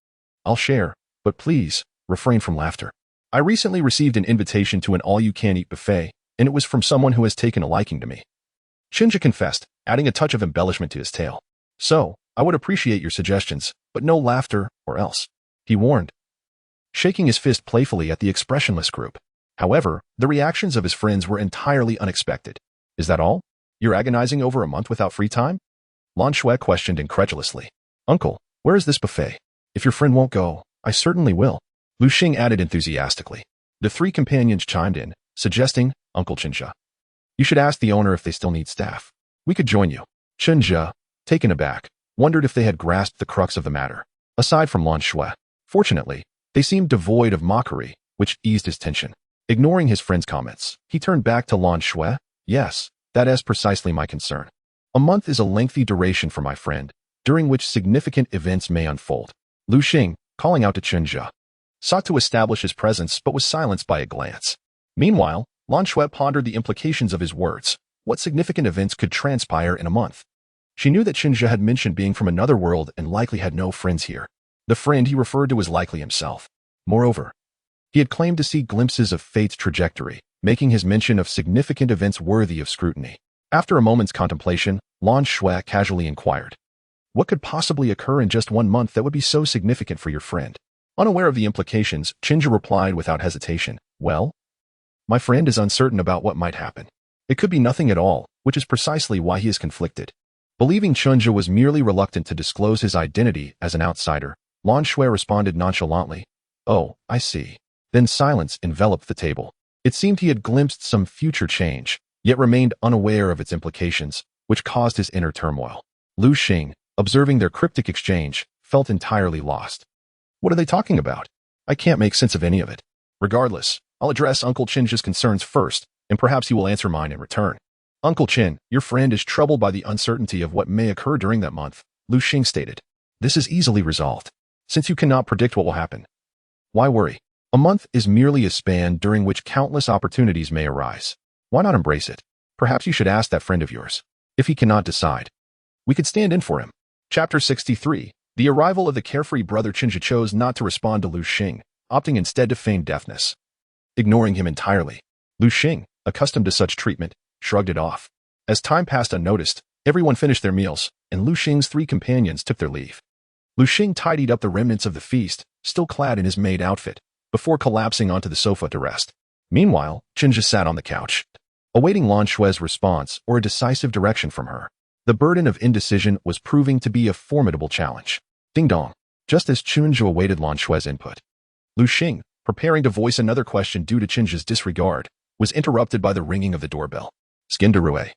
Speaker 1: I'll share, but please, refrain from laughter. I recently received an invitation to an all-you-can-eat buffet, and it was from someone who has taken a liking to me. Chinja confessed, adding a touch of embellishment to his tale. So, I would appreciate your suggestions, but no laughter or else, he warned, shaking his fist playfully at the expressionless group. However, the reactions of his friends were entirely unexpected. Is that all? You're agonizing over a month without free time? Lan Shui questioned incredulously. Uncle, where is this buffet? If your friend won't go, I certainly will, Lu Xing added enthusiastically. The three companions chimed in, suggesting, Uncle Chenjia, you should ask the owner if they still need staff. We could join you. Chenjia, taken aback, wondered if they had grasped the crux of the matter. Aside from Lan Shui, fortunately, they seemed devoid of mockery, which eased his tension. Ignoring his friend's comments, he turned back to Lan Shui. Yes, that is precisely my concern. A month is a lengthy duration for my friend, during which significant events may unfold. Lu Xing, calling out to Chenjia, sought to establish his presence but was silenced by a glance. Meanwhile, Lan Shui pondered the implications of his words. What significant events could transpire in a month? She knew that Chenjia had mentioned being from another world and likely had no friends here. The friend he referred to was likely himself. Moreover, he had claimed to see glimpses of fate's trajectory, making his mention of significant events worthy of scrutiny. After a moment's contemplation, Lan Shui casually inquired, what could possibly occur in just 1 month that would be so significant for your friend? Unaware of the implications, Chenjia replied without hesitation, well, my friend is uncertain about what might happen. It could be nothing at all, which is precisely why he is conflicted. Believing Chenjia was merely reluctant to disclose his identity as an outsider, Lan Shui responded nonchalantly, oh, I see. Then silence enveloped the table. It seemed he had glimpsed some future change, yet remained unaware of its implications, which caused his inner turmoil. Lu Xing, observing their cryptic exchange, felt entirely lost. What are they talking about? I can't make sense of any of it. Regardless, I'll address Uncle Chenjia's concerns first, and perhaps he will answer mine in return. Uncle Chen, your friend is troubled by the uncertainty of what may occur during that month, Lu Xing stated. This is easily resolved, since you cannot predict what will happen. Why worry? A month is merely a span during which countless opportunities may arise. Why not embrace it? Perhaps you should ask that friend of yours. If he cannot decide, we could stand in for him. Chapter 63. The arrival of the carefree brother Chenjia chose not to respond to Lu Xing, opting instead to feign deafness. Ignoring him entirely, Lu Xing, accustomed to such treatment, shrugged it off. As time passed unnoticed, everyone finished their meals, and Lu Xing's three companions took their leave. Lu Xing tidied up the remnants of the feast, still clad in his maid outfit, before collapsing onto the sofa to rest. Meanwhile, Chenjia sat on the couch, awaiting Lan Shui's response or a decisive direction from her. The burden of indecision was proving to be a formidable challenge. Ding dong. Just as Chenjia awaited Lan Shui's input, Lu Xing, preparing to voice another question due to Chenjia's disregard, was interrupted by the ringing of the doorbell. Skinderue.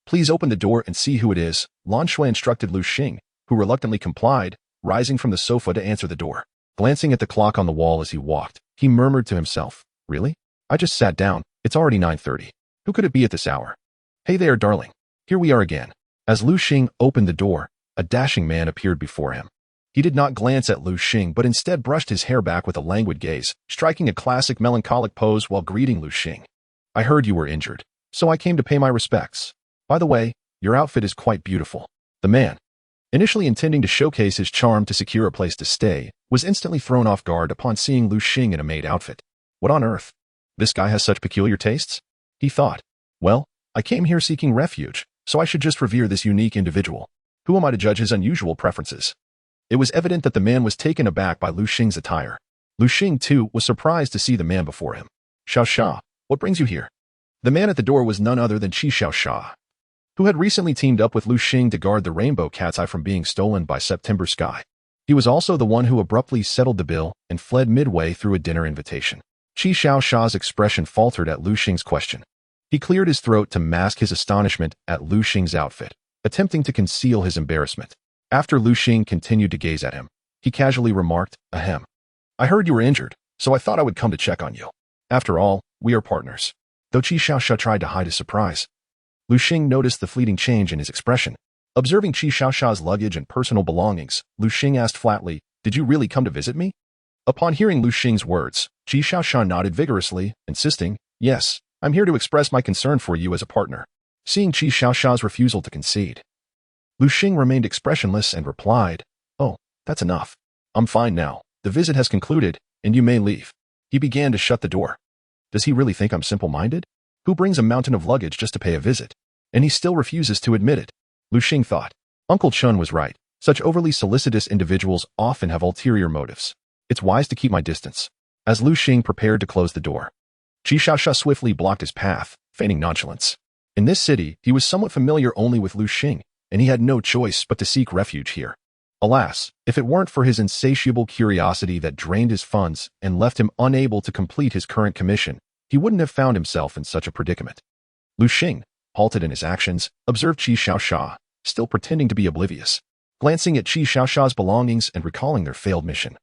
Speaker 1: Please open the door and see who it is, Lan Shui instructed Lu Xing, who reluctantly complied, rising from the sofa to answer the door. Glancing at the clock on the wall as he walked, he murmured to himself, really? I just sat down, it's already 9:30. Who could it be at this hour? Hey there, darling. Here we are again. As Lu Xing opened the door, a dashing man appeared before him. He did not glance at Lu Xing but instead brushed his hair back with a languid gaze, striking a classic melancholic pose while greeting Lu Xing. I heard you were injured, so I came to pay my respects. By the way, your outfit is quite beautiful. The man, initially intending to showcase his charm to secure a place to stay, was instantly thrown off guard upon seeing Lu Xing in a maid outfit. What on earth? This guy has such peculiar tastes? He thought. Well, I came here seeking refuge, so I should just revere this unique individual. Who am I to judge his unusual preferences? It was evident that the man was taken aback by Lu Xing's attire. Lu Xing, too, was surprised to see the man before him. Xiao Xia, what brings you here? The man at the door was none other than Qi Xiao Xia, who had recently teamed up with Lu Xing to guard the rainbow cat's eye from being stolen by September Sky. He was also the one who abruptly settled the bill and fled midway through a dinner invitation. Qi Xiao Xia's expression faltered at Lu Xing's question. He cleared his throat to mask his astonishment at Lu Xing's outfit, attempting to conceal his embarrassment. After Lu Xing continued to gaze at him, he casually remarked, ahem. I heard you were injured, so I thought I would come to check on you. After all, we are partners. Though Qi Xiao Xia tried to hide his surprise, Lu Xing noticed the fleeting change in his expression. Observing Qi Xiao Xia's luggage and personal belongings, Lu Xing asked flatly, did you really come to visit me? Upon hearing Lu Xing's words, Qi Xiao Xia nodded vigorously, insisting, yes, I'm here to express my concern for you as a partner. Seeing Qi Xiao Xia's refusal to concede, Lu Xing remained expressionless and replied, oh, that's enough. I'm fine now. The visit has concluded, and you may leave. He began to shut the door. Does he really think I'm simple-minded? Who brings a mountain of luggage just to pay a visit? And he still refuses to admit it. Lu Xing thought. Uncle Chun was right. Such overly solicitous individuals often have ulterior motives. It's wise to keep my distance. As Lu Xing prepared to close the door, Qi Xiaoxia swiftly blocked his path, feigning nonchalance. In this city, he was somewhat familiar only with Lu Xing, and he had no choice but to seek refuge here. Alas, if it weren't for his insatiable curiosity that drained his funds and left him unable to complete his current commission, he wouldn't have found himself in such a predicament. Lu Xing, halted in his actions, observed Qi Xiaoxia, still pretending to be oblivious, glancing at Qi Xiaoxia's belongings and recalling their failed mission.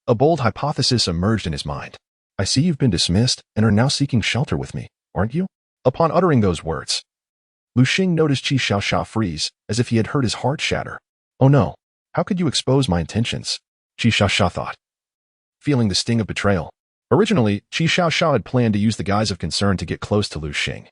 Speaker 1: A bold hypothesis emerged in his mind. I see you've been dismissed and are now seeking shelter with me, aren't you? Upon uttering those words, Lu Xing noticed Qi Xiaoxia freeze, as if he had heard his heart shatter. Oh no, how could you expose my intentions? Qi Xiaoxia thought, feeling the sting of betrayal. Originally, Qi Xiaoxia had planned to use the guise of concern to get close to Lu Xing,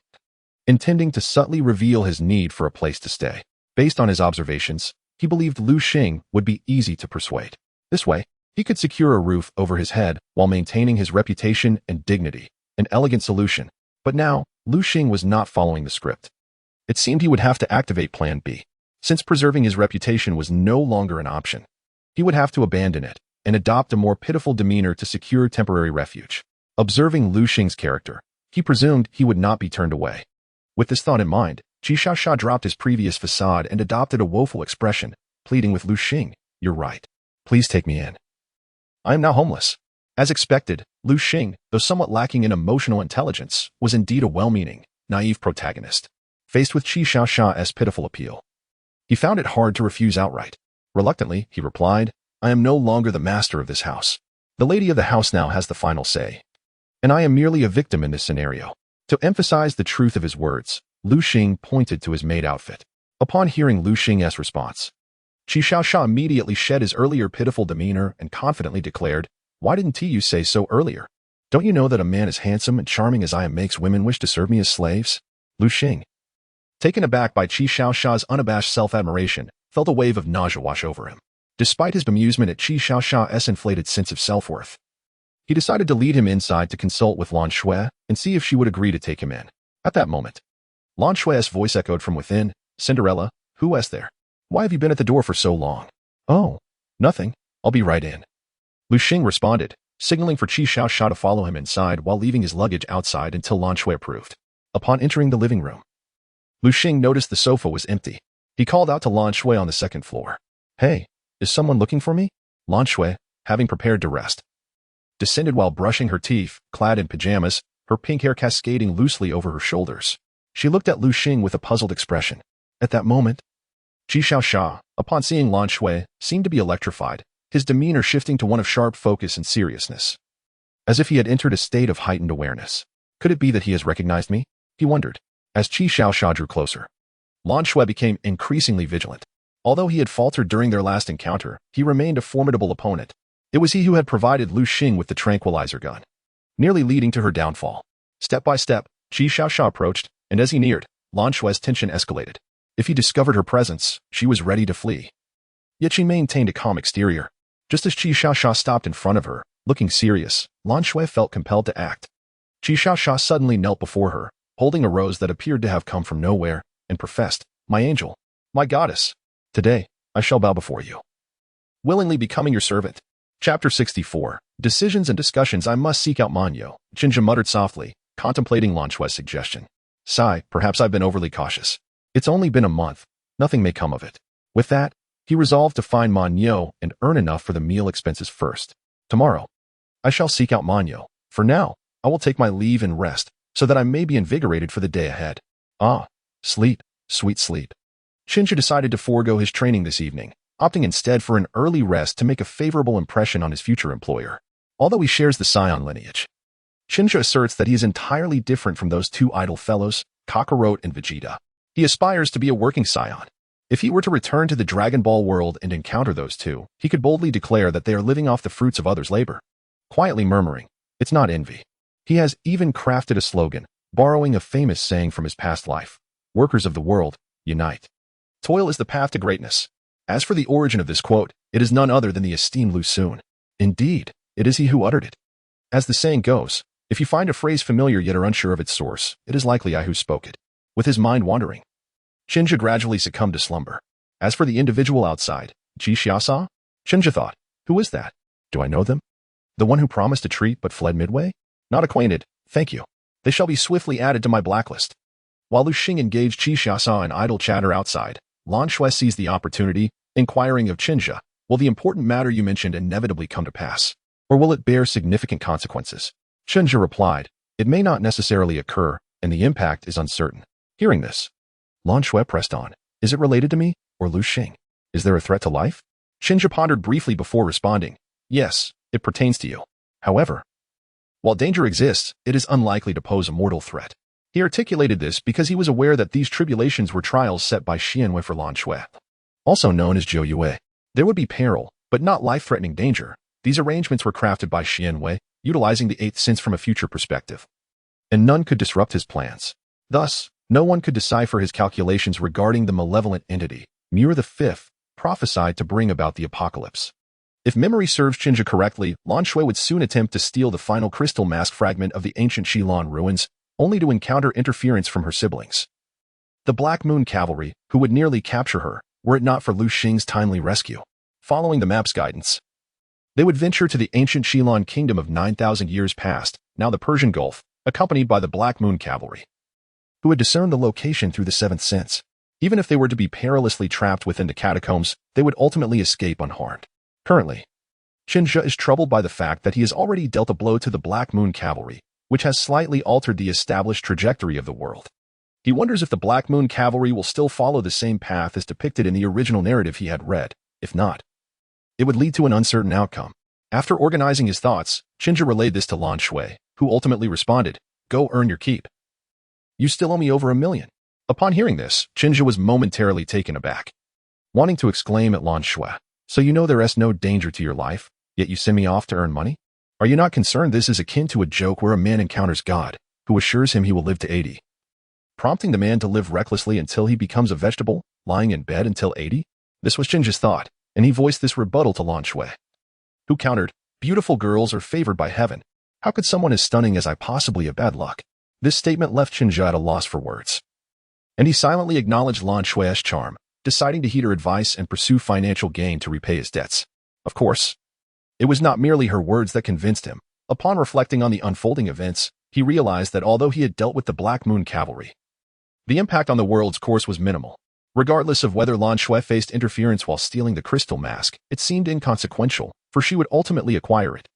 Speaker 1: intending to subtly reveal his need for a place to stay. Based on his observations, he believed Lu Xing would be easy to persuade. This way, he could secure a roof over his head while maintaining his reputation and dignity, an elegant solution. But now, Lu Xing was not following the script. It seemed he would have to activate Plan B. Since preserving his reputation was no longer an option, he would have to abandon it and adopt a more pitiful demeanor to secure temporary refuge. Observing Lu Xing's character, he presumed he would not be turned away. With this thought in mind, Qi Xiaoxia dropped his previous facade and adopted a woeful expression, pleading with Lu Xing, "You're right. Please take me in. I am now homeless." As expected, Lu Xing, though somewhat lacking in emotional intelligence, was indeed a well-meaning, naive protagonist. Faced with Qi Xiaoxia's pitiful appeal, he found it hard to refuse outright. Reluctantly, he replied, "I am no longer the master of this house. The lady of the house now has the final say, and I am merely a victim in this scenario." To emphasize the truth of his words, Lu Xing pointed to his maid outfit. Upon hearing Lu Xing's response, Qi Xiaoxia immediately shed his earlier pitiful demeanor and confidently declared, "Why didn't you say so earlier? Don't you know that a man as handsome and charming as I am makes women wish to serve me as slaves?" Lu Xing, taken aback by Qi Xiaoxia's unabashed self-admiration, felt a wave of nausea wash over him. Despite his bemusement at Qi Xiaoxia's inflated sense of self-worth, he decided to lead him inside to consult with Lan Shui and see if she would agree to take him in. At that moment, Lan Shui's voice echoed from within, "Cinderella, who is there? Why have you been at the door for so long?" "Oh, nothing. I'll be right in," Lu Xing responded, signaling for Qi Xiaoxia to follow him inside while leaving his luggage outside until Lan Shui approved. Upon entering the living room, Lu Xing noticed the sofa was empty. He called out to Lan Shui on the second floor. "Hey, is someone looking for me?" Lan Shui, having prepared to rest, descended while brushing her teeth, clad in pajamas, her pink hair cascading loosely over her shoulders. She looked at Lu Xing with a puzzled expression. At that moment, Qi Xiaoxia, upon seeing Lan Shui, seemed to be electrified, his demeanor shifting to one of sharp focus and seriousness, as if he had entered a state of heightened awareness. Could it be that he has recognized me? He wondered. As Qi Xiaoxia drew closer, Lan Shui became increasingly vigilant. Although he had faltered during their last encounter, he remained a formidable opponent. It was he who had provided Lu Xing with the tranquilizer gun, nearly leading to her downfall. Step by step, Qi Xiaoxia approached, and as he neared, Lan Shui's tension escalated. If he discovered her presence, she was ready to flee. Yet she maintained a calm exterior. Just as Qi Xiaoxia stopped in front of her, looking serious, Lan Shui felt compelled to act. Qi Xiaoxia suddenly knelt before her, holding a rose that appeared to have come from nowhere, and professed, "My angel, my goddess, today, I shall bow before you, willingly becoming your servant." Chapter 64. Decisions and discussions. "I must seek out Manyo," Jinja muttered softly, contemplating Lan Shui's suggestion. "Sigh, perhaps I've been overly cautious. It's only been a month. Nothing may come of it." With that, he resolved to find Manyo and earn enough for the meal expenses first. "Tomorrow, I shall seek out Manyo. For now, I will take my leave and rest, so that I may be invigorated for the day ahead." Ah, sleep, sweet sleep. Shinja decided to forego his training this evening, opting instead for an early rest to make a favorable impression on his future employer. Although he shares the Saiyan lineage, Shinja asserts that he is entirely different from those two idle fellows, Kakarot and Vegeta. He aspires to be a working Saiyan. If he were to return to the Dragon Ball world and encounter those two, he could boldly declare that they are living off the fruits of others' labor, quietly murmuring, "It's not envy." He has even crafted a slogan, borrowing a famous saying from his past life: "Workers of the world, unite. Toil is the path to greatness." As for the origin of this quote, it is none other than the esteemed Lu Xun. Indeed, it is he who uttered it. As the saying goes, if you find a phrase familiar yet are unsure of its source, it is likely I who spoke it. With his mind wandering, Shinja gradually succumbed to slumber. As for the individual outside, Qi Xiaosa? Chenja thought. Who is that? Do I know them? The one who promised a treat but fled midway? Not acquainted, thank you. They shall be swiftly added to my blacklist. While Lu Xing engaged Qi Xiaosa in idle chatter outside, Lan Shui seized the opportunity, inquiring of Chenja, will the important matter you mentioned inevitably come to pass? Or will it bear significant consequences? Chenja replied, it may not necessarily occur, and the impact is uncertain. Hearing this, Lan Shui pressed on. Is it related to me, or Lu Xing? Is there a threat to life? Chenja pondered briefly before responding. Yes, it pertains to you. However, while danger exists, it is unlikely to pose a mortal threat. He articulated this because he was aware that these tribulations were trials set by Xianwei for Lan Shui. Also known as Zhou Yue. There would be peril, but not life-threatening danger. These arrangements were crafted by Xianwei, utilizing the eighth sense from a future perspective. And none could disrupt his plans. Thus, no one could decipher his calculations regarding the malevolent entity, Mura V, prophesied to bring about the apocalypse. If memory serves Chenja correctly, Lan Shui would soon attempt to steal the final crystal mask fragment of the ancient Xilan ruins, only to encounter interference from her siblings. The Black Moon Cavalry, who would nearly capture her, were it not for Lu Xing's timely rescue. Following the map's guidance, they would venture to the ancient Xilan kingdom of 9,000 years past, now the Persian Gulf, accompanied by the Black Moon Cavalry, who had discerned the location through the seventh sense. Even if they were to be perilously trapped within the catacombs, they would ultimately escape unharmed. Currently, Chenja is troubled by the fact that he has already dealt a blow to the Black Moon Cavalry, which has slightly altered the established trajectory of the world. He wonders if the Black Moon Cavalry will still follow the same path as depicted in the original narrative he had read. If not, it would lead to an uncertain outcome. After organizing his thoughts, Chenja relayed this to Lan Shui, who ultimately responded, "Go earn your keep. You still owe me over 1 million. Upon hearing this, Chenja was momentarily taken aback, wanting to exclaim at Lan Shui, "So you know there is no danger to your life, yet you send me off to earn money? Are you not concerned this is akin to a joke where a man encounters God, who assures him he will live to 80? Prompting the man to live recklessly until he becomes a vegetable, lying in bed until 80? This was Chenja's thought, and he voiced this rebuttal to Lan Shui, who countered, "Beautiful girls are favored by heaven. How could someone as stunning as I possibly have bad luck?" This statement left Chenja at a loss for words, and he silently acknowledged Lan Shui's charm, deciding to heed her advice and pursue financial gain to repay his debts. Of course, it was not merely her words that convinced him. Upon reflecting on the unfolding events, he realized that although he had dealt with the Black Moon Cavalry, the impact on the world's course was minimal. Regardless of whether Lan Shui faced interference while stealing the crystal mask, it seemed inconsequential, for she would ultimately acquire it.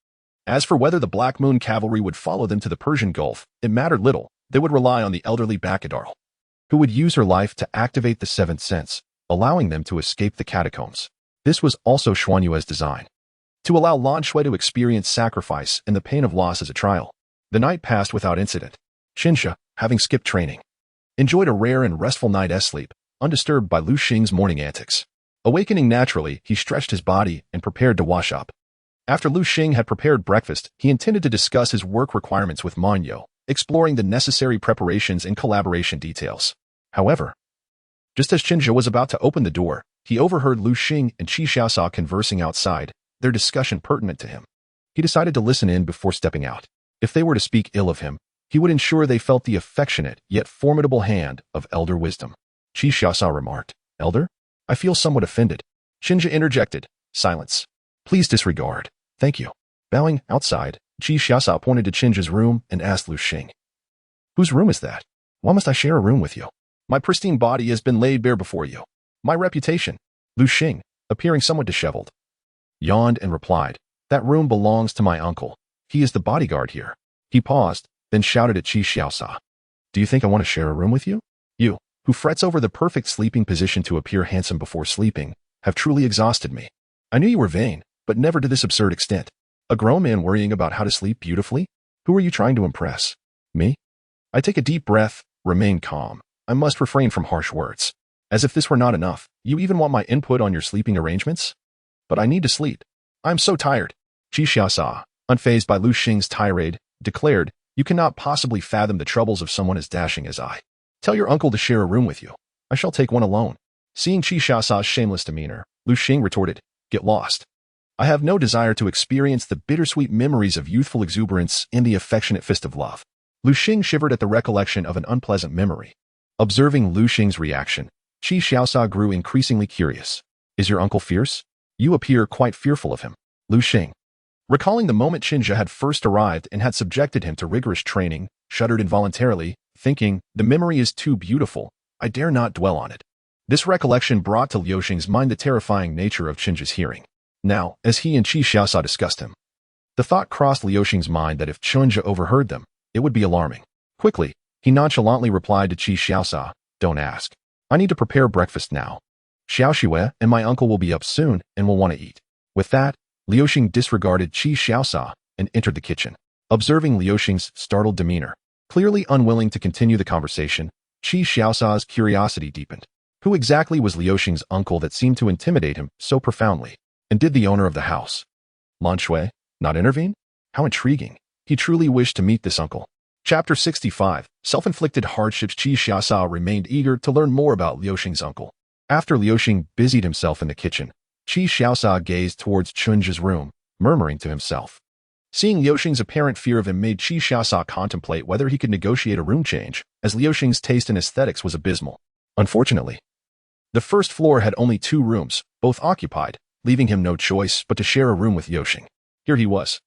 Speaker 1: As for whether the Black Moon Cavalry would follow them to the Persian Gulf, it mattered little. They would rely on the elderly Bakadar, who would use her life to activate the seventh sense, allowing them to escape the catacombs. This was also Xuanyue's design, to allow Lan Shui to experience sacrifice and the pain of loss as a trial. The night passed without incident. Chenja, having skipped training, enjoyed a rare and restful night's sleep, undisturbed by Lu Xing's morning antics. Awakening naturally, he stretched his body and prepared to wash up. After Lu Xing had prepared breakfast, he intended to discuss his work requirements with Manyo, exploring the necessary preparations and collaboration details. However, just as Chenja was about to open the door, he overheard Lu Xing and Qi Xiaosa conversing outside, their discussion pertinent to him. He decided to listen in before stepping out. If they were to speak ill of him, he would ensure they felt the affectionate yet formidable hand of elder wisdom. Qi Xiaosa remarked, "Elder? I feel somewhat offended." Chenja interjected, "Silence. Please disregard. Thank you." Bowing outside, Qi Xiaosa pointed to Chenja's room and asked Lu Xing, "Whose room is that? Why must I share a room with you? My pristine body has been laid bare before you. My reputation." Lu Xing, appearing somewhat disheveled, yawned and replied, "That room belongs to my uncle. He is the bodyguard here." He paused, then shouted at Qi Xiaosa, "Do you think I want to share a room with you? You, who frets over the perfect sleeping position to appear handsome before sleeping, have truly exhausted me. I knew you were vain, but never to this absurd extent. A grown man worrying about how to sleep beautifully? Who are you trying to impress? Me?" I take a deep breath, remain calm. I must refrain from harsh words. As if this were not enough, you even want my input on your sleeping arrangements? But I need to sleep. I am so tired. Qi Xiaosa, unfazed by Lu Xing's tirade, declared, "You cannot possibly fathom the troubles of someone as dashing as I. Tell your uncle to share a room with you. I shall take one alone." Seeing Qi Xiaosa's shameless demeanor, Lu Xing retorted, "Get lost. I have no desire to experience the bittersweet memories of youthful exuberance and the affectionate fist of love." Lu Xing shivered at the recollection of an unpleasant memory. Observing Lu Xing's reaction, Qi Xiaosa grew increasingly curious. "Is your uncle fierce? You appear quite fearful of him. Lu Xing. Recalling the moment Chinja had first arrived and had subjected him to rigorous training, shuddered involuntarily, thinking, the memory is too beautiful, I dare not dwell on it. This recollection brought to Liu Xing's mind the terrifying nature of Chinja's hearing. Now, as he and Qi Xiaosa discussed him, the thought crossed Liu Xing's mind that if Chinja overheard them, it would be alarming. Quickly, he nonchalantly replied to Qi Xiaosa, don't ask. I need to prepare breakfast now. Xiao Xue and my uncle will be up soon and will want to eat. With that, Liu Xing disregarded Qi Xiaosa and entered the kitchen. Observing Liu Xing's startled demeanor, clearly unwilling to continue the conversation, Qi Xiaosa's curiosity deepened. Who exactly was Liu Xing's uncle that seemed to intimidate him so profoundly? And did the owner of the house, Lan Shui, not intervene? How intriguing. He truly wished to meet this uncle. Chapter 65, Self-Inflicted Hardships. Qi Xiaosa remained eager to learn more about Liu Xing's uncle. After Liu Xing busied himself in the kitchen, Qi Xiaosa gazed towards Chinja's room, murmuring to himself. Seeing Liu Xing's apparent fear of him made Qi Xiaosa contemplate whether he could negotiate a room change, as Liu Xing's taste in aesthetics was abysmal. Unfortunately, the first floor had only 2 rooms, both occupied, leaving him no choice but to share a room with Liu Xing. Here he was,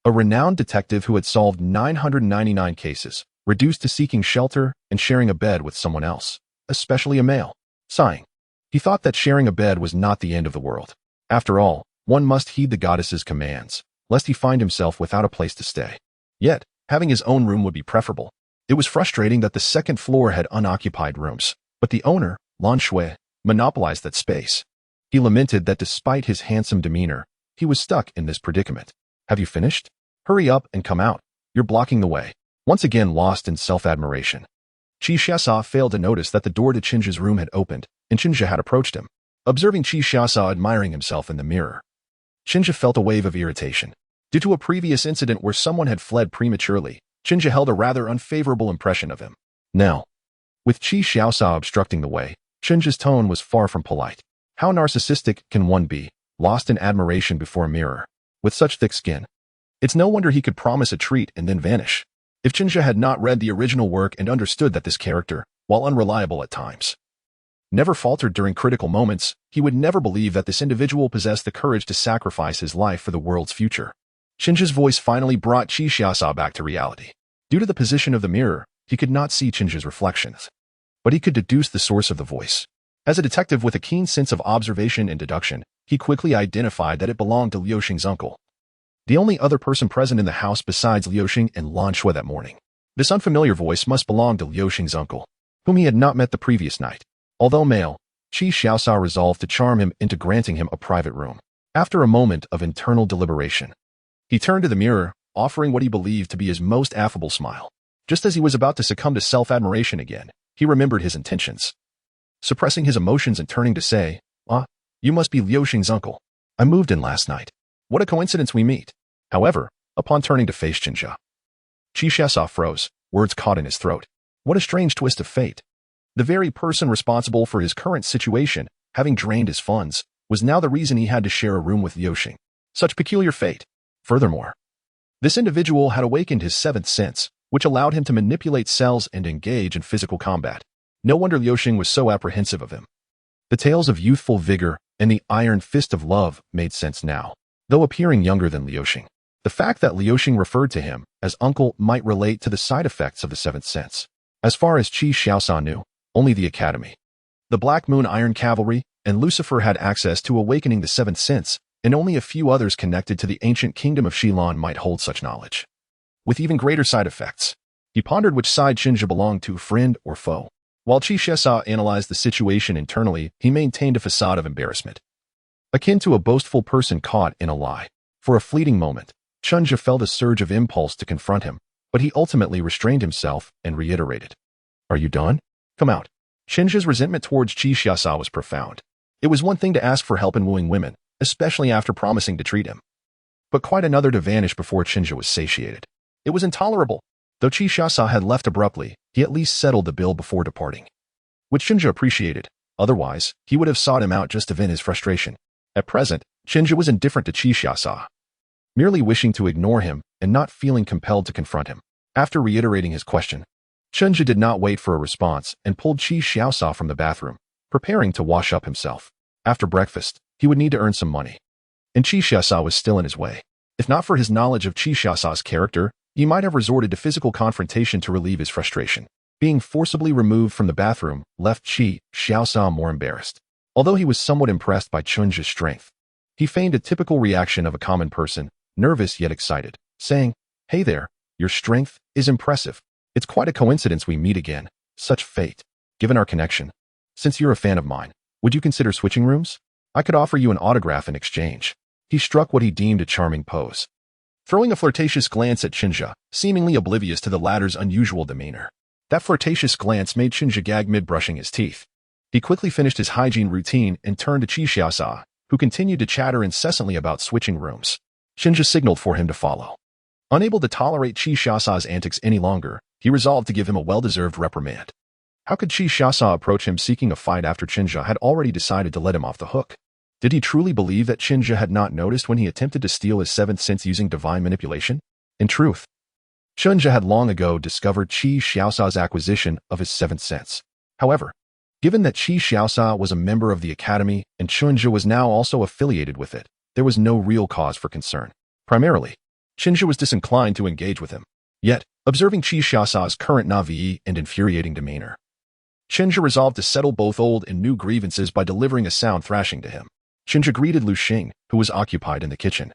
Speaker 1: a renowned detective who had solved 999 cases, reduced to seeking shelter and sharing a bed with someone else, especially a male. Sighing, he thought that sharing a bed was not the end of the world. After all, one must heed the goddess's commands, lest he find himself without a place to stay. Yet, having his own room would be preferable. It was frustrating that the second floor had unoccupied rooms, but the owner, Lan Shui, monopolized that space. He lamented that despite his handsome demeanor, he was stuck in this predicament. Have you finished? Hurry up and come out. You're blocking the way. Once again lost in self-admiration, Qi Xiaosa failed to notice that the door to Chinja's room had opened, and Chinja had approached him. Observing Qi Xiaosa admiring himself in the mirror, Chinja felt a wave of irritation. Due to a previous incident where someone had fled prematurely, Chinja held a rather unfavorable impression of him. Now, with Qi Xiaosa obstructing the way, Chinja's tone was far from polite. How narcissistic can one be, lost in admiration before a mirror, with such thick skin? It's no wonder he could promise a treat and then vanish. If Chinja had not read the original work and understood that this character, while unreliable at times, never faltered during critical moments, he would never believe that this individual possessed the courage to sacrifice his life for the world's future. Chinja's voice finally brought Qi Xiaosa back to reality. Due to the position of the mirror, he could not see Chinja's reflections, but he could deduce the source of the voice. As a detective with a keen sense of observation and deduction, he quickly identified that it belonged to Liu Xing's uncle, the only other person present in the house besides Liu Xing and Lan Shui that morning. This unfamiliar voice must belong to Liu Xing's uncle, whom he had not met the previous night. Although male, Qi Xiaosa resolved to charm him into granting him a private room. After a moment of internal deliberation, he turned to the mirror, offering what he believed to be his most affable smile. Just as he was about to succumb to self-admiration again, he remembered his intentions. Suppressing his emotions and turning to say, you must be Liu Xing's uncle. I moved in last night. What a coincidence we meet. However, upon turning to face Chinja, Qi Xiaosa froze, words caught in his throat. What a strange twist of fate. The very person responsible for his current situation, having drained his funds, was now the reason he had to share a room with Liu Xing. Such peculiar fate. Furthermore, this individual had awakened his 7th sense, which allowed him to manipulate cells and engage in physical combat. No wonder Liu Xing was so apprehensive of him. The tales of youthful vigor and the iron fist of love made sense now, though appearing younger than Liu Xing. The fact that Liu Xing referred to him as uncle might relate to the side effects of the 7th sense. As far as Qi Xiaosa knew, only the Academy, the Black Moon Iron Cavalry, and Lucifer had access to awakening the 7th sense, and only a few others connected to the ancient kingdom of Xilan might hold such knowledge. With even greater side effects, he pondered which side Chinja belonged to, friend or foe. While Qi Xiaosa analyzed the situation internally, he maintained a facade of embarrassment, akin to a boastful person caught in a lie. For a fleeting moment, Chinja felt a surge of impulse to confront him, but he ultimately restrained himself and reiterated, "Are you done? Come out." Chinja's resentment towards Qi Xiaosa was profound. It was one thing to ask for help in wooing women, especially after promising to treat him, but quite another to vanish before Chinja was satiated. It was intolerable. Though Qi Xiaosa had left abruptly, he at least settled the bill before departing, which Chinja appreciated. Otherwise, he would have sought him out just to vent his frustration. At present, Chinja was indifferent to Qi Xiaosa, merely wishing to ignore him and not feeling compelled to confront him. After reiterating his question, Chinja did not wait for a response and pulled Qi Xiaosa from the bathroom, preparing to wash up himself. After breakfast, he would need to earn some money. And Qi Xiaosa was still in his way. If not for his knowledge of Qi Xiaosa's character, he might have resorted to physical confrontation to relieve his frustration. Being forcibly removed from the bathroom left Qi Xiaosa more embarrassed. Although he was somewhat impressed by Chunja's strength, he feigned a typical reaction of a common person, nervous yet excited, saying, "Hey there, your strength is impressive. It's quite a coincidence we meet again. Such fate. Given our connection, since you're a fan of mine, would you consider switching rooms? I could offer you an autograph in exchange." He struck what he deemed a charming pose, throwing a flirtatious glance at Chunja, seemingly oblivious to the latter's unusual demeanor. That flirtatious glance made Chunja gag mid-brushing his teeth. He quickly finished his hygiene routine and turned to Qi Xiaosa, who continued to chatter incessantly about switching rooms. Chunja signaled for him to follow. Unable to tolerate Qi Xiaosa's antics any longer, he resolved to give him a well-deserved reprimand. How could Qi Xiaosa approach him seeking a fight after Chunja had already decided to let him off the hook? Did he truly believe that Chunja had not noticed when he attempted to steal his seventh sense using divine manipulation? In truth, Chunja had long ago discovered Qi Xiaosa's acquisition of his seventh sense. However, given that Qi Xiaosa was a member of the academy and Chunja was now also affiliated with it, there was no real cause for concern. Primarily, Chunja was disinclined to engage with him. Yet, observing Qi Xiaosa's current naivete and infuriating demeanor, Chunja resolved to settle both old and new grievances by delivering a sound thrashing to him. Chunja greeted Lu Xing, who was occupied in the kitchen,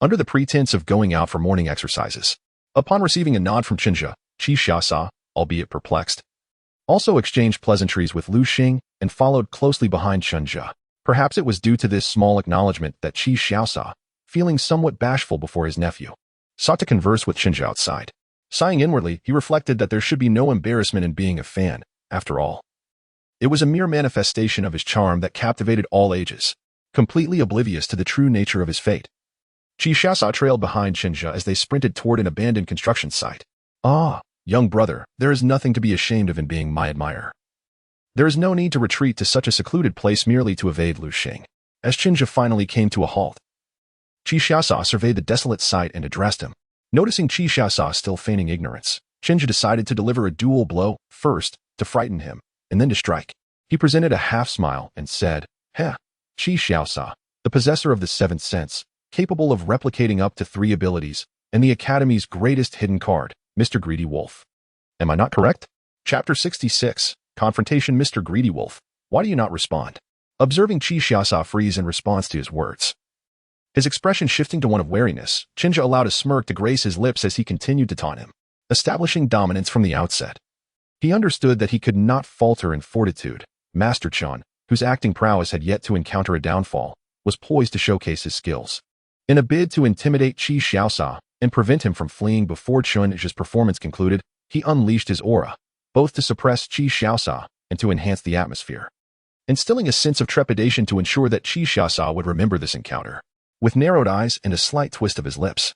Speaker 1: under the pretense of going out for morning exercises. Upon receiving a nod from Chunja, Qi Xiaosa, albeit perplexed, also exchanged pleasantries with Lu Xing and followed closely behind Chunja. Perhaps it was due to this small acknowledgement that Qi Xiaosa, feeling somewhat bashful before his nephew, sought to converse with Chunja outside. Sighing inwardly, he reflected that there should be no embarrassment in being a fan, after all. It was a mere manifestation of his charm that captivated all ages, completely oblivious to the true nature of his fate. Qi Xiaosa trailed behind Chunja as they sprinted toward an abandoned construction site. "Ah, young brother, there is nothing to be ashamed of in being my admirer. There is no need to retreat to such a secluded place merely to evade Lu Xing." As Chunja finally came to a halt, Qi Xiaosa surveyed the desolate site and addressed him. Noticing Qi Xiaosa still feigning ignorance, Chunja decided to deliver a dual blow, first to frighten him, and then to strike. He presented a half-smile and said, "Heh, Qi Xiaosa, the possessor of the seventh sense, capable of replicating up to 3 abilities, and the Academy's greatest hidden card, Mr. Greedy Wolf. Am I not correct?" Chapter 66, Confrontation. Mr. Greedy Wolf, why do you not respond? Observing Qi Xiaosa freeze in response to his words, his expression shifting to one of wariness, Chunja allowed a smirk to grace his lips as he continued to taunt him, establishing dominance from the outset. He understood that he could not falter in fortitude. Master Chun, whose acting prowess had yet to encounter a downfall, was poised to showcase his skills. In a bid to intimidate Qi Xiaosa and prevent him from fleeing before Chunja's performance concluded, he unleashed his aura, both to suppress Qi Xiaosa and to enhance the atmosphere, instilling a sense of trepidation to ensure that Qi Xiaosa would remember this encounter. With narrowed eyes and a slight twist of his lips,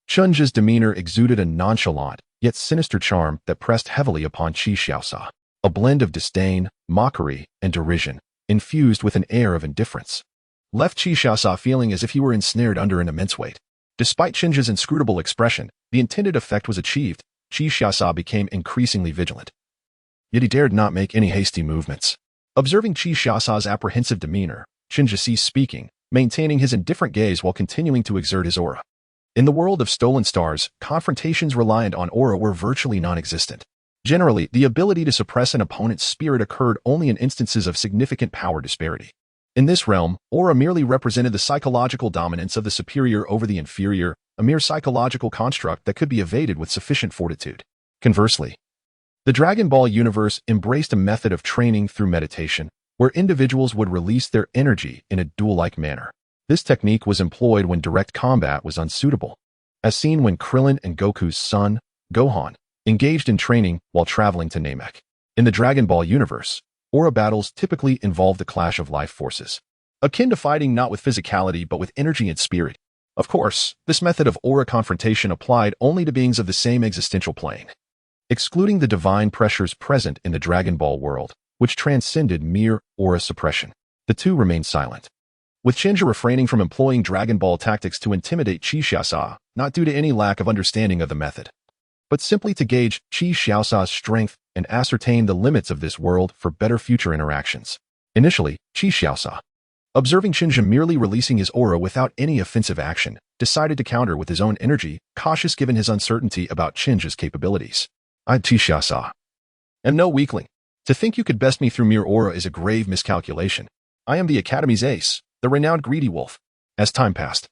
Speaker 1: Chunja's demeanor exuded a nonchalant, yet sinister charm that pressed heavily upon Qi Xiaosa, a blend of disdain, mockery, and derision, infused with an air of indifference, left Qi Xiaosa feeling as if he were ensnared under an immense weight. Despite Chunja's inscrutable expression, the intended effect was achieved. Qi Xiaosa became increasingly vigilant. Yet he dared not make any hasty movements. Observing Qi Xiaosa's apprehensive demeanor, Chunja ceased speaking, maintaining his indifferent gaze while continuing to exert his aura. In the world of stolen stars, confrontations reliant on aura were virtually non-existent. Generally, the ability to suppress an opponent's spirit occurred only in instances of significant power disparity. In this realm, aura merely represented the psychological dominance of the superior over the inferior, a mere psychological construct that could be evaded with sufficient fortitude. Conversely, the Dragon Ball universe embraced a method of training through meditation, where individuals would release their energy in a duel-like manner. This technique was employed when direct combat was unsuitable, as seen when Krillin and Goku's son, Gohan, engaged in training while traveling to Namek. In the Dragon Ball universe, aura battles typically involve the clash of life forces, akin to fighting not with physicality but with energy and spirit. Of course, this method of aura confrontation applied only to beings of the same existential plane. Excluding the divine pressures present in the Dragon Ball world, which transcended mere aura suppression, the two remained silent, with Chunja refraining from employing Dragon Ball tactics to intimidate Qi Xiaosa, not due to any lack of understanding of the method, but simply to gauge Qi Xiaosa's strength and ascertain the limits of this world for better future interactions. Initially, Qi Xiaosa, Observing Chinja merely releasing his aura without any offensive action, decided to counter with his own energy, cautious given his uncertainty about Chinja's capabilities. I Chisha am no weakling. To think you could best me through mere aura is a grave miscalculation. I am the Academy's ace, the renowned greedy wolf. As time passed,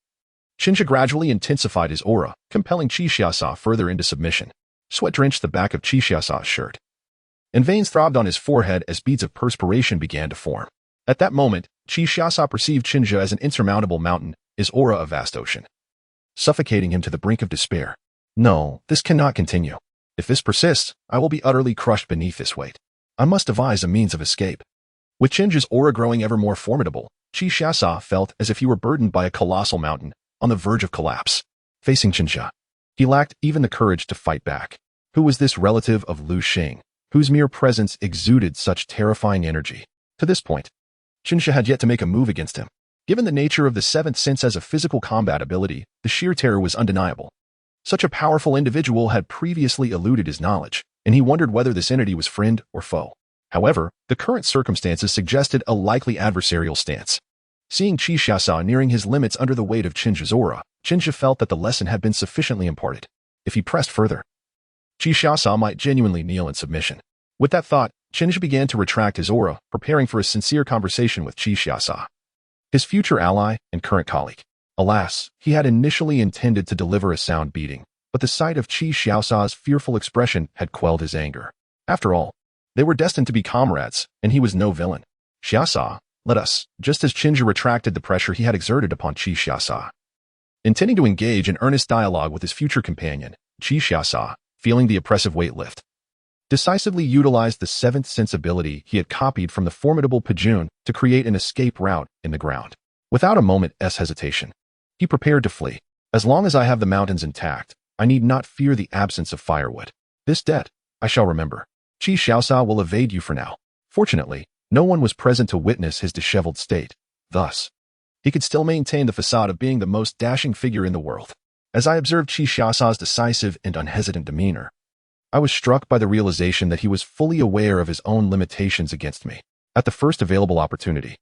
Speaker 1: Chinja gradually intensified his aura, compelling Chisha further into submission. Sweat drenched the back of Chisha's shirt, and veins throbbed on his forehead as beads of perspiration began to form. At that moment, Chisha perceived Chinja as an insurmountable mountain, his aura a vast ocean, suffocating him to the brink of despair. No, this cannot continue. If this persists, I will be utterly crushed beneath this weight. I must devise a means of escape. With Chinja's aura growing ever more formidable, Chisha felt as if he were burdened by a colossal mountain, on the verge of collapse. Facing Chinja, he lacked even the courage to fight back. Who was this relative of Lu Xing, whose mere presence exuded such terrifying energy? To this point, Chinja had yet to make a move against him. Given the nature of the seventh sense as a physical combat ability, the sheer terror was undeniable. Such a powerful individual had previously eluded his knowledge, and he wondered whether this entity was friend or foe. However, the current circumstances suggested a likely adversarial stance. Seeing Chisha nearing his limits under the weight of Chinja's aura, Chinja felt that the lesson had been sufficiently imparted. If he pressed further, Chisha might genuinely kneel in submission. With that thought, Chinja began to retract his aura, preparing for a sincere conversation with Chisha, his future ally and current colleague. Alas, he had initially intended to deliver a sound beating, but the sight of Chisha's fearful expression had quelled his anger. After all, they were destined to be comrades, and he was no villain. Xiasa, let us, just as Chinja retracted the pressure he had exerted upon Chisha. Intending to engage in earnest dialogue with his future companion, Chisha, feeling the oppressive weight lift, decisively utilized the seventh sense ability he had copied from the formidable Pajun to create an escape route in the ground. Without a moment's hesitation, he prepared to flee. As long as I have the mountains intact, I need not fear the absence of firewood. This debt, I shall remember. Chisha will evade you for now. Fortunately, no one was present to witness his disheveled state. Thus, he could still maintain the facade of being the most dashing figure in the world. As I observed Chisha's decisive and unhesitant demeanor, I was struck by the realization that he was fully aware of his own limitations against me. At the first available opportunity,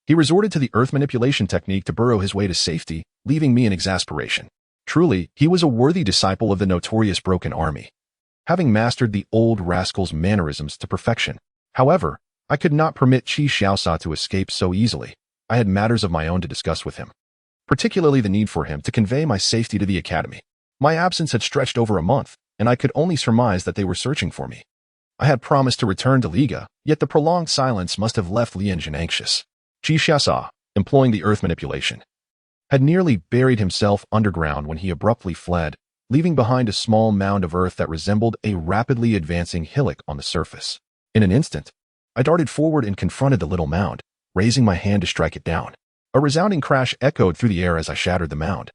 Speaker 1: he resorted to the earth manipulation technique to burrow his way to safety, leaving me in exasperation. Truly, he was a worthy disciple of the notorious Broken Army, having mastered the old rascal's mannerisms to perfection. However, I could not permit Chisha to escape so easily. I had matters of my own to discuss with him, particularly the need for him to convey my safety to the Academy. My absence had stretched over a month, and I could only surmise that they were searching for me. I had promised to return to Liga, yet the prolonged silence must have left Lianjin anxious. Chisha, employing the earth manipulation, had nearly buried himself underground when he abruptly fled, leaving behind a small mound of earth that resembled a rapidly advancing hillock on the surface. In an instant, I darted forward and confronted the little mound, raising my hand to strike it down. A resounding crash echoed through the air as I shattered the mound,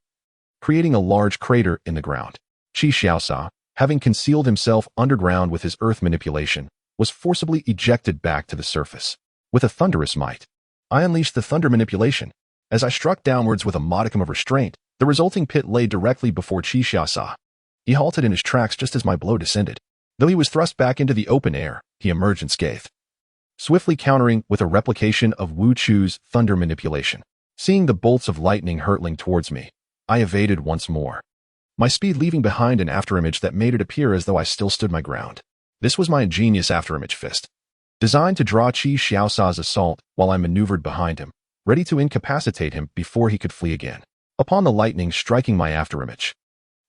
Speaker 1: creating a large crater in the ground. Chisha, having concealed himself underground with his earth manipulation, was forcibly ejected back to the surface. With a thunderous might, I unleashed the thunder manipulation. As I struck downwards with a modicum of restraint, the resulting pit lay directly before Chisha. He halted in his tracks just as my blow descended. Though he was thrust back into the open air, he emerged unscathed, swiftly countering with a replication of Wu Chu's thunder manipulation. Seeing the bolts of lightning hurtling towards me, I evaded once more, my speed leaving behind an afterimage that made it appear as though I still stood my ground. This was my ingenious afterimage fist, designed to draw Chisha's assault while I maneuvered behind him, ready to incapacitate him before he could flee again. Upon the lightning striking my afterimage,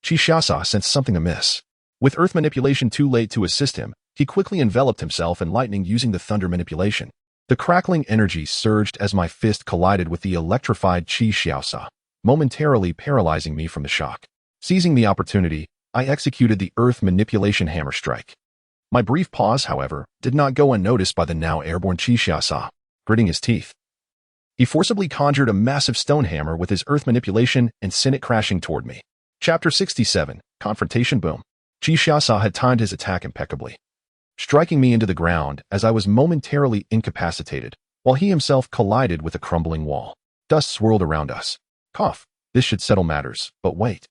Speaker 1: Chisha sensed something amiss. With earth manipulation too late to assist him, he quickly enveloped himself in lightning using the thunder manipulation. The crackling energy surged as my fist collided with the electrified Chisha, momentarily paralyzing me from the shock. Seizing the opportunity, I executed the earth manipulation hammer strike. My brief pause, however, did not go unnoticed by the now airborne Chisha. Gritting his teeth, he forcibly conjured a massive stone hammer with his earth manipulation and sent it crashing toward me. Chapter 67, Confrontation Boom. Chisha had timed his attack impeccably, striking me into the ground as I was momentarily incapacitated, while he himself collided with a crumbling wall. Dust swirled around us. Cough. This should settle matters, but wait.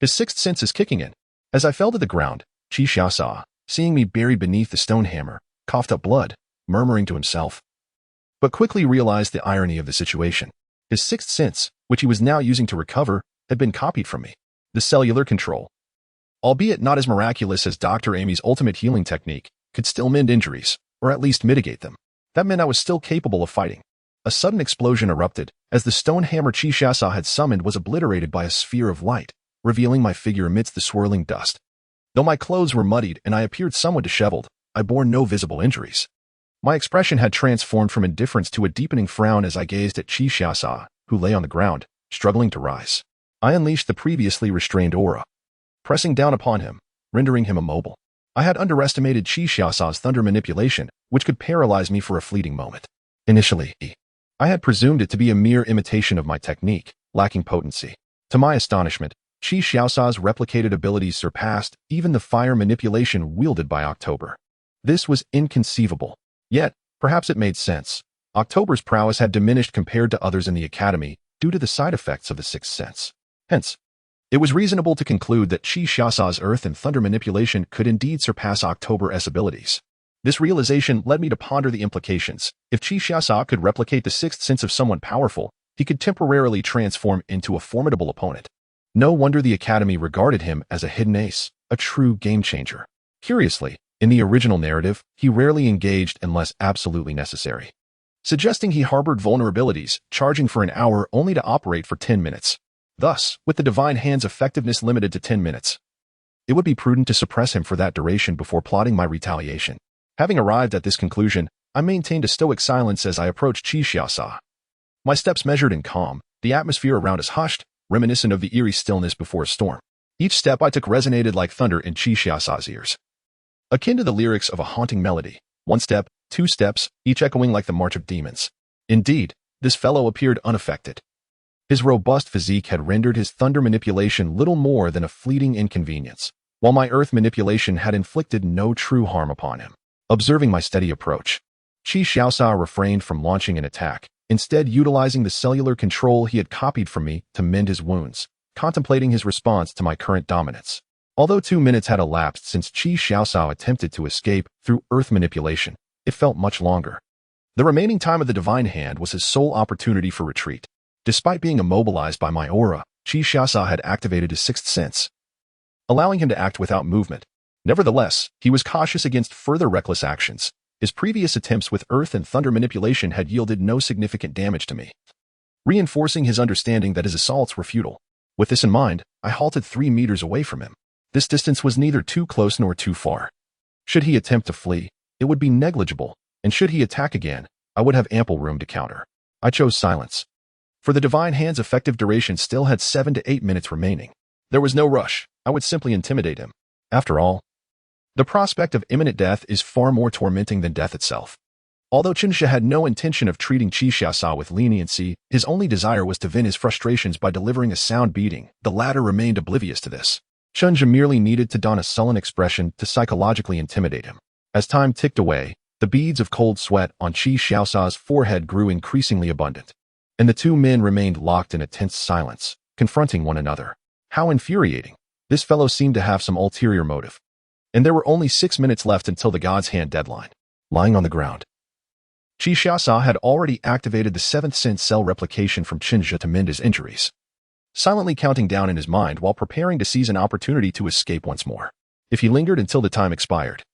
Speaker 1: His sixth sense is kicking in. As I fell to the ground, Chisha, seeing me buried beneath the stone hammer, coughed up blood, murmuring to himself, but quickly realized the irony of the situation. His sixth sense, which he was now using to recover, had been copied from me. The cellular control, albeit not as miraculous as Dr. Amy's ultimate healing technique, could still mend injuries, or at least mitigate them. That meant I was still capable of fighting. A sudden explosion erupted, as the stone hammer Chi had summoned was obliterated by a sphere of light, revealing my figure amidst the swirling dust. Though my clothes were muddied and I appeared somewhat disheveled, I bore no visible injuries. My expression had transformed from indifference to a deepening frown as I gazed at Chi, who lay on the ground, struggling to rise. I unleashed the previously restrained aura, pressing down upon him, rendering him immobile. I had underestimated Chi's thunder manipulation, which could paralyze me for a fleeting moment. Initially, I had presumed it to be a mere imitation of my technique, lacking potency. To my astonishment, Chi's replicated abilities surpassed even the fire manipulation wielded by October. This was inconceivable. Yet, perhaps it made sense. October's prowess had diminished compared to others in the academy due to the side effects of the sixth sense. Hence, it was reasonable to conclude that Chi's earth and thunder manipulation could indeed surpass October's abilities. This realization led me to ponder the implications. If Chi could replicate the sixth sense of someone powerful, he could temporarily transform into a formidable opponent. No wonder the academy regarded him as a hidden ace, a true game-changer. Curiously, in the original narrative, he rarely engaged unless absolutely necessary, suggesting he harbored vulnerabilities, charging for an hour only to operate for 10 minutes. Thus, with the Divine Hand's effectiveness limited to 10 minutes, it would be prudent to suppress him for that duration before plotting my retaliation. Having arrived at this conclusion, I maintained a stoic silence as I approached Chi. My steps measured and calm, the atmosphere around us hushed, reminiscent of the eerie stillness before a storm. Each step I took resonated like thunder in Chi's ears, akin to the lyrics of a haunting melody. 1 step, 2 steps, each echoing like the march of demons. Indeed, this fellow appeared unaffected. His robust physique had rendered his thunder manipulation little more than a fleeting inconvenience, while my earth manipulation had inflicted no true harm upon him. Observing my steady approach, Chi refrained from launching an attack, instead utilizing the cellular control he had copied from me to mend his wounds, contemplating his response to my current dominance. Although 2 minutes had elapsed since Chi attempted to escape through earth manipulation, it felt much longer. The remaining time of the Divine Hand was his sole opportunity for retreat. Despite being immobilized by my aura, Chi had activated his sixth sense, allowing him to act without movement. Nevertheless, he was cautious against further reckless actions. His previous attempts with earth and thunder manipulation had yielded no significant damage to me, reinforcing his understanding that his assaults were futile. With this in mind, I halted 3 meters away from him. This distance was neither too close nor too far. Should he attempt to flee, it would be negligible, and should he attack again, I would have ample room to counter. I chose silence, for the Divine Hand's effective duration still had 7 to 8 minutes remaining. There was no rush. I would simply intimidate him. After all, the prospect of imminent death is far more tormenting than death itself. Although Chinja had no intention of treating Chi with leniency, his only desire was to vent his frustrations by delivering a sound beating. The latter remained oblivious to this. Chinja merely needed to don a sullen expression to psychologically intimidate him. As time ticked away, the beads of cold sweat on Chi's forehead grew increasingly abundant, and the two men remained locked in a tense silence, confronting one another. How infuriating. This fellow seemed to have some ulterior motive. And there were only 6 minutes left until the God's Hand deadline. Lying on the ground, Chi had already activated the 7th sense cell replication from Chinja to mend his injuries, silently counting down in his mind while preparing to seize an opportunity to escape once more. If he lingered until the time expired,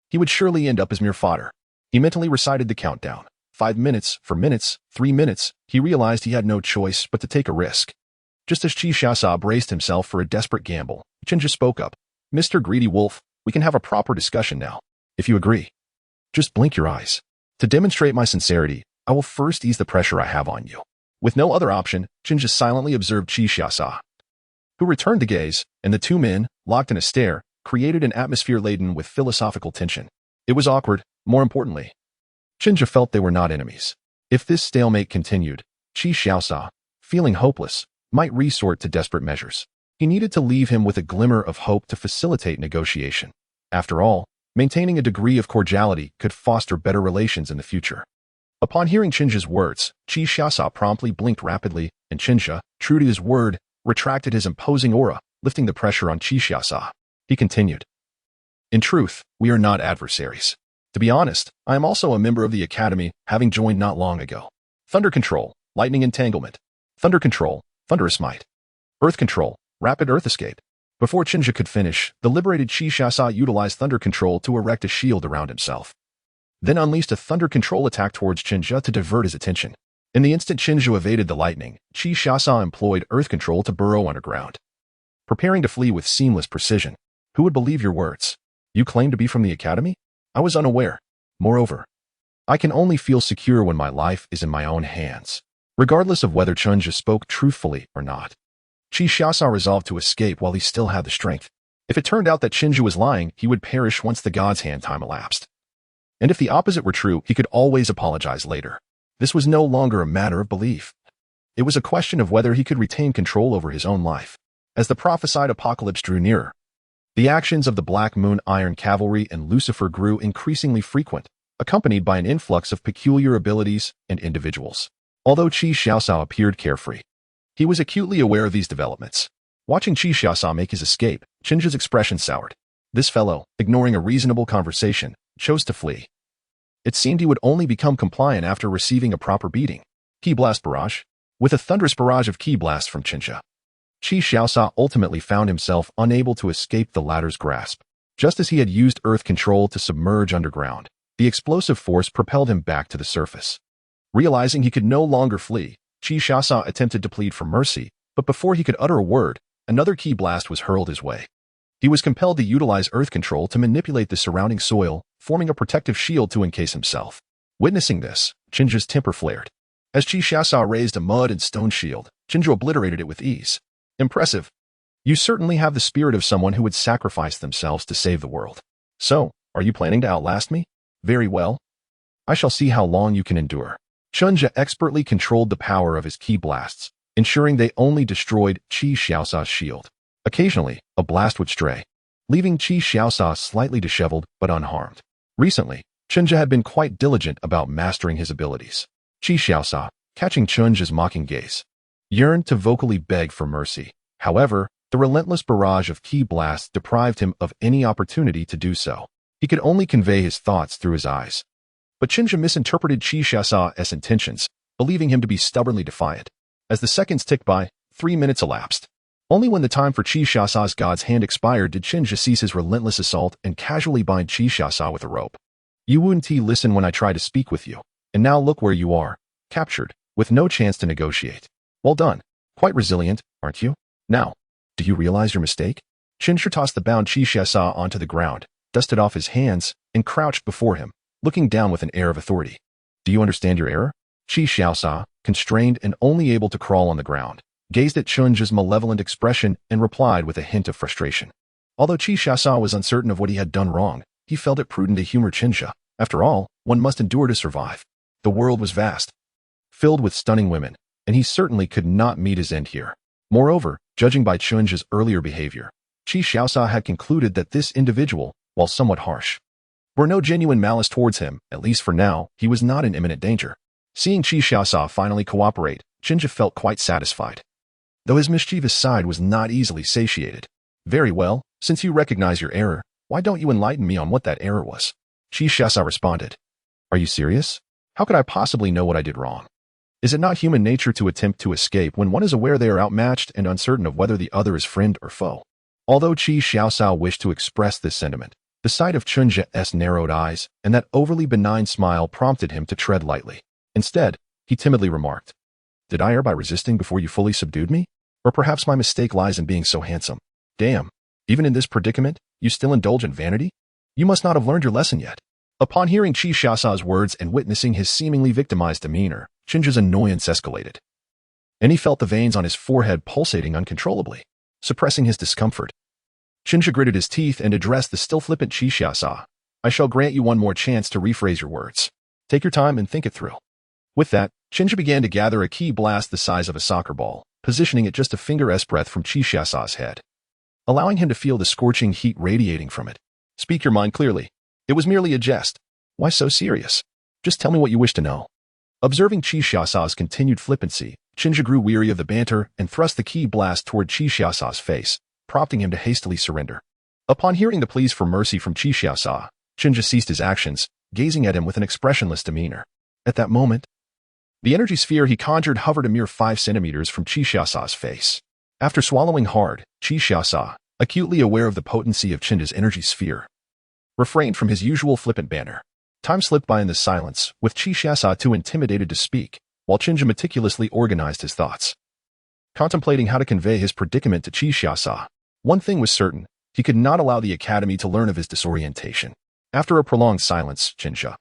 Speaker 1: he would surely end up as mere fodder. He mentally recited the countdown. 5 minutes, 4 minutes, 3 minutes. He realized he had no choice but to take a risk. Just as Chi braced himself for a desperate gamble, Chinja spoke up. "Mr. Greedy Wolf, we can have a proper discussion now. If you agree, just blink your eyes. To demonstrate my sincerity, I will first ease the pressure I have on you." With no other option, Chinja silently observed Chi, who returned to gaze, and the two men, locked in a stare, created an atmosphere laden with philosophical tension. It was awkward. More importantly, Chinja felt they were not enemies. If this stalemate continued, Chi, feeling hopeless, might resort to desperate measures. He needed to leave him with a glimmer of hope to facilitate negotiation. After all, maintaining a degree of cordiality could foster better relations in the future. Upon hearing Chinja's words, Chi promptly blinked rapidly, and Chinja, true to his word, retracted his imposing aura, lifting the pressure on Chi. He continued, "In truth, we are not adversaries. To be honest, I am also a member of the Academy, having joined not long ago. Thunder Control, Lightning Entanglement. Thunder Control, Thunderous Might. Earth Control, Rapid Earth Escape. Before Chinja could finish, the liberated Chi Xiaosa utilized Thunder Control to erect a shield around himself. Then unleashed a Thunder Control attack towards Chinja to divert his attention. In the instant Chinja evaded the lightning, Chi Xiaosa employed Earth Control to burrow underground, preparing to flee with seamless precision. Who would believe your words? You claim to be from the Academy? I was unaware. Moreover, I can only feel secure when my life is in my own hands, regardless of whether Chinja spoke truthfully or not. Chi Xiaosa resolved to escape while he still had the strength. If it turned out that Chinja was lying, he would perish once the god's hand time elapsed. And if the opposite were true, he could always apologize later. This was no longer a matter of belief. It was a question of whether he could retain control over his own life. As the prophesied apocalypse drew nearer, the actions of the Black Moon Iron Cavalry and Lucifer grew increasingly frequent, accompanied by an influx of peculiar abilities and individuals. Although Chi Xiaosa appeared carefree, he was acutely aware of these developments. Watching Chi Xiaosa make his escape, Chinja's expression soured. This fellow, ignoring a reasonable conversation, chose to flee. It seemed he would only become compliant after receiving a proper beating. Ki Blast Barrage. With a thunderous barrage of Ki Blasts from Chinja, Chi Xiaosa ultimately found himself unable to escape the latter's grasp. Just as he had used Earth Control to submerge underground, the explosive force propelled him back to the surface. Realizing he could no longer flee, Chi Xiaosa attempted to plead for mercy, but before he could utter a word, another Ki Blast was hurled his way. He was compelled to utilize Earth Control to manipulate the surrounding soil, forming a protective shield to encase himself. Witnessing this, Chinja's temper flared. As Chi Xiaosa raised a mud and stone shield, Chinja obliterated it with ease. Impressive. You certainly have the spirit of someone who would sacrifice themselves to save the world. So, are you planning to outlast me? Very well. I shall see how long you can endure. Chinja expertly controlled the power of his Ki Blasts, ensuring they only destroyed Chi Xiaosa's shield. Occasionally, a blast would stray, leaving Chi Xiaosa slightly disheveled but unharmed. Recently, Chinja had been quite diligent about mastering his abilities. Chi Xiaosa, catching Chinja's mocking gaze, yearned to vocally beg for mercy. However, the relentless barrage of Ki Blasts deprived him of any opportunity to do so. He could only convey his thoughts through his eyes. But Chinja misinterpreted Chi Xiaosa's intentions, believing him to be stubbornly defiant. As the seconds ticked by, 3 minutes elapsed. Only when the time for Chi Xiaosa's god's hand expired did Chinja cease his relentless assault and casually bind Chi Xiaosa with a rope. You wouldn't listen when I tried to speak with you, and now look where you are, captured, with no chance to negotiate. Well done. Quite resilient, aren't you? Now, do you realize your mistake? Chinja tossed the bound Chi Xiaosa onto the ground, dusted off his hands, and crouched before him, looking down with an air of authority. Do you understand your error? Chi Xiaosa, constrained and only able to crawl on the ground, gazed at Chinja's malevolent expression and replied with a hint of frustration. Although Chi Xiaosa was uncertain of what he had done wrong, he felt it prudent to humor Chinja. After all, one must endure to survive. The world was vast, filled with stunning women, and he certainly could not meet his end here. Moreover, judging by Chinja's earlier behavior, Chi Xiaosa had concluded that this individual, while somewhat harsh, bore no genuine malice towards him. At least for now, he was not in imminent danger. Seeing Chi Xiaosa finally cooperate, Chinja felt quite satisfied, though his mischievous side was not easily satiated. Very well, since you recognize your error, why don't you enlighten me on what that error was? Chi Xiaosa responded. Are you serious? How could I possibly know what I did wrong? Is it not human nature to attempt to escape when one is aware they are outmatched and uncertain of whether the other is friend or foe? Although Chi Xiaosa wished to express this sentiment, the sight of Chinja's narrowed eyes and that overly benign smile prompted him to tread lightly. Instead, he timidly remarked, Did I err by resisting before you fully subdued me? Or perhaps my mistake lies in being so handsome. Damn, even in this predicament, you still indulge in vanity? You must not have learned your lesson yet. Upon hearing Chi Xiaosa's words and witnessing his seemingly victimized demeanor, Chinja's annoyance escalated, and he felt the veins on his forehead pulsating uncontrollably, suppressing his discomfort. Chinja gritted his teeth and addressed the still flippant Chi Xiaosa. I shall grant you one more chance to rephrase your words. Take your time and think it through. With that, Chinja began to gather a Ki Blast the size of a soccer ball, positioning it just a finger's breadth from Chi Xiaosa's head, allowing him to feel the scorching heat radiating from it. Speak your mind clearly. It was merely a jest. Why so serious? Just tell me what you wish to know. Observing Chi Xiaosa's continued flippancy, Chinja grew weary of the banter and thrust the Ki Blast toward Chi Xiaosa's face, prompting him to hastily surrender. Upon hearing the pleas for mercy from Chi Xiaosa, Chinja ceased his actions, gazing at him with an expressionless demeanor. At that moment, the energy sphere he conjured hovered a mere 5 centimeters from Qi Xiaosa's face. After swallowing hard, Qi Xiaosa, acutely aware of the potency of Chenja's energy sphere, refrained from his usual flippant banter. Time slipped by in the silence, with Qi Xiaosa too intimidated to speak, while Chenja meticulously organized his thoughts. Contemplating how to convey his predicament to Qi Xiaosa, one thing was certain: he could not allow the academy to learn of his disorientation. After a prolonged silence, Chenja,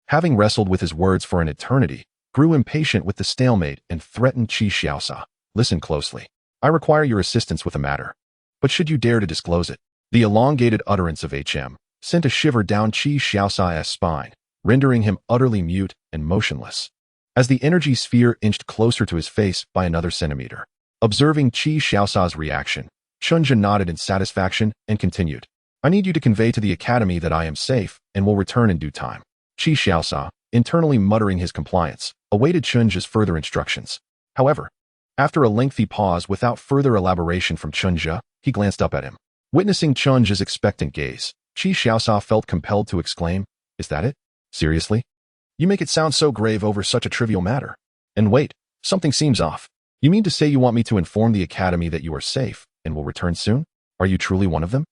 Speaker 1: having wrestled with his words for an eternity, grew impatient with the stalemate and threatened Qi Xiaosa. Listen closely. I require your assistance with a matter. But should you dare to disclose it? The elongated utterance of HM sent a shiver down Qi Xiaosa's spine, rendering him utterly mute and motionless. As the energy sphere inched closer to his face by another centimeter, observing Qi Xiaosa's reaction, Chenja nodded in satisfaction and continued. I need you to convey to the academy that I am safe and will return in due time. Qi Xiaosa, internally muttering his compliance, awaited Chenja's further instructions. However, after a lengthy pause without further elaboration from Chenja, he glanced up at him. Witnessing Chenja's expectant gaze, Qi Xiaosa felt compelled to exclaim, Is that it? Seriously? You make it sound so grave over such a trivial matter. And wait, something seems off. You mean to say you want me to inform the academy that you are safe and will return soon? Are you truly one of them?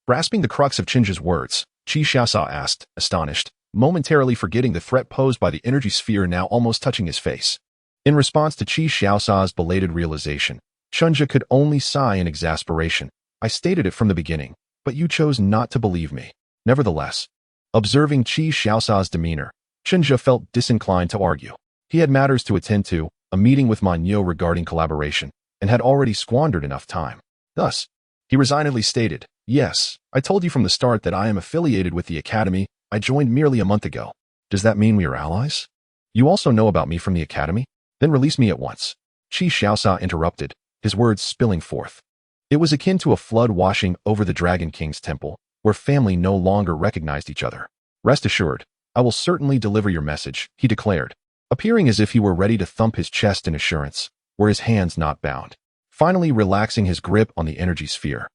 Speaker 1: Grasping the crux of Chenja's words, Qi Xiaosa asked, astonished, momentarily forgetting the threat posed by the energy sphere now almost touching his face. In response to Qi Xiaosa's belated realization, Chenja could only sigh in exasperation. I stated it from the beginning, but you chose not to believe me. Nevertheless, observing Qi Xiaosa's demeanor, Chenja felt disinclined to argue. He had matters to attend to, a meeting with Manyo regarding collaboration, and had already squandered enough time. Thus, he resignedly stated, Yes, I told you from the start that I am affiliated with the academy. I joined merely a month ago. Does that mean we are allies? You also know about me from the academy? Then release me at once. Qi Xiaosa interrupted, his words spilling forth. It was akin to a flood washing over the Dragon King's temple, where family no longer recognized each other. Rest assured, I will certainly deliver your message, he declared, appearing as if he were ready to thump his chest in assurance, were his hands not bound. Finally relaxing his grip on the energy sphere,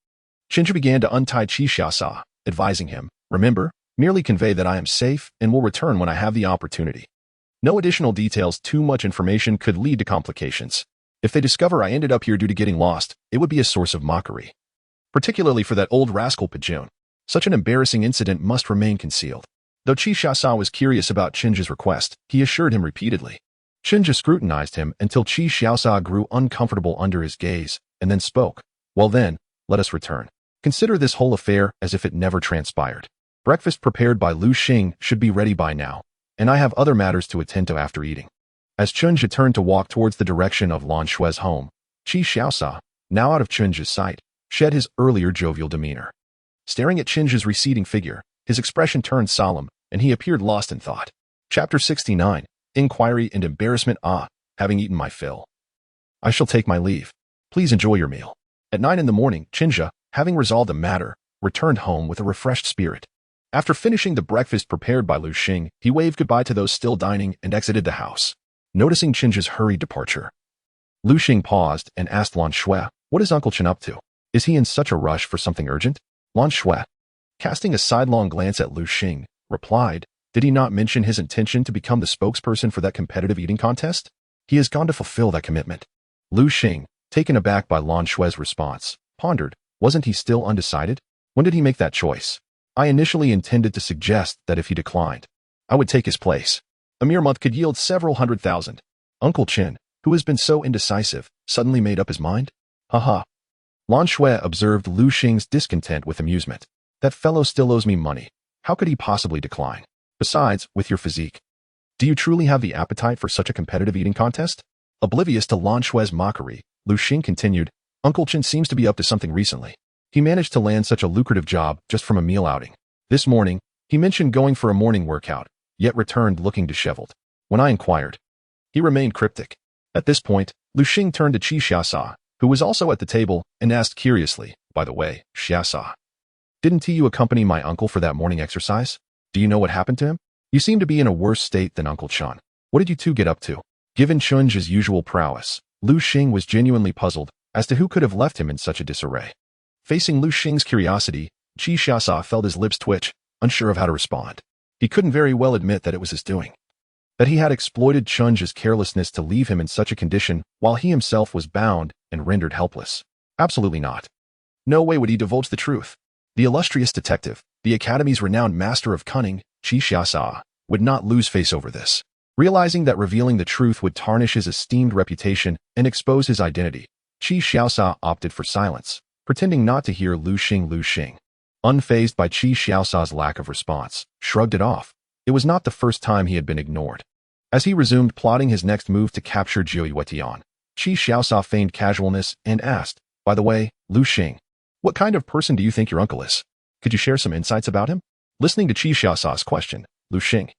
Speaker 1: Chenja began to untie Qi Xiaosa, advising him, Remember, merely convey that I am safe and will return when I have the opportunity. No additional details. Too much information could lead to complications. If they discover I ended up here due to getting lost, it would be a source of mockery. Particularly for that old rascal Pajun. Such an embarrassing incident must remain concealed. Though Qi Xiaosa was curious about Chenja's request, he assured him repeatedly. Chenja scrutinized him until Qi Xiaosa grew uncomfortable under his gaze, and then spoke. Well then, let us return. Consider this whole affair as if it never transpired. Breakfast prepared by Lu Xing should be ready by now, and I have other matters to attend to after eating. As Chenja turned to walk towards the direction of Lan Shue's home, Qi Xiaosa, now out of Chenja's sight, shed his earlier jovial demeanor. Staring at Chenja's receding figure, his expression turned solemn, and he appeared lost in thought. Chapter 69, Inquiry and Embarrassment. Having eaten my fill, I shall take my leave. Please enjoy your meal. At 9 in the morning, Chenja, having resolved the matter, returned home with a refreshed spirit. After finishing the breakfast prepared by Lu Xing, he waved goodbye to those still dining and exited the house. Noticing Chenja's hurried departure, Lu Xing paused and asked Lan Shui, What is Uncle Chen up to? Is he in such a rush for something urgent? Lan Shui, casting a sidelong glance at Lu Xing, replied, Did he not mention his intention to become the spokesperson for that competitive eating contest? He has gone to fulfill that commitment. Lu Xing, taken aback by Lan Shui's response, pondered, Wasn't he still undecided? When did he make that choice? I initially intended to suggest that if he declined, I would take his place. A mere month could yield several 100,000. Uncle Chen, who has been so indecisive, suddenly made up his mind? Haha. Lan Shui observed Lu Xing's discontent with amusement. That fellow still owes me money. How could he possibly decline? Besides, with your physique, do you truly have the appetite for such a competitive eating contest? Oblivious to Lan Shui's mockery, Lu Xing continued, Uncle Chen seems to be up to something recently. He managed to land such a lucrative job just from a meal outing. This morning, he mentioned going for a morning workout, yet returned looking disheveled. When I inquired, he remained cryptic. At this point, Lu Xing turned to Qi Xiaosa, who was also at the table, and asked curiously, By the way, Xiaosa, didn't you accompany my uncle for that morning exercise? Do you know what happened to him? You seem to be in a worse state than Uncle Chen. What did you two get up to? Given Chenja's usual prowess, Lu Xing was genuinely puzzled as to who could have left him in such a disarray. Facing Lu Xing's curiosity, Qi Xiaosa felt his lips twitch, unsure of how to respond. He couldn't very well admit that it was his doing, that he had exploited Chunja's carelessness to leave him in such a condition while he himself was bound and rendered helpless. Absolutely not. No way would he divulge the truth. The illustrious detective, the Academy's renowned master of cunning, Qi Xiaosa, would not lose face over this. Realizing that revealing the truth would tarnish his esteemed reputation and expose his identity, Qi Xiaosa opted for silence, pretending not to hear Lu Xing. Unfazed by Qi Xiaosa's lack of response, shrugged it off. It was not the first time he had been ignored. As he resumed plotting his next move to capture Jiu Yuetian, Qi Xiaosa feigned casualness and asked, "By the way, Lu Xing, what kind of person do you think your uncle is? Could you share some insights about him?" Listening to Qi Xiaosa's question, Lu Xing,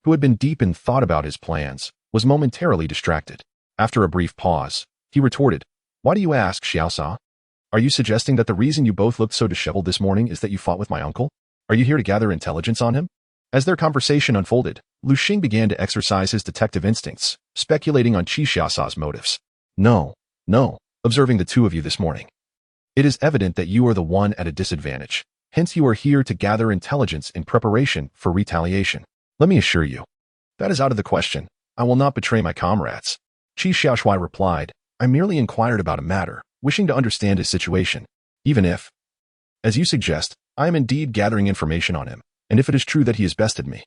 Speaker 1: who had been deep in thought about his plans, was momentarily distracted. After a brief pause, he retorted, "Why do you ask, Xiaosa? Are you suggesting that the reason you both looked so disheveled this morning is that you fought with my uncle? Are you here to gather intelligence on him?" As their conversation unfolded, Lu Xing began to exercise his detective instincts, speculating on Qi Xiaosa's motives. No, observing the two of you this morning, it is evident that you are the one at a disadvantage. Hence you are here to gather intelligence in preparation for retaliation. Let me assure you, that is out of the question. I will not betray my comrades. Qi Xiaoshuai replied, "I merely inquired about a matter, wishing to understand his situation. Even if, as you suggest, I am indeed gathering information on him, and if it is true that he has bested me,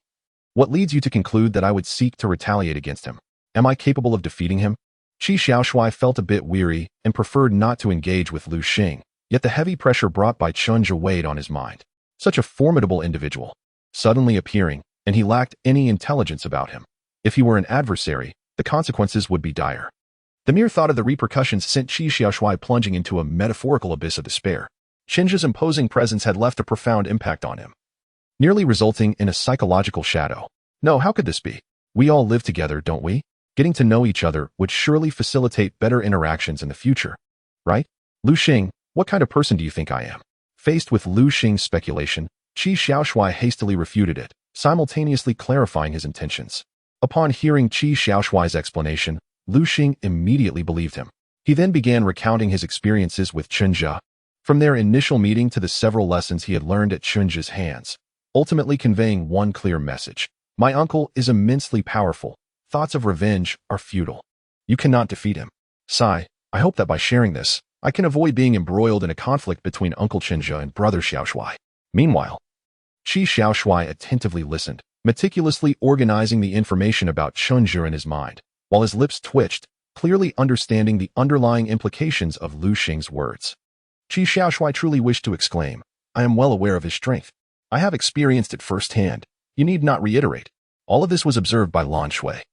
Speaker 1: what leads you to conclude that I would seek to retaliate against him? Am I capable of defeating him?" Qi Xiaoshuai felt a bit weary and preferred not to engage with Lu Xing, yet the heavy pressure brought by Chunja weighed on his mind. Such a formidable individual, suddenly appearing, and he lacked any intelligence about him. If he were an adversary, the consequences would be dire. The mere thought of the repercussions sent Qi Xiaoshuai plunging into a metaphorical abyss of despair. Chunja's imposing presence had left a profound impact on him, nearly resulting in a psychological shadow. No, how could this be? We all live together, don't we? Getting to know each other would surely facilitate better interactions in the future, right? Lu Xing, what kind of person do you think I am? Faced with Lu Xing's speculation, Qi Xiaoshuai hastily refuted it, simultaneously clarifying his intentions. Upon hearing Qi Xiaoshuai's explanation, Lu Xing immediately believed him. He then began recounting his experiences with Chunja, from their initial meeting to the several lessons he had learned at Chunja's hands, ultimately conveying one clear message. My uncle is immensely powerful. Thoughts of revenge are futile. You cannot defeat him. Sai, I hope that by sharing this, I can avoid being embroiled in a conflict between Uncle Chunja and Brother Xiaoshuai. Meanwhile, Qi Xiaoshuai attentively listened, meticulously organizing the information about Chunja in his mind, while his lips twitched, clearly understanding the underlying implications of Lu Xing's words. Qi Xiaoshuai truly wished to exclaim, I am well aware of his strength. I have experienced it firsthand. You need not reiterate. All of this was observed by Lan Shui,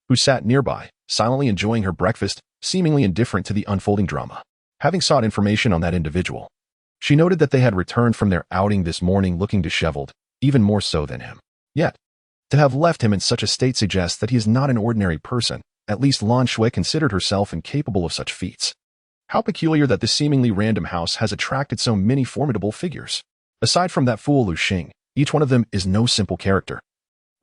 Speaker 1: who sat nearby, silently enjoying her breakfast, seemingly indifferent to the unfolding drama. Having sought information on that individual, she noted that they had returned from their outing this morning looking disheveled, even more so than him. Yet, to have left him in such a state suggests that he is not an ordinary person. At least Lan Shui considered herself incapable of such feats. How peculiar that this seemingly random house has attracted so many formidable figures. Aside from that fool Lu Xing, each one of them is no simple character.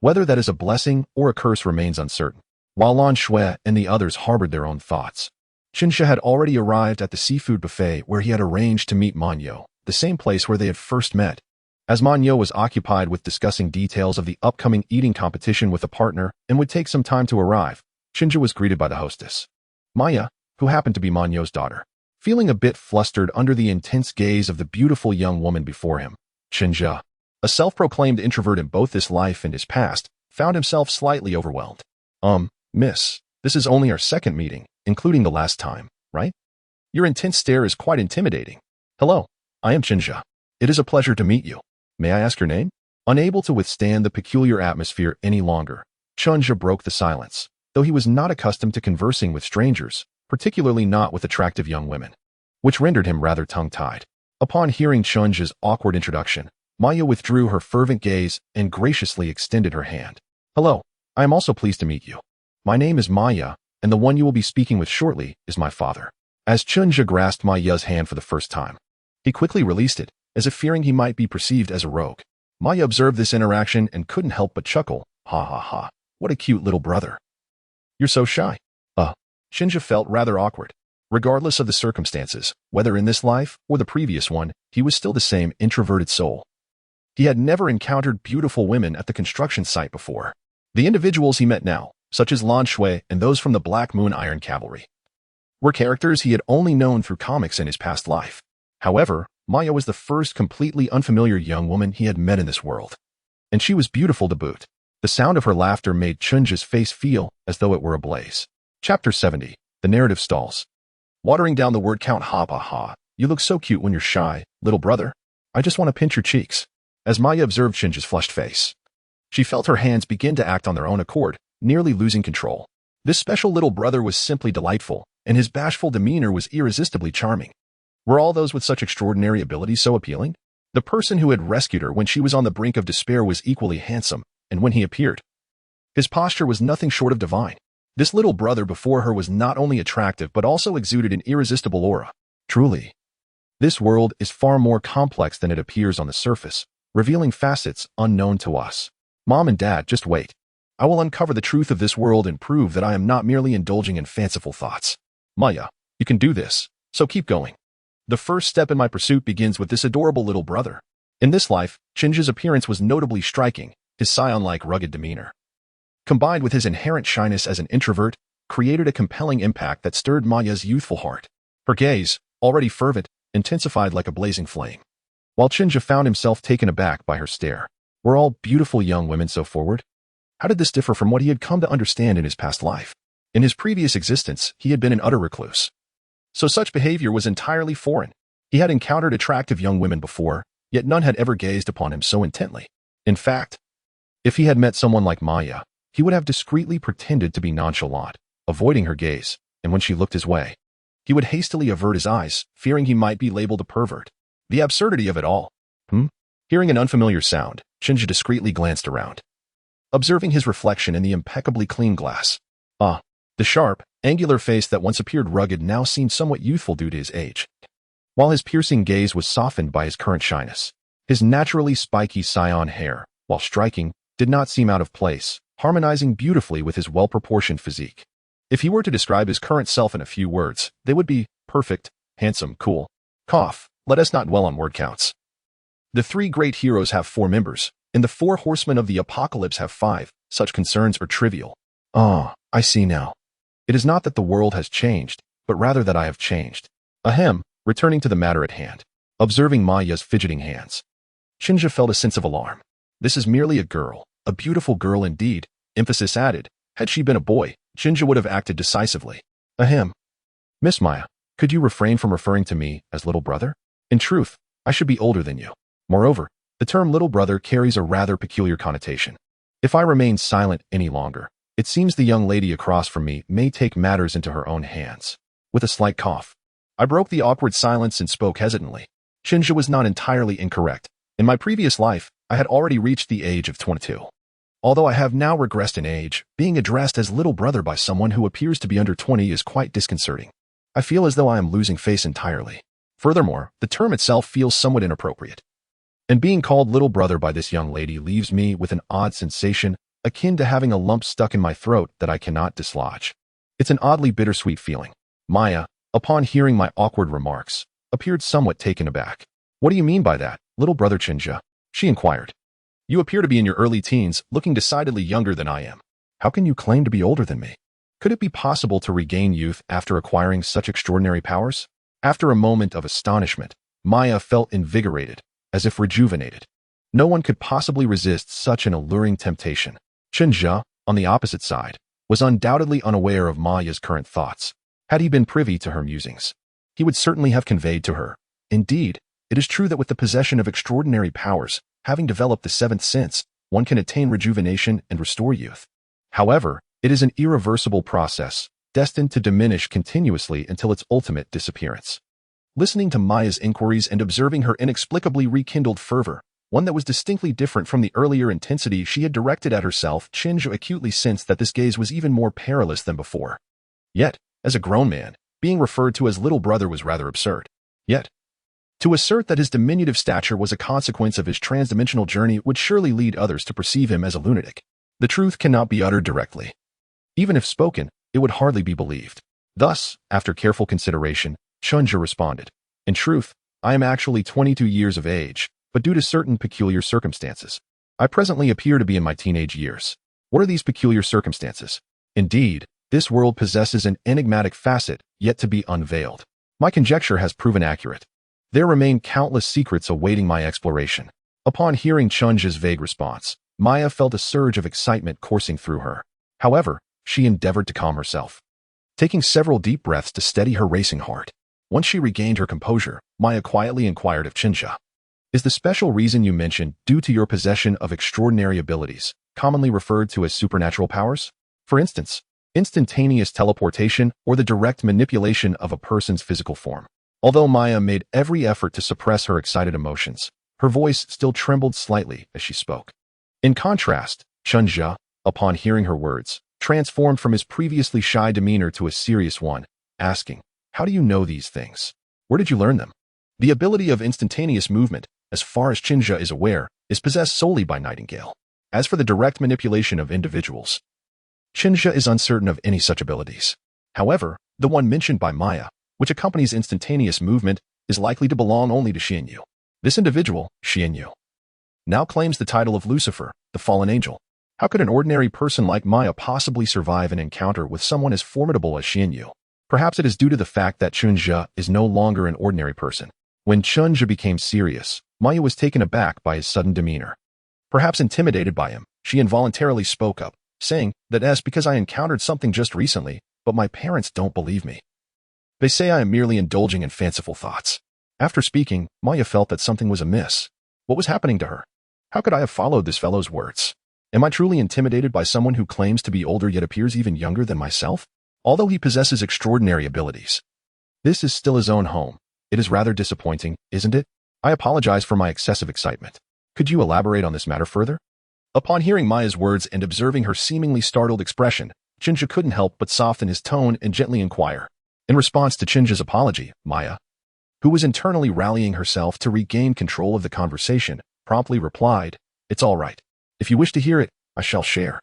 Speaker 1: Whether that is a blessing or a curse remains uncertain. While Lan Shui and the others harbored their own thoughts, Chunja had already arrived at the seafood buffet where he had arranged to meet Manyo, the same place where they had first met. As Manyo was occupied with discussing details of the upcoming eating competition with a partner and would take some time to arrive, Chunja was greeted by the hostess, Maya, who happened to be Manyo's daughter. Feeling a bit flustered under the intense gaze of the beautiful young woman before him, Chunja, a self-proclaimed introvert in both his life and his past, found himself slightly overwhelmed. Miss, this is only our second meeting, including the last time, right? Your intense stare is quite intimidating. Hello, I am Chunja. It is a pleasure to meet you. May I ask your name? Unable to withstand the peculiar atmosphere any longer, Chunja broke the silence, though he was not accustomed to conversing with strangers, particularly not with attractive young women, which rendered him rather tongue-tied. Upon hearing Chunja's awkward introduction, Maya withdrew her fervent gaze and graciously extended her hand. Hello, I am also pleased to meet you. My name is Maya, and the one you will be speaking with shortly is my father. As Chunja grasped Maya's hand for the first time, he quickly released it, as if fearing he might be perceived as a rogue. Maya observed this interaction and couldn't help but chuckle. Ha ha ha, what a cute little brother. You're so shy. Chunja felt rather awkward. Regardless of the circumstances, whether in this life or the previous one, he was still the same introverted soul. He had never encountered beautiful women at the construction site before. The individuals he met now, such as Lan Shui and those from the Black Moon Iron Cavalry, were characters he had only known through comics in his past life. However, Maya was the first completely unfamiliar young woman he had met in this world. And she was beautiful to boot. The sound of her laughter made Chunja's face feel as though it were ablaze. Chapter 70. The Narrative Stalls. Watering down the word count, ha ha ha. You look so cute when you're shy, little brother. I just want to pinch your cheeks. As Maya observed Chunja's flushed face, she felt her hands begin to act on their own accord, nearly losing control. This special little brother was simply delightful, and his bashful demeanor was irresistibly charming. Were all those with such extraordinary abilities so appealing? The person who had rescued her when she was on the brink of despair was equally handsome, and when he appeared, his posture was nothing short of divine. This little brother before her was not only attractive but also exuded an irresistible aura. Truly, this world is far more complex than it appears on the surface, revealing facets unknown to us. Mom and Dad, just wait. I will uncover the truth of this world and prove that I am not merely indulging in fanciful thoughts. Maya, you can do this, so keep going. The first step in my pursuit begins with this adorable little brother. In this life, Chunja's appearance was notably striking, his Saiyan-like rugged demeanor, combined with his inherent shyness as an introvert, created a compelling impact that stirred Maya's youthful heart. Her gaze, already fervent, intensified like a blazing flame. While Chunja found himself taken aback by her stare. Were all beautiful young women so forward? How did this differ from what he had come to understand in his past life? In his previous existence, he had been an utter recluse. So such behavior was entirely foreign. He had encountered attractive young women before, yet none had ever gazed upon him so intently. In fact, if he had met someone like Maya, he would have discreetly pretended to be nonchalant, avoiding her gaze, and when she looked his way, he would hastily avert his eyes, fearing he might be labeled a pervert. The absurdity of it all. Hearing an unfamiliar sound, Chunja discreetly glanced around, observing his reflection in the impeccably clean glass. The sharp, angular face that once appeared rugged now seemed somewhat youthful due to his age. While his piercing gaze was softened by his current shyness, his naturally spiky Saiyan hair, while striking, did not seem out of place, harmonizing beautifully with his well-proportioned physique. If he were to describe his current self in a few words, they would be perfect, handsome, cool. Let us not dwell on word counts. The three great heroes have 4 members, and the 4 horsemen of the apocalypse have 5. Such concerns are trivial. I see now. It is not that the world has changed, but rather that I have changed. Returning to the matter at hand. Observing Maya's fidgeting hands, Chunja felt a sense of alarm. This is merely a girl, a beautiful girl indeed, emphasis added. Had she been a boy, Chunja would have acted decisively. Miss Maya, could you refrain from referring to me as little brother? In truth, I should be older than you. Moreover, the term little brother carries a rather peculiar connotation. If I remain silent any longer, it seems the young lady across from me may take matters into her own hands. With a slight cough, I broke the awkward silence and spoke hesitantly. Chunja was not entirely incorrect. In my previous life, I had already reached the age of 22. Although I have now regressed in age, being addressed as little brother by someone who appears to be under 20 is quite disconcerting. I feel as though I am losing face entirely. Furthermore, the term itself feels somewhat inappropriate. And being called little brother by this young lady leaves me with an odd sensation, akin to having a lump stuck in my throat that I cannot dislodge. It's an oddly bittersweet feeling. Maya, upon hearing my awkward remarks, appeared somewhat taken aback. What do you mean by that, little brother Chunja? She inquired. You appear to be in your early teens, looking decidedly younger than I am. How can you claim to be older than me? Could it be possible to regain youth after acquiring such extraordinary powers? After a moment of astonishment, Maya felt invigorated, as if rejuvenated. No one could possibly resist such an alluring temptation. Chunja, on the opposite side, was undoubtedly unaware of Maya's current thoughts. Had he been privy to her musings, he would certainly have conveyed to her. Indeed, it is true that with the possession of extraordinary powers, having developed the 7th sense, one can attain rejuvenation and restore youth. However, it is an irreversible process, destined to diminish continuously until its ultimate disappearance. Listening to Maya's inquiries and observing her inexplicably rekindled fervor, one that was distinctly different from the earlier intensity she had directed at herself, Chunja acutely sensed that this gaze was even more perilous than before. Yet, as a grown man, being referred to as little brother was rather absurd. Yet, to assert that his diminutive stature was a consequence of his transdimensional journey would surely lead others to perceive him as a lunatic. The truth cannot be uttered directly. Even if spoken, it would hardly be believed. Thus, after careful consideration, Chunja responded, In truth, I am actually 22 years of age, but due to certain peculiar circumstances. I presently appear to be in my teenage years. What are these peculiar circumstances? Indeed, this world possesses an enigmatic facet yet to be unveiled. My conjecture has proven accurate. There remain countless secrets awaiting my exploration. Upon hearing Chunja's vague response, Maya felt a surge of excitement coursing through her. However, she endeavored to calm herself, taking several deep breaths to steady her racing heart. Once she regained her composure, Maya quietly inquired of Chunja, "Is the special reason you mentioned due to your possession of extraordinary abilities, commonly referred to as supernatural powers? For instance, instantaneous teleportation or the direct manipulation of a person's physical form?" Although Maya made every effort to suppress her excited emotions, her voice still trembled slightly as she spoke. In contrast, Chunja, upon hearing her words, transformed from his previously shy demeanor to a serious one, asking, "How do you know these things? Where did you learn them?" The ability of instantaneous movement, as far as Chunja is aware, is possessed solely by Nightingale. As for the direct manipulation of individuals, Chunja is uncertain of any such abilities. However, the one mentioned by Maya, which accompanies instantaneous movement, is likely to belong only to Xianyu. This individual, Xianyu, now claims the title of Lucifer, the fallen angel. How could an ordinary person like Maya possibly survive an encounter with someone as formidable as Xianyu? Perhaps it is due to the fact that Chunja is no longer an ordinary person. When Chunja became serious, Maya was taken aback by his sudden demeanor. Perhaps intimidated by him, she involuntarily spoke up, saying that "It's because I encountered something just recently, but my parents don't believe me. They say I am merely indulging in fanciful thoughts." After speaking, Maya felt that something was amiss. What was happening to her? How could I have followed this fellow's words? Am I truly intimidated by someone who claims to be older yet appears even younger than myself? Although he possesses extraordinary abilities, this is still his own home. It is rather disappointing, isn't it? I apologize for my excessive excitement. Could you elaborate on this matter further? Upon hearing Maya's words and observing her seemingly startled expression, Chunja couldn't help but soften his tone and gently inquire. In response to Chunja's apology, Maya, who was internally rallying herself to regain control of the conversation, promptly replied, "It's all right. If you wish to hear it, I shall share.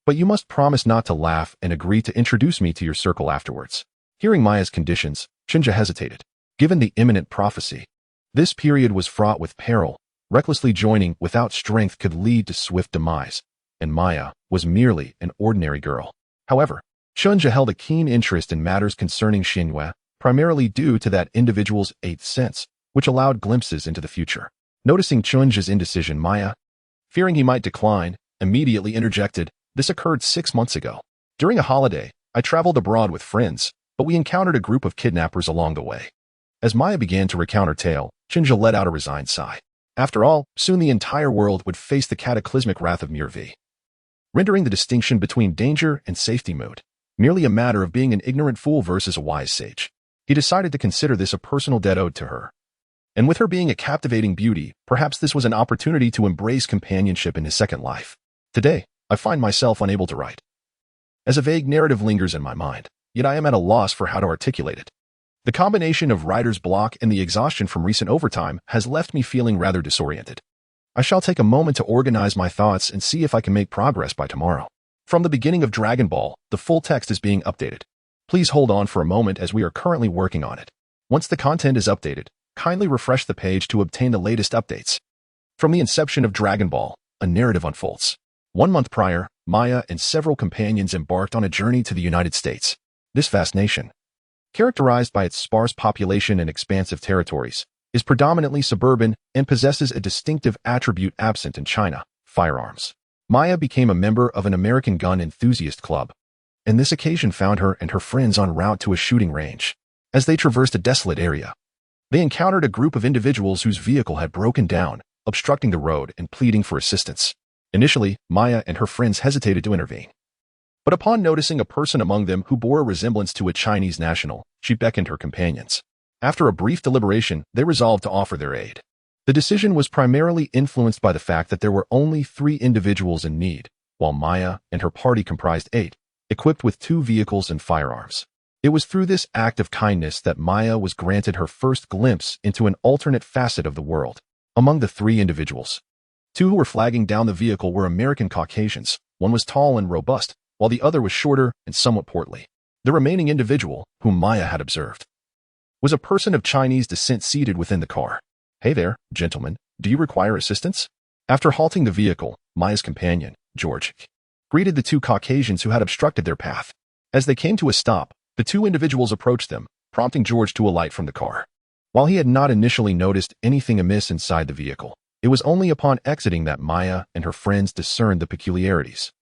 Speaker 1: But you must promise not to laugh and agree to introduce me to your circle afterwards." Hearing Maya's conditions, Chunja hesitated. Given the imminent prophecy, this period was fraught with peril. Recklessly joining without strength could lead to swift demise, and Maya was merely an ordinary girl. However, Chunja held a keen interest in matters concerning Xianyu, primarily due to that individual's eighth sense, which allowed glimpses into the future. Noticing Chunja's indecision, Maya, fearing he might decline, immediately interjected, "This occurred 6 months ago. During a holiday, I traveled abroad with friends, but we encountered a group of kidnappers along the way." As Maya began to recount her tale, Chunja let out a resigned sigh. After all, soon the entire world would face the cataclysmic wrath of Mirvi, rendering the distinction between danger and safety moot, merely a matter of being an ignorant fool versus a wise sage. He decided to consider this a personal debt owed to her. And with her being a captivating beauty, perhaps this was an opportunity to embrace companionship in his second life. Today, I find myself unable to write, as a vague narrative lingers in my mind, yet I am at a loss for how to articulate it. The combination of writer's block and the exhaustion from recent overtime has left me feeling rather disoriented. I shall take a moment to organize my thoughts and see if I can make progress by tomorrow. From the beginning of Dragon Ball, the full text is being updated. Please hold on for a moment as we are currently working on it. Once the content is updated, kindly refresh the page to obtain the latest updates. From the inception of Dragon Ball, a narrative unfolds. 1 month prior, Maya and several companions embarked on a journey to the United States. This vast nation, characterized by its sparse population and expansive territories, is predominantly suburban and possesses a distinctive attribute absent in China: firearms. Maya became a member of an American gun enthusiast club, and this occasion found her and her friends en route to a shooting range. As they traversed a desolate area, they encountered a group of individuals whose vehicle had broken down, obstructing the road and pleading for assistance. Initially, Maya and her friends hesitated to intervene. But upon noticing a person among them who bore a resemblance to a Chinese national, she beckoned her companions. After a brief deliberation, they resolved to offer their aid. The decision was primarily influenced by the fact that there were only 3 individuals in need, while Maya and her party comprised 8, equipped with 2 vehicles and firearms. It was through this act of kindness that Maya was granted her first glimpse into an alternate facet of the world. Among the 3 individuals, 2 who were flagging down the vehicle were American Caucasians. One was tall and robust, while the other was shorter and somewhat portly. The remaining individual, whom Maya had observed, was a person of Chinese descent seated within the car. "Hey there, gentlemen," Do you require assistance? After halting the vehicle, Maya's companion, George, greeted the two Caucasians who had obstructed their path. As they came to a stop, the two individuals approached them, prompting George to alight from the car. While he had not initially noticed anything amiss inside the vehicle, it was only upon exiting that Maya and her friends discerned the peculiarities.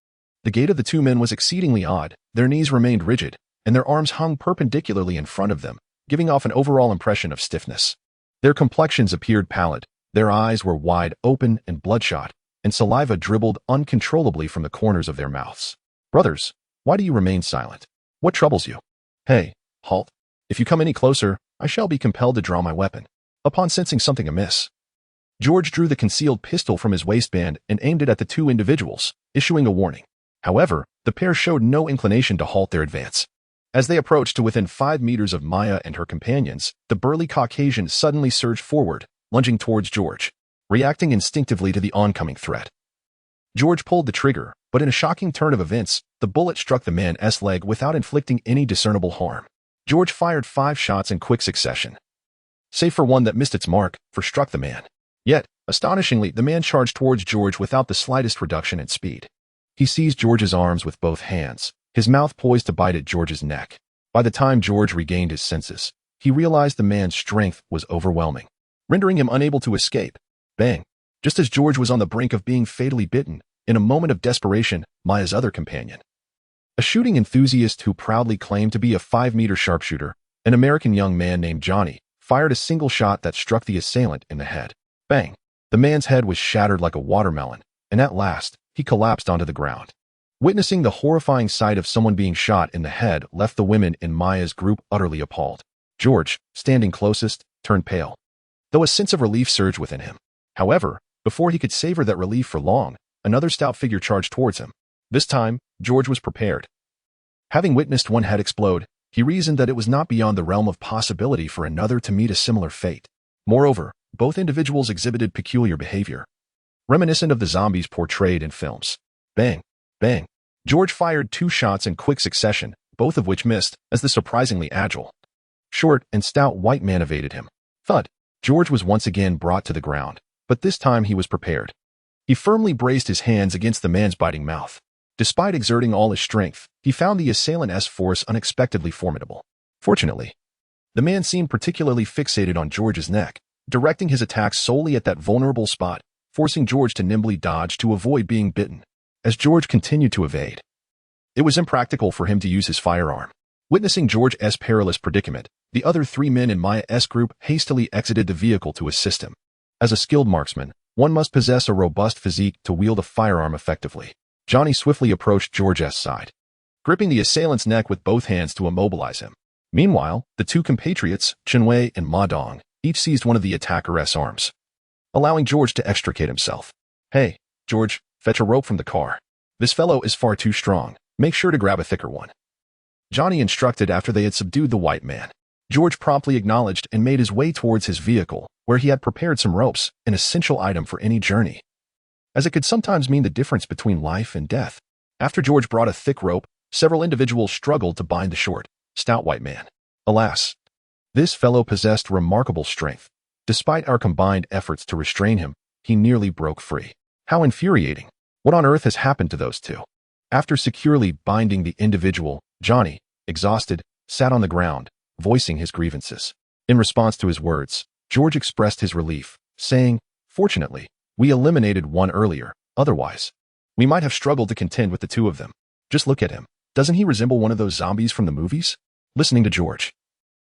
Speaker 1: The gait of the two men was exceedingly odd, their knees remained rigid, and their arms hung perpendicularly in front of them, giving off an overall impression of stiffness. Their complexions appeared pallid, their eyes were wide open and bloodshot, and saliva dribbled uncontrollably from the corners of their mouths. Brothers, why do you remain silent? What troubles you? Hey, halt. If you come any closer, I shall be compelled to draw my weapon. Upon sensing something amiss, George drew the concealed pistol from his waistband and aimed it at the two individuals, issuing a warning. However, the pair showed no inclination to halt their advance. As they approached to within 5 meters of Maya and her companions, the burly Caucasian suddenly surged forward, lunging towards George, reacting instinctively to the oncoming threat. George pulled the trigger, but in a shocking turn of events, the bullet struck the man's leg without inflicting any discernible harm. George fired 5 shots in quick succession, save for one that missed its mark, for struck the man. Yet, astonishingly, the man charged towards George without the slightest reduction in speed. He seized George's arms with both hands, his mouth poised to bite at George's neck. By the time George regained his senses, he realized the man's strength was overwhelming, rendering him unable to escape. Bang! Just as George was on the brink of being fatally bitten, in a moment of desperation, Maya's other companion, a shooting enthusiast who proudly claimed to be a 5-meter sharpshooter, an American young man named Johnny, fired a single shot that struck the assailant in the head. Bang! The man's head was shattered like a watermelon, and at last, he collapsed onto the ground. Witnessing the horrifying sight of someone being shot in the head left the women in Maya's group utterly appalled. George, standing closest, turned pale, though a sense of relief surged within him. However, before he could savor that relief for long, another stout figure charged towards him. This time, George was prepared. Having witnessed one head explode, he reasoned that it was not beyond the realm of possibility for another to meet a similar fate. Moreover, both individuals exhibited peculiar behavior, reminiscent of the zombies portrayed in films. Bang! Bang! George fired 2 shots in quick succession, both of which missed, as the surprisingly agile, short and stout white man evaded him. Thud! George was once again brought to the ground, but this time he was prepared. He firmly braced his hands against the man's biting mouth. Despite exerting all his strength, he found the assailant's force unexpectedly formidable. Fortunately, the man seemed particularly fixated on George's neck, directing his attacks solely at that vulnerable spot, forcing George to nimbly dodge to avoid being bitten. As George continued to evade, it was impractical for him to use his firearm. Witnessing George's perilous predicament, the other 3 men in Maya's group hastily exited the vehicle to assist him. As a skilled marksman, one must possess a robust physique to wield a firearm effectively. Johnny swiftly approached George's side, gripping the assailant's neck with both hands to immobilize him. Meanwhile, the 2 compatriots, Chinwei and Ma Dong, each seized one of the attacker's arms, allowing George to extricate himself. Hey, George, fetch a rope from the car. This fellow is far too strong. Make sure to grab a thicker one, Johnny instructed after they had subdued the white man. George promptly acknowledged and made his way towards his vehicle, where he had prepared some ropes, an essential item for any journey, as it could sometimes mean the difference between life and death. After George brought a thick rope, several individuals struggled to bind the short, stout white man. Alas, this fellow possessed remarkable strength. Despite our combined efforts to restrain him, he nearly broke free. How infuriating. What on earth has happened to those 2? After securely binding the individual, Johnny, exhausted, sat on the ground, voicing his grievances. In response to his words, George expressed his relief, saying, "Fortunately, we eliminated one earlier. Otherwise, we might have struggled to contend with the 2 of them. Just look at him. Doesn't he resemble one of those zombies from the movies?" Listening to George,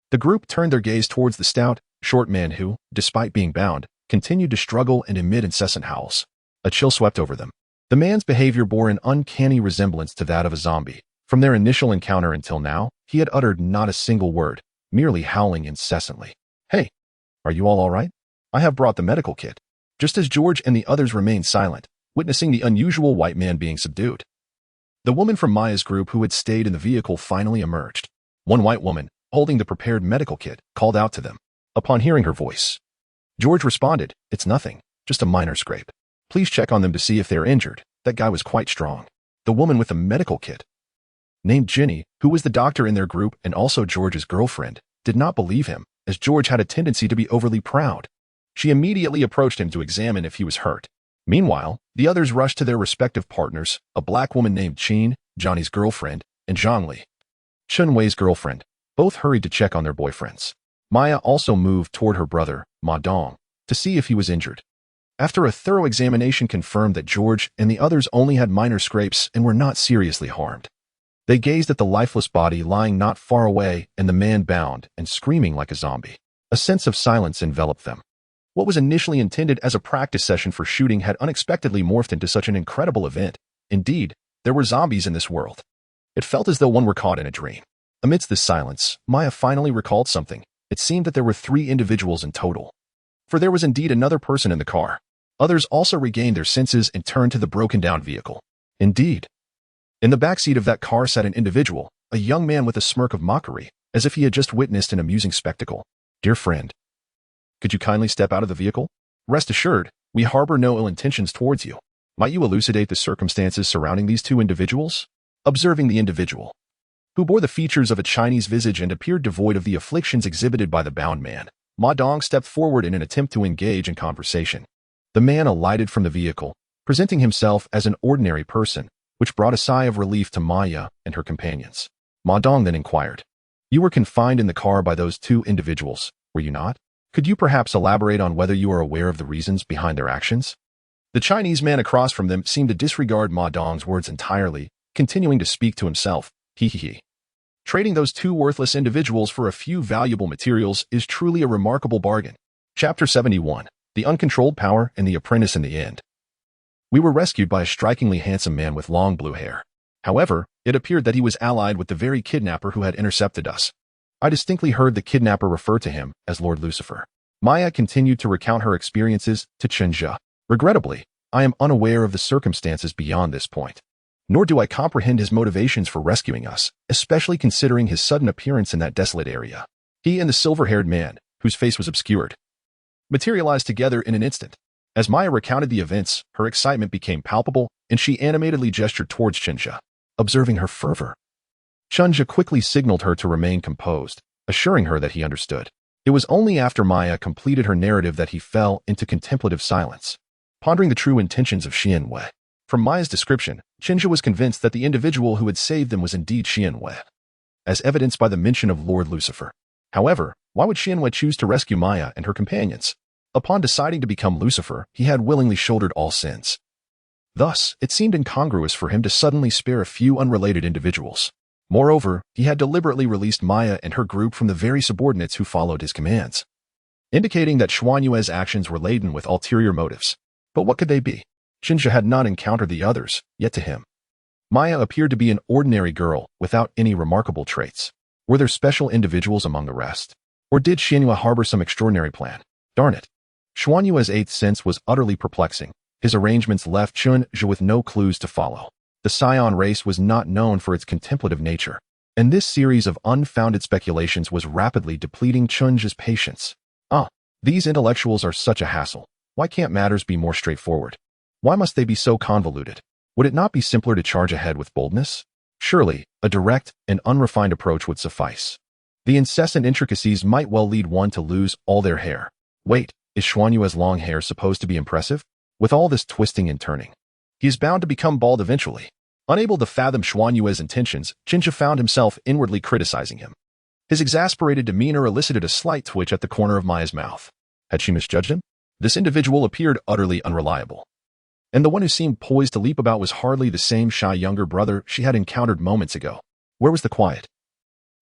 Speaker 1: the group turned their gaze towards the stout, short man who, despite being bound, continued to struggle and emit incessant howls. A chill swept over them. The man's behavior bore an uncanny resemblance to that of a zombie. From their initial encounter until now, he had uttered not a single word, merely howling incessantly. "Hey, are you all right? I have brought the medical kit." Just as George and the others remained silent, witnessing the unusual white man being subdued, the woman from Maya's group who had stayed in the vehicle finally emerged. One white woman, holding the prepared medical kit, called out to them. Upon hearing her voice, George responded, "It's nothing, just a minor scrape. Please check on them to see if they're injured." That guy was quite strong. The woman with the medical kit, named Ginny, who was the doctor in their group and also George's girlfriend, did not believe him, as George had a tendency to be overly proud. She immediately approached him to examine if he was hurt. Meanwhile, the others rushed to their respective partners, a black woman named Qin, Johnny's girlfriend, and Zhangli, Chun-Wei's girlfriend. Both hurried to check on their boyfriends. Maya also moved toward her brother, Ma Dong, to see if he was injured. After a thorough examination confirmed that George and the others only had minor scrapes and were not seriously harmed. They gazed at the lifeless body lying not far away and the man bound and screaming like a zombie. A sense of silence enveloped them. What was initially intended as a practice session for shooting had unexpectedly morphed into such an incredible event. Indeed, there were zombies in this world. It felt as though one were caught in a dream. Amidst this silence, Maya finally recalled something. It seemed that there were 3 individuals in total. For there was indeed another person in the car. Others also regained their senses and turned to the broken-down vehicle. Indeed. In the backseat of that car sat an individual, a young man with a smirk of mockery, as if he had just witnessed an amusing spectacle. Dear friend, could you kindly step out of the vehicle? Rest assured, we harbor no ill intentions towards you. Might you elucidate the circumstances surrounding these 2 individuals? Observing the individual, who bore the features of a Chinese visage and appeared devoid of the afflictions exhibited by the bound man, Ma Dong stepped forward in an attempt to engage in conversation. The man alighted from the vehicle, presenting himself as an ordinary person, which brought a sigh of relief to Maya and her companions. Ma Dong then inquired, "You were confined in the car by those 2 individuals, were you not? Could you perhaps elaborate on whether you are aware of the reasons behind their actions?" The Chinese man across from them seemed to disregard Ma Dong's words entirely, continuing to speak to himself. He. Trading those 2 worthless individuals for a few valuable materials is truly a remarkable bargain. Chapter 71. The Uncontrolled Power and the Apprentice in the End. We were rescued by a strikingly handsome man with long blue hair. However, it appeared that he was allied with the very kidnapper who had intercepted us. I distinctly heard the kidnapper refer to him as Lord Lucifer. Maya continued to recount her experiences to Chenja. Regrettably, I am unaware of the circumstances beyond this point. Nor do I comprehend his motivations for rescuing us, especially considering his sudden appearance in that desolate area. He and the silver-haired man, whose face was obscured, materialized together in an instant. As Maya recounted the events, her excitement became palpable, and she animatedly gestured towards Chenja, observing her fervor. Chenja quickly signaled her to remain composed, assuring her that he understood. It was only after Maya completed her narrative that he fell into contemplative silence, pondering the true intentions of Xianwei. From Maya's description, Chenja was convinced that the individual who had saved them was indeed Xianwei, as evidenced by the mention of Lord Lucifer. However, why would Xianwei choose to rescue Maya and her companions? Upon deciding to become Lucifer, he had willingly shouldered all sins. Thus, it seemed incongruous for him to suddenly spare a few unrelated individuals. Moreover, he had deliberately released Maya and her group from the very subordinates who followed his commands, indicating that Xuanyue's actions were laden with ulterior motives. But what could they be? Chenja had not encountered the others, yet to him, Maya appeared to be an ordinary girl without any remarkable traits. Were there special individuals among the rest? Or did Xianyue harbor some extraordinary plan? Darn it. Xuanyue's 8th sense was utterly perplexing. His arrangements left Chun-Zhe with no clues to follow. The Saiyan race was not known for its contemplative nature, and this series of unfounded speculations was rapidly depleting Chun-Zhe's patience. These intellectuals are such a hassle. Why can't matters be more straightforward? Why must they be so convoluted? Would it not be simpler to charge ahead with boldness? Surely, a direct and unrefined approach would suffice. The incessant intricacies might well lead one to lose all their hair. Wait, is Xuanyue's long hair supposed to be impressive? With all this twisting and turning, he is bound to become bald eventually. Unable to fathom Xuanyue's intentions, Chenja found himself inwardly criticizing him. His exasperated demeanor elicited a slight twitch at the corner of Maya's mouth. Had she misjudged him? This individual appeared utterly unreliable. And the one who seemed poised to leap about was hardly the same shy younger brother she had encountered moments ago. Where was the quiet,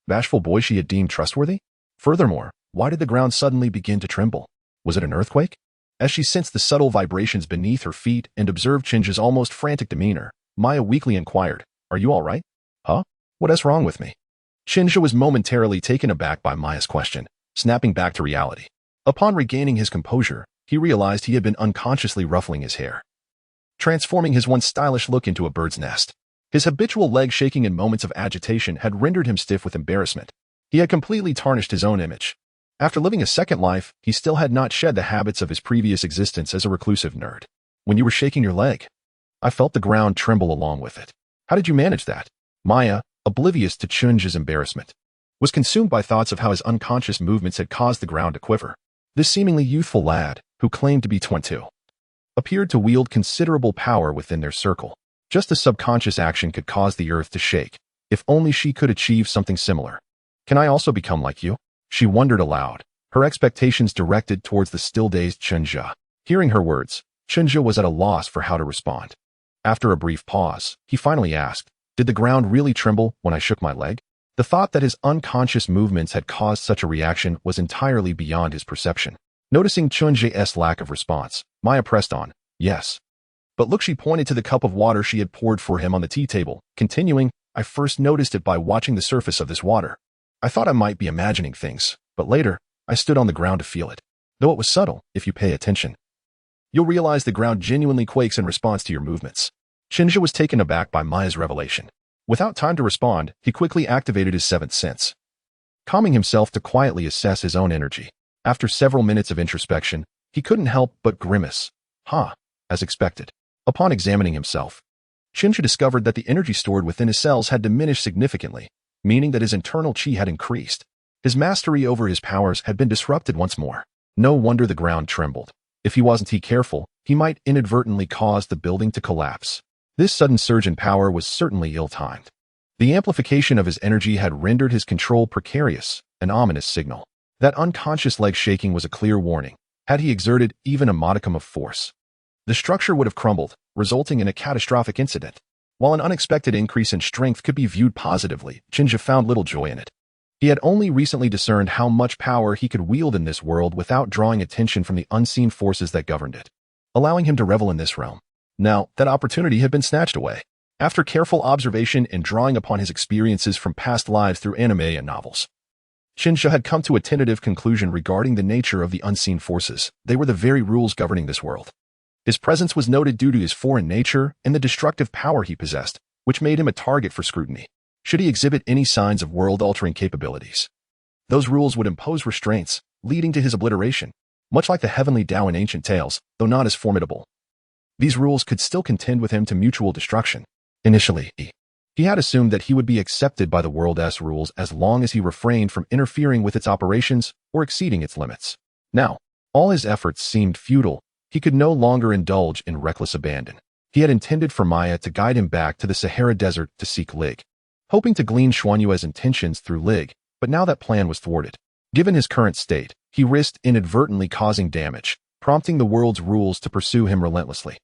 Speaker 1: bashful boy she had deemed trustworthy? Furthermore, why did the ground suddenly begin to tremble? Was it an earthquake? As she sensed the subtle vibrations beneath her feet and observed Chenja's almost frantic demeanor, Maya weakly inquired, "Are you all right?" "Huh? What is wrong with me?" Chenja was momentarily taken aback by Maya's question, snapping back to reality. Upon regaining his composure, he realized he had been unconsciously ruffling his hair, transforming his once stylish look into a bird's nest. His habitual leg shaking in moments of agitation had rendered him stiff with embarrassment. He had completely tarnished his own image. After living a second life, he still had not shed the habits of his previous existence as a reclusive nerd. "When you were shaking your leg, I felt the ground tremble along with it. How did you manage that?" Maya, oblivious to Chun-Zhe's embarrassment, was consumed by thoughts of how his unconscious movements had caused the ground to quiver. This seemingly youthful lad, who claimed to be 22, appeared to wield considerable power within their circle. Just a subconscious action could cause the earth to shake. If only she could achieve something similar. Can I also become like you? She wondered aloud, her expectations directed towards the still-dazed Chenja. Hearing her words, Chenja was at a loss for how to respond. After a brief pause, he finally asked, "Did the ground really tremble when I shook my leg?" The thought that his unconscious movements had caused such a reaction was entirely beyond his perception. Noticing Chunjae's lack of response, Maya pressed on, "Yes. But look," she pointed to the cup of water she had poured for him on the tea table, continuing, "I first noticed it by watching the surface of this water. I thought I might be imagining things, but later, I stood on the ground to feel it. Though it was subtle, if you pay attention. You'll realize the ground genuinely quakes in response to your movements." Shinja was taken aback by Maya's revelation. Without time to respond, he quickly activated his seventh sense, calming himself to quietly assess his own energy. After several minutes of introspection, he couldn't help but grimace. As expected. Upon examining himself, Shinja discovered that the energy stored within his cells had diminished significantly, meaning that his internal chi had increased. His mastery over his powers had been disrupted once more. No wonder the ground trembled. If he wasn't careful, he might inadvertently cause the building to collapse. This sudden surge in power was certainly ill-timed. The amplification of his energy had rendered his control precarious, an ominous signal. That unconscious leg shaking was a clear warning. Had he exerted even a modicum of force, the structure would have crumbled, resulting in a catastrophic incident. While an unexpected increase in strength could be viewed positively, Shinja found little joy in it. He had only recently discerned how much power he could wield in this world without drawing attention from the unseen forces that governed it, allowing him to revel in this realm. Now, that opportunity had been snatched away. After careful observation and drawing upon his experiences from past lives through anime and novels, Shinja had come to a tentative conclusion regarding the nature of the unseen forces. They were the very rules governing this world. His presence was noted due to his foreign nature and the destructive power he possessed, which made him a target for scrutiny. Should he exhibit any signs of world-altering capabilities, those rules would impose restraints, leading to his obliteration, much like the heavenly Tao in ancient tales, though not as formidable. These rules could still contend with him to mutual destruction. Initially, he had assumed that he would be accepted by the world's rules as long as he refrained from interfering with its operations or exceeding its limits. Now, all his efforts seemed futile. He could no longer indulge in reckless abandon. He had intended for Maya to guide him back to the Sahara Desert to seek Lig, hoping to glean Xuanyue's intentions through Lig, but now that plan was thwarted. Given his current state, he risked inadvertently causing damage, prompting the world's rules to pursue him relentlessly.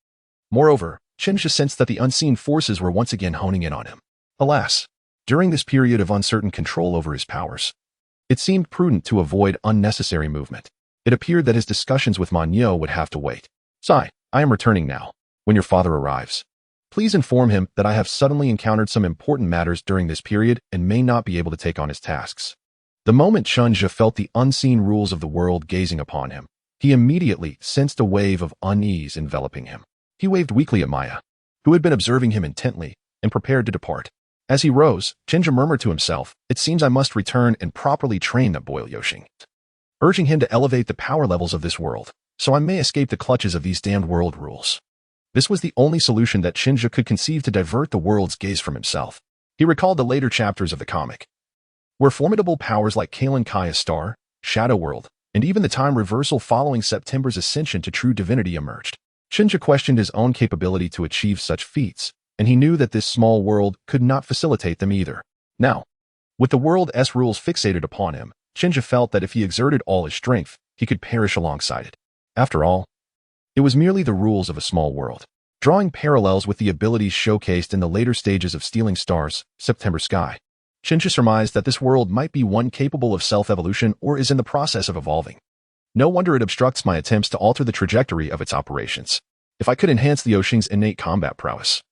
Speaker 1: Moreover, Shinja sensed that the unseen forces were once again honing in on him. Alas, during this period of uncertain control over his powers, it seemed prudent to avoid unnecessary movement. It appeared that his discussions with Manyo would have to wait. "Sai, I am returning now. When your father arrives, please inform him that I have suddenly encountered some important matters during this period and may not be able to take on his tasks." The moment Shinja felt the unseen rules of the world gazing upon him, he immediately sensed a wave of unease enveloping him. He waved weakly at Maya, who had been observing him intently, and prepared to depart. As he rose, Shinja murmured to himself, "It seems I must return and properly train that boy Yoshing," urging him to elevate the power levels of this world, so I may escape the clutches of these damned world rules. This was the only solution that Shinja could conceive to divert the world's gaze from himself. He recalled the later chapters of the comic, where formidable powers like Kalen Kaya's star, Shadow World, and even the time reversal following September's ascension to true divinity emerged. Shinja questioned his own capability to achieve such feats, and he knew that this small world could not facilitate them either. Now, with the world's rules fixated upon him, Shinja felt that if he exerted all his strength, he could perish alongside it. After all, it was merely the rules of a small world. Drawing parallels with the abilities showcased in the later stages of Stealing Stars, September Sky, Shinja surmised that this world might be one capable of self-evolution or is in the process of evolving. No wonder it obstructs my attempts to alter the trajectory of its operations. If I could enhance the Yoshing's innate combat prowess,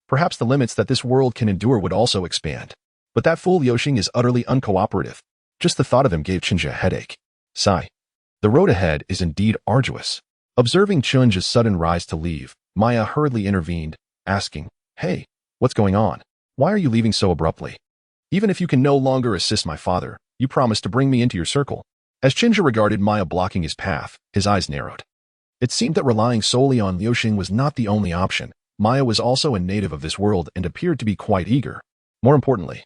Speaker 1: perhaps the limits that this world can endure would also expand. But that fool Yoshing is utterly uncooperative. Just the thought of him gave Shinja a headache. Sigh. The road ahead is indeed arduous. Observing Shinja's sudden rise to leave, Maya hurriedly intervened, asking, "Hey, what's going on? Why are you leaving so abruptly? Even if you can no longer assist my father, you promised to bring me into your circle." As Shinja regarded Maya blocking his path, his eyes narrowed. It seemed that relying solely on Yoshing was not the only option. Maya was also a native of this world and appeared to be quite eager. More importantly,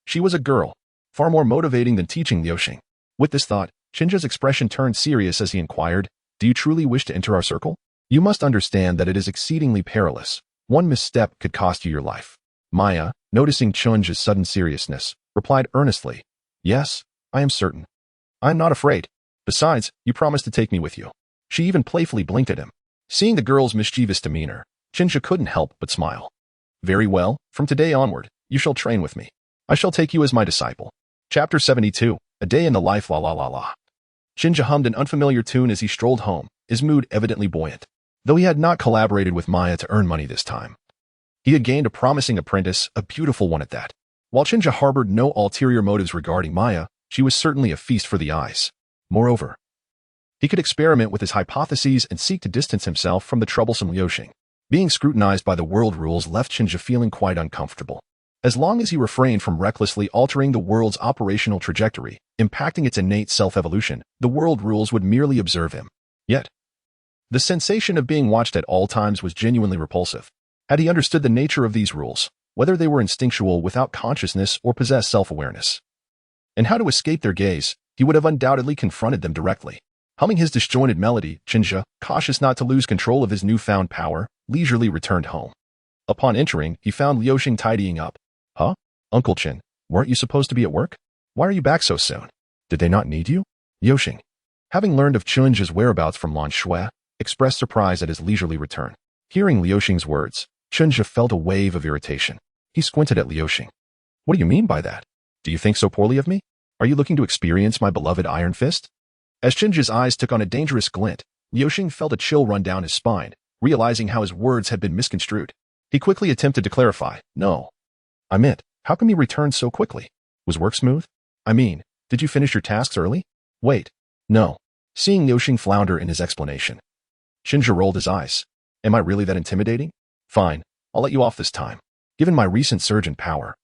Speaker 1: she was a girl, far more motivating than teaching Yoshing. With this thought, Shinja's expression turned serious as he inquired, Do you truly wish to enter our circle? You must understand that it is exceedingly perilous. One misstep could cost you your life. Maya, noticing Chunja's sudden seriousness, replied earnestly, Yes, I am certain. I am not afraid. Besides, you promised to take me with you. She even playfully blinked at him. Seeing the girl's mischievous demeanor, Chunja couldn't help but smile. Very well, from today onward, you shall train with me. I shall take you as my disciple. Chapter 72, A Day in the Life La La La La. Chunja hummed an unfamiliar tune as he strolled home, his mood evidently buoyant. Though he had not collaborated with Maya to earn money this time, he had gained a promising apprentice, a beautiful one at that. While Chunja harbored no ulterior motives regarding Maya, she was certainly a feast for the eyes. Moreover, he could experiment with his hypotheses and seek to distance himself from the troublesome Liuxing. Being scrutinized by the world rules left Chunja feeling quite uncomfortable. As long as he refrained from recklessly altering the world's operational trajectory, impacting its innate self-evolution, the world rules would merely observe him. Yet, the sensation of being watched at all times was genuinely repulsive. Had he understood the nature of these rules, whether they were instinctual without consciousness or possessed self-awareness, and how to escape their gaze, he would have undoubtedly confronted them directly. Humming his disjointed melody, Chunja, cautious not to lose control of his newfound power, leisurely returned home. Upon entering, he found Liuxing tidying up. Huh? Uncle Chin, weren't you supposed to be at work? Why are you back so soon? Did they not need you? Liuxing, having learned of Chunja's whereabouts from Lan Shui, expressed surprise at his leisurely return. Hearing Liuxing's words, Chunja felt a wave of irritation. He squinted at Liuxing. What do you mean by that? Do you think so poorly of me? Are you looking to experience my beloved Iron Fist? As Chunja's eyes took on a dangerous glint, Liuxing felt a chill run down his spine, realizing how his words had been misconstrued. He quickly attempted to clarify. No. I meant, how come you returned so quickly? Was work smooth? I mean, did you finish your tasks early? Wait. No. Seeing Liuxing flounder in his explanation, Chunja rolled his eyes. Am I really that intimidating? Fine, I'll let you off this time. Given my recent surge in power,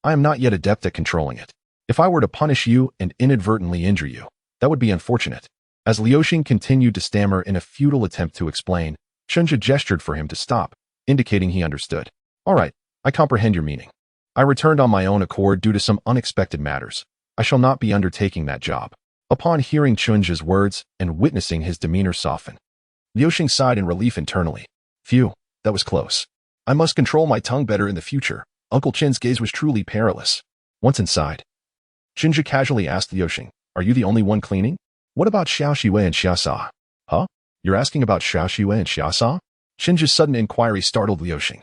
Speaker 1: I am not yet adept at controlling it. If I were to punish you and inadvertently injure you, that would be unfortunate. As Liuxing continued to stammer in a futile attempt to explain, Chunja gestured for him to stop, indicating he understood. All right, I comprehend your meaning. I returned on my own accord due to some unexpected matters. I shall not be undertaking that job. Upon hearing Chunja's words and witnessing his demeanor soften, Liuxing sighed in relief internally. Phew, that was close. I must control my tongue better in the future. Uncle Chin's gaze was truly perilous. Once inside, Chunja casually asked Liuxing, Are you the only one cleaning? What about Xiao Xue and Xia Sa? Huh? You're asking about Xiao Xue and Xia Sa? Chunja's sudden inquiry startled Liuxing,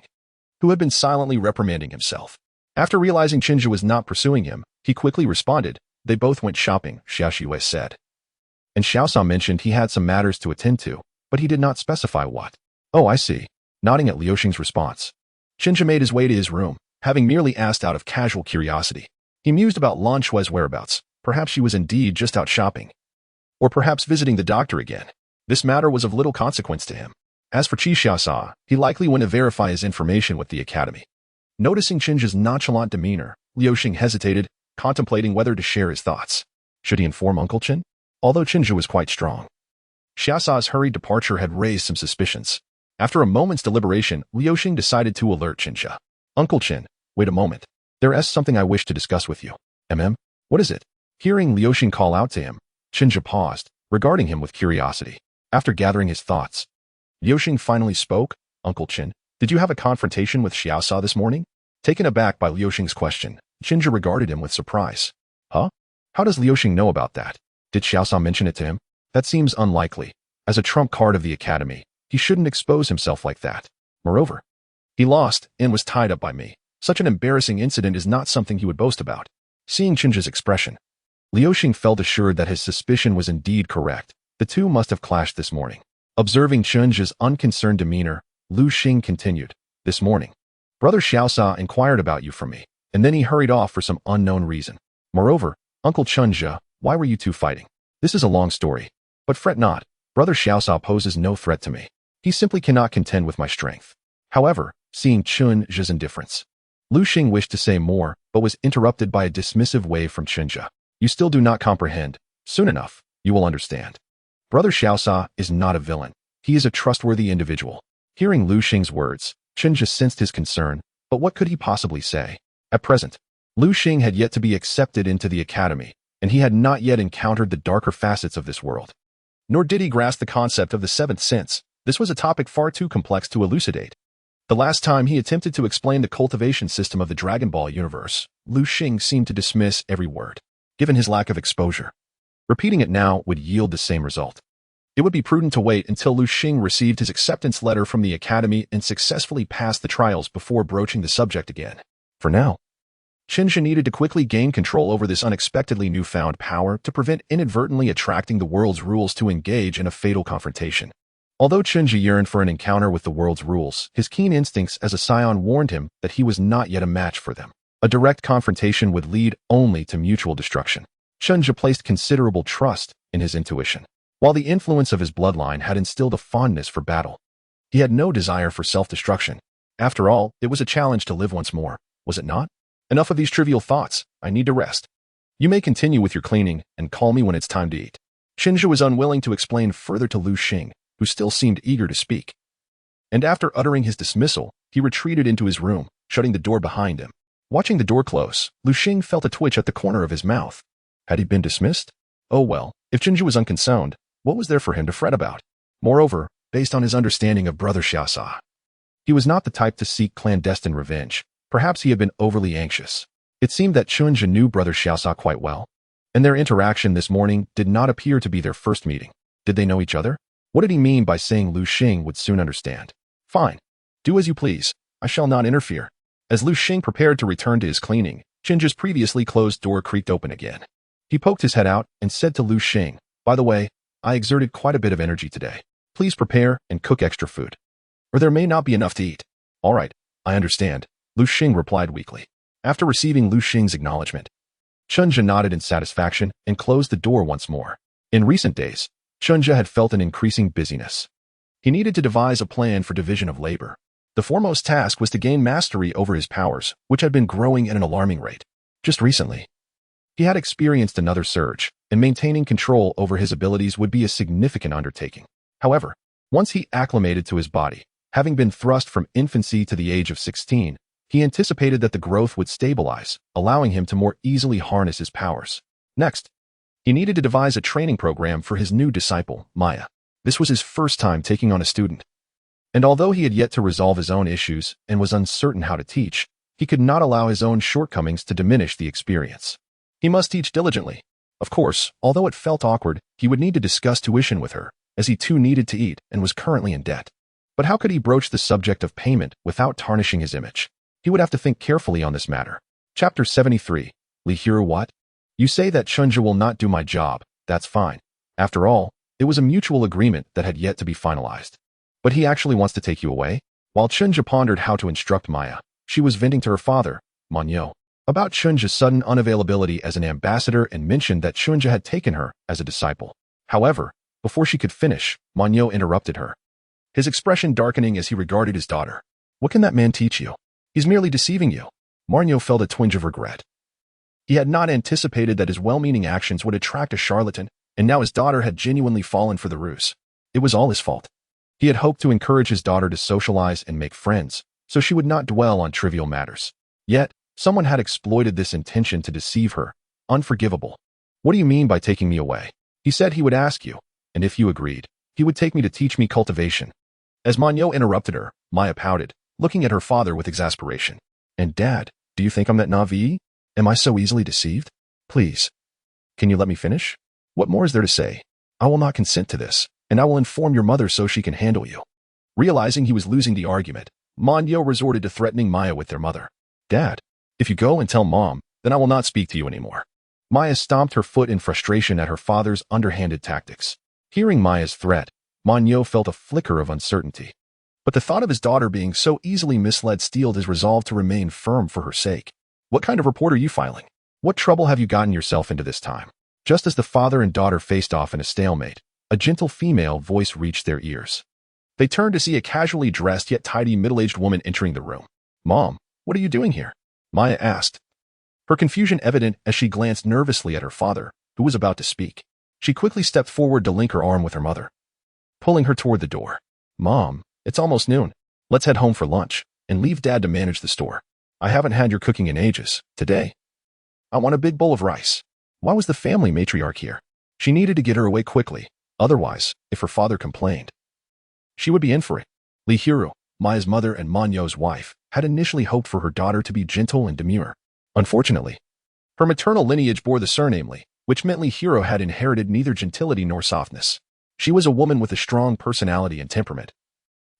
Speaker 1: who had been silently reprimanding himself. After realizing Chunja was not pursuing him, he quickly responded, They both went shopping, Xiao Xue said. And Xiao Sa mentioned he had some matters to attend to, but he did not specify what. Oh, I see. Nodding at Liuxing's response, Chunja made his way to his room, having merely asked out of casual curiosity. He mused about Lan Shui's whereabouts. Perhaps she was indeed just out shopping. Or perhaps visiting the doctor again. This matter was of little consequence to him. As for Qi Xiaosa, he likely went to verify his information with the academy. Noticing Chunja's nonchalant demeanor, Liuxing hesitated, contemplating whether to share his thoughts. Should he inform Uncle Chin? Although Chunja was quite strong, Xiaosa's hurried departure had raised some suspicions. After a moment's deliberation, Liuxing decided to alert Chunja. Uncle Chin, wait a moment. There is something I wish to discuss with you. What is it? Hearing Liuxing call out to him, Chunja paused, regarding him with curiosity. After gathering his thoughts, Liuxing finally spoke. Uncle Chin, did you have a confrontation with Xiaosa this morning? Taken aback by Liuxing's question, Chunja regarded him with surprise. Huh? How does Liuxing know about that? Did Xiaosa mention it to him? That seems unlikely. As a trump card of the academy, he shouldn't expose himself like that. Moreover, he lost and was tied up by me. Such an embarrassing incident is not something he would boast about. Seeing Chunja's expression, Liuxing felt assured that his suspicion was indeed correct. The two must have clashed this morning. Observing Chunja's unconcerned demeanor, Liuxing continued. This morning, Brother Xiaosa inquired about you from me, and then he hurried off for some unknown reason. Moreover, Uncle Chunja, why were you two fighting? This is a long story. But fret not, Brother Xiaosa poses no threat to me. He simply cannot contend with my strength. However, seeing Chunja's indifference, Liuxing wished to say more, but was interrupted by a dismissive wave from Chunja. You still do not comprehend. Soon enough, you will understand. Brother Xiaosa is not a villain. He is a trustworthy individual. Hearing Liuxing's words, Chunja sensed his concern, but what could he possibly say? At present, Liuxing had yet to be accepted into the academy, and he had not yet encountered the darker facets of this world. Nor did he grasp the concept of the seventh sense. This was a topic far too complex to elucidate. The last time he attempted to explain the cultivation system of the Dragon Ball universe, Lu Xing seemed to dismiss every word, given his lack of exposure. Repeating it now would yield the same result. It would be prudent to wait until Lu Xing received his acceptance letter from the academy and successfully passed the trials before broaching the subject again. For now, Chenja needed to quickly gain control over this unexpectedly newfound power to prevent inadvertently attracting the world's rules to engage in a fatal confrontation. Although Chenja yearned for an encounter with the world's rules, his keen instincts as a Saiyan warned him that he was not yet a match for them. A direct confrontation would lead only to mutual destruction. Chenja placed considerable trust in his intuition. While the influence of his bloodline had instilled a fondness for battle, he had no desire for self-destruction. After all, it was a challenge to live once more, was it not? Enough of these trivial thoughts. I need to rest. You may continue with your cleaning and call me when it's time to eat. Chenja was unwilling to explain further to Lu Xing, who still seemed eager to speak. And after uttering his dismissal, he retreated into his room, shutting the door behind him. Watching the door close, Lu Xing felt a twitch at the corner of his mouth. Had he been dismissed? Oh well, if Chenja was unconcerned, what was there for him to fret about? Moreover, based on his understanding of Brother Xiaosa, he was not the type to seek clandestine revenge. Perhaps he had been overly anxious. It seemed that Chenja knew Brother Xiaosa quite well, and their interaction this morning did not appear to be their first meeting. Did they know each other? What did he mean by saying Lu Xing would soon understand? Fine. Do as you please. I shall not interfere. As Lu Xing prepared to return to his cleaning, Chenja's previously closed door creaked open again. He poked his head out and said to Lu Xing, "By the way, I exerted quite a bit of energy today. Please prepare and cook extra food, or there may not be enough to eat." "All right, I understand," Lu Xing replied weakly. After receiving Lu Xing's acknowledgement, Chenja nodded in satisfaction and closed the door once more. In recent days, Chenja had felt an increasing busyness. He needed to devise a plan for division of labor. The foremost task was to gain mastery over his powers, which had been growing at an alarming rate. Just recently, he had experienced another surge, and maintaining control over his abilities would be a significant undertaking. However, once he acclimated to his body, having been thrust from infancy to the age of 16, he anticipated that the growth would stabilize, allowing him to more easily harness his powers. Next, he needed to devise a training program for his new disciple, Maya. This was his first time taking on a student. And although he had yet to resolve his own issues and was uncertain how to teach, he could not allow his own shortcomings to diminish the experience. He must teach diligently. Of course, although it felt awkward, he would need to discuss tuition with her, as he too needed to eat and was currently in debt. But how could he broach the subject of payment without tarnishing his image? He would have to think carefully on this matter. Chapter 73. Li Hiro what? You say that Chenja will not do my job. That's fine. After all, it was a mutual agreement that had yet to be finalized. But he actually wants to take you away? While Chenja pondered how to instruct Maya, she was venting to her father, Manyo, about Chenja's sudden unavailability as an ambassador and mentioned that Chenja had taken her as a disciple. However, before she could finish, Manyo interrupted her, his expression darkening as he regarded his daughter. What can that man teach you? He's merely deceiving you. Manyo felt a twinge of regret. He had not anticipated that his well-meaning actions would attract a charlatan, and now his daughter had genuinely fallen for the ruse. It was all his fault. He had hoped to encourage his daughter to socialize and make friends, so she would not dwell on trivial matters. Yet, someone had exploited this intention to deceive her. Unforgivable. What do you mean by taking me away? He said he would ask you, and if you agreed, he would take me to teach me cultivation. As Manyo interrupted her, Maya pouted, looking at her father with exasperation. And Dad, do you think I'm that naive? Am I so easily deceived? Please. Can you let me finish? What more is there to say? I will not consent to this, and I will inform your mother so she can handle you. Realizing he was losing the argument, Manyo resorted to threatening Maya with their mother. Dad, if you go and tell Mom, then I will not speak to you anymore. Maya stomped her foot in frustration at her father's underhanded tactics. Hearing Maya's threat, Manyo felt a flicker of uncertainty. But the thought of his daughter being so easily misled steeled his resolve to remain firm for her sake. What kind of report are you filing? What trouble have you gotten yourself into this time? Just as the father and daughter faced off in a stalemate, a gentle female voice reached their ears. They turned to see a casually dressed yet tidy middle-aged woman entering the room. Mom, what are you doing here? Maya asked, her confusion evident as she glanced nervously at her father, who was about to speak. She quickly stepped forward to link her arm with her mother, pulling her toward the door. Mom, it's almost noon. Let's head home for lunch and leave Dad to manage the store. I haven't had your cooking in ages. Today, I want a big bowl of rice. Why was the family matriarch here? She needed to get her away quickly. Otherwise, if her father complained, she would be in for it. Lee Hiro, Maya's mother and Manyo's wife, had initially hoped for her daughter to be gentle and demure. Unfortunately, her maternal lineage bore the surname Lee, which meant Lee Hiro had inherited neither gentility nor softness. She was a woman with a strong personality and temperament.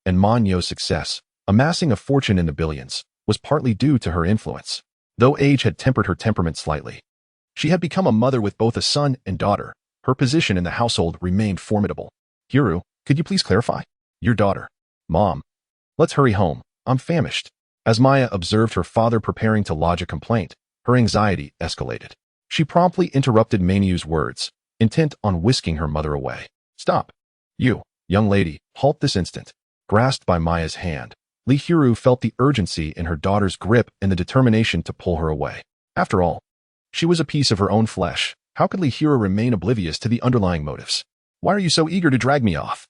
Speaker 1: And Manyo's success, amassing a fortune in the billions, was partly due to her influence. Though age had tempered her temperament slightly, she had become a mother with both a son and daughter. Her position in the household remained formidable. Hiro, could you please clarify? Your daughter. Mom. Let's hurry home. I'm famished. As Maya observed her father preparing to lodge a complaint, her anxiety escalated. She promptly interrupted Mainyu's words, intent on whisking her mother away. Stop. You, young lady, halt this instant. Grasped by Maya's hand, Lee Hiro felt the urgency in her daughter's grip and the determination to pull her away. After all, she was a piece of her own flesh. How could Lee Hiro remain oblivious to the underlying motives? Why are you so eager to drag me off?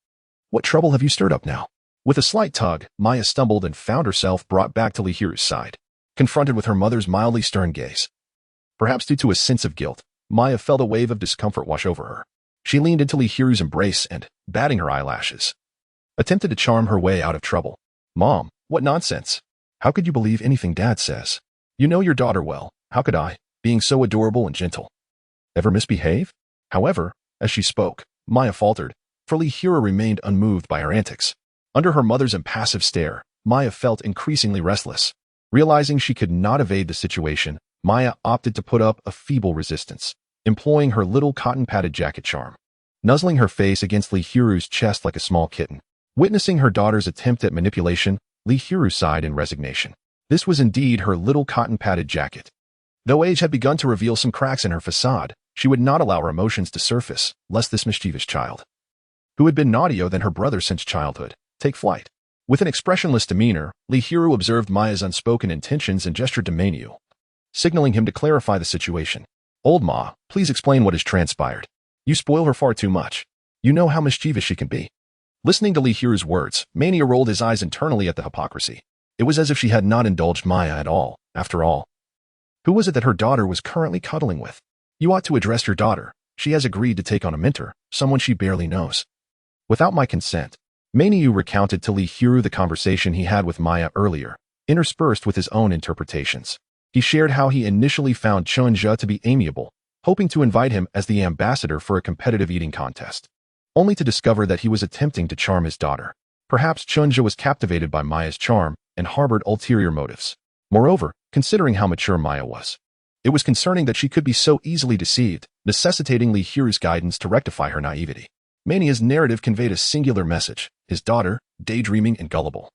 Speaker 1: What trouble have you stirred up now? With a slight tug, Maya stumbled and found herself brought back to Lee Hiro's side, confronted with her mother's mildly stern gaze. Perhaps due to a sense of guilt, Maya felt a wave of discomfort wash over her. She leaned into Lee Hiro's embrace and, batting her eyelashes, attempted to charm her way out of trouble. Mom, what nonsense. How could you believe anything Dad says? You know your daughter well. How could I, being so adorable and gentle, ever misbehave? However, as she spoke, Maya faltered, for Lee Hiro remained unmoved by her antics. Under her mother's impassive stare, Maya felt increasingly restless. Realizing she could not evade the situation, Maya opted to put up a feeble resistance, employing her little cotton-padded jacket charm. Nuzzling her face against Lee Hiro's chest like a small kitten, witnessing her daughter's attempt at manipulation, Lee Hiro sighed in resignation. This was indeed her little cotton-padded jacket. Though age had begun to reveal some cracks in her facade, she would not allow her emotions to surface, lest this mischievous child, who had been naughtier than her brother since childhood, take flight. With an expressionless demeanor, Lee Hiro observed Maya's unspoken intentions and gestured to Mainyu, signaling him to clarify the situation. Old Ma, please explain what has transpired. You spoil her far too much. You know how mischievous she can be. Listening to Lee Hiro's words, Mainyu rolled his eyes internally at the hypocrisy. It was as if she had not indulged Maya at all, after all. Who was it that her daughter was currently cuddling with? You ought to address your daughter. She has agreed to take on a mentor, someone she barely knows. Without my consent, Mainyu recounted to Lee Hiro the conversation he had with Maya earlier, interspersed with his own interpretations. He shared how he initially found Chunja to be amiable, hoping to invite him as the ambassador for a competitive eating contest, only to discover that he was attempting to charm his daughter. Perhaps Chunja was captivated by Maya's charm and harbored ulterior motives. Moreover, considering how mature Maya was, it was concerning that she could be so easily deceived, necessitating Lee Hiro's guidance to rectify her naivety. Mania's narrative conveyed a singular message. His daughter, daydreaming and gullible,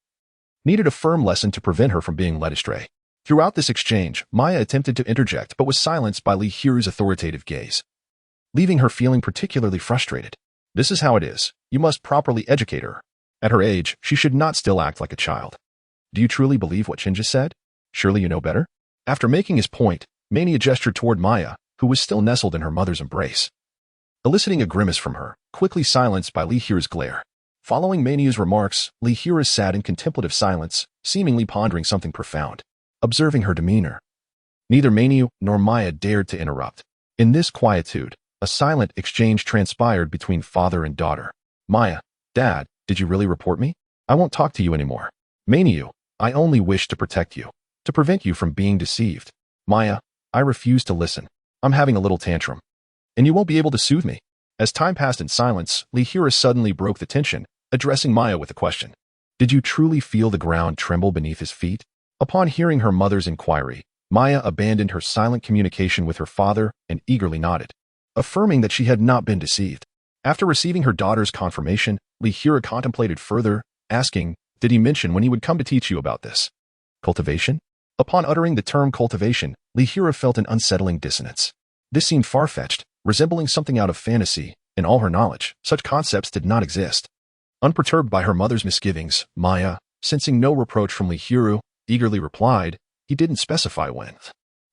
Speaker 1: needed a firm lesson to prevent her from being led astray. Throughout this exchange, Maya attempted to interject but was silenced by Lee Hiro's authoritative gaze, leaving her feeling particularly frustrated. This is how it is. You must properly educate her. At her age, she should not still act like a child. Do you truly believe what Shinja said? Surely you know better? After making his point, Mania gestured toward Maya, who was still nestled in her mother's embrace, eliciting a grimace from her, quickly silenced by Lee Hiro's glare. Following Mania's remarks, Lee Hiro sat in contemplative silence, seemingly pondering something profound. Observing her demeanor, neither Mania nor Maya dared to interrupt. In this quietude, a silent exchange transpired between father and daughter. Maya, Dad, did you really report me? I won't talk to you anymore. Mania, I only wish to protect you, to prevent you from being deceived. Maya, I refuse to listen. I'm having a little tantrum, and you won't be able to soothe me. As time passed in silence, Lee Hiro suddenly broke the tension, addressing Maya with a question. Did you truly feel the ground tremble beneath his feet? Upon hearing her mother's inquiry, Maya abandoned her silent communication with her father and eagerly nodded, affirming that she had not been deceived. After receiving her daughter's confirmation, Lee Hiro contemplated further, asking, did he mention when he would come to teach you about this? Cultivation? Upon uttering the term cultivation, Lee Hiro felt an unsettling dissonance. This seemed far-fetched, resembling something out of fantasy. In all her knowledge, such concepts did not exist. Unperturbed by her mother's misgivings, Maya, sensing no reproach from Lee Hiro, eagerly replied, he didn't specify when.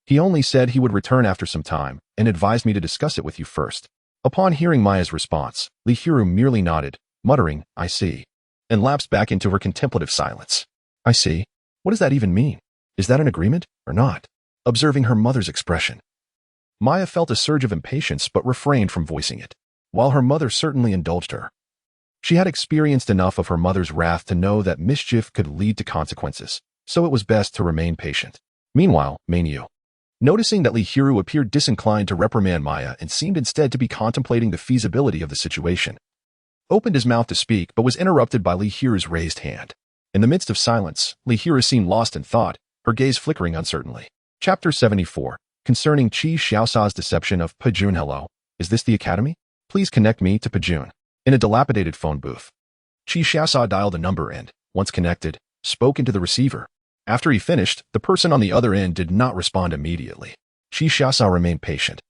Speaker 1: He only said he would return after some time and advised me to discuss it with you first. Upon hearing Maya's response, Lee Hiro merely nodded, muttering, I see, and lapsed back into her contemplative silence. I see. What does that even mean? Is that an agreement or not? Observing her mother's expression, Maya felt a surge of impatience but refrained from voicing it. while her mother certainly indulged her. She had experienced enough of her mother's wrath to know that mischief could lead to consequences, so it was best to remain patient. Meanwhile, Manu, noticing that Lee Hiro appeared disinclined to reprimand Maya and seemed instead to be contemplating the feasibility of the situation, opened his mouth to speak but was interrupted by Lee Hiro's raised hand. In the midst of silence, Lee Hiro seemed lost in thought, her gaze flickering uncertainly. Chapter 74. Concerning Qi Xiaosa's deception of Pajun. Hello, is this the academy? Please connect me to Pajun. In a dilapidated phone booth, Qi Xiaosa dialed a number and, once connected, spoke into the receiver. After he finished, the person on the other end did not respond immediately. Qi Xiaosa remained patient.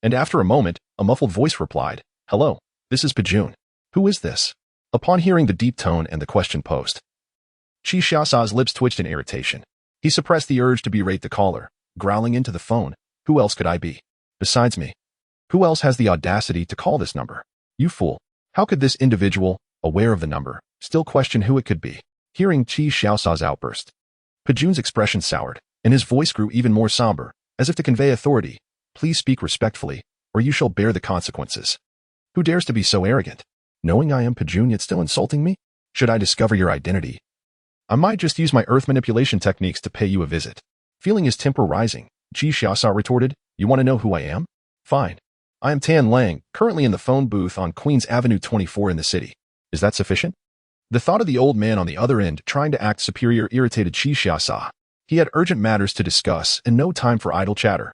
Speaker 1: And after a moment, a muffled voice replied, "Hello, this is Pajun. Who is this?" Upon hearing the deep tone and the question posed, Qi Xiaosa's lips twitched in irritation. He suppressed the urge to berate the caller, growling into the phone, "Who else could I be? Besides me? Who else has the audacity to call this number? You fool." How could this individual, aware of the number, still question who it could be? Hearing Qi Xiaosa's outburst, Pajun's expression soured, and his voice grew even more somber, as if to convey authority. "Please speak respectfully, or you shall bear the consequences. Who dares to be so arrogant? Knowing I am Pajun yet still insulting me? Should I discover your identity, I might just use my earth manipulation techniques to pay you a visit." Feeling his temper rising, Qi Xiaosa retorted, "You want to know who I am? Fine. I am Tan Lang, currently in the phone booth on Queens Avenue 24 in the city. Is that sufficient?" The thought of the old man on the other end trying to act superior irritated Qi Xiaosa. He had urgent matters to discuss and no time for idle chatter.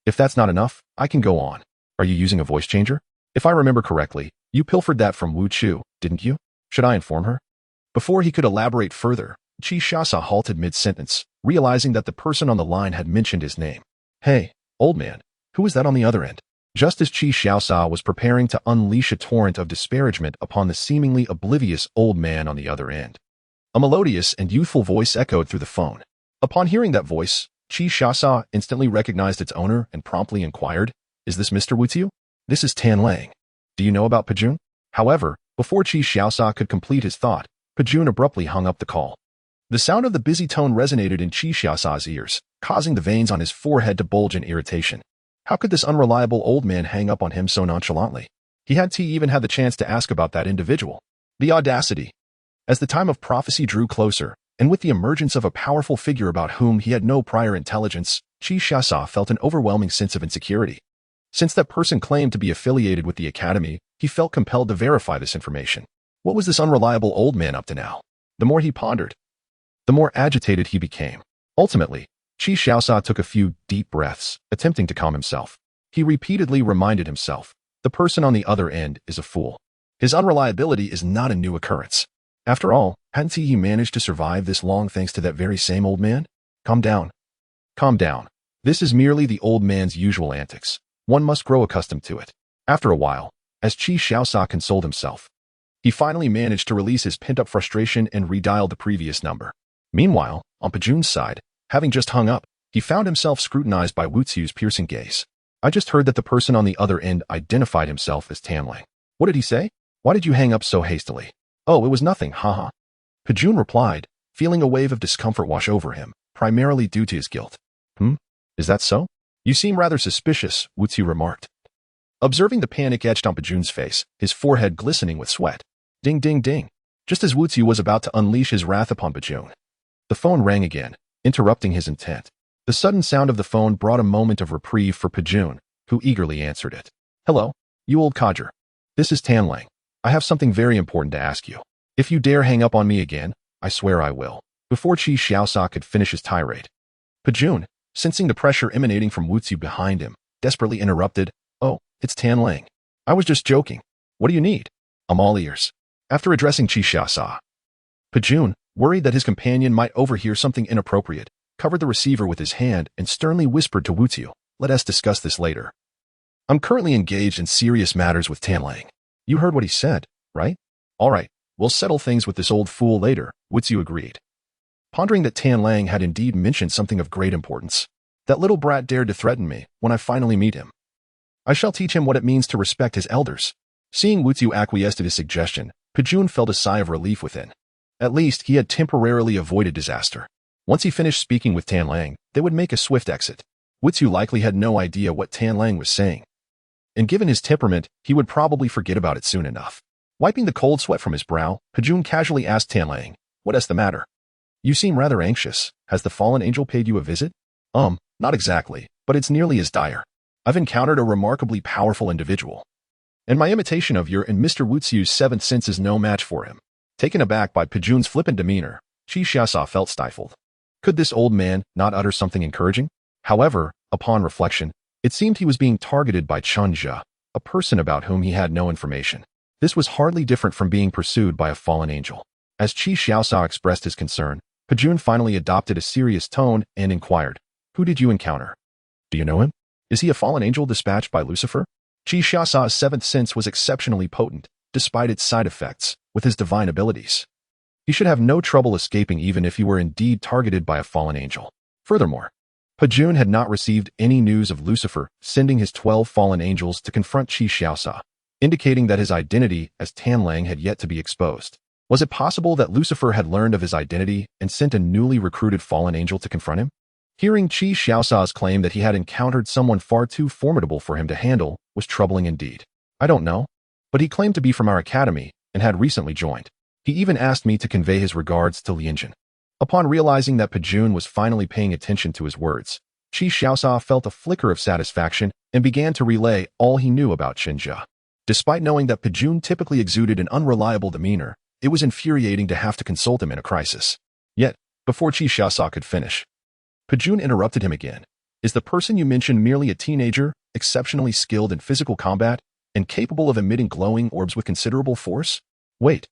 Speaker 1: "If that's not enough, I can go on. Are you using a voice changer? If I remember correctly, you pilfered that from Wu Chu, didn't you? Should I inform her?" Before he could elaborate further, Qi Xiaosa halted mid-sentence, realizing that the person on the line had mentioned his name. "Hey, old man, who is that on the other end?" Just as Qi Xiaosa was preparing to unleash a torrent of disparagement upon the seemingly oblivious old man on the other end, a melodious and youthful voice echoed through the phone. Upon hearing that voice, Qi Xiaosa instantly recognized its owner and promptly inquired, "Is this Mr. Wu Tiu? This is Tan Lang. Do you know about Pajun?" However, before Qi Xiaosa could complete his thought, Pajun abruptly hung up the call. The sound of the busy tone resonated in Qi Xiaosa's ears, causing the veins on his forehead to bulge in irritation. How could this unreliable old man hang up on him so nonchalantly? He hadn't even had the chance to ask about that individual. The audacity. As the time of prophecy drew closer, and with the emergence of a powerful figure about whom he had no prior intelligence, Qi Xiaosa felt an overwhelming sense of insecurity. Since that person claimed to be affiliated with the academy, he felt compelled to verify this information. What was this unreliable old man up to now? The more he pondered, the more agitated he became. Ultimately, Qi Xiaosa took a few deep breaths, attempting to calm himself. He repeatedly reminded himself, the person on the other end is a fool. His unreliability is not a new occurrence. After all, hadn't he managed to survive this long thanks to that very same old man? Calm down. Calm down. This is merely the old man's usual antics. One must grow accustomed to it. After a while, as Qi Xiaosa consoled himself, he finally managed to release his pent-up frustration and redialed the previous number. Meanwhile, on Pajun's side, having just hung up, he found himself scrutinized by Wu Tsiu's piercing gaze. "I just heard that the person on the other end identified himself as Tan Lang. What did he say? Why did you hang up so hastily?" "Oh, it was nothing, haha." Pajun replied, feeling a wave of discomfort wash over him, primarily due to his guilt. Is that so? You seem rather suspicious," Wu Tsiu remarked, observing the panic etched on Pajun's face, his forehead glistening with sweat. Ding ding ding. Just as Wu Tsiu was about to unleash his wrath upon Pajun, the phone rang again, interrupting his intent. The sudden sound of the phone brought a moment of reprieve for Pajun, who eagerly answered it. "Hello, you old codger. This is Tan Lang. I have something very important to ask you. If you dare hang up on me again, I swear I will." Before Qi Xiaosa could finish his tirade, Pajun, sensing the pressure emanating from Wu Tsiu behind him, desperately interrupted, "Oh, it's Tan Lang. I was just joking. What do you need? I'm all ears." After addressing Qi Xiaosa, Pajun, worried that his companion might overhear something inappropriate, covered the receiver with his hand and sternly whispered to Wu Tsiu, "Let us discuss this later. I'm currently engaged in serious matters with Tan Lang. You heard what he said, right? All right, we'll settle things with this old fool later," Wu Tsiu agreed, pondering that Tan Lang had indeed mentioned something of great importance. "That little brat dared to threaten me when I finally meet him. I shall teach him what it means to respect his elders." Seeing Wu Tsiu acquiesce to his suggestion, Pajun felt a sigh of relief within. At least he had temporarily avoided disaster. Once he finished speaking with Tan Lang, they would make a swift exit. Wu Tsiu likely had no idea what Tan Lang was saying. and given his temperament, he would probably forget about it soon enough. Wiping the cold sweat from his brow, Pajun casually asked Tianlang, "What is the matter? You seem rather anxious. Has the fallen angel paid you a visit?" Not exactly, but it's nearly as dire. I've encountered a remarkably powerful individual, and my imitation of your and Mr. Wuxiu's seventh sense is no match for him." Taken aback by Pajun's flippant demeanor, Qi Xiaosa felt stifled. Could this old man not utter something encouraging? However, upon reflection, it seemed he was being targeted by Chun Jia, a person about whom he had no information. This was hardly different from being pursued by a fallen angel. As Qi Xiaosa expressed his concern, Pajun finally adopted a serious tone and inquired, "Who did you encounter? Do you know him? Is he a fallen angel dispatched by Lucifer?" Qi Xiaosa's seventh sense was exceptionally potent, despite its side effects, with his divine abilities. He should have no trouble escaping even if he were indeed targeted by a fallen angel. Furthermore, Pajun had not received any news of Lucifer sending his 12 fallen angels to confront Qi Xiaosa, indicating that his identity as Tianlang had yet to be exposed. Was it possible that Lucifer had learned of his identity and sent a newly recruited fallen angel to confront him? Hearing Qi Xiaosa's claim that he had encountered someone far too formidable for him to handle was troubling indeed. "I don't know, but he claimed to be from our academy and had recently joined. He even asked me to convey his regards to Lianjin." Upon realizing that Pajun was finally paying attention to his words, Qi Xiaosa felt a flicker of satisfaction and began to relay all he knew about Xinjia. Despite knowing that Pajun typically exuded an unreliable demeanor, it was infuriating to have to consult him in a crisis. Yet, before Qi Xiaosa could finish, Pajun interrupted him again. "Is the person you mentioned merely a teenager, exceptionally skilled in physical combat, and capable of emitting glowing orbs with considerable force? Wait,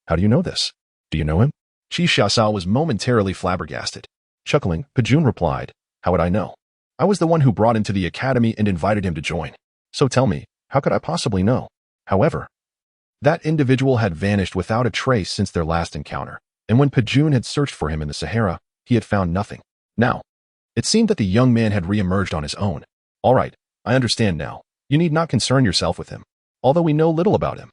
Speaker 1: how do you know this? Do you know him?" Qi Xiaosa was momentarily flabbergasted. Chuckling, Pajun replied, "How would I know? I was the one who brought him to the academy and invited him to join. So tell me, how could I possibly know?" However, that individual had vanished without a trace since their last encounter, and when Pajun had searched for him in the Sahara, he had found nothing. Now, it seemed that the young man had re-emerged on his own. "All right, I understand now. You need not concern yourself with him, although we know little about him.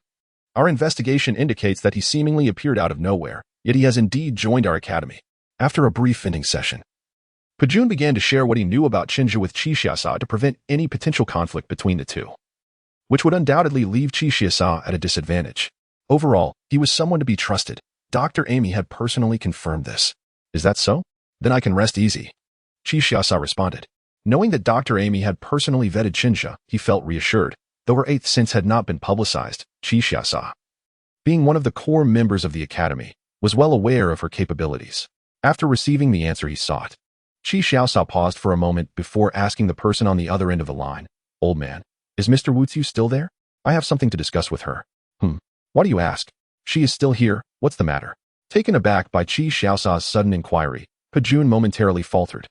Speaker 1: Our investigation indicates that he seemingly appeared out of nowhere, yet he has indeed joined our academy." After a brief venting session, Pajun began to share what he knew about Xinjia with Qi Xiaosa to prevent any potential conflict between the two, which would undoubtedly leave Qi Xiaosa at a disadvantage. Overall, he was someone to be trusted. Dr. Amy had personally confirmed this. "Is that so? Then I can rest easy," Qi Xiaosa responded. Knowing that Dr. Amy had personally vetted Xinjia, he felt reassured. Though her eighth sense had not been publicized, Qi Xiaosa, being one of the core members of the academy, was well aware of her capabilities. After receiving the answer he sought, Qi Xiaosa paused for a moment before asking the person on the other end of the line, "Old man, is Mr. Wuxiu still there? I have something to discuss with her." Why do you ask? She is still here. What's the matter?" Taken aback by Qi Xiaosa's sudden inquiry, Pajun momentarily faltered,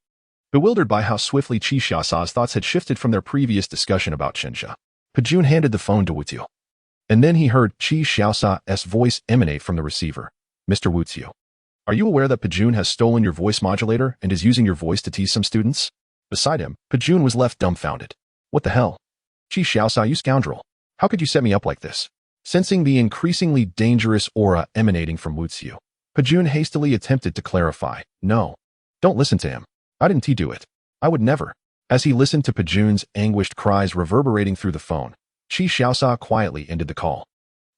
Speaker 1: bewildered by how swiftly Qi Xiaosa's thoughts had shifted from their previous discussion about Xinjia. Pajun handed the phone to Wuxiu, and then he heard Qi Xiaosa's voice emanate from the receiver. "Mr. Wuxiu, are you aware that Pajun has stolen your voice modulator and is using your voice to tease some students?" Beside him, Pajun was left dumbfounded. "What the hell? Qi Xiaosa, you scoundrel. How could you set me up like this?" Sensing the increasingly dangerous aura emanating from Wuxiu, Pajun hastily attempted to clarify. "No, don't listen to him. I didn't do it. I would never." As he listened to Pajun's anguished cries reverberating through the phone, Qi Xiaosa quietly ended the call.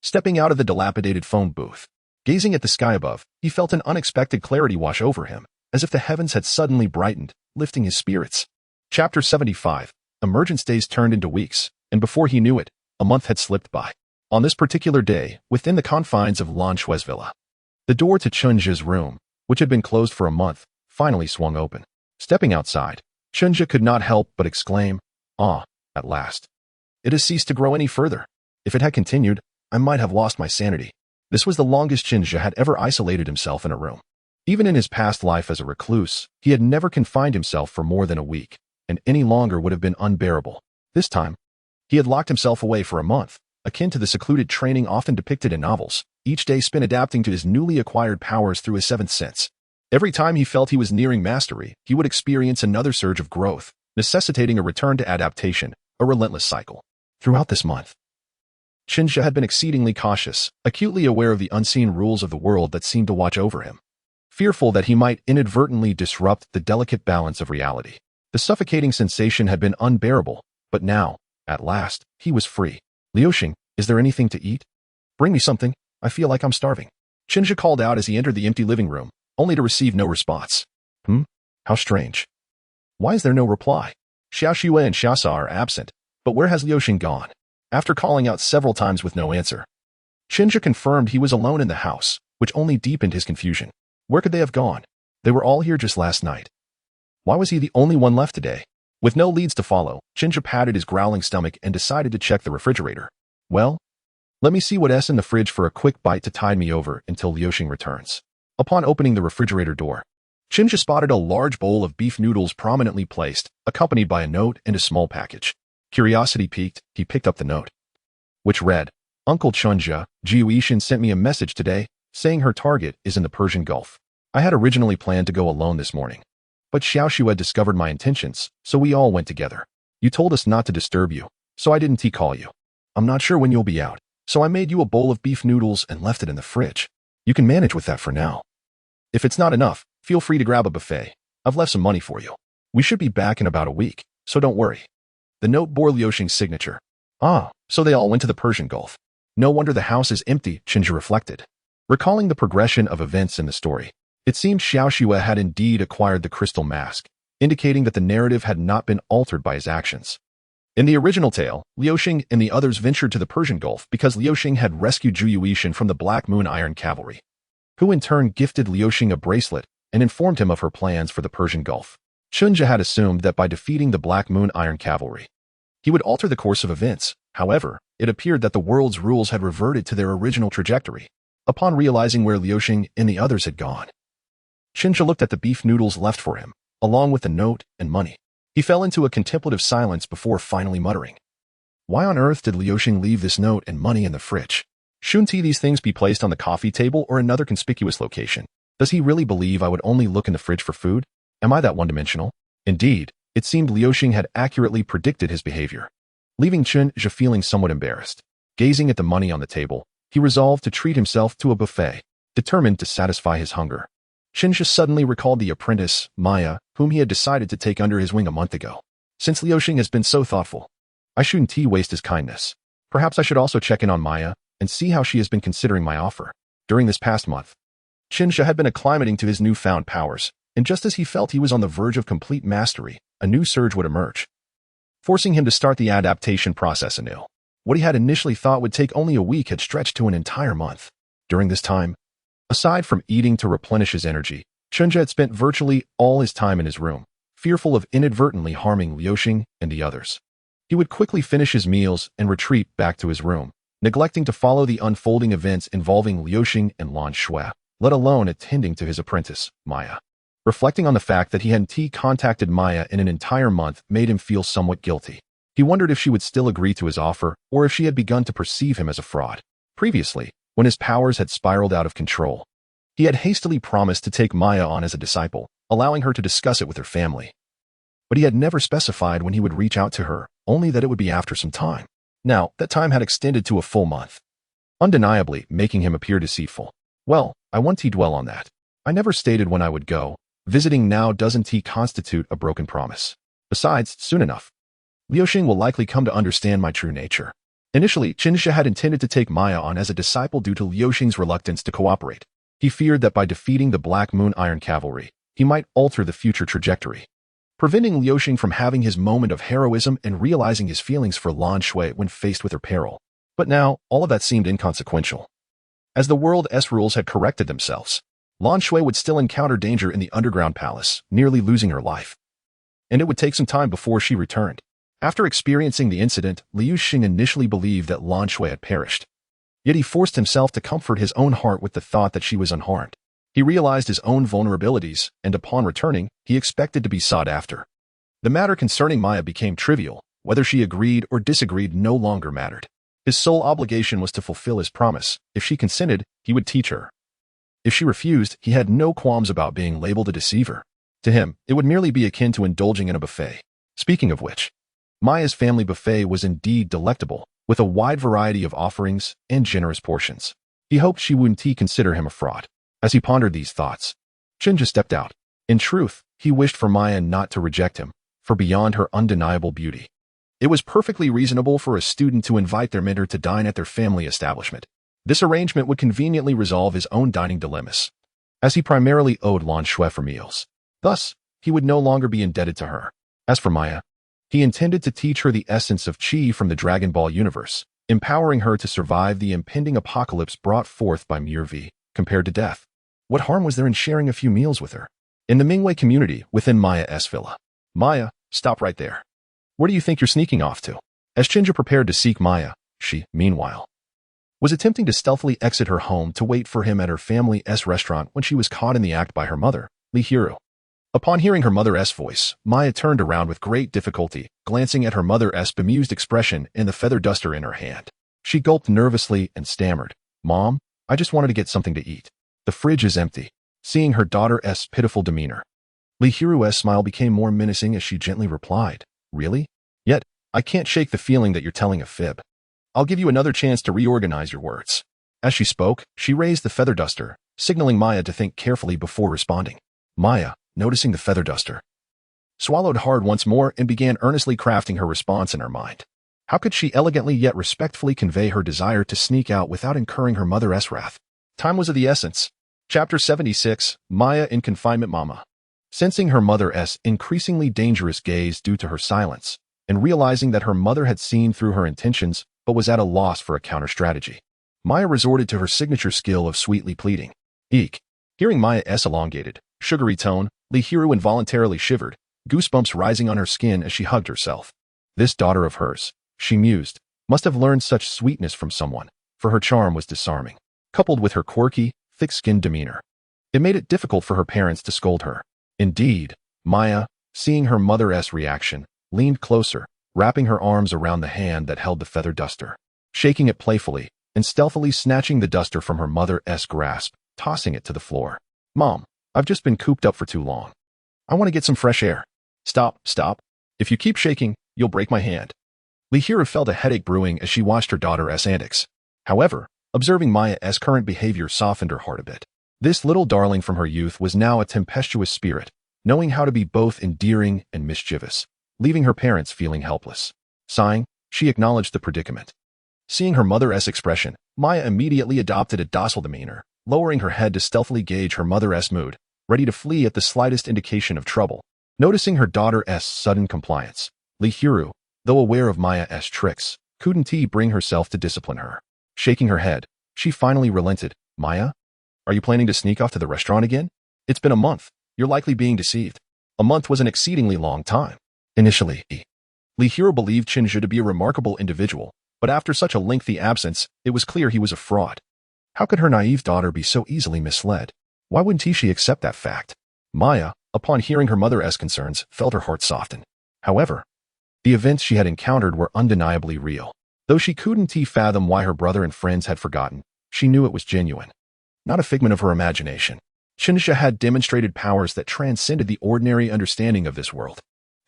Speaker 1: Stepping out of the dilapidated phone booth, gazing at the sky above, he felt an unexpected clarity wash over him, as if the heavens had suddenly brightened, lifting his spirits. Chapter 75. Emergence days turned into weeks, and before he knew it, a month had slipped by. On this particular day, within the confines of Lan Shui's villa, the door to Chunjia's room, which had been closed for a month, finally swung open. Stepping outside, Chunjia could not help but exclaim, "Ah, at last. It has ceased to grow any further. If it had continued, I might have lost my sanity." This was the longest Chunjia had ever isolated himself in a room. Even in his past life as a recluse, he had never confined himself for more than a week, and any longer would have been unbearable. This time, he had locked himself away for a month, akin to the secluded training often depicted in novels, each day spent adapting to his newly acquired powers through his seventh sense. Every time he felt he was nearing mastery, he would experience another surge of growth, necessitating a return to adaptation, a relentless cycle. Throughout this month, Xinjia had been exceedingly cautious, acutely aware of the unseen rules of the world that seemed to watch over him, fearful that he might inadvertently disrupt the delicate balance of reality. The suffocating sensation had been unbearable, but now, At last, he was free. Liuxing, is there anything to eat? Bring me something. I feel like I'm starving. Chinja called out as he entered the empty living room, only to receive no response. How strange. Why is there no reply? Xiaoxue and Xiaosa are absent, but where has Liuxing gone? After calling out several times with no answer, Chinja confirmed he was alone in the house, which only deepened his confusion. Where could they have gone? They were all here just last night. Why was he the only one left today? With no leads to follow, Chinja patted his growling stomach and decided to check the refrigerator. Well, let me see what's in the fridge for a quick bite to tide me over until Liuxing returns. Upon opening the refrigerator door, Chinja spotted a large bowl of beef noodles prominently placed, accompanied by a note and a small package. Curiosity piqued, he picked up the note, which read, Uncle Chunja, Jiuishin sent me a message today, saying her target is in the Persian Gulf. I had originally planned to go alone this morning, but Xiaoxue had discovered my intentions, so we all went together. You told us not to disturb you, so I didn't call you. I'm not sure when you'll be out, so I made you a bowl of beef noodles and left it in the fridge. You can manage with that for now. If it's not enough, feel free to grab a buffet. I've left some money for you. We should be back in about a week, so don't worry. The note bore Liuxing's signature. So they all went to the Persian Gulf. No wonder the house is empty, Chinja reflected. Recalling the progression of events in the story, it seemed Xiaoxue had indeed acquired the crystal mask, indicating that the narrative had not been altered by his actions. In the original tale, Liuxing and the others ventured to the Persian Gulf because Liuxing had rescued Jiuishin from the Black Moon Iron Cavalry, who in turn gifted Liuxing a bracelet and informed him of her plans for the Persian Gulf. Chinja had assumed that by defeating the Black Moon Iron Cavalry, he would alter the course of events. However, it appeared that the world's rules had reverted to their original trajectory. Upon realizing where Liuxing and the others had gone, Chinja looked at the beef noodles left for him, along with the note and money. He fell into a contemplative silence before finally muttering, Why on earth did Liuxing leave this note and money in the fridge? Shouldn't these things be placed on the coffee table or another conspicuous location? Does he really believe I would only look in the fridge for food? Am I that one-dimensional? Indeed, it seemed Liuxing had accurately predicted his behavior. Leaving Chinja feeling somewhat embarrassed, gazing at the money on the table, he resolved to treat himself to a buffet, determined to satisfy his hunger. Chinja suddenly recalled the apprentice, Maya, whom he had decided to take under his wing a month ago. Since Liuxing has been so thoughtful, I shouldn't waste his kindness. Perhaps I should also check in on Maya and see how she has been considering my offer. During this past month, Chinja had been acclimating to his newfound powers, and just as he felt he was on the verge of complete mastery, a new surge would emerge, forcing him to start the adaptation process anew. What he had initially thought would take only a week had stretched to an entire month. During this time, aside from eating to replenish his energy, Chinja had spent virtually all his time in his room, fearful of inadvertently harming Liuxing and the others. He would quickly finish his meals and retreat back to his room, neglecting to follow the unfolding events involving Liuxing and Lan Shui, let alone attending to his apprentice, Maya. Reflecting on the fact that he hadn't contacted Maya in an entire month made him feel somewhat guilty. He wondered if she would still agree to his offer or if she had begun to perceive him as a fraud. Previously, when his powers had spiraled out of control, he had hastily promised to take Maya on as a disciple, allowing her to discuss it with her family. But he had never specified when he would reach out to her, only that it would be after some time. Now, that time had extended to a full month, undeniably making him appear deceitful. Well, I won't dwell on that. I never stated when I would go. Visiting now doesn't constitute a broken promise. Besides, soon enough, Liuxing will likely come to understand my true nature. Initially, Chinja had intended to take Maya on as a disciple due to Liuxing's reluctance to cooperate. He feared that by defeating the Black Moon Iron Cavalry, he might alter the future trajectory, preventing Liuxing from having his moment of heroism and realizing his feelings for Lan Shui when faced with her peril. But now, all of that seemed inconsequential. As the world's rules had corrected themselves, Lan Shui would still encounter danger in the underground palace, nearly losing her life. And it would take some time before she returned. After experiencing the incident, Liuxing initially believed that Lan Shui had perished. Yet he forced himself to comfort his own heart with the thought that she was unharmed. He realized his own vulnerabilities, and upon returning, he expected to be sought after. The matter concerning Maya became trivial. Whether she agreed or disagreed no longer mattered. His sole obligation was to fulfill his promise. If she consented, he would teach her. If she refused, he had no qualms about being labeled a deceiver. To him, it would merely be akin to indulging in a buffet. Speaking of which, Maya's family buffet was indeed delectable, with a wide variety of offerings and generous portions. He hoped she wouldn't consider him a fraud. As he pondered these thoughts, Chinja stepped out. In truth, he wished for Maya not to reject him, for beyond her undeniable beauty, It was perfectly reasonable for a student to invite their mentor to dine at their family establishment. This arrangement would conveniently resolve his own dining dilemmas, as he primarily owed Lan Shui for meals. Thus, he would no longer be indebted to her. As for Maya, he intended to teach her the essence of Qi from the Dragon Ball universe, empowering her to survive the impending apocalypse brought forth by mere V, compared to death. What harm was there in sharing a few meals with her? In the Mingwei community within Maya's villa. Maya, stop right there. Where do you think you're sneaking off to? As Chinja prepared to seek Maya, she, meanwhile, was attempting to stealthily exit her home to wait for him at her family's restaurant when she was caught in the act by her mother, Lee Hiro. Upon hearing her mother's voice, Maya turned around with great difficulty, glancing at her mother's bemused expression and the feather duster in her hand. She gulped nervously and stammered, "Mom, I just wanted to get something to eat. The fridge is empty." Seeing her daughter's pitiful demeanor, Lee Hiro's smile became more menacing as she gently replied, "Really? Yet, I can't shake the feeling that you're telling a fib. I'll give you another chance to reorganize your words." As she spoke, she raised the feather duster, signaling Maya to think carefully before responding. Maya, noticing the feather duster, swallowed hard once more and began earnestly crafting her response in her mind. How could she elegantly yet respectfully convey her desire to sneak out without incurring her mother's wrath? Time was of the essence. Chapter 76, Maya in Confinement. Mama, sensing her mother's increasingly dangerous gaze due to her silence, and realizing that her mother had seen through her intentions but was at a loss for a counter-strategy, Maya resorted to her signature skill of sweetly pleading. Eek. Hearing Maya's elongated, sugary tone, Lee Hiro involuntarily shivered, goosebumps rising on her skin as she hugged herself. This daughter of hers, she mused, must have learned such sweetness from someone, for her charm was disarming, coupled with her quirky, thick-skinned demeanor. It made it difficult for her parents to scold her. Indeed, Maya, seeing her mother's reaction, leaned closer, wrapping her arms around the hand that held the feather duster, shaking it playfully, and stealthily snatching the duster from her mother's grasp, tossing it to the floor. "Mom, I've just been cooped up for too long. I want to get some fresh air." Stop. If you keep shaking, you'll break my hand." Lee Hiro felt a headache brewing as she watched her daughter's antics. However, observing Maya's current behavior softened her heart a bit. This little darling from her youth was now a tempestuous spirit, knowing how to be both endearing and mischievous, leaving her parents feeling helpless. Sighing, she acknowledged the predicament. Seeing her mother's expression, Maya immediately adopted a docile demeanor, lowering her head to stealthily gauge her mother's mood, ready to flee at the slightest indication of trouble. Noticing her daughter's sudden compliance, Lee Hiro, though aware of Maya's tricks, couldn't bring herself to discipline her. Shaking her head, she finally relented. "Maya, are you planning to sneak off to the restaurant again? It's been a month. You're likely being deceived." A month was an exceedingly long time. Initially, Lee Hiro believed Chinja to be a remarkable individual, but after such a lengthy absence, it was clear he was a fraud. How could her naive daughter be so easily misled? Why wouldn't she accept that fact? Maya, upon hearing her mother's concerns, felt her heart soften. However, the events she had encountered were undeniably real. Though she couldn't fathom why her brother and friends had forgotten, she knew it was genuine, not a figment of her imagination. Chinja had demonstrated powers that transcended the ordinary understanding of this world.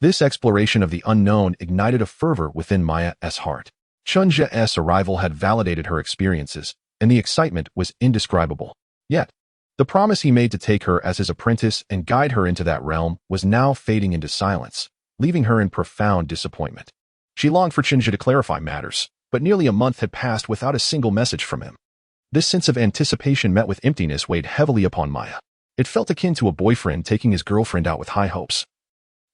Speaker 1: This exploration of the unknown ignited a fervor within Maya's heart. Chinja's arrival had validated her experiences, and the excitement was indescribable. Yet, the promise he made to take her as his apprentice and guide her into that realm was now fading into silence, leaving her in profound disappointment. She longed for Chinja to clarify matters, but nearly a month had passed without a single message from him. This sense of anticipation met with emptiness weighed heavily upon Maya. It felt akin to a boyfriend taking his girlfriend out with high hopes,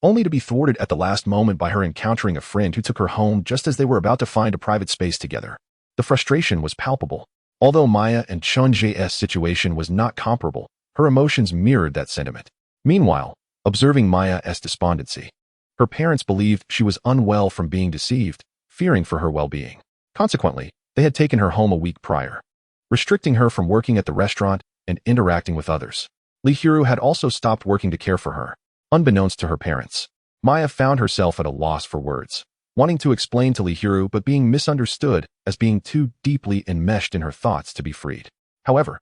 Speaker 1: only to be thwarted at the last moment by her encountering a friend who took her home just as they were about to find a private space together. The frustration was palpable. Although Maya and Chinja's situation was not comparable, her emotions mirrored that sentiment. Meanwhile, observing Maya's despondency, her parents believed she was unwell from being deceived, fearing for her well-being. Consequently, they had taken her home a week prior, restricting her from working at the restaurant and interacting with others. Lee Hiro had also stopped working to care for her, unbeknownst to her parents. Maya found herself at a loss for words, wanting to explain to Lee Hiro but being misunderstood as being too deeply enmeshed in her thoughts to be freed. However,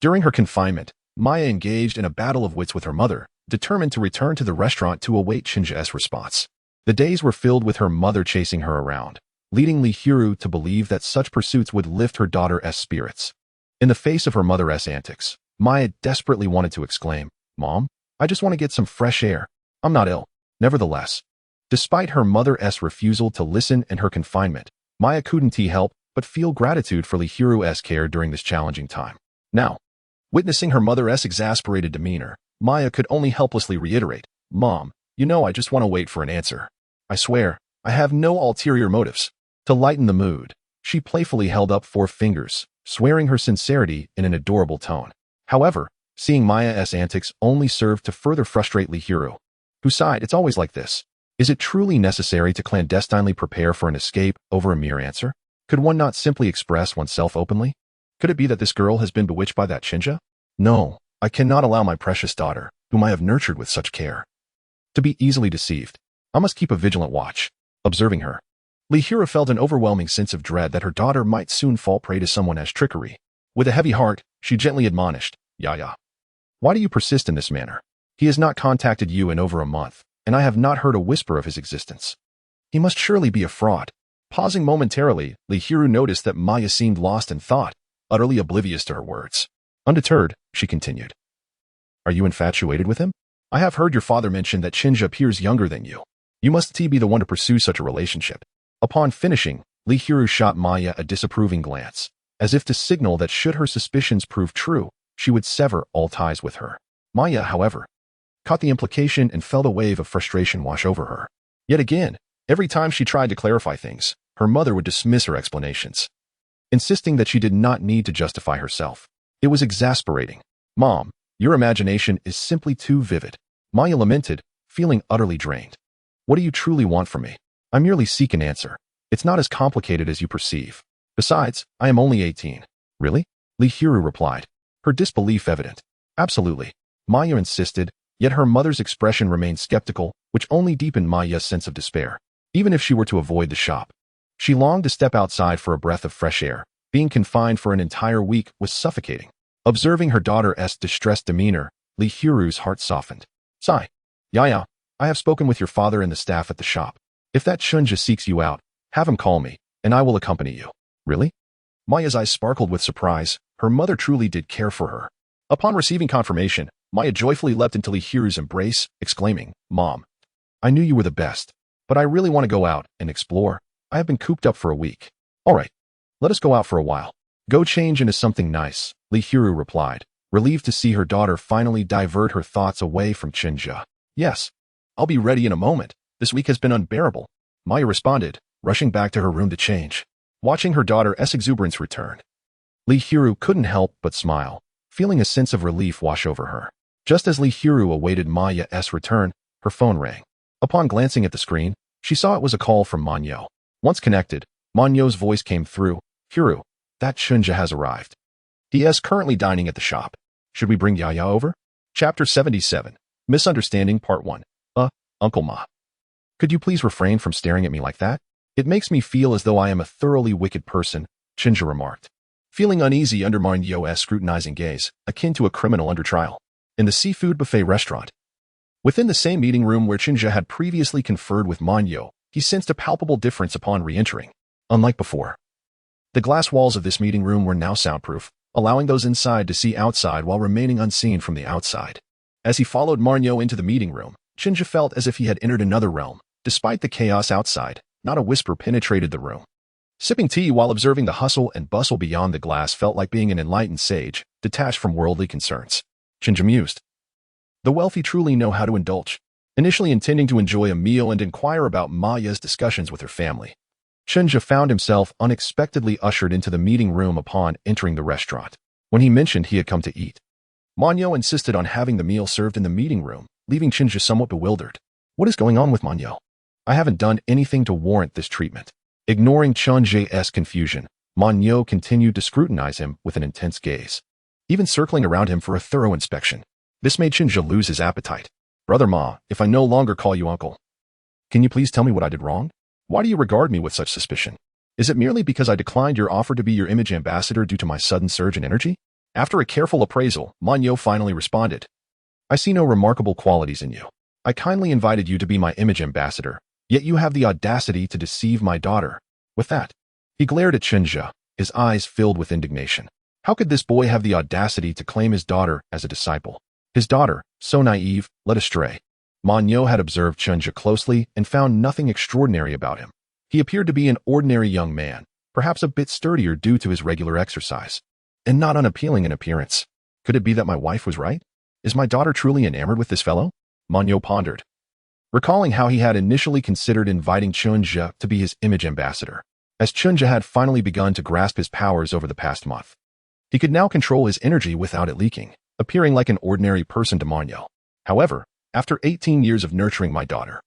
Speaker 1: during her confinement, Maya engaged in a battle of wits with her mother, determined to return to the restaurant to await Chinja's response. The days were filled with her mother chasing her around, leading Lee Hiro to believe that such pursuits would lift her daughter's spirits. In the face of her mother's antics, Maya desperately wanted to exclaim, "Mom, I just want to get some fresh air. I'm not ill." Nevertheless, Despite her mother's refusal to listen and her confinement, Maya couldn't help but feel gratitude for Lee Hyuru's care during this challenging time. Now, witnessing her mother's exasperated demeanor, Maya could only helplessly reiterate, "Mom, you know I just want to wait for an answer. I swear, I have no ulterior motives." To lighten the mood, she playfully held up 4 fingers, swearing her sincerity in an adorable tone. However, seeing Maya's antics only served to further frustrate Lee Hyuru, who sighed, "It's always like this. Is it truly necessary to clandestinely prepare for an escape over a mere answer? Could one not simply express oneself openly? Could it be that this girl has been bewitched by that Shinja? No, I cannot allow my precious daughter, whom I have nurtured with such care, to be easily deceived. I must keep a vigilant watch." Observing her, Lee Hyuru felt an overwhelming sense of dread that her daughter might soon fall prey to someone's trickery. With a heavy heart, she gently admonished, "Yaya, why do you persist in this manner? He has not contacted you in over a month, and I have not heard a whisper of his existence. He must surely be a fraud." Pausing momentarily, Lee Hyuru noticed that Maya seemed lost in thought, utterly oblivious to her words. Undeterred, she continued, "Are you infatuated with him? I have heard your father mention that Shinja appears younger than you. You must be the one to pursue such a relationship." Upon finishing, Lee Hyuru shot Maya a disapproving glance, as if to signal that should her suspicions prove true, she would sever all ties with her. Maya, however, caught the implication and felt a wave of frustration wash over her. Yet again, every time she tried to clarify things, her mother would dismiss her explanations, insisting that she did not need to justify herself. It was exasperating. "Mom, your imagination is simply too vivid," Maya lamented, feeling utterly drained. "What do you truly want from me? I merely seek an answer. It's not as complicated as you perceive. Besides, I am only 18. "Really?" Lee Hyuru replied, her disbelief evident. "Absolutely," Maya insisted, yet her mother's expression remained skeptical, which only deepened Maya's sense of despair. Even if she were to avoid the shop, she longed to step outside for a breath of fresh air. Being confined for an entire week was suffocating. Observing her daughter's distressed demeanor, Lee Hyuru's heart softened. "Sigh. Yaya, I have spoken with your father and the staff at the shop. If that Shunja seeks you out, have him call me, and I will accompany you." "Really?" Maya's eyes sparkled with surprise. Her mother truly did care for her. Upon receiving confirmation, Maya joyfully leapt into Lee Hyuru's embrace, exclaiming, "Mom, I knew you were the best, but I really want to go out and explore. I have been cooped up for a week." "All right, let us go out for a while. Go change into something nice," Lee Hyuru replied, relieved to see her daughter finally divert her thoughts away from Shinja. "Yes, I'll be ready in a moment. This week has been unbearable," Maya responded, rushing back to her room to change. Watching her daughter's exuberance return, Lee Hyuru couldn't help but smile, feeling a sense of relief wash over her. Just as Lee Hyuru awaited Maya's return, her phone rang. Upon glancing at the screen, she saw it was a call from Manyo. Once connected, Manyo's voice came through. "Hyuru, that Shunja has arrived. He is currently dining at the shop. Should we bring Yaya over?" Chapter 77, Misunderstanding Part 1. Uncle Ma. "Could you please refrain from staring at me like that? It makes me feel as though I am a thoroughly wicked person," Shinja remarked, feeling uneasy under Manyo's scrutinizing gaze, akin to a criminal under trial. In the seafood buffet restaurant, within the same meeting room where Shinja had previously conferred with Manyo, he sensed a palpable difference upon re-entering. Unlike before, the glass walls of this meeting room were now soundproof, allowing those inside to see outside while remaining unseen from the outside. As he followed Manyo into the meeting room, Shinja felt as if he had entered another realm. Despite the chaos outside, not a whisper penetrated the room. Sipping tea while observing the hustle and bustle beyond the glass felt like being an enlightened sage, detached from worldly concerns. Shinja mused. The wealthy truly know how to indulge. Initially intending to enjoy a meal and inquire about Maya's discussions with her family, Shinja found himself unexpectedly ushered into the meeting room upon entering the restaurant. When he mentioned he had come to eat, Manyo insisted on having the meal served in the meeting room, leaving Shinja somewhat bewildered. What is going on with Manyo? I haven't done anything to warrant this treatment. Ignoring Shinja's confusion, Manyo continued to scrutinize him with an intense gaze, even circling around him for a thorough inspection. This made Shinja lose his appetite. Brother Ma, if I no longer call you uncle, can you please tell me what I did wrong? Why do you regard me with such suspicion? Is it merely because I declined your offer to be your image ambassador due to my sudden surge in energy? After a careful appraisal, Manyo finally responded. I see no remarkable qualities in you. I kindly invited you to be my image ambassador, yet you have the audacity to deceive my daughter. With that, he glared at Shinja, his eyes filled with indignation. How could this boy have the audacity to claim his daughter as a disciple? His daughter, so naive, led astray. Manyo had observed Chunja closely and found nothing extraordinary about him. He appeared to be an ordinary young man, perhaps a bit sturdier due to his regular exercise, and not unappealing in appearance. Could it be that my wife was right? Is my daughter truly enamored with this fellow? Manyo pondered, recalling how he had initially considered inviting Chunja to be his image ambassador, as Chunja had finally begun to grasp his powers over the past month. He could now control his energy without it leaking, appearing like an ordinary person to Manyo. However, after 18 years of nurturing my daughter,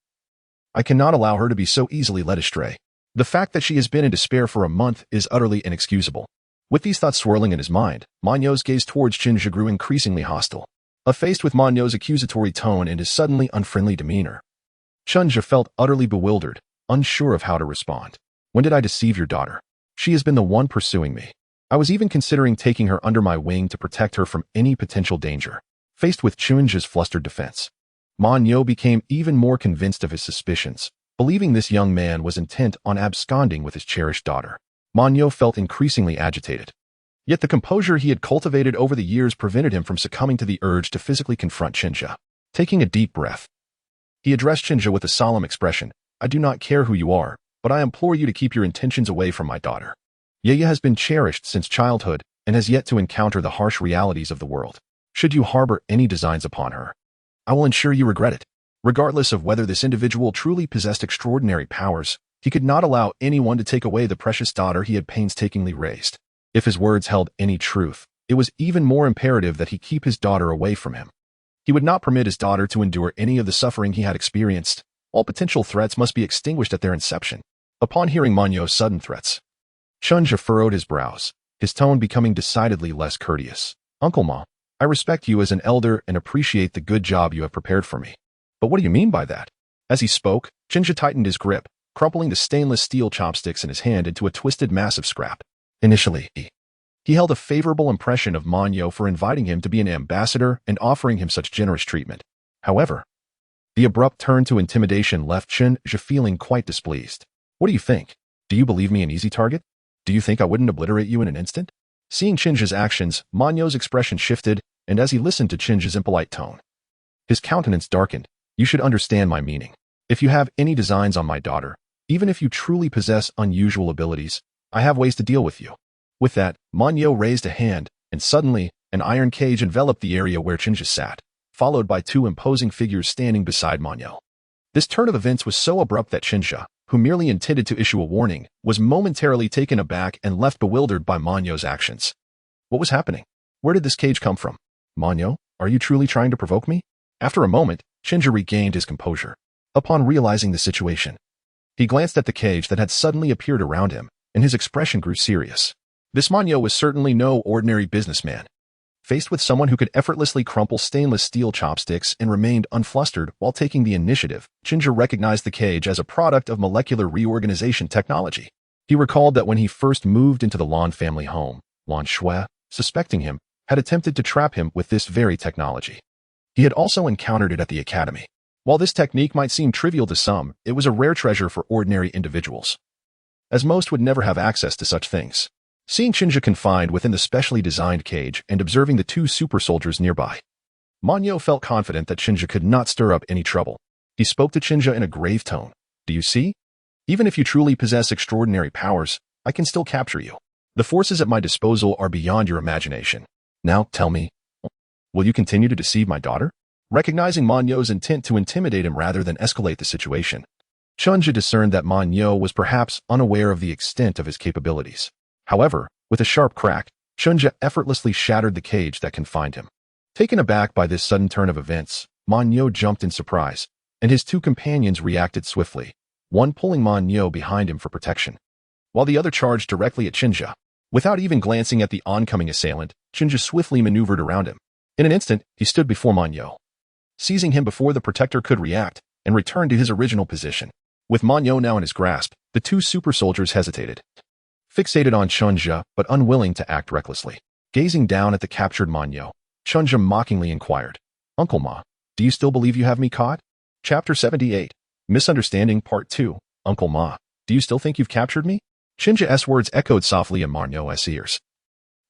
Speaker 1: I cannot allow her to be so easily led astray. The fact that she has been in despair for a month is utterly inexcusable. With these thoughts swirling in his mind, Manyo's gaze towards Chunja grew increasingly hostile. Faced with Manyo's accusatory tone and his suddenly unfriendly demeanor, Chunja felt utterly bewildered, unsure of how to respond. When did I deceive your daughter? She has been the one pursuing me. I was even considering taking her under my wing to protect her from any potential danger. Faced with Chunja's flustered defense, Manyo became even more convinced of his suspicions, believing this young man was intent on absconding with his cherished daughter. Manyo felt increasingly agitated. Yet the composure he had cultivated over the years prevented him from succumbing to the urge to physically confront Chunja. Taking a deep breath, he addressed Chunja with a solemn expression. I do not care who you are, but I implore you to keep your intentions away from my daughter. Yaya has been cherished since childhood and has yet to encounter the harsh realities of the world. Should you harbor any designs upon her, I will ensure you regret it. Regardless of whether this individual truly possessed extraordinary powers, he could not allow anyone to take away the precious daughter he had painstakingly raised. If his words held any truth, it was even more imperative that he keep his daughter away from him. He would not permit his daughter to endure any of the suffering he had experienced. All potential threats must be extinguished at their inception. Upon hearing Manyo's sudden threats, Chunja furrowed his brows, his tone becoming decidedly less courteous. Uncle Ma, I respect you as an elder and appreciate the good job you have prepared for me. But what do you mean by that? As he spoke, Chunja tightened his grip, crumpling the stainless steel chopsticks in his hand into a twisted mass of scrap. Initially, he held a favorable impression of Manyo for inviting him to be an ambassador and offering him such generous treatment. However, the abrupt turn to intimidation left Chunja feeling quite displeased. What do you think? Do you believe me an easy target? Do you think I wouldn't obliterate you in an instant? Seeing Chunja's actions, Manyo's expression shifted, and as he listened to Chunja's impolite tone, his countenance darkened. You should understand my meaning. If you have any designs on my daughter, even if you truly possess unusual abilities, I have ways to deal with you. With that, Manyo raised a hand, and suddenly, an iron cage enveloped the area where Chunja sat, followed by two imposing figures standing beside Manyo. This turn of events was so abrupt that Chunja, who merely intended to issue a warning, was momentarily taken aback and left bewildered by Manyo's actions. What was happening? Where did this cage come from? Manyo, are you truly trying to provoke me? After a moment, Chunja regained his composure. Upon realizing the situation, he glanced at the cage that had suddenly appeared around him, and his expression grew serious. This Manyo was certainly no ordinary businessman. Faced with someone who could effortlessly crumple stainless steel chopsticks and remained unflustered while taking the initiative, Chunja recognized the cage as a product of molecular reorganization technology. He recalled that when he first moved into the Lan family home, Lan Shui, suspecting him, had attempted to trap him with this very technology. He had also encountered it at the academy. While this technique might seem trivial to some, it was a rare treasure for ordinary individuals, as most would never have access to such things. Seeing Chunja confined within the specially designed cage and observing the two super soldiers nearby, Manyo felt confident that Chunja could not stir up any trouble. He spoke to Chunja in a grave tone. Do you see? Even if you truly possess extraordinary powers, I can still capture you. The forces at my disposal are beyond your imagination. Now, tell me, will you continue to deceive my daughter? Recognizing Manyo's intent to intimidate him rather than escalate the situation, Chunja discerned that Manyo was perhaps unaware of the extent of his capabilities. However, with a sharp crack, Chunja effortlessly shattered the cage that confined him. Taken aback by this sudden turn of events, Manyo jumped in surprise, and his two companions reacted swiftly, one pulling Manyo behind him for protection, while the other charged directly at Chunja. Without even glancing at the oncoming assailant, Chunja swiftly maneuvered around him. In an instant, he stood before Manyo, seizing him before the protector could react, and returned to his original position. With Manyo now in his grasp, the two super soldiers hesitated, fixated on Chunja but unwilling to act recklessly. Gazing down at the captured Manyo, Chunja mockingly inquired, Uncle Ma, do you still believe you have me caught? Chapter 78, Misunderstanding Part 2, Uncle Ma, do you still think you've captured me? Chunja's words echoed softly in Manyo's ears.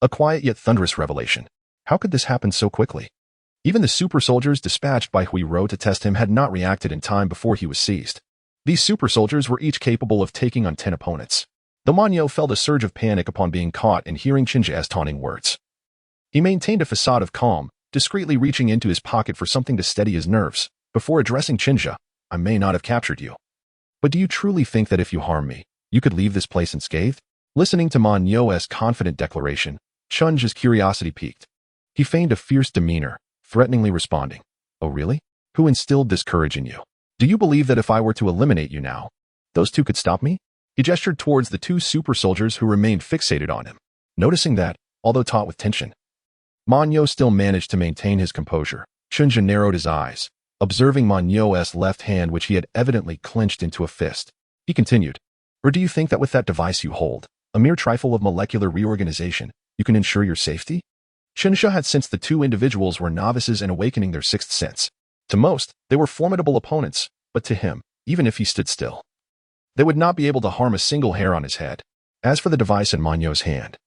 Speaker 1: A quiet yet thunderous revelation. How could this happen so quickly? Even the super soldiers dispatched by Hui Ro to test him had not reacted in time before he was seized. These super soldiers were each capable of taking on 10 opponents. The Manyo felt a surge of panic upon being caught and hearing Chinja's taunting words. He maintained a facade of calm, discreetly reaching into his pocket for something to steady his nerves, before addressing Chinja. I may not have captured you. But do you truly think that if you harm me, you could leave this place unscathed? Listening to Manyo's confident declaration, Chinja's curiosity piqued. He feigned a fierce demeanor, threateningly responding, "Oh really? Who instilled this courage in you? Do you believe that if I were to eliminate you now, those two could stop me?" He gestured towards the 2 super soldiers who remained fixated on him. Noticing that, although taut with tension, Manyo still managed to maintain his composure. Chinja narrowed his eyes, observing Manyo's left hand which he had evidently clenched into a fist. He continued, "Or do you think that with that device you hold, a mere trifle of molecular reorganization, you can ensure your safety?" Chinja had sensed the 2 individuals were novices in awakening their 6th sense. To most, they were formidable opponents, but to him, even if he stood still, they would not be able to harm a single hair on his head. As for the device in Manyo's hand,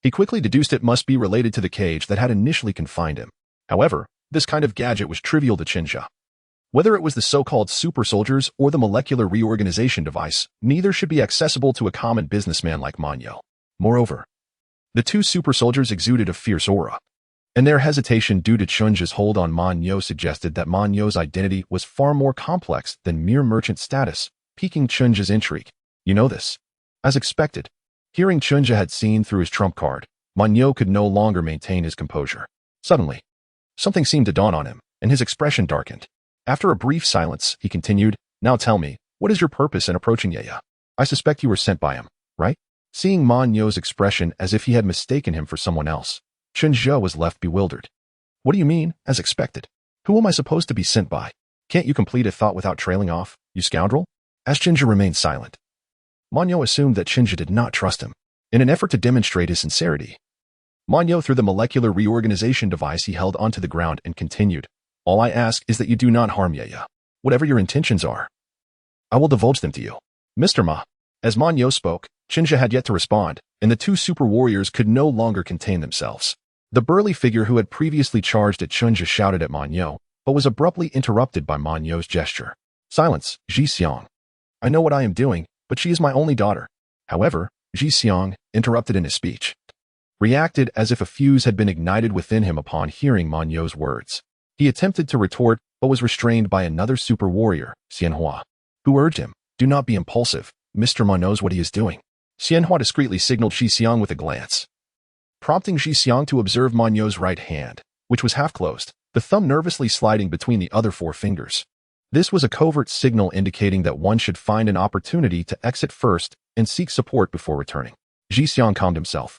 Speaker 1: he quickly deduced it must be related to the cage that had initially confined him. However, this kind of gadget was trivial to Chinja. Whether it was the so-called super soldiers or the molecular reorganization device, neither should be accessible to a common businessman like Manyo. Moreover, the 2 super soldiers exuded a fierce aura, and their hesitation due to Chinja's hold on Manyo suggested that Manyo's identity was far more complex than mere merchant status, piquing Chinja's intrigue. "You know this." As expected, hearing Chinja had seen through his trump card, Manyo could no longer maintain his composure. Suddenly, something seemed to dawn on him, and his expression darkened. After a brief silence, he continued, "Now tell me, what is your purpose in approaching Yeya? I suspect you were sent by him, right?" Seeing Manyo's expression as if he had mistaken him for someone else, Chinja was left bewildered. "What do you mean, as expected? Who am I supposed to be sent by? Can't you complete a thought without trailing off, you scoundrel?" As Chinja remained silent, Manyo assumed that Chinja did not trust him. In an effort to demonstrate his sincerity, Manyo threw the molecular reorganization device he held onto the ground and continued, "All I ask is that you do not harm Yeya. Whatever your intentions are, I will divulge them to you." "Mr. Ma." As Manyo spoke, Chinja had yet to respond, and the 2 super warriors could no longer contain themselves. The burly figure who had previously charged at Chinja shouted at Manyo, but was abruptly interrupted by Manyo's gesture. "Silence, Ji Xiang. I know what I am doing, but she is my only daughter." However, Ji Xiang, interrupted in his speech, reacted as if a fuse had been ignited within him upon hearing Manyo's words. He attempted to retort, but was restrained by another super warrior, Xianhua, who urged him, "Do not be impulsive. Mr. Ma knows what he is doing." Xianhua discreetly signaled Ji Xiang with a glance, prompting Ji Xiang to observe Manyo's right hand, which was half closed, the thumb nervously sliding between the other 4 fingers. This was a covert signal indicating that one should find an opportunity to exit first and seek support before returning. Ji Xiang calmed himself,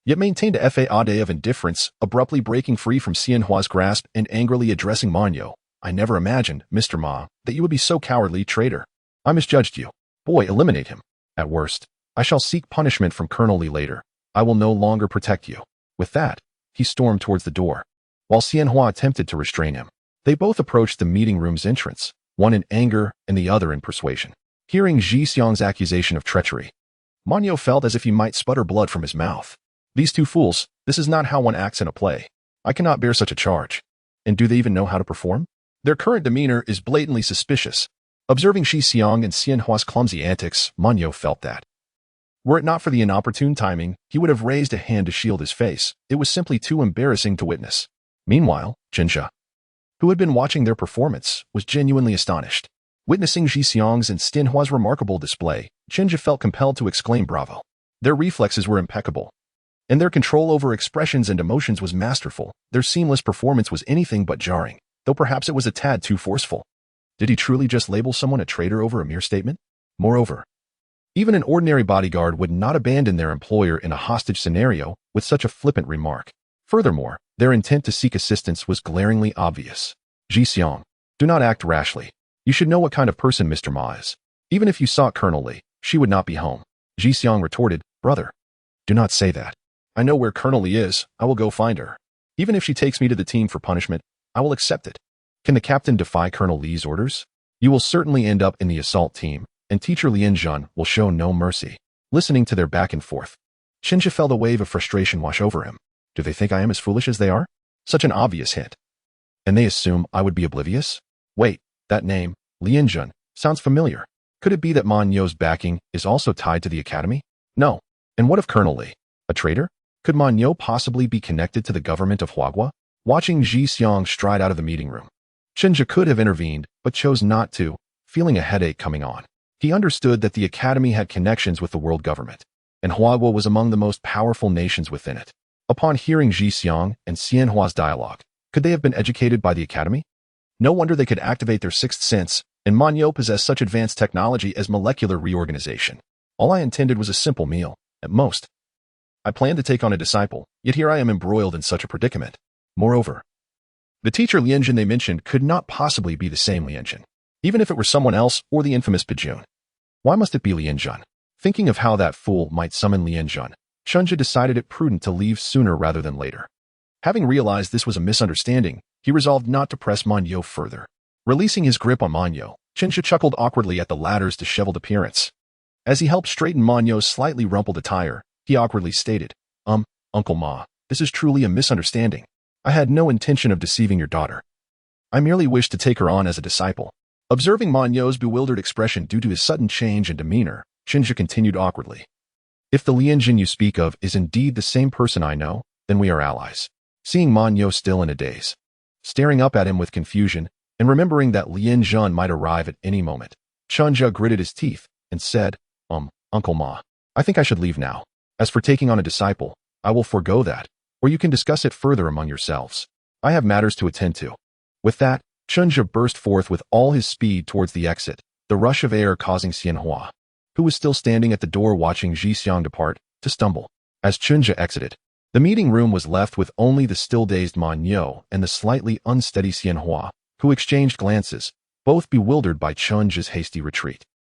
Speaker 1: yet maintained a facade of indifference, abruptly breaking free from Xianhua's grasp and angrily addressing Manyo. "I never imagined, Mr. Ma, that you would be so cowardly, traitor. I misjudged you. Boy, eliminate him. At worst, I shall seek punishment from Colonel Li later. I will no longer protect you." With that, he stormed towards the door, while Xianhua attempted to restrain him. They both approached the meeting room's entrance, one in anger and the other in persuasion. Hearing Ji Xiang's accusation of treachery, Manyo felt as if he might sputter blood from his mouth. "These 2 fools, this is not how one acts in a play. I cannot bear such a charge. And do they even know how to perform? Their current demeanor is blatantly suspicious." Observing Ji Xiang and Xianhua's clumsy antics, Manyo felt that, were it not for the inopportune timing, he would have raised a hand to shield his face. It was simply too embarrassing to witness. Meanwhile, Chinja, who had been watching their performance, was genuinely astonished. Witnessing Ji Xiang's and Xianhua's remarkable display, Chinja felt compelled to exclaim bravo. Their reflexes were impeccable, and their control over expressions and emotions was masterful. Their seamless performance was anything but jarring, though perhaps it was a tad too forceful. Did he truly just label someone a traitor over a mere statement? Moreover, even an ordinary bodyguard would not abandon their employer in a hostage scenario with such a flippant remark. Furthermore, their intent to seek assistance was glaringly obvious. "Ji Xiang, do not act rashly. You should know what kind of person Mr. Ma is. Even if you sought Colonel Li, she would not be home." Ji Xiang retorted, "Brother, do not say that. I know where Colonel Li is. I will go find her. Even if she takes me to the team for punishment, I will accept it. Can the captain defy Colonel Li's orders? You will certainly end up in the assault team, and Teacher Lianjun will show no mercy." Listening to their back and forth, Chinja felt a wave of frustration wash over him. Do they think I am as foolish as they are? Such an obvious hint. And they assume I would be oblivious? Wait, that name, Lianjun, sounds familiar. Could it be that Man Yo's backing is also tied to the academy? No. And what of Colonel Li? A traitor? Could Man Yo possibly be connected to the government of Huagua? Watching Ji Xiang stride out of the meeting room, Chenja could have intervened, but chose not to, feeling a headache coming on. He understood that the academy had connections with the world government, and Huagua was among the most powerful nations within it. Upon hearing Ji Xiang and Xianhua's dialogue, could they have been educated by the academy? No wonder they could activate their sixth sense, and Man Yo possessed such advanced technology as molecular reorganization. All I intended was a simple meal, at most. I planned to take on a disciple, yet here I am embroiled in such a predicament. Moreover, the teacher Lianjun they mentioned could not possibly be the same Lianjun, even if it were someone else or the infamous Pijun. Why must it be Lianjun? Thinking of how that fool might summon Lianjun, Chenja decided it prudent to leave sooner rather than later. Having realized this was a misunderstanding, he resolved not to press Man Yo further. Releasing his grip on Man Yo, Chenja chuckled awkwardly at the latter's disheveled appearance. As he helped straighten Man Yo's slightly rumpled attire, he awkwardly stated, Uncle Ma, this is truly a misunderstanding. I had no intention of deceiving your daughter. I merely wished to take her on as a disciple. Observing Man Yo's bewildered expression due to his sudden change in demeanor, Chenja continued awkwardly. If the Lianjun you speak of is indeed the same person I know, then we are allies. Seeing Man Yo still in a daze, staring up at him with confusion, and remembering that Lianjun might arrive at any moment, Chenja gritted his teeth and said, Uncle Ma, I think I should leave now. As for taking on a disciple, I will forego that, or you can discuss it further among yourselves. I have matters to attend to. With that, Chenja burst forth with all his speed towards the exit, the rush of air causing Xianhua, who was still standing at the door watching Ji Xiang depart, to stumble. As Chenja exited, the meeting room was left with only the still-dazed Man Yo and the slightly unsteady Xianhua, who exchanged glances, both bewildered by Chenja's hasty retreat.